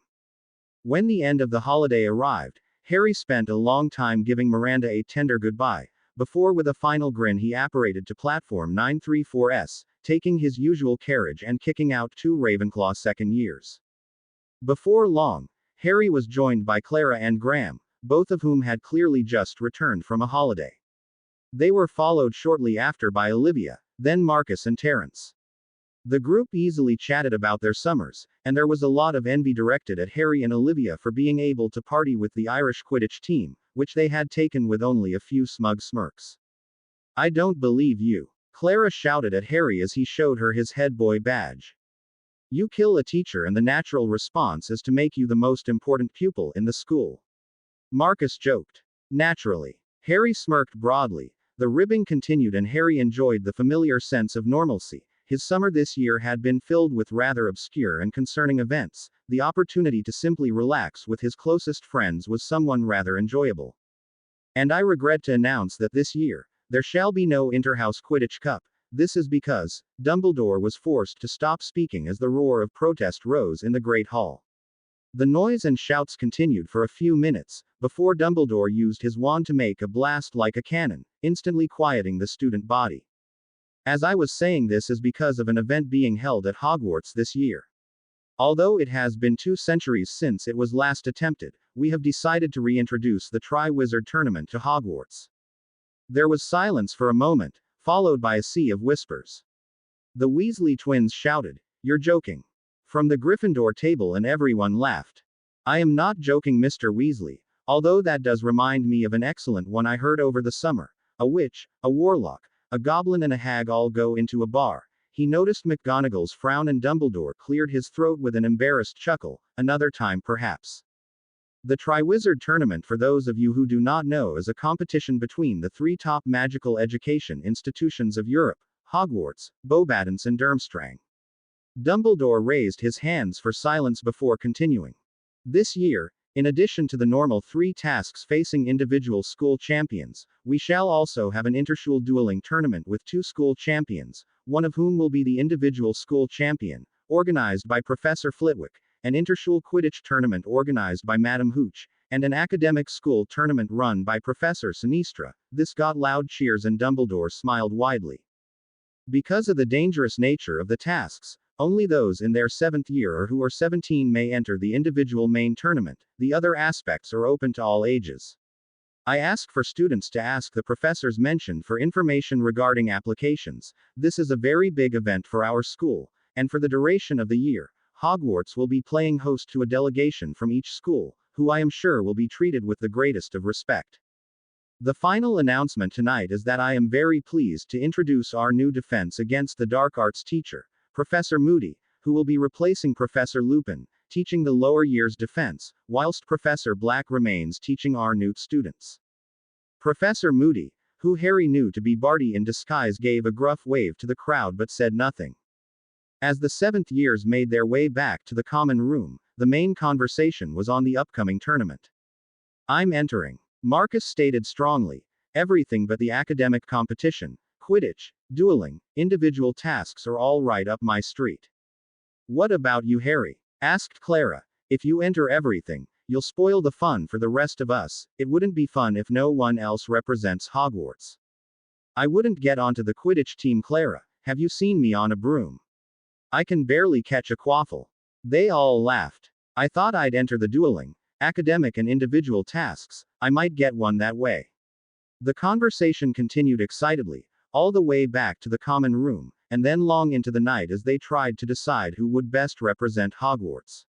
When the end of the holiday arrived, Harry spent a long time giving Miranda a tender goodbye, before with a final grin he apparated to platform 934S, taking his usual carriage and kicking out 2 Ravenclaw second years. Before long, Harry was joined by Clara and Graham, both of whom had clearly just returned from a holiday. They were followed shortly after by Olivia, then Marcus and Terence. The group easily chatted about their summers, and there was a lot of envy directed at Harry and Olivia for being able to party with the Irish Quidditch team, which they had taken with only a few smug smirks. "I don't believe you," Clara shouted at Harry as he showed her his head boy badge. "You kill a teacher and the natural response is to make you the most important pupil in the school." Marcus joked. "Naturally." Harry smirked broadly. The ribbing continued and Harry enjoyed the familiar sense of normalcy. His summer this year had been filled with rather obscure and concerning events. The opportunity to simply relax with his closest friends was someone rather enjoyable. "And I regret to announce that this year, there shall be no Interhouse Quidditch Cup. This is because," Dumbledore was forced to stop speaking as the roar of protest rose in the Great Hall. The noise and shouts continued for a few minutes, before Dumbledore used his wand to make a blast like a cannon, instantly quieting the student body. "As I was saying, this is because of an event being held at Hogwarts this year. Although it has been 2 centuries since it was last attempted, we have decided to reintroduce the Triwizard Tournament to Hogwarts." There was silence for a moment, followed by a sea of whispers. The Weasley twins shouted, "You're joking." From the Gryffindor table, and everyone laughed. "I am not joking, Mr. Weasley, although that does remind me of an excellent one I heard over the summer. A witch, a warlock, a goblin and a hag all go into a bar." He noticed McGonagall's frown and Dumbledore cleared his throat with an embarrassed chuckle. "Another time perhaps." The Triwizard Tournament, for those of you who do not know, is a competition between the 3 top magical education institutions of Europe: Hogwarts, Beauxbatons and Durmstrang. Dumbledore raised his hands for silence before continuing. "This year, in addition to the normal 3 tasks facing individual school champions, we shall also have an interschule dueling tournament with 2 school champions, one of whom will be the individual school champion, organized by Professor Flitwick, an interschule Quidditch tournament organized by Madam Hooch, and an academic school tournament run by Professor Sinistra." This got loud cheers and Dumbledore smiled widely. "Because of the dangerous nature of the tasks, only those in their 7th year or who are 17 may enter the individual main tournament. The other aspects are open to all ages. I ask for students to ask the professors mentioned for information regarding applications. This is a very big event for our school, and for the duration of the year, Hogwarts will be playing host to a delegation from each school, who I am sure will be treated with the greatest of respect. The final announcement tonight is that I am very pleased to introduce our new Defense Against the Dark Arts teacher, Professor Moody, who will be replacing Professor Lupin, teaching the lower years defense, whilst Professor Black remains teaching our new students." Professor Moody, who Harry knew to be Barty in disguise, gave a gruff wave to the crowd but said nothing. As the 7th years made their way back to the common room, the main conversation was on the upcoming tournament. "I'm entering," Marcus stated strongly. "Everything but the academic competition. Quidditch, dueling, individual tasks are all right up my street." "What about you, Harry?" asked Clara. "If you enter everything, you'll spoil the fun for the rest of us. It wouldn't be fun if no one else represents Hogwarts." "I wouldn't get onto the Quidditch team, Clara. Have you seen me on a broom? I can barely catch a quaffle." They all laughed. "I thought I'd enter the dueling, academic and individual tasks. I might get one that way." The conversation continued excitedly, all the way back to the common room, and then long into the night as they tried to decide who would best represent Hogwarts.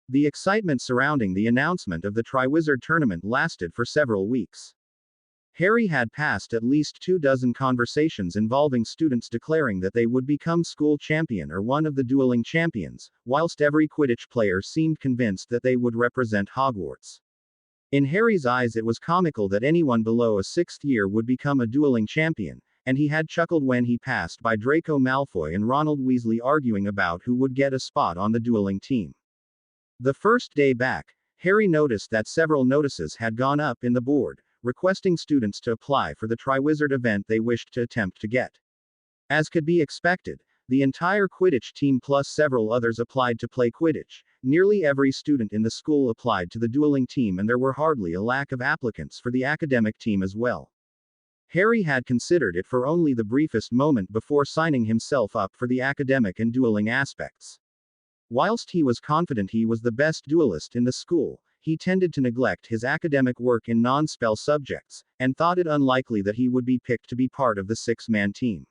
The excitement surrounding the announcement of the Triwizard Tournament lasted for several weeks. Harry had passed at least 24 conversations involving students declaring that they would become school champion or one of the dueling champions, whilst every Quidditch player seemed convinced that they would represent Hogwarts. In Harry's eyes, it was comical that anyone below a 6th year would become a dueling champion, and he had chuckled when he passed by Draco Malfoy and Ronald Weasley arguing about who would get a spot on the dueling team. The first day back, Harry noticed that several notices had gone up in the board, requesting students to apply for the Triwizard event they wished to attempt to get. As could be expected, the entire Quidditch team plus several others applied to play Quidditch. Nearly every student in the school applied to the dueling team, and there were hardly a lack of applicants for the academic team as well. Harry had considered it for only the briefest moment before signing himself up for the academic and dueling aspects. Whilst he was confident he was the best duelist in the school, he tended to neglect his academic work in non-spell subjects, and thought it unlikely that he would be picked to be part of the 6-man team.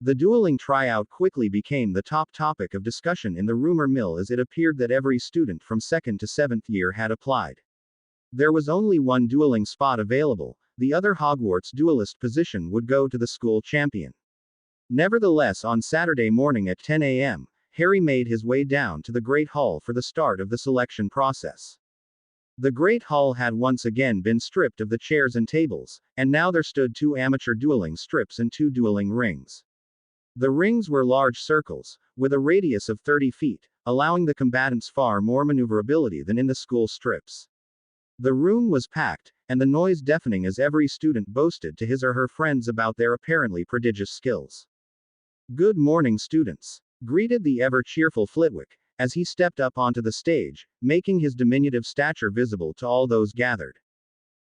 The dueling tryout quickly became the top topic of discussion in the rumor mill, as it appeared that every student from 2nd to 7th year had applied. There was only one dueling spot available, the other Hogwarts duelist position would go to the school champion. Nevertheless, on Saturday morning at 10 a.m., Harry made his way down to the Great Hall for the start of the selection process. The Great Hall had once again been stripped of the chairs and tables, and now there stood 2 amateur dueling strips and 2 dueling rings. The rings were large circles, with a radius of 30 feet, allowing the combatants far more maneuverability than in the school strips. The room was packed, and the noise deafening as every student boasted to his or her friends about their apparently prodigious skills. "Good morning, students," greeted the ever-cheerful Flitwick, as he stepped up onto the stage, making his diminutive stature visible to all those gathered.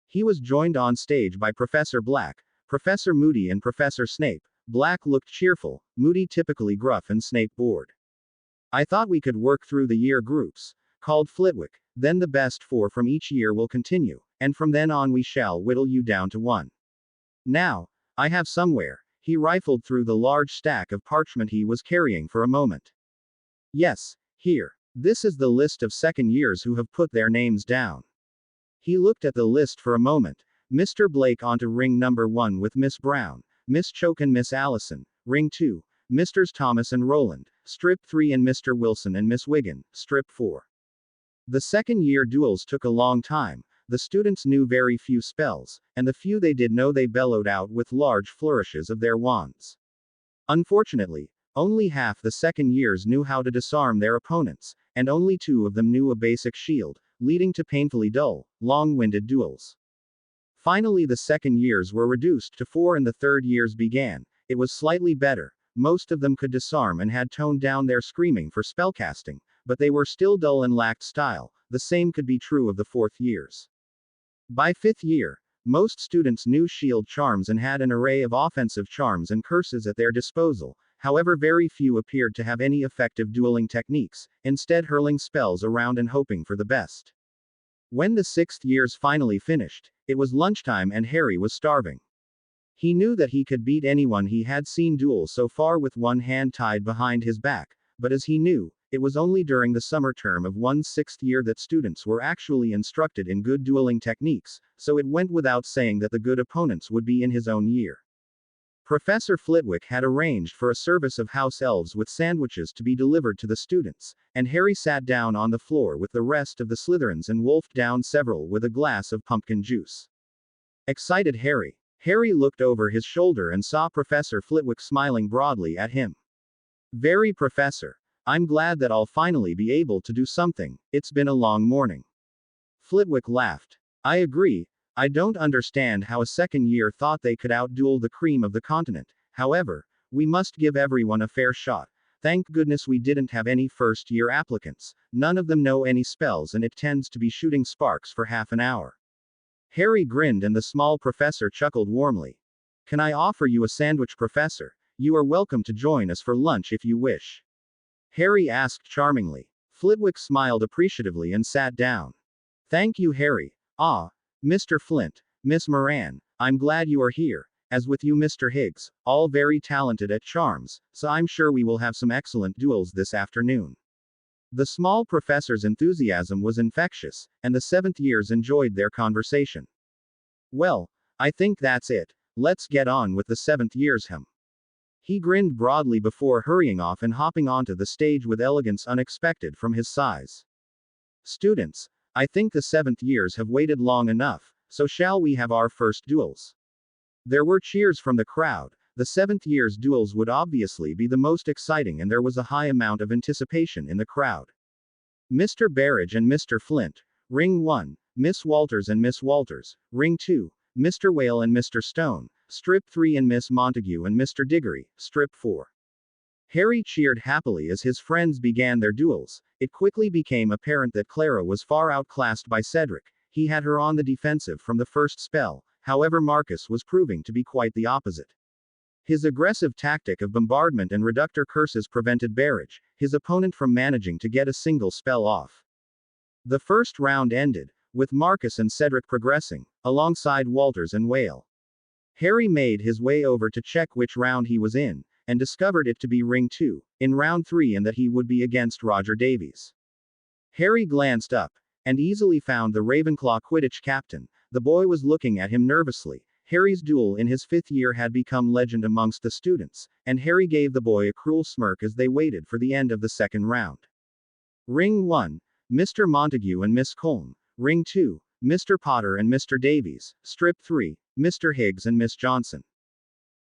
He was joined on stage by Professor Black, Professor Moody and Professor Snape. Black looked cheerful, Moody typically gruff and Snape bored. "I thought we could work through the year groups," called Flitwick, "then the best 4 from each year will continue, and from then on we shall whittle you down to 1. Now, I have somewhere," he rifled through the large stack of parchment he was carrying for a moment. "Yes, here. This is the list of 2nd years who have put their names down." He looked at the list for a moment. Mr. Blake onto ring number 1 with Miss Brown, Miss Choke and Miss Allison, ring 2, Mrs. Thomas and Roland, strip 3 and Mr. Wilson and Miss Wigan, strip 4. The 2nd year duels took a long time, the students knew very few spells, and the few they did know they bellowed out with large flourishes of their wands. Unfortunately, only half the 2nd years knew how to disarm their opponents, and only 2 of them knew a basic shield, leading to painfully dull, long-winded duels. Finally, the 2nd years were reduced to 4 and the 3rd years began. It was slightly better. Most of them could disarm and had toned down their screaming for spellcasting, but they were still dull and lacked style. The same could be true of the 4th years. By 5th year, most students knew shield charms and had an array of offensive charms and curses at their disposal. However, very few appeared to have any effective dueling techniques, instead hurling spells around and hoping for the best. When the 6th years finally finished, it was lunchtime and Harry was starving. He knew that he could beat anyone he had seen duel so far with one hand tied behind his back, but as he knew, it was only during the summer term of one's 6th year that students were actually instructed in good dueling techniques, so it went without saying that the good opponents would be in his own year. Professor Flitwick had arranged for a service of house elves with sandwiches to be delivered to the students, and Harry sat down on the floor with the rest of the Slytherins and wolfed down several with a glass of pumpkin juice. Excited Harry looked over his shoulder and saw Professor Flitwick smiling broadly at him. "Very, Professor. I'm glad that I'll finally be able to do something. It's been a long morning." Flitwick laughed. "I agree. I don't understand how a 2nd year thought they could outduel the cream of the continent. However, we must give everyone a fair shot. Thank goodness we didn't have any 1st year applicants. None of them know any spells and it tends to be shooting sparks for half an hour." Harry grinned and the small professor chuckled warmly. "Can I offer you a sandwich, Professor? You are welcome to join us for lunch if you wish." Harry asked charmingly. Flitwick smiled appreciatively and sat down. "Thank you, Harry. Ah, Mr. Flint, Miss Moran, I'm glad you are here, as with you Mr. Higgs, all very talented at charms, so I'm sure we will have some excellent duels this afternoon." The small professor's enthusiasm was infectious, and the 7th years enjoyed their conversation. "Well, I think that's it. Let's get on with the 7th years him." He grinned broadly before hurrying off and hopping onto the stage with elegance unexpected from his size. "Students, I think the 7th years have waited long enough, so shall we have our first duels?" There were cheers from the crowd. The 7th year's duels would obviously be the most exciting and there was a high amount of anticipation in the crowd. Mr. Barrage and Mr. Flint, ring 1, Miss Walters and Miss Walters, ring 2, Mr. Whale and Mr. Stone, strip 3 and Miss Montague and Mr. Diggory, strip 4. Harry cheered happily as his friends began their duels. It quickly became apparent that Clara was far outclassed by Cedric. He had her on the defensive from the first spell, however Marcus was proving to be quite the opposite. His aggressive tactic of bombardment and reductor curses prevented Barrage, his opponent, from managing to get a single spell off. The first round ended, with Marcus and Cedric progressing, alongside Walters and Whale. Harry made his way over to check which round he was in, and discovered it to be ring 2, in round 3, and that he would be against Roger Davies. Harry glanced up, and easily found the Ravenclaw Quidditch captain. The boy was looking at him nervously. Harry's duel in his 5th year had become legend amongst the students, and Harry gave the boy a cruel smirk as they waited for the end of the second round. Ring 1, Mr. Montague and Miss Colne. Ring 2, Mr. Potter and Mr. Davies. Strip 3, Mr. Higgs and Miss Johnson.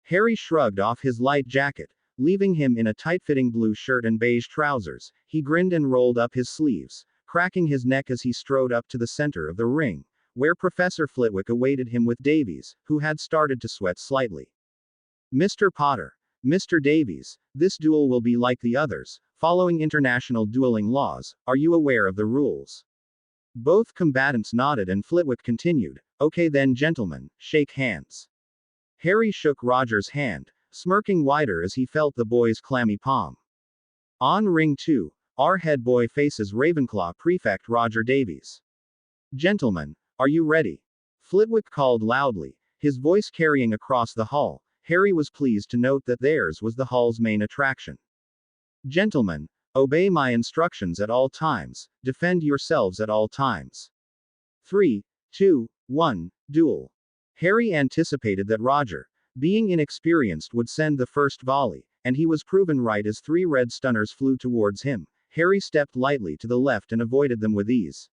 Harry shrugged off his light jacket, leaving him in a tight-fitting blue shirt and beige trousers. He grinned and rolled up his sleeves, cracking his neck as he strode up to the center of the ring, where Professor Flitwick awaited him with Davies, who had started to sweat slightly. Mr. Potter, Mr. Davies, this duel will be like the others, following international dueling laws. Are you aware of the rules? Both combatants nodded and Flitwick continued, Okay then, gentlemen, shake hands. Harry shook Roger's hand, smirking wider as he felt the boy's clammy palm. On ring 2, our head boy faces Ravenclaw prefect Roger Davies. Gentlemen, are you ready? Flitwick called loudly, his voice carrying across the hall. Harry was pleased to note that theirs was the hall's main attraction. Gentlemen, obey my instructions at all times, defend yourselves at all times. 3, 2, 1, duel. Harry anticipated that Roger, being inexperienced, would send the first volley, and he was proven right as 3 red stunners flew towards him. Harry stepped lightly to the left and avoided them with ease.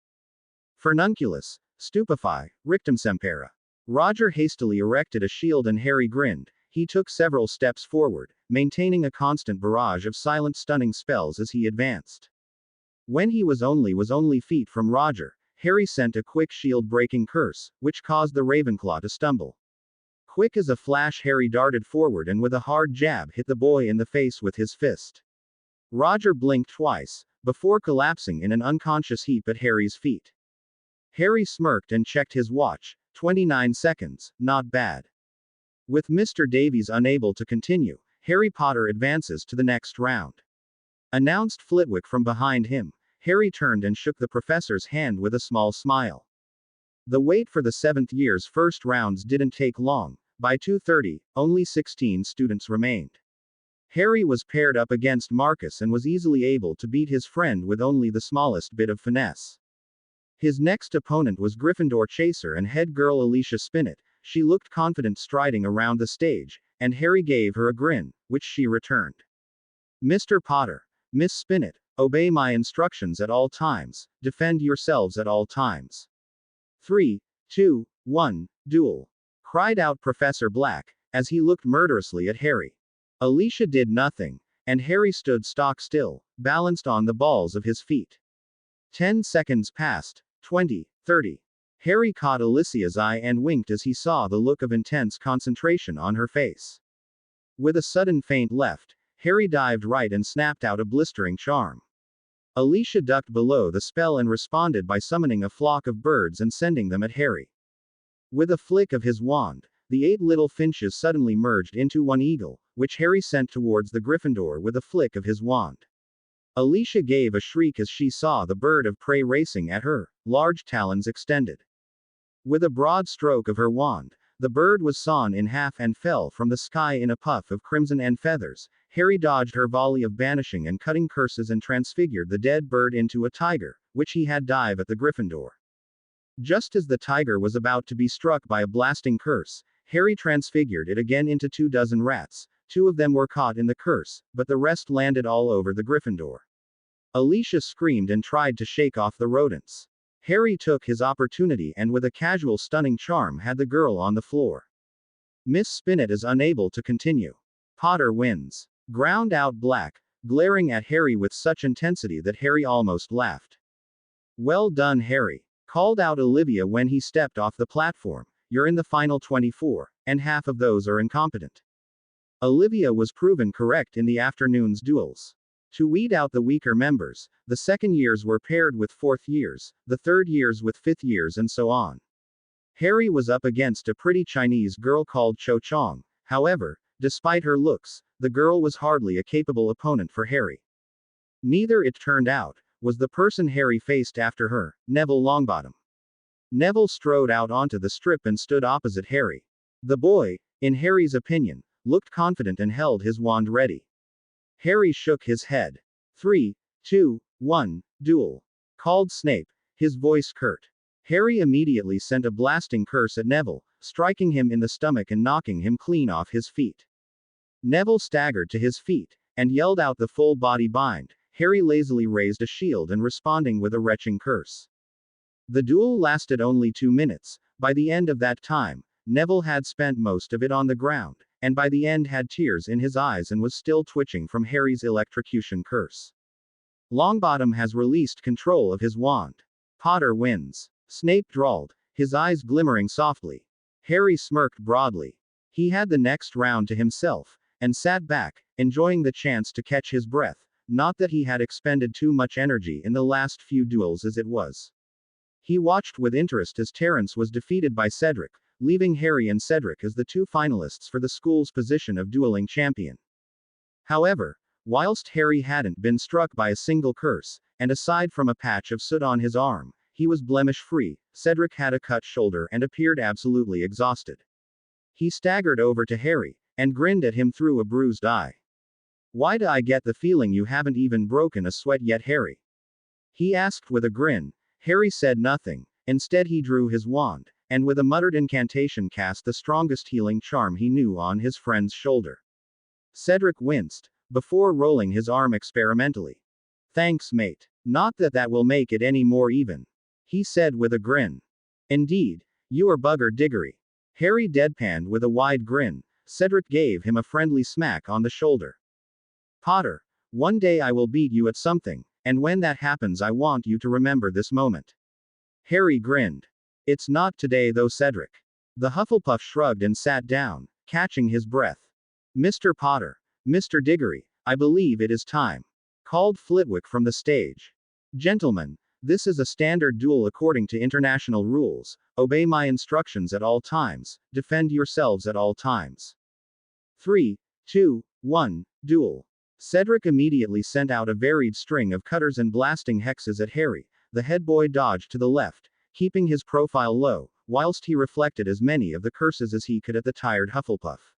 Furnunculus, stupefy, rictum sempera. Roger hastily erected a shield and Harry grinned. He took several steps forward, maintaining a constant barrage of silent stunning spells as he advanced. When he was only feet from Roger, Harry sent a quick shield-breaking curse, which caused the Ravenclaw to stumble. Quick as a flash, Harry darted forward and with a hard jab hit the boy in the face with his fist. Roger blinked twice, before collapsing in an unconscious heap at Harry's feet. Harry smirked and checked his watch. 29 seconds, not bad. With Mr. Davies unable to continue, Harry Potter advances to the next round. Announced Flitwick from behind him. Harry turned and shook the professor's hand with a small smile. The wait for the 7th year's first rounds didn't take long. By 2:30, only 16 students remained. Harry was paired up against Marcus and was easily able to beat his friend with only the smallest bit of finesse. His next opponent was Gryffindor chaser and head girl Alicia Spinnet. She looked confident striding around the stage, and Harry gave her a grin, which she returned. Mr. Potter, Miss Spinnet, obey my instructions at all times, defend yourselves at all times. 3, 2, 1, duel, cried out Professor Black, as he looked murderously at Harry. Alicia did nothing, and Harry stood stock still, balanced on the balls of his feet. 10 seconds passed, 20, 30. Harry caught Alicia's eye and winked as he saw the look of intense concentration on her face. With a sudden feint left, Harry dived right and snapped out a blistering charm. Alicia ducked below the spell and responded by summoning a flock of birds and sending them at Harry. With a flick of his wand, the 8 little finches suddenly merged into one eagle, which Harry sent towards the Gryffindor with a flick of his wand. Alicia gave a shriek as she saw the bird of prey racing at her, large talons extended. With a broad stroke of her wand, the bird was sawn in half and fell from the sky in a puff of crimson and feathers. Harry dodged her volley of banishing and cutting curses and transfigured the dead bird into a tiger, which he had dive at the Gryffindor. Just as the tiger was about to be struck by a blasting curse, Harry transfigured it again into 24 rats. 2 of them were caught in the curse, but the rest landed all over the Gryffindor. Alicia screamed and tried to shake off the rodents. Harry took his opportunity and with a casual stunning charm had the girl on the floor. Miss Spinnet is unable to continue. Potter wins. Ground out Black, glaring at Harry with such intensity that Harry almost laughed. Well done, Harry, called out Olivia when he stepped off the platform. You're in the final 24, and half of those are incompetent. Olivia was proven correct in the afternoon's duels. To weed out the weaker members, the 2nd years were paired with 4th years, the 3rd years with 5th years, and so on. Harry was up against a pretty Chinese girl called Cho Chong. However, despite her looks, the girl was hardly a capable opponent for Harry. Neither, it turned out, was the person Harry faced after her, Neville Longbottom. Neville strode out onto the strip and stood opposite Harry. The boy, in Harry's opinion, looked confident and held his wand ready. Harry shook his head. 3, 2, 1, duel, called Snape, his voice curt. Harry immediately sent a blasting curse at Neville, striking him in the stomach and knocking him clean off his feet. Neville staggered to his feet, and yelled out the full body bind. Harry lazily raised a shield and responding with a retching curse. The duel lasted only 2 minutes. By the end of that time, Neville had spent most of it on the ground, and by the end had tears in his eyes and was still twitching from Harry's electrocution curse. Longbottom has released control of his wand. Potter wins. Snape drawled, his eyes glimmering softly. Harry smirked broadly. He had the next round to himself, and sat back, enjoying the chance to catch his breath, not that he had expended too much energy in the last few duels as it was. He watched with interest as Terence was defeated by Cedric, leaving Harry and Cedric as the 2 finalists for the school's position of dueling champion. However, whilst Harry hadn't been struck by a single curse, and aside from a patch of soot on his arm, he was blemish-free, Cedric had a cut shoulder and appeared absolutely exhausted. He staggered over to Harry, and grinned at him through a bruised eye. "Why do I get the feeling you haven't even broken a sweat yet, Harry?" he asked with a grin. Harry said nothing. Instead he drew his wand, and with a muttered incantation cast the strongest healing charm he knew on his friend's shoulder. Cedric winced, before rolling his arm experimentally. "Thanks, mate. Not that that will make it any more even," he said with a grin. "Indeed, you are bugger diggery." Harry deadpanned with a wide grin. Cedric gave him a friendly smack on the shoulder. "Potter, one day I will beat you at something, and when that happens I want you to remember this moment." Harry grinned. "It's not today though, Cedric." The Hufflepuff shrugged and sat down, catching his breath. "Mr. Potter, Mr. Diggory, I believe it is time," called Flitwick from the stage. "Gentlemen, this is a standard duel according to international rules. Obey my instructions at all times, defend yourselves at all times. 3, 2, 1, duel." Cedric immediately sent out a varied string of cutters and blasting hexes at Harry. The head boy dodged to the left, keeping his profile low, whilst he reflected as many of the curses as he could at the tired Hufflepuff.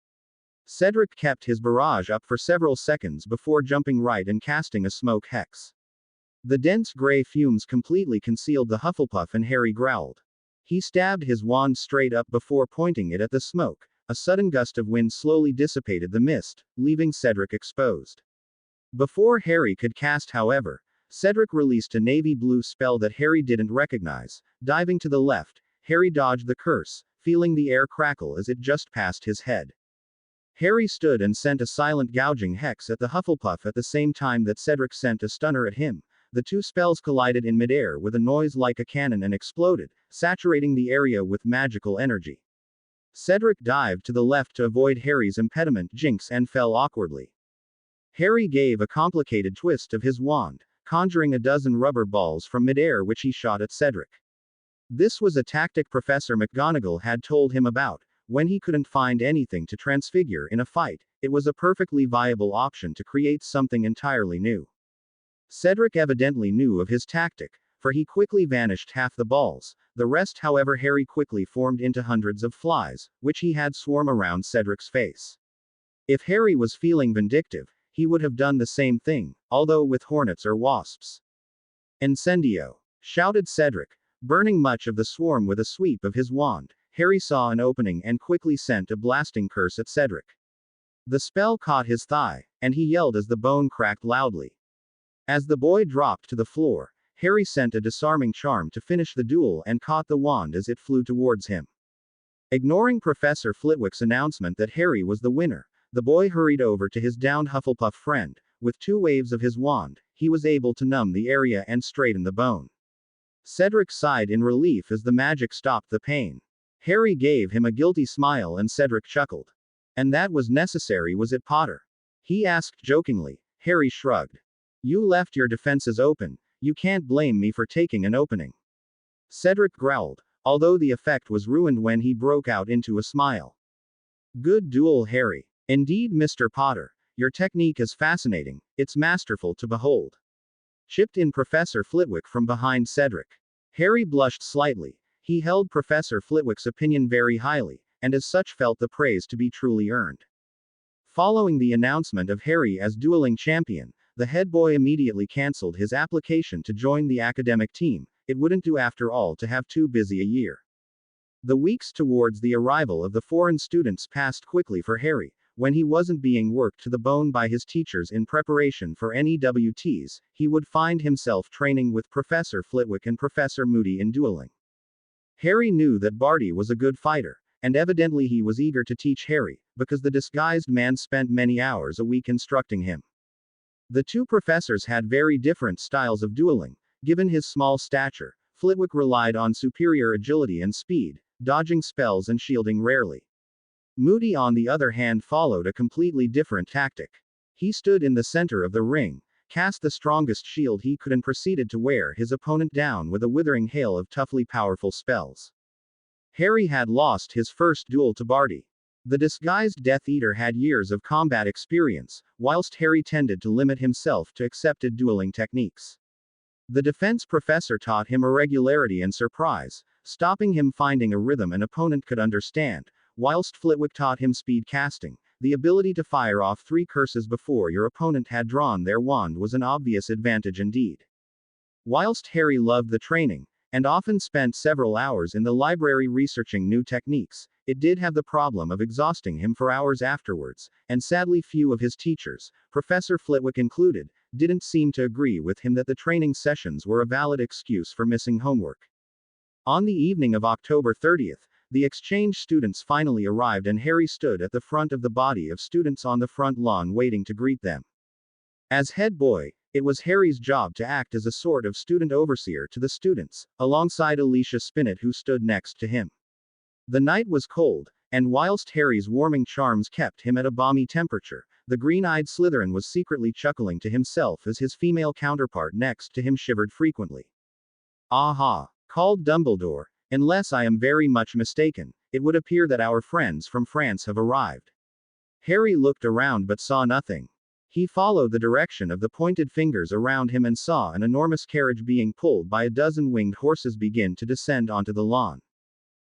Cedric kept his barrage up for several seconds before jumping right and casting a smoke hex. The dense gray fumes completely concealed the Hufflepuff and Harry growled. He stabbed his wand straight up before pointing it at the smoke. A sudden gust of wind slowly dissipated the mist, leaving Cedric exposed. Before Harry could cast, however, Cedric released a navy blue spell that Harry didn't recognize. Diving to the left, Harry dodged the curse, feeling the air crackle as it just passed his head. Harry stood and sent a silent gouging hex at the Hufflepuff at the same time that Cedric sent a stunner at him. The 2 spells collided in midair with a noise like a cannon and exploded, saturating the area with magical energy. Cedric dived to the left to avoid Harry's impediment jinx and fell awkwardly. Harry gave a complicated twist of his wand, conjuring a dozen rubber balls from midair which he shot at Cedric. This was a tactic Professor McGonagall had told him about. When he couldn't find anything to transfigure in a fight, it was a perfectly viable option to create something entirely new. Cedric evidently knew of his tactic, for he quickly vanished half the balls. The rest, however, Harry quickly formed into hundreds of flies, which he had swarm around Cedric's face. If Harry was feeling vindictive, he would have done the same thing, although with hornets or wasps. "Incendio!" shouted Cedric, burning much of the swarm with a sweep of his wand. Harry saw an opening and quickly sent a blasting curse at Cedric. The spell caught his thigh, and he yelled as the bone cracked loudly. As the boy dropped to the floor, Harry sent a disarming charm to finish the duel and caught the wand as it flew towards him. Ignoring Professor Flitwick's announcement that Harry was the winner, the boy hurried over to his downed Hufflepuff friend. With 2 waves of his wand, he was able to numb the area and straighten the bone. Cedric sighed in relief as the magic stopped the pain. Harry gave him a guilty smile and Cedric chuckled. "And that was necessary, was it, Potter?" he asked jokingly. Harry shrugged. "You left your defenses open. You can't blame me for taking an opening." Cedric growled, although the effect was ruined when he broke out into a smile. "Good duel, Harry. Indeed, Mr. Potter. Your technique is fascinating. It's masterful to behold," chipped in Professor Flitwick from behind Cedric. Harry blushed slightly. He held Professor Flitwick's opinion very highly, and as such felt the praise to be truly earned. Following the announcement of Harry as dueling champion, the head boy immediately cancelled his application to join the academic team. It wouldn't do after all to have too busy a year. The weeks towards the arrival of the foreign students passed quickly for Harry. When he wasn't being worked to the bone by his teachers in preparation for NEWTs, he would find himself training with Professor Flitwick and Professor Moody in dueling. Harry knew that Barty was a good fighter, and evidently he was eager to teach Harry, because the disguised man spent many hours a week instructing him. The two professors had very different styles of dueling. Given his small stature, Flitwick relied on superior agility and speed, dodging spells and shielding rarely. Moody, on the other hand, followed a completely different tactic. He stood in the center of the ring, cast the strongest shield he could, and proceeded to wear his opponent down with a withering hail of toughly powerful spells. Harry had lost his first duel to Barty. The disguised Death Eater had years of combat experience, whilst Harry tended to limit himself to accepted dueling techniques. The defense professor taught him irregularity and surprise, stopping him finding a rhythm an opponent could understand, whilst Flitwick taught him speed casting. The ability to fire off 3 curses before your opponent had drawn their wand was an obvious advantage indeed. Whilst Harry loved the training, and often spent several hours in the library researching new techniques, it did have the problem of exhausting him for hours afterwards, and sadly few of his teachers, Professor Flitwick included, didn't seem to agree with him that the training sessions were a valid excuse for missing homework. On the evening of October 30th, the exchange students finally arrived, and Harry stood at the front of the body of students on the front lawn waiting to greet them. As head boy, it was Harry's job to act as a sort of student overseer to the students, alongside Alicia Spinnet, who stood next to him. The night was cold, and whilst Harry's warming charms kept him at a balmy temperature, the green-eyed Slytherin was secretly chuckling to himself as his female counterpart next to him shivered frequently. "Aha!" called Dumbledore. "Unless I am very much mistaken, it would appear that our friends from France have arrived." Harry looked around but saw nothing. He followed the direction of the pointed fingers around him and saw an enormous carriage being pulled by a dozen winged horses begin to descend onto the lawn.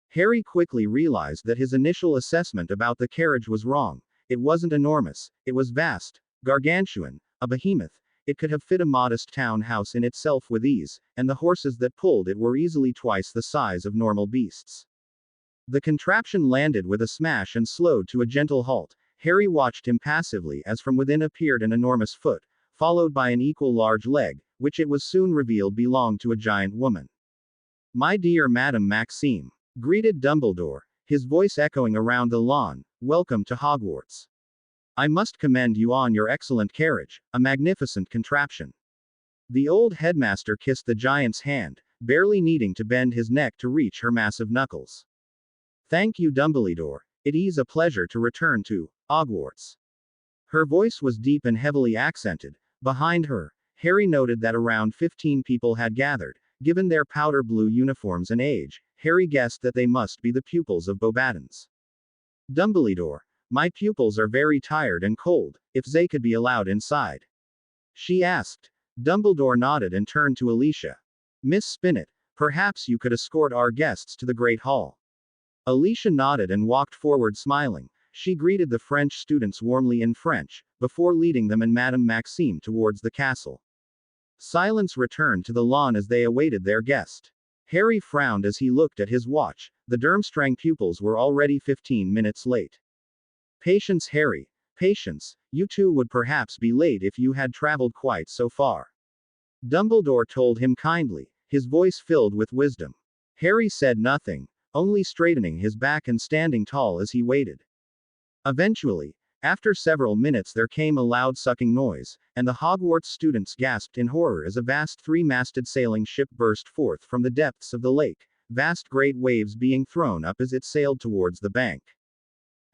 Harry quickly realized that his initial assessment about the carriage was wrong. It wasn't enormous, it was vast, gargantuan, a behemoth. It could have fit a modest townhouse in itself with ease, and the horses that pulled it were easily twice the size of normal beasts. The contraption landed with a smash and slowed to a gentle halt. Harry watched impassively as from within appeared an enormous foot, followed by an equal large leg, which it was soon revealed belonged to a giant woman. "My dear Madame Maxime," greeted Dumbledore, his voice echoing around the lawn, "welcome to Hogwarts. I must commend you on your excellent carriage, a magnificent contraption." The old headmaster kissed the giant's hand, barely needing to bend his neck to reach her massive knuckles. "Thank you, Dumbledore. It is a pleasure to return to Hogwarts." Her voice was deep and heavily accented. Behind her, Harry noted that around 15 people had gathered. Given their powder blue uniforms and age, Harry guessed that they must be the pupils of Beauxbatons. "Dumbledore, my pupils are very tired and cold, if they could be allowed inside?" she asked. Dumbledore nodded and turned to Alicia. "Miss Spinnet, perhaps you could escort our guests to the Great Hall." Alicia nodded and walked forward smiling. She greeted the French students warmly in French, before leading them and Madame Maxime towards the castle. Silence returned to the lawn as they awaited their guest. Harry frowned as he looked at his watch. The Durmstrang pupils were already 15 minutes late. "Patience, Harry. Patience. You too would perhaps be late if you had traveled quite so far," Dumbledore told him kindly, his voice filled with wisdom. Harry said nothing, only straightening his back and standing tall as he waited. Eventually, after several minutes, there came a loud sucking noise, and the Hogwarts students gasped in horror as a vast 3-masted sailing ship burst forth from the depths of the lake, vast great waves being thrown up as it sailed towards the bank.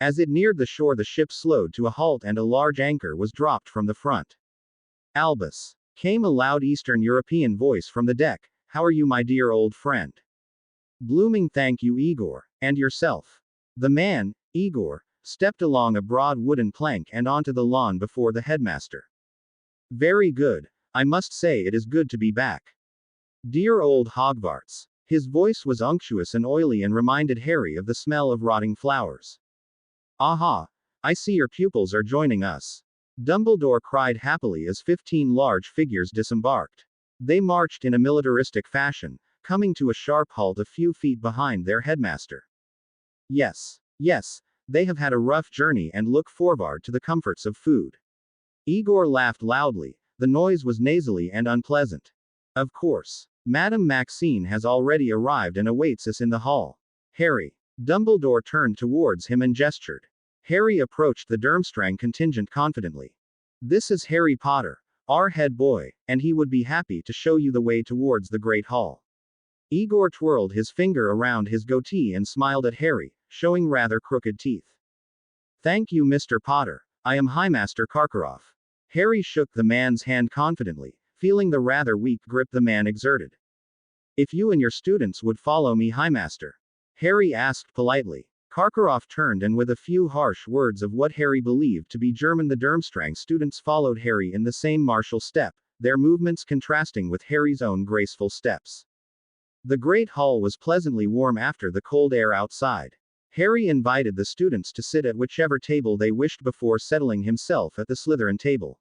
As it neared the shore, the ship slowed to a halt and a large anchor was dropped from the front. "Albus," came a loud Eastern European voice from the deck. "How are you, my dear old friend?" "Blooming, thank you, Igor. And yourself?" The man, Igor, stepped along a broad wooden plank and onto the lawn before the headmaster. "Very good. I must say it is good to be back. Dear old Hogwarts." His voice was unctuous and oily and reminded Harry of the smell of rotting flowers. "Aha! I see your pupils are joining us. Dumbledore cried happily as 15 large figures disembarked. They marched in a militaristic fashion, coming to a sharp halt a few feet behind their headmaster. Yes, yes, they have had a rough journey and look forward to the comforts of food. Igor laughed loudly. The noise was nasally and unpleasant. Of course. Madame Maxine has already arrived and awaits us in the hall. Harry. Dumbledore turned towards him and gestured. Harry approached the Durmstrang contingent confidently. This is Harry Potter, our head boy, and he would be happy to show you the way towards the Great Hall. Igor twirled his finger around his goatee and smiled at Harry, showing rather crooked teeth. Thank you, Mr. Potter. I am Highmaster Karkaroff. Harry shook the man's hand confidently, feeling the rather weak grip the man exerted. If you and your students would follow me, Highmaster? Harry asked politely. Karkaroff turned and with a few harsh words of what Harry believed to be German, the Durmstrang students followed Harry in the same martial step, their movements contrasting with Harry's own graceful steps. The Great Hall was pleasantly warm after the cold air outside. Harry invited the students to sit at whichever table they wished before settling himself at the Slytherin table.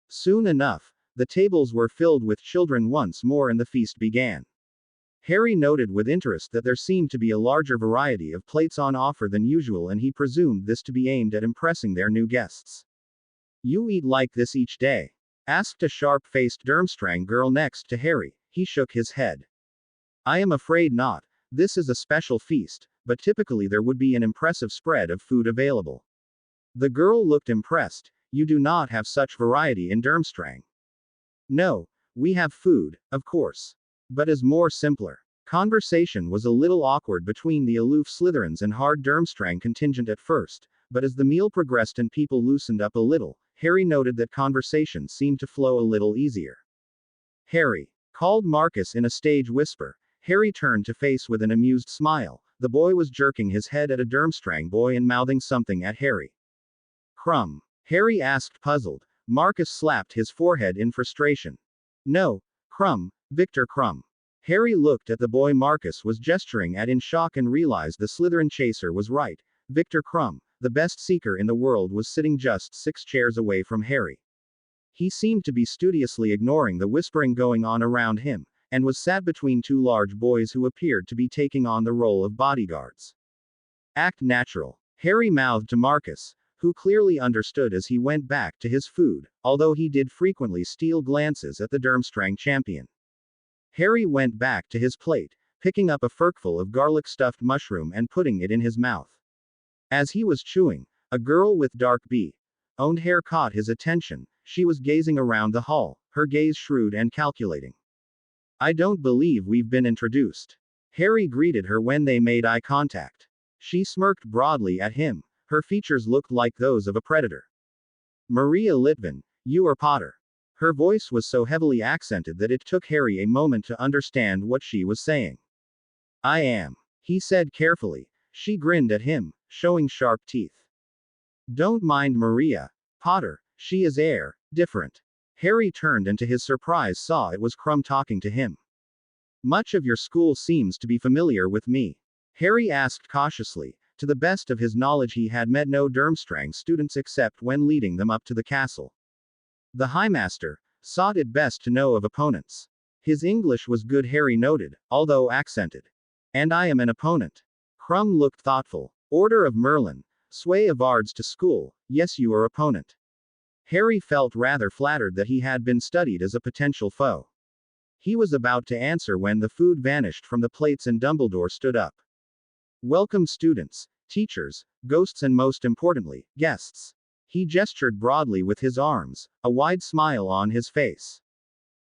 Soon enough, the tables were filled with children once more and the feast began. Harry noted with interest that there seemed to be a larger variety of plates on offer than usual, and he presumed this to be aimed at impressing their new guests. You eat like this each day? Asked a sharp-faced Durmstrang girl next to Harry. He shook his head. I am afraid not. This is a special feast, but typically there would be an impressive spread of food available. The girl looked impressed. You do not have such variety in Durmstrang. No, we have food, of course. But is more simpler. Conversation was a little awkward between the aloof Slytherins and hard Durmstrang contingent at first, but as the meal progressed and people loosened up a little, Harry noted that conversation seemed to flow a little easier. Harry, called Marcus in a stage whisper. Harry turned to face with an amused smile. The boy was jerking his head at a Durmstrang boy and mouthing something at Harry. Crumb? Harry asked, puzzled. Marcus slapped his forehead in frustration. No, Crumb, Victor Crumb. Harry looked at the boy Marcus was gesturing at in shock and realized the Slytherin chaser was right. Victor Crumb, the best seeker in the world, was sitting just 6 chairs away from Harry. He seemed to be studiously ignoring the whispering going on around him, and was sat between 2 large boys who appeared to be taking on the role of bodyguards. Act natural, Harry mouthed to Marcus, who clearly understood as he went back to his food, although he did frequently steal glances at the Durmstrang champion. Harry went back to his plate, picking up a forkful of garlic-stuffed mushroom and putting it in his mouth. As he was chewing, a girl with dark blonde hair caught his attention. She was gazing around the hall, her gaze shrewd and calculating. I don't believe we've been introduced. Harry greeted her when they made eye contact. She smirked broadly at him. Her features looked like those of a predator. Maria Litvin, you are Potter. Her voice was so heavily accented that it took Harry a moment to understand what she was saying. I am, he said carefully. She grinned at him, showing sharp teeth. Don't mind Maria Potter, she is different. Harry turned and to his surprise saw it was Crumb talking to him. Much of your school seems to be familiar with me. Harry asked cautiously. To the best of his knowledge he had met no Durmstrang students except when leading them up to the castle. The Highmaster sought it best to know of opponents. His English was good, Harry noted, although accented. And I am an opponent. Crumb looked thoughtful. Order of Merlin. Sway of Ards to school. Yes, you are opponent. Harry felt rather flattered that he had been studied as a potential foe. He was about to answer when the food vanished from the plates and Dumbledore stood up. Welcome students, teachers, ghosts and most importantly, guests. He gestured broadly with his arms, a wide smile on his face.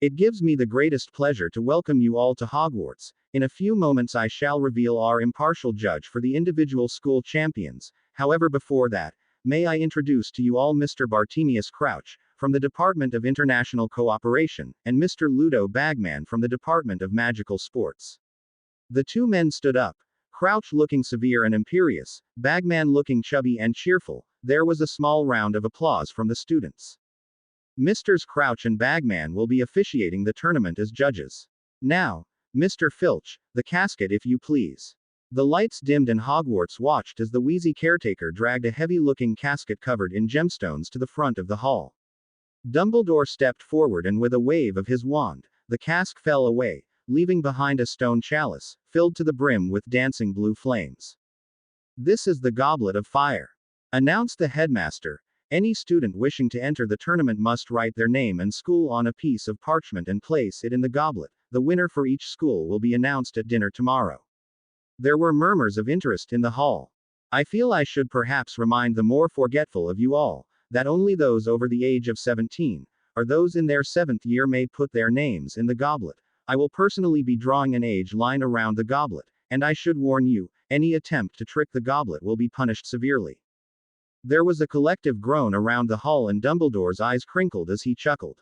It gives me the greatest pleasure to welcome you all to Hogwarts. In a few moments I shall reveal our impartial judge for the individual school champions. However, before that, may I introduce to you all Mr. Bartemius Crouch, from the Department of International Cooperation, and Mr. Ludo Bagman from the Department of Magical Sports. The 2 men stood up. Crouch looking severe and imperious, Bagman looking chubby and cheerful. There was a small round of applause from the students. Misters Crouch and Bagman will be officiating the tournament as judges. Now, Mr. Filch, the casket if you please. The lights dimmed and Hogwarts watched as the wheezy caretaker dragged a heavy-looking casket covered in gemstones to the front of the hall. Dumbledore stepped forward and with a wave of his wand, the cask fell away, leaving behind a stone chalice, filled to the brim with dancing blue flames. "This is the Goblet of Fire," announced the headmaster. "Any student wishing to enter the tournament must write their name and school on a piece of parchment and place it in the goblet. The winner for each school will be announced at dinner tomorrow." There were murmurs of interest in the hall. "I feel I should perhaps remind the more forgetful of you all, that only those over the age of 17, or those in their 7th year may put their names in the goblet. I will personally be drawing an age line around the goblet, and I should warn you, any attempt to trick the goblet will be punished severely." There was a collective groan around the hall and Dumbledore's eyes crinkled as he chuckled.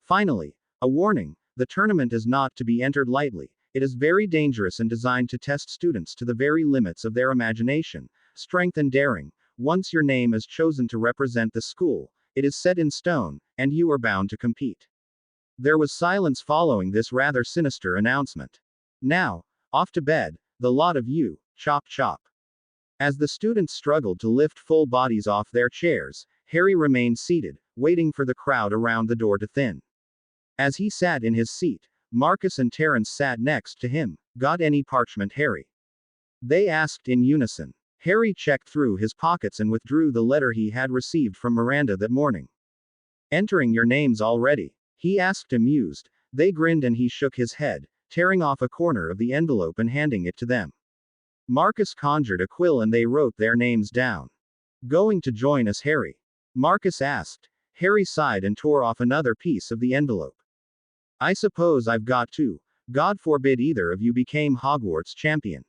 "Finally, a warning, the tournament is not to be entered lightly. It is very dangerous and designed to test students to the very limits of their imagination, strength and daring. Once your name is chosen to represent the school, it is set in stone, and you are bound to compete." There was silence following this rather sinister announcement. "Now, off to bed, the lot of you, chop chop." As the students struggled to lift full bodies off their chairs, Harry remained seated, waiting for the crowd around the door to thin. As he sat in his seat, Marcus and Terence sat next to him. "Got any parchment, Harry?" they asked in unison. Harry checked through his pockets and withdrew the letter he had received from Miranda that morning. "Entering your names already?" he asked amused. They grinned and he shook his head, tearing off a corner of the envelope and handing it to them. Marcus conjured a quill and they wrote their names down. "Going to join us, Harry?" Marcus asked. Harry sighed and tore off another piece of the envelope. "I suppose I've got to. God forbid either of you became Hogwarts champion."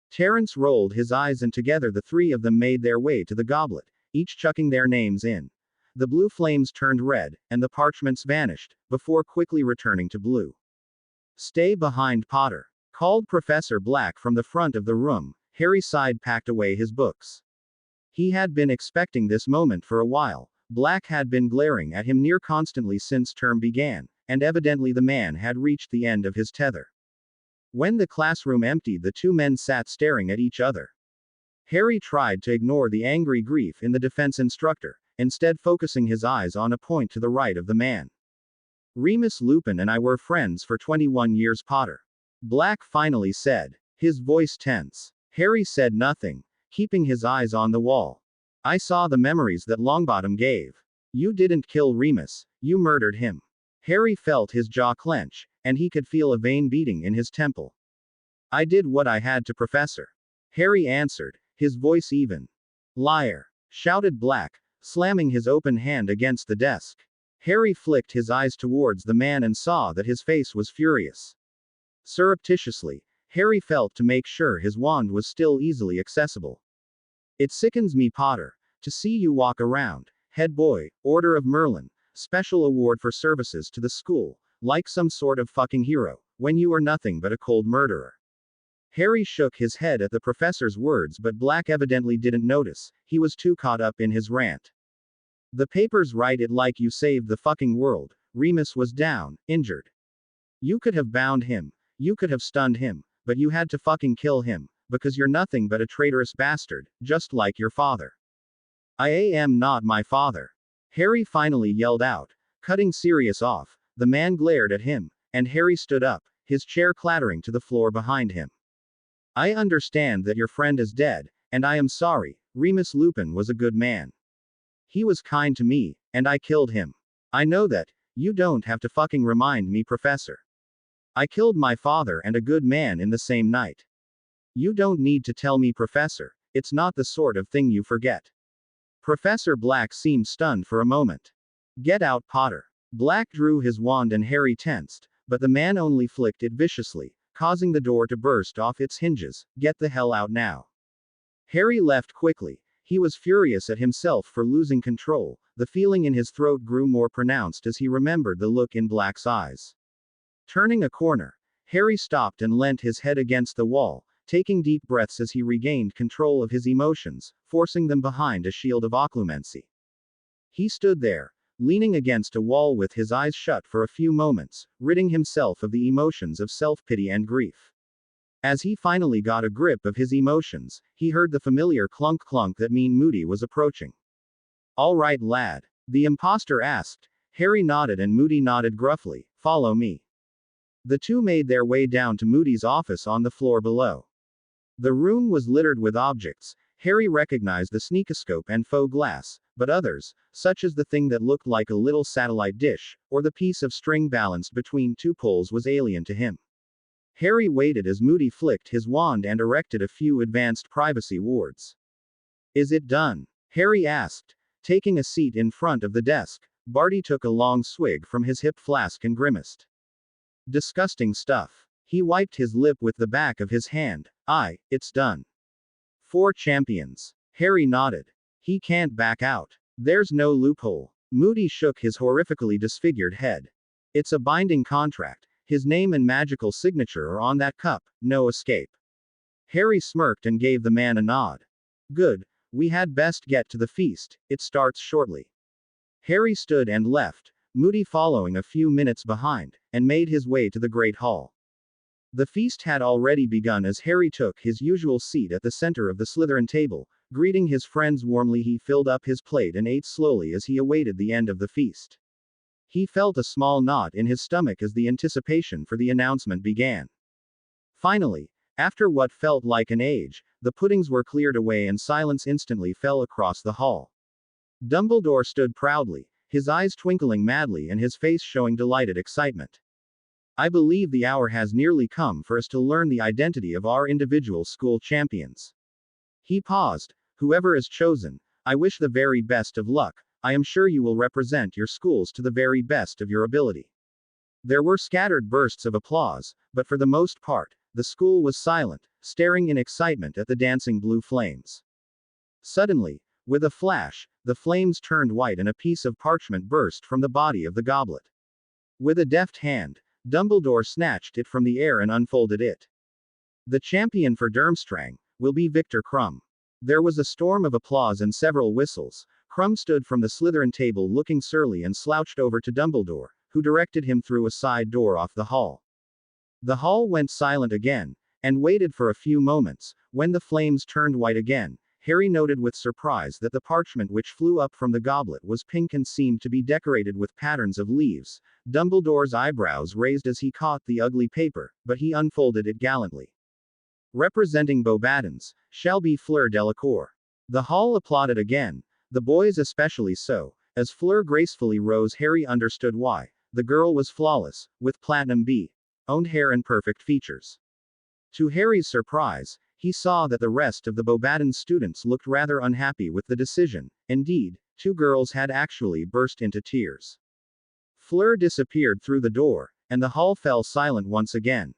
Terence rolled his eyes and together the three of them made their way to the goblet, each chucking their names in. The blue flames turned red, and the parchments vanished, before quickly returning to blue. "Stay behind, Potter," called Professor Black from the front of the room. Harry sighed, packed away his books. He had been expecting this moment for a while. Black had been glaring at him near constantly since term began, and evidently the man had reached the end of his tether. When the classroom emptied, the two men sat staring at each other. Harry tried to ignore the angry grief in the defense instructor, instead focusing his eyes on a point to the right of the man. "Remus Lupin and I were friends for 21 years, Potter," Black finally said, his voice tense. Harry said nothing, keeping his eyes on the wall. "I saw the memories that Longbottom gave. You didn't kill Remus, you murdered him." Harry felt his jaw clench, and he could feel a vein beating in his temple. "I did what I had to, Professor," Harry answered, his voice even. "Liar!" shouted Black, slamming his open hand against the desk. Harry flicked his eyes towards the man and saw that his face was furious. Surreptitiously, Harry felt to make sure his wand was still easily accessible. "It sickens me, Potter, to see you walk around, head boy, Order of Merlin, special award for services to the school, like some sort of fucking hero, when you are nothing but a cold murderer." Harry shook his head at the professor's words, but Black evidently didn't notice. He was too caught up in his rant. "The papers write it like you saved the fucking world. Remus was down, injured. You could have bound him. You could have stunned him. But you had to fucking kill him. Because you're nothing but a traitorous bastard, just like your father." "I am not my father," Harry finally yelled out. Cutting Sirius off, the man glared at him, and Harry stood up, his chair clattering to the floor behind him. "I understand that your friend is dead, and I am sorry. Remus Lupin was a good man. He was kind to me, and I killed him. I know that. You don't have to fucking remind me, Professor. I killed my father and a good man in the same night. You don't need to tell me, Professor. It's not the sort of thing you forget." Professor Black seemed stunned for a moment. "Get out, Potter." Black drew his wand and Harry tensed, but the man only flicked it viciously, causing the door to burst off its hinges. "Get the hell out now." Harry left quickly. He was furious at himself for losing control. The feeling in his throat grew more pronounced as he remembered the look in Black's eyes. Turning a corner, Harry stopped and leant his head against the wall, taking deep breaths as he regained control of his emotions, forcing them behind a shield of occlumency. He stood there, leaning against a wall with his eyes shut for a few moments, ridding himself of the emotions of self-pity and grief. As he finally got a grip of his emotions, he heard the familiar clunk clunk that mean Moody was approaching. All right, lad. The impostor asked. Harry nodded and Moody nodded gruffly. Follow me. The two made their way down to Moody's office on the floor below. The room was littered with objects. Harry recognized the sneakoscope and faux glass, but others, such as the thing that looked like a little satellite dish, or the piece of string balanced between two poles, was alien to him. Harry waited as Moody flicked his wand and erected a few advanced privacy wards. Is it done? Harry asked. Taking a seat in front of the desk, Barty took a long swig from his hip flask and grimaced. Disgusting stuff. He wiped his lip with the back of his hand. Aye, it's done. 4 champions. Harry nodded. He can't back out. There's no loophole. Moody shook his horrifically disfigured head. It's a binding contract. His name and magical signature are on that cup. No escape. Harry smirked and gave the man a nod. Good. We had best get to the feast. It starts shortly. Harry stood and left, Moody following a few minutes behind, and made his way to the Great Hall. The feast had already begun as Harry took his usual seat at the center of the Slytherin table. Greeting his friends warmly, he filled up his plate and ate slowly as he awaited the end of the feast. He felt a small knot in his stomach as the anticipation for the announcement began. Finally, after what felt like an age, the puddings were cleared away and silence instantly fell across the hall. Dumbledore stood proudly, his eyes twinkling madly and his face showing delighted excitement. I believe the hour has nearly come for us to learn the identity of our individual school champions. He paused. Whoever is chosen, I wish the very best of luck. I am sure you will represent your schools to the very best of your ability. There were scattered bursts of applause, but for the most part, the school was silent, staring in excitement at the dancing blue flames. Suddenly, with a flash, the flames turned white and a piece of parchment burst from the body of the goblet. With a deft hand, Dumbledore snatched it from the air and unfolded it. The champion for Durmstrang will be Viktor Krum. There was a storm of applause and several whistles. Krum stood from the Slytherin table looking surly and slouched over to Dumbledore, who directed him through a side door off the hall. The hall went silent again, and waited for a few moments. When the flames turned white again, Harry noted with surprise that the parchment which flew up from the goblet was pink and seemed to be decorated with patterns of leaves. Dumbledore's eyebrows raised as he caught the ugly paper, but he unfolded it gallantly. Representing Beauxbatons, shall be Fleur Delacour. The hall applauded again, the boys especially so. As Fleur gracefully rose, Harry understood why. The girl was flawless, with platinum B.owned hair and perfect features. To Harry's surprise, he saw that the rest of the Beauxbatons students looked rather unhappy with the decision. Indeed, 2 girls had actually burst into tears. Fleur disappeared through the door, and the hall fell silent once again.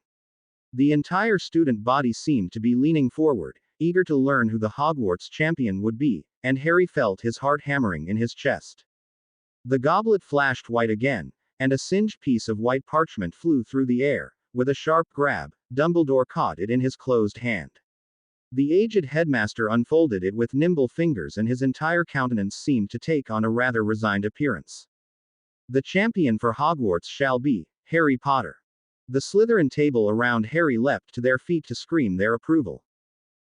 The entire student body seemed to be leaning forward, eager to learn who the Hogwarts champion would be, and Harry felt his heart hammering in his chest. The goblet flashed white again, and a singed piece of white parchment flew through the air. With a sharp grab, Dumbledore caught it in his closed hand. The aged headmaster unfolded it with nimble fingers and his entire countenance seemed to take on a rather resigned appearance. The champion for Hogwarts shall be Harry Potter. The Slytherin table around Harry leapt to their feet to scream their approval.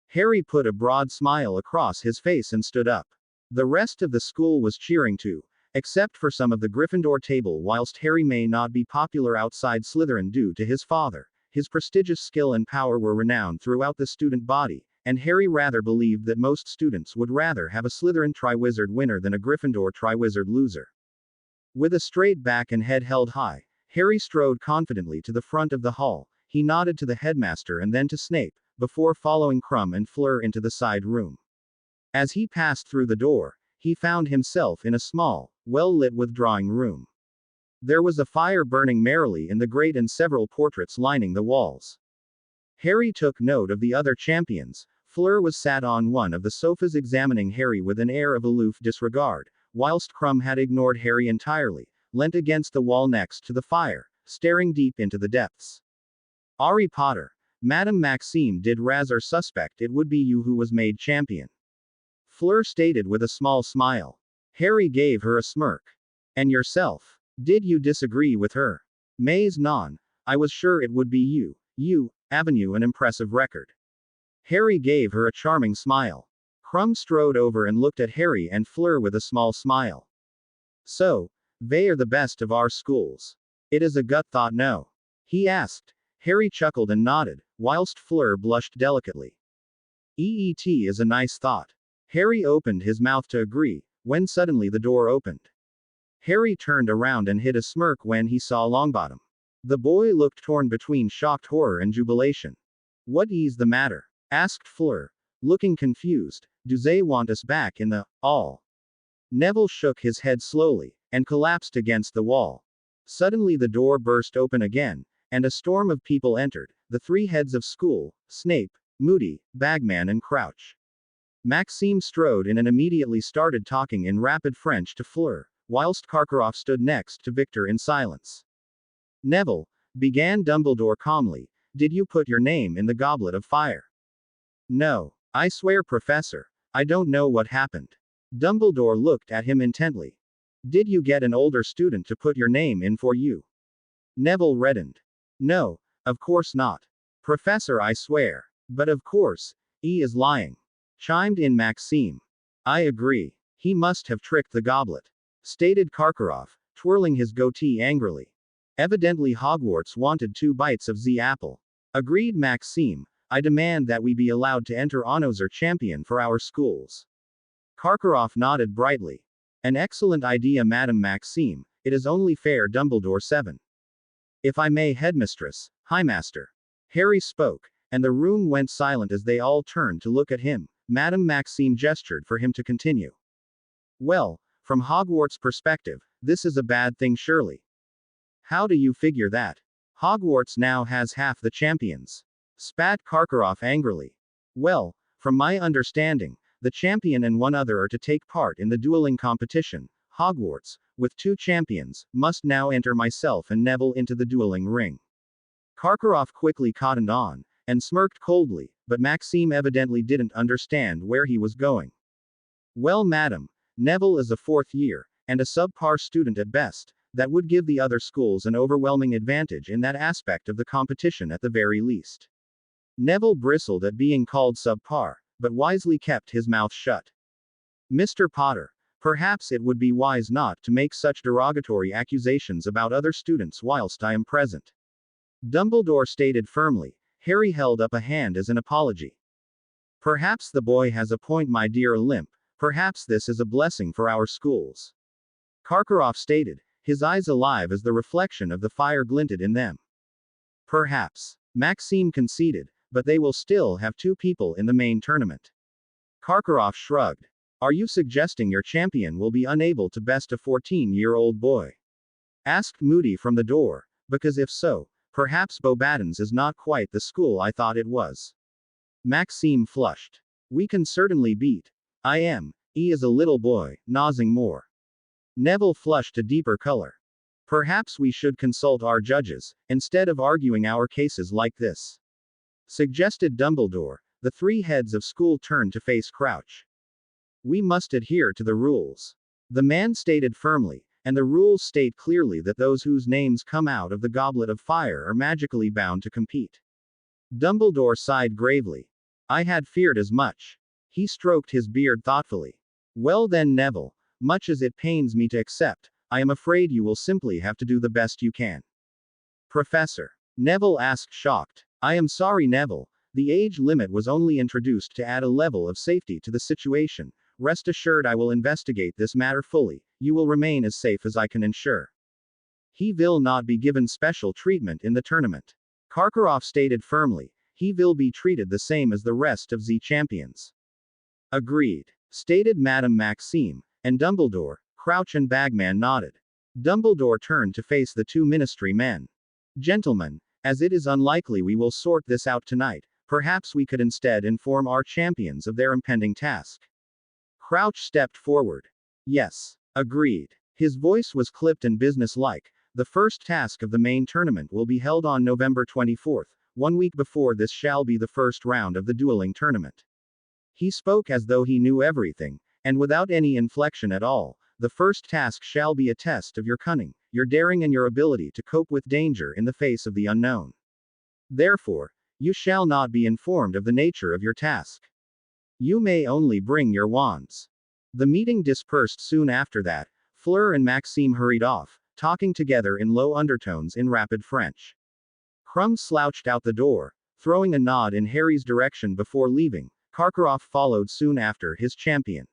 Harry put a broad smile across his face and stood up. The rest of the school was cheering too, except for some of the Gryffindor table. Whilst Harry may not be popular outside Slytherin due to his father, his prestigious skill and power were renowned throughout the student body, and Harry rather believed that most students would rather have a Slytherin Triwizard winner than a Gryffindor Triwizard loser. With a straight back and head held high, Harry strode confidently to the front of the hall. He nodded to the headmaster and then to Snape, before following Krum and Fleur into the side room. As he passed through the door, he found himself in a small, well-lit withdrawing room. There was a fire burning merrily in the grate and several portraits lining the walls. Harry took note of the other champions. Fleur was sat on one of the sofas examining Harry with an air of aloof disregard, whilst Krum had ignored Harry entirely, leant against the wall next to the fire, staring deep into the depths. Harry Potter. Madame Maxime did rather suspect it would be you who was made champion. Fleur stated with a small smile. Harry gave her a smirk. And yourself? Did you disagree with her? Mais non. I was sure it would be you. Avenue an impressive record. Harry gave her a charming smile. Crumb strode over and looked at Harry and Fleur with a small smile. So, they are the best of our schools. It is a gut thought, no? He asked. Harry chuckled and nodded, whilst Fleur blushed delicately. EET is a nice thought. Harry opened his mouth to agree, when suddenly the door opened. Harry turned around and hid a smirk when he saw Longbottom. The boy looked torn between shocked horror and jubilation. What is the matter? Asked Fleur. Looking confused. Do they want us back in the all? Neville shook his head slowly, and collapsed against the wall. Suddenly the door burst open again, and a storm of people entered, the three heads of school, Snape, Moody, Bagman and Crouch. Maxime strode in and immediately started talking in rapid French to Fleur, whilst Karkaroff stood next to Victor in silence. Neville, began Dumbledore calmly, did you put your name in the Goblet of Fire? No. I swear, Professor, I don't know what happened. Dumbledore looked at him intently. Did you get an older student to put your name in for you? Neville reddened. No, of course not. Professor, I swear. But of course, he is lying. Chimed in Maxime. I agree. He must have tricked the goblet. Stated Karkaroff, twirling his goatee angrily. Evidently Hogwarts wanted 2 bites of the apple. Agreed Maxime. I demand that we be allowed to enter Honours Champion for our schools. Karkaroff nodded brightly. An excellent idea, Madam Maxime. It is only fair. Dumbledore 7. If I may, Headmistress, Highmaster. Harry spoke, and the room went silent as they all turned to look at him. Madam Maxime gestured for him to continue. Well, from Hogwarts' perspective, this is a bad thing surely. How do you figure that? Hogwarts now has half the champions. Spat Karkaroff angrily. Well, from my understanding, the champion and one other are to take part in the dueling competition. Hogwarts, with 2 champions, must now enter myself and Neville into the dueling ring. Karkaroff quickly cottoned on, and smirked coldly, but Maxime evidently didn't understand where he was going. Well, madam, Neville is a 4th year, and a subpar student at best. That would give the other schools an overwhelming advantage in that aspect of the competition at the very least. Neville bristled at being called subpar, but wisely kept his mouth shut. Mr. Potter, perhaps it would be wise not to make such derogatory accusations about other students whilst I am present. Dumbledore stated firmly. Harry held up a hand as an apology. Perhaps the boy has a point, my dear Olymp. Perhaps this is a blessing for our schools. Karkaroff stated, his eyes alive as the reflection of the fire glinted in them. Perhaps. Maxime conceded, but they will still have 2 people in the main tournament. Karkaroff shrugged. Are you suggesting your champion will be unable to best a 14-year-old boy? Asked Moody from the door, because if so, perhaps Beauxbatons is not quite the school I thought it was. Maxime flushed. We can certainly beat. He is a little boy, nosing more. Neville flushed a deeper color. Perhaps we should consult our judges, instead of arguing our cases like this. Suggested Dumbledore. The 3 heads of school turned to face Crouch. We must adhere to the rules. The man stated firmly, and the rules state clearly that those whose names come out of the Goblet of Fire are magically bound to compete. Dumbledore sighed gravely. I had feared as much. He stroked his beard thoughtfully. Well then, Neville, much as it pains me to accept, I am afraid you will simply have to do the best you can. Professor. Neville asked, shocked. I am sorry, Neville. The age limit was only introduced to add a level of safety to the situation. Rest assured I will investigate this matter fully. You will remain as safe as I can ensure. He will not be given special treatment in the tournament. Karkaroff stated firmly. He will be treated the same as the rest of the champions. Agreed. Stated Madame Maxime, and Dumbledore, Crouch and Bagman nodded. Dumbledore turned to face the 2 ministry men. Gentlemen, as it is unlikely we will sort this out tonight, perhaps we could instead inform our champions of their impending task. Crouch stepped forward. Yes. Agreed. His voice was clipped and businesslike. The first task of the main tournament will be held on November 24th, 1 week before this shall be the first round of the dueling tournament. He spoke as though he knew everything, and without any inflection at all. The first task shall be a test of your cunning, your daring and your ability to cope with danger in the face of the unknown. Therefore, you shall not be informed of the nature of your task. You may only bring your wands. The meeting dispersed soon after that. Fleur and Maxime hurried off, talking together in low undertones in rapid French. Crumb slouched out the door, throwing a nod in Harry's direction before leaving. Karkaroff followed soon after his champion.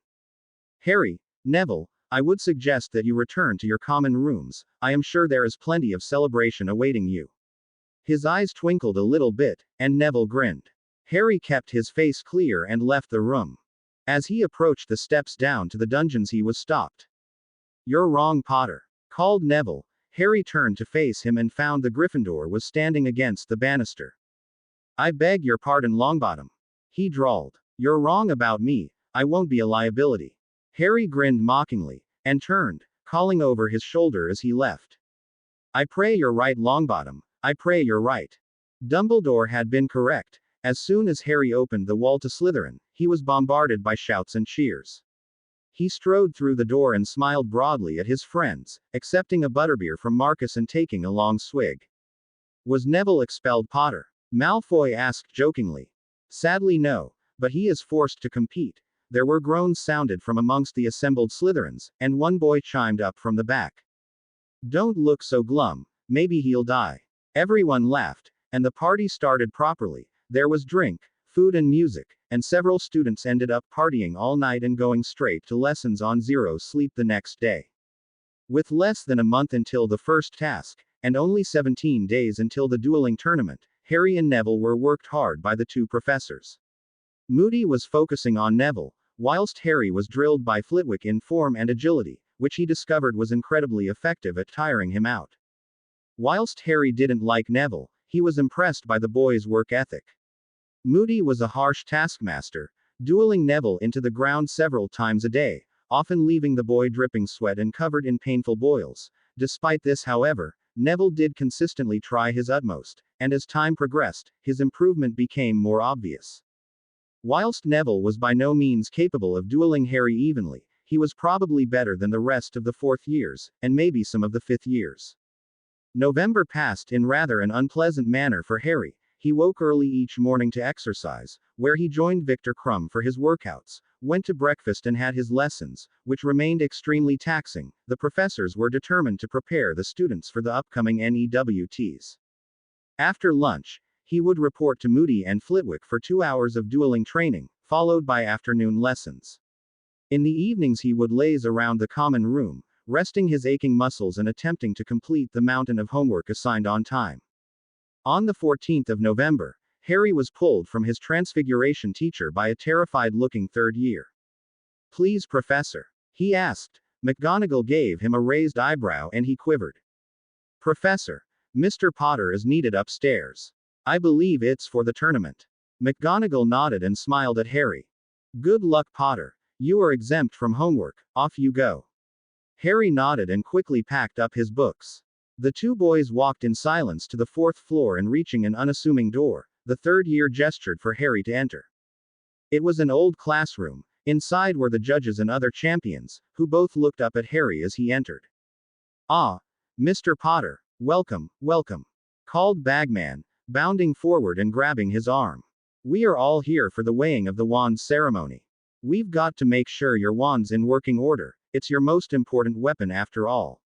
Harry, Neville, I would suggest that you return to your common rooms. I am sure there is plenty of celebration awaiting you. His eyes twinkled a little bit, and Neville grinned. Harry kept his face clear and left the room. As he approached the steps down to the dungeons, he was stopped. You're wrong, Potter, called Neville. Harry turned to face him and found the Gryffindor was standing against the banister. I beg your pardon, Longbottom, he drawled. You're wrong about me. I won't be a liability. Harry grinned mockingly, and turned, calling over his shoulder as he left. I pray you're right, Longbottom. I pray you're right. Dumbledore had been correct. As soon as Harry opened the wall to Slytherin, he was bombarded by shouts and cheers. He strode through the door and smiled broadly at his friends, accepting a butterbeer from Marcus and taking a long swig. Was Neville expelled, Potter? Malfoy asked jokingly. Sadly no, but he is forced to compete. There were groans sounded from amongst the assembled Slytherins, and one boy chimed up from the back. Don't look so glum, maybe he'll die. Everyone laughed, and the party started properly. There was drink, food and music, and several students ended up partying all night and going straight to lessons on zero sleep the next day. With less than a month until the first task, and only 17 days until the dueling tournament, Harry and Neville were worked hard by the two professors. Moody was focusing on Neville, whilst Harry was drilled by Flitwick in form and agility, which he discovered was incredibly effective at tiring him out. Whilst Harry didn't like Neville, he was impressed by the boy's work ethic. Moody was a harsh taskmaster, dueling Neville into the ground several times a day, often leaving the boy dripping sweat and covered in painful boils. Despite this, however, Neville did consistently try his utmost, and as time progressed, his improvement became more obvious. Whilst Neville was by no means capable of dueling Harry evenly, he was probably better than the rest of the fourth years, and maybe some of the fifth years. November passed in rather an unpleasant manner for Harry. He woke early each morning to exercise, where he joined Victor Crumb for his workouts, went to breakfast and had his lessons, which remained extremely taxing. The professors were determined to prepare the students for the upcoming NEWTs. After lunch, he would report to Moody and Flitwick for 2 hours of dueling training, followed by afternoon lessons. In the evenings he would laze around the common room, resting his aching muscles and attempting to complete the mountain of homework assigned on time. On the 14th of November, Harry was pulled from his transfiguration teacher by a terrified-looking third year. Please, Professor, he asked. McGonagall gave him a raised eyebrow and he quivered. Professor, Mr. Potter is needed upstairs. I believe it's for the tournament. McGonagall nodded and smiled at Harry. Good luck, Potter. You are exempt from homework. Off you go. Harry nodded and quickly packed up his books. The two boys walked in silence to the fourth floor and reaching an unassuming door, the third year gestured for Harry to enter. It was an old classroom. Inside were the judges and other champions, who both looked up at Harry as he entered. Ah, Mr. Potter, welcome, welcome, called Bagman, bounding forward and grabbing his arm. We are all here for the weighing of the wands ceremony. We've got to make sure your wand's in working order. It's your most important weapon after all.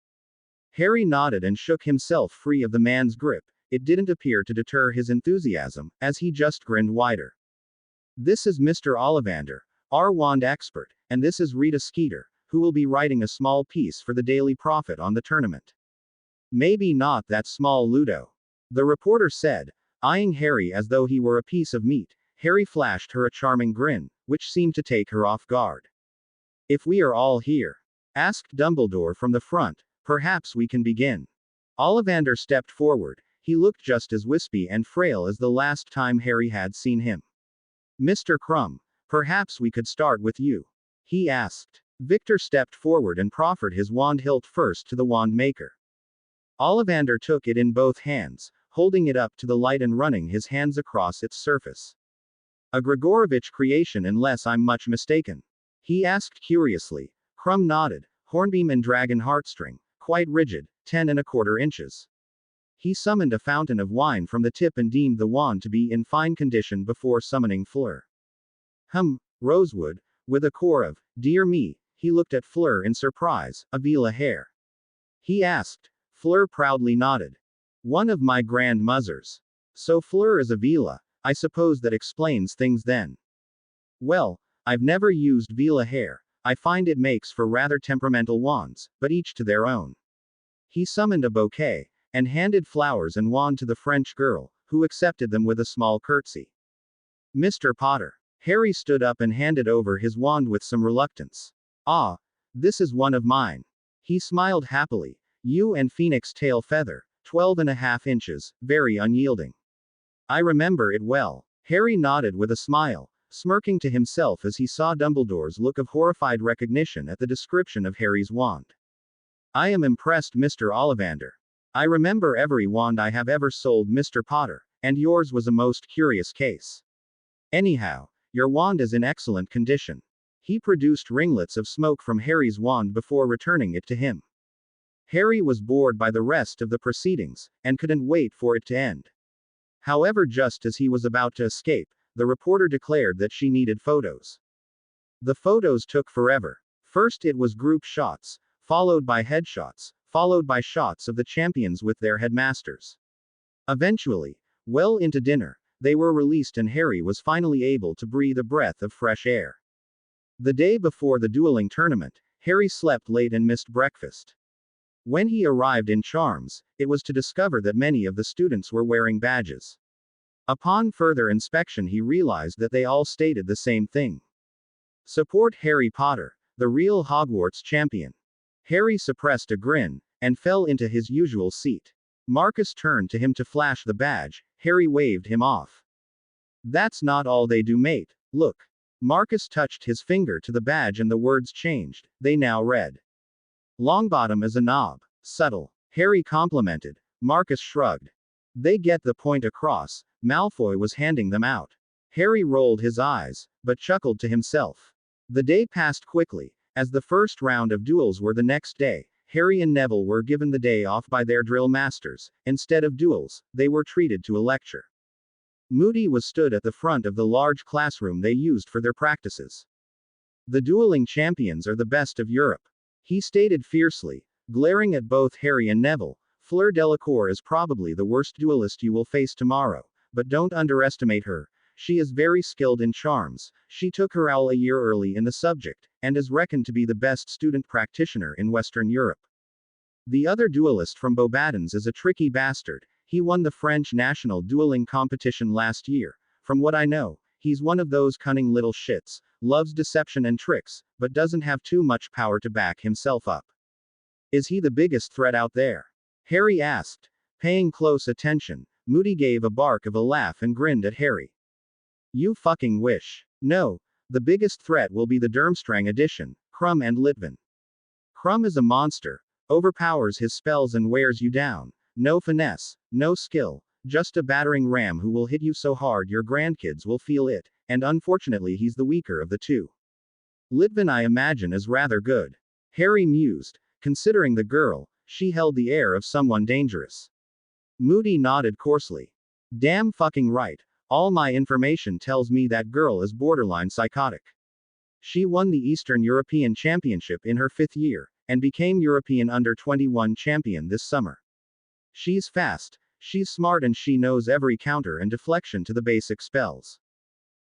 Harry nodded and shook himself free of the man's grip. It didn't appear to deter his enthusiasm, as he just grinned wider. This is Mr. Ollivander, our wand expert, and this is Rita Skeeter, who will be writing a small piece for the Daily Prophet on the tournament. Maybe not that small, Ludo, the reporter said, eyeing Harry as though he were a piece of meat. Harry flashed her a charming grin, which seemed to take her off guard. If we are all here, asked Dumbledore from the front, perhaps we can begin. Ollivander stepped forward. He looked just as wispy and frail as the last time Harry had seen him. Mr. Crumb, perhaps we could start with you, he asked. Victor stepped forward and proffered his wand hilt first to the wand maker. Ollivander took it in both hands, holding it up to the light and running his hands across its surface. A Grigorovich creation unless I'm much mistaken, he asked curiously. Crumb nodded. Hornbeam and dragon heartstring, quite rigid, 10 1/4 inches. He summoned a fountain of wine from the tip and deemed the wand to be in fine condition before summoning Fleur. Rosewood, with a core of, dear me, he looked at Fleur in surprise, a Vila hair. He asked. Fleur proudly nodded. One of my grandmothers. So Fleur is a Vila, I suppose that explains things then. Well, I've never used Vila hair, I find it makes for rather temperamental wands, but each to their own. He summoned a bouquet, and handed flowers and wand to the French girl, who accepted them with a small curtsy. Mr. Potter. Harry stood up and handed over his wand with some reluctance. Ah, this is one of mine. He smiled happily. You and Phoenix tail feather, 12.5 inches, very unyielding. I remember it well. Harry nodded with a smile, smirking to himself as he saw Dumbledore's look of horrified recognition at the description of Harry's wand. I am impressed, Mr. Ollivander. I remember every wand I have ever sold, Mr. Potter, and yours was a most curious case. Anyhow, your wand is in excellent condition. He produced ringlets of smoke from Harry's wand before returning it to him. Harry was bored by the rest of the proceedings, and couldn't wait for it to end. However, just as he was about to escape, the reporter declared that she needed photos. The photos took forever. First it was group shots, followed by headshots, followed by shots of the champions with their headmasters. Eventually, well into dinner, they were released and Harry was finally able to breathe a breath of fresh air. The day before the dueling tournament, Harry slept late and missed breakfast. When he arrived in Charms, it was to discover that many of the students were wearing badges. Upon further inspection, he realized that they all stated the same thing. Support Harry Potter, the real Hogwarts champion. Harry suppressed a grin, and fell into his usual seat. Marcus turned to him to flash the badge. Harry waved him off. That's not all they do, mate. Look. Marcus touched his finger to the badge and the words changed. They now read. Longbottom is a knob. Subtle. Harry complimented. Marcus shrugged. They get the point across. Malfoy was handing them out. Harry rolled his eyes, but chuckled to himself. The day passed quickly. As the first round of duels were the next day, Harry and Neville were given the day off by their drill masters. Instead of duels, they were treated to a lecture. Moody was stood at the front of the large classroom they used for their practices. The dueling champions are the best of Europe, he stated fiercely, glaring at both Harry and Neville. Fleur Delacour is probably the worst duelist you will face tomorrow, but don't underestimate her. She is very skilled in charms. She took her OWL a year early in the subject, and is reckoned to be the best student practitioner in Western Europe. The other duelist from Beauxbatons is a tricky bastard. He won the French national dueling competition last year. From what I know, he's one of those cunning little shits, loves deception and tricks, but doesn't have too much power to back himself up. Is he the biggest threat out there? Harry asked. Paying close attention, Moody gave a bark of a laugh and grinned at Harry. You fucking wish. No, the biggest threat will be the Durmstrang edition, Krum and Litvin. Krum is a monster, overpowers his spells and wears you down. No finesse, no skill, just a battering ram who will hit you so hard your grandkids will feel it, and unfortunately he's the weaker of the two. Litvin I imagine is rather good. Harry mused. Considering the girl, she held the air of someone dangerous. Moody nodded coarsely. Damn fucking right. All my information tells me that girl is borderline psychotic. She won the Eastern European Championship in her 5th year, and became European Under-21 champion this summer. She's fast, she's smart, and she knows every counter and deflection to the basic spells.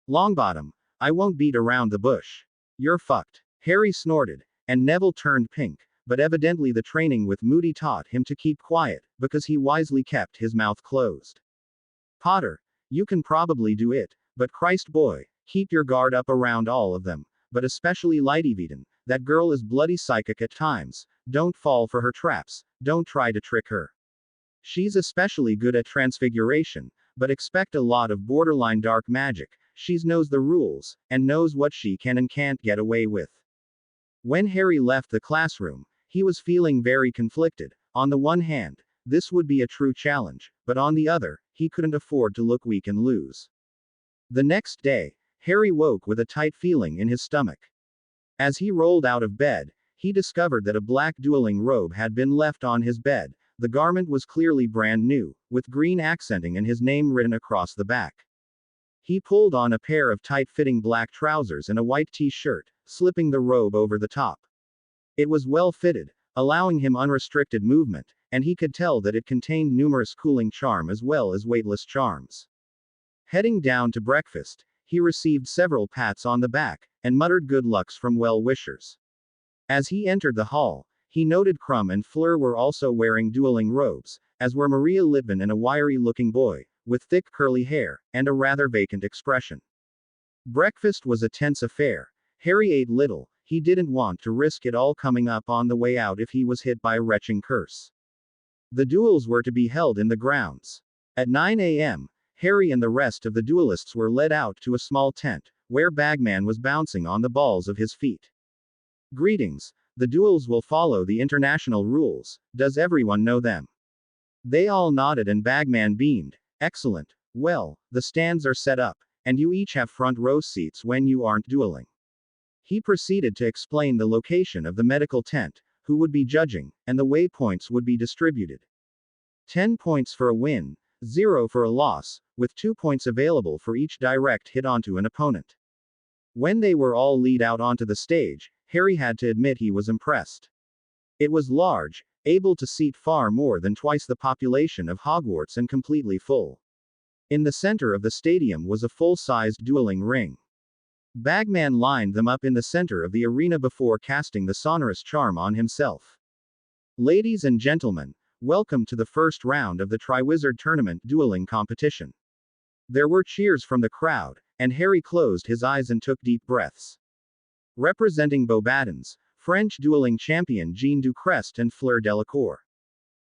Longbottom, I won't beat around the bush. You're fucked. Harry snorted, and Neville turned pink, but evidently the training with Moody taught him to keep quiet, because he wisely kept his mouth closed. Potter, you can probably do it, but Christ boy, keep your guard up around all of them, but especially Lightyveton. That girl is bloody psychic at times. Don't fall for her traps, don't try to trick her. She's especially good at transfiguration, but expect a lot of borderline dark magic. She knows the rules, and knows what she can and can't get away with. When Harry left the classroom, he was feeling very conflicted. On the one hand, this would be a true challenge, but on the other, he couldn't afford to look weak and lose. The next day, Harry woke with a tight feeling in his stomach. As he rolled out of bed, he discovered that a black dueling robe had been left on his bed. The garment was clearly brand new, with green accenting and his name written across the back. He pulled on a pair of tight-fitting black trousers and a white t-shirt, slipping the robe over the top. It was well fitted, allowing him unrestricted movement, and he could tell that it contained numerous cooling charm as well as weightless charms. Heading down to breakfast, he received several pats on the back, and muttered good lucks from well-wishers. As he entered the hall, he noted Crumb and Fleur were also wearing dueling robes, as were Maria Litvin and a wiry-looking boy, with thick curly hair, and a rather vacant expression. Breakfast was a tense affair. Harry ate little, he didn't want to risk it all coming up on the way out if he was hit by a retching curse. The duels were to be held in the grounds. At 9 a.m., Harry and the rest of the duelists were led out to a small tent, where Bagman was bouncing on the balls of his feet. Greetings, the duels will follow the international rules, does everyone know them? They all nodded and Bagman beamed. Excellent, well, the stands are set up, and you each have front row seats when you aren't dueling. He proceeded to explain the location of the medical tent, who would be judging, and the way points would be distributed. 10 points for a win, 0 for a loss, with 2 points available for each direct hit onto an opponent. When they were all lead out onto the stage, Harry had to admit he was impressed. It was large, able to seat far more than twice the population of Hogwarts and completely full. In the center of the stadium was a full-sized dueling ring. Bagman lined them up in the center of the arena before casting the sonorous charm on himself. Ladies and gentlemen, welcome to the first round of the Triwizard Tournament dueling competition. There were cheers from the crowd, and Harry closed his eyes and took deep breaths. Representing Beauxbatons, French dueling champion Jean Ducrest and Fleur Delacour.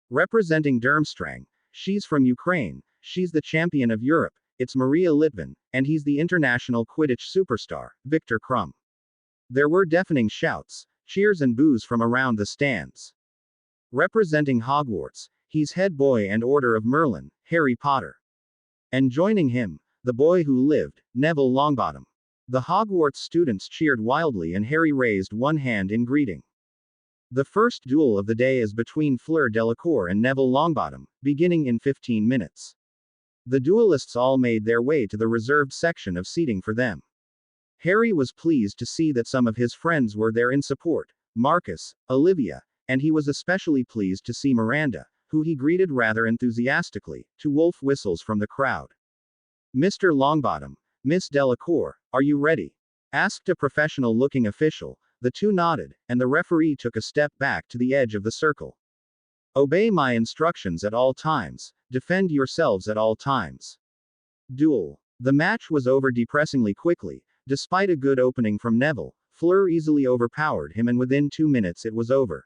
Representing Durmstrang, she's from Ukraine, she's the champion of Europe, it's Maria Litvin, and he's the international Quidditch superstar, Victor Krum. There were deafening shouts, cheers and boos from around the stands. Representing Hogwarts, he's head boy and Order of Merlin, Harry Potter. And joining him, the boy who lived, Neville Longbottom. The Hogwarts students cheered wildly and Harry raised one hand in greeting. The first duel of the day is between Fleur Delacour and Neville Longbottom, beginning in 15 minutes. The duelists all made their way to the reserved section of seating for them. Harry was pleased to see that some of his friends were there in support, Marcus, Olivia, and he was especially pleased to see Miranda, who he greeted rather enthusiastically, to wolf whistles from the crowd. Mr. Longbottom, Miss Delacour, are you ready? Asked a professional-looking official. The two nodded, and the referee took a step back to the edge of the circle. Obey my instructions at all times, defend yourselves at all times. Duel. The match was over depressingly quickly. Despite a good opening from Neville, Fleur easily overpowered him and within 2 minutes it was over.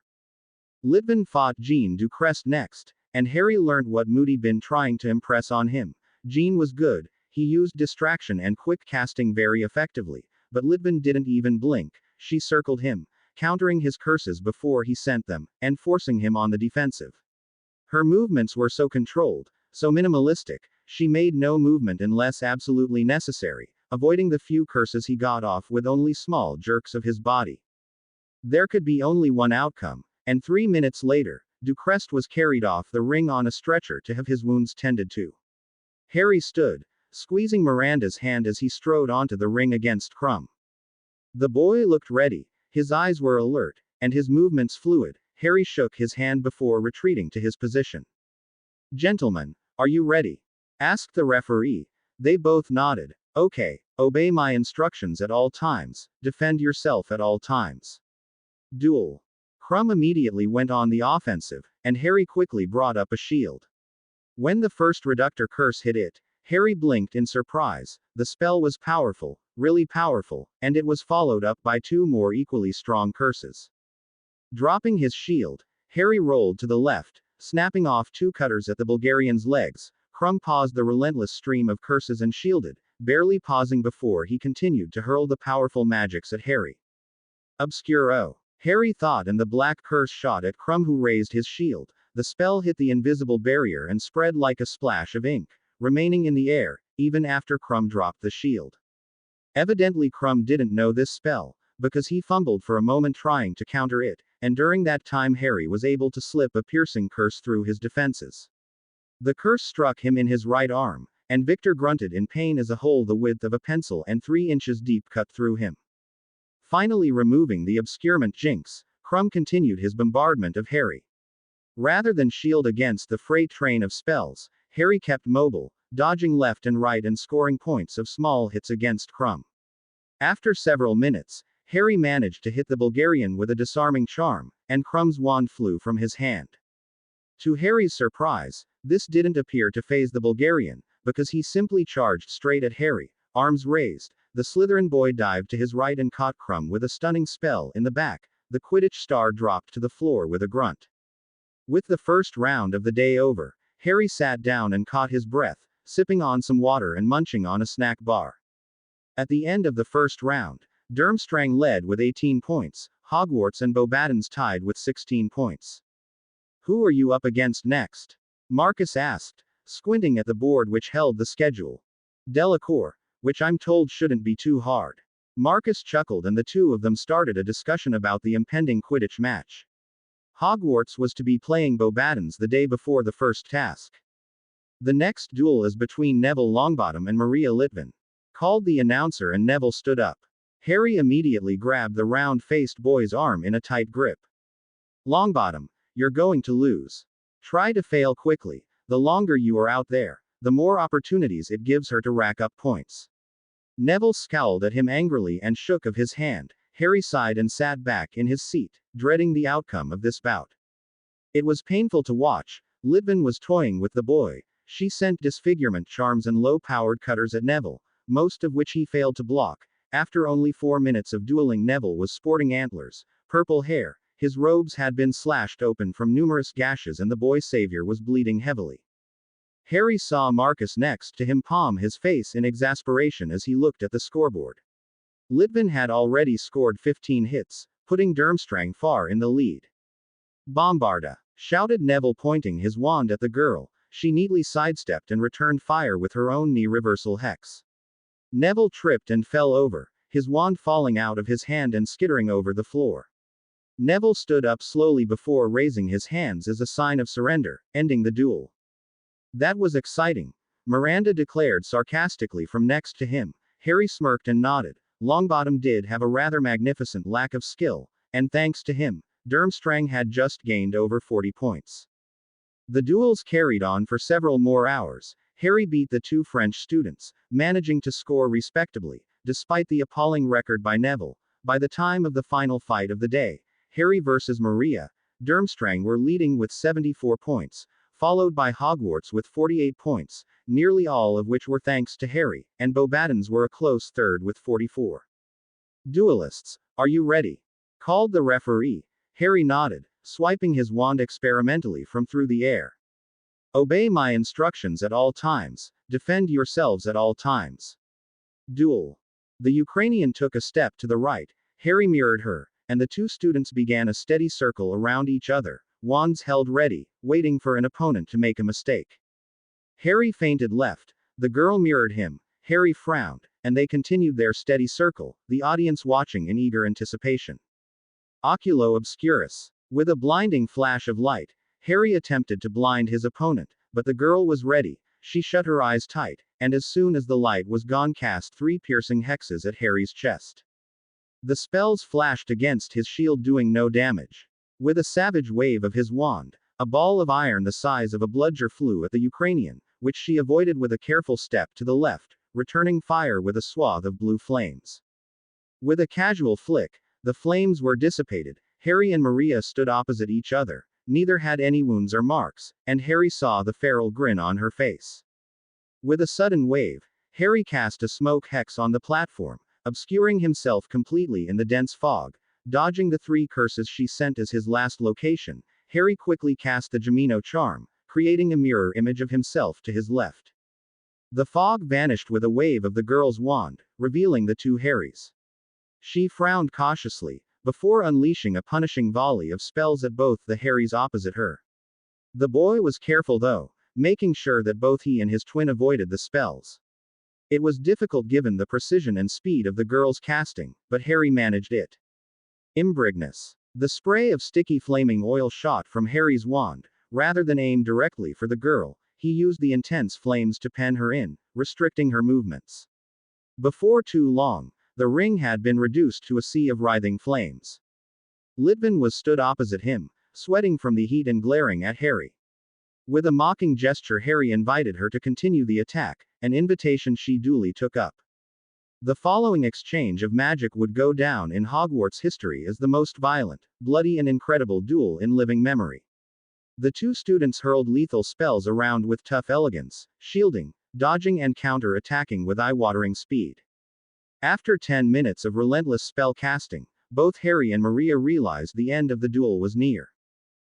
Litvin fought Jean Ducrest next, and Harry learned what Moody been trying to impress on him. Jean was good, he used distraction and quick casting very effectively, but Litvin didn't even blink. She circled him, countering his curses before he sent them, and forcing him on the defensive. Her movements were so controlled, so minimalistic, she made no movement unless absolutely necessary, avoiding the few curses he got off with only small jerks of his body. There could be only one outcome, and 3 minutes later, Ducrest was carried off the ring on a stretcher to have his wounds tended to. Harry stood, squeezing Miranda's hand as he strode onto the ring against Krum. The boy looked ready, his eyes were alert, and his movements fluid. Harry shook his hand before retreating to his position. Gentlemen, are you ready? Asked the referee. They both nodded. Okay, obey my instructions at all times, defend yourself at all times. Duel. Krum immediately went on the offensive, and Harry quickly brought up a shield. When the first reductor curse hit it, Harry blinked in surprise. The spell was powerful, really powerful, and it was followed up by 2 more equally strong curses. Dropping his shield, Harry rolled to the left, snapping off 2 cutters at the Bulgarian's legs. Krum paused the relentless stream of curses and shielded, barely pausing before he continued to hurl the powerful magics at Harry. Obscuro. Harry thought, and the black curse shot at Krum, who raised his shield. The spell hit the invisible barrier and spread like a splash of ink, remaining in the air, even after Krum dropped the shield. Evidently Krum didn't know this spell, because he fumbled for a moment trying to counter it, and during that time Harry was able to slip a piercing curse through his defenses. The curse struck him in his right arm, and Victor grunted in pain as a hole the width of a pencil and 3 inches deep cut through him. Finally removing the obscurement jinx, Krum continued his bombardment of Harry. Rather than shield against the freight train of spells, Harry kept mobile, dodging left and right and scoring points of small hits against Krum. After several minutes, Harry managed to hit the Bulgarian with a disarming charm, and Krum's wand flew from his hand. To Harry's surprise, this didn't appear to faze the Bulgarian, because he simply charged straight at Harry, arms raised. The Slytherin boy dived to his right and caught Krum with a stunning spell in the back. The Quidditch star dropped to the floor with a grunt. With the first round of the day over, Harry sat down and caught his breath, sipping on some water and munching on a snack bar. At the end of the first round, Durmstrang led with 18 points, Hogwarts and Beauxbatons tied with 16 points. "Who are you up against next?" Marcus asked, squinting at the board which held the schedule. "Delacour, which I'm told shouldn't be too hard." Marcus chuckled and the two of them started a discussion about the impending Quidditch match. Hogwarts was to be playing Beauxbatons the day before the first task. "The next duel is between Neville Longbottom and Maria Litvin," called the announcer, and Neville stood up. Harry immediately grabbed the round-faced boy's arm in a tight grip. "Longbottom, you're going to lose. Try to fail quickly. The longer you are out there, the more opportunities it gives her to rack up points." Neville scowled at him angrily and shook of his hand. Harry sighed and sat back in his seat, dreading the outcome of this bout. It was painful to watch. Litvin was toying with the boy. She sent disfigurement charms and low-powered cutters at Neville, most of which he failed to block. After only 4 minutes of dueling, Neville was sporting antlers, purple hair, his robes had been slashed open from numerous gashes, and the boy's savior was bleeding heavily. Harry saw Marcus next to him palm his face in exasperation as he looked at the scoreboard. Litvin had already scored 15 hits, putting Durmstrang far in the lead. "Bombarda!" shouted Neville, pointing his wand at the girl. She neatly sidestepped and returned fire with her own knee reversal hex. Neville tripped and fell over, his wand falling out of his hand and skittering over the floor. Neville stood up slowly before raising his hands as a sign of surrender, ending the duel. "That was exciting," Miranda declared sarcastically from next to him. Harry smirked and nodded. Longbottom did have a rather magnificent lack of skill, and thanks to him, Durmstrang had just gained over 40 points. The duels carried on for several more hours. Harry beat the two French students, managing to score respectably, despite the appalling record by Neville. By the time of the final fight of the day, Harry versus Maria, Durmstrang were leading with 74 points, followed by Hogwarts with 48 points, nearly all of which were thanks to Harry, and Beauxbatons were a close third with 44. "Duelists, are you ready?" called the referee. Harry nodded, swiping his wand experimentally from through the air. "Obey my instructions at all times. Defend yourselves at all times. Duel." The Ukrainian took a step to the right. Harry mirrored her, and the two students began a steady circle around each other, wands held ready, waiting for an opponent to make a mistake. Harry feinted left. The girl mirrored him. Harry frowned, and they continued their steady circle, the audience watching in eager anticipation. Oculo obscurus. With a blinding flash of light, Harry attempted to blind his opponent, but the girl was ready. She shut her eyes tight, and as soon as the light was gone, cast 3 piercing hexes at Harry's chest. The spells flashed against his shield, doing no damage. With a savage wave of his wand, a ball of iron the size of a bludger flew at the Ukrainian, which she avoided with a careful step to the left, returning fire with a swath of blue flames. With a casual flick, the flames were dissipated. Harry and Maria stood opposite each other. Neither had any wounds or marks, and Harry saw the feral grin on her face. With a sudden wave, Harry cast a smoke hex on the platform, obscuring himself completely in the dense fog. Dodging the 3 curses she sent as his last location, Harry quickly cast the Gemino charm, creating a mirror image of himself to his left. The fog vanished with a wave of the girl's wand, revealing the 2 Harrys. She frowned cautiously, before unleashing a punishing volley of spells at both the Harrys opposite her. The boy was careful though, making sure that both he and his twin avoided the spells. It was difficult given the precision and speed of the girl's casting, but Harry managed it. Imbrignus. The spray of sticky flaming oil shot from Harry's wand. Rather than aim directly for the girl, he used the intense flames to pen her in, restricting her movements. Before too long, the ring had been reduced to a sea of writhing flames. Litvin was stood opposite him, sweating from the heat and glaring at Harry. With a mocking gesture, Harry invited her to continue the attack, an invitation she duly took up. The following exchange of magic would go down in Hogwarts history as the most violent, bloody and incredible duel in living memory. The two students hurled lethal spells around with tough elegance, shielding, dodging and counter-attacking with eye-watering speed. After 10 minutes of relentless spell casting, both Harry and Maria realized the end of the duel was near.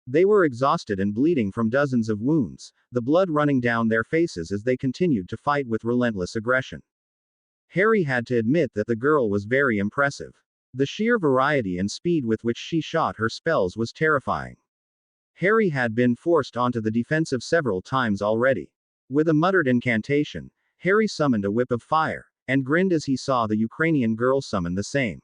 They were exhausted and bleeding from dozens of wounds, the blood running down their faces as they continued to fight with relentless aggression. Harry had to admit that the girl was very impressive. The sheer variety and speed with which she shot her spells was terrifying. Harry had been forced onto the defensive several times already. With a muttered incantation, Harry summoned a whip of fire, and grinned as he saw the Ukrainian girl summon the same.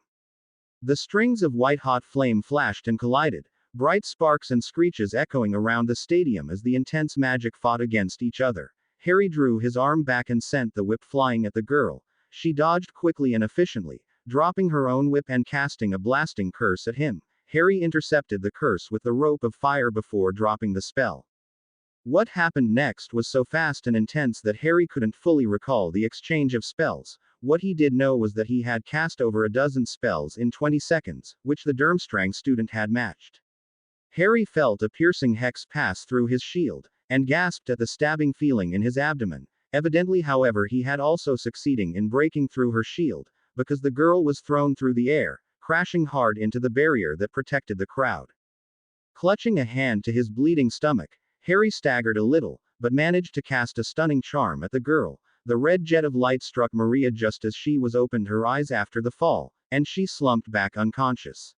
The strings of white-hot flame flashed and collided, bright sparks and screeches echoing around the stadium as the intense magic fought against each other. Harry drew his arm back and sent the whip flying at the girl. She dodged quickly and efficiently, dropping her own whip and casting a blasting curse at him. Harry intercepted the curse with the rope of fire before dropping the spell. What happened next was so fast and intense that Harry couldn't fully recall the exchange of spells. What he did know was that he had cast over a dozen spells in 20 seconds, which the Durmstrang student had matched. Harry felt a piercing hex pass through his shield, and gasped at the stabbing feeling in his abdomen. Evidently, however, he had also succeeding in breaking through her shield, because the girl was thrown through the air, crashing hard into the barrier that protected the crowd. Clutching a hand to his bleeding stomach, Harry staggered a little, but managed to cast a stunning charm at the girl. The red jet of light struck Maria just as she was opened her eyes after the fall, and she slumped back unconscious.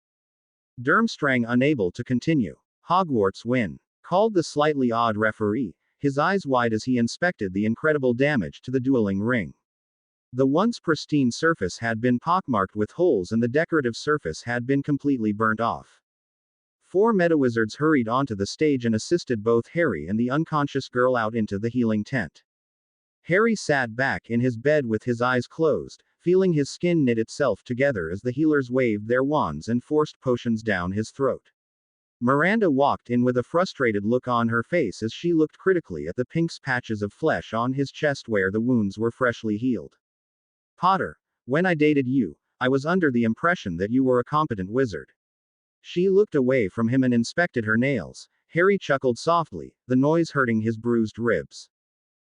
Durmstrang unable to continue. Hogwarts win, called the slightly odd referee, his eyes wide as he inspected the incredible damage to the dueling ring. The once pristine surface had been pockmarked with holes and the decorative surface had been completely burnt off. 4 Medawizards hurried onto the stage and assisted both Harry and the unconscious girl out into the healing tent. Harry sat back in his bed with his eyes closed, feeling his skin knit itself together as the healers waved their wands and forced potions down his throat. Miranda walked in with a frustrated look on her face as she looked critically at the pink patches of flesh on his chest where the wounds were freshly healed. Potter, when I dated you, I was under the impression that you were a competent wizard. She looked away from him and inspected her nails. Harry chuckled softly, the noise hurting his bruised ribs.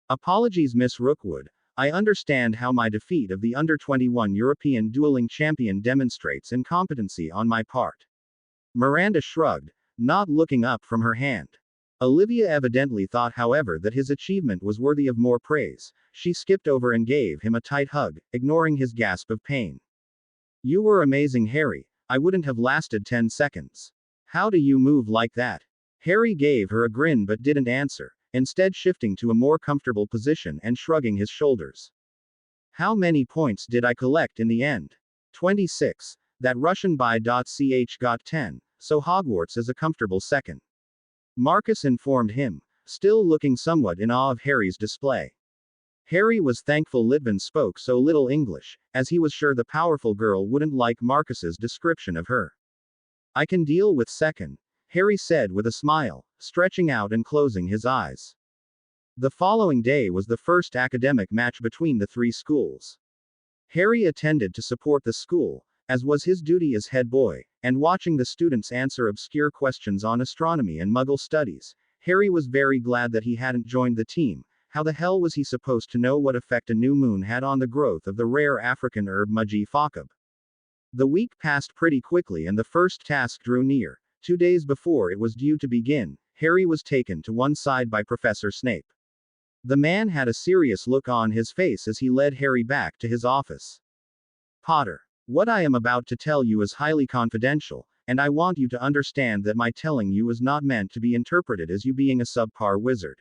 Apologies, Miss Rookwood. I understand how my defeat of the under-21 European dueling champion demonstrates incompetency on my part. Miranda shrugged, not looking up from her hand. Olivia evidently thought, however, that his achievement was worthy of more praise. She skipped over and gave him a tight hug, ignoring his gasp of pain. You were amazing, Harry. I wouldn't have lasted 10 seconds. How do you move like that? Harry gave her a grin but didn't answer, instead shifting to a more comfortable position and shrugging his shoulders. How many points did I collect in the end? 26. That Russian by.ch got 10, so Hogwarts is a comfortable second. Marcus informed him, still looking somewhat in awe of Harry's display. Harry was thankful Litvin spoke so little English, as he was sure the powerful girl wouldn't like Marcus's description of her. I can deal with second, Harry said with a smile, stretching out and closing his eyes. The following day was the first academic match between the 3 schools. Harry attended to support the school, as was his duty as head boy, and watching the students answer obscure questions on astronomy and Muggle studies. Harry was very glad that he hadn't joined the team. How the hell was he supposed to know what effect a new moon had on the growth of the rare African herb Mudgee Fakab? The week passed pretty quickly and the first task drew near. 2 days before it was due to begin, Harry was taken to one side by Professor Snape. The man had a serious look on his face as he led Harry back to his office. Potter, what I am about to tell you is highly confidential, and I want you to understand that my telling you is not meant to be interpreted as you being a subpar wizard.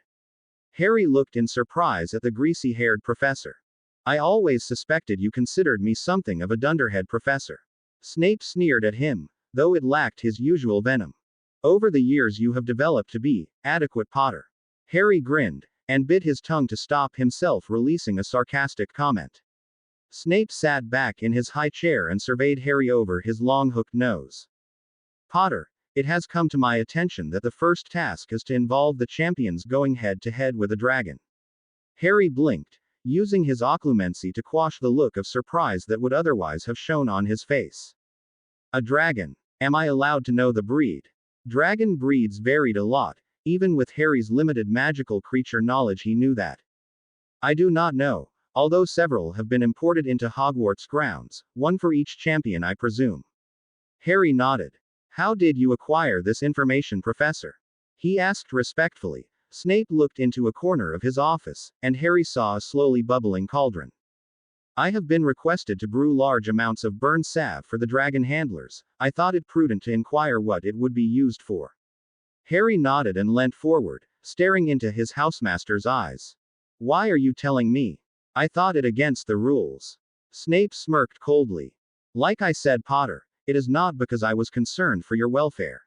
Harry looked in surprise at the greasy-haired professor. I always suspected you considered me something of a dunderhead, Professor. Snape sneered at him. though it lacked his usual venom. Over the years you have developed to be adequate, Potter. Harry grinned, and bit his tongue to stop himself releasing a sarcastic comment. Snape sat back in his high chair and surveyed Harry over his long hooked nose. Potter, it has come to my attention that the first task is to involve the champions going head to head with a dragon. Harry blinked, using his occlumency to quash the look of surprise that would otherwise have shown on his face. A dragon. Am I allowed to know the breed? Dragon breeds varied a lot. Even with Harry's limited magical creature knowledge, he knew that. I do not know, although several have been imported into Hogwarts grounds, one for each champion, I presume. Harry nodded. How did you acquire this information, Professor? He asked respectfully. Snape looked into a corner of his office, and Harry saw a slowly bubbling cauldron. I have been requested to brew large amounts of burn salve for the dragon handlers. I thought it prudent to inquire what it would be used for. Harry nodded and leant forward, staring into his housemaster's eyes. Why are you telling me? I thought it against the rules. Snape smirked coldly. Like I said, Potter, it is not because I was concerned for your welfare.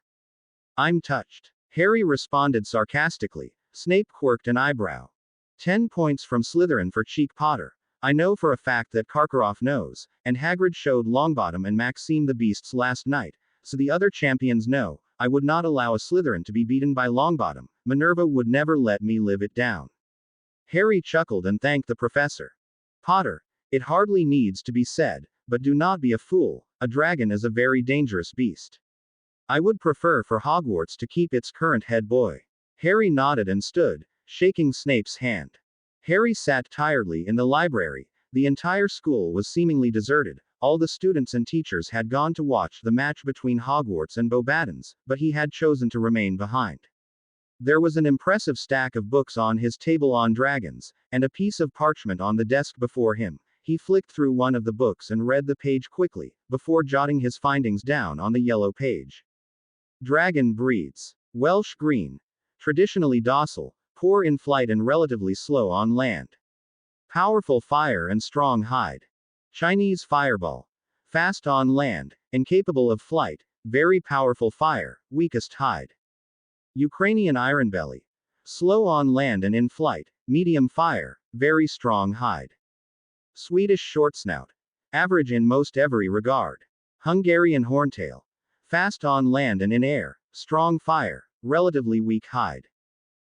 I'm touched. Harry responded sarcastically. Snape quirked an eyebrow. 10 points from Slytherin for cheek, Potter. I know for a fact that Karkaroff knows, and Hagrid showed Longbottom and Maxime the Beasts last night, so the other champions know. I would not allow a Slytherin to be beaten by Longbottom. Minerva would never let me live it down. Harry chuckled and thanked the professor. Potter, it hardly needs to be said, but do not be a fool. A dragon is a very dangerous beast. I would prefer for Hogwarts to keep its current head boy. Harry nodded and stood, shaking Snape's hand. Harry sat tiredly in the library. The entire school was seemingly deserted. All the students and teachers had gone to watch the match between Hogwarts and Beauxbatons, but he had chosen to remain behind. There was an impressive stack of books on his table on dragons, and a piece of parchment on the desk before him. He flicked through one of the books and read the page quickly, before jotting his findings down on the yellow page. Dragon breeds. Welsh Green. Traditionally docile, poor in flight and relatively slow on land. Powerful fire and strong hide. Chinese Fireball. Fast on land, incapable of flight, very powerful fire, weakest hide. Ukrainian Ironbelly. Slow on land and in flight, medium fire, very strong hide. Swedish Shortsnout. Average in most every regard. Hungarian Horntail. Fast on land and in air, strong fire, relatively weak hide.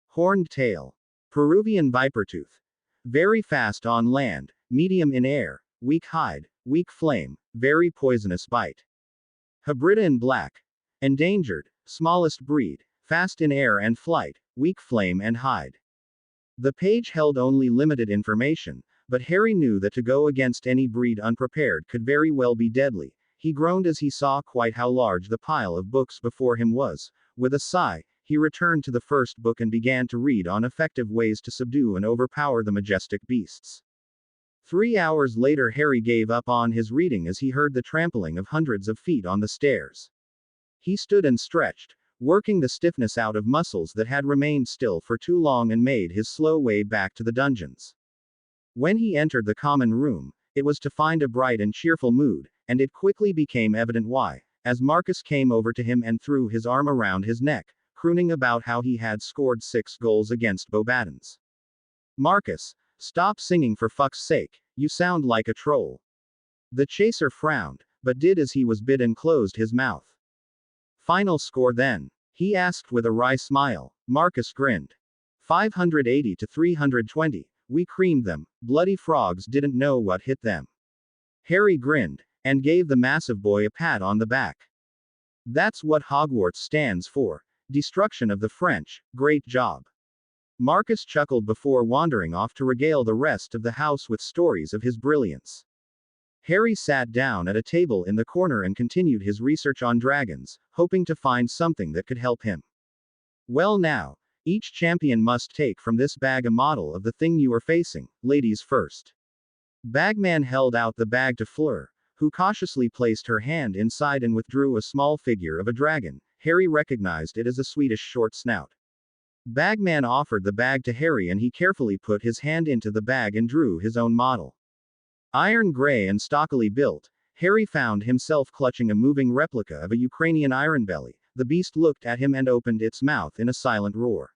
Horned Tail. Peruvian Vipertooth. Very fast on land, medium in air, weak hide, weak flame, very poisonous bite. Hebridean Black. Endangered, smallest breed, fast in air and flight, weak flame and hide. The page held only limited information, but Harry knew that to go against any breed unprepared could very well be deadly. He groaned as he saw quite how large the pile of books before him was. With a sigh, he returned to the first book and began to read on effective ways to subdue and overpower the majestic beasts. 3 hours later, Harry gave up on his reading as he heard the trampling of hundreds of feet on the stairs. He stood and stretched, working the stiffness out of muscles that had remained still for too long, and made his slow way back to the dungeons. When he entered the common room, it was to find a bright and cheerful mood, and it quickly became evident why, as Marcus came over to him and threw his arm around his neck, crooning about how he had scored 6 goals against Beauxbatons. Marcus, stop singing for fuck's sake, you sound like a troll. The chaser frowned, but did as he was bid and closed his mouth. Final score then? He asked with a wry smile. Marcus grinned. 580 to 320, we creamed them, bloody frogs didn't know what hit them. Harry grinned, and gave the massive boy a pat on the back. That's what Hogwarts stands for. Destruction of the French, great job. Marcus chuckled before wandering off to regale the rest of the house with stories of his brilliance. Harry sat down at a table in the corner and continued his research on dragons, hoping to find something that could help him. Well now, each champion must take from this bag a model of the thing you are facing, ladies first. Bagman held out the bag to Fleur, who cautiously placed her hand inside and withdrew a small figure of a dragon. Harry recognized it as a Swedish short snout. Bagman offered the bag to Harry and he carefully put his hand into the bag and drew his own model. Iron gray and stockily built, Harry found himself clutching a moving replica of a Ukrainian Iron Belly. The beast looked at him and opened its mouth in a silent roar.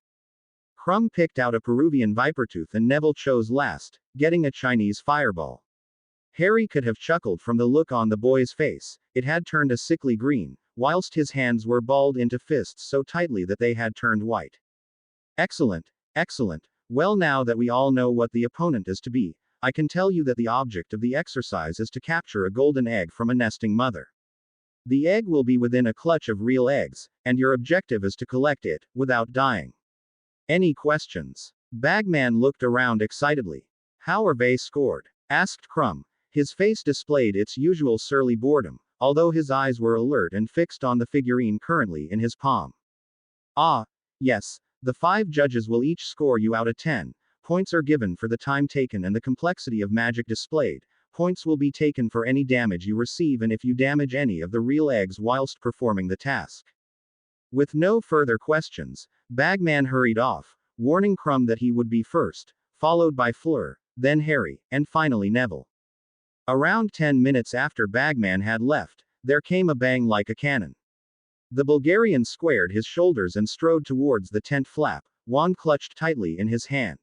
Krum picked out a Peruvian Vipertooth and Neville chose last, getting a Chinese Fireball. Harry could have chuckled from the look on the boy's face. It had turned a sickly green, whilst his hands were balled into fists so tightly that they had turned white. Excellent, excellent. Well, now that we all know what the opponent is to be, I can tell you that the object of the exercise is to capture a golden egg from a nesting mother. The egg will be within a clutch of real eggs, and your objective is to collect it, without dying. Any questions? Bagman looked around excitedly. How are they scored? Asked Krum. His face displayed its usual surly boredom, although his eyes were alert and fixed on the figurine currently in his palm. Ah, yes, the 5 judges will each score you out of 10. Points are given for the time taken and the complexity of magic displayed. Points will be taken for any damage you receive and if you damage any of the real eggs whilst performing the task. With no further questions, Bagman hurried off, warning Krum that he would be first, followed by Fleur, then Harry, and finally Neville. Around 10 minutes after Bagman had left, there came a bang like a cannon. The Bulgarian squared his shoulders and strode towards the tent flap, wand clutched tightly in his hand.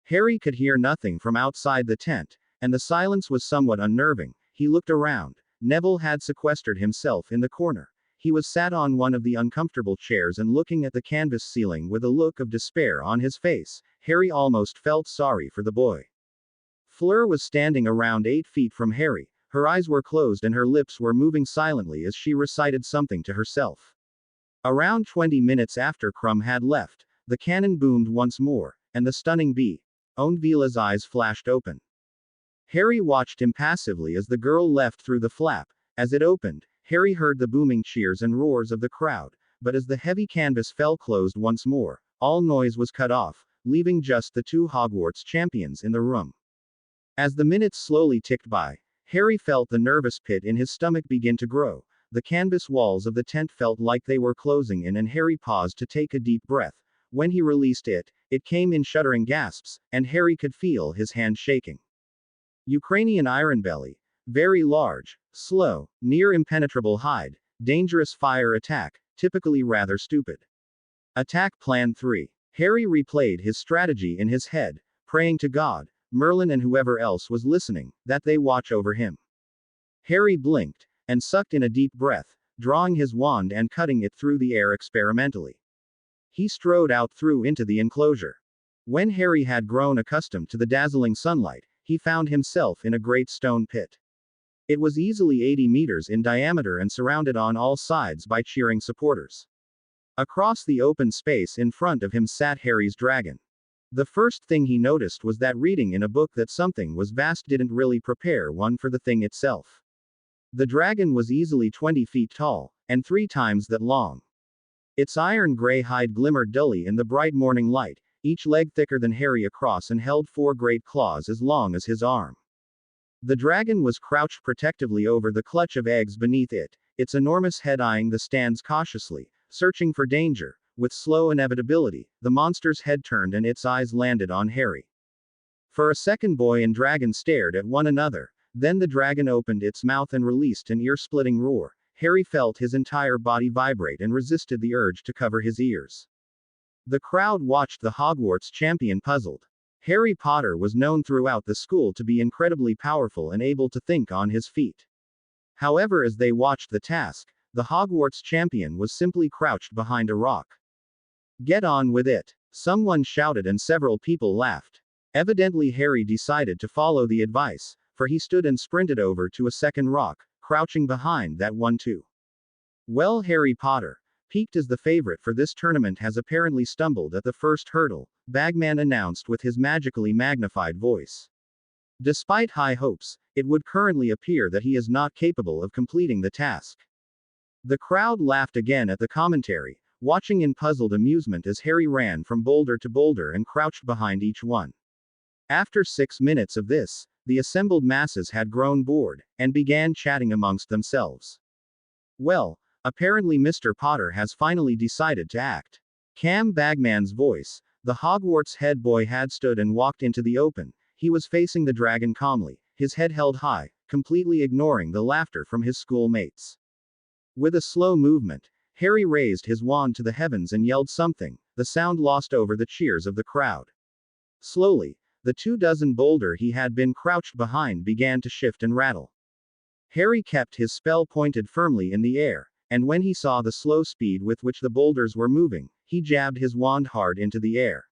Harry could hear nothing from outside the tent, and the silence was somewhat unnerving. He looked around. Neville had sequestered himself in the corner. He was sat on one of the uncomfortable chairs and looking at the canvas ceiling with a look of despair on his face. Harry almost felt sorry for the boy. Fleur was standing around 8 feet from Harry. Her eyes were closed and her lips were moving silently as she recited something to herself. Around 20 minutes after Krum had left, the cannon boomed once more, and the stunning Onvila's eyes flashed open. Harry watched impassively as the girl left through the flap. As it opened, Harry heard the booming cheers and roars of the crowd, but as the heavy canvas fell closed once more, all noise was cut off, leaving just the 2 Hogwarts champions in the room. As the minutes slowly ticked by, Harry felt the nervous pit in his stomach begin to grow. The canvas walls of the tent felt like they were closing in and Harry paused to take a deep breath. When he released it, it came in shuddering gasps, and Harry could feel his hand shaking. Ukrainian Iron Belly. Very large, slow, near impenetrable hide, dangerous fire attack, typically rather stupid. Attack Plan 3. Harry replayed his strategy in his head, praying to God, Merlin and whoever else was listening, that they watch over him. Harry blinked, and sucked in a deep breath, drawing his wand and cutting it through the air experimentally. He strode out through into the enclosure. When Harry had grown accustomed to the dazzling sunlight, he found himself in a great stone pit. It was easily 80 meters in diameter and surrounded on all sides by cheering supporters. Across the open space in front of him sat Harry's dragon. The first thing he noticed was that reading in a book that something was vast didn't really prepare one for the thing itself. The dragon was easily 20 feet tall, and 3 times that long. Its iron-gray hide glimmered dully in the bright morning light, each leg thicker than Harry across and held 4 great claws as long as his arm. The dragon was crouched protectively over the clutch of eggs beneath it, its enormous head eyeing the stands cautiously, searching for danger. With slow inevitability, the monster's head turned and its eyes landed on Harry. For a second boy and dragon stared at one another, then the dragon opened its mouth and released an ear-splitting roar. Harry felt his entire body vibrate and resisted the urge to cover his ears. The crowd watched the Hogwarts champion puzzled. Harry Potter was known throughout the school to be incredibly powerful and able to think on his feet. However, as they watched the task, the Hogwarts champion was simply crouched behind a rock. Get on with it, someone shouted and several people laughed. Evidently Harry decided to follow the advice, for he stood and sprinted over to a second rock, crouching behind that one too. Well, Harry Potter, piqued as the favorite for this tournament, has apparently stumbled at the first hurdle, Bagman announced with his magically magnified voice. Despite high hopes, it would currently appear that he is not capable of completing the task. The crowd laughed again at the commentary, watching in puzzled amusement as Harry ran from boulder to boulder and crouched behind each one. After 6 minutes of this, the assembled masses had grown bored, and began chatting amongst themselves. Well, apparently Mr. Potter has finally decided to act. Cam Bagman's voice, the Hogwarts head boy, had stood and walked into the open. He was facing the dragon calmly, his head held high, completely ignoring the laughter from his schoolmates. With a slow movement, Harry raised his wand to the heavens and yelled something, the sound lost over the cheers of the crowd. Slowly, the 24 boulder he had been crouched behind began to shift and rattle. Harry kept his spell pointed firmly in the air, and when he saw the slow speed with which the boulders were moving, he jabbed his wand hard into the air.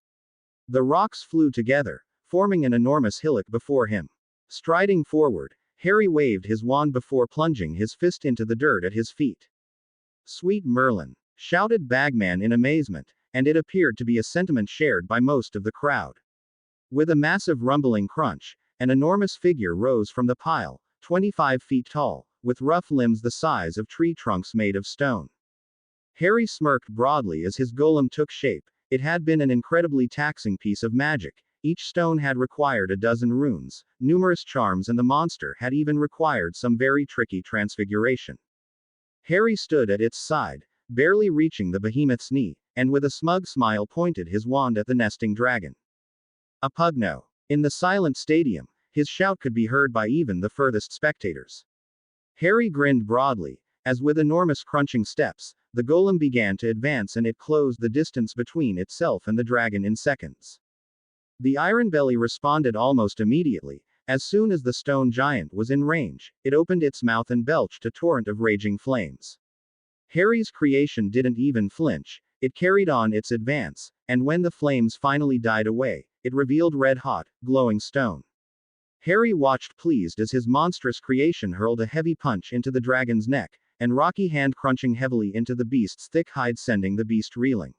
The rocks flew together, forming an enormous hillock before him. Striding forward, Harry waved his wand before plunging his fist into the dirt at his feet. "Sweet Merlin!" shouted Bagman in amazement, and it appeared to be a sentiment shared by most of the crowd. With a massive rumbling crunch, an enormous figure rose from the pile, 25 feet tall, with rough limbs the size of tree trunks made of stone. Harry smirked broadly as his golem took shape. It had been an incredibly taxing piece of magic. Each stone had required a dozen runes, numerous charms, and the monster had even required some very tricky transfiguration. Harry stood at its side, barely reaching the behemoth's knee, and with a smug smile pointed his wand at the nesting dragon. "A pugno!" In the silent stadium, his shout could be heard by even the furthest spectators. Harry grinned broadly, as with enormous crunching steps, the golem began to advance and it closed the distance between itself and the dragon in seconds. The Ironbelly responded almost immediately. As soon as the stone giant was in range, it opened its mouth and belched a torrent of raging flames. Harry's creation didn't even flinch, it carried on its advance, and when the flames finally died away, it revealed red-hot, glowing stone. Harry watched pleased as his monstrous creation hurled a heavy punch into the dragon's neck, and rocky hand crunching heavily into the beast's thick hide, sending the beast reeling.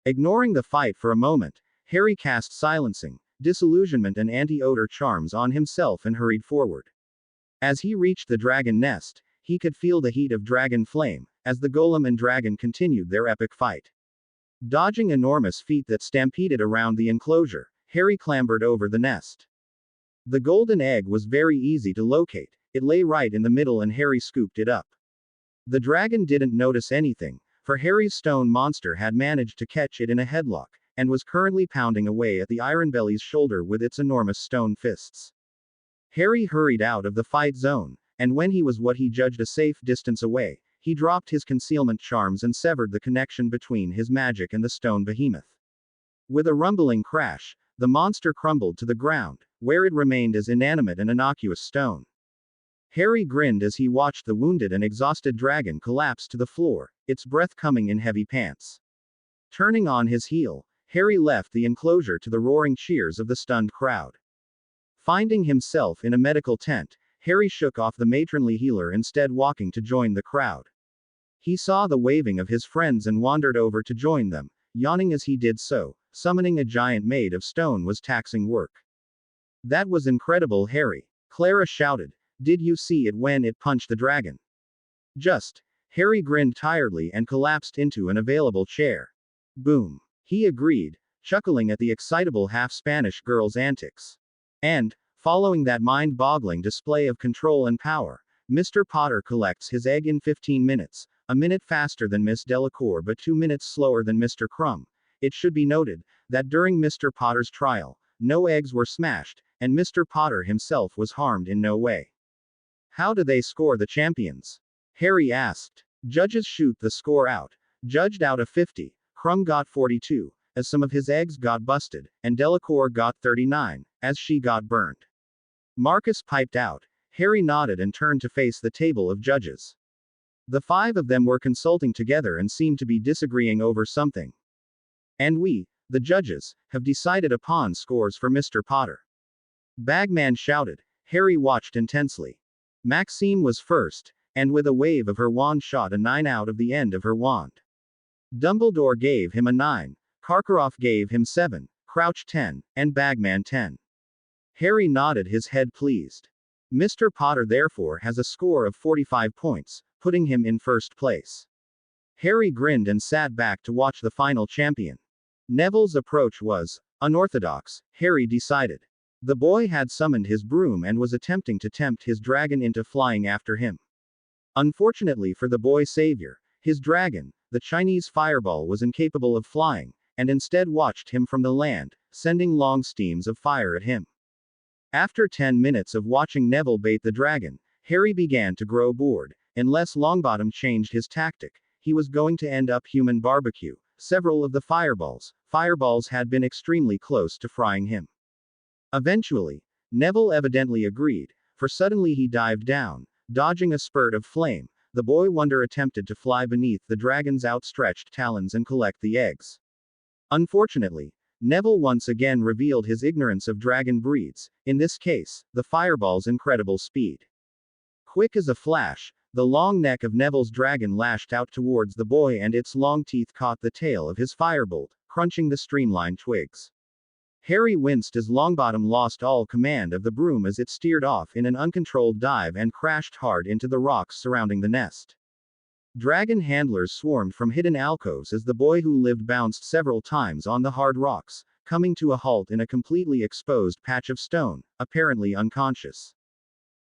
Ignoring the fight for a moment, Harry cast silencing, disillusionment and anti-odor charms on himself and hurried forward. As he reached the dragon nest, he could feel the heat of dragon flame, as the golem and dragon continued their epic fight. Dodging enormous feet that stampeded around the enclosure, Harry clambered over the nest. The golden egg was very easy to locate, it lay right in the middle and Harry scooped it up. The dragon didn't notice anything, for Harry's stone monster had managed to catch it in a headlock, and was currently pounding away at the Ironbelly's shoulder with its enormous stone fists. Harry hurried out of the fight zone, and when he was what he judged a safe distance away, he dropped his concealment charms and severed the connection between his magic and the stone behemoth. With a rumbling crash, the monster crumbled to the ground, where it remained as inanimate and innocuous stone. Harry grinned as he watched the wounded and exhausted dragon collapse to the floor, its breath coming in heavy pants. Turning on his heel, Harry left the enclosure to the roaring cheers of the stunned crowd. Finding himself in a medical tent, Harry shook off the matronly healer, instead walking to join the crowd. He saw the waving of his friends and wandered over to join them, yawning as he did so. Summoning a giant made of stone was taxing work. "That was incredible, Harry," Clara shouted. "Did you see it when it punched the dragon?" "Just." Harry grinned tiredly and collapsed into an available chair. "Boom," he agreed, chuckling at the excitable half-Spanish girl's antics. And, following that mind-boggling display of control and power, Mr. Potter collects his egg in 15 minutes, a minute faster than Miss Delacour but 2 minutes slower than Mr. Crumb. It should be noted that during Mr. Potter's trial, no eggs were smashed, and Mr. Potter himself was harmed in no way. "How do they score the champions?" Harry asked. "Judges shoot the score out. Judged out of 50, Crumb got 42, as some of his eggs got busted, and Delacour got 39, as she got burned." Marcus piped out. Harry nodded and turned to face the table of judges. The 5 of them were consulting together and seemed to be disagreeing over something. "And we, the judges, have decided upon scores for Mr. Potter," Bagman shouted. Harry watched intensely. Maxime was first, and with a wave of her wand shot a 9 out of the end of her wand. Dumbledore gave him a 9, Karkaroff gave him 7, Crouch 10, and Bagman 10. Harry nodded his head pleased. Mr. Potter therefore has a score of 45 points, putting him in first place. Harry grinned and sat back to watch the final champion. Neville's approach was unorthodox, Harry decided. The boy had summoned his broom and was attempting to tempt his dragon into flying after him. Unfortunately for the boy savior, his dragon, the Chinese fireball, was incapable of flying, and instead watched him from the land, sending long streams of fire at him. After 10 minutes of watching Neville bait the dragon, Harry began to grow bored. Unless Longbottom changed his tactic, he was going to end up human barbecue. Several of the fireballs had been extremely close to frying him. Eventually, Neville evidently agreed, for suddenly he dived down, dodging a spurt of flame. The boy wonder attempted to fly beneath the dragon's outstretched talons and collect the eggs. Unfortunately, Neville once again revealed his ignorance of dragon breeds, in this case, the fireball's incredible speed. Quick as a flash, the long neck of Neville's dragon lashed out towards the boy and its long teeth caught the tail of his firebolt, crunching the streamlined twigs. Harry winced as Longbottom lost all command of the broom as it steered off in an uncontrolled dive and crashed hard into the rocks surrounding the nest. Dragon handlers swarmed from hidden alcoves as the boy who lived bounced several times on the hard rocks, coming to a halt in a completely exposed patch of stone, apparently unconscious.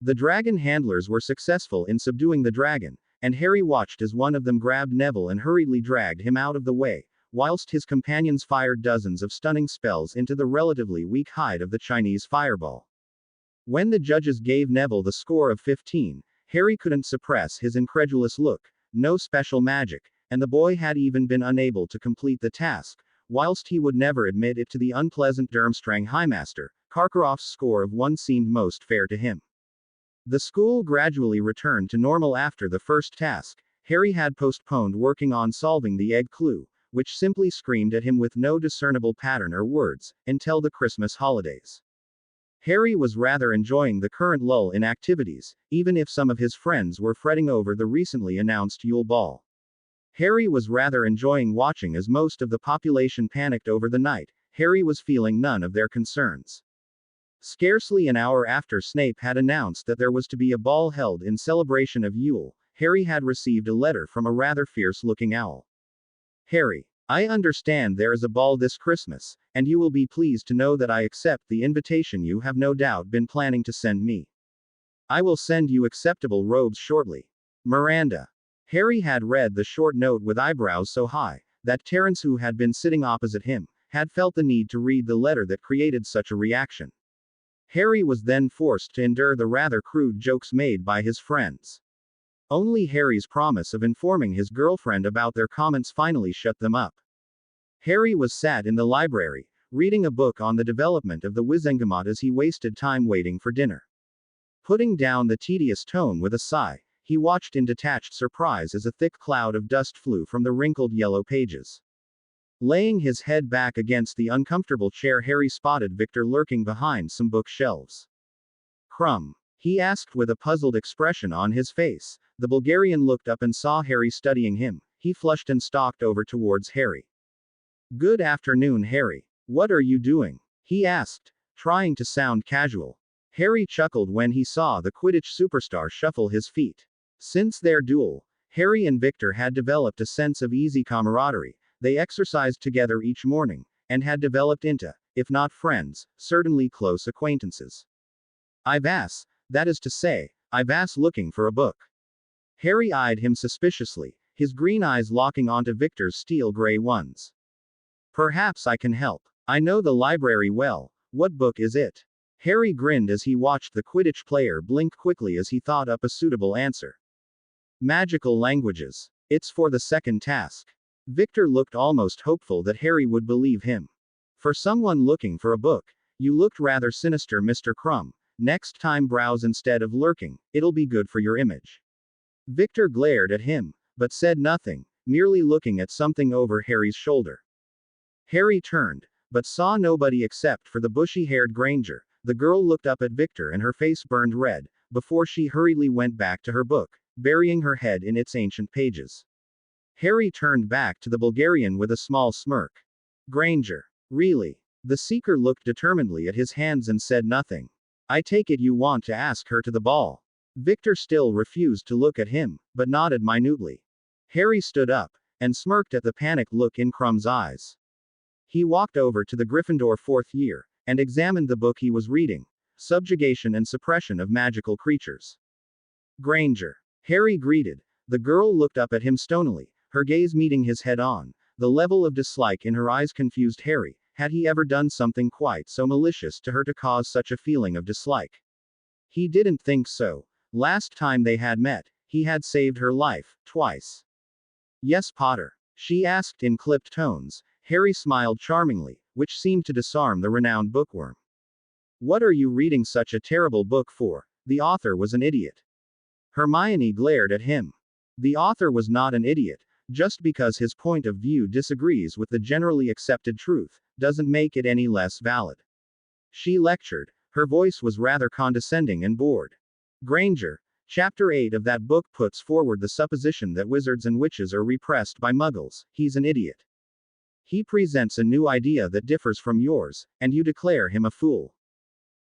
The dragon handlers were successful in subduing the dragon, and Harry watched as one of them grabbed Neville and hurriedly dragged him out of the way, whilst his companions fired dozens of stunning spells into the relatively weak hide of the Chinese fireball. When the judges gave Neville the score of 15, Harry couldn't suppress his incredulous look. No special magic, and the boy had even been unable to complete the task, whilst he would never admit it to the unpleasant Durmstrang Highmaster. Karkaroff's score of 1 seemed most fair to him. The school gradually returned to normal after the first task. Harry had postponed working on solving the egg clue, which simply screamed at him with no discernible pattern or words, until the Christmas holidays. Harry was rather enjoying the current lull in activities, even if some of his friends were fretting over the recently announced Yule Ball. Harry was rather enjoying watching as most of the population panicked over the night. Harry was feeling none of their concerns. Scarcely an hour after Snape had announced that there was to be a ball held in celebration of Yule, Harry had received a letter from a rather fierce-looking owl. Harry, I understand there is a ball this Christmas, and you will be pleased to know that I accept the invitation you have no doubt been planning to send me. I will send you acceptable robes shortly. Miranda. Harry had read the short note with eyebrows so high, that Terence, who had been sitting opposite him, had felt the need to read the letter that created such a reaction. Harry was then forced to endure the rather crude jokes made by his friends. Only Harry's promise of informing his girlfriend about their comments finally shut them up. Harry was sat in the library, reading a book on the development of the Wizengamot as he wasted time waiting for dinner. Putting down the tedious tome with a sigh, he watched in detached surprise as a thick cloud of dust flew from the wrinkled yellow pages. Laying his head back against the uncomfortable chair, Harry spotted Victor lurking behind some bookshelves. Crumb? He asked with a puzzled expression on his face. The Bulgarian looked up and saw Harry studying him. He flushed and stalked over towards Harry. Good afternoon, Harry. What are you doing? He asked, trying to sound casual. Harry chuckled when he saw the Quidditch superstar shuffle his feet. Since their duel, Harry and Victor had developed a sense of easy camaraderie. They exercised together each morning, and had developed into, if not friends, certainly close acquaintances. Ivas, that is to say, Ivas looking for a book. Harry eyed him suspiciously, his green eyes locking onto Victor's steel-gray ones. Perhaps I can help. I know the library well. What book is it? Harry grinned as he watched the Quidditch player blink quickly as he thought up a suitable answer. Magical languages. It's for the second task. Victor looked almost hopeful that Harry would believe him. For someone looking for a book, you looked rather sinister, Mr. Crumb. Next time browse instead of lurking, it'll be good for your image. Victor glared at him, but said nothing, merely looking at something over Harry's shoulder. Harry turned, but saw nobody except for the bushy-haired Granger. The girl looked up at Victor and her face burned red, before she hurriedly went back to her book, burying her head in its ancient pages. Harry turned back to the Bulgarian with a small smirk. Granger. Really? The seeker looked determinedly at his hands and said nothing. I take it you want to ask her to the ball. Victor still refused to look at him, but nodded minutely. Harry stood up, and smirked at the panicked look in Crumb's eyes. He walked over to the Gryffindor 4th year, and examined the book he was reading, Subjugation and Suppression of Magical Creatures. Granger. Harry greeted. The girl looked up at him stonily, her gaze meeting his head on. The level of dislike in her eyes confused Harry. Had he ever done something quite so malicious to her to cause such a feeling of dislike? He didn't think so. Last time they had met, he had saved her life, twice. Yes, Potter? She asked in clipped tones. Harry smiled charmingly, which seemed to disarm the renowned bookworm. What are you reading such a terrible book for? The author was an idiot. Hermione glared at him. The author was not an idiot. Just because his point of view disagrees with the generally accepted truth, doesn't make it any less valid. She lectured. Her voice was rather condescending and bored. Granger, Chapter 8 of that book puts forward the supposition that wizards and witches are repressed by muggles. He's an idiot. He presents a new idea that differs from yours, and you declare him a fool.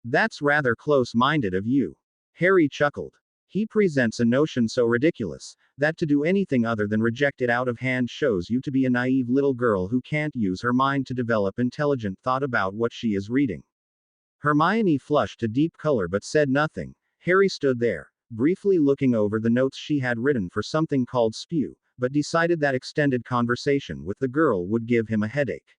That's rather close-minded of you. Harry chuckled. He presents a notion so ridiculous, that to do anything other than reject it out of hand shows you to be a naive little girl who can't use her mind to develop intelligent thought about what she is reading. Hermione flushed a deep color but said nothing. Harry stood there, briefly looking over the notes she had written for something called Spew, but decided that extended conversation with the girl would give him a headache.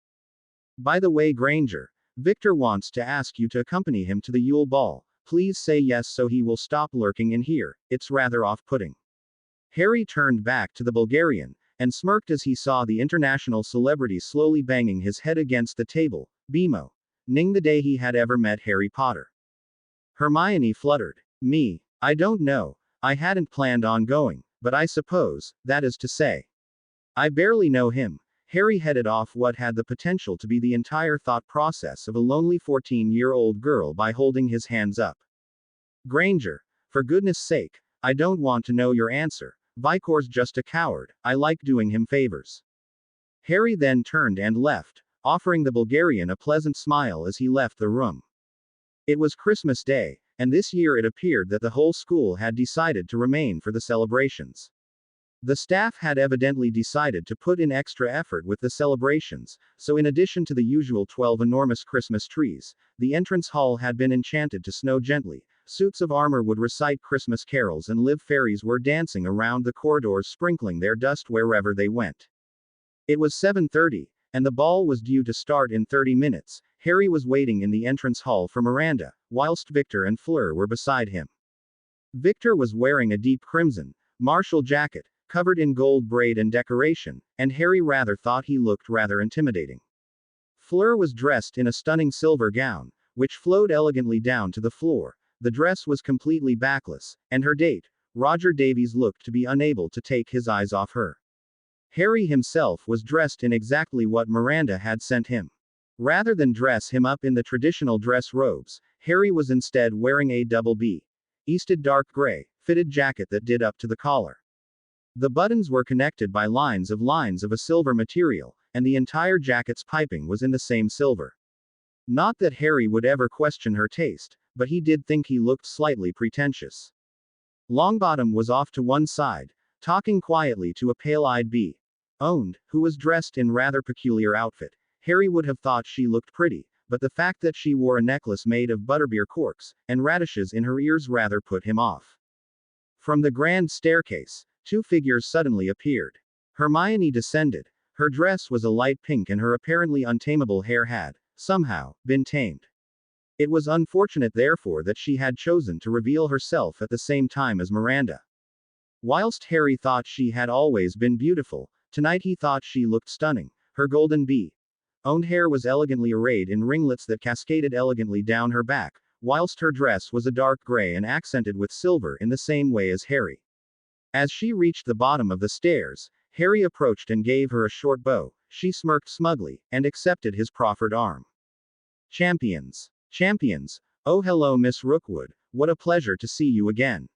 By the way, Granger, Victor wants to ask you to accompany him to the Yule Ball. Please say yes so he will stop lurking in here, it's rather off-putting. Harry turned back to the Bulgarian, and smirked as he saw the international celebrity slowly banging his head against the table. Bemo. Ning the day he had ever met Harry Potter. Hermione fluttered. Me. I don't know. I hadn't planned on going, but I suppose, that is to say. I barely know him. Harry headed off what had the potential to be the entire thought process of a lonely 14-year-old girl by holding his hands up. Granger, for goodness sake, I don't want to know your answer. Vicor's just a coward. I like doing him favors. Harry then turned and left, offering the Bulgarian a pleasant smile as he left the room. It was Christmas Day, and this year it appeared that the whole school had decided to remain for the celebrations. The staff had evidently decided to put in extra effort with the celebrations, so in addition to the usual 12 enormous Christmas trees, the entrance hall had been enchanted to snow gently. Suits of armor would recite Christmas carols and live fairies were dancing around the corridors sprinkling their dust wherever they went. It was 7:30, and the ball was due to start in 30 minutes. Harry was waiting in the entrance hall for Miranda, whilst Victor and Fleur were beside him. Victor was wearing a deep crimson, martial jacket, covered in gold braid and decoration, and Harry rather thought he looked rather intimidating. Fleur was dressed in a stunning silver gown, which flowed elegantly down to the floor. The dress was completely backless, and her date, Roger Davies, looked to be unable to take his eyes off her. Harry himself was dressed in exactly what Miranda had sent him. Rather than dress him up in the traditional dress robes, Harry was instead wearing a double B-easted dark gray, fitted jacket that did up to the collar. The buttons were connected by lines of a silver material, and the entire jacket's piping was in the same silver. Not that Harry would ever question her taste, but he did think he looked slightly pretentious. Longbottom was off to one side, talking quietly to a pale-eyed bee-owned, who was dressed in rather peculiar outfit. Harry would have thought she looked pretty, but the fact that she wore a necklace made of butterbeer corks, and radishes in her ears rather put him off. From the grand staircase, two figures suddenly appeared. Hermione descended. Her dress was a light pink and her apparently untamable hair had, somehow, been tamed. It was unfortunate therefore that she had chosen to reveal herself at the same time as Miranda. Whilst Harry thought she had always been beautiful, tonight he thought she looked stunning. Her golden bee-owned hair was elegantly arrayed in ringlets that cascaded elegantly down her back, whilst her dress was a dark gray and accented with silver in the same way as Harry. As she reached the bottom of the stairs, Harry approached and gave her a short bow. She smirked smugly, and accepted his proffered arm. Champions. Champions. Oh hello Miss Rookwood, what a pleasure to see you again.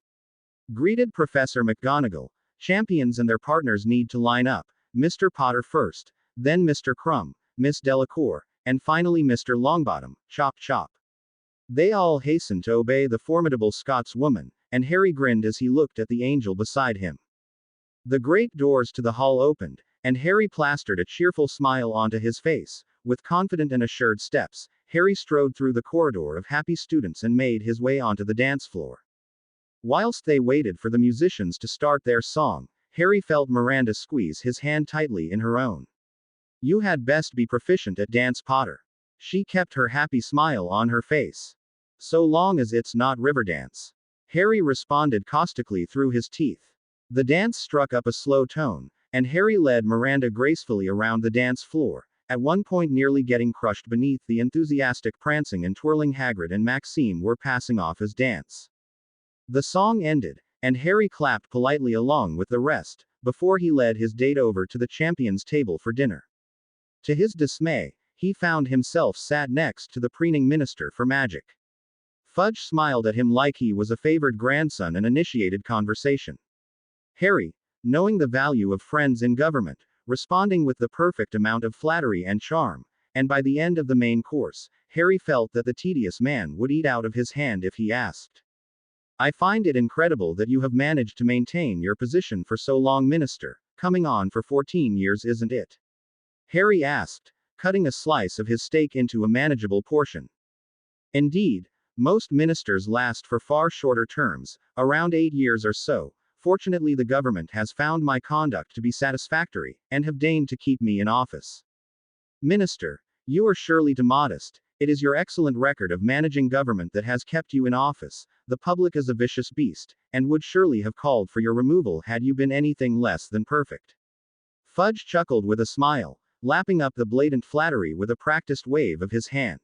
Greeted Professor McGonagall. Champions and their partners need to line up. Mr. Potter first, then Mr. Krum, Miss Delacour, and finally Mr. Longbottom, chop chop. They all hastened to obey the formidable Scotswoman, and Harry grinned as he looked at the angel beside him. The great doors to the hall opened, and Harry plastered a cheerful smile onto his face. With confident and assured steps, Harry strode through the corridor of happy students and made his way onto the dance floor. Whilst they waited for the musicians to start their song, Harry felt Miranda squeeze his hand tightly in her own. You had best be proficient at dance, Potter. She kept her happy smile on her face. So long as it's not Riverdance. Harry responded caustically through his teeth. The dance struck up a slow tone, and Harry led Miranda gracefully around the dance floor, at one point nearly getting crushed beneath the enthusiastic prancing and twirling Hagrid and Maxime were passing off as dance. The song ended, and Harry clapped politely along with the rest, before he led his date over to the champions' table for dinner. To his dismay, he found himself sat next to the preening Minister for Magic. Fudge smiled at him like he was a favored grandson and initiated conversation. Harry, knowing the value of friends in government, responding with the perfect amount of flattery and charm, and by the end of the main course, Harry felt that the tedious man would eat out of his hand if he asked. I find it incredible that you have managed to maintain your position for so long, Minister, coming on for 14 years, isn't it? Harry asked, cutting a slice of his steak into a manageable portion. Indeed, most ministers last for far shorter terms, around 8 years or so. Fortunately, the government has found my conduct to be satisfactory, and have deigned to keep me in office. Minister, you are surely too modest. It is your excellent record of managing government that has kept you in office. The public is a vicious beast, and would surely have called for your removal had you been anything less than perfect. Fudge chuckled with a smile, lapping up the blatant flattery with a practiced wave of his hand.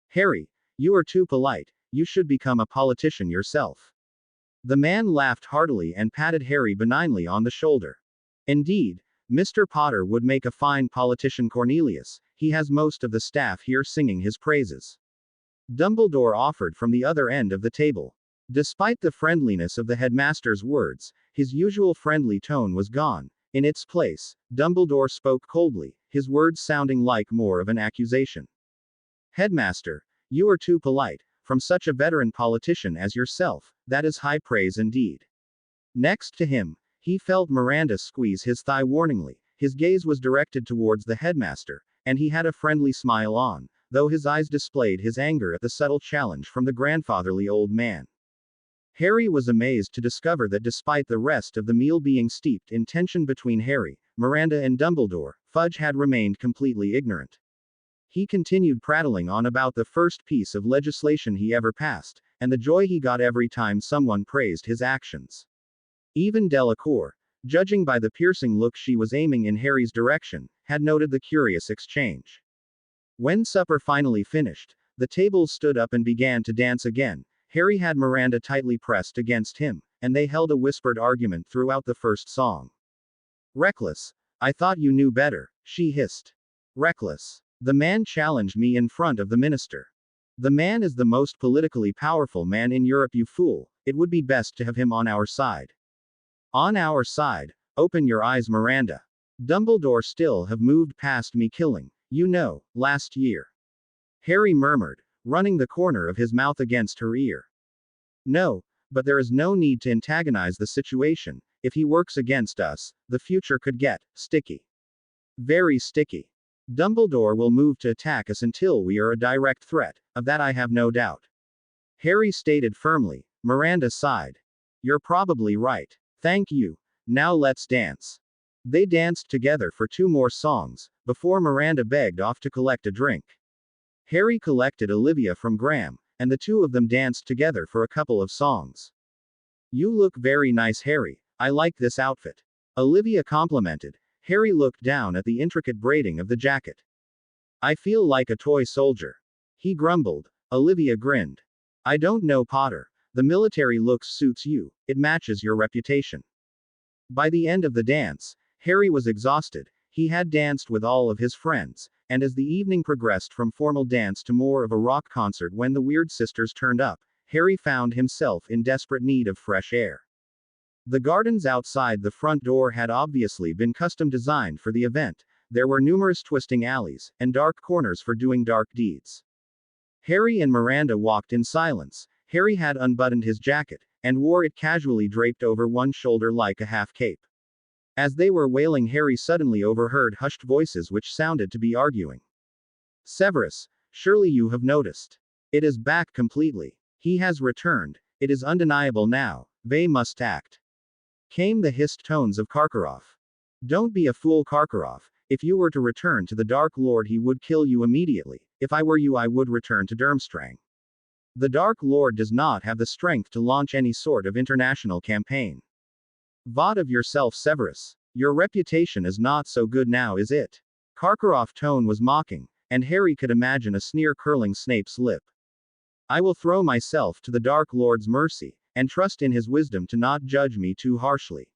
Harry, you are too polite. You should become a politician yourself. The man laughed heartily and patted Harry benignly on the shoulder. Indeed, Mr. Potter would make a fine politician, Cornelius. He has most of the staff here singing his praises. Dumbledore offered from the other end of the table. Despite the friendliness of the headmaster's words, his usual friendly tone was gone. In its place, Dumbledore spoke coldly, his words sounding like more of an accusation. Headmaster, you are too polite. From such a veteran politician as yourself, that is high praise indeed. Next to him, he felt Miranda squeeze his thigh warningly. His gaze was directed towards the headmaster, and he had a friendly smile on, though his eyes displayed his anger at the subtle challenge from the grandfatherly old man. Harry was amazed to discover that despite the rest of the meal being steeped in tension between Harry, Miranda and Dumbledore, Fudge had remained completely ignorant. He continued prattling on about the first piece of legislation he ever passed, and the joy he got every time someone praised his actions. Even Delacour, judging by the piercing look she was aiming in Harry's direction, had noted the curious exchange. When supper finally finished, the tables stood up and began to dance again. Harry had Miranda tightly pressed against him, and they held a whispered argument throughout the first song. Reckless. I thought you knew better, she hissed. Reckless. The man challenged me in front of the minister. The man is the most politically powerful man in Europe, you fool. It would be best to have him on our side. On our side? Open your eyes, Miranda. Dumbledore still have moved past me killing, you know, last year. Harry murmured, running the corner of his mouth against her ear. No, but there is no need to antagonize the situation. If he works against us, the future could get sticky. Very sticky. Dumbledore will move to attack us until we are a direct threat, of that I have no doubt. Harry stated firmly. Miranda sighed. You're probably right. Thank you. Now let's dance. They danced together for 2 more songs, before Miranda begged off to collect a drink. Harry collected Olivia from Graham, and the two of them danced together for a couple of songs. You look very nice, Harry. I like this outfit. Olivia complimented. Harry looked down at the intricate braiding of the jacket. I feel like a toy soldier. He grumbled. Olivia grinned. I don't know, Potter. The military look suits you. It matches your reputation. By the end of the dance, Harry was exhausted. He had danced with all of his friends, and as the evening progressed from formal dance to more of a rock concert when the Weird Sisters turned up, Harry found himself in desperate need of fresh air. The gardens outside the front door had obviously been custom designed for the event. There were numerous twisting alleys, and dark corners for doing dark deeds. Harry and Miranda walked in silence. Harry had unbuttoned his jacket, and wore it casually draped over one shoulder like a half cape. As they were wailing, Harry suddenly overheard hushed voices which sounded to be arguing. Severus, surely you have noticed. It is back completely. He has returned. It is undeniable now. They must act. Came the hissed tones of Karkaroff. Don't be a fool, Karkaroff. If you were to return to the Dark Lord, he would kill you immediately. If I were you, I would return to Durmstrang. The Dark Lord does not have the strength to launch any sort of international campaign. Vaught of yourself, Severus. Your reputation is not so good now, is it? Karkaroff's tone was mocking, and Harry could imagine a sneer curling Snape's lip. I will throw myself to the Dark Lord's mercy, and trust in his wisdom to not judge me too harshly.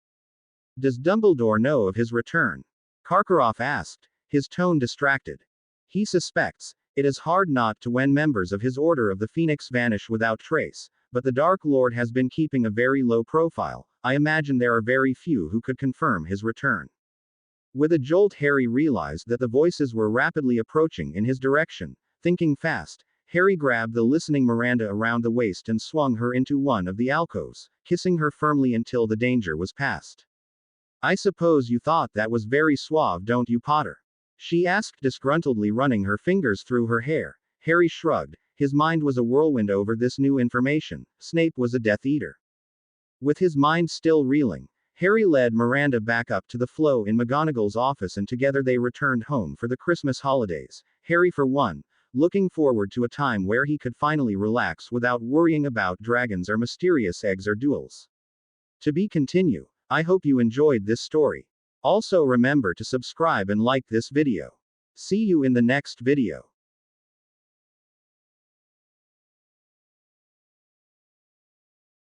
Does Dumbledore know of his return? Karkaroff asked, his tone distracted. He suspects. It is hard not to when members of his Order of the Phoenix vanish without trace, but the Dark Lord has been keeping a very low profile. I imagine there are very few who could confirm his return. With a jolt, Harry realized that the voices were rapidly approaching in his direction. Thinking fast, Harry grabbed the listening Miranda around the waist and swung her into one of the alcoves, kissing her firmly until the danger was past. I suppose you thought that was very suave, don't you, Potter? She asked disgruntledly, running her fingers through her hair. Harry shrugged. His mind was a whirlwind over this new information. Snape was a Death Eater. With his mind still reeling, Harry led Miranda back up to the flow in McGonagall's office, and together they returned home for the Christmas holidays. Harry, for one, looking forward to a time where he could finally relax without worrying about dragons or mysterious eggs or duels. To be continued. I hope you enjoyed this story. Also remember to subscribe and like this video. See you in the next video.